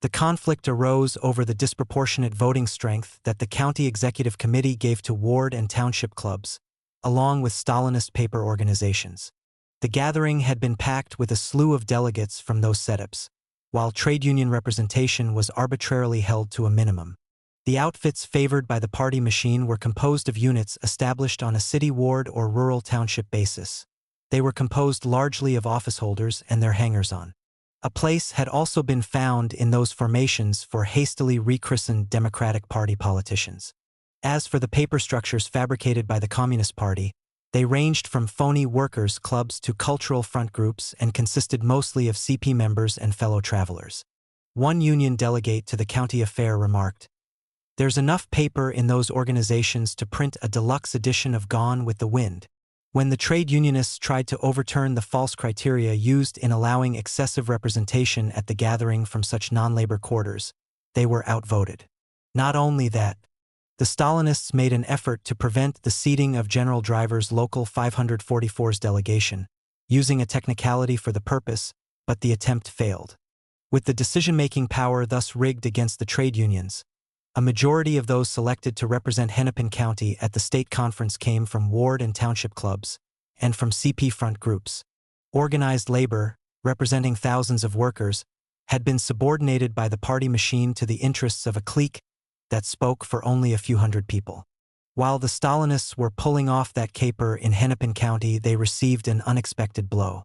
The conflict arose over the disproportionate voting strength that the county executive committee gave to ward and township clubs, along with Stalinist paper organizations. The gathering had been packed with a slew of delegates from those setups, while trade union representation was arbitrarily held to a minimum. The outfits favored by the party machine were composed of units established on a city ward or rural township basis. They were composed largely of office holders and their hangers-on. A place had also been found in those formations for hastily rechristened Democratic Party politicians. As for the paper structures fabricated by the Communist Party, they ranged from phony workers' clubs to cultural front groups and consisted mostly of CP members and fellow travelers. One union delegate to the county affair remarked, "There's enough paper in those organizations to print a deluxe edition of Gone with the Wind." When the trade unionists tried to overturn the false criteria used in allowing excessive representation at the gathering from such non-labor quarters, they were outvoted. Not only that, the Stalinists made an effort to prevent the seating of General Driver's Local 544's delegation, using a technicality for the purpose, but the attempt failed. With the decision-making power thus rigged against the trade unions, a majority of those selected to represent Hennepin County at the state conference came from ward and township clubs, and from CP front groups. Organized labor, representing thousands of workers, had been subordinated by the party machine to the interests of a clique that spoke for only a few hundred people. While the Stalinists were pulling off that caper in Hennepin County, they received an unexpected blow.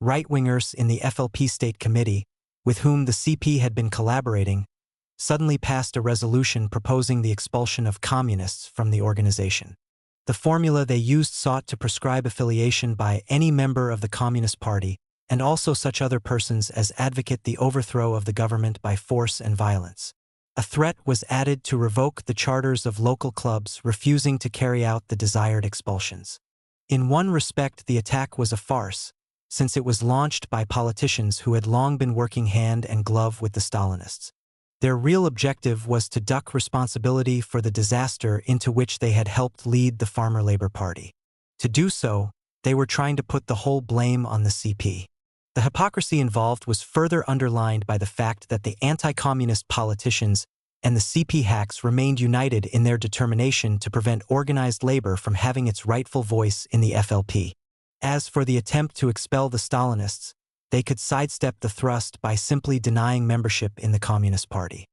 Right-wingers in the FLP State Committee, with whom the CP had been collaborating, suddenly passed a resolution proposing the expulsion of communists from the organization. The formula they used sought to prescribe affiliation by any member of the Communist Party, and also such other persons as advocate the overthrow of the government by force and violence. A threat was added to revoke the charters of local clubs refusing to carry out the desired expulsions. In one respect, the attack was a farce, since it was launched by politicians who had long been working hand and glove with the Stalinists. Their real objective was to duck responsibility for the disaster into which they had helped lead the Farmer Labor Party. To do so, they were trying to put the whole blame on the CP. The hypocrisy involved was further underlined by the fact that the anti-communist politicians and the CP hacks remained united in their determination to prevent organized labor from having its rightful voice in the FLP. As for the attempt to expel the Stalinists, they could sidestep the thrust by simply denying membership in the Communist Party.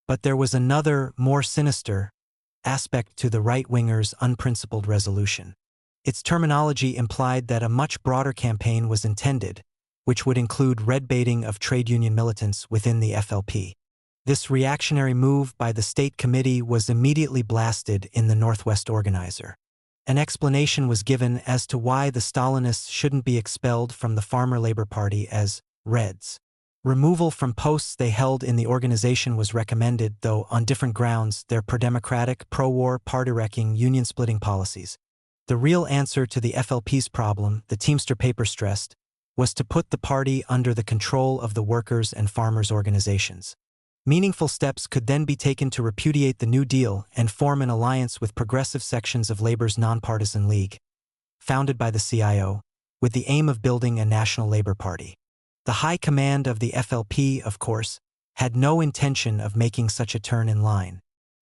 But there was another, more sinister, aspect to the right-wingers' unprincipled resolution. Its terminology implied that a much broader campaign was intended, which would include red-baiting of trade union militants within the FLP. This reactionary move by the State Committee was immediately blasted in the Northwest Organizer. An explanation was given as to why the Stalinists shouldn't be expelled from the Farmer Labor Party as Reds. Removal from posts they held in the organization was recommended, though on different grounds: their pro-democratic, pro-war, party-wrecking, union-splitting policies. The real answer to the FLP's problem, the Teamster paper stressed, was to put the party under the control of the workers' and farmers' organizations. Meaningful steps could then be taken to repudiate the New Deal and form an alliance with progressive sections of labor's nonpartisan league, founded by the CIO, with the aim of building a national labor party. The high command of the FLP, of course, had no intention of making such a turn in line.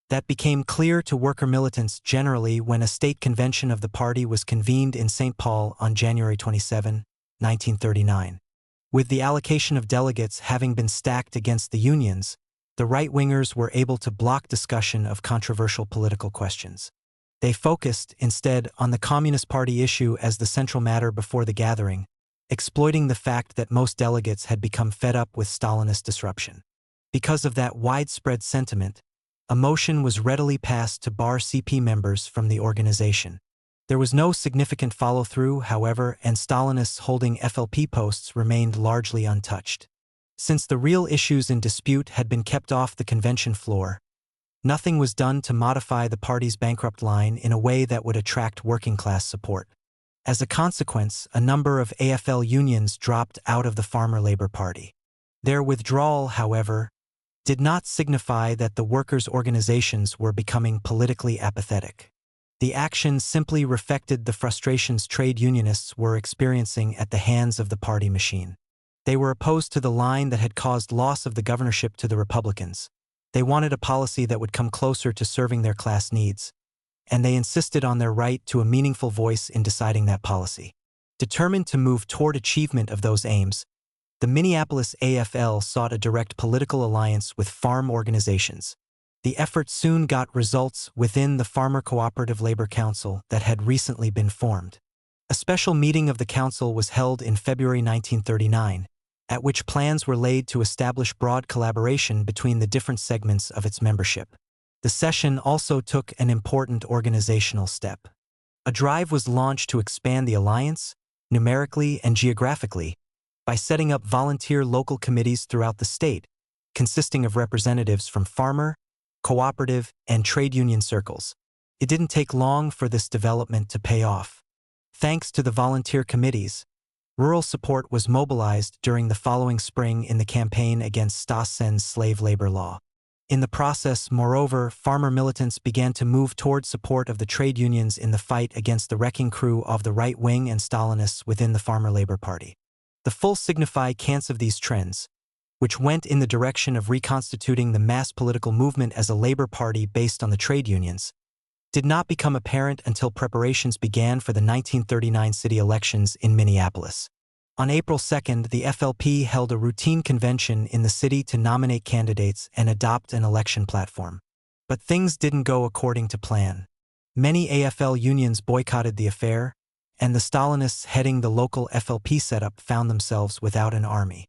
That became clear to worker militants generally when a state convention of the party was convened in St. Paul on January 27, 1939. With the allocation of delegates having been stacked against the unions, the right-wingers were able to block discussion of controversial political questions. They focused, instead, on the Communist Party issue as the central matter before the gathering, exploiting the fact that most delegates had become fed up with Stalinist disruption. Because of that widespread sentiment, a motion was readily passed to bar CP members from the organization. There was no significant follow-through, however, and Stalinists holding FLP posts remained largely untouched. Since the real issues in dispute had been kept off the convention floor, nothing was done to modify the party's bankrupt line in a way that would attract working-class support. As a consequence, a number of AFL unions dropped out of the Farmer Labor Party. Their withdrawal, however, did not signify that the workers' organizations were becoming politically apathetic. The action simply reflected the frustrations trade unionists were experiencing at the hands of the party machine. They were opposed to the line that had caused loss of the governorship to the Republicans. They wanted a policy that would come closer to serving their class needs, and they insisted on their right to a meaningful voice in deciding that policy. Determined to move toward achievement of those aims, the Minneapolis AFL sought a direct political alliance with farm organizations. The effort soon got results within the Farmer Cooperative Labor Council that had recently been formed. A special meeting of the council was held in February 1939, at which plans were laid to establish broad collaboration between the different segments of its membership. The session also took an important organizational step. A drive was launched to expand the alliance, numerically and geographically, by setting up volunteer local committees throughout the state, consisting of representatives from farmer, cooperative, and trade union circles. It didn't take long for this development to pay off. Thanks to the volunteer committees, rural support was mobilized during the following spring in the campaign against Stas Sen's slave labor law. In the process, moreover, farmer militants began to move toward support of the trade unions in the fight against the wrecking crew of the right wing and Stalinists within the Farmer Labor Party. The full significance of these trends, which went in the direction of reconstituting the mass political movement as a labor party based on the trade unions, did not become apparent until preparations began for the 1939 city elections in Minneapolis. On April 2nd, the FLP held a routine convention in the city to nominate candidates and adopt an election platform. But things didn't go according to plan. Many AFL unions boycotted the affair, and the Stalinists heading the local FLP setup found themselves without an army.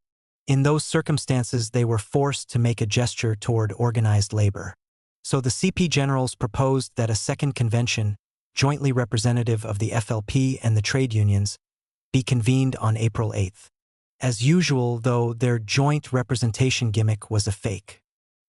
In those circumstances, they were forced to make a gesture toward organized labor. So the CP generals proposed that a second convention, jointly representative of the FLP and the trade unions, be convened on April 8th. As usual, though, their joint representation gimmick was a fake.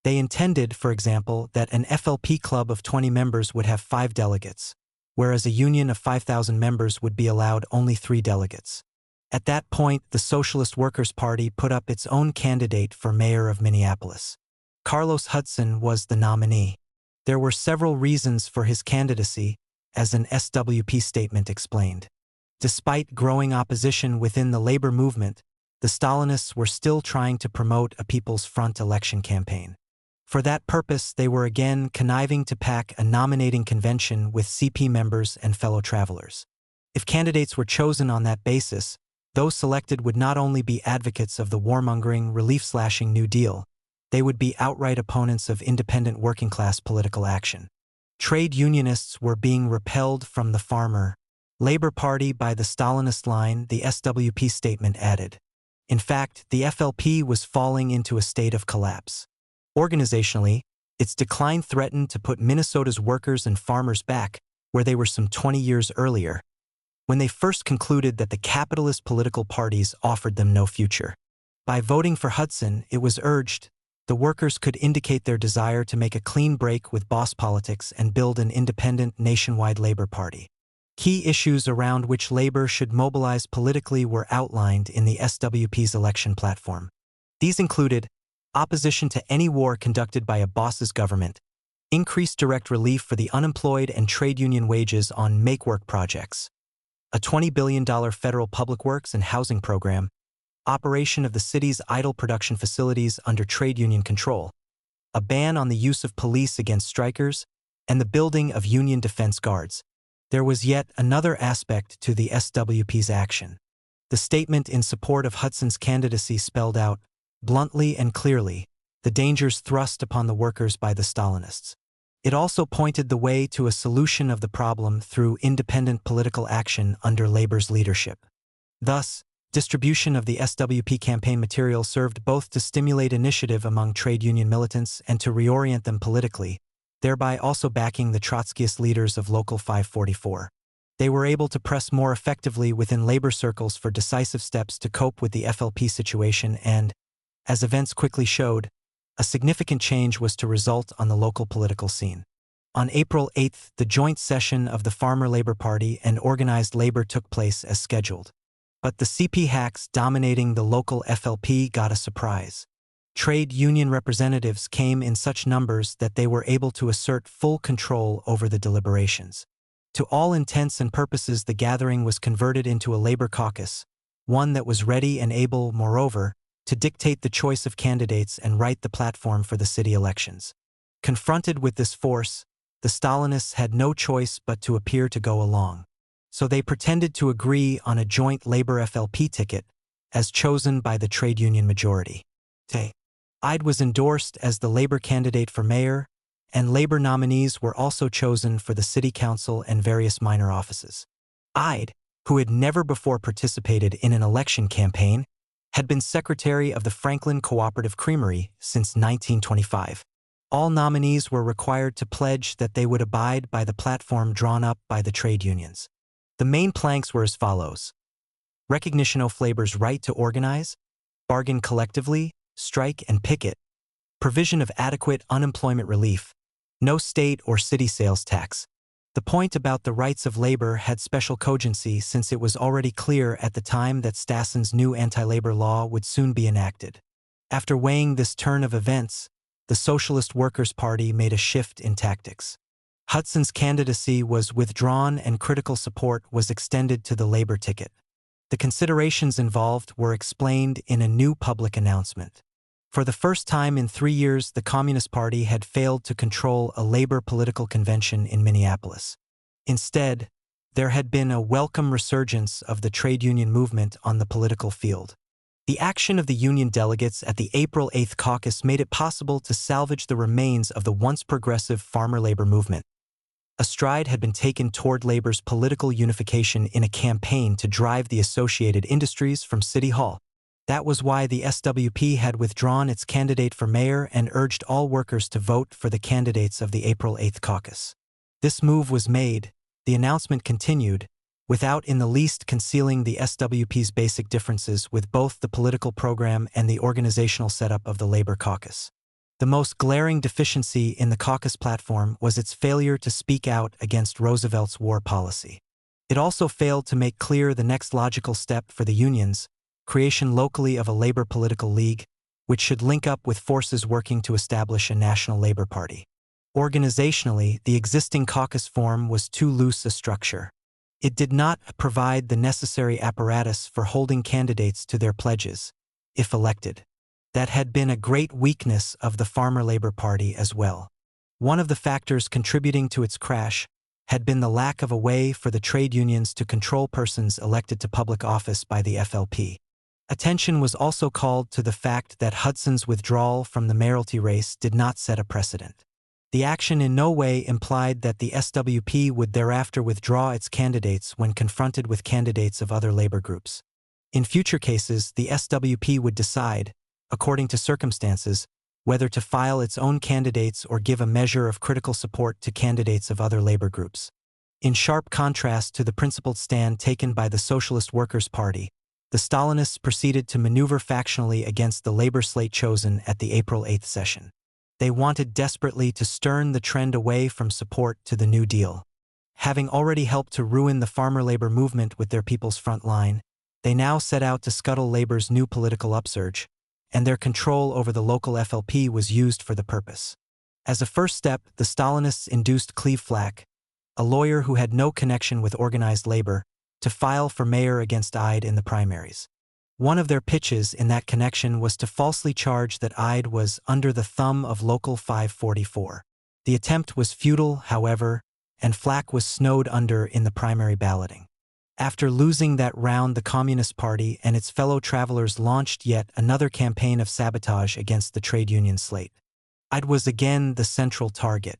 They intended, for example, that an FLP club of 20 members would have 5 delegates, whereas a union of 5,000 members would be allowed only 3 delegates. At that point, the Socialist Workers' Party put up its own candidate for mayor of Minneapolis. Carlos Hudson was the nominee. There were several reasons for his candidacy, as an SWP statement explained. Despite growing opposition within the labor movement, the Stalinists were still trying to promote a People's Front election campaign. For that purpose, they were again conniving to pack a nominating convention with CP members and fellow travelers. If candidates were chosen on that basis, those selected would not only be advocates of the warmongering, relief-slashing New Deal, they would be outright opponents of independent working-class political action. Trade unionists were being repelled from the Farmer Labor Party by the Stalinist line, the SWP statement added. In fact, the FLP was falling into a state of collapse. Organizationally, its decline threatened to put Minnesota's workers and farmers back where they were some 20 years earlier, when they first concluded that the capitalist political parties offered them no future. By voting for Hudson, it was urged, the workers could indicate their desire to make a clean break with boss politics and build an independent nationwide labor party. Key issues around which labor should mobilize politically were outlined in the SWP's election platform. These included opposition to any war conducted by a boss's government, increased direct relief for the unemployed and trade union wages on make-work projects, a $20 billion federal public works and housing program, operation of the city's idle production facilities under trade union control, a ban on the use of police against strikers, and the building of union defense guards. There was yet another aspect to the SWP's action. The statement in support of Hudson's candidacy spelled out, bluntly and clearly, the dangers thrust upon the workers by the Stalinists. It also pointed the way to a solution of the problem through independent political action under labor's leadership. Thus, distribution of the SWP campaign material served both to stimulate initiative among trade union militants and to reorient them politically, thereby also backing the Trotskyist leaders of Local 544. They were able to press more effectively within labor circles for decisive steps to cope with the FLP situation and, as events quickly showed, a significant change was to result on the local political scene. On April 8th, the joint session of the Farmer Labor Party and organized labor took place as scheduled. But the CP hacks dominating the local FLP got a surprise. Trade union representatives came in such numbers that they were able to assert full control over the deliberations. To all intents and purposes, the gathering was converted into a labor caucus, one that was ready and able, moreover, to dictate the choice of candidates and write the platform for the city elections. Confronted with this force, the Stalinists had no choice but to appear to go along. So they pretended to agree on a joint labor FLP ticket, as chosen by the trade union majority. Ide was endorsed as the labor candidate for mayor, and labor nominees were also chosen for the city council and various minor offices. Ide, who had never before participated in an election campaign, had been secretary of the Franklin Cooperative Creamery since 1925. All nominees were required to pledge that they would abide by the platform drawn up by the trade unions. The main planks were as follows: recognition of labor's right to organize, bargain collectively, strike and picket, provision of adequate unemployment relief, no state or city sales tax, The point about the rights of labor had special cogency since it was already clear at the time that Stassen's new anti-labor law would soon be enacted. After weighing this turn of events, the Socialist Workers' Party made a shift in tactics. Hudson's candidacy was withdrawn and critical support was extended to the labor ticket. The considerations involved were explained in a new public announcement. For the first time in 3 years, the Communist Party had failed to control a labor political convention in Minneapolis. Instead, there had been a welcome resurgence of the trade union movement on the political field. The action of the union delegates at the April 8th caucus made it possible to salvage the remains of the once progressive farmer labor movement. A stride had been taken toward labor's political unification in a campaign to drive the associated industries from City Hall. That was why the SWP had withdrawn its candidate for mayor and urged all workers to vote for the candidates of the April 8th caucus. This move was made, the announcement continued, without in the least concealing the SWP's basic differences with both the political program and the organizational setup of the Labor Caucus. The most glaring deficiency in the caucus platform was its failure to speak out against Roosevelt's war policy. It also failed to make clear the next logical step for the unions, creation locally of a labor political league, which should link up with forces working to establish a national labor party. Organizationally, the existing caucus form was too loose a structure. It did not provide the necessary apparatus for holding candidates to their pledges, if elected. That had been a great weakness of the Farmer Labor Party as well. One of the factors contributing to its crash had been the lack of a way for the trade unions to control persons elected to public office by the FLP. Attention was also called to the fact that Hudson's withdrawal from the mayoralty race did not set a precedent. The action in no way implied that the SWP would thereafter withdraw its candidates when confronted with candidates of other labor groups. In future cases, the SWP would decide, according to circumstances, whether to file its own candidates or give a measure of critical support to candidates of other labor groups. In sharp contrast to the principled stand taken by the Socialist Workers' Party, the Stalinists proceeded to maneuver factionally against the labor slate chosen at the April 8th session. They wanted desperately to turn the trend away from support to the New Deal. Having already helped to ruin the farmer labor movement with their People's Front line, they now set out to scuttle labor's new political upsurge, and their control over the local FLP was used for the purpose. As a first step, the Stalinists induced Cleve Flack, a lawyer who had no connection with organized labor, to file for mayor against Ide in the primaries. One of their pitches in that connection was to falsely charge that Ide was under the thumb of Local 544. The attempt was futile, however, and Flack was snowed under in the primary balloting. After losing that round, the Communist Party and its fellow travelers launched yet another campaign of sabotage against the trade union slate. Ide was again the central target.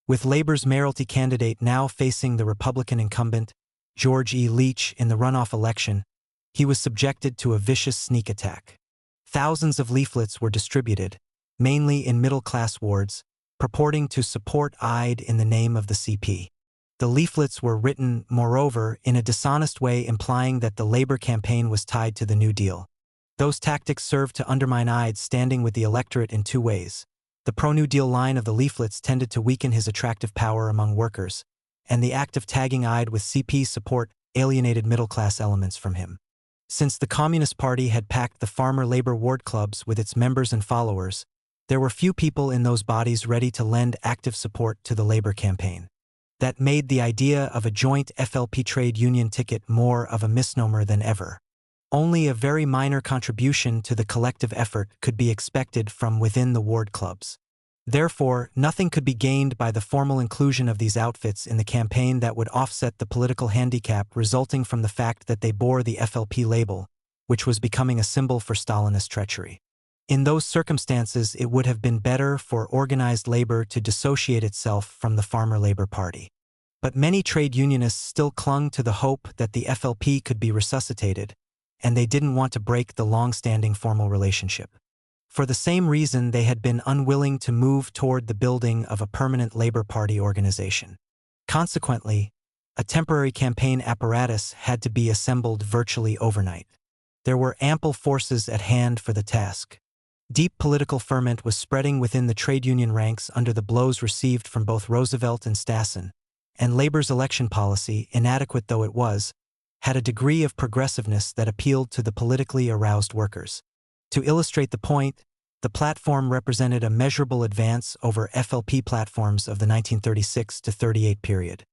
With Labor's mayoralty candidate now facing the Republican incumbent, George E. Leach, in the runoff election, he was subjected to a vicious sneak attack. Thousands of leaflets were distributed, mainly in middle-class wards, purporting to support Ide in the name of the CP. The leaflets were written, moreover, in a dishonest way implying that the labor campaign was tied to the New Deal. Those tactics served to undermine Ide's standing with the electorate in two ways. The pro-New Deal line of the leaflets tended to weaken his attractive power among workers, and the act of tagging Ide with CP support alienated middle-class elements from him. Since the Communist Party had packed the farmer labor ward clubs with its members and followers, there were few people in those bodies ready to lend active support to the labor campaign. That made the idea of a joint FLP trade union ticket more of a misnomer than ever. Only a very minor contribution to the collective effort could be expected from within the ward clubs. Therefore, nothing could be gained by the formal inclusion of these outfits in the campaign that would offset the political handicap resulting from the fact that they bore the FLP label, which was becoming a symbol for Stalinist treachery. In those circumstances, it would have been better for organized labor to dissociate itself from the Farmer Labor Party. But many trade unionists still clung to the hope that the FLP could be resuscitated, and they didn't want to break the long-standing formal relationship. For the same reason, they had been unwilling to move toward the building of a permanent Labor Party organization. Consequently, a temporary campaign apparatus had to be assembled virtually overnight. There were ample forces at hand for the task. Deep political ferment was spreading within the trade union ranks under the blows received from both Roosevelt and Stassen, and Labour's election policy, inadequate though it was, had a degree of progressiveness that appealed to the politically aroused workers. To illustrate the point, the platform represented a measurable advance over FLP platforms of the 1936 to 38 period.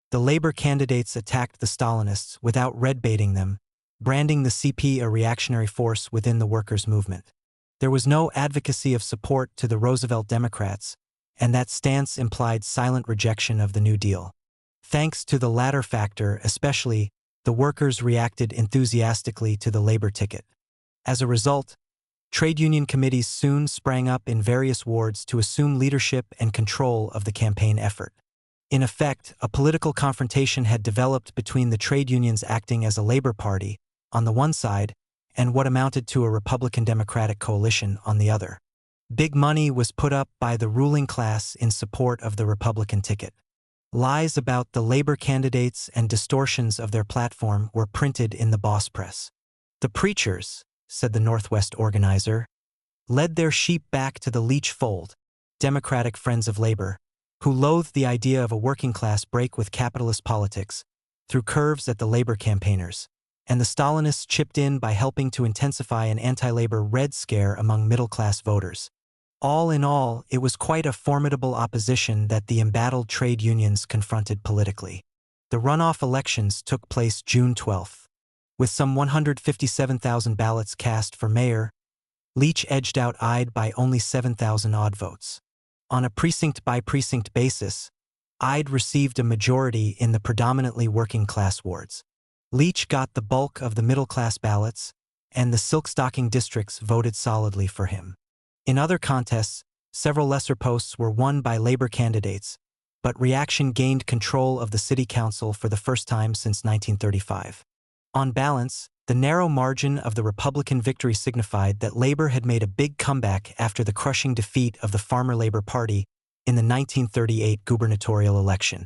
The Labour candidates attacked the Stalinists without red-baiting them, branding the CP a reactionary force within the workers' movement. There was no advocacy of support to the Roosevelt Democrats, and that stance implied silent rejection of the New Deal. Thanks to the latter factor especially, the workers reacted enthusiastically to the Labour ticket. As a result, trade union committees soon sprang up in various wards to assume leadership and control of the campaign effort. In effect, a political confrontation had developed between the trade unions acting as a Labour Party, on the one side, and what amounted to a Republican-Democratic coalition on the other. Big money was put up by the ruling class in support of the Republican ticket. Lies about the Labour candidates and distortions of their platform were printed in the boss press. The preachers, said the Northwest organizer, led their sheep back to the leech fold, Democratic friends of labor, who loathed the idea of a working-class break with capitalist politics, threw curves at the labor campaigners, and the Stalinists chipped in by helping to intensify an anti-labor Red Scare among middle-class voters. All in all, it was quite a formidable opposition that the embattled trade unions confronted politically. The runoff elections took place June 12. With some 157,000 ballots cast for mayor, Leach edged out Ide by only 7,000 odd votes. On a precinct-by-precinct basis, Ide received a majority in the predominantly working-class wards. Leach got the bulk of the middle-class ballots, and the silk-stocking districts voted solidly for him. In other contests, several lesser posts were won by Labour candidates, but reaction gained control of the city council for the first time since 1935. On balance, the narrow margin of the Republican victory signified that Labour had made a big comeback after the crushing defeat of the Farmer Labour Party in the 1938 gubernatorial election.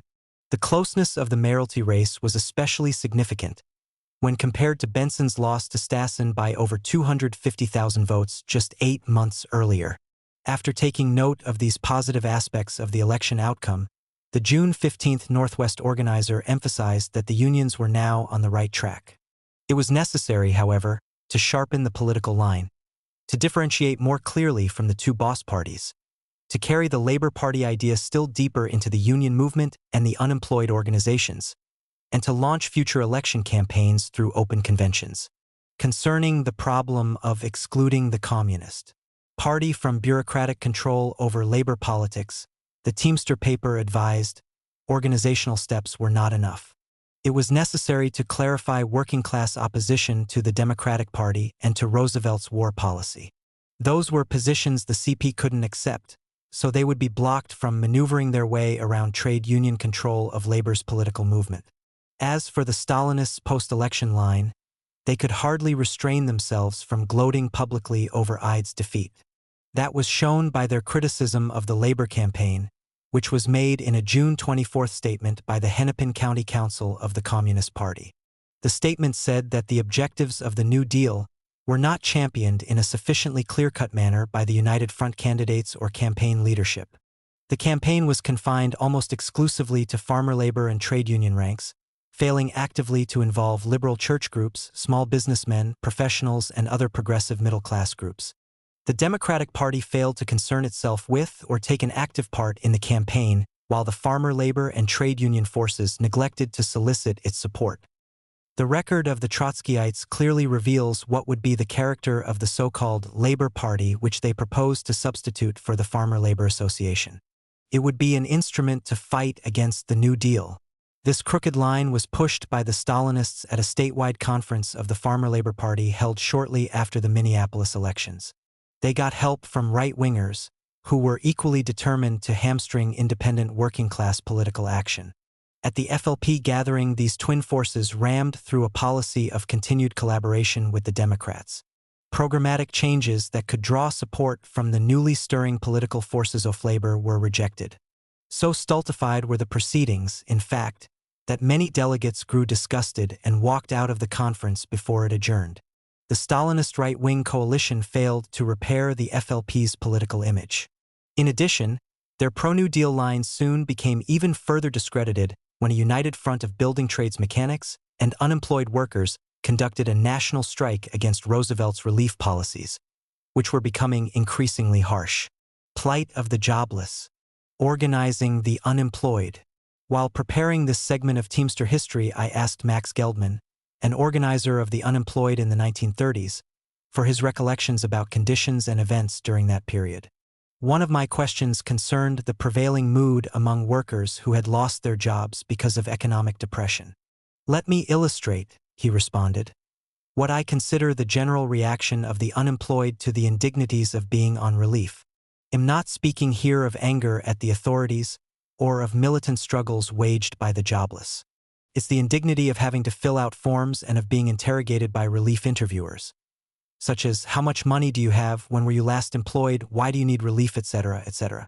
The closeness of the mayoralty race was especially significant when compared to Benson's loss to Stassen by over 250,000 votes just 8 months earlier. After taking note of these positive aspects of the election outcome, the June 15 Northwest organizer emphasized that the unions were now on the right track. It was necessary, however, to sharpen the political line, to differentiate more clearly from the two boss parties, to carry the Labour Party idea still deeper into the union movement and the unemployed organizations, and to launch future election campaigns through open conventions. Concerning the problem of excluding the Communist Party from bureaucratic control over labor politics, the Teamster paper advised organizational steps were not enough. It was necessary to clarify working-class opposition to the Democratic Party and to Roosevelt's war policy. Those were positions the CP couldn't accept, so they would be blocked from maneuvering their way around trade union control of labor's political movement. As for the Stalinists' post-election line, they could hardly restrain themselves from gloating publicly over Ide's defeat. That was shown by their criticism of the Labour campaign, which was made in a June 24 statement by the Hennepin County Council of the Communist Party. The statement said that the objectives of the New Deal were not championed in a sufficiently clear-cut manner by the United Front candidates or campaign leadership. The campaign was confined almost exclusively to farmer labor and trade union ranks, failing actively to involve liberal church groups, small businessmen, professionals, and other progressive middle-class groups. The Democratic Party failed to concern itself with or take an active part in the campaign, while the farmer labor and trade union forces neglected to solicit its support. The record of the Trotskyites clearly reveals what would be the character of the so-called Labor Party which they proposed to substitute for the Farmer Labor Association. It would be an instrument to fight against the New Deal. This crooked line was pushed by the Stalinists at a statewide conference of the Farmer Labor Party held shortly after the Minneapolis elections. They got help from right-wingers, who were equally determined to hamstring independent working-class political action. At the FLP gathering, these twin forces rammed through a policy of continued collaboration with the Democrats. Programmatic changes that could draw support from the newly stirring political forces of labor were rejected. So stultified were the proceedings, in fact, that many delegates grew disgusted and walked out of the conference before it adjourned. The Stalinist right-wing coalition failed to repair the FLP's political image. In addition, Their pro-New Deal lines soon became even further discredited when a united front of building trades mechanics and unemployed workers conducted a national strike against Roosevelt's relief policies, which were becoming increasingly harsh. Plight of the jobless. Organizing the unemployed. While preparing this segment of Teamster history, I asked Max Geldman, an organizer of the unemployed in the 1930s, for his recollections about conditions and events during that period. One of my questions concerned the prevailing mood among workers who had lost their jobs because of economic depression. "Let me illustrate," he responded, "what I consider the general reaction of the unemployed to the indignities of being on relief. I'm not speaking here of anger at the authorities or of militant struggles waged by the jobless. It's the indignity of having to fill out forms and of being interrogated by relief interviewers, such as, how much money do you have, when were you last employed, why do you need relief, etc., etc.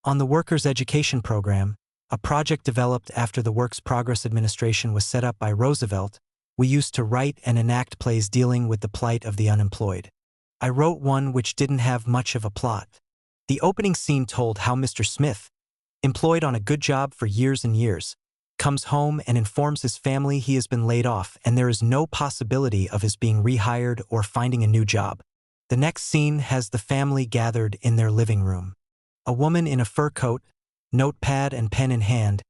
On the Workers' Education Program, a project developed after the Works Progress Administration was set up by Roosevelt, we used to write and enact plays dealing with the plight of the unemployed. I wrote one which didn't have much of a plot. The opening scene told how Mr. Smith, employed on a good job for years and years, comes home and informs his family he has been laid off and there is no possibility of his being rehired or finding a new job. The next scene has the family gathered in their living room. A woman in a fur coat, notepad and pen in hand,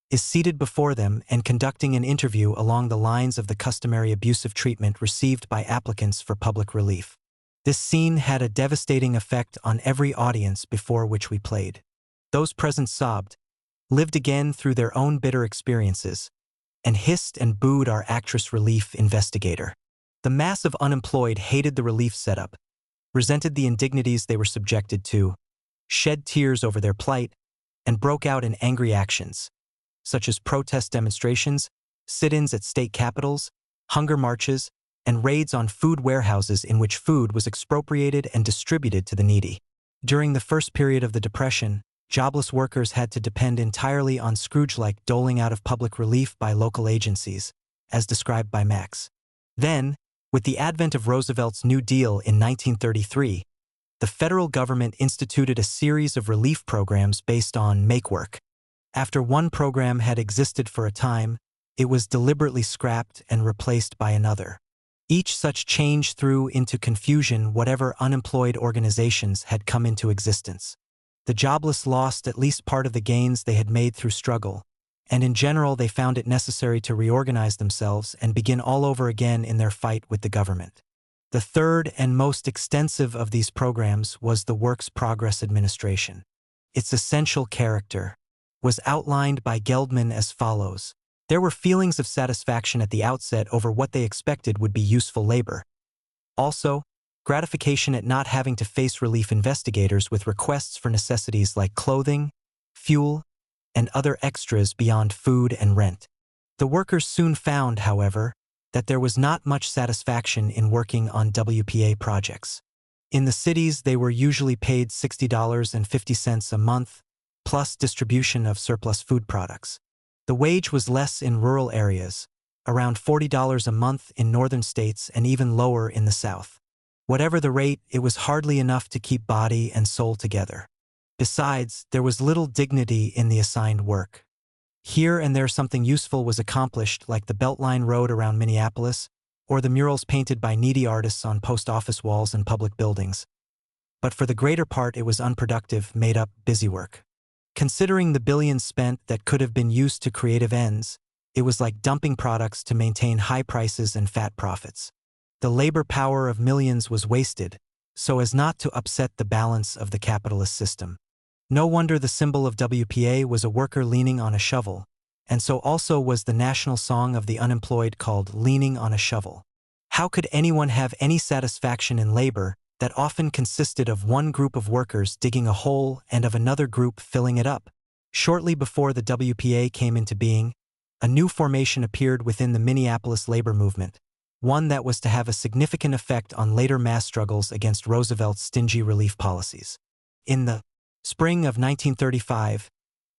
is seated before them and conducting an interview along the lines of the customary abusive treatment received by applicants for public relief. This scene had a devastating effect on every audience before which we played. Those present sobbed, lived again through their own bitter experiences, and hissed and booed our actress relief investigator. The mass of unemployed hated the relief setup, resented the indignities they were subjected to, shed tears over their plight, and broke out in angry actions, such as protest demonstrations, sit-ins at state capitals, hunger marches, and raids on food warehouses in which food was expropriated and distributed to the needy. During the first period of the Depression, jobless workers had to depend entirely on Scrooge-like doling out of public relief by local agencies, as described by Max. Then, with the advent of Roosevelt's New Deal in 1933, the federal government instituted a series of relief programs based on make-work. After one program had existed for a time, it was deliberately scrapped and replaced by another. Each such change threw into confusion whatever unemployed organizations had come into existence. The jobless lost at least part of the gains they had made through struggle, and in general they found it necessary to reorganize themselves and begin all over again in their fight with the government. The third and most extensive of these programs was the Works Progress Administration. Its essential character was outlined by Geldman as follows. There were feelings of satisfaction at the outset over what they expected would be useful labor. Also, gratification at not having to face relief investigators with requests for necessities like clothing, fuel, and other extras beyond food and rent. The workers soon found, however, that there was not much satisfaction in working on WPA projects. In the cities, they were usually paid $60.50 a month, plus distribution of surplus food products. The wage was less in rural areas, around $40 a month in northern states and even lower in the South. Whatever the rate, it was hardly enough to keep body and soul together. Besides, there was little dignity in the assigned work. Here and there something useful was accomplished, like the Beltline Road around Minneapolis, or the murals painted by needy artists on post office walls and public buildings. But for the greater part it was unproductive, made-up busywork. Considering the billions spent that could have been used to creative ends, it was like dumping products to maintain high prices and fat profits. The labor power of millions was wasted, so as not to upset the balance of the capitalist system. No wonder the symbol of WPA was a worker leaning on a shovel, and so also was the national song of the unemployed called Leaning on a Shovel. How could anyone have any satisfaction in labor that often consisted of one group of workers digging a hole and of another group filling it up? Shortly before the WPA came into being, a new formation appeared within the Minneapolis labor movement, one that was to have a significant effect on later mass struggles against Roosevelt's stingy relief policies. In the spring of 1935,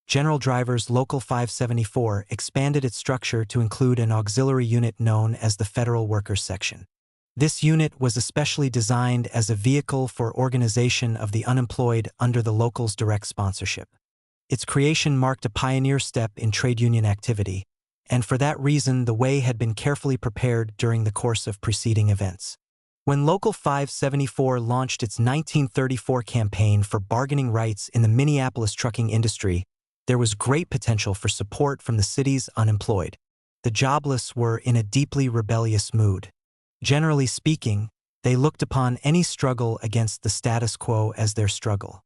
General Driver's Local 574 expanded its structure to include an auxiliary unit known as the Federal Workers Section. This unit was especially designed as a vehicle for organization of the unemployed under the local's direct sponsorship. Its creation marked a pioneer step in trade union activity, and for that reason the way had been carefully prepared during the course of preceding events. When Local 574 launched its 1934 campaign for bargaining rights in the Minneapolis trucking industry, there was great potential for support from the city's unemployed. The jobless were in a deeply rebellious mood. Generally speaking, they looked upon any struggle against the status quo as their struggle.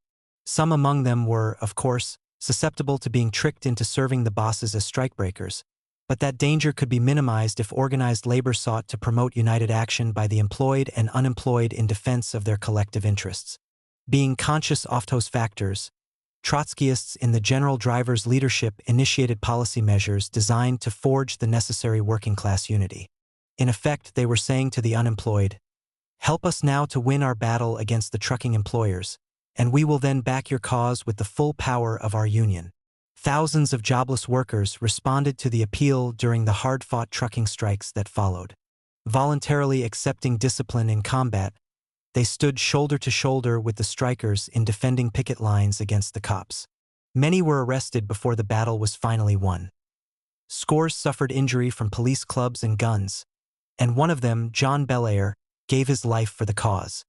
Some among them were, of course, susceptible to being tricked into serving the bosses as strikebreakers, but that danger could be minimized if organized labor sought to promote united action by the employed and unemployed in defense of their collective interests. Being conscious of those factors, Trotskyists in the General Driver's leadership initiated policy measures designed to forge the necessary working-class unity. In effect, they were saying to the unemployed, "Help us now to win our battle against the trucking employers, and we will then back your cause with the full power of our union." Thousands of jobless workers responded to the appeal during the hard-fought trucking strikes that followed. Voluntarily accepting discipline in combat, they stood shoulder to shoulder with the strikers in defending picket lines against the cops. Many were arrested before the battle was finally won. Scores suffered injury from police clubs and guns, and one of them, John Belair, gave his life for the cause.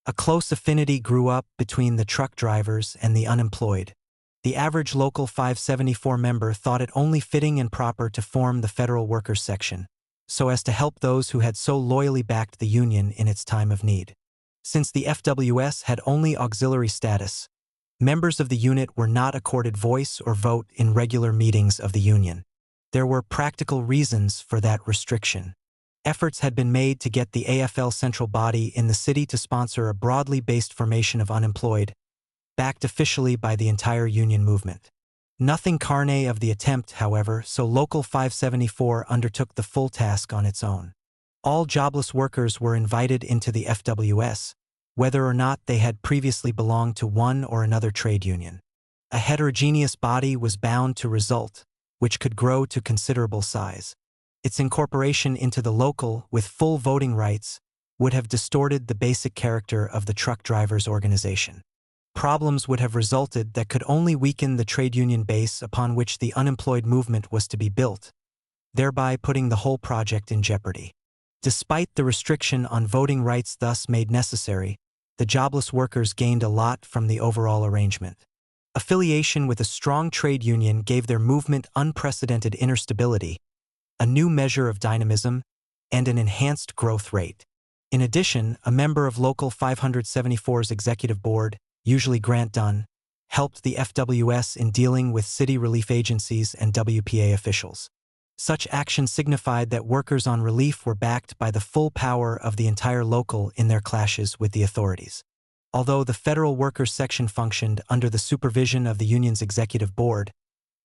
A close affinity grew up between the truck drivers and the unemployed. The average Local 574 member thought it only fitting and proper to form the Federal Workers Section, so as to help those who had so loyally backed the union in its time of need. Since the FWS had only auxiliary status, members of the unit were not accorded voice or vote in regular meetings of the union. There were practical reasons for that restriction. Efforts had been made to get the AFL central body in the city to sponsor a broadly based formation of unemployed, backed officially by the entire union movement. Nothing carne of the attempt, however, so Local 574 undertook the full task on its own. All jobless workers were invited into the FWS, whether or not they had previously belonged to one or another trade union. A heterogeneous body was bound to result, which could grow to considerable size. Its incorporation into the local, with full voting rights, would have distorted the basic character of the truck drivers' organization. Problems would have resulted that could only weaken the trade union base upon which the unemployed movement was to be built, thereby putting the whole project in jeopardy. Despite the restriction on voting rights thus made necessary, the jobless workers gained a lot from the overall arrangement. Affiliation with a strong trade union gave their movement unprecedented inner stability, a new measure of dynamism, and an enhanced growth rate. In addition, a member of Local 574's executive board, usually Grant Dunn, helped the FWS in dealing with city relief agencies and WPA officials. Such action signified that workers on relief were backed by the full power of the entire local in their clashes with the authorities. Although the Federal Workers Section functioned under the supervision of the union's executive board,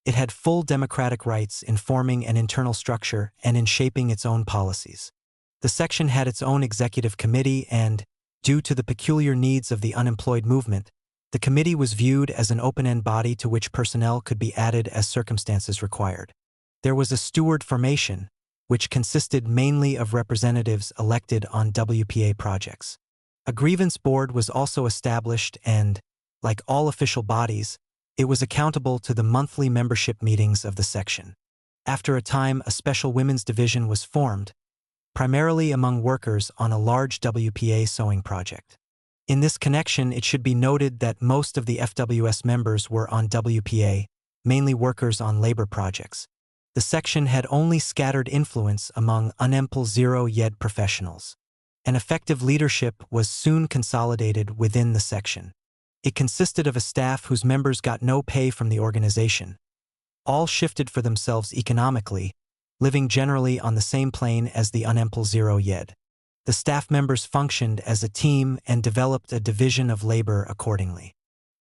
it had full democratic rights in forming an internal structure and in shaping its own policies. The section had its own executive committee and, due to the peculiar needs of the unemployed movement, the committee was viewed as an open-end body to which personnel could be added as circumstances required. There was a steward formation, which consisted mainly of representatives elected on WPA projects. A grievance board was also established and, like all official bodies, it was accountable to the monthly membership meetings of the section. After a time, a special women's division was formed, primarily among workers on a large WPA sewing project. In this connection, it should be noted that most of the FWS members were on WPA, mainly workers on labor projects. The section had only scattered influence among unempl-0 professionals. An effective leadership was soon consolidated within the section. It consisted of a staff whose members got no pay from the organization. All shifted for themselves economically, living generally on the same plane as the unempl-0. The staff members functioned as a team and developed a division of labor accordingly.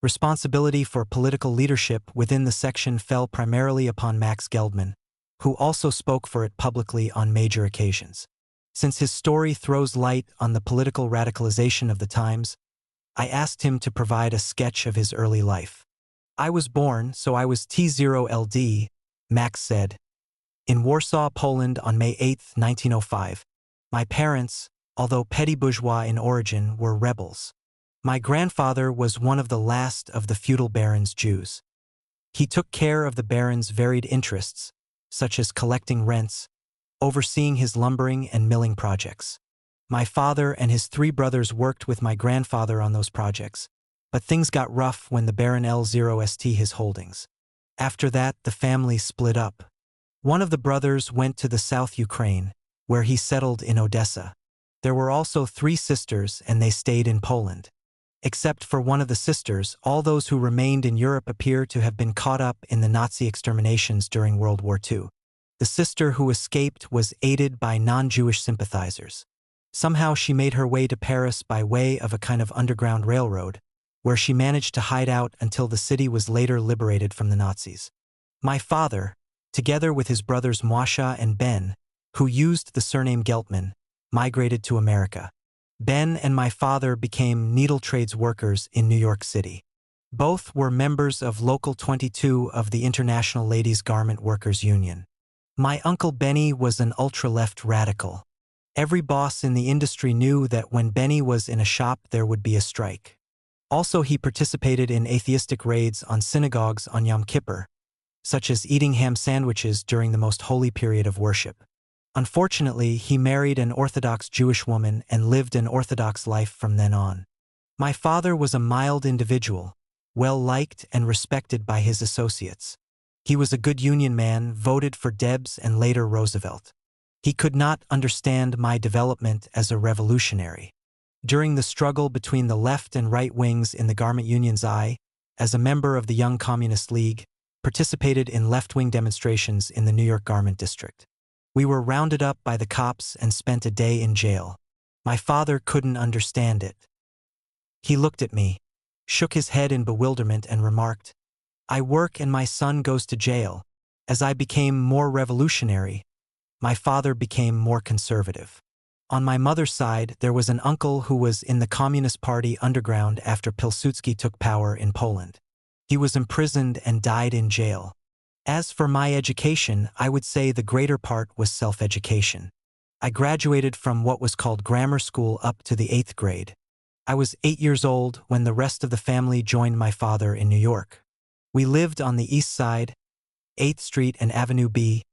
Responsibility for political leadership within the section fell primarily upon Max Geldman, who also spoke for it publicly on major occasions. Since his story throws light on the political radicalization of the times, I asked him to provide a sketch of his early life. "I was born, so I was T0LD, Max said, in Warsaw, Poland on May 8, 1905. My parents, although petty bourgeois in origin, were rebels. My grandfather was one of the last of the feudal barons' Jews. He took care of the baron's varied interests, such as collecting rents, overseeing his lumbering and milling projects. My father and his 3 brothers worked with my grandfather on those projects, but things got rough when the Baron L0st his holdings. After that, the family split up. One of the brothers went to the South Ukraine, where he settled in Odessa. There were also 3 sisters, and they stayed in Poland. Except for one of the sisters, all those who remained in Europe appear to have been caught up in the Nazi exterminations during World War II. The sister who escaped was aided by non-Jewish sympathizers. Somehow she made her way to Paris by way of a kind of underground railroad, where she managed to hide out until the city was later liberated from the Nazis. My father, together with his brothers Moisha and Ben, who used the surname Geltman, migrated to America. Ben and my father became needle trades workers in New York City. Both were members of Local 22 of the International Ladies Garment Workers Union. My uncle Benny was an ultra-left radical. Every boss in the industry knew that when Benny was in a shop there would be a strike. Also, he participated in atheistic raids on synagogues on Yom Kippur, such as eating ham sandwiches during the most holy period of worship. Unfortunately, he married an Orthodox Jewish woman and lived an Orthodox life from then on. My father was a mild individual, well-liked and respected by his associates. He was a good union man, voted for Debs and later Roosevelt. He could not understand my development as a revolutionary. During the struggle between the left and right wings in the garment unions, I, as a member of the Young Communist League, participated in left-wing demonstrations in the New York Garment District. We were rounded up by the cops and spent a day in jail. My father couldn't understand it. He looked at me, shook his head in bewilderment and remarked, "I work and my son goes to jail." As I became more revolutionary, my father became more conservative. On my mother's side, there was an uncle who was in the Communist Party underground after Pilsudski took power in Poland. He was imprisoned and died in jail. As for my education, I would say the greater part was self-education. I graduated from what was called grammar school up to the 8th grade. I was 8 years old when the rest of the family joined my father in New York. We lived on the East Side, 8th Street and Avenue B,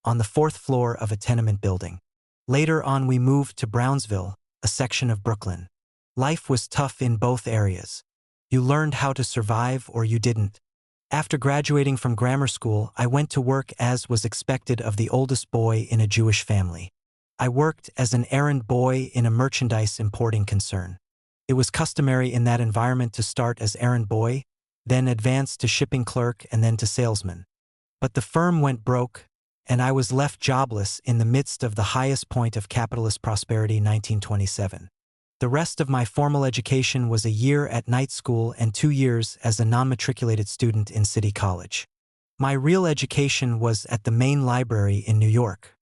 on the 4th floor of a tenement building. Later on we moved to Brownsville, a section of Brooklyn. Life was tough in both areas. You learned how to survive or you didn't. After graduating from grammar school, I went to work as was expected of the oldest boy in a Jewish family. I worked as an errand boy in a merchandise importing concern. It was customary in that environment to start as errand boy, then advance to shipping clerk and then to salesman. But the firm went broke, and I was left jobless in the midst of the highest point of capitalist prosperity, 1927. The rest of my formal education was a year at night school and 2 years as a non-matriculated student in City College. My real education was at the main library in New York.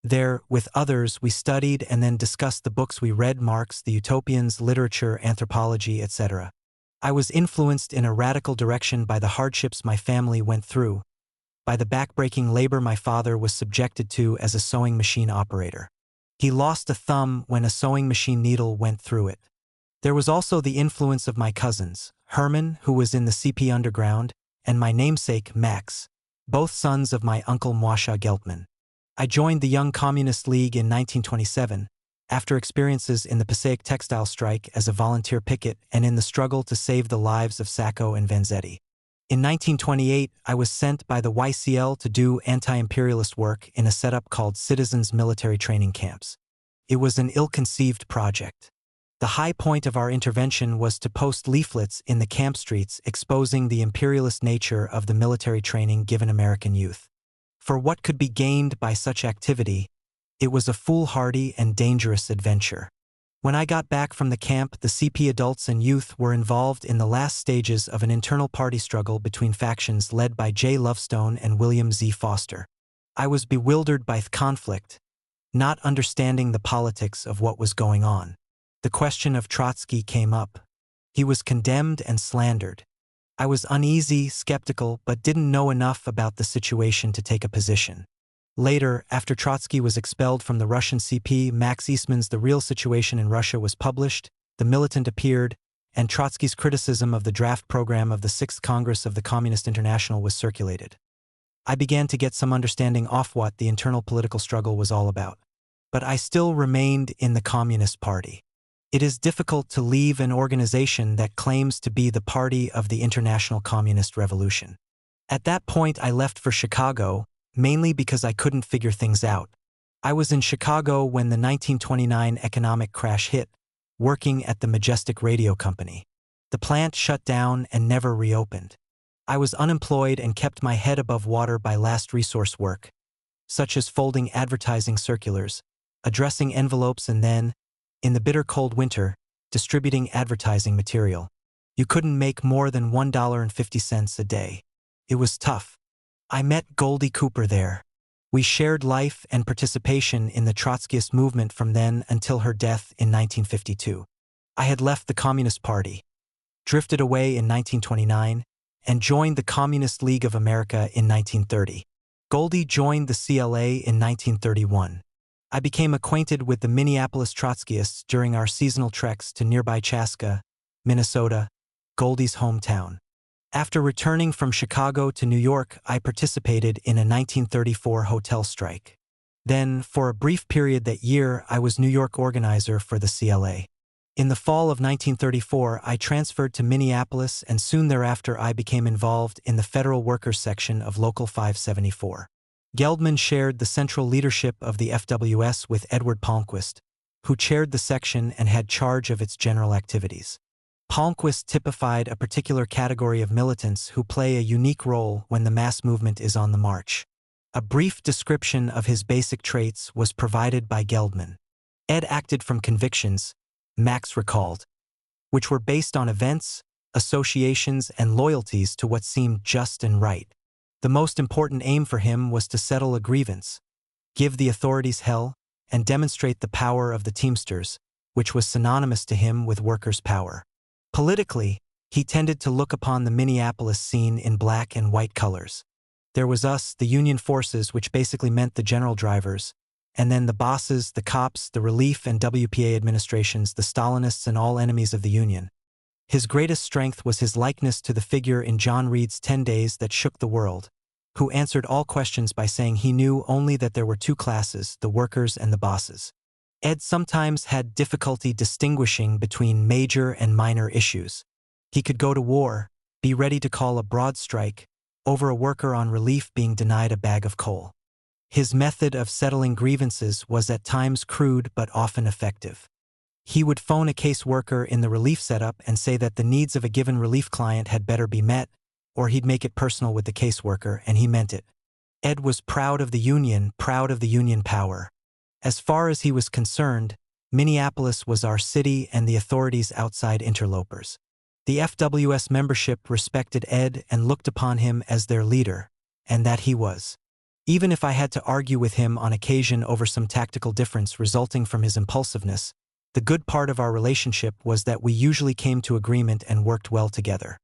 There, with others, we studied and then discussed the books we read: Marx, the Utopians, literature, anthropology, etc. I was influenced in a radical direction by the hardships my family went through, by the backbreaking labor my father was subjected to as a sewing machine operator. He lost a thumb when a sewing machine needle went through it. There was also the influence of my cousins, Herman, who was in the CP Underground, and my namesake, Max, both sons of my uncle Moisha Geltman. I joined the Young Communist League in 1927, after experiences in the Passaic textile strike as a volunteer picket and in the struggle to save the lives of Sacco and Vanzetti. In 1928, I was sent by the YCL to do anti-imperialist work in a setup called Citizens Military Training Camps. It was an ill-conceived project. The high point of our intervention was to post leaflets in the camp streets exposing the imperialist nature of the military training given American youth. For what could be gained by such activity, it was a foolhardy and dangerous adventure. When I got back from the camp, the CP adults and youth were involved in the last stages of an internal party struggle between factions led by J. Lovestone and William Z. Foster. I was bewildered by the conflict, not understanding the politics of what was going on. The question of Trotsky came up. He was condemned and slandered. I was uneasy, skeptical, but didn't know enough about the situation to take a position. Later, after Trotsky was expelled from the Russian CP, Max Eastman's The Real Situation in Russia was published, The Militant appeared, and Trotsky's criticism of the draft program of the 6th Congress of the Communist International was circulated. I began to get some understanding of what the internal political struggle was all about. But I still remained in the Communist Party. It is difficult to leave an organization that claims to be the party of the International Communist Revolution. At that point I left for Chicago, mainly because I couldn't figure things out. I was in Chicago when the 1929 economic crash hit, working at the Majestic Radio Company. The plant shut down and never reopened. I was unemployed and kept my head above water by last resource work, such as folding advertising circulars, addressing envelopes, and then, in the bitter cold winter, distributing advertising material. You couldn't make more than $1.50 a day. It was tough. I met Goldie Cooper there. We shared life and participation in the Trotskyist movement from then until her death in 1952. I had left the Communist Party, drifted away in 1929, and joined the Communist League of America in 1930. Goldie joined the CLA in 1931. I became acquainted with the Minneapolis Trotskyists during our seasonal treks to nearby Chaska, Minnesota, Goldie's hometown. After returning from Chicago to New York, I participated in a 1934 hotel strike. Then, for a brief period that year, I was New York organizer for the CLA. In the fall of 1934, I transferred to Minneapolis, and soon thereafter I became involved in the Federal Workers section of Local 574. Geldman shared the central leadership of the FWS with Edward Palmquist, who chaired the section and had charge of its general activities. Palmquist typified a particular category of militants who play a unique role when the mass movement is on the march. A brief description of his basic traits was provided by Geldman. Ed acted from convictions, Max recalled, which were based on events, associations, and loyalties to what seemed just and right. The most important aim for him was to settle a grievance, give the authorities hell, and demonstrate the power of the Teamsters, which was synonymous to him with workers' power. Politically, he tended to look upon the Minneapolis scene in black and white colors. There was us, the Union forces, which basically meant the general drivers, and then the bosses, the cops, the relief and WPA administrations, the Stalinists, and all enemies of the Union. His greatest strength was his likeness to the figure in John Reed's 10 Days That Shook the World, who answered all questions by saying he knew only that there were two classes, the workers and the bosses. Ed sometimes had difficulty distinguishing between major and minor issues. He could go to war, be ready to call a broad strike, over a worker on relief being denied a bag of coal. His method of settling grievances was at times crude but often effective. He would phone a case worker in the relief setup and say that the needs of a given relief client had better be met, or he'd make it personal with the caseworker, and he meant it. Ed was proud of the Union power. As far as he was concerned, Minneapolis was our city and the authorities outside interlopers. The FWS membership respected Ed and looked upon him as their leader, and that he was. Even if I had to argue with him on occasion over some tactical difference resulting from his impulsiveness, the good part of our relationship was that we usually came to agreement and worked well together.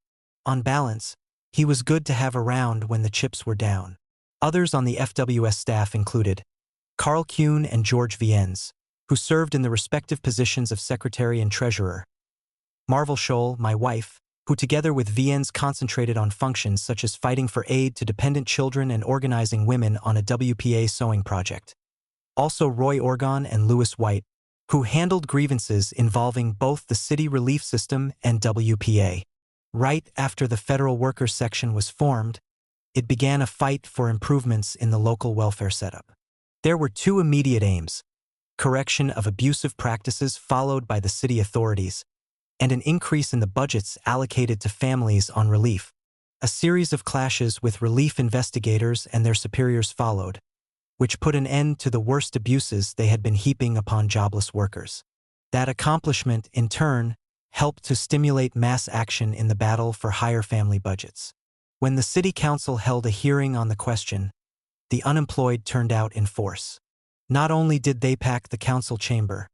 On balance, he was good to have around when the chips were down. Others on the FWS staff included Carl Kuhn and George Viennes, who served in the respective positions of secretary and treasurer. Marvel Scholl, my wife, who together with Viennes concentrated on functions such as fighting for aid to dependent children and organizing women on a WPA sewing project. Also Roy Orgon and Lewis White, who handled grievances involving both the city relief system and WPA. Right after the Federal Workers section was formed, it began a fight for improvements in the local welfare setup. There were two immediate aims: correction of abusive practices followed by the city authorities, and an increase in the budgets allocated to families on relief. A series of clashes with relief investigators and their superiors followed, which put an end to the worst abuses they had been heaping upon jobless workers. That accomplishment, in turn, helped to stimulate mass action in the battle for higher family budgets. When the city council held a hearing on the question, the unemployed turned out in force. Not only did they pack the council chamber,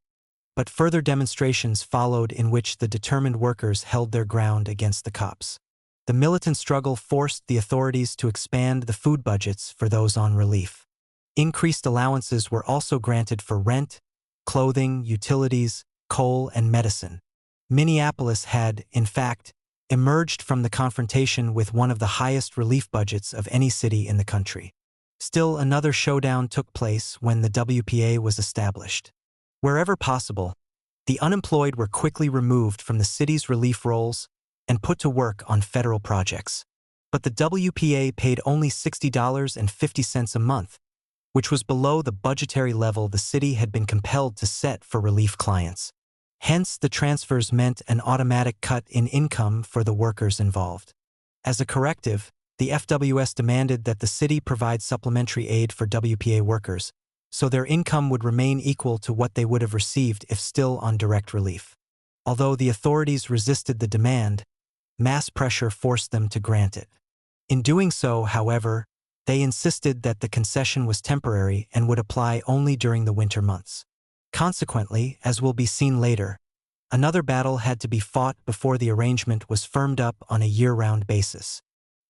but further demonstrations followed in which the determined workers held their ground against the cops. The militant struggle forced the authorities to expand the food budgets for those on relief. Increased allowances were also granted for rent, clothing, utilities, coal, and medicine. Minneapolis had, in fact, emerged from the confrontation with one of the highest relief budgets of any city in the country. Still, another showdown took place when the WPA was established. Wherever possible, the unemployed were quickly removed from the city's relief rolls and put to work on federal projects. But the WPA paid only $60.50 a month, which was below the budgetary level the city had been compelled to set for relief clients. Hence, the transfers meant an automatic cut in income for the workers involved. As a corrective, the FWS demanded that the city provide supplementary aid for WPA workers, so their income would remain equal to what they would have received if still on direct relief. Although the authorities resisted the demand, mass pressure forced them to grant it. In doing so, however, they insisted that the concession was temporary and would apply only during the winter months. Consequently, as will be seen later, another battle had to be fought before the arrangement was firmed up on a year-round basis.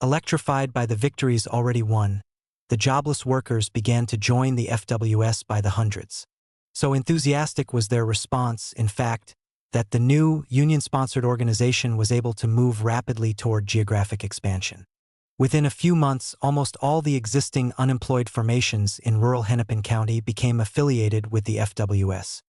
Electrified by the victories already won, the jobless workers began to join the FWS by the hundreds. So enthusiastic was their response, in fact, that the new, union-sponsored organization was able to move rapidly toward geographic expansion. Within a few months, almost all the existing unemployed formations in rural Hennepin County became affiliated with the FWS.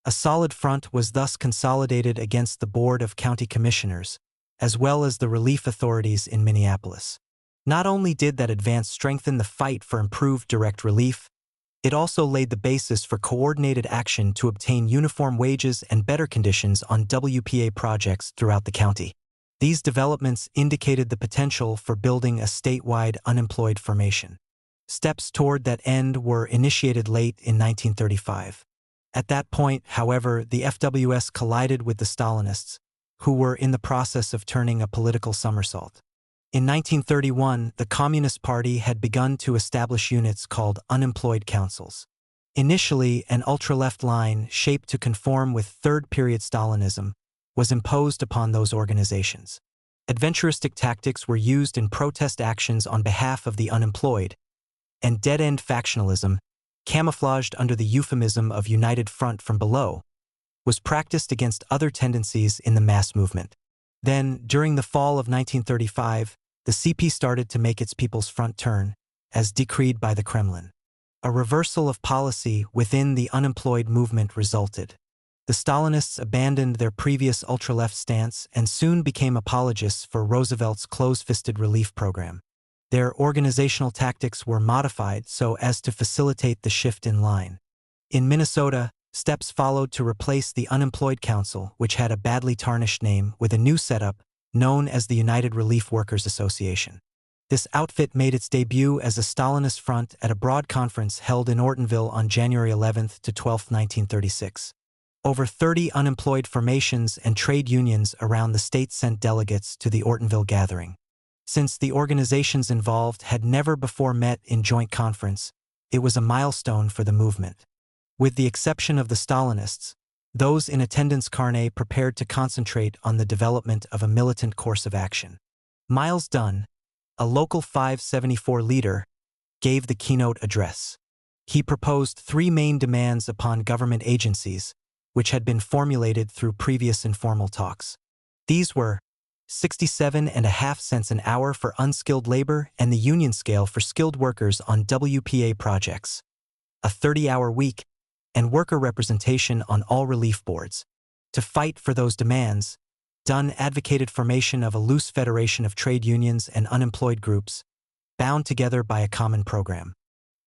A solid front was thus consolidated against the Board of County Commissioners, as well as the relief authorities in Minneapolis. Not only did that advance strengthen the fight for improved direct relief, it also laid the basis for coordinated action to obtain uniform wages and better conditions on WPA projects throughout the county. These developments indicated the potential for building a statewide unemployed formation. Steps toward that end were initiated late in 1935. At that point, however, the FWS collided with the Stalinists, who were in the process of turning a political somersault. In 1931, the Communist Party had begun to establish units called unemployed councils. Initially, an ultra-left line, shaped to conform with third-period Stalinism, was imposed upon those organizations. Adventuristic tactics were used in protest actions on behalf of the unemployed, and dead-end factionalism, camouflaged under the euphemism of United Front from Below, was practiced against other tendencies in the mass movement. Then, during the fall of 1935, the CP started to make its People's Front turn, as decreed by the Kremlin. A reversal of policy within the unemployed movement resulted. The Stalinists abandoned their previous ultra-left stance and soon became apologists for Roosevelt's close-fisted relief program. Their organizational tactics were modified so as to facilitate the shift in line. In Minnesota, steps followed to replace the Unemployed Council, which had a badly tarnished name, with a new setup known as the United Relief Workers Association. This outfit made its debut as a Stalinist front at a broad conference held in Ortonville on January 11 to 12, 1936. Over 30 unemployed formations and trade unions around the state sent delegates to the Ortonville gathering. Since the organizations involved had never before met in joint conference, it was a milestone for the movement. With the exception of the Stalinists, those in attendance carne prepared to concentrate on the development of a militant course of action. Miles Dunn, a local 574 leader, gave the keynote address. He proposed three main demands upon government agencies, which had been formulated through previous informal talks. These were 67.5 cents an hour for unskilled labor and the union scale for skilled workers on WPA projects, a 30-hour week, and worker representation on all relief boards. To fight for those demands, Dunn advocated formation of a loose federation of trade unions and unemployed groups, bound together by a common program.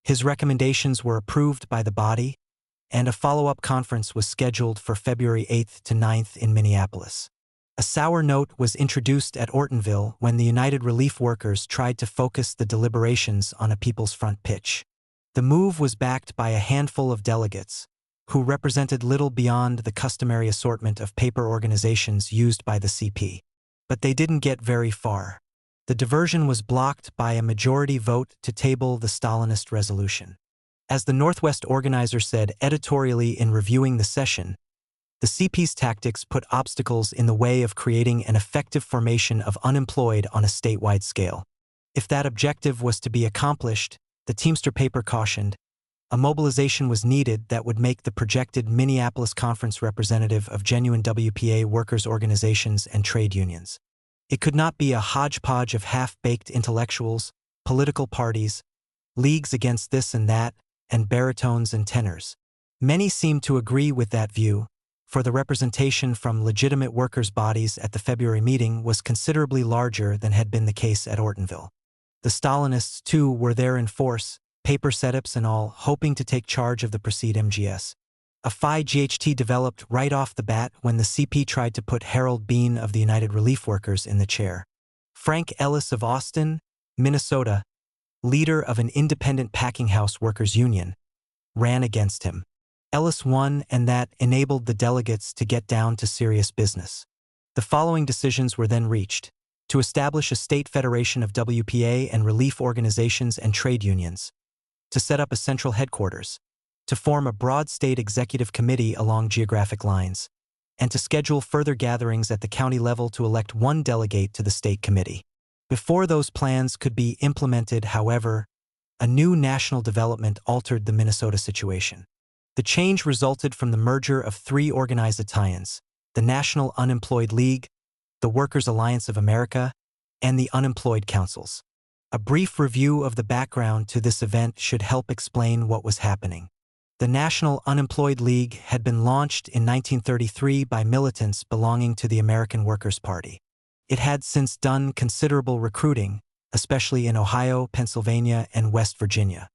His recommendations were approved by the body, and a follow-up conference was scheduled for February 8 to 9 in Minneapolis. A sour note was introduced at Ortonville when the United Relief Workers tried to focus the deliberations on a People's Front pitch. The move was backed by a handful of delegates, who represented little beyond the customary assortment of paper organizations used by the CP. But they didn't get very far. The diversion was blocked by a majority vote to table the Stalinist resolution. As the Northwest organizer said editorially in reviewing the session, the CP's tactics put obstacles in the way of creating an effective formation of unemployed on a statewide scale. If that objective was to be accomplished, the Teamster paper cautioned, a mobilization was needed that would make the projected Minneapolis Conference representative of genuine WPA workers' organizations and trade unions. It could not be a hodgepodge of half-baked intellectuals, political parties, leagues against this and that, and baritones and tenors. Many seemed to agree with that view, for the representation from legitimate workers' bodies at the February meeting was considerably larger than had been the case at Ortonville. The Stalinists, too, were there in force, paper setups and all, hoping to take charge of the Proceed MGS. A Phi GHT developed right off the bat when the CP tried to put Harold Bean of the United Relief Workers in the chair. Frank Ellis of Austin, Minnesota, leader of an independent packing house workers' union, ran against him. Ellis won, and that enabled the delegates to get down to serious business. The following decisions were then reached: to establish a state federation of WPA and relief organizations and trade unions, to set up a central headquarters, to form a broad state executive committee along geographic lines, and to schedule further gatherings at the county level to elect one delegate to the state committee. Before those plans could be implemented, however, a new national development altered the Minnesota situation. The change resulted from the merger of three organized Italians: the National Unemployed League, the Workers' Alliance of America, and the Unemployed Councils. A brief review of the background to this event should help explain what was happening. The National Unemployed League had been launched in 1933 by militants belonging to the American Workers' Party. It had since done considerable recruiting, especially in Ohio, Pennsylvania, and West Virginia.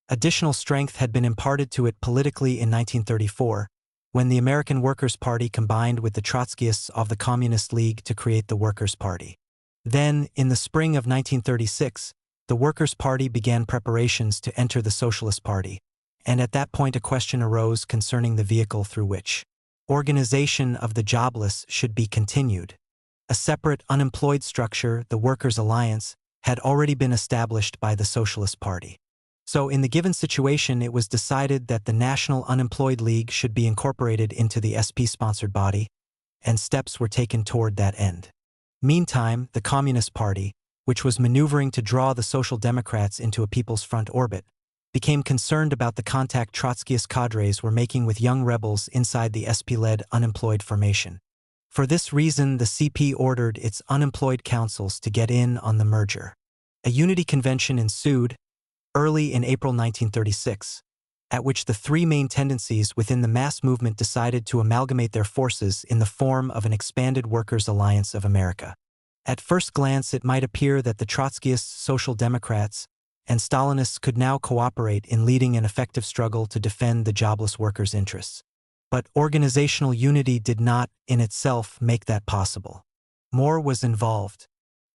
Additional strength had been imparted to it politically in 1934, when the American Workers' Party combined with the Trotskyists of the Communist League to create the Workers' Party. Then, in the spring of 1936, the Workers' Party began preparations to enter the Socialist Party, and at that point a question arose concerning the vehicle through which organization of the jobless should be continued. A separate unemployed structure, the Workers' Alliance, had already been established by the Socialist Party. So in the given situation, it was decided that the National Unemployed League should be incorporated into the SP-sponsored body, and steps were taken toward that end. Meantime, the Communist Party, which was maneuvering to draw the Social Democrats into a People's Front orbit, became concerned about the contact Trotskyist cadres were making with young rebels inside the SP-led unemployed formation. For this reason, the CP ordered its unemployed councils to get in on the merger. A unity convention ensued early in April 1936, at which the three main tendencies within the mass movement decided to amalgamate their forces in the form of an expanded Workers' Alliance of America. At first glance, it might appear that the Trotskyists, Social Democrats, and Stalinists could now cooperate in leading an effective struggle to defend the jobless workers' interests. But organizational unity did not, in itself, make that possible. More was involved.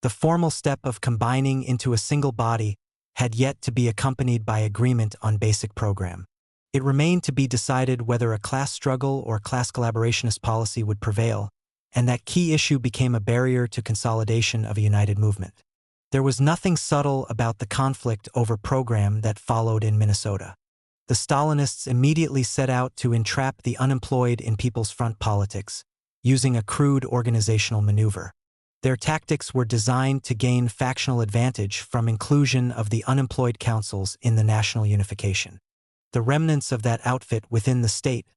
The formal step of combining into a single body had yet to be accompanied by agreement on basic program. It remained to be decided whether a class struggle or class collaborationist policy would prevail, and that key issue became a barrier to consolidation of a united movement. There was nothing subtle about the conflict over program that followed in Minnesota. The Stalinists immediately set out to entrap the unemployed in People's Front politics, using a crude organizational maneuver. Their tactics were designed to gain factional advantage from inclusion of the unemployed councils in the national unification. The remnants of that outfit within the state,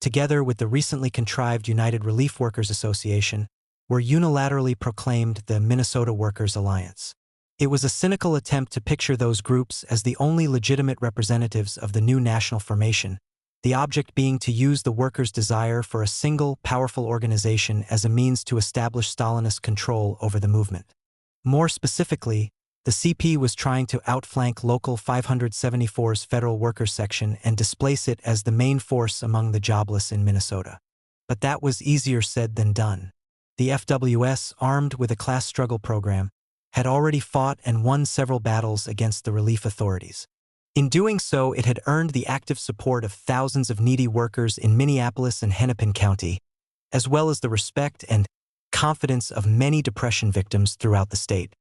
together with the recently contrived United Relief Workers Association, were unilaterally proclaimed the Minnesota Workers' Alliance. It was a cynical attempt to picture those groups as the only legitimate representatives of the new national formation, the object being to use the workers' desire for a single, powerful organization as a means to establish Stalinist control over the movement. More specifically, the CP was trying to outflank Local 574's Federal Workers Section and displace it as the main force among the jobless in Minnesota. But that was easier said than done. The FWS, armed with a class struggle program, had already fought and won several battles against the relief authorities. In doing so, it had earned the active support of thousands of needy workers in Minneapolis and Hennepin County, as well as the respect and confidence of many depression victims throughout the state.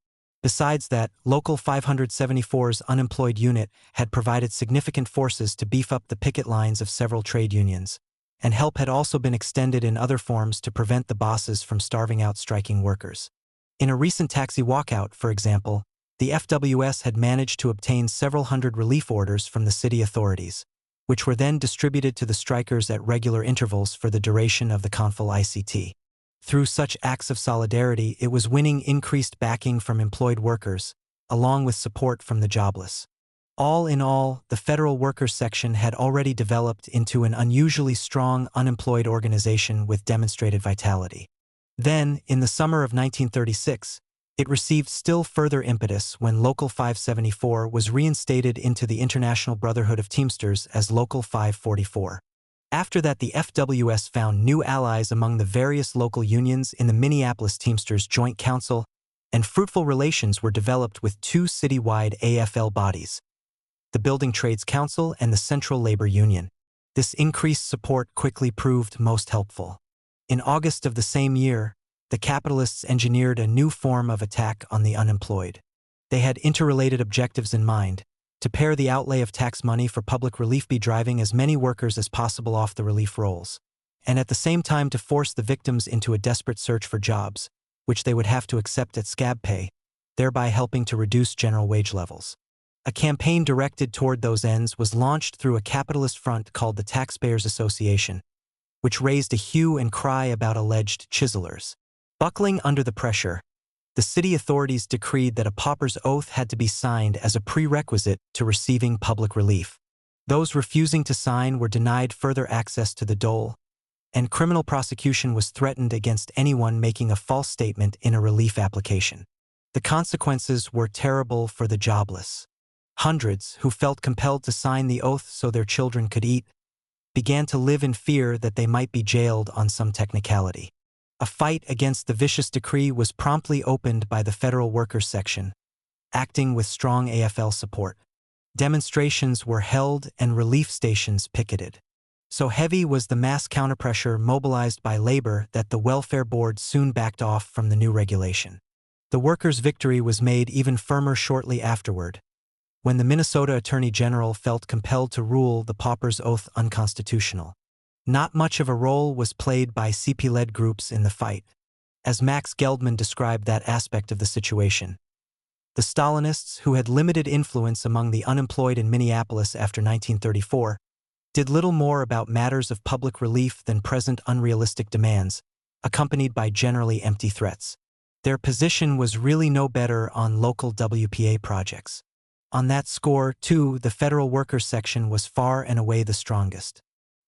Besides that, Local 574's unemployed unit had provided significant forces to beef up the picket lines of several trade unions, and help had also been extended in other forms to prevent the bosses from starving out striking workers. In a recent taxi walkout, for example, the FWS had managed to obtain several hundred relief orders from the city authorities, which were then distributed to the strikers at regular intervals for the duration of the Conful ICT. Through such acts of solidarity, it was winning increased backing from employed workers, along with support from the jobless. All in all, the Federal Workers Section had already developed into an unusually strong unemployed organization with demonstrated vitality. Then, in the summer of 1936, it received still further impetus when Local 574 was reinstated into the International Brotherhood of Teamsters as Local 544. After that, the FWS found new allies among the various local unions in the Minneapolis Teamsters Joint Council, and fruitful relations were developed with two citywide AFL bodies, the Building Trades Council and the Central Labor Union. This increased support quickly proved most helpful. In August of the same year, the capitalists engineered a new form of attack on the unemployed. They had interrelated objectives in mind: to pare the outlay of tax money for public relief by driving as many workers as possible off the relief rolls, and at the same time to force the victims into a desperate search for jobs, which they would have to accept at scab pay, thereby helping to reduce general wage levels. A campaign directed toward those ends was launched through a capitalist front called the Taxpayers Association, which raised a hue and cry about alleged chiselers. Buckling under the pressure, the city authorities decreed that a pauper's oath had to be signed as a prerequisite to receiving public relief. Those refusing to sign were denied further access to the dole, and criminal prosecution was threatened against anyone making a false statement in a relief application. The consequences were terrible for the jobless. Hundreds, who felt compelled to sign the oath so their children could eat, began to live in fear that they might be jailed on some technicality. A fight against the vicious decree was promptly opened by the Federal Workers Section, acting with strong AFL support. Demonstrations were held and relief stations picketed. So heavy was the mass counterpressure mobilized by labor that the Welfare Board soon backed off from the new regulation. The workers' victory was made even firmer shortly afterward, when the Minnesota Attorney General felt compelled to rule the pauper's oath unconstitutional. Not much of a role was played by CP-led groups in the fight, as Max Geldman described that aspect of the situation. The Stalinists, who had limited influence among the unemployed in Minneapolis after 1934, did little more about matters of public relief than present unrealistic demands, accompanied by generally empty threats. Their position was really no better on local WPA projects. On that score, too, the Federal Workers Section was far and away the strongest.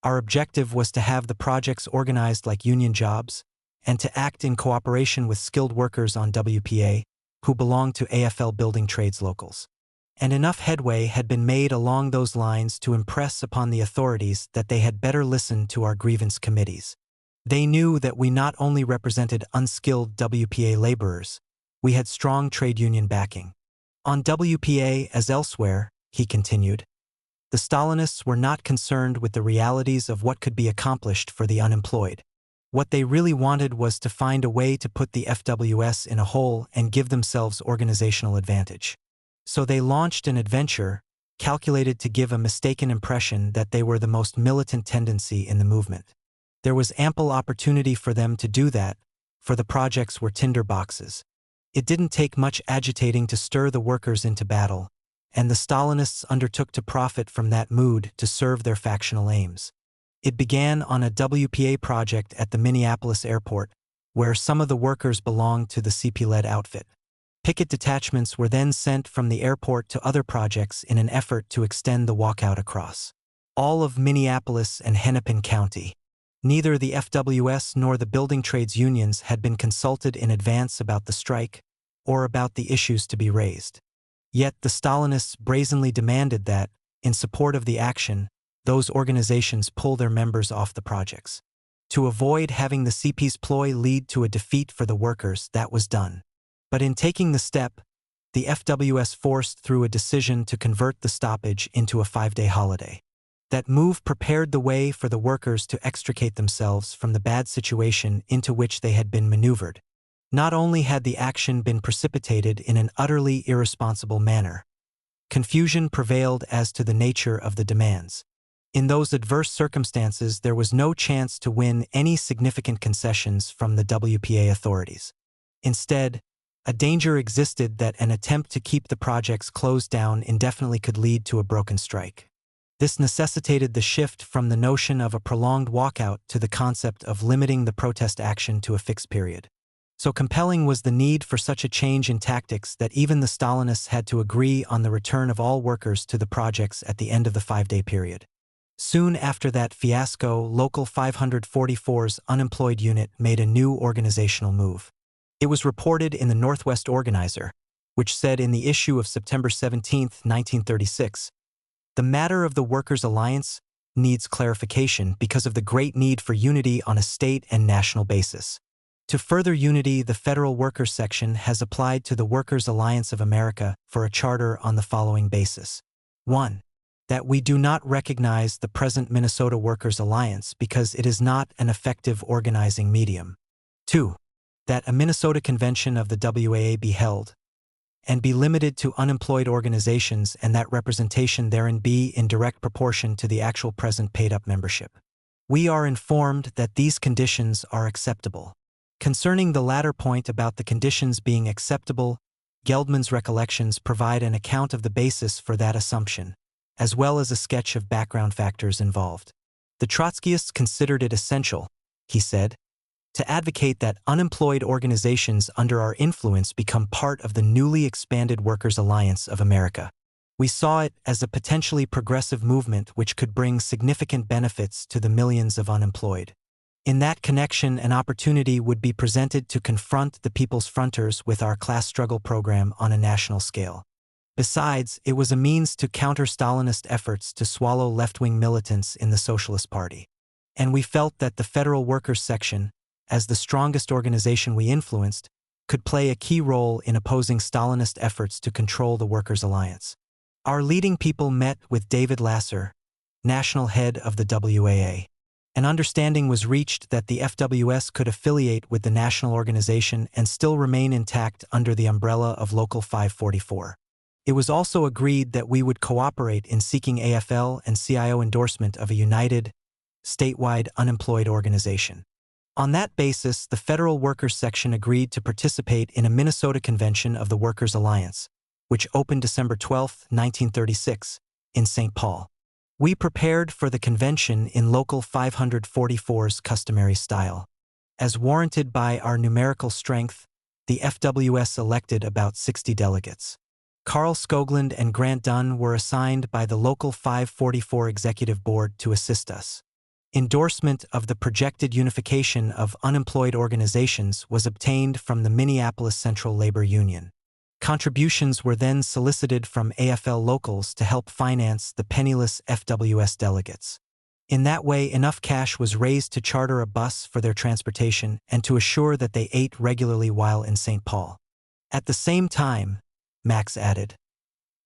Our objective was to have the projects organized like union jobs, and to act in cooperation with skilled workers on WPA, who belonged to AFL Building Trades locals. And enough headway had been made along those lines to impress upon the authorities that they had better listen to our grievance committees. They knew that we not only represented unskilled WPA laborers, we had strong trade union backing. On WPA, as elsewhere, he continued, the Stalinists were not concerned with the realities of what could be accomplished for the unemployed. What they really wanted was to find a way to put the FWS in a hole and give themselves organizational advantage. So they launched an adventure calculated to give a mistaken impression that they were the most militant tendency in the movement. There was ample opportunity for them to do that, for the projects were tinder boxes. It didn't take much agitating to stir the workers into battle, and the Stalinists undertook to profit from that mood to serve their factional aims. It began on a WPA project at the Minneapolis airport, where some of the workers belonged to the CP-led outfit. Picket detachments were then sent from the airport to other projects in an effort to extend the walkout across all of Minneapolis and Hennepin County. Neither the FWS nor the building trades unions had been consulted in advance about the strike or about the issues to be raised. Yet the Stalinists brazenly demanded that, in support of the action, those organizations pull their members off the projects. To avoid having the CP's ploy lead to a defeat for the workers, that was done. But in taking the step, the FWS forced through a decision to convert the stoppage into a 5-day holiday. That move prepared the way for the workers to extricate themselves from the bad situation into which they had been maneuvered. Not only had the action been precipitated in an utterly irresponsible manner, confusion prevailed as to the nature of the demands. In those adverse circumstances, there was no chance to win any significant concessions from the WPA authorities. Instead, A danger existed that an attempt to keep the projects closed down indefinitely could lead to a broken strike. This necessitated the shift from the notion of a prolonged walkout to the concept of limiting the protest action to a fixed period. So compelling was the need for such a change in tactics that even the Stalinists had to agree on the return of all workers to the projects at the end of the 5-day period. Soon after that fiasco, Local 544's unemployed unit made a new organizational move. It was reported in the Northwest Organizer, which said in the issue of September 17, 1936, "The matter of the Workers' Alliance needs clarification because of the great need for unity on a state and national basis. To further unity, the Federal Workers Section has applied to the Workers' Alliance of America for a charter on the following basis. 1. That we do not recognize the present Minnesota Workers' Alliance because it is not an effective organizing medium. 2. That a Minnesota convention of the WAA be held, and be limited to unemployed organizations, and that representation therein be in direct proportion to the actual present paid-up membership. We are informed that these conditions are acceptable." Concerning the latter point about the conditions being acceptable, Geldman's recollections provide an account of the basis for that assumption, as well as a sketch of background factors involved. "The Trotskyists considered it essential," he said, "to advocate that unemployed organizations under our influence become part of the newly expanded Workers' Alliance of America. We saw it as a potentially progressive movement which could bring significant benefits to the millions of unemployed. In that connection, an opportunity would be presented to confront the People's Fronters with our class struggle program on a national scale. Besides, it was a means to counter Stalinist efforts to swallow left-wing militants in the Socialist Party. And we felt that the Federal Workers Section, as the strongest organization we influenced, could play a key role in opposing Stalinist efforts to control the Workers' Alliance. Our leading people met with David Lasser, national head of the WAA. An understanding was reached that the FWS could affiliate with the national organization and still remain intact under the umbrella of Local 544. It was also agreed that we would cooperate in seeking AFL and CIO endorsement of a united, statewide unemployed organization. On that basis, the Federal Workers Section agreed to participate in a Minnesota convention of the Workers' Alliance, which opened December 12, 1936, in St. Paul. We prepared for the convention in Local 544's customary style. As warranted by our numerical strength, the FWS elected about 60 delegates. Carl Skoglund and Grant Dunn were assigned by the Local 544 Executive Board to assist us. Endorsement of the projected unification of unemployed organizations was obtained from the Minneapolis Central Labor Union. Contributions were then solicited from AFL locals to help finance the penniless FWS delegates. In that way, enough cash was raised to charter a bus for their transportation and to assure that they ate regularly while in St. Paul. At the same time, Max added,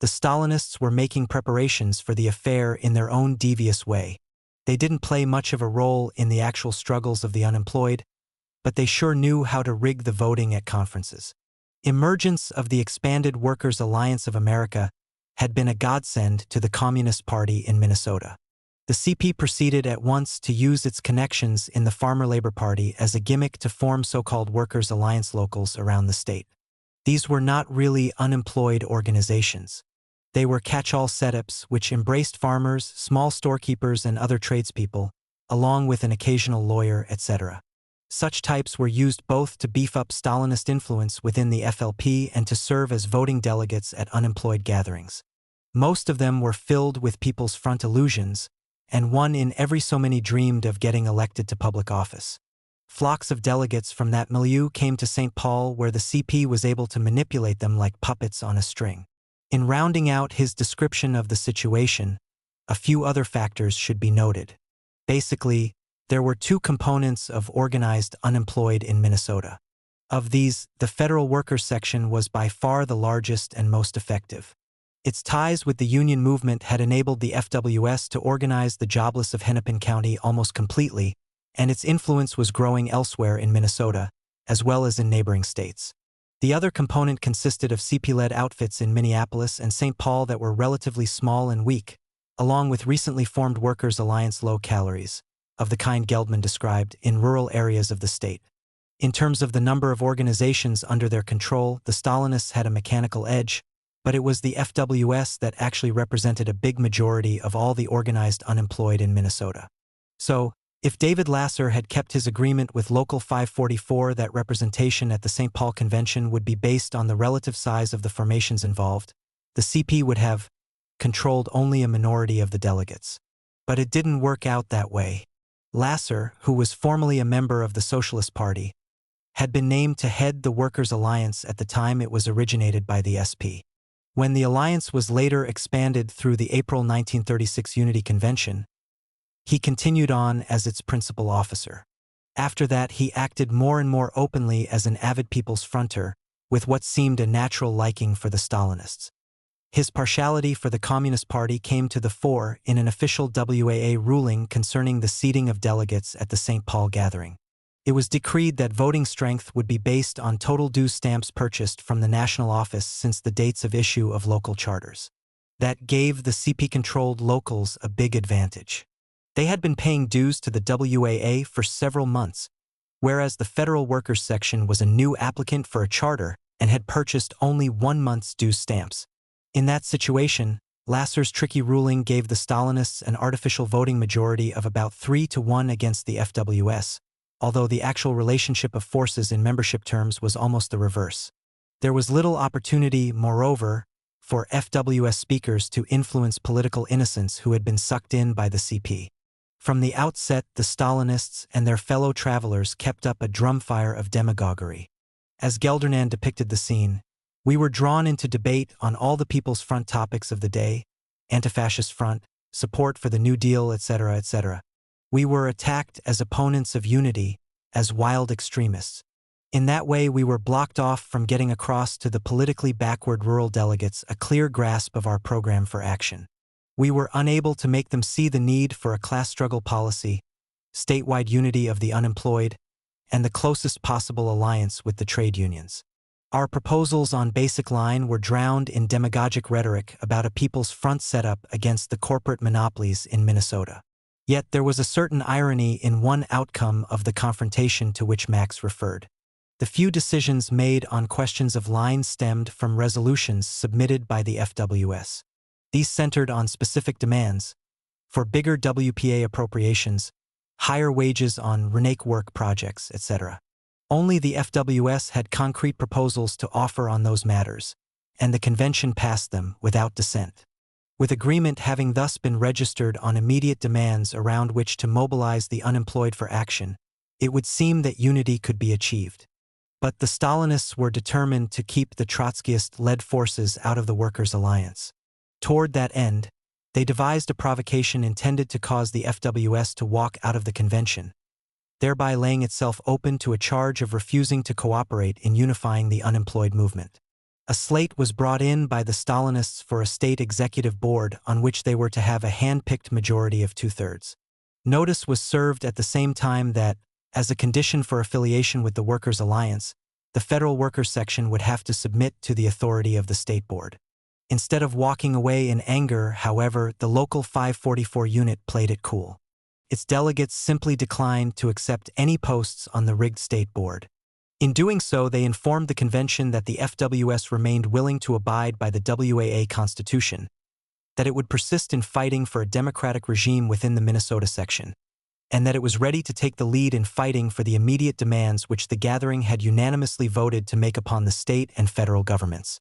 the Stalinists were making preparations for the affair in their own devious way. They didn't play much of a role in the actual struggles of the unemployed, but they sure knew how to rig the voting at conferences. Emergence of the expanded Workers' Alliance of America had been a godsend to the Communist Party in Minnesota. The CP proceeded at once to use its connections in the Farmer Labor Party as a gimmick to form so-called Workers' Alliance locals around the state. These were not really unemployed organizations. They were catch-all setups which embraced farmers, small storekeepers, and other tradespeople, along with an occasional lawyer, etc. Such types were used both to beef up Stalinist influence within the FLP and to serve as voting delegates at unemployed gatherings. Most of them were filled with People's Front illusions, and one in every so many dreamed of getting elected to public office. Flocks of delegates from that milieu came to St. Paul, where the CP was able to manipulate them like puppets on a string. In rounding out his description of the situation, a few other factors should be noted. Basically, there were two components of organized unemployed in Minnesota. Of these, the Federal Workers Section was by far the largest and most effective. Its ties with the union movement had enabled the FWS to organize the jobless of Hennepin County almost completely, and its influence was growing elsewhere in Minnesota, as well as in neighboring states. The other component consisted of CP-led outfits in Minneapolis and St. Paul that were relatively small and weak, along with recently formed Workers' Alliance low-calories, of the kind Geldman described, in rural areas of the state. In terms of the number of organizations under their control, the Stalinists had a mechanical edge, but it was the FWS that actually represented a big majority of all the organized unemployed in Minnesota. So, if David Lasser had kept his agreement with Local 544 that representation at the St. Paul Convention would be based on the relative size of the formations involved, the CP would have controlled only a minority of the delegates. But it didn't work out that way. Lasser, who was formerly a member of the Socialist Party, had been named to head the Workers' Alliance at the time it was originated by the SP. When the alliance was later expanded through the April 1936 Unity Convention, he continued on as its principal officer. After that, he acted more and more openly as an avid People's Fronter, with what seemed a natural liking for the Stalinists. His partiality for the Communist Party came to the fore in an official WAA ruling concerning the seating of delegates at the St. Paul gathering. It was decreed that voting strength would be based on total dues stamps purchased from the national office since the dates of issue of local charters. That gave the CP-controlled locals a big advantage. They had been paying dues to the WAA for several months, whereas the Federal Workers section was a new applicant for a charter and had purchased only 1 month's dues stamps. In that situation, Lasser's tricky ruling gave the Stalinists an artificial voting majority of about 3-1 against the FWS, although the actual relationship of forces in membership terms was almost the reverse. There was little opportunity, moreover, for FWS speakers to influence political innocents who had been sucked in by the CP. From the outset, the Stalinists and their fellow travelers kept up a drumfire of demagoguery. As Geldernan depicted the scene, we were drawn into debate on all the People's Front topics of the day, anti-fascist front, support for the New Deal, etc., etc. We were attacked as opponents of unity, as wild extremists. In that way, we were blocked off from getting across to the politically backward rural delegates a clear grasp of our program for action. We were unable to make them see the need for a class struggle policy, statewide unity of the unemployed, and the closest possible alliance with the trade unions. Our proposals on basic line were drowned in demagogic rhetoric about a People's Front setup against the corporate monopolies in Minnesota. Yet there was a certain irony in one outcome of the confrontation to which Max referred. The few decisions made on questions of line stemmed from resolutions submitted by the FWS. These centered on specific demands for bigger WPA appropriations, higher wages on renake work projects, etc. Only the FWS had concrete proposals to offer on those matters, and the convention passed them without dissent. With agreement having thus been registered on immediate demands around which to mobilize the unemployed for action, it would seem that unity could be achieved. But the Stalinists were determined to keep the Trotskyist-led forces out of the Workers' Alliance. Toward that end, they devised a provocation intended to cause the FWS to walk out of the convention, thereby laying itself open to a charge of refusing to cooperate in unifying the unemployed movement. A slate was brought in by the Stalinists for a state executive board on which they were to have a hand-picked majority of 2/3. Notice was served at the same time that, as a condition for affiliation with the Workers' Alliance, the Federal Workers section would have to submit to the authority of the state board. Instead of walking away in anger, however, the Local 544 unit played it cool. Its delegates simply declined to accept any posts on the rigged state board. In doing so, they informed the convention that the FWS remained willing to abide by the WAA Constitution, that it would persist in fighting for a democratic regime within the Minnesota section, and that it was ready to take the lead in fighting for the immediate demands which the gathering had unanimously voted to make upon the state and federal governments.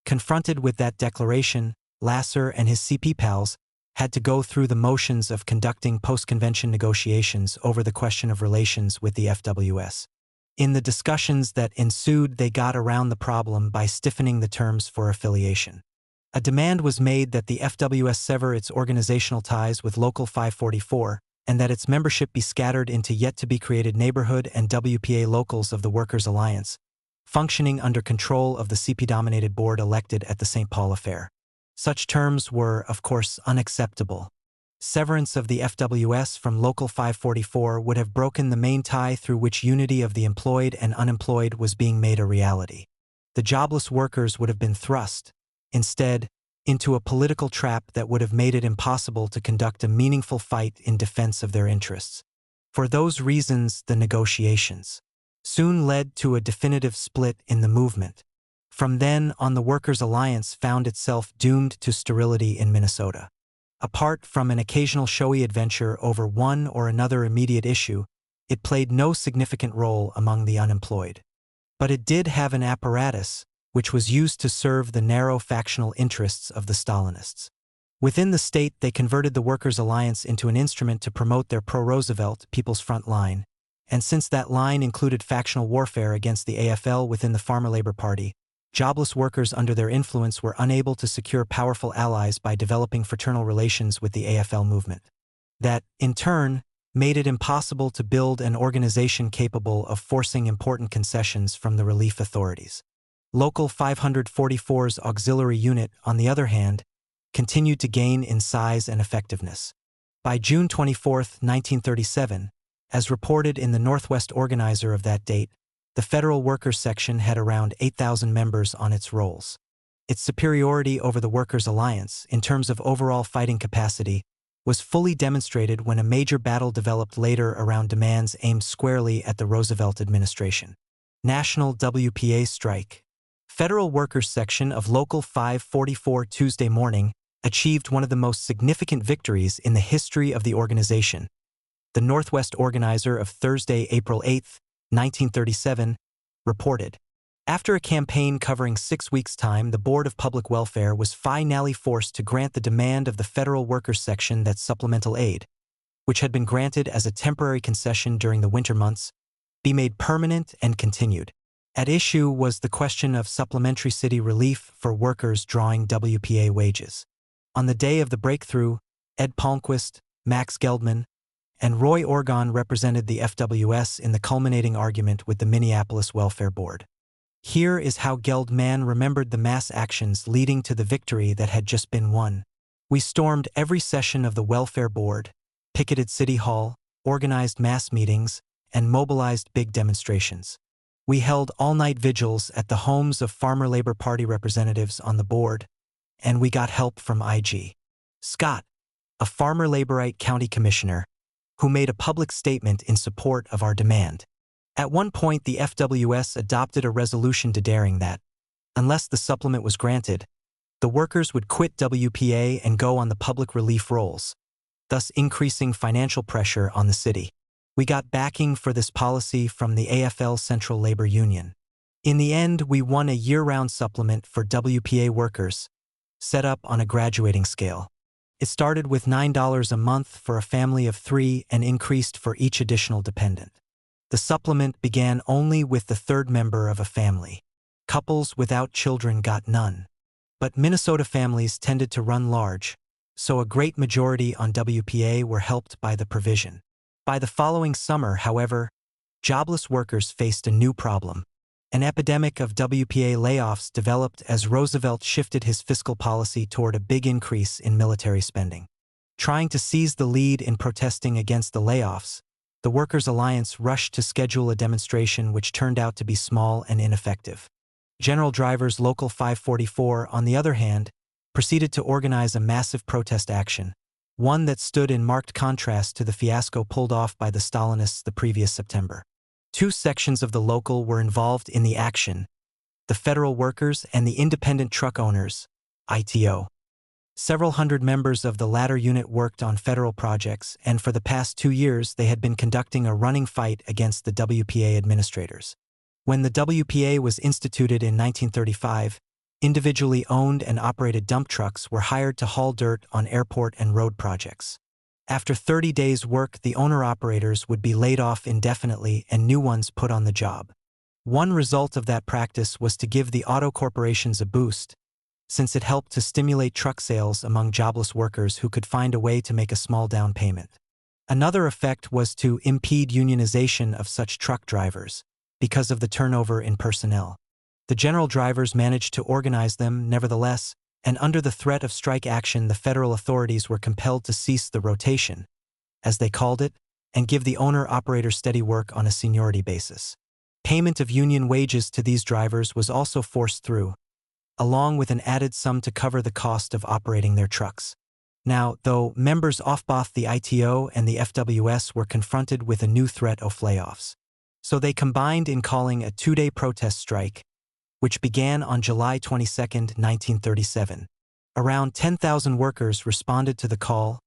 Confronted with that declaration, Lasser and his CP pals had to go through the motions of conducting post-convention negotiations over the question of relations with the FWS. In the discussions that ensued, they got around the problem by stiffening the terms for affiliation. A demand was made that the FWS sever its organizational ties with Local 544 and that its membership be scattered into yet-to-be-created neighborhood and WPA locals of the Workers' Alliance, functioning under control of the CP-dominated board elected at the St. Paul affair. Such terms were, of course, unacceptable. Severance of the FWS from Local 544 would have broken the main tie through which unity of the employed and unemployed was being made a reality. The jobless workers would have been thrust, instead, into a political trap that would have made it impossible to conduct a meaningful fight in defense of their interests. For those reasons, the negotiations soon led to a definitive split in the movement. From then on, the Workers' Alliance found itself doomed to sterility in Minnesota. Apart from an occasional showy adventure over one or another immediate issue, it played no significant role among the unemployed. But it did have an apparatus, which was used to serve the narrow factional interests of the Stalinists. Within the state, they converted the Workers' Alliance into an instrument to promote their pro-Roosevelt People's Front line, and since that line included factional warfare against the AFL within the Farmer Labor Party, jobless workers under their influence were unable to secure powerful allies by developing fraternal relations with the AFL movement. That, in turn, made it impossible to build an organization capable of forcing important concessions from the relief authorities. Local 544's auxiliary unit, on the other hand, continued to gain in size and effectiveness. By June 24, 1937, as reported in the Northwest Organizer of that date, the Federal Workers Section had around 8,000 members on its rolls. Its superiority over the Workers' Alliance, in terms of overall fighting capacity, was fully demonstrated when a major battle developed later around demands aimed squarely at the Roosevelt administration. National WPA strike. Federal Workers Section of Local 544 Tuesday morning achieved one of the most significant victories in the history of the organization. The Northwest Organizer of Thursday, April 8, 1937, reported, after a campaign covering 6 weeks' time, the Board of Public Welfare was finally forced to grant the demand of the Federal Workers Section that supplemental aid, which had been granted as a temporary concession during the winter months, be made permanent and continued. At issue was the question of supplementary city relief for workers drawing WPA wages. On the day of the breakthrough, Ed Palmquist, Max Geldman, and Roy Orgon represented the FWS in the culminating argument with the Minneapolis Welfare Board. Here is how Geldman remembered the mass actions leading to the victory that had just been won. We stormed every session of the Welfare Board, picketed City Hall, organized mass meetings, and mobilized big demonstrations. We held all-night vigils at the homes of Farmer Labor Party representatives on the board, and we got help from I.G. Scott, a Farmer Laborite county commissioner, who made a public statement in support of our demand. At one point, the FWS adopted a resolution declaring that, unless the supplement was granted, the workers would quit WPA and go on the public relief rolls, thus increasing financial pressure on the city. We got backing for this policy from the AFL Central Labor Union. In the end, we won a year-round supplement for WPA workers, set up on a graduating scale. It started with $9 a month for a family of 3 and increased for each additional dependent. The supplement began only with the third member of a family. Couples without children got none. But Minnesota families tended to run large, so a great majority on WPA were helped by the provision. By the following summer, however, jobless workers faced a new problem. An epidemic of WPA layoffs developed as Roosevelt shifted his fiscal policy toward a big increase in military spending. Trying to seize the lead in protesting against the layoffs, the Workers' Alliance rushed to schedule a demonstration which turned out to be small and ineffective. General Driver's Local 544, on the other hand, proceeded to organize a massive protest action, one that stood in marked contrast to the fiasco pulled off by the Stalinists the previous September. 2 sections of the local were involved in the action: the federal workers and the independent truck owners, ITO. Several hundred members of the latter unit worked on federal projects, and for the past 2 years they had been conducting a running fight against the WPA administrators. When the WPA was instituted in 1935, individually owned and operated dump trucks were hired to haul dirt on airport and road projects. After 30 days' work, the owner-operators would be laid off indefinitely and new ones put on the job. One result of that practice was to give the auto corporations a boost, since it helped to stimulate truck sales among jobless workers who could find a way to make a small down payment. Another effect was to impede unionization of such truck drivers, because of the turnover in personnel. The general drivers managed to organize them, nevertheless, and under the threat of strike action, the federal authorities were compelled to cease the rotation, as they called it, and give the owner-operator steady work on a seniority basis. Payment of union wages to these drivers was also forced through, along with an added sum to cover the cost of operating their trucks. Now, though, members of both the ITO and the FWS were confronted with a new threat of layoffs. So they combined in calling a two-day protest strike, which began on July 22, 1937. Around 10,000 workers responded to the call,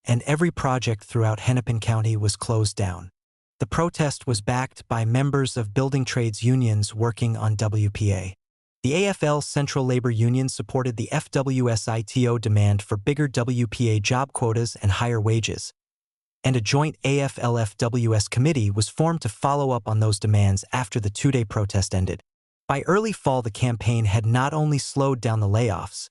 and every project throughout Hennepin County was closed down. The protest was backed by members of building trades unions working on WPA. The AFL Central Labor Union supported the FWSITO demand for bigger WPA job quotas and higher wages, and a joint AFL-FWS committee was formed to follow up on those demands after the two-day protest ended. By early fall, the campaign had not only slowed down the layoffs,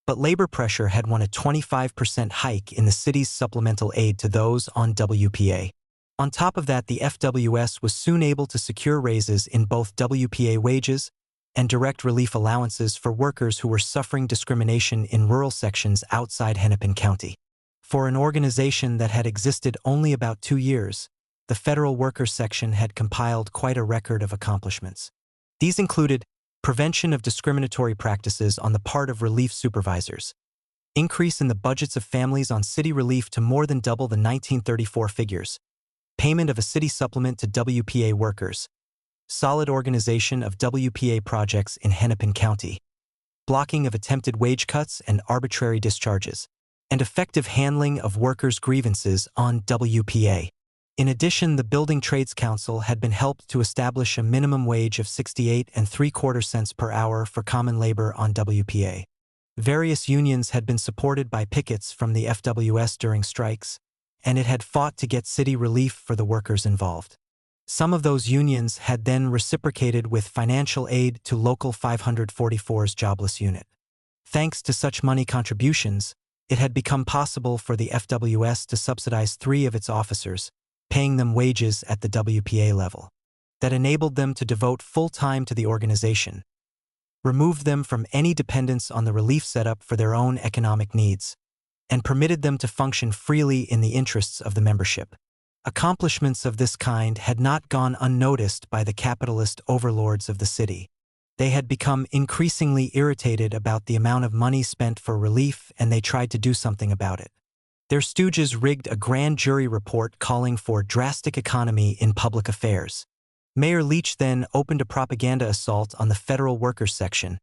but labor pressure had won a 25% hike in the city's supplemental aid to those on WPA. On top of that, the FWS was soon able to secure raises in both WPA wages and direct relief allowances for workers who were suffering discrimination in rural sections outside Hennepin County. For an organization that had existed only about 2 years, the Federal Workers Section had compiled quite a record of accomplishments. These included prevention of discriminatory practices on the part of relief supervisors, increase in the budgets of families on city relief to more than double the 1934 figures, payment of a city supplement to WPA workers, solid organization of WPA projects in Hennepin County, blocking of attempted wage cuts and arbitrary discharges, and effective handling of workers' grievances on WPA. In addition, the Building Trades Council had been helped to establish a minimum wage of 68 3/4 cents per hour for common labor on WPA. Various unions had been supported by pickets from the FWS during strikes, and it had fought to get city relief for the workers involved. Some of those unions had then reciprocated with financial aid to Local 544's jobless unit. Thanks to such money contributions, it had become possible for the FWS to subsidize 3 of its officers, paying them wages at the WPA level. That enabled them to devote full time to the organization, removed them from any dependence on the relief setup for their own economic needs, and permitted them to function freely in the interests of the membership. Accomplishments of this kind had not gone unnoticed by the capitalist overlords of the city. They had become increasingly irritated about the amount of money spent for relief, and they tried to do something about it. Their stooges rigged a grand jury report calling for drastic economy in public affairs. Mayor Leach then opened a propaganda assault on the Federal Workers Section,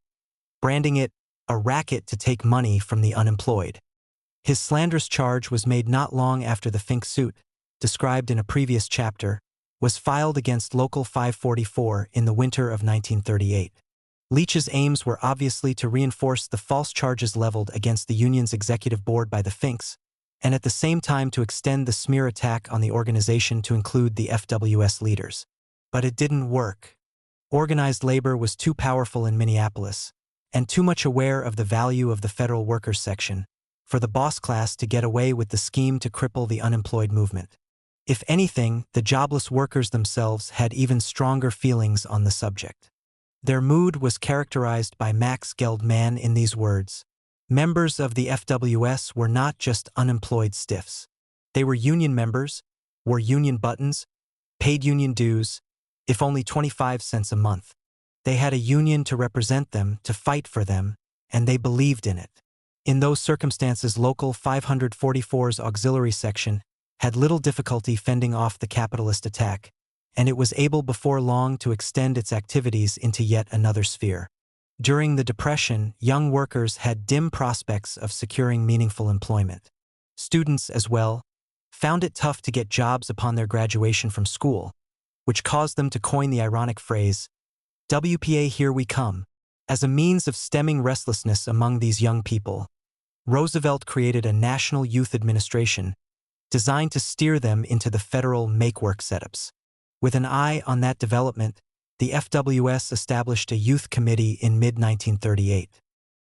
branding it a racket to take money from the unemployed. His slanderous charge was made not long after the Fink suit, described in a previous chapter, was filed against Local 544 in the winter of 1938. Leach's aims were obviously to reinforce the false charges leveled against the union's executive board by the Finks, and at the same time to extend the smear attack on the organization to include the FWS leaders. But it didn't work. Organized labor was too powerful in Minneapolis, and too much aware of the value of the Federal Workers Section, for the boss class to get away with the scheme to cripple the unemployed movement. If anything, the jobless workers themselves had even stronger feelings on the subject. Their mood was characterized by Max Geldman in these words: members of the FWS were not just unemployed stiffs. They were union members, wore union buttons, paid union dues, if only 25 cents a month. They had a union to represent them, to fight for them, and they believed in it. In those circumstances, Local 544's auxiliary section had little difficulty fending off the capitalist attack, and it was able before long to extend its activities into yet another sphere. During the Depression, young workers had dim prospects of securing meaningful employment. Students, as well, found it tough to get jobs upon their graduation from school, which caused them to coin the ironic phrase, "WPA, here we come." As a means of stemming restlessness among these young people, Roosevelt created a national youth administration designed to steer them into the federal make-work setups. With an eye on that development, the FWS established a youth committee in mid-1938.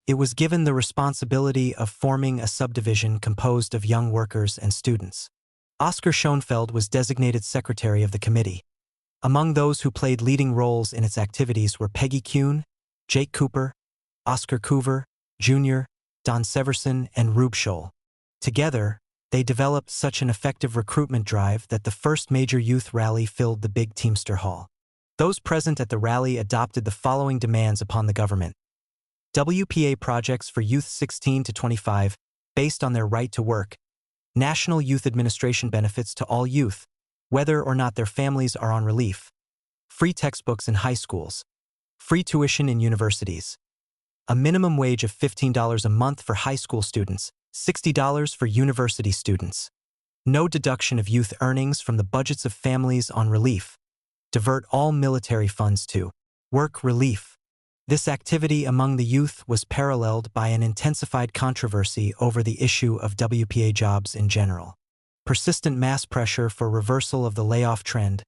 It was given the responsibility of forming a subdivision composed of young workers and students. Oscar Schoenfeld was designated secretary of the committee. Among those who played leading roles in its activities were Peggy Kuhn, Jake Cooper, Oscar Coover, Jr., Don Severson, and Rube Scholl. Together, they developed such an effective recruitment drive that the first major youth rally filled the big Teamster Hall. Those present at the rally adopted the following demands upon the government: WPA projects for youth 16 to 25, based on their right to work, national youth administration benefits to all youth, whether or not their families are on relief, free textbooks in high schools, free tuition in universities, a minimum wage of $15 a month for high school students, $60 for university students, no deduction of youth earnings from the budgets of families on relief, divert all military funds to work relief. This activity among the youth was paralleled by an intensified controversy over the issue of WPA jobs in general. Persistent mass pressure for reversal of the layoff trend,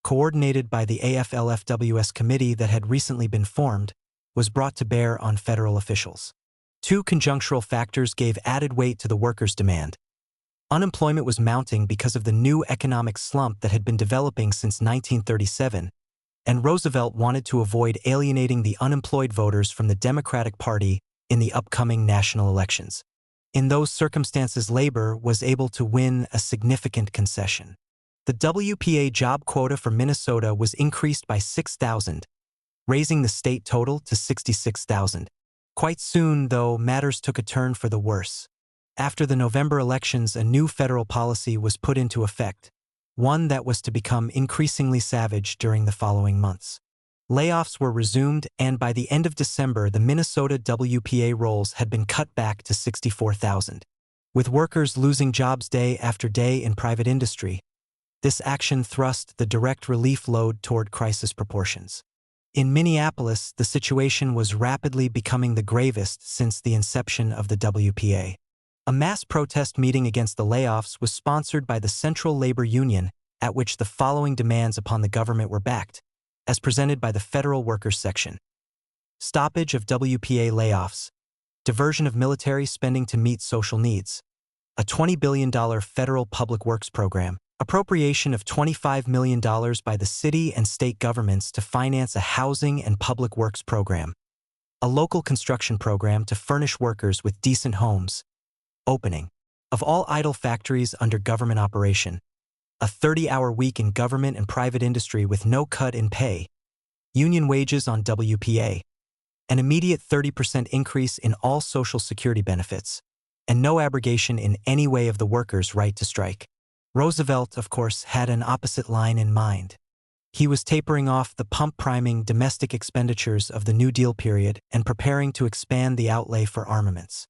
coordinated by the AFL-FWS committee that had recently been formed, was brought to bear on federal officials. Two conjunctural factors gave added weight to the workers' demand. Unemployment was mounting because of the new economic slump that had been developing since 1937, and Roosevelt wanted to avoid alienating the unemployed voters from the Democratic Party in the upcoming national elections. In those circumstances, labor was able to win a significant concession. The WPA job quota for Minnesota was increased by 6,000, raising the state total to 66,000. Quite soon, though, matters took a turn for the worse. After the November elections, a new federal policy was put into effect, one that was to become increasingly savage during the following months. Layoffs were resumed, and by the end of December, the Minnesota WPA rolls had been cut back to 64,000. With workers losing jobs day after day in private industry, this action thrust the direct relief load toward crisis proportions. In Minneapolis, the situation was rapidly becoming the gravest since the inception of the WPA. A mass protest meeting against the layoffs was sponsored by the Central Labor Union, at which the following demands upon the government were backed, as presented by the Federal Workers Section: stoppage of WPA layoffs, diversion of military spending to meet social needs, a $20 billion federal public works program, appropriation of $25 million by the city and state governments to finance a housing and public works program, a local construction program to furnish workers with decent homes, opening of all idle factories under government operation, a 30-hour week in government and private industry with no cut in pay, union wages on WPA, an immediate 30% increase in all Social Security benefits, and no abrogation in any way of the workers' right to strike. Roosevelt, of course, had an opposite line in mind. He was tapering off the pump-priming domestic expenditures of the New Deal period and preparing to expand the outlay for armaments.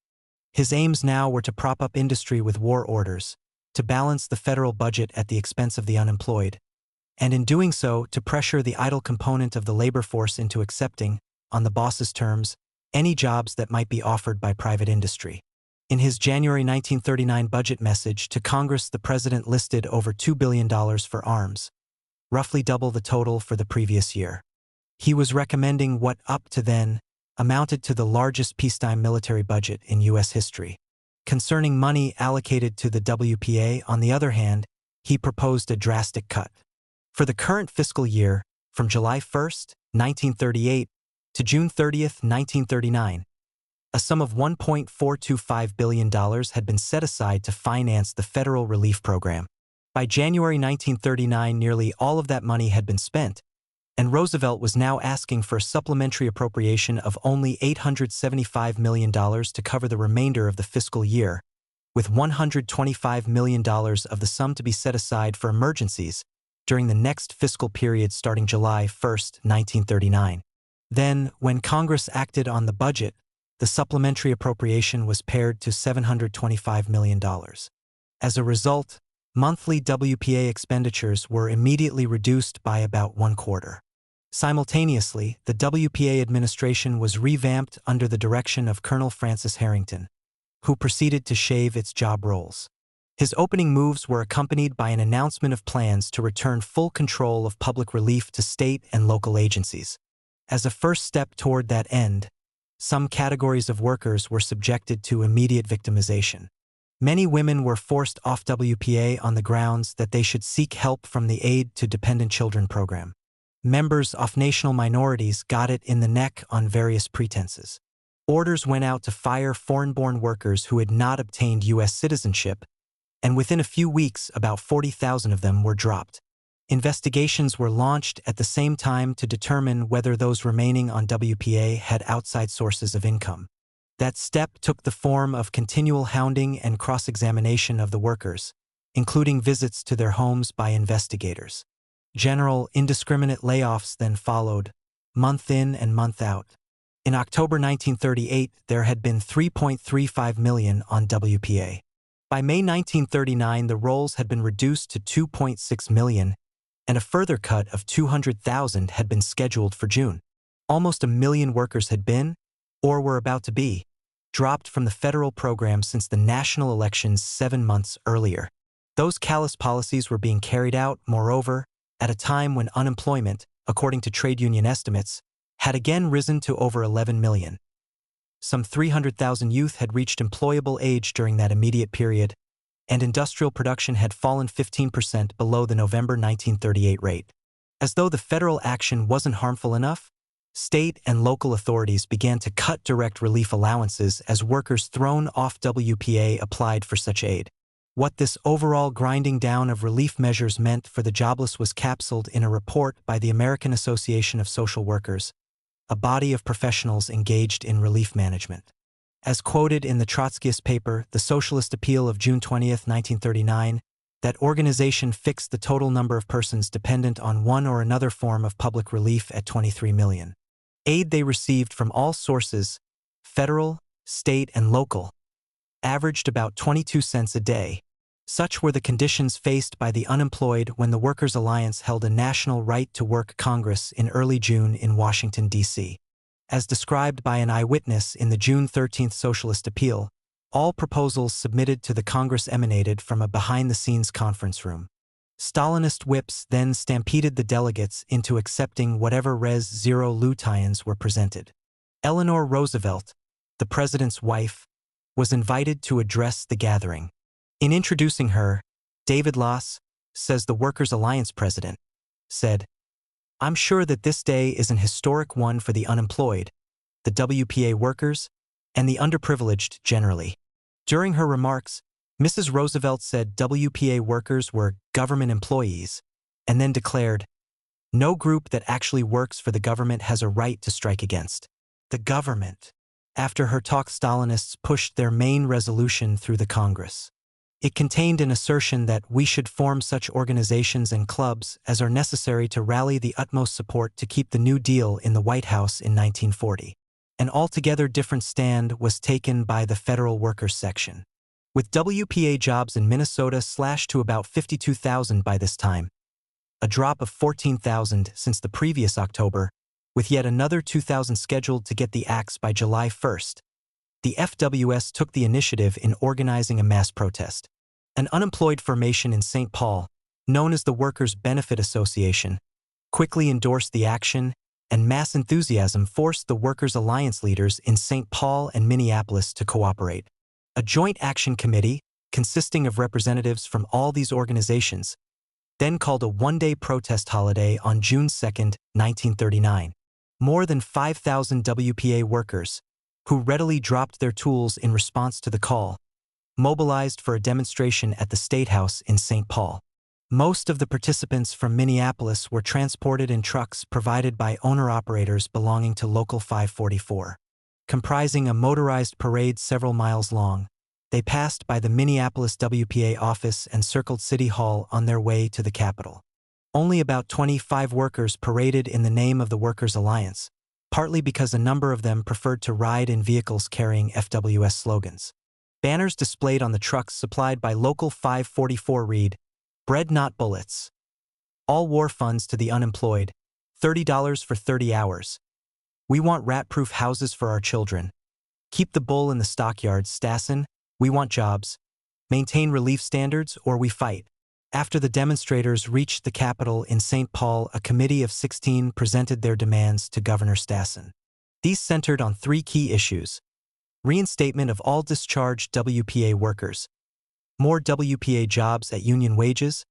His aims now were to prop up industry with war orders, to balance the federal budget at the expense of the unemployed, and in doing so, to pressure the idle component of the labor force into accepting, on the boss's terms, any jobs that might be offered by private industry. In his January 1939 budget message to Congress, the president listed over $2 billion for arms, roughly double the total for the previous year. He was recommending what, up to then, amounted to the largest peacetime military budget in U.S. history. Concerning money allocated to the WPA, on the other hand, he proposed a drastic cut. For the current fiscal year, from July 1, 1938, to June 30, 1939, a sum of $1.425 billion had been set aside to finance the federal relief program. By January 1939, nearly all of that money had been spent, and Roosevelt was now asking for a supplementary appropriation of only $875 million to cover the remainder of the fiscal year, with $125 million of the sum to be set aside for emergencies during the next fiscal period starting July 1, 1939. Then, when Congress acted on the budget, the supplementary appropriation was pared to $725 million. As a result, monthly WPA expenditures were immediately reduced by about 1/4. Simultaneously, the WPA administration was revamped under the direction of Colonel Francis Harrington, who proceeded to shave its job roles. His opening moves were accompanied by an announcement of plans to return full control of public relief to state and local agencies. As a first step toward that end, some categories of workers were subjected to immediate victimization. Many women were forced off WPA on the grounds that they should seek help from the Aid to Dependent Children program. Members of national minorities got it in the neck on various pretenses. Orders went out to fire foreign-born workers who had not obtained U.S. citizenship, and within a few weeks, about 40,000 of them were dropped. Investigations were launched at the same time to determine whether those remaining on WPA had outside sources of income. That step took the form of continual hounding and cross-examination of the workers, including visits to their homes by investigators. General, indiscriminate layoffs then followed, month in and month out. In October 1938, there had been 3.35 million on WPA. By May 1939, the rolls had been reduced to 2.6 million, and a further cut of 200,000 had been scheduled for June. Almost a million workers had been, or were about to be, dropped from the federal program since the national elections 7 months earlier. Those callous policies were being carried out, moreover, at a time when unemployment, according to trade union estimates, had again risen to over 11 million. Some 300,000 youth had reached employable age during that immediate period, and industrial production had fallen 15% below the November 1938 rate. As though the federal action wasn't harmful enough, state and local authorities began to cut direct relief allowances as workers thrown off WPA applied for such aid. What this overall grinding down of relief measures meant for the jobless was capsuled in a report by the American Association of Social Workers, a body of professionals engaged in relief management. As quoted in the Trotskyist paper, The Socialist Appeal of June 20, 1939, that organization fixed the total number of persons dependent on one or another form of public relief at 23 million. Aid they received from all sources, federal, state, and local, averaged about 22 cents a day. Such were the conditions faced by the unemployed when the Workers' Alliance held a National Right-to-Work Congress in early June in Washington, D.C. As described by an eyewitness in the June 13 Socialist Appeal, all proposals submitted to the Congress emanated from a behind-the-scenes conference room. Stalinist whips then stampeded the delegates into accepting whatever Res. Zero lutins were presented. Eleanor Roosevelt, the president's wife, was invited to address the gathering. In introducing her, David Loss, says the Workers' Alliance president, said, "I'm sure that this day is an historic one for the unemployed, the WPA workers, and the underprivileged generally." During her remarks, Mrs. Roosevelt said WPA workers were government employees, and then declared, "No group that actually works for the government has a right to strike against the government." After her talk, Stalinists pushed their main resolution through the Congress. It contained an assertion that we should form such organizations and clubs as are necessary to rally the utmost support to keep the New Deal in the White House in 1940. An altogether different stand was taken by the Federal Workers section. With WPA jobs in Minnesota slashed to about 52,000 by this time, a drop of 14,000 since the previous October, with yet another 2,000 scheduled to get the axe by July 1st, the FWS took the initiative in organizing a mass protest. An unemployed formation in St. Paul, known as the Workers' Benefit Association, quickly endorsed the action, and mass enthusiasm forced the Workers' Alliance leaders in St. Paul and Minneapolis to cooperate. A joint action committee, consisting of representatives from all these organizations, then called a one-day protest holiday on June 2, 1939. More than 5,000 WPA workers, who readily dropped their tools in response to the call, mobilized for a demonstration at the State House in St. Paul. Most of the participants from Minneapolis were transported in trucks provided by owner-operators belonging to Local 544. Comprising a motorized parade several miles long, they passed by the Minneapolis WPA office and circled City Hall on their way to the Capitol. Only about 25 workers paraded in the name of the Workers' Alliance, partly because a number of them preferred to ride in vehicles carrying FWS slogans. Banners displayed on the trucks supplied by Local 544 read, "Bread not bullets. All war funds to the unemployed, $30 for 30 hours. We want rat-proof houses for our children. Keep the bull in the stockyards, Stassen. We want jobs. Maintain relief standards or we fight." After the demonstrators reached the Capitol in St. Paul, a committee of 16 presented their demands to Governor Stassen. These centered on 3 key issues: reinstatement of all discharged WPA workers, more WPA jobs at union wages,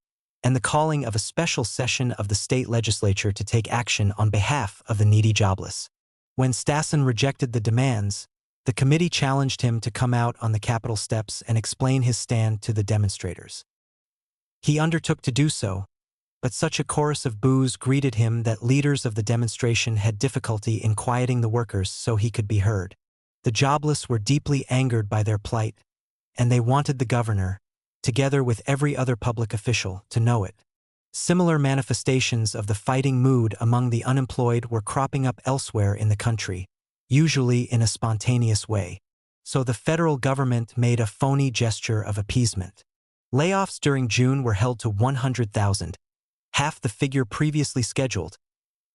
and the calling of a special session of the state legislature to take action on behalf of the needy jobless. When Stassen rejected the demands, the committee challenged him to come out on the Capitol steps and explain his stand to the demonstrators. He undertook to do so, but such a chorus of boos greeted him that leaders of the demonstration had difficulty in quieting the workers so he could be heard. The jobless were deeply angered by their plight, and they wanted the governor, together with every other public official, to know it. Similar manifestations of the fighting mood among the unemployed were cropping up elsewhere in the country, usually in a spontaneous way. So the federal government made a phony gesture of appeasement. Layoffs during June were held to 100,000, half the figure previously scheduled,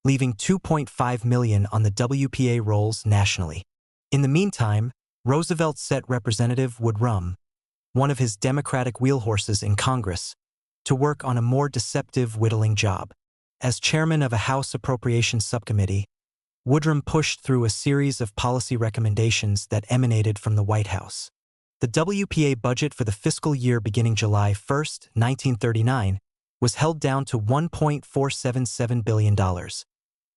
leaving 2.5 million on the WPA rolls nationally. In the meantime, Roosevelt set Representative Woodrum, one of his Democratic wheelhorses in Congress, to work on a more deceptive whittling job. As chairman of a House Appropriations Subcommittee, Woodrum pushed through a series of policy recommendations that emanated from the White House. The WPA budget for the fiscal year beginning July 1, 1939, was held down to $1.477 billion,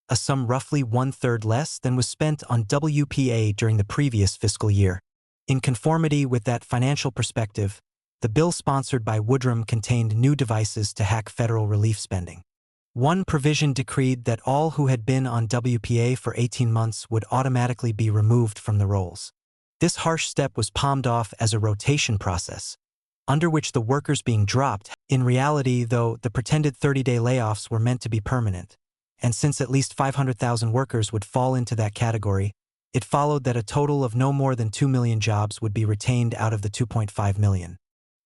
a sum roughly one-third less than was spent on WPA during the previous fiscal year. In conformity with that financial perspective, the bill sponsored by Woodrum contained new devices to hack federal relief spending. One provision decreed that all who had been on WPA for 18 months would automatically be removed from the rolls. This harsh step was palmed off as a rotation process, under which the workers being dropped. In reality, though, the pretended 30-day layoffs were meant to be permanent, and since at least 500,000 workers would fall into that category, it followed that a total of no more than 2 million jobs would be retained out of the 2.5 million.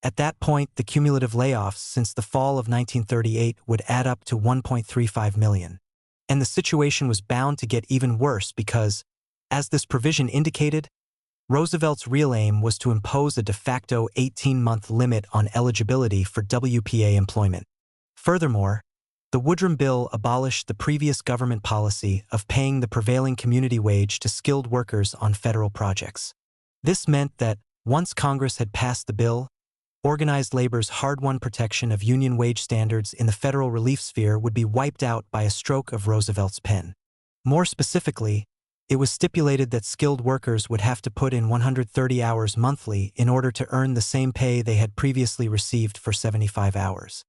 At that point, the cumulative layoffs since the fall of 1938 would add up to 1.35 million. And the situation was bound to get even worse because, as this provision indicated, Roosevelt's real aim was to impose a de facto 18-month limit on eligibility for WPA employment. Furthermore, the Woodrum bill abolished the previous government policy of paying the prevailing community wage to skilled workers on federal projects. This meant that, once Congress had passed the bill, organized labor's hard-won protection of union wage standards in the federal relief sphere would be wiped out by a stroke of Roosevelt's pen. More specifically, it was stipulated that skilled workers would have to put in 130 hours monthly in order to earn the same pay they had previously received for 75 hours.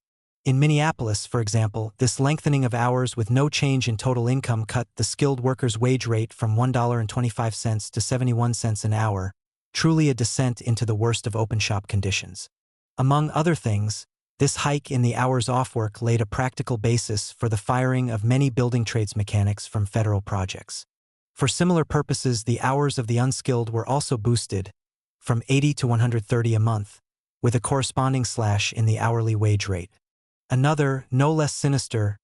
In Minneapolis, for example, this lengthening of hours with no change in total income cut the skilled workers' wage rate from $1.25 to 71 cents an hour, truly a descent into the worst of open-shop conditions. Among other things, this hike in the hours off work laid a practical basis for the firing of many building trades mechanics from federal projects. For similar purposes, the hours of the unskilled were also boosted, from 80 to 130 a month, with a corresponding slash in the hourly wage rate. Another, no less sinister,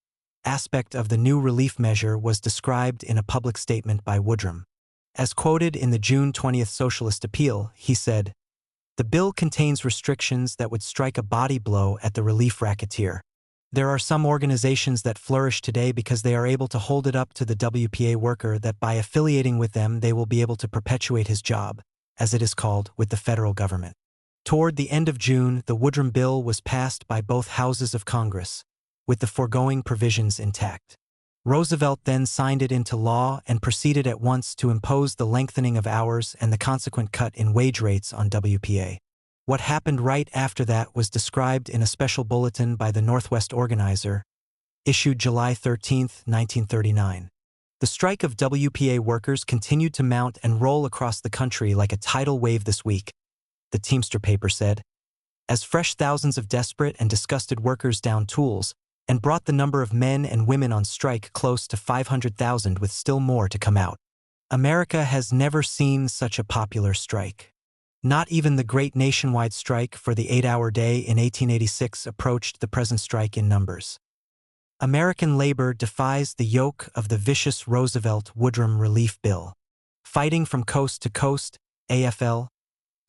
aspect of the new relief measure was described in a public statement by Woodrum. As quoted in the June 20th Socialist Appeal, he said, "The bill contains restrictions that would strike a body blow at the relief racketeer. There are some organizations that flourish today because they are able to hold it up to the WPA worker that by affiliating with them they will be able to perpetuate his job, as it is called, with the federal government." Toward the end of June, the Woodrum bill was passed by both houses of Congress, with the foregoing provisions intact. Roosevelt then signed it into law and proceeded at once to impose the lengthening of hours and the consequent cut in wage rates on WPA. What happened right after that was described in a special bulletin by the Northwest Organizer, issued July 13, 1939. The strike of WPA workers continued to mount and roll across the country like a tidal wave this week, the Teamster paper said, as fresh thousands of desperate and disgusted workers downed tools and brought the number of men and women on strike close to 500,000 with still more to come out. America has never seen such a popular strike. Not even the great nationwide strike for the 8-hour day in 1886 approached the present strike in numbers. American labor defies the yoke of the vicious Roosevelt-Woodrum relief bill. Fighting from coast to coast, AFL,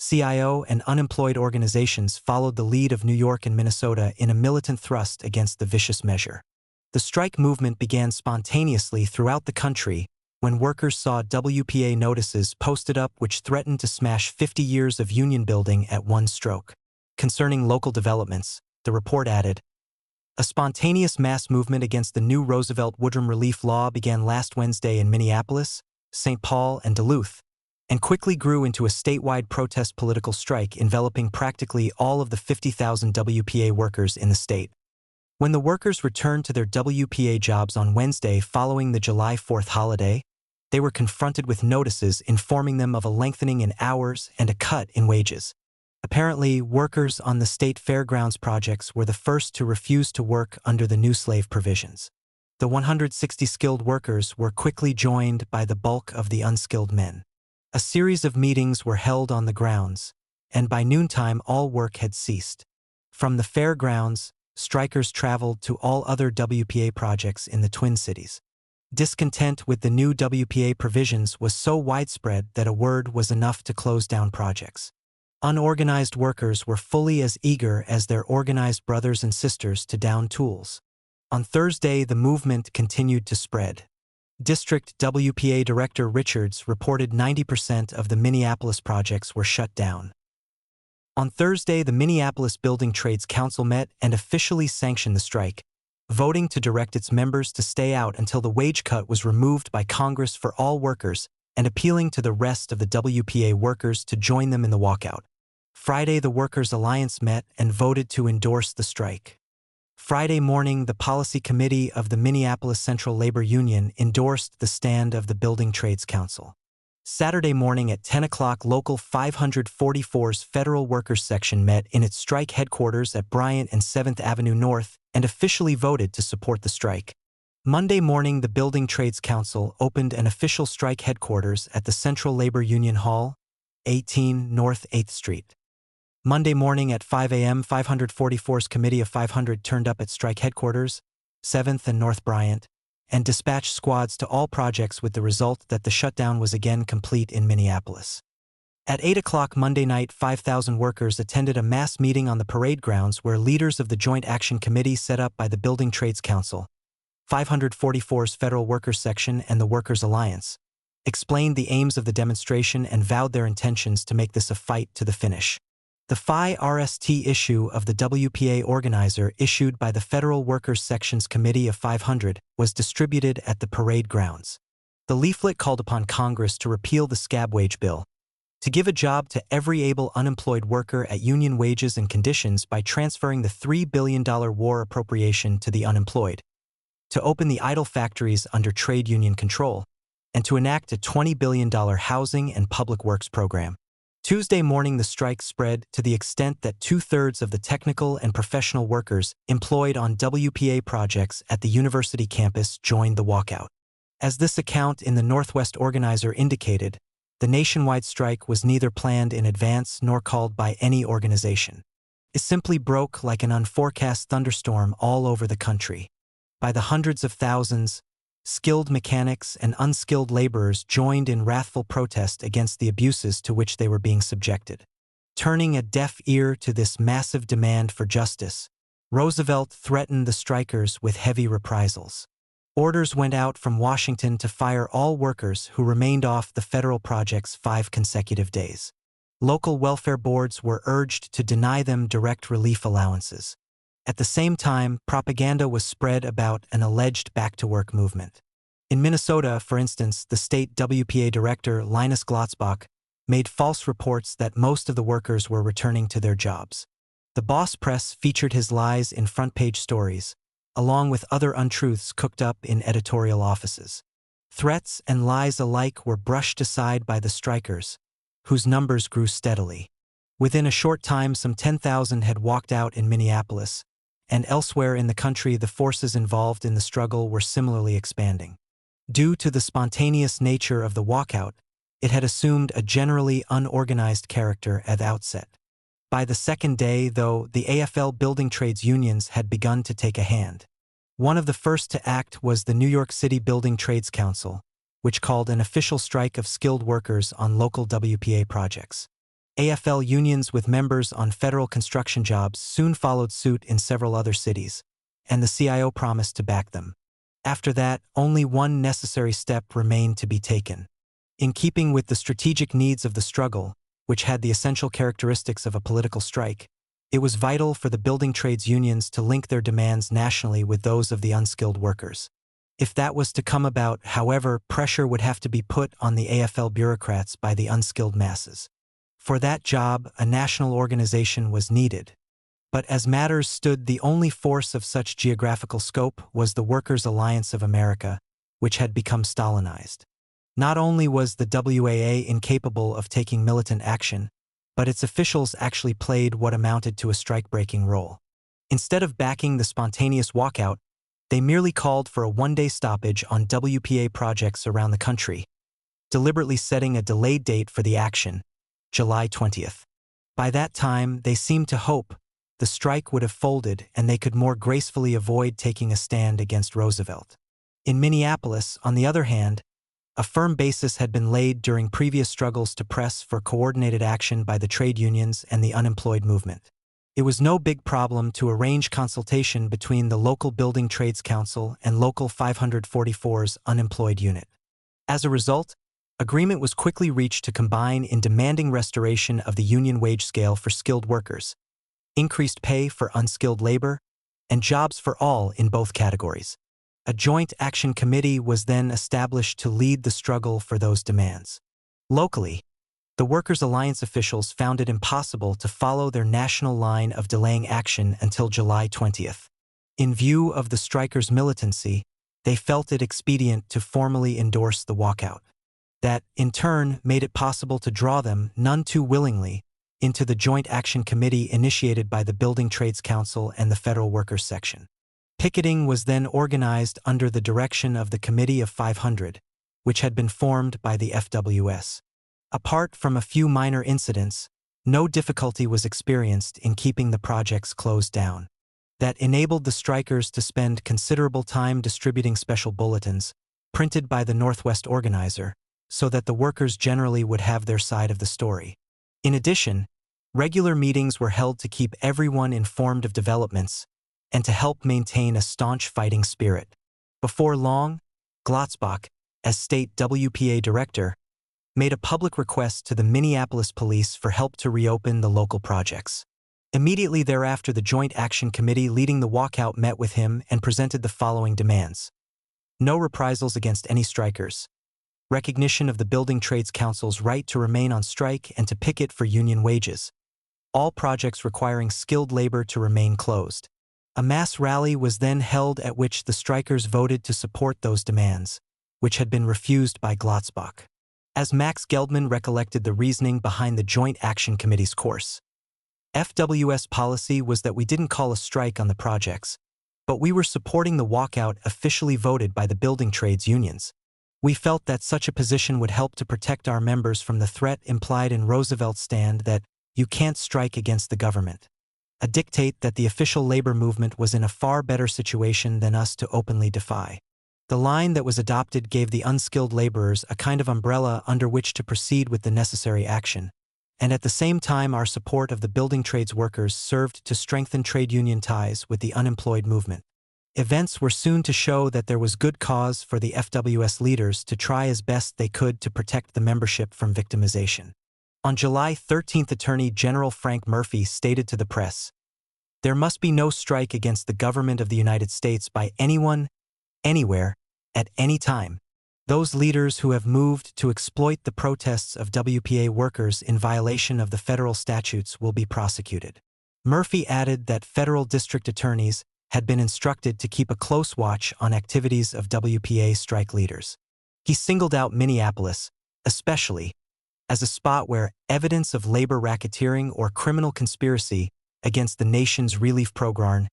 CIO, and unemployed organizations followed the lead of New York and Minnesota in a militant thrust against the vicious measure. The strike movement began spontaneously throughout the country when workers saw WPA notices posted up which threatened to smash 50 years of union building at one stroke. Concerning local developments, the report added, "A spontaneous mass movement against the new Roosevelt-Woodrum relief law began last Wednesday in Minneapolis, St. Paul, and Duluth, and quickly grew into a statewide protest political strike enveloping practically all of the 50,000 WPA workers in the state." When the workers returned to their WPA jobs on Wednesday following the July 4th holiday, they were confronted with notices informing them of a lengthening in hours and a cut in wages. Apparently, workers on the state fairgrounds projects were the first to refuse to work under the new slave provisions. The 160 skilled workers were quickly joined by the bulk of the unskilled men. A series of meetings were held on the grounds, and by noontime all work had ceased. From the fairgrounds, strikers traveled to all other WPA projects in the Twin Cities. Discontent with the new WPA provisions was so widespread that a word was enough to close down projects. Unorganized workers were fully as eager as their organized brothers and sisters to down tools. On Thursday, the movement continued to spread. District WPA Director Richards reported 90% of the Minneapolis projects were shut down. On Thursday, the Minneapolis Building Trades Council met and officially sanctioned the strike, voting to direct its members to stay out until the wage cut was removed by Congress for all workers and appealing to the rest of the WPA workers to join them in the walkout. Friday, the Workers' Alliance met and voted to endorse the strike. Friday morning, the Policy Committee of the Minneapolis Central Labor Union endorsed the stand of the Building Trades Council. Saturday morning at 10 o'clock, Local 544's Federal Workers Section met in its strike headquarters at Bryant and 7th Avenue North and officially voted to support the strike. Monday morning, the Building Trades Council opened an official strike headquarters at the Central Labor Union Hall, 18 North 8th Street. Monday morning at 5 a.m., 544's Committee of 500 turned up at strike headquarters, 7th and North Bryant, and dispatched squads to all projects with the result that the shutdown was again complete in Minneapolis. At 8 o'clock Monday night, 5,000 workers attended a mass meeting on the parade grounds where leaders of the Joint Action Committee set up by the Building Trades Council, 544's Federal Workers Section and the Workers' Alliance, explained the aims of the demonstration and vowed their intentions to make this a fight to the finish. The Phi RST issue of the WPA organizer issued by the Federal Workers Section's Committee of 500 was distributed at the parade grounds. The leaflet called upon Congress to repeal the scab wage bill, to give a job to every able unemployed worker at union wages and conditions by transferring the $3 billion war appropriation to the unemployed, to open the idle factories under trade union control, and to enact a $20 billion housing and public works program. Tuesday morning, the strike spread to the extent that 2/3 of the technical and professional workers employed on WPA projects at the university campus joined the walkout. As this account in the Northwest Organizer indicated, the nationwide strike was neither planned in advance nor called by any organization. It simply broke like an unforecast thunderstorm all over the country. By the hundreds of thousands, skilled mechanics and unskilled laborers joined in wrathful protest against the abuses to which they were being subjected. Turning a deaf ear to this massive demand for justice, Roosevelt threatened the strikers with heavy reprisals. Orders went out from Washington to fire all workers who remained off the federal projects 5 consecutive days. Local welfare boards were urged to deny them direct relief allowances. At the same time, propaganda was spread about an alleged back-to-work movement. In Minnesota, for instance, the state WPA director, Linus Glotzbach, made false reports that most of the workers were returning to their jobs. The Boss Press featured his lies in front-page stories, along with other untruths cooked up in editorial offices. Threats and lies alike were brushed aside by the strikers, whose numbers grew steadily. Within a short time, some 10,000 had walked out in Minneapolis, and elsewhere in the country the forces involved in the struggle were similarly expanding. Due to the spontaneous nature of the walkout, it had assumed a generally unorganized character at the outset. By the second day, though, the AFL building trades unions had begun to take a hand. One of the first to act was the New York City Building Trades Council, which called an official strike of skilled workers on local WPA projects. AFL unions with members on federal construction jobs soon followed suit in several other cities, and the CIO promised to back them. After that, only one necessary step remained to be taken. In keeping with the strategic needs of the struggle, which had the essential characteristics of a political strike, it was vital for the building trades unions to link their demands nationally with those of the unskilled workers. If that was to come about, however, pressure would have to be put on the AFL bureaucrats by the unskilled masses. For that job, a national organization was needed. But as matters stood, the only force of such geographical scope was the Workers' Alliance of America, which had become Stalinized. Not only was the WAA incapable of taking militant action, but its officials actually played what amounted to a strike-breaking role. Instead of backing the spontaneous walkout, they merely called for a one-day stoppage on WPA projects around the country, deliberately setting a delayed date for the action, July 20th. By that time, they seemed to hope the strike would have folded and they could more gracefully avoid taking a stand against Roosevelt. In Minneapolis, on the other hand, a firm basis had been laid during previous struggles to press for coordinated action by the trade unions and the unemployed movement. It was no big problem to arrange consultation between the local Building Trades Council and Local 544's unemployed unit. As a result, agreement was quickly reached to combine in demanding restoration of the union wage scale for skilled workers, increased pay for unskilled labor, and jobs for all in both categories. A joint action committee was then established to lead the struggle for those demands. Locally, the Workers' Alliance officials found it impossible to follow their national line of delaying action until July 20th. In view of the strikers' militancy, they felt it expedient to formally endorse the walkout. That, in turn, made it possible to draw them, none too willingly, into the Joint Action Committee initiated by the Building Trades Council and the Federal Workers Section. Picketing was then organized under the direction of the Committee of 500, which had been formed by the FWS. Apart from a few minor incidents, no difficulty was experienced in keeping the projects closed down. That enabled the strikers to spend considerable time distributing special bulletins, printed by the Northwest organizer, so that the workers generally would have their side of the story. In addition, regular meetings were held to keep everyone informed of developments and to help maintain a staunch fighting spirit. Before long, Glotzbach, as state WPA director, made a public request to the Minneapolis police for help to reopen the local projects. Immediately thereafter, the Joint Action Committee leading the walkout met with him and presented the following demands: no reprisals against any strikers, recognition of the Building Trades Council's right to remain on strike and to picket for union wages, all projects requiring skilled labor to remain closed. A mass rally was then held at which the strikers voted to support those demands, which had been refused by Glotzbach. As Max Geldman recollected the reasoning behind the Joint Action Committee's course, FWS policy was that we didn't call a strike on the projects, but we were supporting the walkout officially voted by the building trades unions. We felt that such a position would help to protect our members from the threat implied in Roosevelt's stand that you can't strike against the government, a dictate that the official labor movement was in a far better situation than us to openly defy. The line that was adopted gave the unskilled laborers a kind of umbrella under which to proceed with the necessary action, and at the same time our support of the building trades workers served to strengthen trade union ties with the unemployed movement. Events were soon to show that there was good cause for the FWS leaders to try as best they could to protect the membership from victimization. On July 13th, Attorney General Frank Murphy stated to the press, "There must be no strike against the government of the United States by anyone, anywhere, at any time. Those leaders who have moved to exploit the protests of WPA workers in violation of the federal statutes will be prosecuted." Murphy added that federal district attorneys had been instructed to keep a close watch on activities of WPA strike leaders. He singled out Minneapolis, especially, as a spot where evidence of labor racketeering or criminal conspiracy against the nation's relief program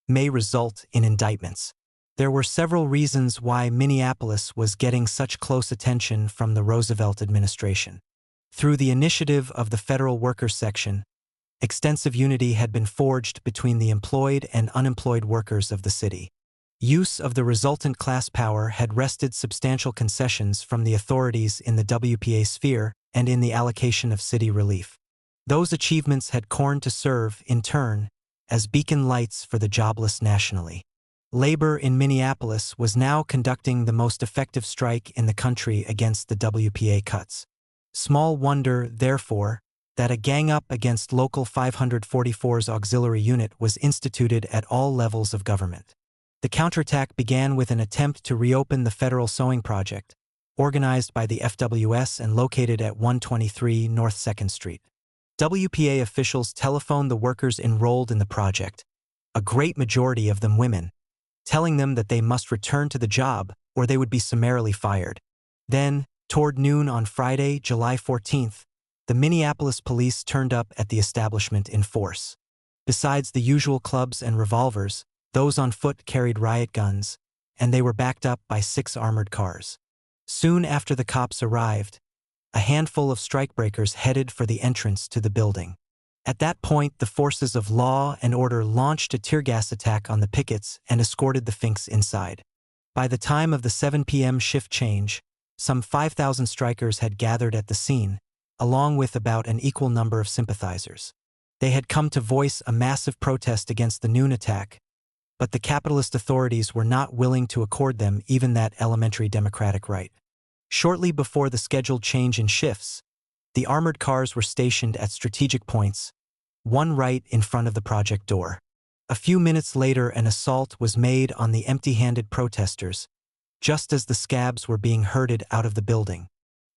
may result in indictments. There were several reasons why Minneapolis was getting such close attention from the Roosevelt administration. Through the initiative of the Federal Workers Section, extensive unity had been forged between the employed and unemployed workers of the city. Use of the resultant class power had wrested substantial concessions from the authorities in the WPA sphere and in the allocation of city relief. Those achievements had corn to serve, in turn, as beacon lights for the jobless nationally. Labor in Minneapolis was now conducting the most effective strike in the country against the WPA cuts. Small wonder, therefore, that a gang-up against Local 544's auxiliary unit was instituted at all levels of government. The counterattack began with an attempt to reopen the Federal Sewing Project, organized by the FWS and located at 123 North 2nd Street. WPA officials telephoned the workers enrolled in the project, a great majority of them women, telling them that they must return to the job or they would be summarily fired. Then, toward noon on Friday, July 14th, the Minneapolis police turned up at the establishment in force. Besides the usual clubs and revolvers, those on foot carried riot guns, and they were backed up by 6 armored cars. Soon after the cops arrived, a handful of strikebreakers headed for the entrance to the building. At that point, the forces of law and order launched a tear gas attack on the pickets and escorted the Finks inside. By the time of the 7 p.m. shift change, some 5,000 strikers had gathered at the scene, along with about an equal number of sympathizers. They had come to voice a massive protest against the noon attack, but the capitalist authorities were not willing to accord them even that elementary democratic right. Shortly before the scheduled change in shifts, the armored cars were stationed at strategic points, one right in front of the project door. A few minutes later, an assault was made on the empty-handed protesters, just as the scabs were being herded out of the building.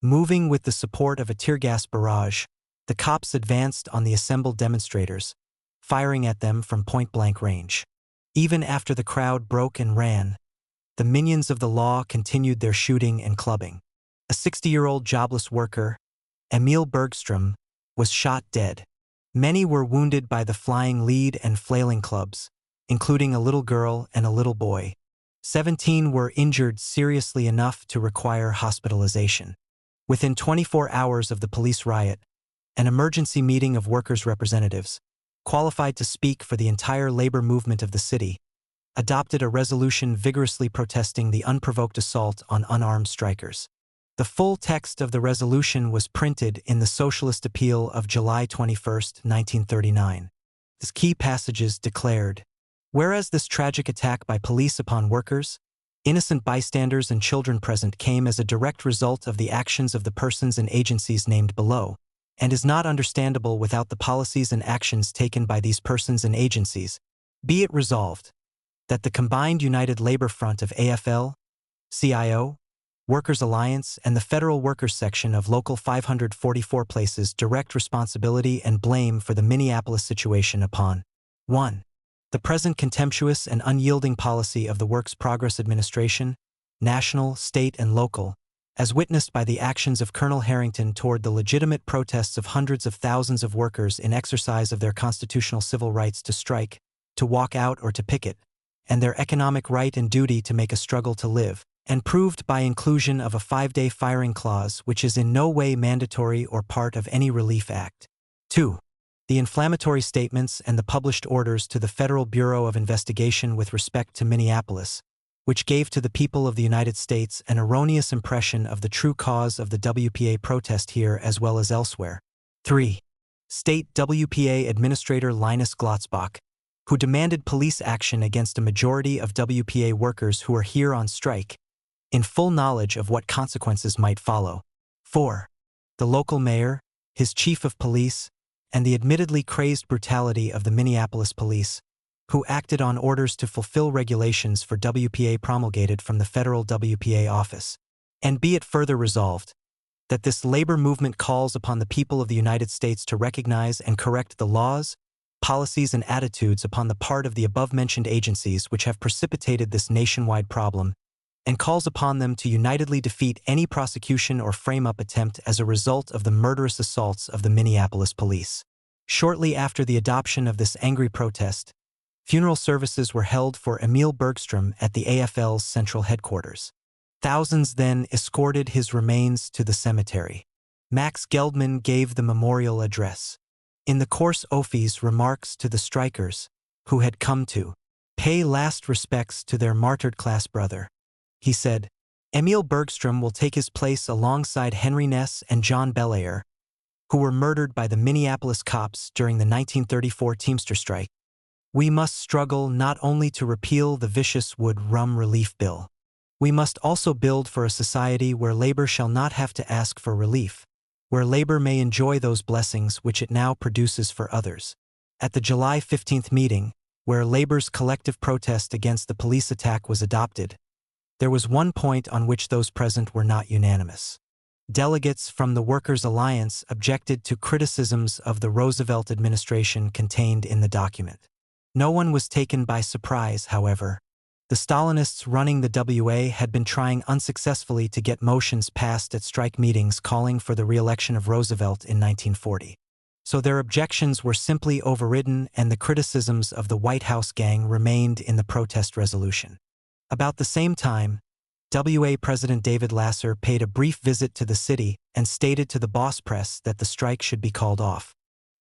Moving with the support of a tear gas barrage, the cops advanced on the assembled demonstrators, firing at them from point-blank range. Even after the crowd broke and ran, the minions of the law continued their shooting and clubbing. A 60-year-old jobless worker, Emil Bergstrom, was shot dead. Many were wounded by the flying lead and flailing clubs, including a little girl and a little boy. 17 were injured seriously enough to require hospitalization. Within 24 hours of the police riot, an emergency meeting of workers' representatives, qualified to speak for the entire labor movement of the city, adopted a resolution vigorously protesting the unprovoked assault on unarmed strikers. The full text of the resolution was printed in the Socialist Appeal of July 21, 1939. Its key passages declared, "Whereas this tragic attack by police upon workers, innocent bystanders and children present came as a direct result of the actions of the persons and agencies named below, and is not understandable without the policies and actions taken by these persons and agencies, be it resolved, that the combined United Labor Front of AFL, CIO, Workers' Alliance, and the Federal Workers Section of Local 544 places direct responsibility and blame for the Minneapolis situation upon 1. The present contemptuous and unyielding policy of the Works Progress Administration, national, state, and local, as witnessed by the actions of Colonel Harrington toward the legitimate protests of hundreds of thousands of workers in exercise of their constitutional civil rights to strike, to walk out or to picket, and their economic right and duty to make a struggle to live, and proved by inclusion of a 5-day firing clause which is in no way mandatory or part of any relief act. 2. The inflammatory statements and the published orders to the Federal Bureau of Investigation with respect to Minneapolis, which gave to the people of the United States an erroneous impression of the true cause of the WPA protest here as well as elsewhere. 3. State WPA Administrator Linus Glotzbach, who demanded police action against a majority of WPA workers who are here on strike, in full knowledge of what consequences might follow. 4. The local mayor, his chief of police, and the admittedly crazed brutality of the Minneapolis police, who acted on orders to fulfill regulations for WPA promulgated from the federal WPA office. And be it further resolved, that this labor movement calls upon the people of the United States to recognize and correct the laws, policies, and attitudes upon the part of the above-mentioned agencies which have precipitated this nationwide problem, and calls upon them to unitedly defeat any prosecution or frame-up attempt as a result of the murderous assaults of the Minneapolis police. Shortly after the adoption of this angry protest, funeral services were held for Emil Bergstrom at the AFL's central headquarters. Thousands then escorted his remains to the cemetery. Max Geldman gave the memorial address. In the course Ophi's remarks to the strikers, who had come to pay last respects to their martyred class brother, he said, "Emil Bergstrom will take his place alongside Henry Ness and John Belair, who were murdered by the Minneapolis cops during the 1934 Teamster strike. We must struggle not only to repeal the vicious Wood Rum Relief Bill. We must also build for a society where labor shall not have to ask for relief, where labor may enjoy those blessings which it now produces for others." At the July 15th meeting, where labor's collective protest against the police attack was adopted, there was one point on which those present were not unanimous. Delegates from the Workers' Alliance objected to criticisms of the Roosevelt administration contained in the document. No one was taken by surprise, however, The Stalinists running the WA had been trying unsuccessfully to get motions passed at strike meetings calling for the re-election of Roosevelt in 1940. So their objections were simply overridden and the criticisms of the White House gang remained in the protest resolution. About the same time, WA President David Lasser paid a brief visit to the city and stated to the boss press that the strike should be called off.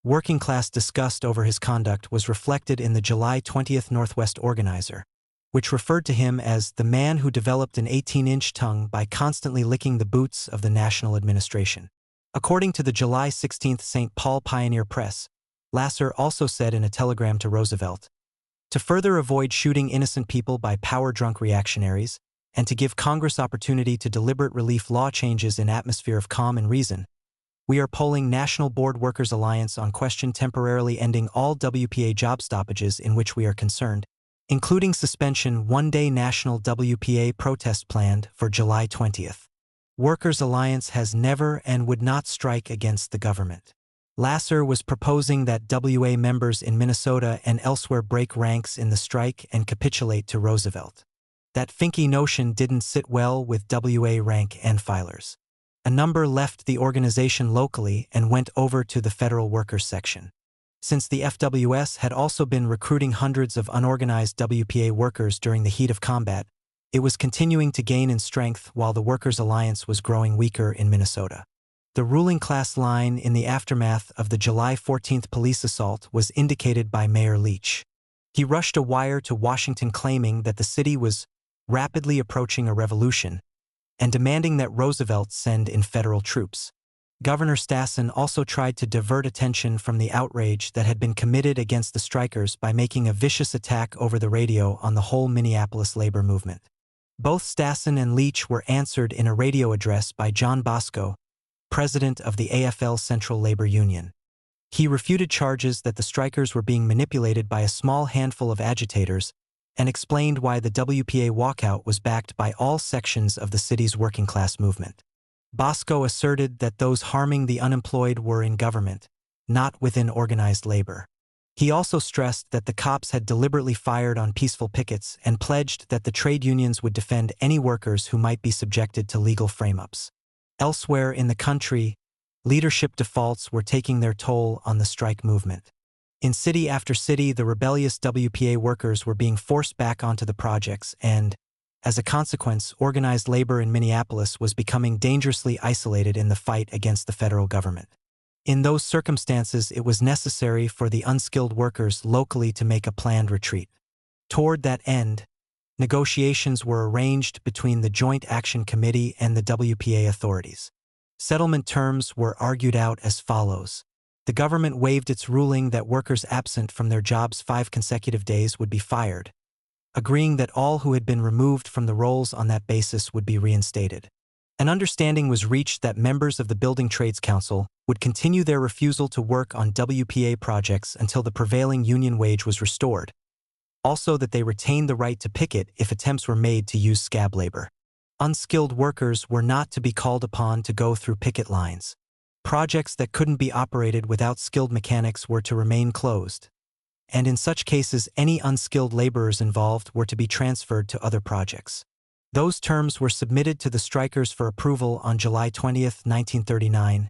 Working class disgust over his conduct was reflected in the July 20th Northwest Organizer, which referred to him as the man who developed an 18-inch tongue by constantly licking the boots of the national administration. According to the July 16th St. Paul Pioneer Press, Lasser also said in a telegram to Roosevelt, to further avoid shooting innocent people by power-drunk reactionaries, and to give Congress opportunity to deliberate relief law changes in atmosphere of calm and reason, we are polling National Board Workers Alliance on question temporarily ending all WPA job stoppages in which we are concerned, including suspension one-day national WPA protest planned for July 20th. Workers' Alliance has never and would not strike against the government. Lasser was proposing that WA members in Minnesota and elsewhere break ranks in the strike and capitulate to Roosevelt. That finky notion didn't sit well with WA rank and filers. A number left the organization locally and went over to the Federal Workers section. Since the FWS had also been recruiting hundreds of unorganized WPA workers during the heat of combat, it was continuing to gain in strength while the Workers' Alliance was growing weaker in Minnesota. The ruling class line in the aftermath of the July 14th police assault was indicated by Mayor Leach. He rushed a wire to Washington claiming that the city was rapidly approaching a revolution and demanding that Roosevelt send in federal troops. Governor Stassen also tried to divert attention from the outrage that had been committed against the strikers by making a vicious attack over the radio on the whole Minneapolis labor movement. Both Stassen and Leach were answered in a radio address by John Bosco, president of the AFL Central Labor Union. He refuted charges that the strikers were being manipulated by a small handful of agitators and explained why the WPA walkout was backed by all sections of the city's working-class movement. Bosco asserted that those harming the unemployed were in government, not within organized labor. He also stressed that the cops had deliberately fired on peaceful pickets and pledged that the trade unions would defend any workers who might be subjected to legal frame-ups. Elsewhere in the country, leadership defaults were taking their toll on the strike movement. In city after city, the rebellious WPA workers were being forced back onto the projects and, as a consequence, organized labor in Minneapolis was becoming dangerously isolated in the fight against the federal government. In those circumstances, it was necessary for the unskilled workers locally to make a planned retreat. Toward that end, negotiations were arranged between the Joint Action Committee and the WPA authorities. Settlement terms were argued out as follows. The government waived its ruling that workers absent from their jobs 5 consecutive days would be fired, agreeing that all who had been removed from the rolls on that basis would be reinstated. An understanding was reached that members of the Building Trades Council would continue their refusal to work on WPA projects until the prevailing union wage was restored, also that they retained the right to picket if attempts were made to use scab labor. Unskilled workers were not to be called upon to go through picket lines. Projects that couldn't be operated without skilled mechanics were to remain closed, and in such cases any unskilled laborers involved were to be transferred to other projects. Those terms were submitted to the strikers for approval on July 20, 1939,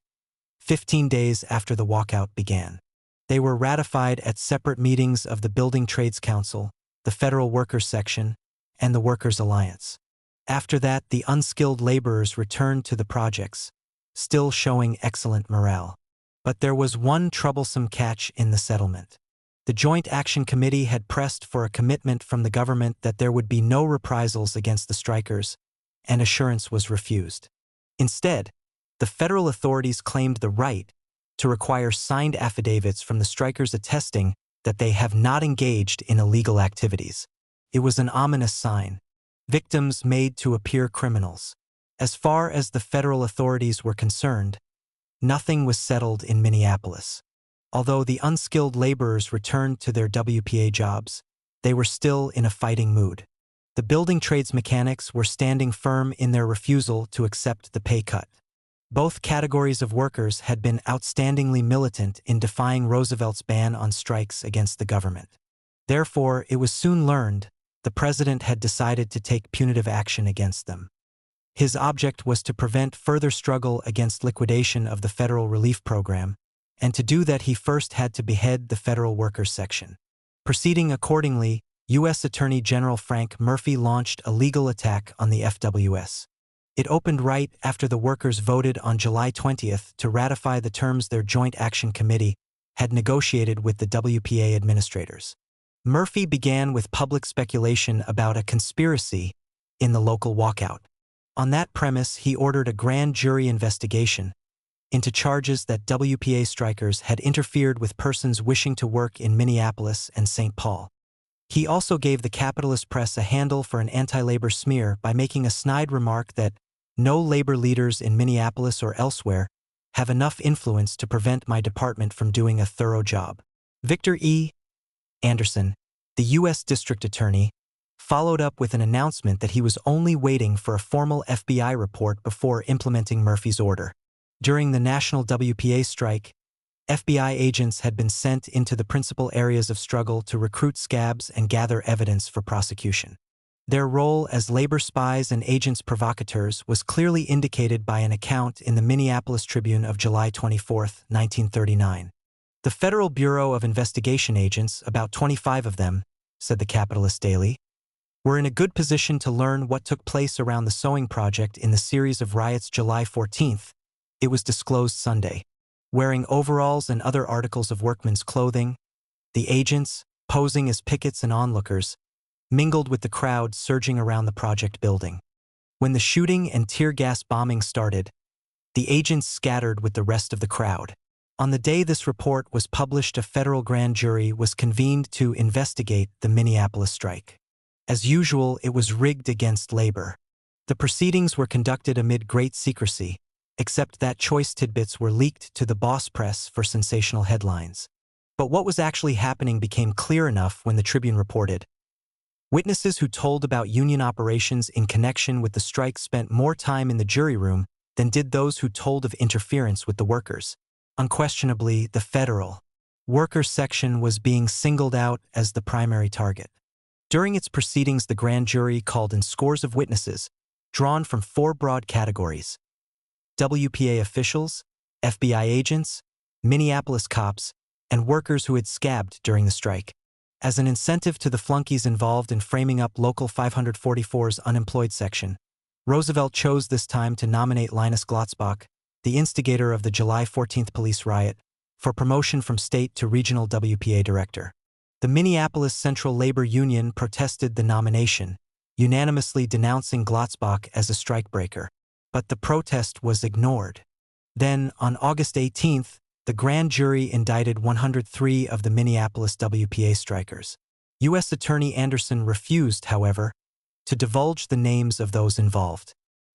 15 days after the walkout began. They were ratified at separate meetings of the Building Trades Council, the Federal Workers Section, and the Workers' Alliance. After that, the unskilled laborers returned to the projects, still showing excellent morale. But there was one troublesome catch in the settlement. The Joint Action Committee had pressed for a commitment from the government that there would be no reprisals against the strikers, and assurance was refused. Instead, the federal authorities claimed the right to require signed affidavits from the strikers attesting that they have not engaged in illegal activities. It was an ominous sign. Victims made to appear criminals. As far as the federal authorities were concerned, nothing was settled in Minneapolis. Although the unskilled laborers returned to their WPA jobs, they were still in a fighting mood. The building trades mechanics were standing firm in their refusal to accept the pay cut. Both categories of workers had been outstandingly militant in defying Roosevelt's ban on strikes against the government. Therefore, it was soon learned the president had decided to take punitive action against them. His object was to prevent further struggle against liquidation of the federal relief program, and to do that he first had to behead the federal workers section. Proceeding accordingly, U.S. Attorney General Frank Murphy launched a legal attack on the FWS. It opened right after the workers voted on July 20th to ratify the terms their Joint Action Committee had negotiated with the WPA administrators. Murphy began with public speculation about a conspiracy in the local walkout. On that premise, he ordered a grand jury investigation into charges that WPA strikers had interfered with persons wishing to work in Minneapolis and St. Paul. He also gave the capitalist press a handle for an anti-labor smear by making a snide remark that no labor leaders in Minneapolis or elsewhere have enough influence to prevent my department from doing a thorough job. Victor E. Anderson, the U.S. District Attorney, followed up with an announcement that he was only waiting for a formal FBI report before implementing Murphy's order. During the national WPA strike, FBI agents had been sent into the principal areas of struggle to recruit scabs and gather evidence for prosecution. Their role as labor spies and agents provocateurs was clearly indicated by an account in the Minneapolis Tribune of July 24, 1939. The Federal Bureau of Investigation agents, about 25 of them, said the Capitalist Daily, were in a good position to learn what took place around the sewing project in the series of riots July 14th. It was disclosed Sunday. Wearing overalls and other articles of workmen's clothing, the agents, posing as pickets and onlookers, mingled with the crowd surging around the project building. When the shooting and tear gas bombing started, the agents scattered with the rest of the crowd. On the day this report was published, a federal grand jury was convened to investigate the Minneapolis strike. As usual, it was rigged against labor. The proceedings were conducted amid great secrecy, except that choice tidbits were leaked to the boss press for sensational headlines. But what was actually happening became clear enough when the Tribune reported. Witnesses who told about union operations in connection with the strike spent more time in the jury room than did those who told of interference with the workers. Unquestionably, the federal workers section was being singled out as the primary target. During its proceedings, the grand jury called in scores of witnesses, drawn from four broad categories: WPA officials, FBI agents, Minneapolis cops, and workers who had scabbed during the strike. As an incentive to the flunkies involved in framing up Local 544's unemployed section, Roosevelt chose this time to nominate Linus Glotzbach, the instigator of the July 14th police riot, for promotion from state to regional WPA director. The Minneapolis Central Labor Union protested the nomination, unanimously denouncing Glotzbach as a strikebreaker. But the protest was ignored. Then, on August 18th, the grand jury indicted 103 of the Minneapolis WPA strikers. U.S. Attorney Anderson refused, however, to divulge the names of those involved.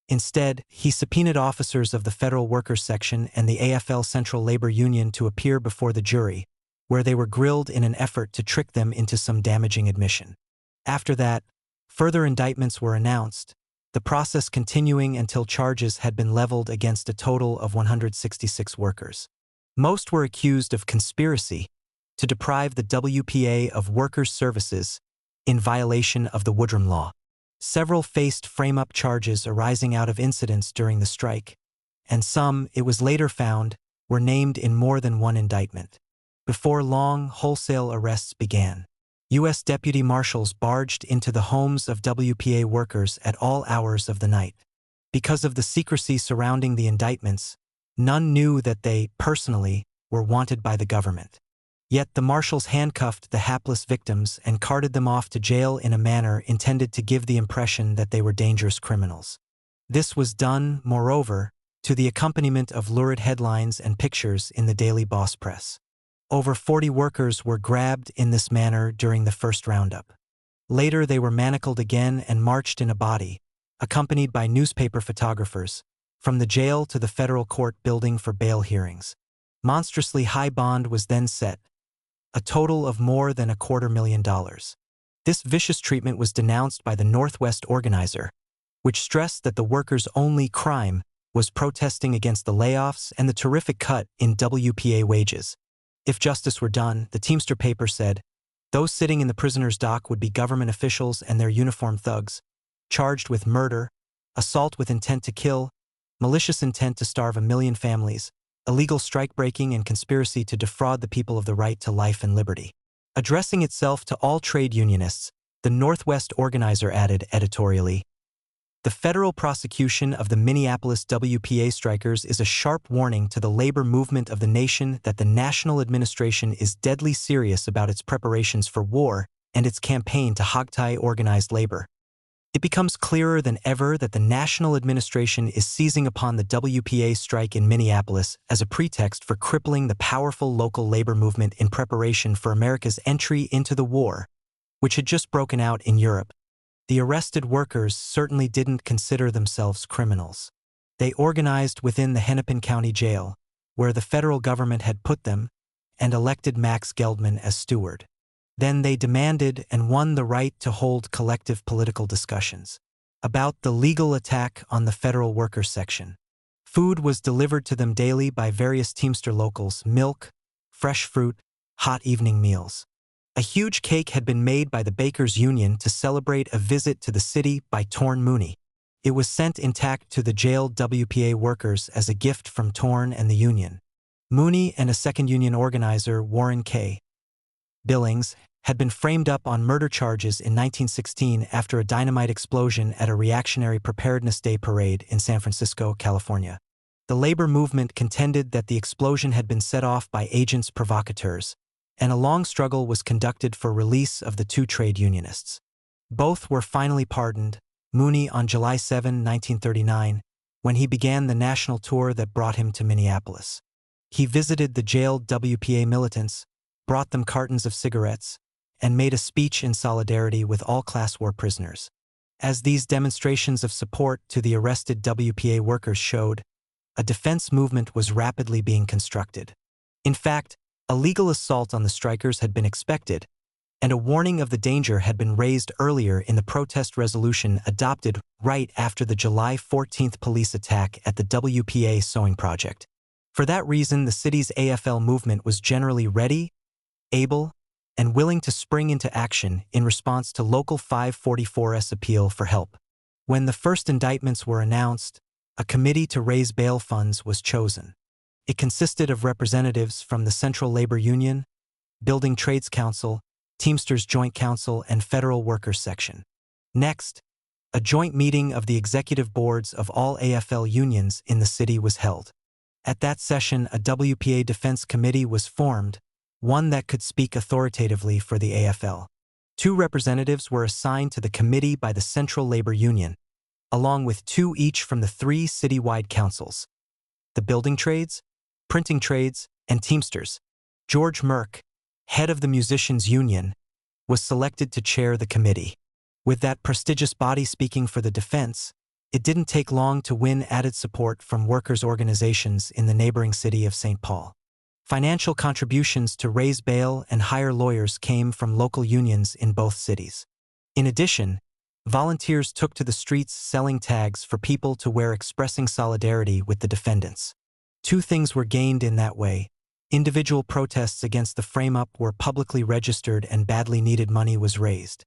Instead, he subpoenaed officers of the Federal Workers Section and the AFL Central Labor Union to appear before the jury, where they were grilled in an effort to trick them into some damaging admission. After that, further indictments were announced, the process continuing until charges had been leveled against a total of 166 workers. Most were accused of conspiracy to deprive the WPA of workers' services in violation of the Woodrum Law. Several faced frame-up charges arising out of incidents during the strike, and some, it was later found, were named in more than one indictment. Before long, wholesale arrests began. U.S. deputy marshals barged into the homes of WPA workers at all hours of the night. Because of the secrecy surrounding the indictments, none knew that they, personally, were wanted by the government. Yet the marshals handcuffed the hapless victims and carted them off to jail in a manner intended to give the impression that they were dangerous criminals. This was done, moreover, to the accompaniment of lurid headlines and pictures in the daily boss press. Over 40 workers were grabbed in this manner during the first roundup. Later they were manacled again and marched in a body, accompanied by newspaper photographers, from the jail to the federal court building for bail hearings. Monstrously high bond was then set, a total of more than $250,000. This vicious treatment was denounced by the Northwest organizer, which stressed that the workers' only crime was protesting against the layoffs and the terrific cut in WPA wages. If justice were done, the Teamster paper said, Those sitting in the prisoner's dock would be government officials and their uniformed thugs, charged with murder, assault with intent to kill, malicious intent to starve 1 million families, illegal strike-breaking, and conspiracy to defraud the people of the right to life and liberty. Addressing itself to all trade unionists, the Northwest organizer added editorially, "The federal prosecution of the Minneapolis WPA strikers is a sharp warning to the labor movement of the nation that the national administration is deadly serious about its preparations for war and its campaign to hogtie organized labor. It becomes clearer than ever that the national administration is seizing upon the WPA strike in Minneapolis as a pretext for crippling the powerful local labor movement in preparation for America's entry into the war, which had just broken out in Europe. The arrested workers certainly didn't consider themselves criminals. They organized within the Hennepin County Jail, where the federal government had put them, and elected Max Geldman as steward. Then they demanded and won the right to hold collective political discussions about the legal attack on the federal workers section. Food was delivered to them daily by various Teamster locals: milk, fresh fruit, hot evening meals. A huge cake had been made by the Bakers Union to celebrate a visit to the city by Torn Mooney. It was sent intact to the jailed WPA workers as a gift from Torn and the union. Mooney and a second union organizer, Warren K. Billings, had been framed up on murder charges in 1916 after a dynamite explosion at a Reactionary Preparedness Day parade in San Francisco, California. The labor movement contended that the explosion had been set off by agents provocateurs, and a long struggle was conducted for release of the two trade unionists. Both were finally pardoned, Mooney on July 7, 1939, when he began the national tour that brought him to Minneapolis. He visited the jailed WPA militants, brought them cartons of cigarettes, and made a speech in solidarity with all class war prisoners. As these demonstrations of support to the arrested WPA workers showed, a defense movement was rapidly being constructed. In fact, a legal assault on the strikers had been expected, and a warning of the danger had been raised earlier in the protest resolution adopted right after the July 14 police attack at the WPA sewing project. For that reason, the city's AFL movement was generally ready, able, and willing to spring into action in response to Local 544's appeal for help. When the first indictments were announced, a committee to raise bail funds was chosen. It consisted of representatives from the Central Labor Union, Building Trades Council, Teamsters Joint Council, and Federal Workers Section. Next, a joint meeting of the executive boards of all AFL unions in the city was held. At that session, a WPA defense committee was formed, one that could speak authoritatively for the AFL. 2 representatives were assigned to the committee by the Central Labor Union, along with 2 each from the 3 citywide councils: the Building Trades, Printing Trades, and Teamsters. George Merck, head of the Musicians Union, was selected to chair the committee. With that prestigious body speaking for the defense, it didn't take long to win added support from workers' organizations in the neighboring city of St. Paul. Financial contributions to raise bail and hire lawyers came from local unions in both cities. In addition, volunteers took to the streets selling tags for people to wear expressing solidarity with the defendants. 2 things were gained in that way. Individual protests against the frame-up were publicly registered and badly needed money was raised.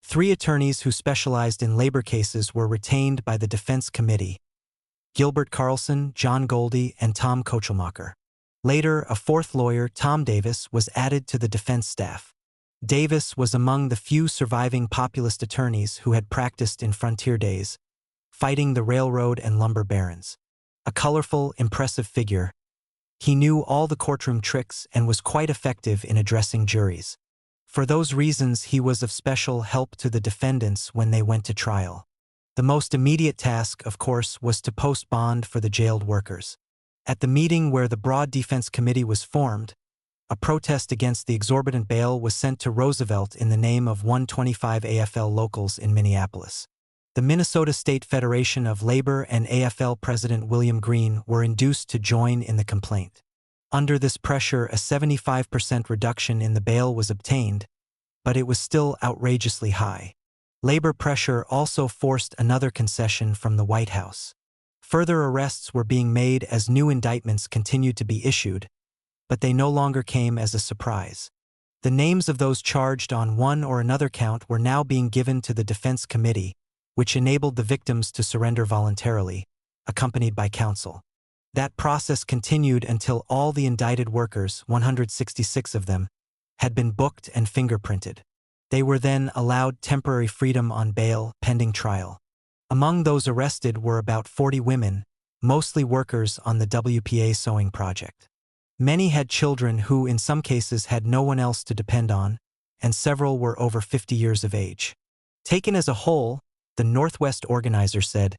3 attorneys who specialized in labor cases were retained by the defense committee: Gilbert Carlson, John Goldie, and Tom Kochelmacher. Later, a 4th lawyer, Tom Davis, was added to the defense staff. Davis was among the few surviving populist attorneys who had practiced in frontier days, fighting the railroad and lumber barons. A colorful, impressive figure, he knew all the courtroom tricks and was quite effective in addressing juries. For those reasons, he was of special help to the defendants when they went to trial. The most immediate task, of course, was to post bond for the jailed workers. At the meeting where the Broad Defense Committee was formed, a protest against the exorbitant bail was sent to Roosevelt in the name of 125 AFL locals in Minneapolis. The Minnesota State Federation of Labor and AFL President William Green were induced to join in the complaint. Under this pressure, a 75% reduction in the bail was obtained, but it was still outrageously high. Labor pressure also forced another concession from the White House. Further arrests were being made as new indictments continued to be issued, but they no longer came as a surprise. The names of those charged on one or another count were now being given to the Defense Committee, which enabled the victims to surrender voluntarily, accompanied by counsel. That process continued until all the indicted workers, 166 of them, had been booked and fingerprinted. They were then allowed temporary freedom on bail pending trial. Among those arrested were about 40 women, mostly workers on the WPA sewing project. Many had children who in some cases had no one else to depend on, and several were over 50 years of age. Taken as a whole, the Northwest organizer said,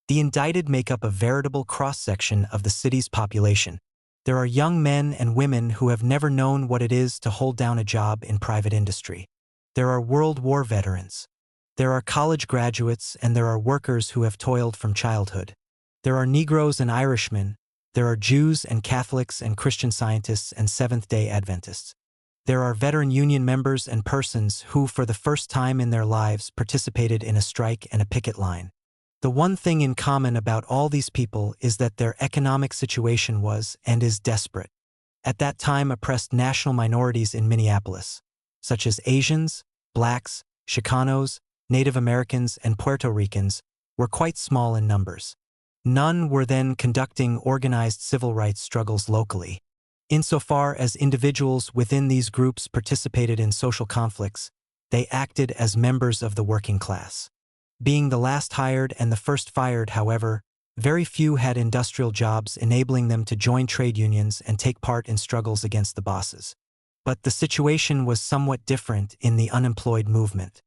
the indicted make up a veritable cross-section of the city's population. There are young men and women who have never known what it is to hold down a job in private industry. There are World War veterans. There are college graduates, and there are workers who have toiled from childhood. There are Negroes and Irishmen. There are Jews and Catholics and Christian Scientists and Seventh-day Adventists. There are veteran union members and persons who, for the first time in their lives, participated in a strike and a picket line. The one thing in common about all these people is that their economic situation was and is desperate. At that time, oppressed national minorities in Minneapolis, such as Asians, blacks, Chicanos, Native Americans, and Puerto Ricans, were quite small in numbers. None were then conducting organized civil rights struggles locally. Insofar as individuals within these groups participated in social conflicts, they acted as members of the working class. Being the last hired and the first fired, however, very few had industrial jobs enabling them to join trade unions and take part in struggles against the bosses. But the situation was somewhat different in the unemployed movement.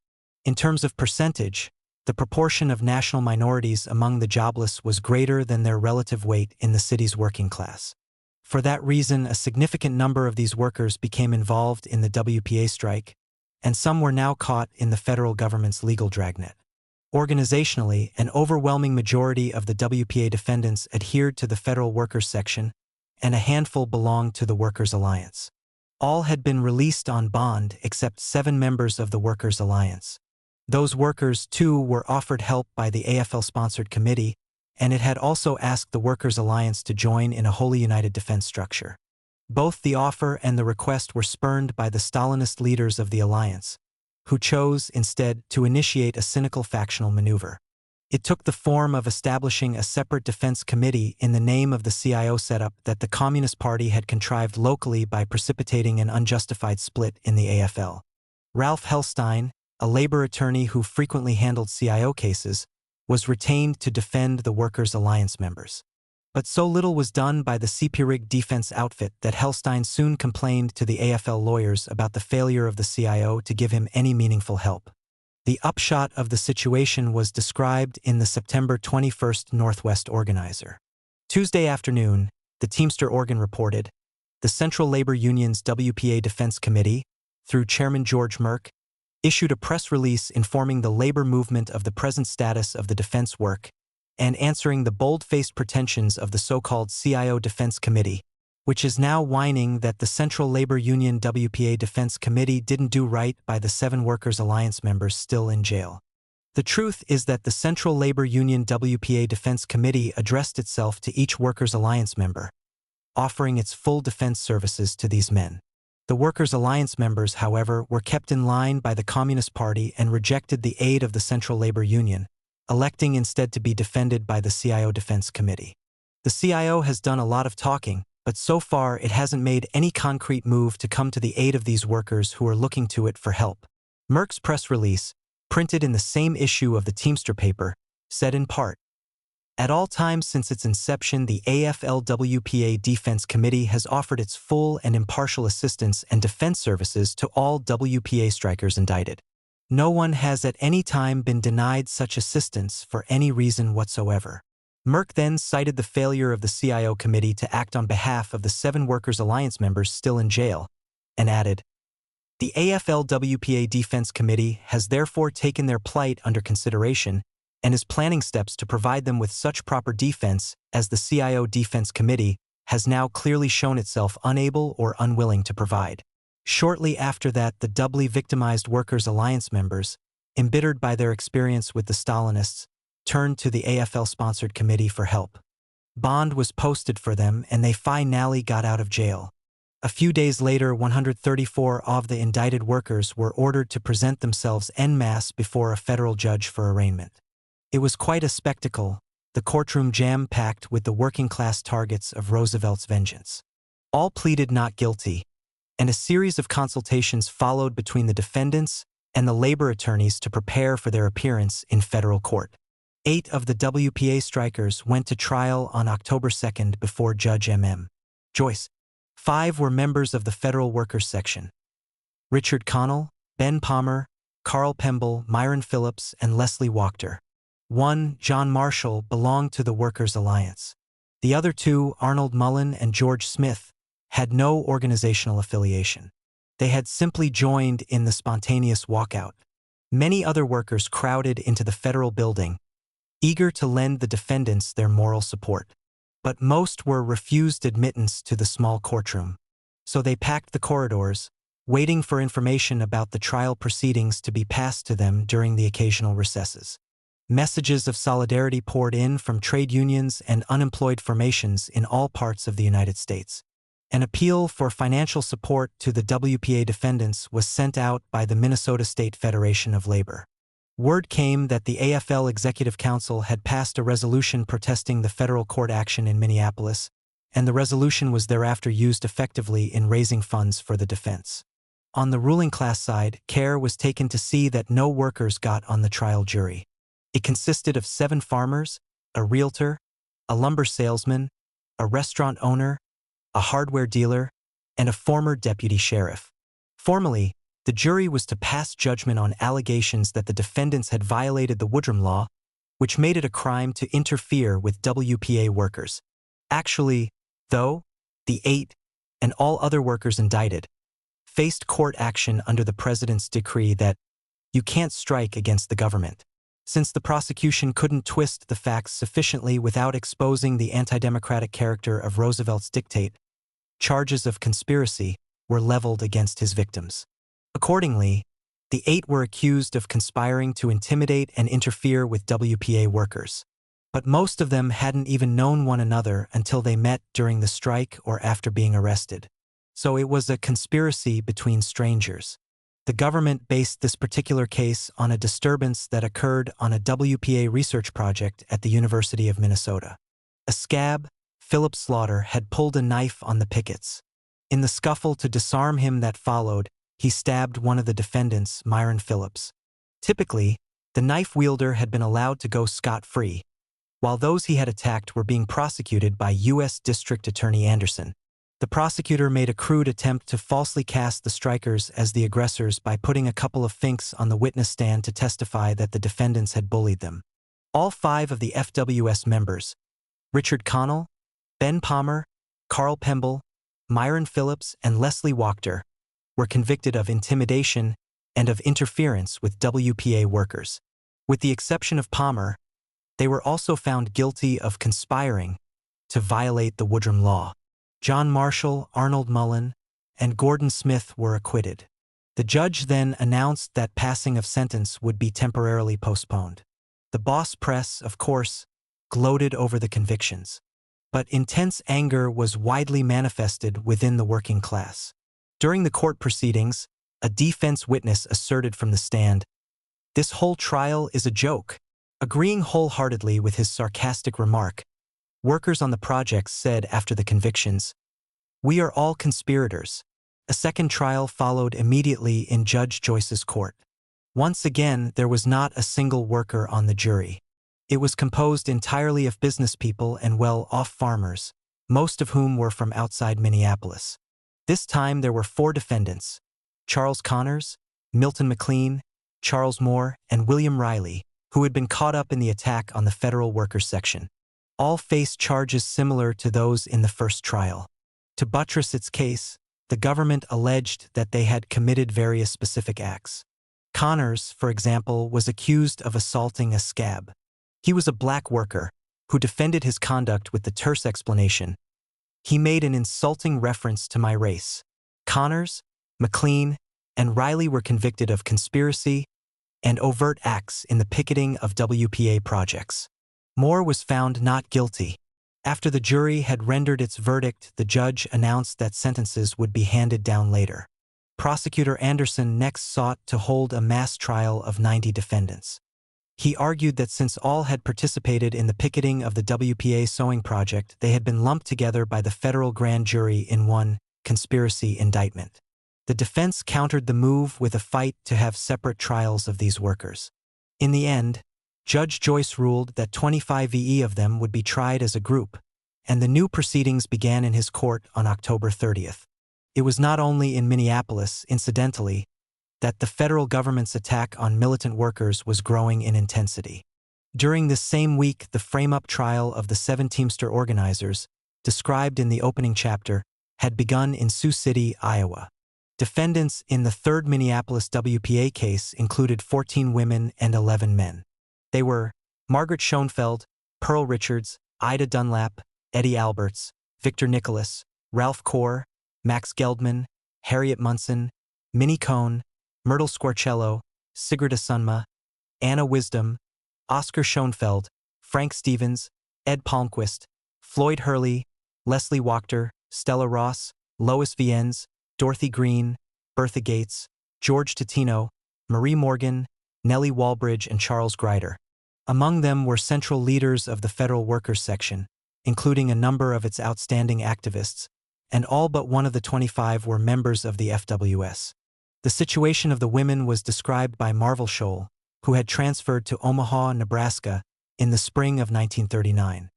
In terms of percentage, the proportion of national minorities among the jobless was greater than their relative weight in the city's working class. For that reason, a significant number of these workers became involved in the WPA strike, and some were now caught in the federal government's legal dragnet. Organizationally, an overwhelming majority of the WPA defendants adhered to the Federal Workers Section, and a handful belonged to the Workers' Alliance. All had been released on bond except 7 members of the Workers' Alliance. Those workers, too, were offered help by the AFL-sponsored committee, and it had also asked the Workers' Alliance to join in a wholly united defense structure. Both the offer and the request were spurned by the Stalinist leaders of the alliance, who chose, instead, to initiate a cynical factional maneuver. It took the form of establishing a separate defense committee in the name of the CIO setup that the Communist Party had contrived locally by precipitating an unjustified split in the AFL. Ralph Hellstein, a labor attorney who frequently handled CIO cases, was retained to defend the Workers' Alliance members. But so little was done by the CP-Rig defense outfit that Hellstein soon complained to the AFL lawyers about the failure of the CIO to give him any meaningful help. The upshot of the situation was described in the September 21 Northwest Organizer. Tuesday afternoon, the Teamster organ reported, the Central Labor Union's WPA Defense Committee, through Chairman George Merck, issued a press release informing the labor movement of the present status of the defense work and answering the bold-faced pretensions of the so-called CIO Defense Committee, which is now whining that the Central Labor Union WPA Defense Committee didn't do right by the 7 Workers' Alliance members still in jail. The truth is that the Central Labor Union WPA Defense Committee addressed itself to each Workers' Alliance member, offering its full defense services to these men. The Workers' Alliance members, however, were kept in line by the Communist Party and rejected the aid of the Central Labor Union, electing instead to be defended by the CIO Defense Committee. The CIO has done a lot of talking, but so far it hasn't made any concrete move to come to the aid of these workers who are looking to it for help. Merck's press release, printed in the same issue of the Teamster paper, said in part, at all times since its inception, the AFL-WPA Defense Committee has offered its full and impartial assistance and defense services to all WPA strikers indicted. No one has at any time been denied such assistance for any reason whatsoever. Merck then cited the failure of the CIO committee to act on behalf of the 7 Workers' Alliance members still in jail, and added, the AFL-WPA Defense Committee has therefore taken their plight under consideration and is planning steps to provide them with such proper defense as the CIO Defense Committee has now clearly shown itself unable or unwilling to provide. Shortly after that, the doubly victimized Workers' Alliance members, embittered by their experience with the Stalinists, turned to the AFL-sponsored committee for help. Bond was posted for them and they finally got out of jail. A few days later, 134 of the indicted workers were ordered to present themselves en masse before a federal judge for arraignment. It was quite a spectacle, the courtroom jam-packed with the working-class targets of Roosevelt's vengeance. All pleaded not guilty, and a series of consultations followed between the defendants and the labor attorneys to prepare for their appearance in federal court. 8 of the WPA strikers went to trial on October 2nd before Judge M.M. Joyce. 5 were members of the Federal Workers Section: Richard Connell, Ben Palmer, Carl Pemble, Myron Phillips, and Leslie Wachter. 1, John Marshall, belonged to the Workers' Alliance. The other 2, Arnold Mullen and George Smith, had no organizational affiliation. They had simply joined in the spontaneous walkout. Many other workers crowded into the federal building, eager to lend the defendants their moral support. But most were refused admittance to the small courtroom. So they packed the corridors, waiting for information about the trial proceedings to be passed to them during the occasional recesses. Messages of solidarity poured in from trade unions and unemployed formations in all parts of the United States. An appeal for financial support to the WPA defendants was sent out by the Minnesota State Federation of Labor. Word came that the AFL Executive Council had passed a resolution protesting the federal court action in Minneapolis, and the resolution was thereafter used effectively in raising funds for the defense. On the ruling class side, care was taken to see that no workers got on the trial jury. It consisted of 7 farmers, a realtor, a lumber salesman, a restaurant owner, a hardware dealer, and a former deputy sheriff. Formally, the jury was to pass judgment on allegations that the defendants had violated the Woodrum Law, which made it a crime to interfere with WPA workers. Actually, though, the 8, and all other workers indicted, faced court action under the president's decree that you can't strike against the government. Since the prosecution couldn't twist the facts sufficiently without exposing the anti-democratic character of Roosevelt's dictate, charges of conspiracy were leveled against his victims. Accordingly, the 8 were accused of conspiring to intimidate and interfere with WPA workers. But most of them hadn't even known one another until they met during the strike or after being arrested. So it was a conspiracy between strangers. The government based this particular case on a disturbance that occurred on a WPA research project at the University of Minnesota. A scab, Philip Slaughter, had pulled a knife on the pickets. In the scuffle to disarm him that followed, he stabbed one of the defendants, Myron Phillips. Typically, the knife wielder had been allowed to go scot-free, while those he had attacked were being prosecuted by U.S. District Attorney Anderson. The prosecutor made a crude attempt to falsely cast the strikers as the aggressors by putting a couple of finks on the witness stand to testify that the defendants had bullied them. All 5 of the FWS members, Richard Connell, Ben Palmer, Carl Pemble, Myron Phillips, and Leslie Wachter, were convicted of intimidation and of interference with WPA workers. With the exception of Palmer, they were also found guilty of conspiring to violate the Woodrum Law. John Marshall, Arnold Mullen, and Gordon Smith were acquitted. The judge then announced that passing of sentence would be temporarily postponed. The boss press, of course, gloated over the convictions. But intense anger was widely manifested within the working class. During the court proceedings, a defense witness asserted from the stand, "This whole trial is a joke." Agreeing wholeheartedly with his sarcastic remark, workers on the projects said after the convictions, "We are all conspirators." A second trial followed immediately in Judge Joyce's court. Once again, there was not a single worker on the jury. It was composed entirely of business people and well-off farmers, most of whom were from outside Minneapolis. This time there were 4 defendants: Charles Connors, Milton McLean, Charles Moore, and William Riley, who had been caught up in the attack on the Federal Workers Section. All faced charges similar to those in the first trial. To buttress its case, the government alleged that they had committed various specific acts. Connors, for example, was accused of assaulting a scab. He was a black worker who defended his conduct with the terse explanation, "He made an insulting reference to my race." Connors, McLean, and Riley were convicted of conspiracy and overt acts in the picketing of WPA projects. Moore was found not guilty. After the jury had rendered its verdict, the judge announced that sentences would be handed down later. Prosecutor Anderson next sought to hold a mass trial of 90 defendants. He argued that since all had participated in the picketing of the WPA sewing project, they had been lumped together by the federal grand jury in one conspiracy indictment. The defense countered the move with a fight to have separate trials of these workers. In the end, Judge Joyce ruled that 25 VE of them would be tried as a group, and the new proceedings began in his court on October 30th. It was not only in Minneapolis, incidentally, that the federal government's attack on militant workers was growing in intensity. During this same week, the frame-up trial of the 7 Teamster organizers, described in the opening chapter, had begun in Sioux City, Iowa. Defendants in the 3rd Minneapolis WPA case included 14 women and 11 men. They were Margaret Schoenfeld, Pearl Richards, Ida Dunlap, Eddie Alberts, Victor Nicholas, Ralph Kaur, Max Geldman, Harriet Munson, Minnie Cohn, Myrtle Squarcello, Sigrid Asunma, Anna Wisdom, Oscar Schoenfeld, Frank Stevens, Ed Palmquist, Floyd Hurley, Leslie Wachter, Stella Ross, Lois Viennes, Dorothy Green, Bertha Gates, George Totino, Marie Morgan, Nellie Walbridge, and Charles Greider. Among them were central leaders of the Federal Workers Section, including a number of its outstanding activists, and all but one of the 25 were members of the FWS. The situation of the women was described by Marvel Scholl, who had transferred to Omaha, Nebraska, in the spring of 1939.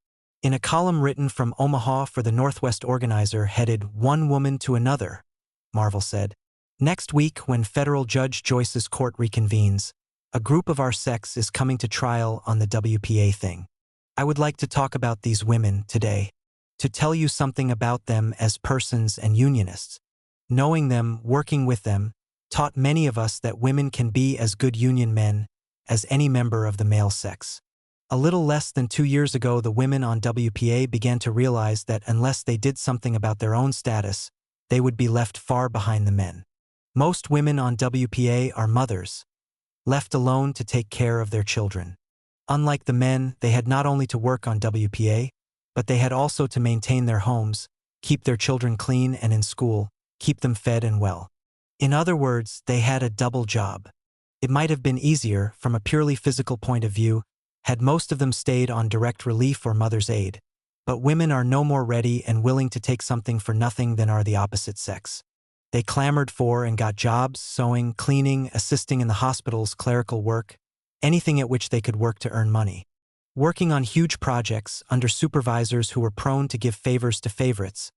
In a column written from Omaha for the Northwest Organizer headed "One Woman to Another," Marvel said, "Next week, when federal Judge Joyce's court reconvenes, a group of our sex is coming to trial on the WPA thing. I would like to talk about these women today, to tell you something about them as persons and unionists. Knowing them, working with them, taught many of us that women can be as good union men as any member of the male sex. A little less than 2 years ago, the women on WPA began to realize that unless they did something about their own status, they would be left far behind the men. Most women on WPA are mothers, left alone to take care of their children. Unlike the men, they had not only to work on WPA, but they had also to maintain their homes, keep their children clean and in school, keep them fed and well. In other words, they had a double job. It might have been easier, from a purely physical point of view, had most of them stayed on direct relief or mother's aid. But women are no more ready and willing to take something for nothing than are the opposite sex. They clamored for and got jobs, sewing, cleaning, assisting in the hospital's clerical work, anything at which they could work to earn money. Working on huge projects under supervisors who were prone to give favors to favorites,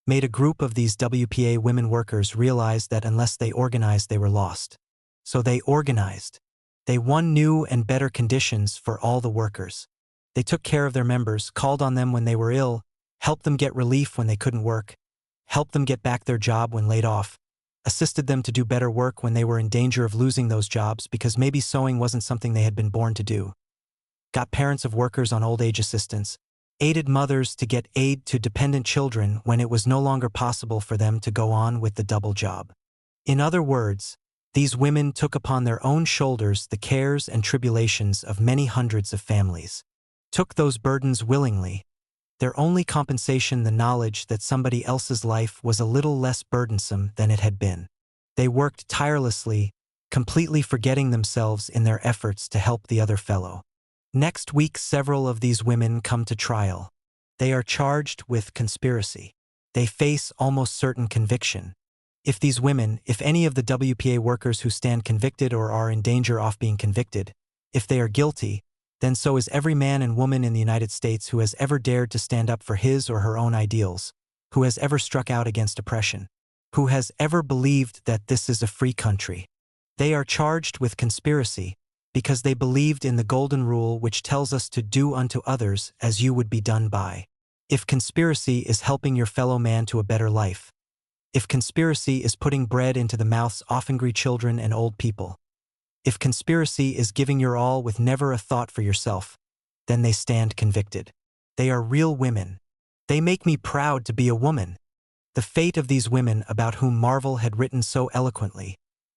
made a group of these WPA women workers realize that unless they organized, they were lost. So they organized. They won new and better conditions for all the workers. They took care of their members, called on them when they were ill, helped them get relief when they couldn't work, helped them get back their job when laid off, assisted them to do better work when they were in danger of losing those jobs because maybe sewing wasn't something they had been born to do, got parents of workers on old age assistance, aided mothers to get aid to dependent children when it was no longer possible for them to go on with the double job. In other words, these women took upon their own shoulders the cares and tribulations of many hundreds of families, took those burdens willingly, their only compensation the knowledge that somebody else's life was a little less burdensome than it had been. They worked tirelessly, completely forgetting themselves in their efforts to help the other fellow. Next week, several of these women come to trial. They are charged with conspiracy. They face almost certain conviction. If these women, if any of the WPA workers who stand convicted or are in danger of being convicted, if they are guilty, then so is every man and woman in the United States who has ever dared to stand up for his or her own ideals, who has ever struck out against oppression, who has ever believed that this is a free country. They are charged with conspiracy because they believed in the golden rule which tells us to do unto others as you would be done by. If conspiracy is helping your fellow man to a better life, if conspiracy is putting bread into the mouths of hungry children and old people, if conspiracy is giving your all with never a thought for yourself, then they stand convicted. They are real women. They make me proud to be a woman. The fate of these women about whom Marvel had written so eloquently,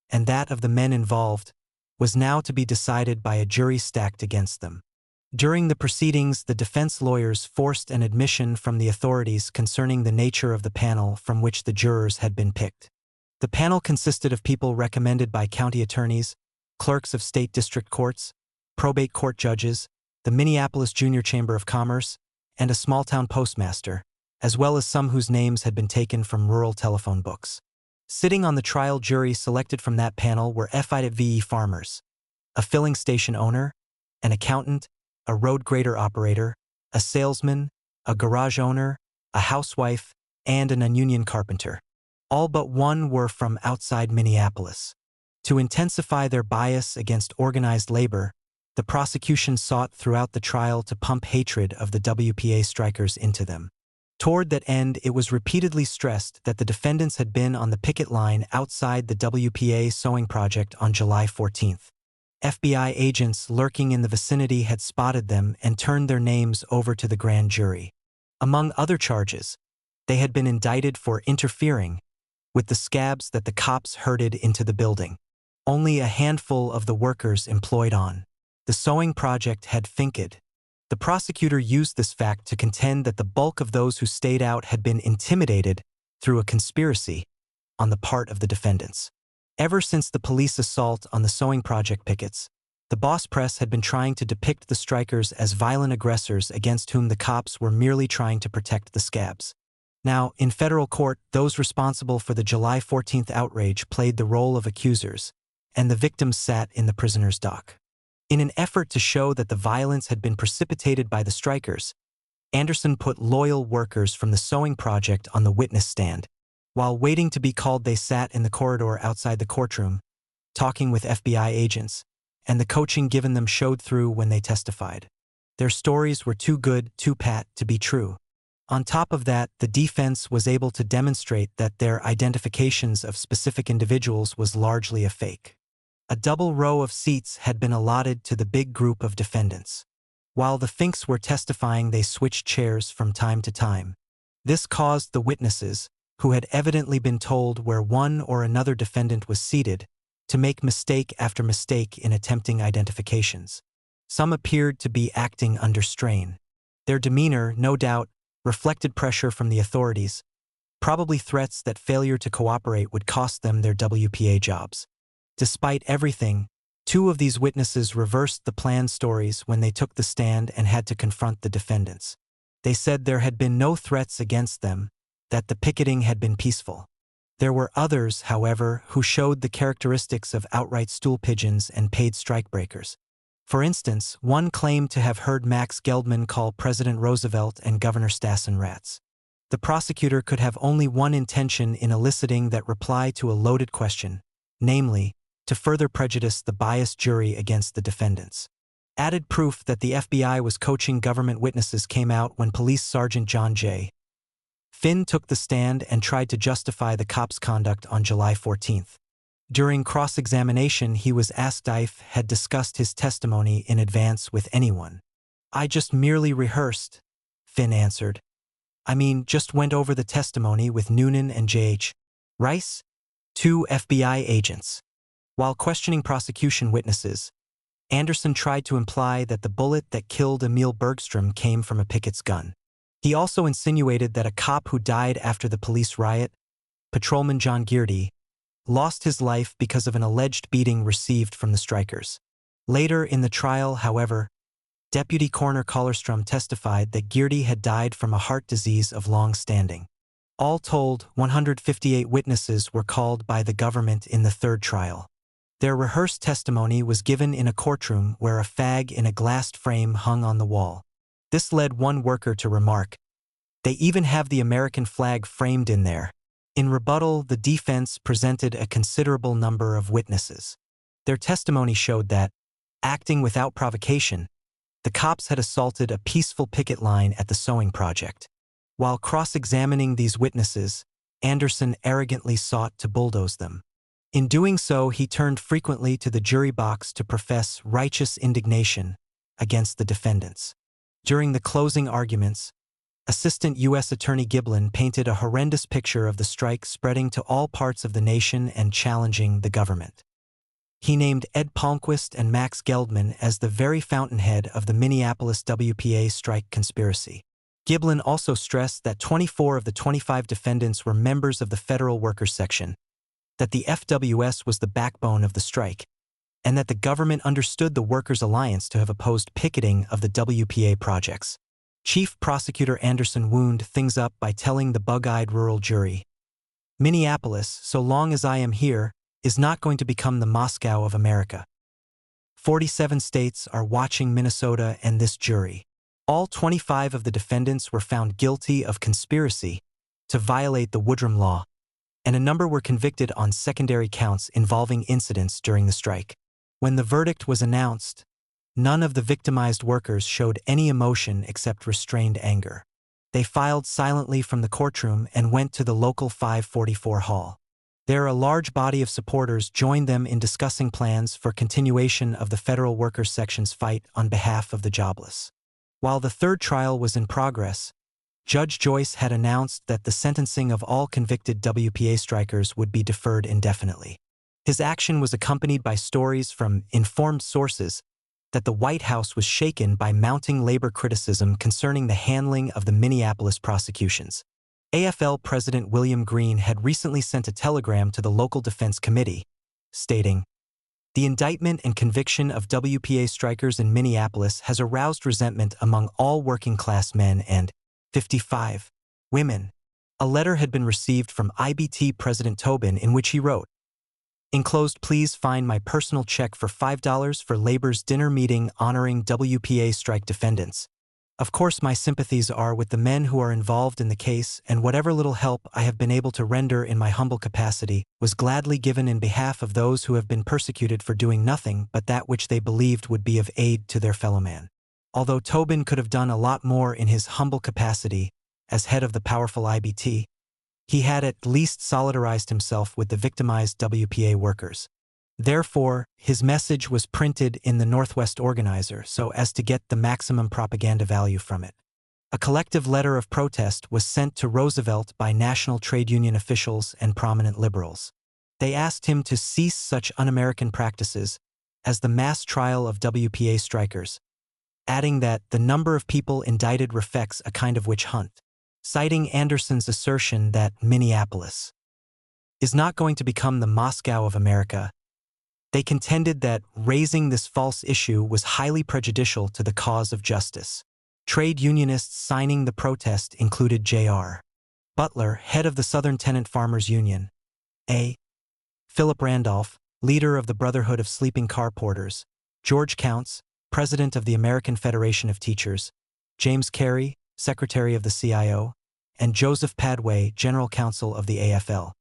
and that of the men involved, was now to be decided by a jury stacked against them. During the proceedings, the defense lawyers forced an admission from the authorities concerning the nature of the panel from which the jurors had been picked. The panel consisted of people recommended by county attorneys, clerks of state district courts, probate court judges, the Minneapolis Junior Chamber of Commerce, and a small-town postmaster, as well as some whose names had been taken from rural telephone books. Sitting on the trial jury selected from that panel were FIVE farmers, a filling station owner, an accountant, a road grader operator, a salesman, a garage owner, a housewife, and an ununion carpenter. All but one were from outside Minneapolis. To intensify their bias against organized labor, the prosecution sought throughout the trial to pump hatred of the WPA strikers into them. Toward that end, it was repeatedly stressed that the defendants had been on the picket line outside the WPA sewing project on July 14th. FBI agents lurking in the vicinity had spotted them and turned their names over to the grand jury. Among other charges, they had been indicted for interfering with the scabs that the cops herded into the building. Only a handful of the workers employed on the sewing project had finked. The prosecutor used this fact to contend that the bulk of those who stayed out had been intimidated through a conspiracy on the part of the defendants. Ever since the police assault on the sewing project pickets, the boss press had been trying to depict the strikers as violent aggressors against whom the cops were merely trying to protect the scabs. Now, in federal court, those responsible for the July 14th outrage played the role of accusers, and the victims sat in the prisoner's dock. In an effort to show that the violence had been precipitated by the strikers, Anderson put loyal workers from the sewing project on the witness stand. While waiting to be called, they sat in the corridor outside the courtroom, talking with FBI agents, and the coaching given them showed through when they testified. Their stories were too good, too pat, to be true. On top of that, the defense was able to demonstrate that their identifications of specific individuals was largely a fake. A double row of seats had been allotted to the big group of defendants. While the finks were testifying, they switched chairs from time to time. This caused the witnesses, who had evidently been told where one or another defendant was seated, to make mistake after mistake in attempting identifications. Some appeared to be acting under strain. Their demeanor, no doubt, reflected pressure from the authorities, probably threats that failure to cooperate would cost them their WPA jobs. Despite everything, two of these witnesses reversed the planned stories when they took the stand and had to confront the defendants. They said there had been no threats against them, that the picketing had been peaceful. There were others, however, who showed the characteristics of outright stool pigeons and paid strikebreakers. For instance, one claimed to have heard Max Geldman call President Roosevelt and Governor Stassen rats. The prosecutor could have only one intention in eliciting that reply to a loaded question, namely, to further prejudice the biased jury against the defendants. Added proof that the FBI was coaching government witnesses came out when Police Sergeant John J. Finn took the stand and tried to justify the cops' conduct on July 14th. During cross-examination, he was asked if he had discussed his testimony in advance with anyone. "I just merely rehearsed," Finn answered. "I mean, just went over the testimony with Noonan and J.H. Rice, two FBI agents." While questioning prosecution witnesses, Anderson tried to imply that the bullet that killed Emil Bergstrom came from a picket's gun. He also insinuated that a cop who died after the police riot, Patrolman John Geardy, lost his life because of an alleged beating received from the strikers. Later in the trial, however, Deputy Coroner Collerstrom testified that Geardy had died from a heart disease of long standing. All told, 158 witnesses were called by the government in the third trial. Their rehearsed testimony was given in a courtroom where a fag in a glassed frame hung on the wall. This led one worker to remark, "They even have the American flag framed in there." In rebuttal, the defense presented a considerable number of witnesses. Their testimony showed that, acting without provocation, the cops had assaulted a peaceful picket line at the sewing project. While cross-examining these witnesses, Anderson arrogantly sought to bulldoze them. In doing so, he turned frequently to the jury box to profess righteous indignation against the defendants. During the closing arguments, Assistant U.S. Attorney Giblin painted a horrendous picture of the strike spreading to all parts of the nation and challenging the government. He named Ed Palmquist and Max Geldman as the very fountainhead of the Minneapolis WPA strike conspiracy. Giblin also stressed that 24 of the 25 defendants were members of the Federal Workers Section, that the FWS was the backbone of the strike, and that the government understood the Workers' Alliance to have opposed picketing of the WPA projects. Chief Prosecutor Anderson wound things up by telling the bug-eyed rural jury, "Minneapolis, so long as I am here, is not going to become the Moscow of America. 47 states are watching Minnesota and this jury." All 25 of the defendants were found guilty of conspiracy to violate the Woodrum Law, and a number were convicted on secondary counts involving incidents during the strike. When the verdict was announced, none of the victimized workers showed any emotion except restrained anger. They filed silently from the courtroom and went to the local 544 hall. There, a large body of supporters joined them in discussing plans for continuation of the Federal Workers Section's fight on behalf of the jobless. While the third trial was in progress, Judge Joyce had announced that the sentencing of all convicted WPA strikers would be deferred indefinitely. His action was accompanied by stories from informed sources that the White House was shaken by mounting labor criticism concerning the handling of the Minneapolis prosecutions. AFL President William Green had recently sent a telegram to the local defense committee, stating, "The indictment and conviction of WPA strikers in Minneapolis has aroused resentment among all working-class men and 55 women." A letter had been received from IBT President Tobin in which he wrote, "Enclosed, please find my personal check for $5 for labor's dinner meeting honoring WPA strike defendants. Of course, my sympathies are with the men who are involved in the case, and whatever little help I have been able to render in my humble capacity was gladly given in behalf of those who have been persecuted for doing nothing but that which they believed would be of aid to their fellow man." Although Tobin could have done a lot more in his humble capacity as head of the powerful IBT, he had at least solidarized himself with the victimized WPA workers. Therefore, his message was printed in the Northwest Organizer so as to get the maximum propaganda value from it. A collective letter of protest was sent to Roosevelt by national trade union officials and prominent liberals. They asked him to cease such un-American practices as the mass trial of WPA strikers, adding that the number of people indicted reflects a kind of witch hunt. Citing Anderson's assertion that Minneapolis is not going to become the Moscow of America, they contended that raising this false issue was highly prejudicial to the cause of justice. Trade unionists signing the protest included J.R. Butler, head of the Southern Tenant Farmers Union, A. Philip Randolph, leader of the Brotherhood of Sleeping Car Porters, George Counts, president of the American Federation of Teachers, James Carey, secretary of the CIO, and Joseph Padway, general counsel of the AFL.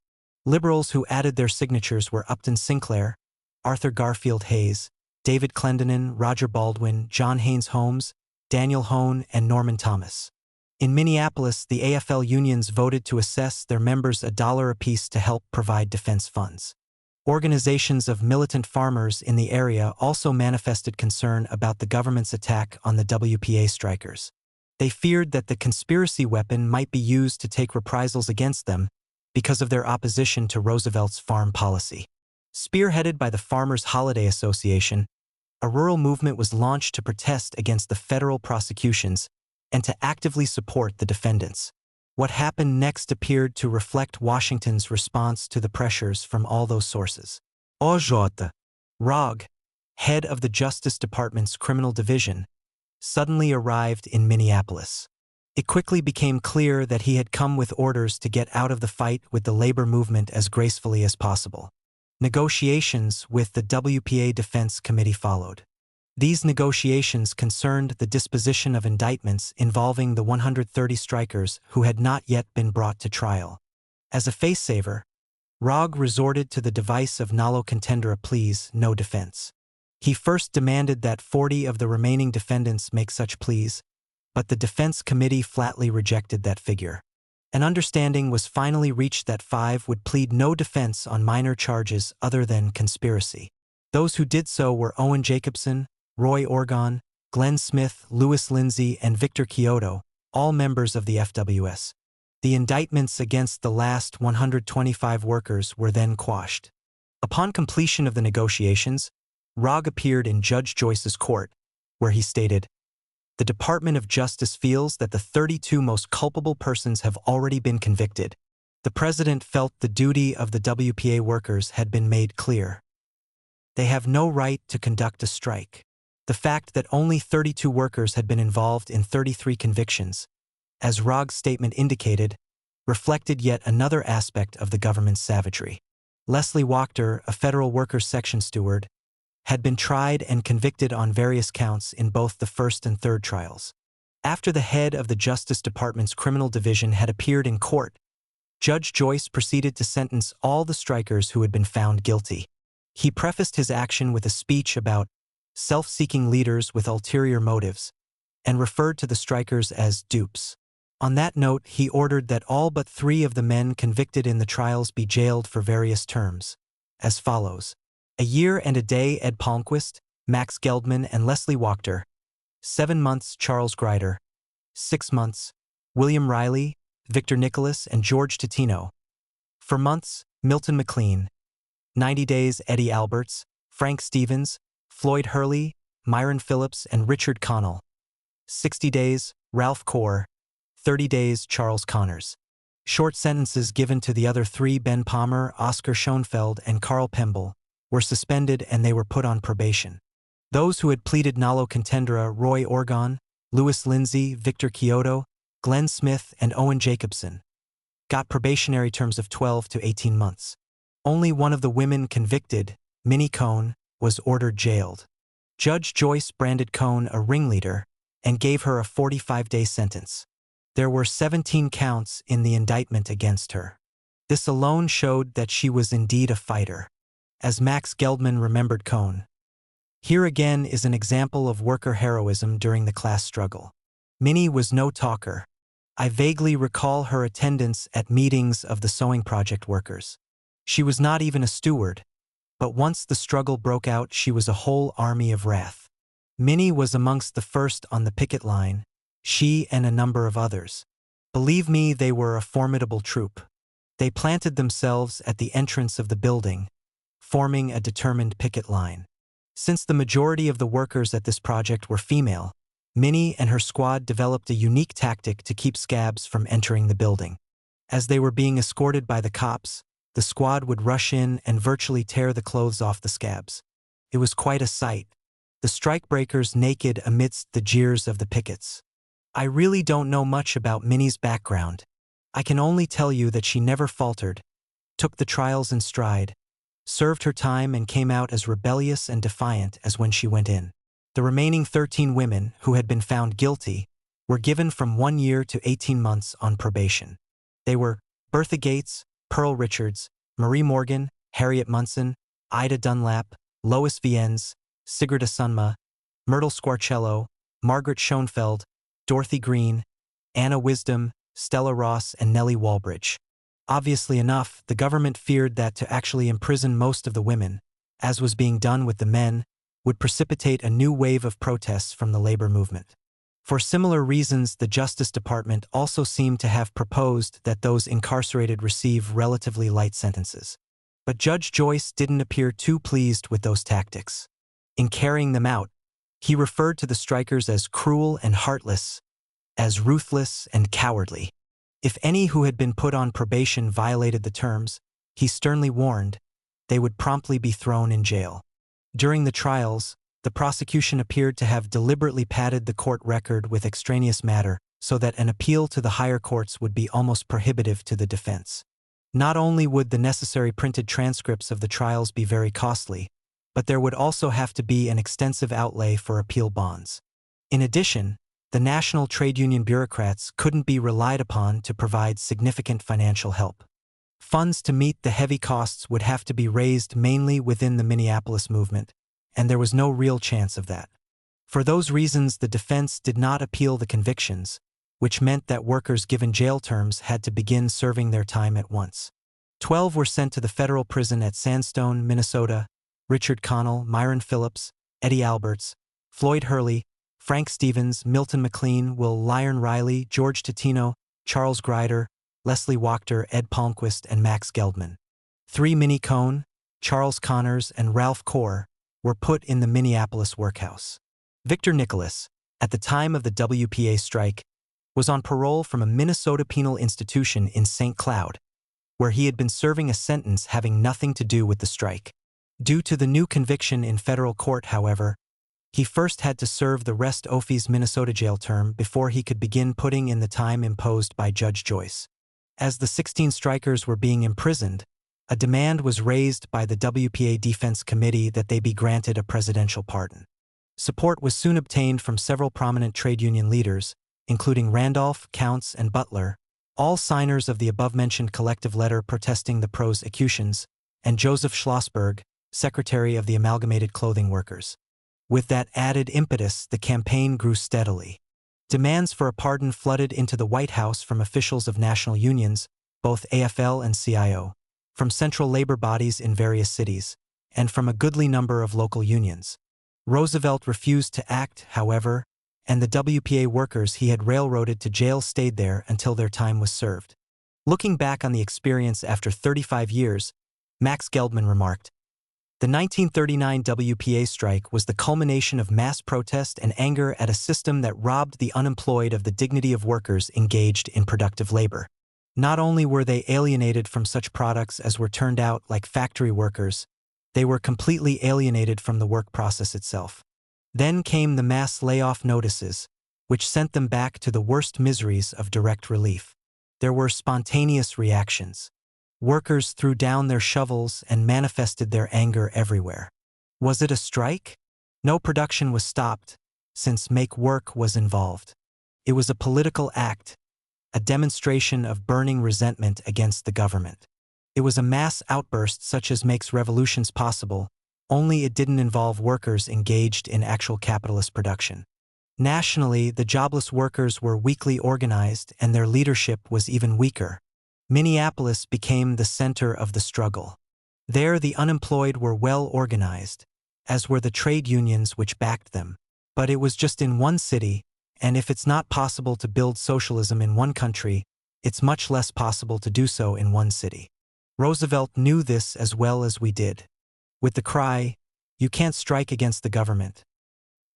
Liberals who added their signatures were Upton Sinclair, Arthur Garfield Hayes, David Clendenin, Roger Baldwin, John Haynes Holmes, Daniel Hone, and Norman Thomas. In Minneapolis, the AFL unions voted to assess their members $1 apiece to help provide defense funds. Organizations of militant farmers in the area also manifested concern about the government's attack on the WPA strikers. They feared that the conspiracy weapon might be used to take reprisals against them because of their opposition to Roosevelt's farm policy. Spearheaded by the Farmers Holiday Association, a rural movement was launched to protest against the federal prosecutions and to actively support the defendants. What happened next appeared to reflect Washington's response to the pressures from all those sources. Ojota Rogg, head of the Justice Department's Criminal Division, suddenly arrived in Minneapolis. It quickly became clear that he had come with orders to get out of the fight with the labor movement as gracefully as possible. Negotiations with the WPA Defense Committee followed. These negotiations concerned the disposition of indictments involving the 130 strikers who had not yet been brought to trial. As a face-saver, Rogg resorted to the device of nolo contendere pleas, no defense. He first demanded that 40 of the remaining defendants make such pleas, but the defense committee flatly rejected that figure. An understanding was finally reached that 5 would plead no defense on minor charges other than conspiracy. Those who did so were Owen Jacobson, Roy Orgon, Glenn Smith, Louis Lindsay, and Victor Kyoto, all members of the FWS. The indictments against the last 125 workers were then quashed. Upon completion of the negotiations, Rogge appeared in Judge Joyce's court, where he stated, "The Department of Justice feels that the 32 most culpable persons have already been convicted. The President felt the duty of the WPA workers had been made clear. They have no right to conduct a strike." The fact that only 32 workers had been involved in 33 convictions, as Rogge's statement indicated, reflected yet another aspect of the government's savagery. Leslie Wachter, a federal workers' section steward, had been tried and convicted on various counts in both the first and third trials. After the head of the Justice Department's criminal division had appeared in court, Judge Joyce proceeded to sentence all the strikers who had been found guilty. He prefaced his action with a speech about self-seeking leaders with ulterior motives, and referred to the strikers as dupes. On that note, he ordered that all but 3 of the men convicted in the trials be jailed for various terms, as follows: a year and a day Ed Palmquist, Max Geldman, and Leslie Wachter; 7 months Charles Grider; 6 months William Riley, Victor Nicholas, and George Totino; 4 months Milton McLean; 90 days Eddie Alberts, Frank Stevens, Floyd Hurley, Myron Phillips, and Richard Connell; 60 days Ralph Core; 30 days Charles Connors. Short sentences given to the other 3, Ben Palmer, Oscar Schoenfeld, and Carl Pemble, were suspended and they were put on probation. Those who had pleaded nolo contendere, Roy Orgon, Louis Lindsay, Victor Chiodo, Glenn Smith, and Owen Jacobson, got probationary terms of 12 to 18 months. Only one of the women convicted, Minnie Cohn, was ordered jailed. Judge Joyce branded Cohn a ringleader and gave her a 45-day sentence. There were 17 counts in the indictment against her. This alone showed that she was indeed a fighter, as Max Geldman remembered Cohn. Here again is an example of worker heroism during the class struggle. Minnie was no talker. I vaguely recall her attendance at meetings of the sewing project workers. She was not even a steward, but once the struggle broke out, she was a whole army of wrath. Minnie was amongst the first on the picket line, she and a number of others. Believe me, they were a formidable troop. They planted themselves at the entrance of the building, forming a determined picket line. Since the majority of the workers at this project were female, Minnie and her squad developed a unique tactic to keep scabs from entering the building. As they were being escorted by the cops, the squad would rush in and virtually tear the clothes off the scabs. It was quite a sight, the strikebreakers naked amidst the jeers of the pickets. I really don't know much about Minnie's background. I can only tell you that she never faltered, took the trials in stride, served her time, and came out as rebellious and defiant as when she went in. The remaining 13 women, who had been found guilty, were given from 1 year to 18 months on probation. They were Bertha Gates, Pearl Richards, Marie Morgan, Harriet Munson, Ida Dunlap, Lois Viennes, Sigrid Asunma, Myrtle Squarcello, Margaret Schoenfeld, Dorothy Green, Anna Wisdom, Stella Ross, and Nellie Walbridge. Obviously enough, the government feared that to actually imprison most of the women, as was being done with the men, would precipitate a new wave of protests from the labor movement. For similar reasons, the Justice Department also seemed to have proposed that those incarcerated receive relatively light sentences. But Judge Joyce didn't appear too pleased with those tactics. In carrying them out, he referred to the strikers as cruel and heartless, as ruthless and cowardly. If any who had been put on probation violated the terms, he sternly warned, they would promptly be thrown in jail. During the trials, the prosecution appeared to have deliberately padded the court record with extraneous matter so that an appeal to the higher courts would be almost prohibitive to the defense. Not only would the necessary printed transcripts of the trials be very costly, but there would also have to be an extensive outlay for appeal bonds. In addition, the national trade union bureaucrats couldn't be relied upon to provide significant financial help. Funds to meet the heavy costs would have to be raised mainly within the Minneapolis movement, and there was no real chance of that. For those reasons, the defense did not appeal the convictions, which meant that workers given jail terms had to begin serving their time at once. 12 were sent to the federal prison at Sandstone, Minnesota: Richard Connell, Myron Phillips, Eddie Alberts, Floyd Hurley, Frank Stevens, Milton McLean, Will Lyon Riley, George Totino, Charles Grider, Leslie Wachter, Ed Palmquist, and Max Geldman. 3 Minnie Cohn, Charles Connors, and Ralph Corr, were put in the Minneapolis workhouse. Victor Nicholas, at the time of the WPA strike, was on parole from a Minnesota penal institution in St. Cloud, where he had been serving a sentence having nothing to do with the strike. Due to the new conviction in federal court, however, he first had to serve the rest of his Minnesota jail term before he could begin putting in the time imposed by Judge Joyce. As the 16 strikers were being imprisoned, a demand was raised by the WPA Defense Committee that they be granted a presidential pardon. Support was soon obtained from several prominent trade union leaders, including Randolph, Counts, and Butler, all signers of the above-mentioned collective letter protesting the prosecutions, and Joseph Schlossberg, secretary of the Amalgamated Clothing Workers. With that added impetus, the campaign grew steadily. Demands for a pardon flooded into the White House from officials of national unions, both AFL and CIO, from central labor bodies in various cities, and from a goodly number of local unions. Roosevelt refused to act, however, and the WPA workers he had railroaded to jail stayed there until their time was served. Looking back on the experience after 35 years, Max Geldman remarked, "The 1939 WPA strike was the culmination of mass protest and anger at a system that robbed the unemployed of the dignity of workers engaged in productive labor. Not only were they alienated from such products as were turned out like factory workers, they were completely alienated from the work process itself. Then came the mass layoff notices, which sent them back to the worst miseries of direct relief. There were spontaneous reactions. Workers threw down their shovels and manifested their anger everywhere. Was it a strike? No production was stopped, since make work was involved. It was a political act, a demonstration of burning resentment against the government. It was a mass outburst such as makes revolutions possible, only it didn't involve workers engaged in actual capitalist production. Nationally, the jobless workers were weakly organized and their leadership was even weaker. Minneapolis became the center of the struggle. There the unemployed were well organized, as were the trade unions which backed them. But it was just in one city, and if it's not possible to build socialism in one country, it's much less possible to do so in one city. Roosevelt knew this as well as we did. With the cry, "You can't strike against the government,"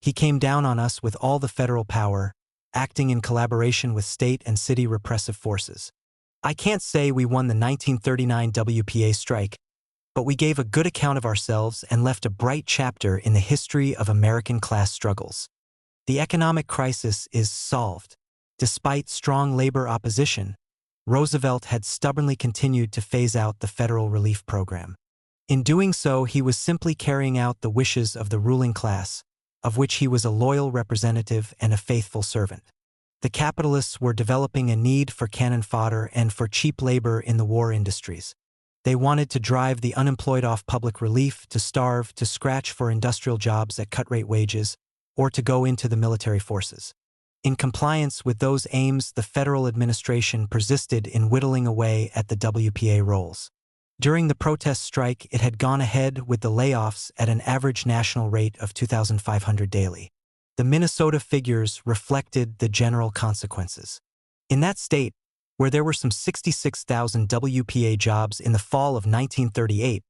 he came down on us with all the federal power, acting in collaboration with state and city repressive forces. I can't say we won the 1939 WPA strike, but we gave a good account of ourselves and left a bright chapter in the history of American class struggles. The economic crisis is solved. Despite strong labor opposition, Roosevelt had stubbornly continued to phase out the federal relief program. In doing so, he was simply carrying out the wishes of the ruling class, of which he was a loyal representative and a faithful servant. The capitalists were developing a need for cannon fodder and for cheap labor in the war industries. They wanted to drive the unemployed off public relief, to starve, to scratch for industrial jobs at cut-rate wages, or to go into the military forces. In compliance with those aims, the federal administration persisted in whittling away at the WPA rolls. During the protest strike, it had gone ahead with the layoffs at an average national rate of 2,500 daily. The Minnesota figures reflected the general consequences. In that state, where there were some 66,000 WPA jobs in the fall of 1938,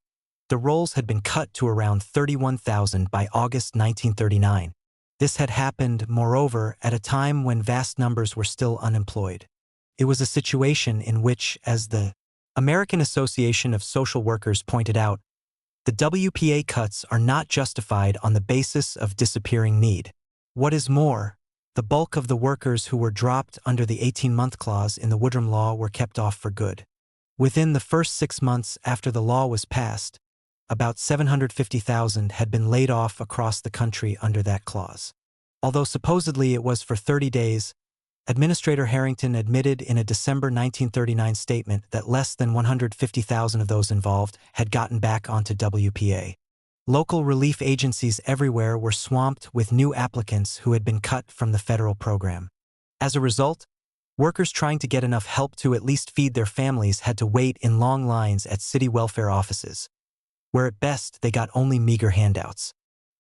the rolls had been cut to around 31,000 by August 1939. This had happened, moreover, at a time when vast numbers were still unemployed. It was a situation in which, as the American Association of Social Workers pointed out, the WPA cuts are not justified on the basis of disappearing need. What is more, the bulk of the workers who were dropped under the 18-month clause in the Woodrum Law were kept off for good. Within the first 6 months after the law was passed, about 750,000 had been laid off across the country under that clause. Although supposedly it was for 30 days, Administrator Harrington admitted in a December 1939 statement that less than 150,000 of those involved had gotten back onto WPA. Local relief agencies everywhere were swamped with new applicants who had been cut from the federal program. As a result, workers trying to get enough help to at least feed their families had to wait in long lines at city welfare offices, where at best they got only meager handouts.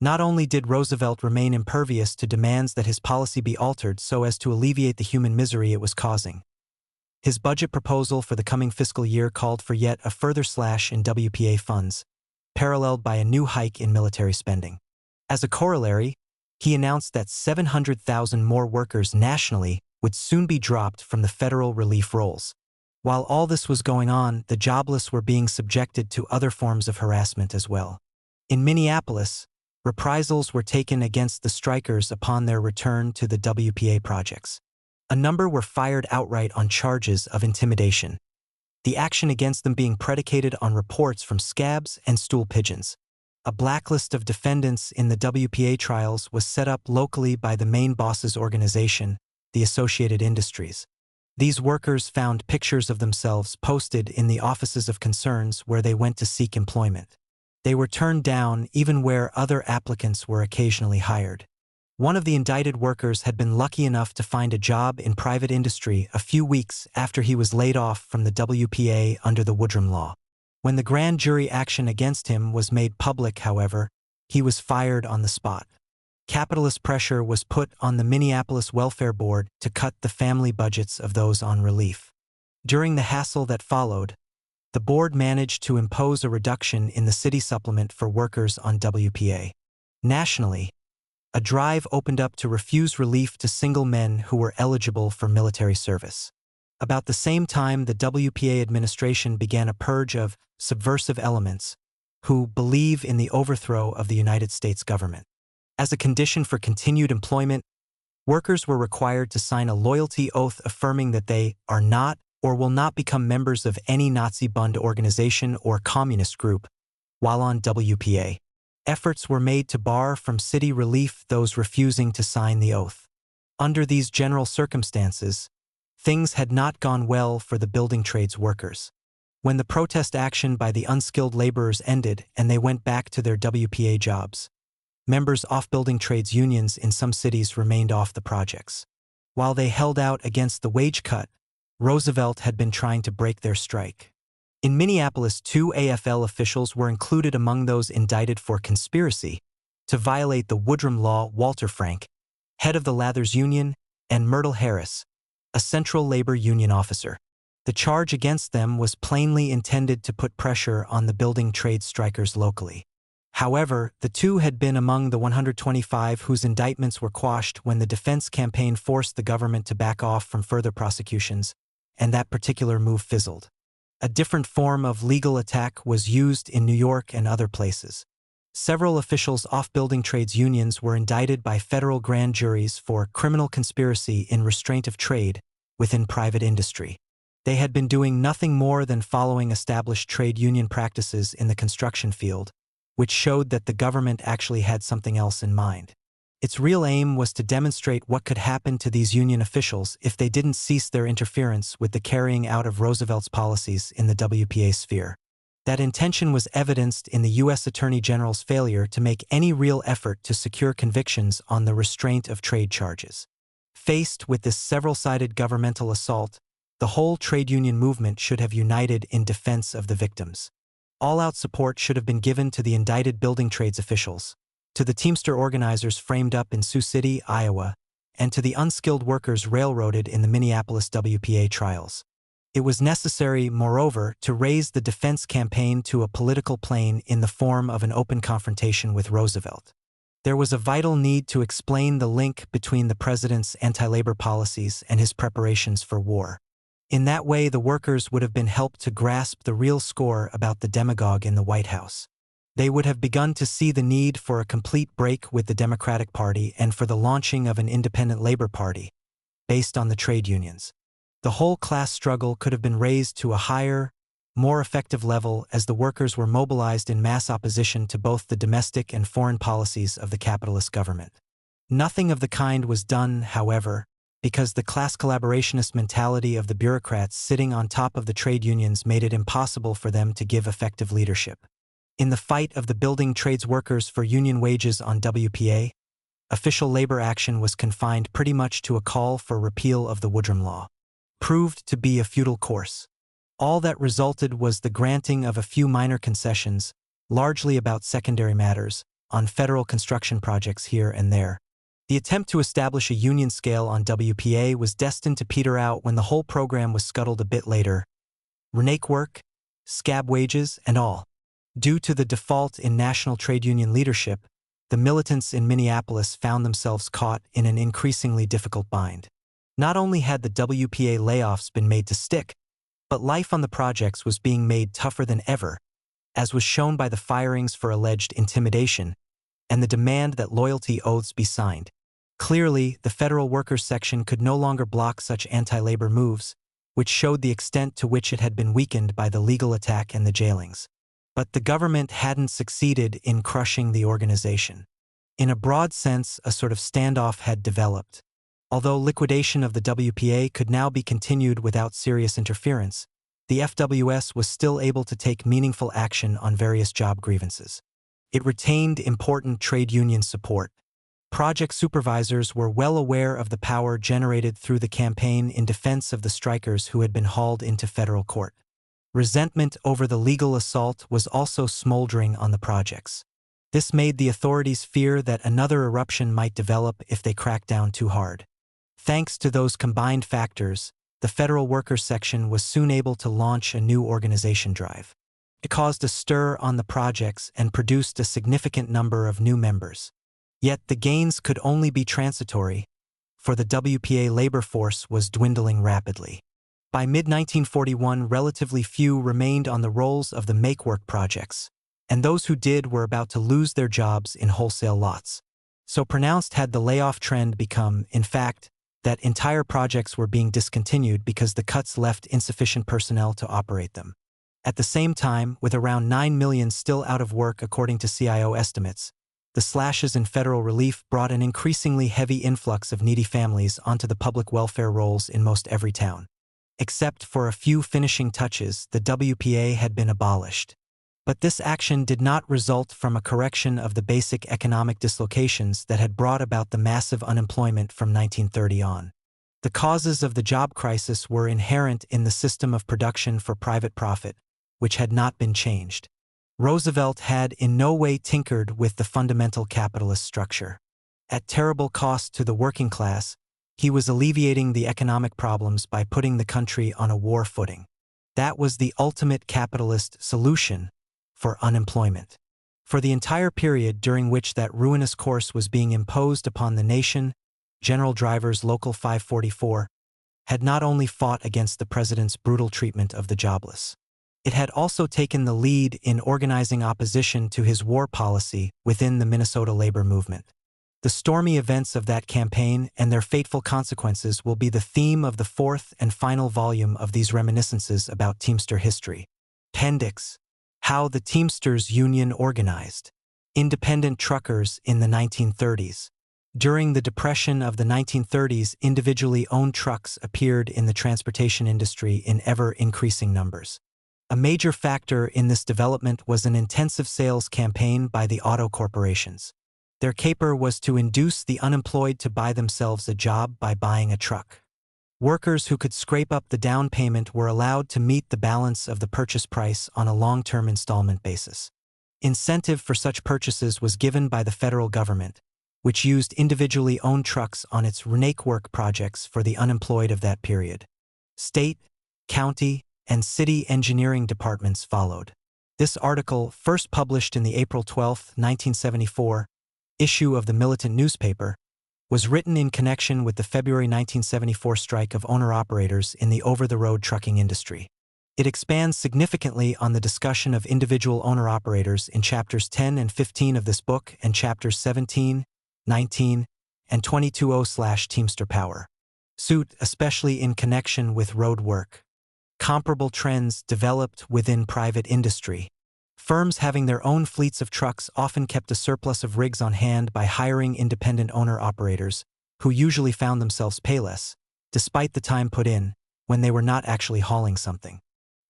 Not only did Roosevelt remain impervious to demands that his policy be altered so as to alleviate the human misery it was causing. His budget proposal for the coming fiscal year called for yet a further slash in WPA funds, paralleled by a new hike in military spending. As a corollary, he announced that 700,000 more workers nationally would soon be dropped from the federal relief rolls. While all this was going on, the jobless were being subjected to other forms of harassment as well. In Minneapolis, reprisals were taken against the strikers upon their return to the WPA projects. A number were fired outright on charges of intimidation, the action against them being predicated on reports from scabs and stool pigeons. A blacklist of defendants in the WPA trials was set up locally by the main boss's organization, the Associated Industries. These workers found pictures of themselves posted in the offices of concerns where they went to seek employment. They were turned down even where other applicants were occasionally hired. One of the indicted workers had been lucky enough to find a job in private industry a few weeks after he was laid off from the WPA under the Woodrum Law. When the grand jury action against him was made public, however, he was fired on the spot. Capitalist pressure was put on the Minneapolis Welfare Board to cut the family budgets of those on relief. During the hassle that followed, the board managed to impose a reduction in the city supplement for workers on WPA. Nationally, a drive opened up to refuse relief to single men who were eligible for military service. About the same time, the WPA administration began a purge of subversive elements who believe in the overthrow of the United States government. As a condition for continued employment, workers were required to sign a loyalty oath affirming that they are not or will not become members of any Nazi-Bund organization or communist group while on WPA. Efforts were made to bar from city relief those refusing to sign the oath. Under these general circumstances, things had not gone well for the building trades workers. When the protest action by the unskilled laborers ended and they went back to their WPA jobs, members of building trades unions in some cities remained off the projects. While they held out against the wage cut, Roosevelt had been trying to break their strike. In Minneapolis, 2 AFL officials were included among those indicted for conspiracy to violate the Woodrum Law: Walter Frank, head of the Lathers Union, and Myrtle Harris, a Central Labor Union officer. The charge against them was plainly intended to put pressure on the building trade strikers locally. However, the two had been among the 125 whose indictments were quashed when the defense campaign forced the government to back off from further prosecutions, and that particular move fizzled. A different form of legal attack was used in New York and other places. Several officials of building trades unions were indicted by federal grand juries for criminal conspiracy in restraint of trade within private industry. They had been doing nothing more than following established trade union practices in the construction field, which showed that the government actually had something else in mind. Its real aim was to demonstrate what could happen to these union officials if they didn't cease their interference with the carrying out of Roosevelt's policies in the WPA sphere. That intention was evidenced in the U.S. Attorney General's failure to make any real effort to secure convictions on the restraint of trade charges. Faced with this several-sided governmental assault, the whole trade union movement should have united in defense of the victims. All-out support should have been given to the indicted building trades officials, to the Teamster organizers framed up in Sioux City, Iowa, and to the unskilled workers railroaded in the Minneapolis WPA trials. It was necessary, moreover, to raise the defense campaign to a political plane in the form of an open confrontation with Roosevelt. There was a vital need to explain the link between the president's anti-labor policies and his preparations for war. In that way, the workers would have been helped to grasp the real score about the demagogue in the White House. They would have begun to see the need for a complete break with the Democratic Party and for the launching of an independent Labor Party, based on the trade unions. The whole class struggle could have been raised to a higher, more effective level as the workers were mobilized in mass opposition to both the domestic and foreign policies of the capitalist government. Nothing of the kind was done, however, because the class collaborationist mentality of the bureaucrats sitting on top of the trade unions made it impossible for them to give effective leadership. In the fight of the building trades workers for union wages on WPA, official labor action was confined pretty much to a call for repeal of the Woodrum Law. Proved to be a futile course. All that resulted was the granting of a few minor concessions, largely about secondary matters, on federal construction projects here and there. The attempt to establish a union scale on WPA was destined to peter out when the whole program was scuttled a bit later. Renake work, scab wages, and all. Due to the default in national trade union leadership, the militants in Minneapolis found themselves caught in an increasingly difficult bind. Not only had the WPA layoffs been made to stick, but life on the projects was being made tougher than ever, as was shown by the firings for alleged intimidation and the demand that loyalty oaths be signed. Clearly, the federal workers section could no longer block such anti-labor moves, which showed the extent to which it had been weakened by the legal attack and the jailings. But the government hadn't succeeded in crushing the organization. In a broad sense, a sort of standoff had developed. Although liquidation of the WPA could now be continued without serious interference, the FWS was still able to take meaningful action on various job grievances. It retained important trade union support. Project supervisors were well aware of the power generated through the campaign in defense of the strikers who had been hauled into federal court. Resentment over the legal assault was also smoldering on the projects. This made the authorities fear that another eruption might develop if they cracked down too hard. Thanks to those combined factors, the federal workers section was soon able to launch a new organization drive. It caused a stir on the projects and produced a significant number of new members. Yet the gains could only be transitory, for the WPA labor force was dwindling rapidly. By mid-1941, relatively few remained on the rolls of the make-work projects, and those who did were about to lose their jobs in wholesale lots. So pronounced had the layoff trend become, in fact, that entire projects were being discontinued because the cuts left insufficient personnel to operate them. At the same time, with around 9 million still out of work according to CIO estimates, the slashes in federal relief brought an increasingly heavy influx of needy families onto the public welfare rolls in most every town. Except for a few finishing touches, the WPA had been abolished. But this action did not result from a correction of the basic economic dislocations that had brought about the massive unemployment from 1930 on. The causes of the job crisis were inherent in the system of production for private profit, which had not been changed. Roosevelt had in no way tinkered with the fundamental capitalist structure. At terrible cost to the working class, he was alleviating the economic problems by putting the country on a war footing. That was the ultimate capitalist solution for unemployment. For the entire period during which that ruinous course was being imposed upon the nation, General Driver's Local 544 had not only fought against the president's brutal treatment of the jobless. It had also taken the lead in organizing opposition to his war policy within the Minnesota labor movement. The stormy events of that campaign and their fateful consequences will be the theme of the fourth and final volume of these reminiscences about Teamster history. Appendix: How the Teamsters Union Organized. Independent truckers in the 1930s. During the Depression of the 1930s, individually owned trucks appeared in the transportation industry in ever-increasing numbers. A major factor in this development was an intensive sales campaign by the auto corporations. Their caper was to induce the unemployed to buy themselves a job by buying a truck. Workers who could scrape up the down payment were allowed to meet the balance of the purchase price on a long-term installment basis. Incentive for such purchases was given by the federal government, which used individually owned trucks on its make-work projects for the unemployed of that period. State, county, and city engineering departments followed. This article, first published in the April 12, 1974, issue of the Militant newspaper, was written in connection with the February 1974 strike of owner-operators in the over-the-road trucking industry. It expands significantly on the discussion of individual owner-operators in chapters 10 and 15 of this book and chapters 17, 19, and 22/Teamster Power. Suit, especially in connection with road work. Comparable trends developed within private industry. Firms having their own fleets of trucks often kept a surplus of rigs on hand by hiring independent owner-operators, who usually found themselves payless, despite the time put in, when they were not actually hauling something.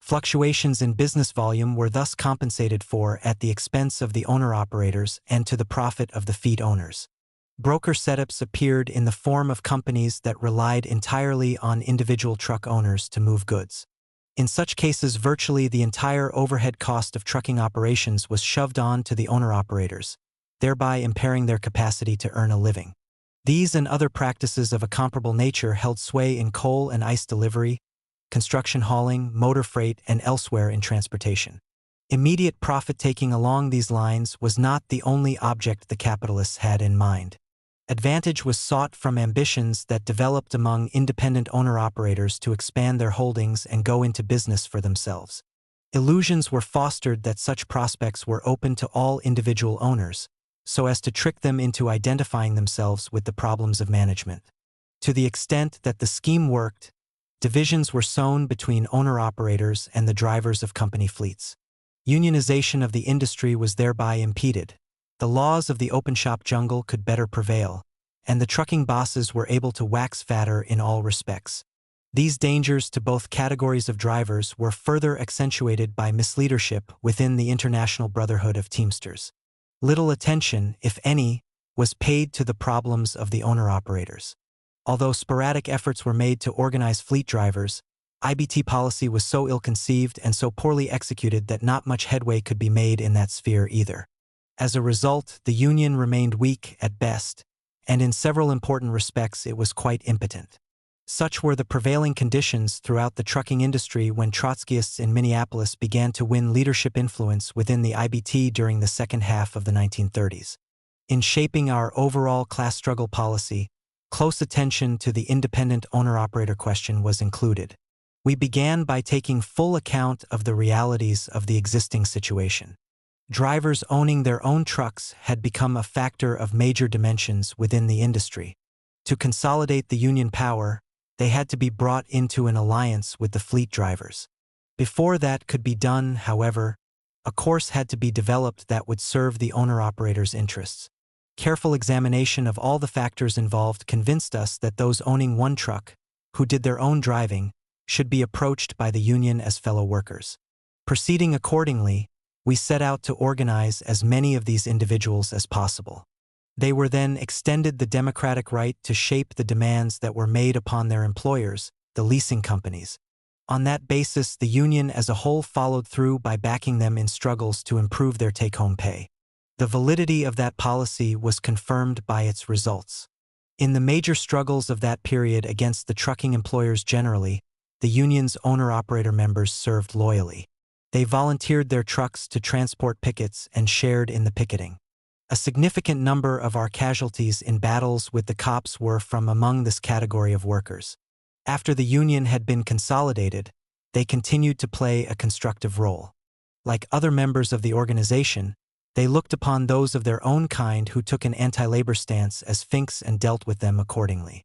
Fluctuations in business volume were thus compensated for at the expense of the owner-operators and to the profit of the fleet owners. Broker setups appeared in the form of companies that relied entirely on individual truck owners to move goods. In such cases, virtually the entire overhead cost of trucking operations was shoved on to the owner-operators, thereby impairing their capacity to earn a living. These and other practices of a comparable nature held sway in coal and ice delivery, construction hauling, motor freight, and elsewhere in transportation. Immediate profit-taking along these lines was not the only object the capitalists had in mind. Advantage was sought from ambitions that developed among independent owner-operators to expand their holdings and go into business for themselves. Illusions were fostered that such prospects were open to all individual owners, so as to trick them into identifying themselves with the problems of management. To the extent that the scheme worked, divisions were sown between owner-operators and the drivers of company fleets. Unionization of the industry was thereby impeded. The laws of the open-shop jungle could better prevail, and the trucking bosses were able to wax fatter in all respects. These dangers to both categories of drivers were further accentuated by misleadership within the International Brotherhood of Teamsters. Little attention, if any, was paid to the problems of the owner-operators. Although sporadic efforts were made to organize fleet drivers, IBT policy was so ill-conceived and so poorly executed that not much headway could be made in that sphere either. As a result, the union remained weak at best, and in several important respects it was quite impotent. Such were the prevailing conditions throughout the trucking industry when Trotskyists in Minneapolis began to win leadership influence within the IBT during the second half of the 1930s. In shaping our overall class struggle policy, close attention to the independent owner-operator question was included. We began by taking full account of the realities of the existing situation. Drivers owning their own trucks had become a factor of major dimensions within the industry. To consolidate the union power, they had to be brought into an alliance with the fleet drivers. Before that could be done, however, a course had to be developed that would serve the owner-operators' interests. Careful examination of all the factors involved convinced us that those owning one truck, who did their own driving, should be approached by the union as fellow workers. Proceeding accordingly, we set out to organize as many of these individuals as possible. They were then extended the democratic right to shape the demands that were made upon their employers, the leasing companies. On that basis, the union as a whole followed through by backing them in struggles to improve their take-home pay. The validity of that policy was confirmed by its results. In the major struggles of that period against the trucking employers generally, the union's owner-operator members served loyally. They volunteered their trucks to transport pickets and shared in the picketing. A significant number of our casualties in battles with the cops were from among this category of workers. After the union had been consolidated, they continued to play a constructive role. Like other members of the organization, they looked upon those of their own kind who took an anti-labor stance as finks and dealt with them accordingly.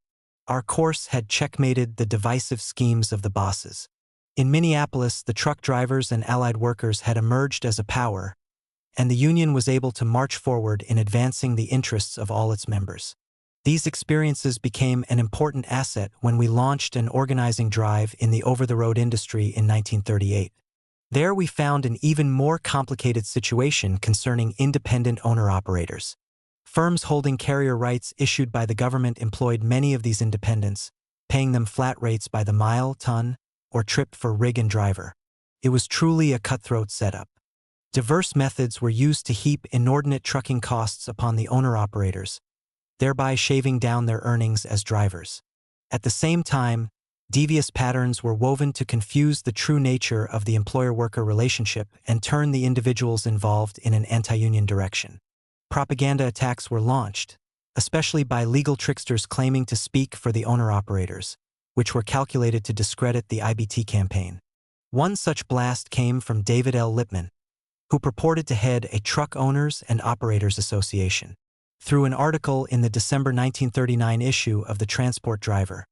Our course had checkmated the divisive schemes of the bosses. In Minneapolis, the truck drivers and allied workers had emerged as a power, and the union was able to march forward in advancing the interests of all its members. These experiences became an important asset when we launched an organizing drive in the over-the-road industry in 1938. There we found an even more complicated situation concerning independent owner-operators. Firms holding carrier rights issued by the government employed many of these independents, paying them flat rates by the mile, ton, or trip for rig and driver. It was truly a cutthroat setup. Diverse methods were used to heap inordinate trucking costs upon the owner-operators, thereby shaving down their earnings as drivers. At the same time, devious patterns were woven to confuse the true nature of the employer-worker relationship and turn the individuals involved in an anti-union direction. Propaganda attacks were launched, especially by legal tricksters claiming to speak for the owner-operators, which were calculated to discredit the IBT campaign. One such blast came from David L. Lippman, who purported to head a Truck Owners and Operators Association. Through an article in the December 1939 issue of the Transport Driver,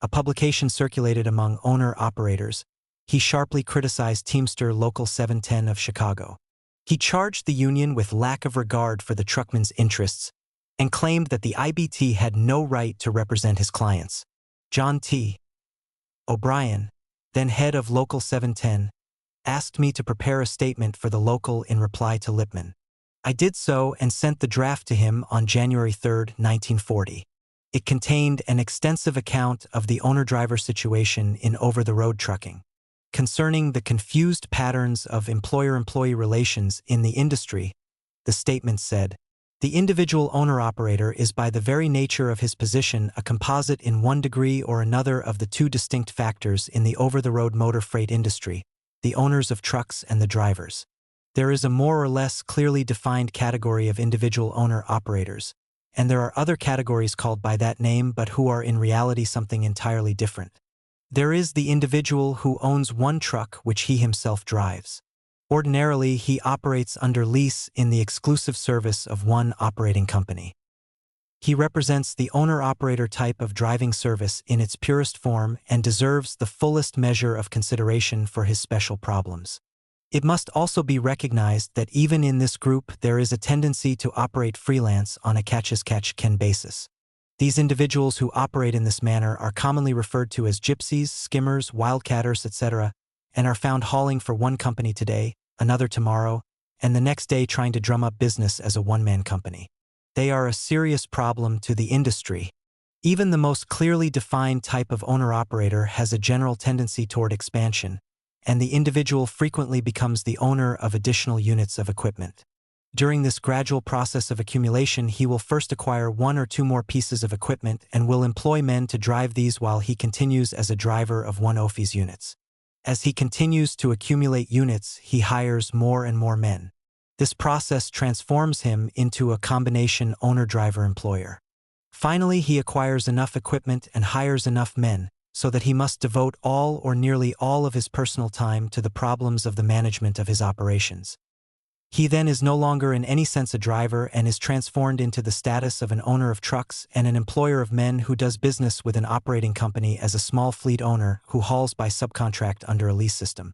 a publication circulated among owner-operators, he sharply criticized Teamster Local 710 of Chicago. He charged the union with lack of regard for the truckmen's interests and claimed that the IBT had no right to represent his clients. John T. O'Brien, then head of Local 710, asked me to prepare a statement for the local in reply to Lippman. I did so and sent the draft to him on January 3, 1940. It contained an extensive account of the owner-driver situation in over-the-road trucking. Concerning the confused patterns of employer-employee relations in the industry, the statement said, "The individual owner-operator is by the very nature of his position a composite in one degree or another of the two distinct factors in the over-the-road motor freight industry, the owners of trucks and the drivers. There is a more or less clearly defined category of individual owner-operators, and there are other categories called by that name but who are in reality something entirely different. There is the individual who owns one truck which he himself drives. Ordinarily, he operates under lease in the exclusive service of one operating company. He represents the owner-operator type of driving service in its purest form and deserves the fullest measure of consideration for his special problems. It must also be recognized that even in this group there is a tendency to operate freelance on a catch-as-catch-can basis. These individuals who operate in this manner are commonly referred to as gypsies, skimmers, wildcatters, etc., and are found hauling for one company today, another tomorrow, and the next day trying to drum up business as a one-man company. They are a serious problem to the industry. Even the most clearly defined type of owner-operator has a general tendency toward expansion, and the individual frequently becomes the owner of additional units of equipment. During this gradual process of accumulation, he will first acquire one or two more pieces of equipment and will employ men to drive these while he continues as a driver of one of these units. As he continues to accumulate units, he hires more and more men. This process transforms him into a combination owner-driver-employer. Finally, he acquires enough equipment and hires enough men, so that he must devote all or nearly all of his personal time to the problems of the management of his operations. He then is no longer in any sense a driver and is transformed into the status of an owner of trucks and an employer of men who does business with an operating company as a small fleet owner who hauls by subcontract under a lease system.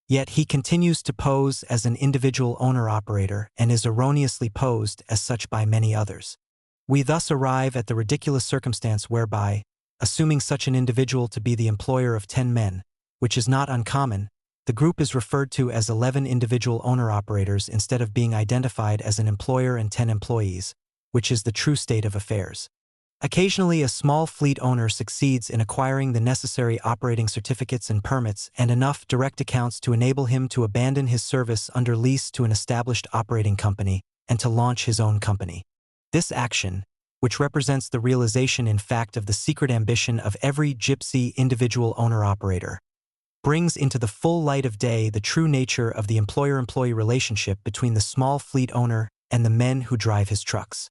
Yet he continues to pose as an individual owner-operator and is erroneously posed as such by many others. We thus arrive at the ridiculous circumstance whereby, assuming such an individual to be the employer of 10 men, which is not uncommon, the group is referred to as 11 individual owner-operators instead of being identified as an employer and 10 employees, which is the true state of affairs. Occasionally, a small fleet owner succeeds in acquiring the necessary operating certificates and permits and enough direct accounts to enable him to abandon his service under lease to an established operating company and to launch his own company. This action, which represents the realization in fact of the secret ambition of every gypsy individual owner-operator, brings into the full light of day the true nature of the employer-employee relationship between the small fleet owner and the men who drive his trucks.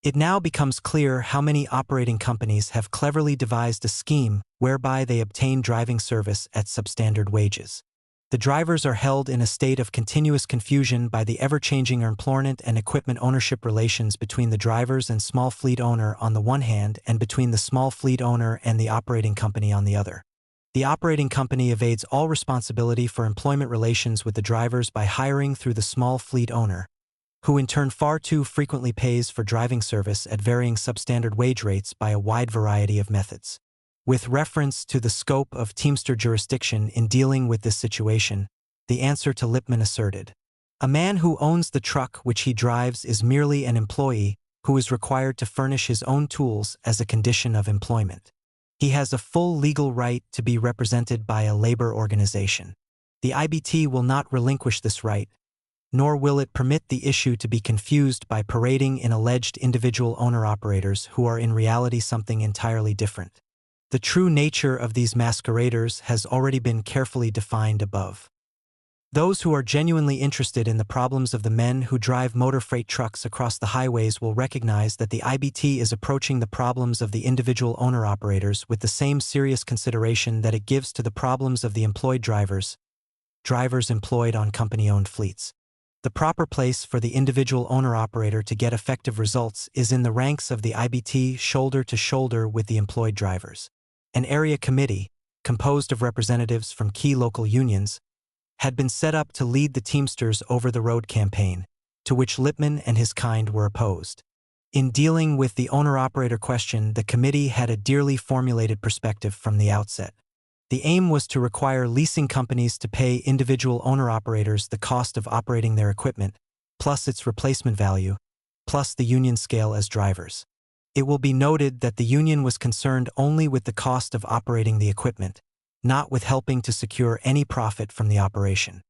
It now becomes clear how many operating companies have cleverly devised a scheme whereby they obtain driving service at substandard wages. The drivers are held in a state of continuous confusion by the ever-changing employment and equipment ownership relations between the drivers and small fleet owner on the one hand and between the small fleet owner and the operating company on the other. The operating company evades all responsibility for employment relations with the drivers by hiring through the small fleet owner, who in turn far too frequently pays for driving service at varying substandard wage rates by a wide variety of methods. With reference to the scope of Teamster jurisdiction in dealing with this situation, the answer to Lippmann asserted, "A man who owns the truck which he drives is merely an employee who is required to furnish his own tools as a condition of employment. He has a full legal right to be represented by a labor organization. The IBT will not relinquish this right, nor will it permit the issue to be confused by parading in alleged individual owner-operators who are in reality something entirely different. The true nature of these masqueraders has already been carefully defined above. Those who are genuinely interested in the problems of the men who drive motor freight trucks across the highways will recognize that the IBT is approaching the problems of the individual owner-operators with the same serious consideration that it gives to the problems of the employed drivers employed on company-owned fleets. The proper place for the individual owner-operator to get effective results is in the ranks of the IBT shoulder to shoulder with the employed drivers. An area committee, composed of representatives from key local unions, had been set up to lead the Teamsters over the road campaign, to which Lippmann and his kind were opposed. In dealing with the owner-operator question, the committee had a dearly formulated perspective from the outset. The aim was to require leasing companies to pay individual owner-operators the cost of operating their equipment, plus its replacement value, plus the union scale as drivers. It will be noted that the union was concerned only with the cost of operating the equipment, not with helping to secure any profit from the operation.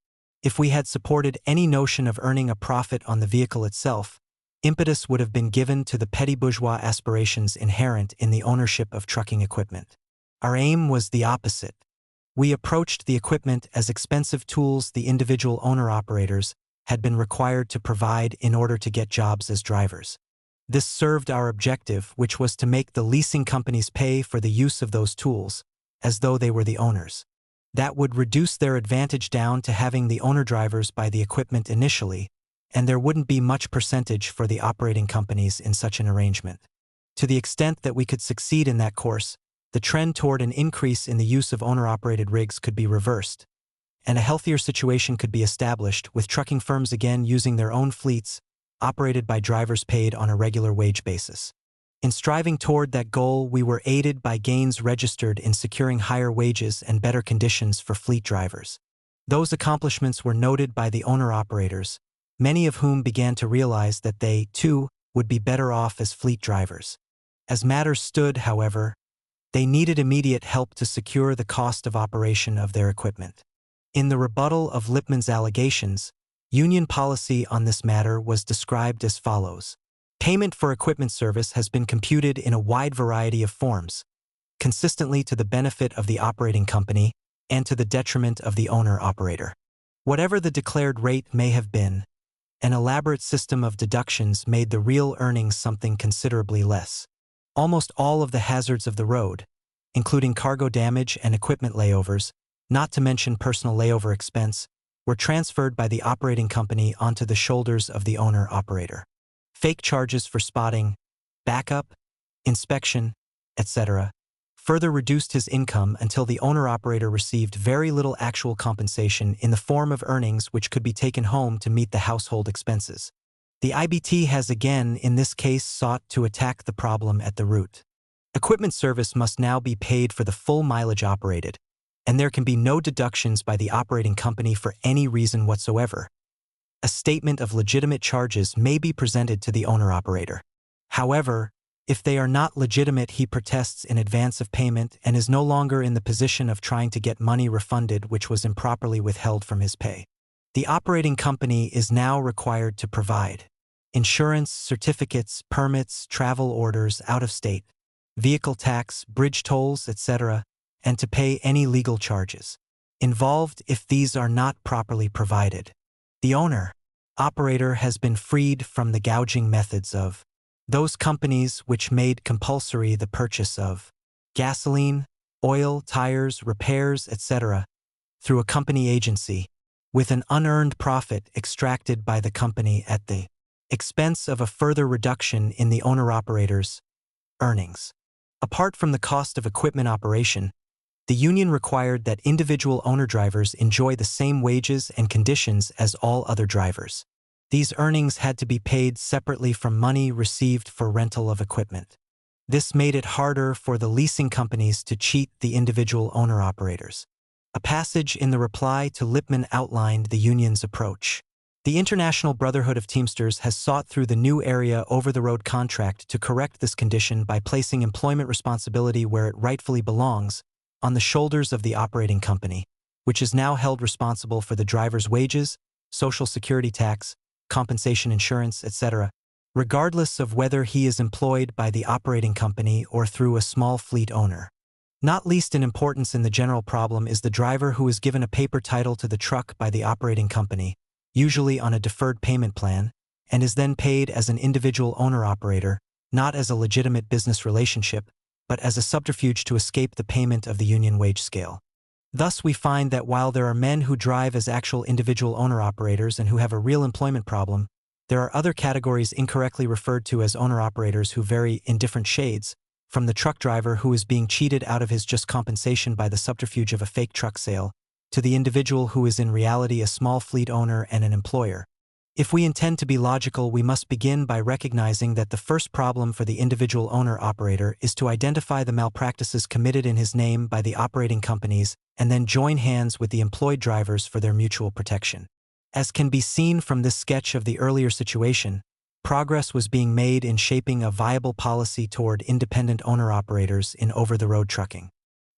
If we had supported any notion of earning a profit on the vehicle itself, impetus would have been given to the petty bourgeois aspirations inherent in the ownership of trucking equipment. Our aim was the opposite. We approached the equipment as expensive tools the individual owner-operators, had been required to provide in order to get jobs as drivers. This served our objective, which was to make the leasing companies pay for the use of those tools, as though they were the owners. That would reduce their advantage down to having the owner drivers buy the equipment initially, and there wouldn't be much percentage for the operating companies in such an arrangement. To the extent that we could succeed in that course, the trend toward an increase in the use of owner-operated rigs could be reversed, and a healthier situation could be established with trucking firms again using their own fleets, operated by drivers paid on a regular wage basis. In striving toward that goal, we were aided by gains registered in securing higher wages and better conditions for fleet drivers. Those accomplishments were noted by the owner-operators, many of whom began to realize that they, too, would be better off as fleet drivers. As matters stood, however, they needed immediate help to secure the cost of operation of their equipment. In the rebuttal of Lippmann's allegations, union policy on this matter was described as follows. Payment for equipment service has been computed in a wide variety of forms, consistently to the benefit of the operating company and to the detriment of the owner-operator. Whatever the declared rate may have been, an elaborate system of deductions made the real earnings something considerably less. Almost all of the hazards of the road, including cargo damage and equipment layovers, not to mention personal layover expense, were transferred by the operating company onto the shoulders of the owner-operator. Fake charges for spotting, backup, inspection, etc., further reduced his income until the owner-operator received very little actual compensation in the form of earnings which could be taken home to meet the household expenses. The IBT has again, in this case, sought to attack the problem at the root. Equipment service must now be paid for the full mileage operated, and there can be no deductions by the operating company for any reason whatsoever. A statement of legitimate charges may be presented to the owner-operator. However, if they are not legitimate, he protests in advance of payment and is no longer in the position of trying to get money refunded which was improperly withheld from his pay. The operating company is now required to provide insurance, certificates, permits, travel orders out of state, vehicle tax, bridge tolls, etc., and to pay any legal charges involved if these are not properly provided. The owner-operator has been freed from the gouging methods of those companies which made compulsory the purchase of gasoline, oil, tires, repairs, etc., through a company agency, with an unearned profit extracted by the company at the expense of a further reduction in the owner-operator's earnings. Apart from the cost of equipment operation, the union required that individual owner-drivers enjoy the same wages and conditions as all other drivers. These earnings had to be paid separately from money received for rental of equipment. This made it harder for the leasing companies to cheat the individual owner-operators. A passage in the reply to Lippmann outlined the union's approach. The International Brotherhood of Teamsters has sought through the new area over-the-road contract to correct this condition by placing employment responsibility where it rightfully belongs, on the shoulders of the operating company, which is now held responsible for the driver's wages, social security tax, compensation insurance, etc., regardless of whether he is employed by the operating company or through a small fleet owner. Not least in importance in the general problem is the driver who is given a paper title to the truck by the operating company, usually on a deferred payment plan, and is then paid as an individual owner-operator, not as a legitimate business relationship, but as a subterfuge to escape the payment of the union wage scale. Thus, we find that while there are men who drive as actual individual owner-operators and who have a real employment problem, there are other categories incorrectly referred to as owner-operators who vary in different shades, from the truck driver who is being cheated out of his just compensation by the subterfuge of a fake truck sale, to the individual who is in reality a small fleet owner and an employer. If we intend to be logical, we must begin by recognizing that the first problem for the individual owner-operator is to identify the malpractices committed in his name by the operating companies and then join hands with the employed drivers for their mutual protection. As can be seen from this sketch of the earlier situation, progress was being made in shaping a viable policy toward independent owner-operators in over-the-road trucking.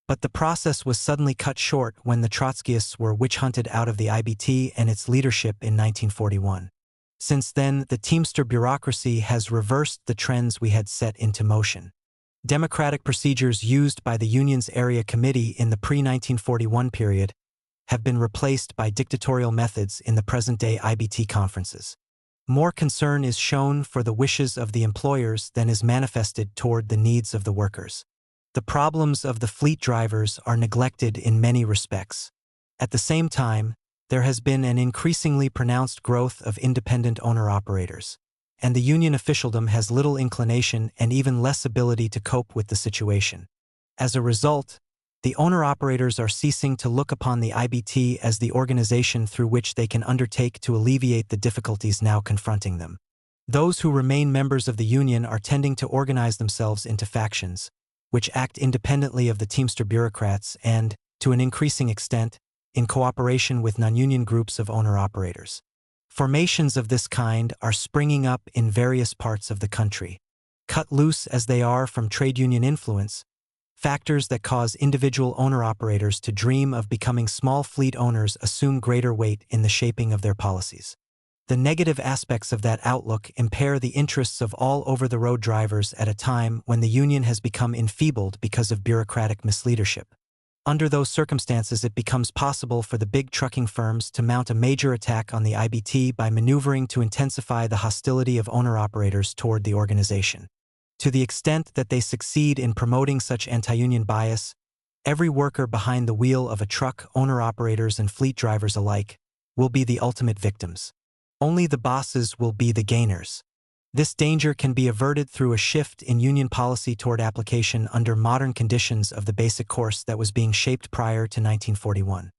But the process was suddenly cut short when the Trotskyists were witch-hunted out of the IBT and its leadership in 1941. Since then, the Teamster bureaucracy has reversed the trends we had set into motion. Democratic procedures used by the union's area committee in the pre-1941 period have been replaced by dictatorial methods in the present-day IBT conferences. More concern is shown for the wishes of the employers than is manifested toward the needs of the workers. The problems of the fleet drivers are neglected in many respects. At the same time, there has been an increasingly pronounced growth of independent owner-operators, and the union officialdom has little inclination and even less ability to cope with the situation. As a result, the owner-operators are ceasing to look upon the IBT as the organization through which they can undertake to alleviate the difficulties now confronting them. Those who remain members of the union are tending to organize themselves into factions, which act independently of the Teamster bureaucrats and, to an increasing extent, in cooperation with non-union groups of owner-operators. Formations of this kind are springing up in various parts of the country. Cut loose as they are from trade union influence, factors that cause individual owner-operators to dream of becoming small fleet owners assume greater weight in the shaping of their policies. The negative aspects of that outlook impair the interests of all over-the-road drivers at a time when the union has become enfeebled because of bureaucratic misleadership. Under those circumstances, it becomes possible for the big trucking firms to mount a major attack on the IBT by maneuvering to intensify the hostility of owner-operators toward the organization. To the extent that they succeed in promoting such anti-union bias, every worker behind the wheel of a truck, owner-operators and fleet drivers alike, will be the ultimate victims. Only the bosses will be the gainers. This danger can be averted through a shift in union policy toward application under modern conditions of the basic course that was being shaped prior to 1941.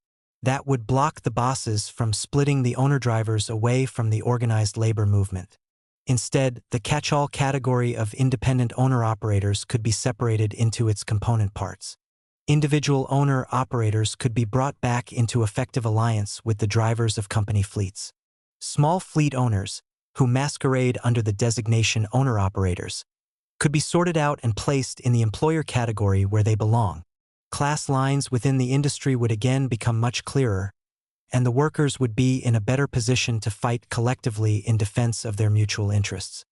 That would block the bosses from splitting the owner-drivers away from the organized labor movement. Instead, the catch-all category of independent owner-operators could be separated into its component parts. Individual owner-operators could be brought back into effective alliance with the drivers of company fleets. Small fleet owners, who masquerade under the designation owner-operators, could be sorted out and placed in the employer category where they belong. Class lines within the industry would again become much clearer, and the workers would be in a better position to fight collectively in defense of their mutual interests.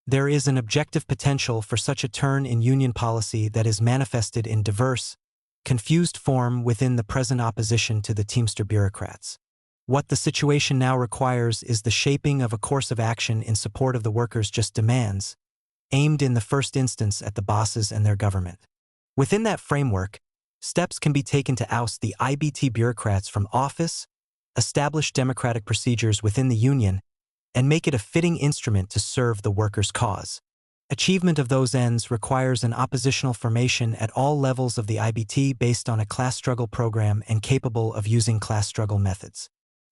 There is an objective potential for such a turn in union policy that is manifested in diverse, confused form within the present opposition to the Teamster bureaucrats. What the situation now requires is the shaping of a course of action in support of the workers' just demands, aimed in the first instance at the bosses and their government. Within that framework, steps can be taken to oust the IBT bureaucrats from office, establish democratic procedures within the union, and make it a fitting instrument to serve the workers' cause. Achievement of those ends requires an oppositional formation at all levels of the IBT based on a class struggle program and capable of using class struggle methods.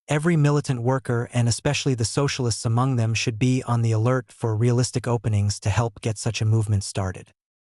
Every militant worker, and especially the socialists among them, should be on the alert for realistic openings to help get such a movement started.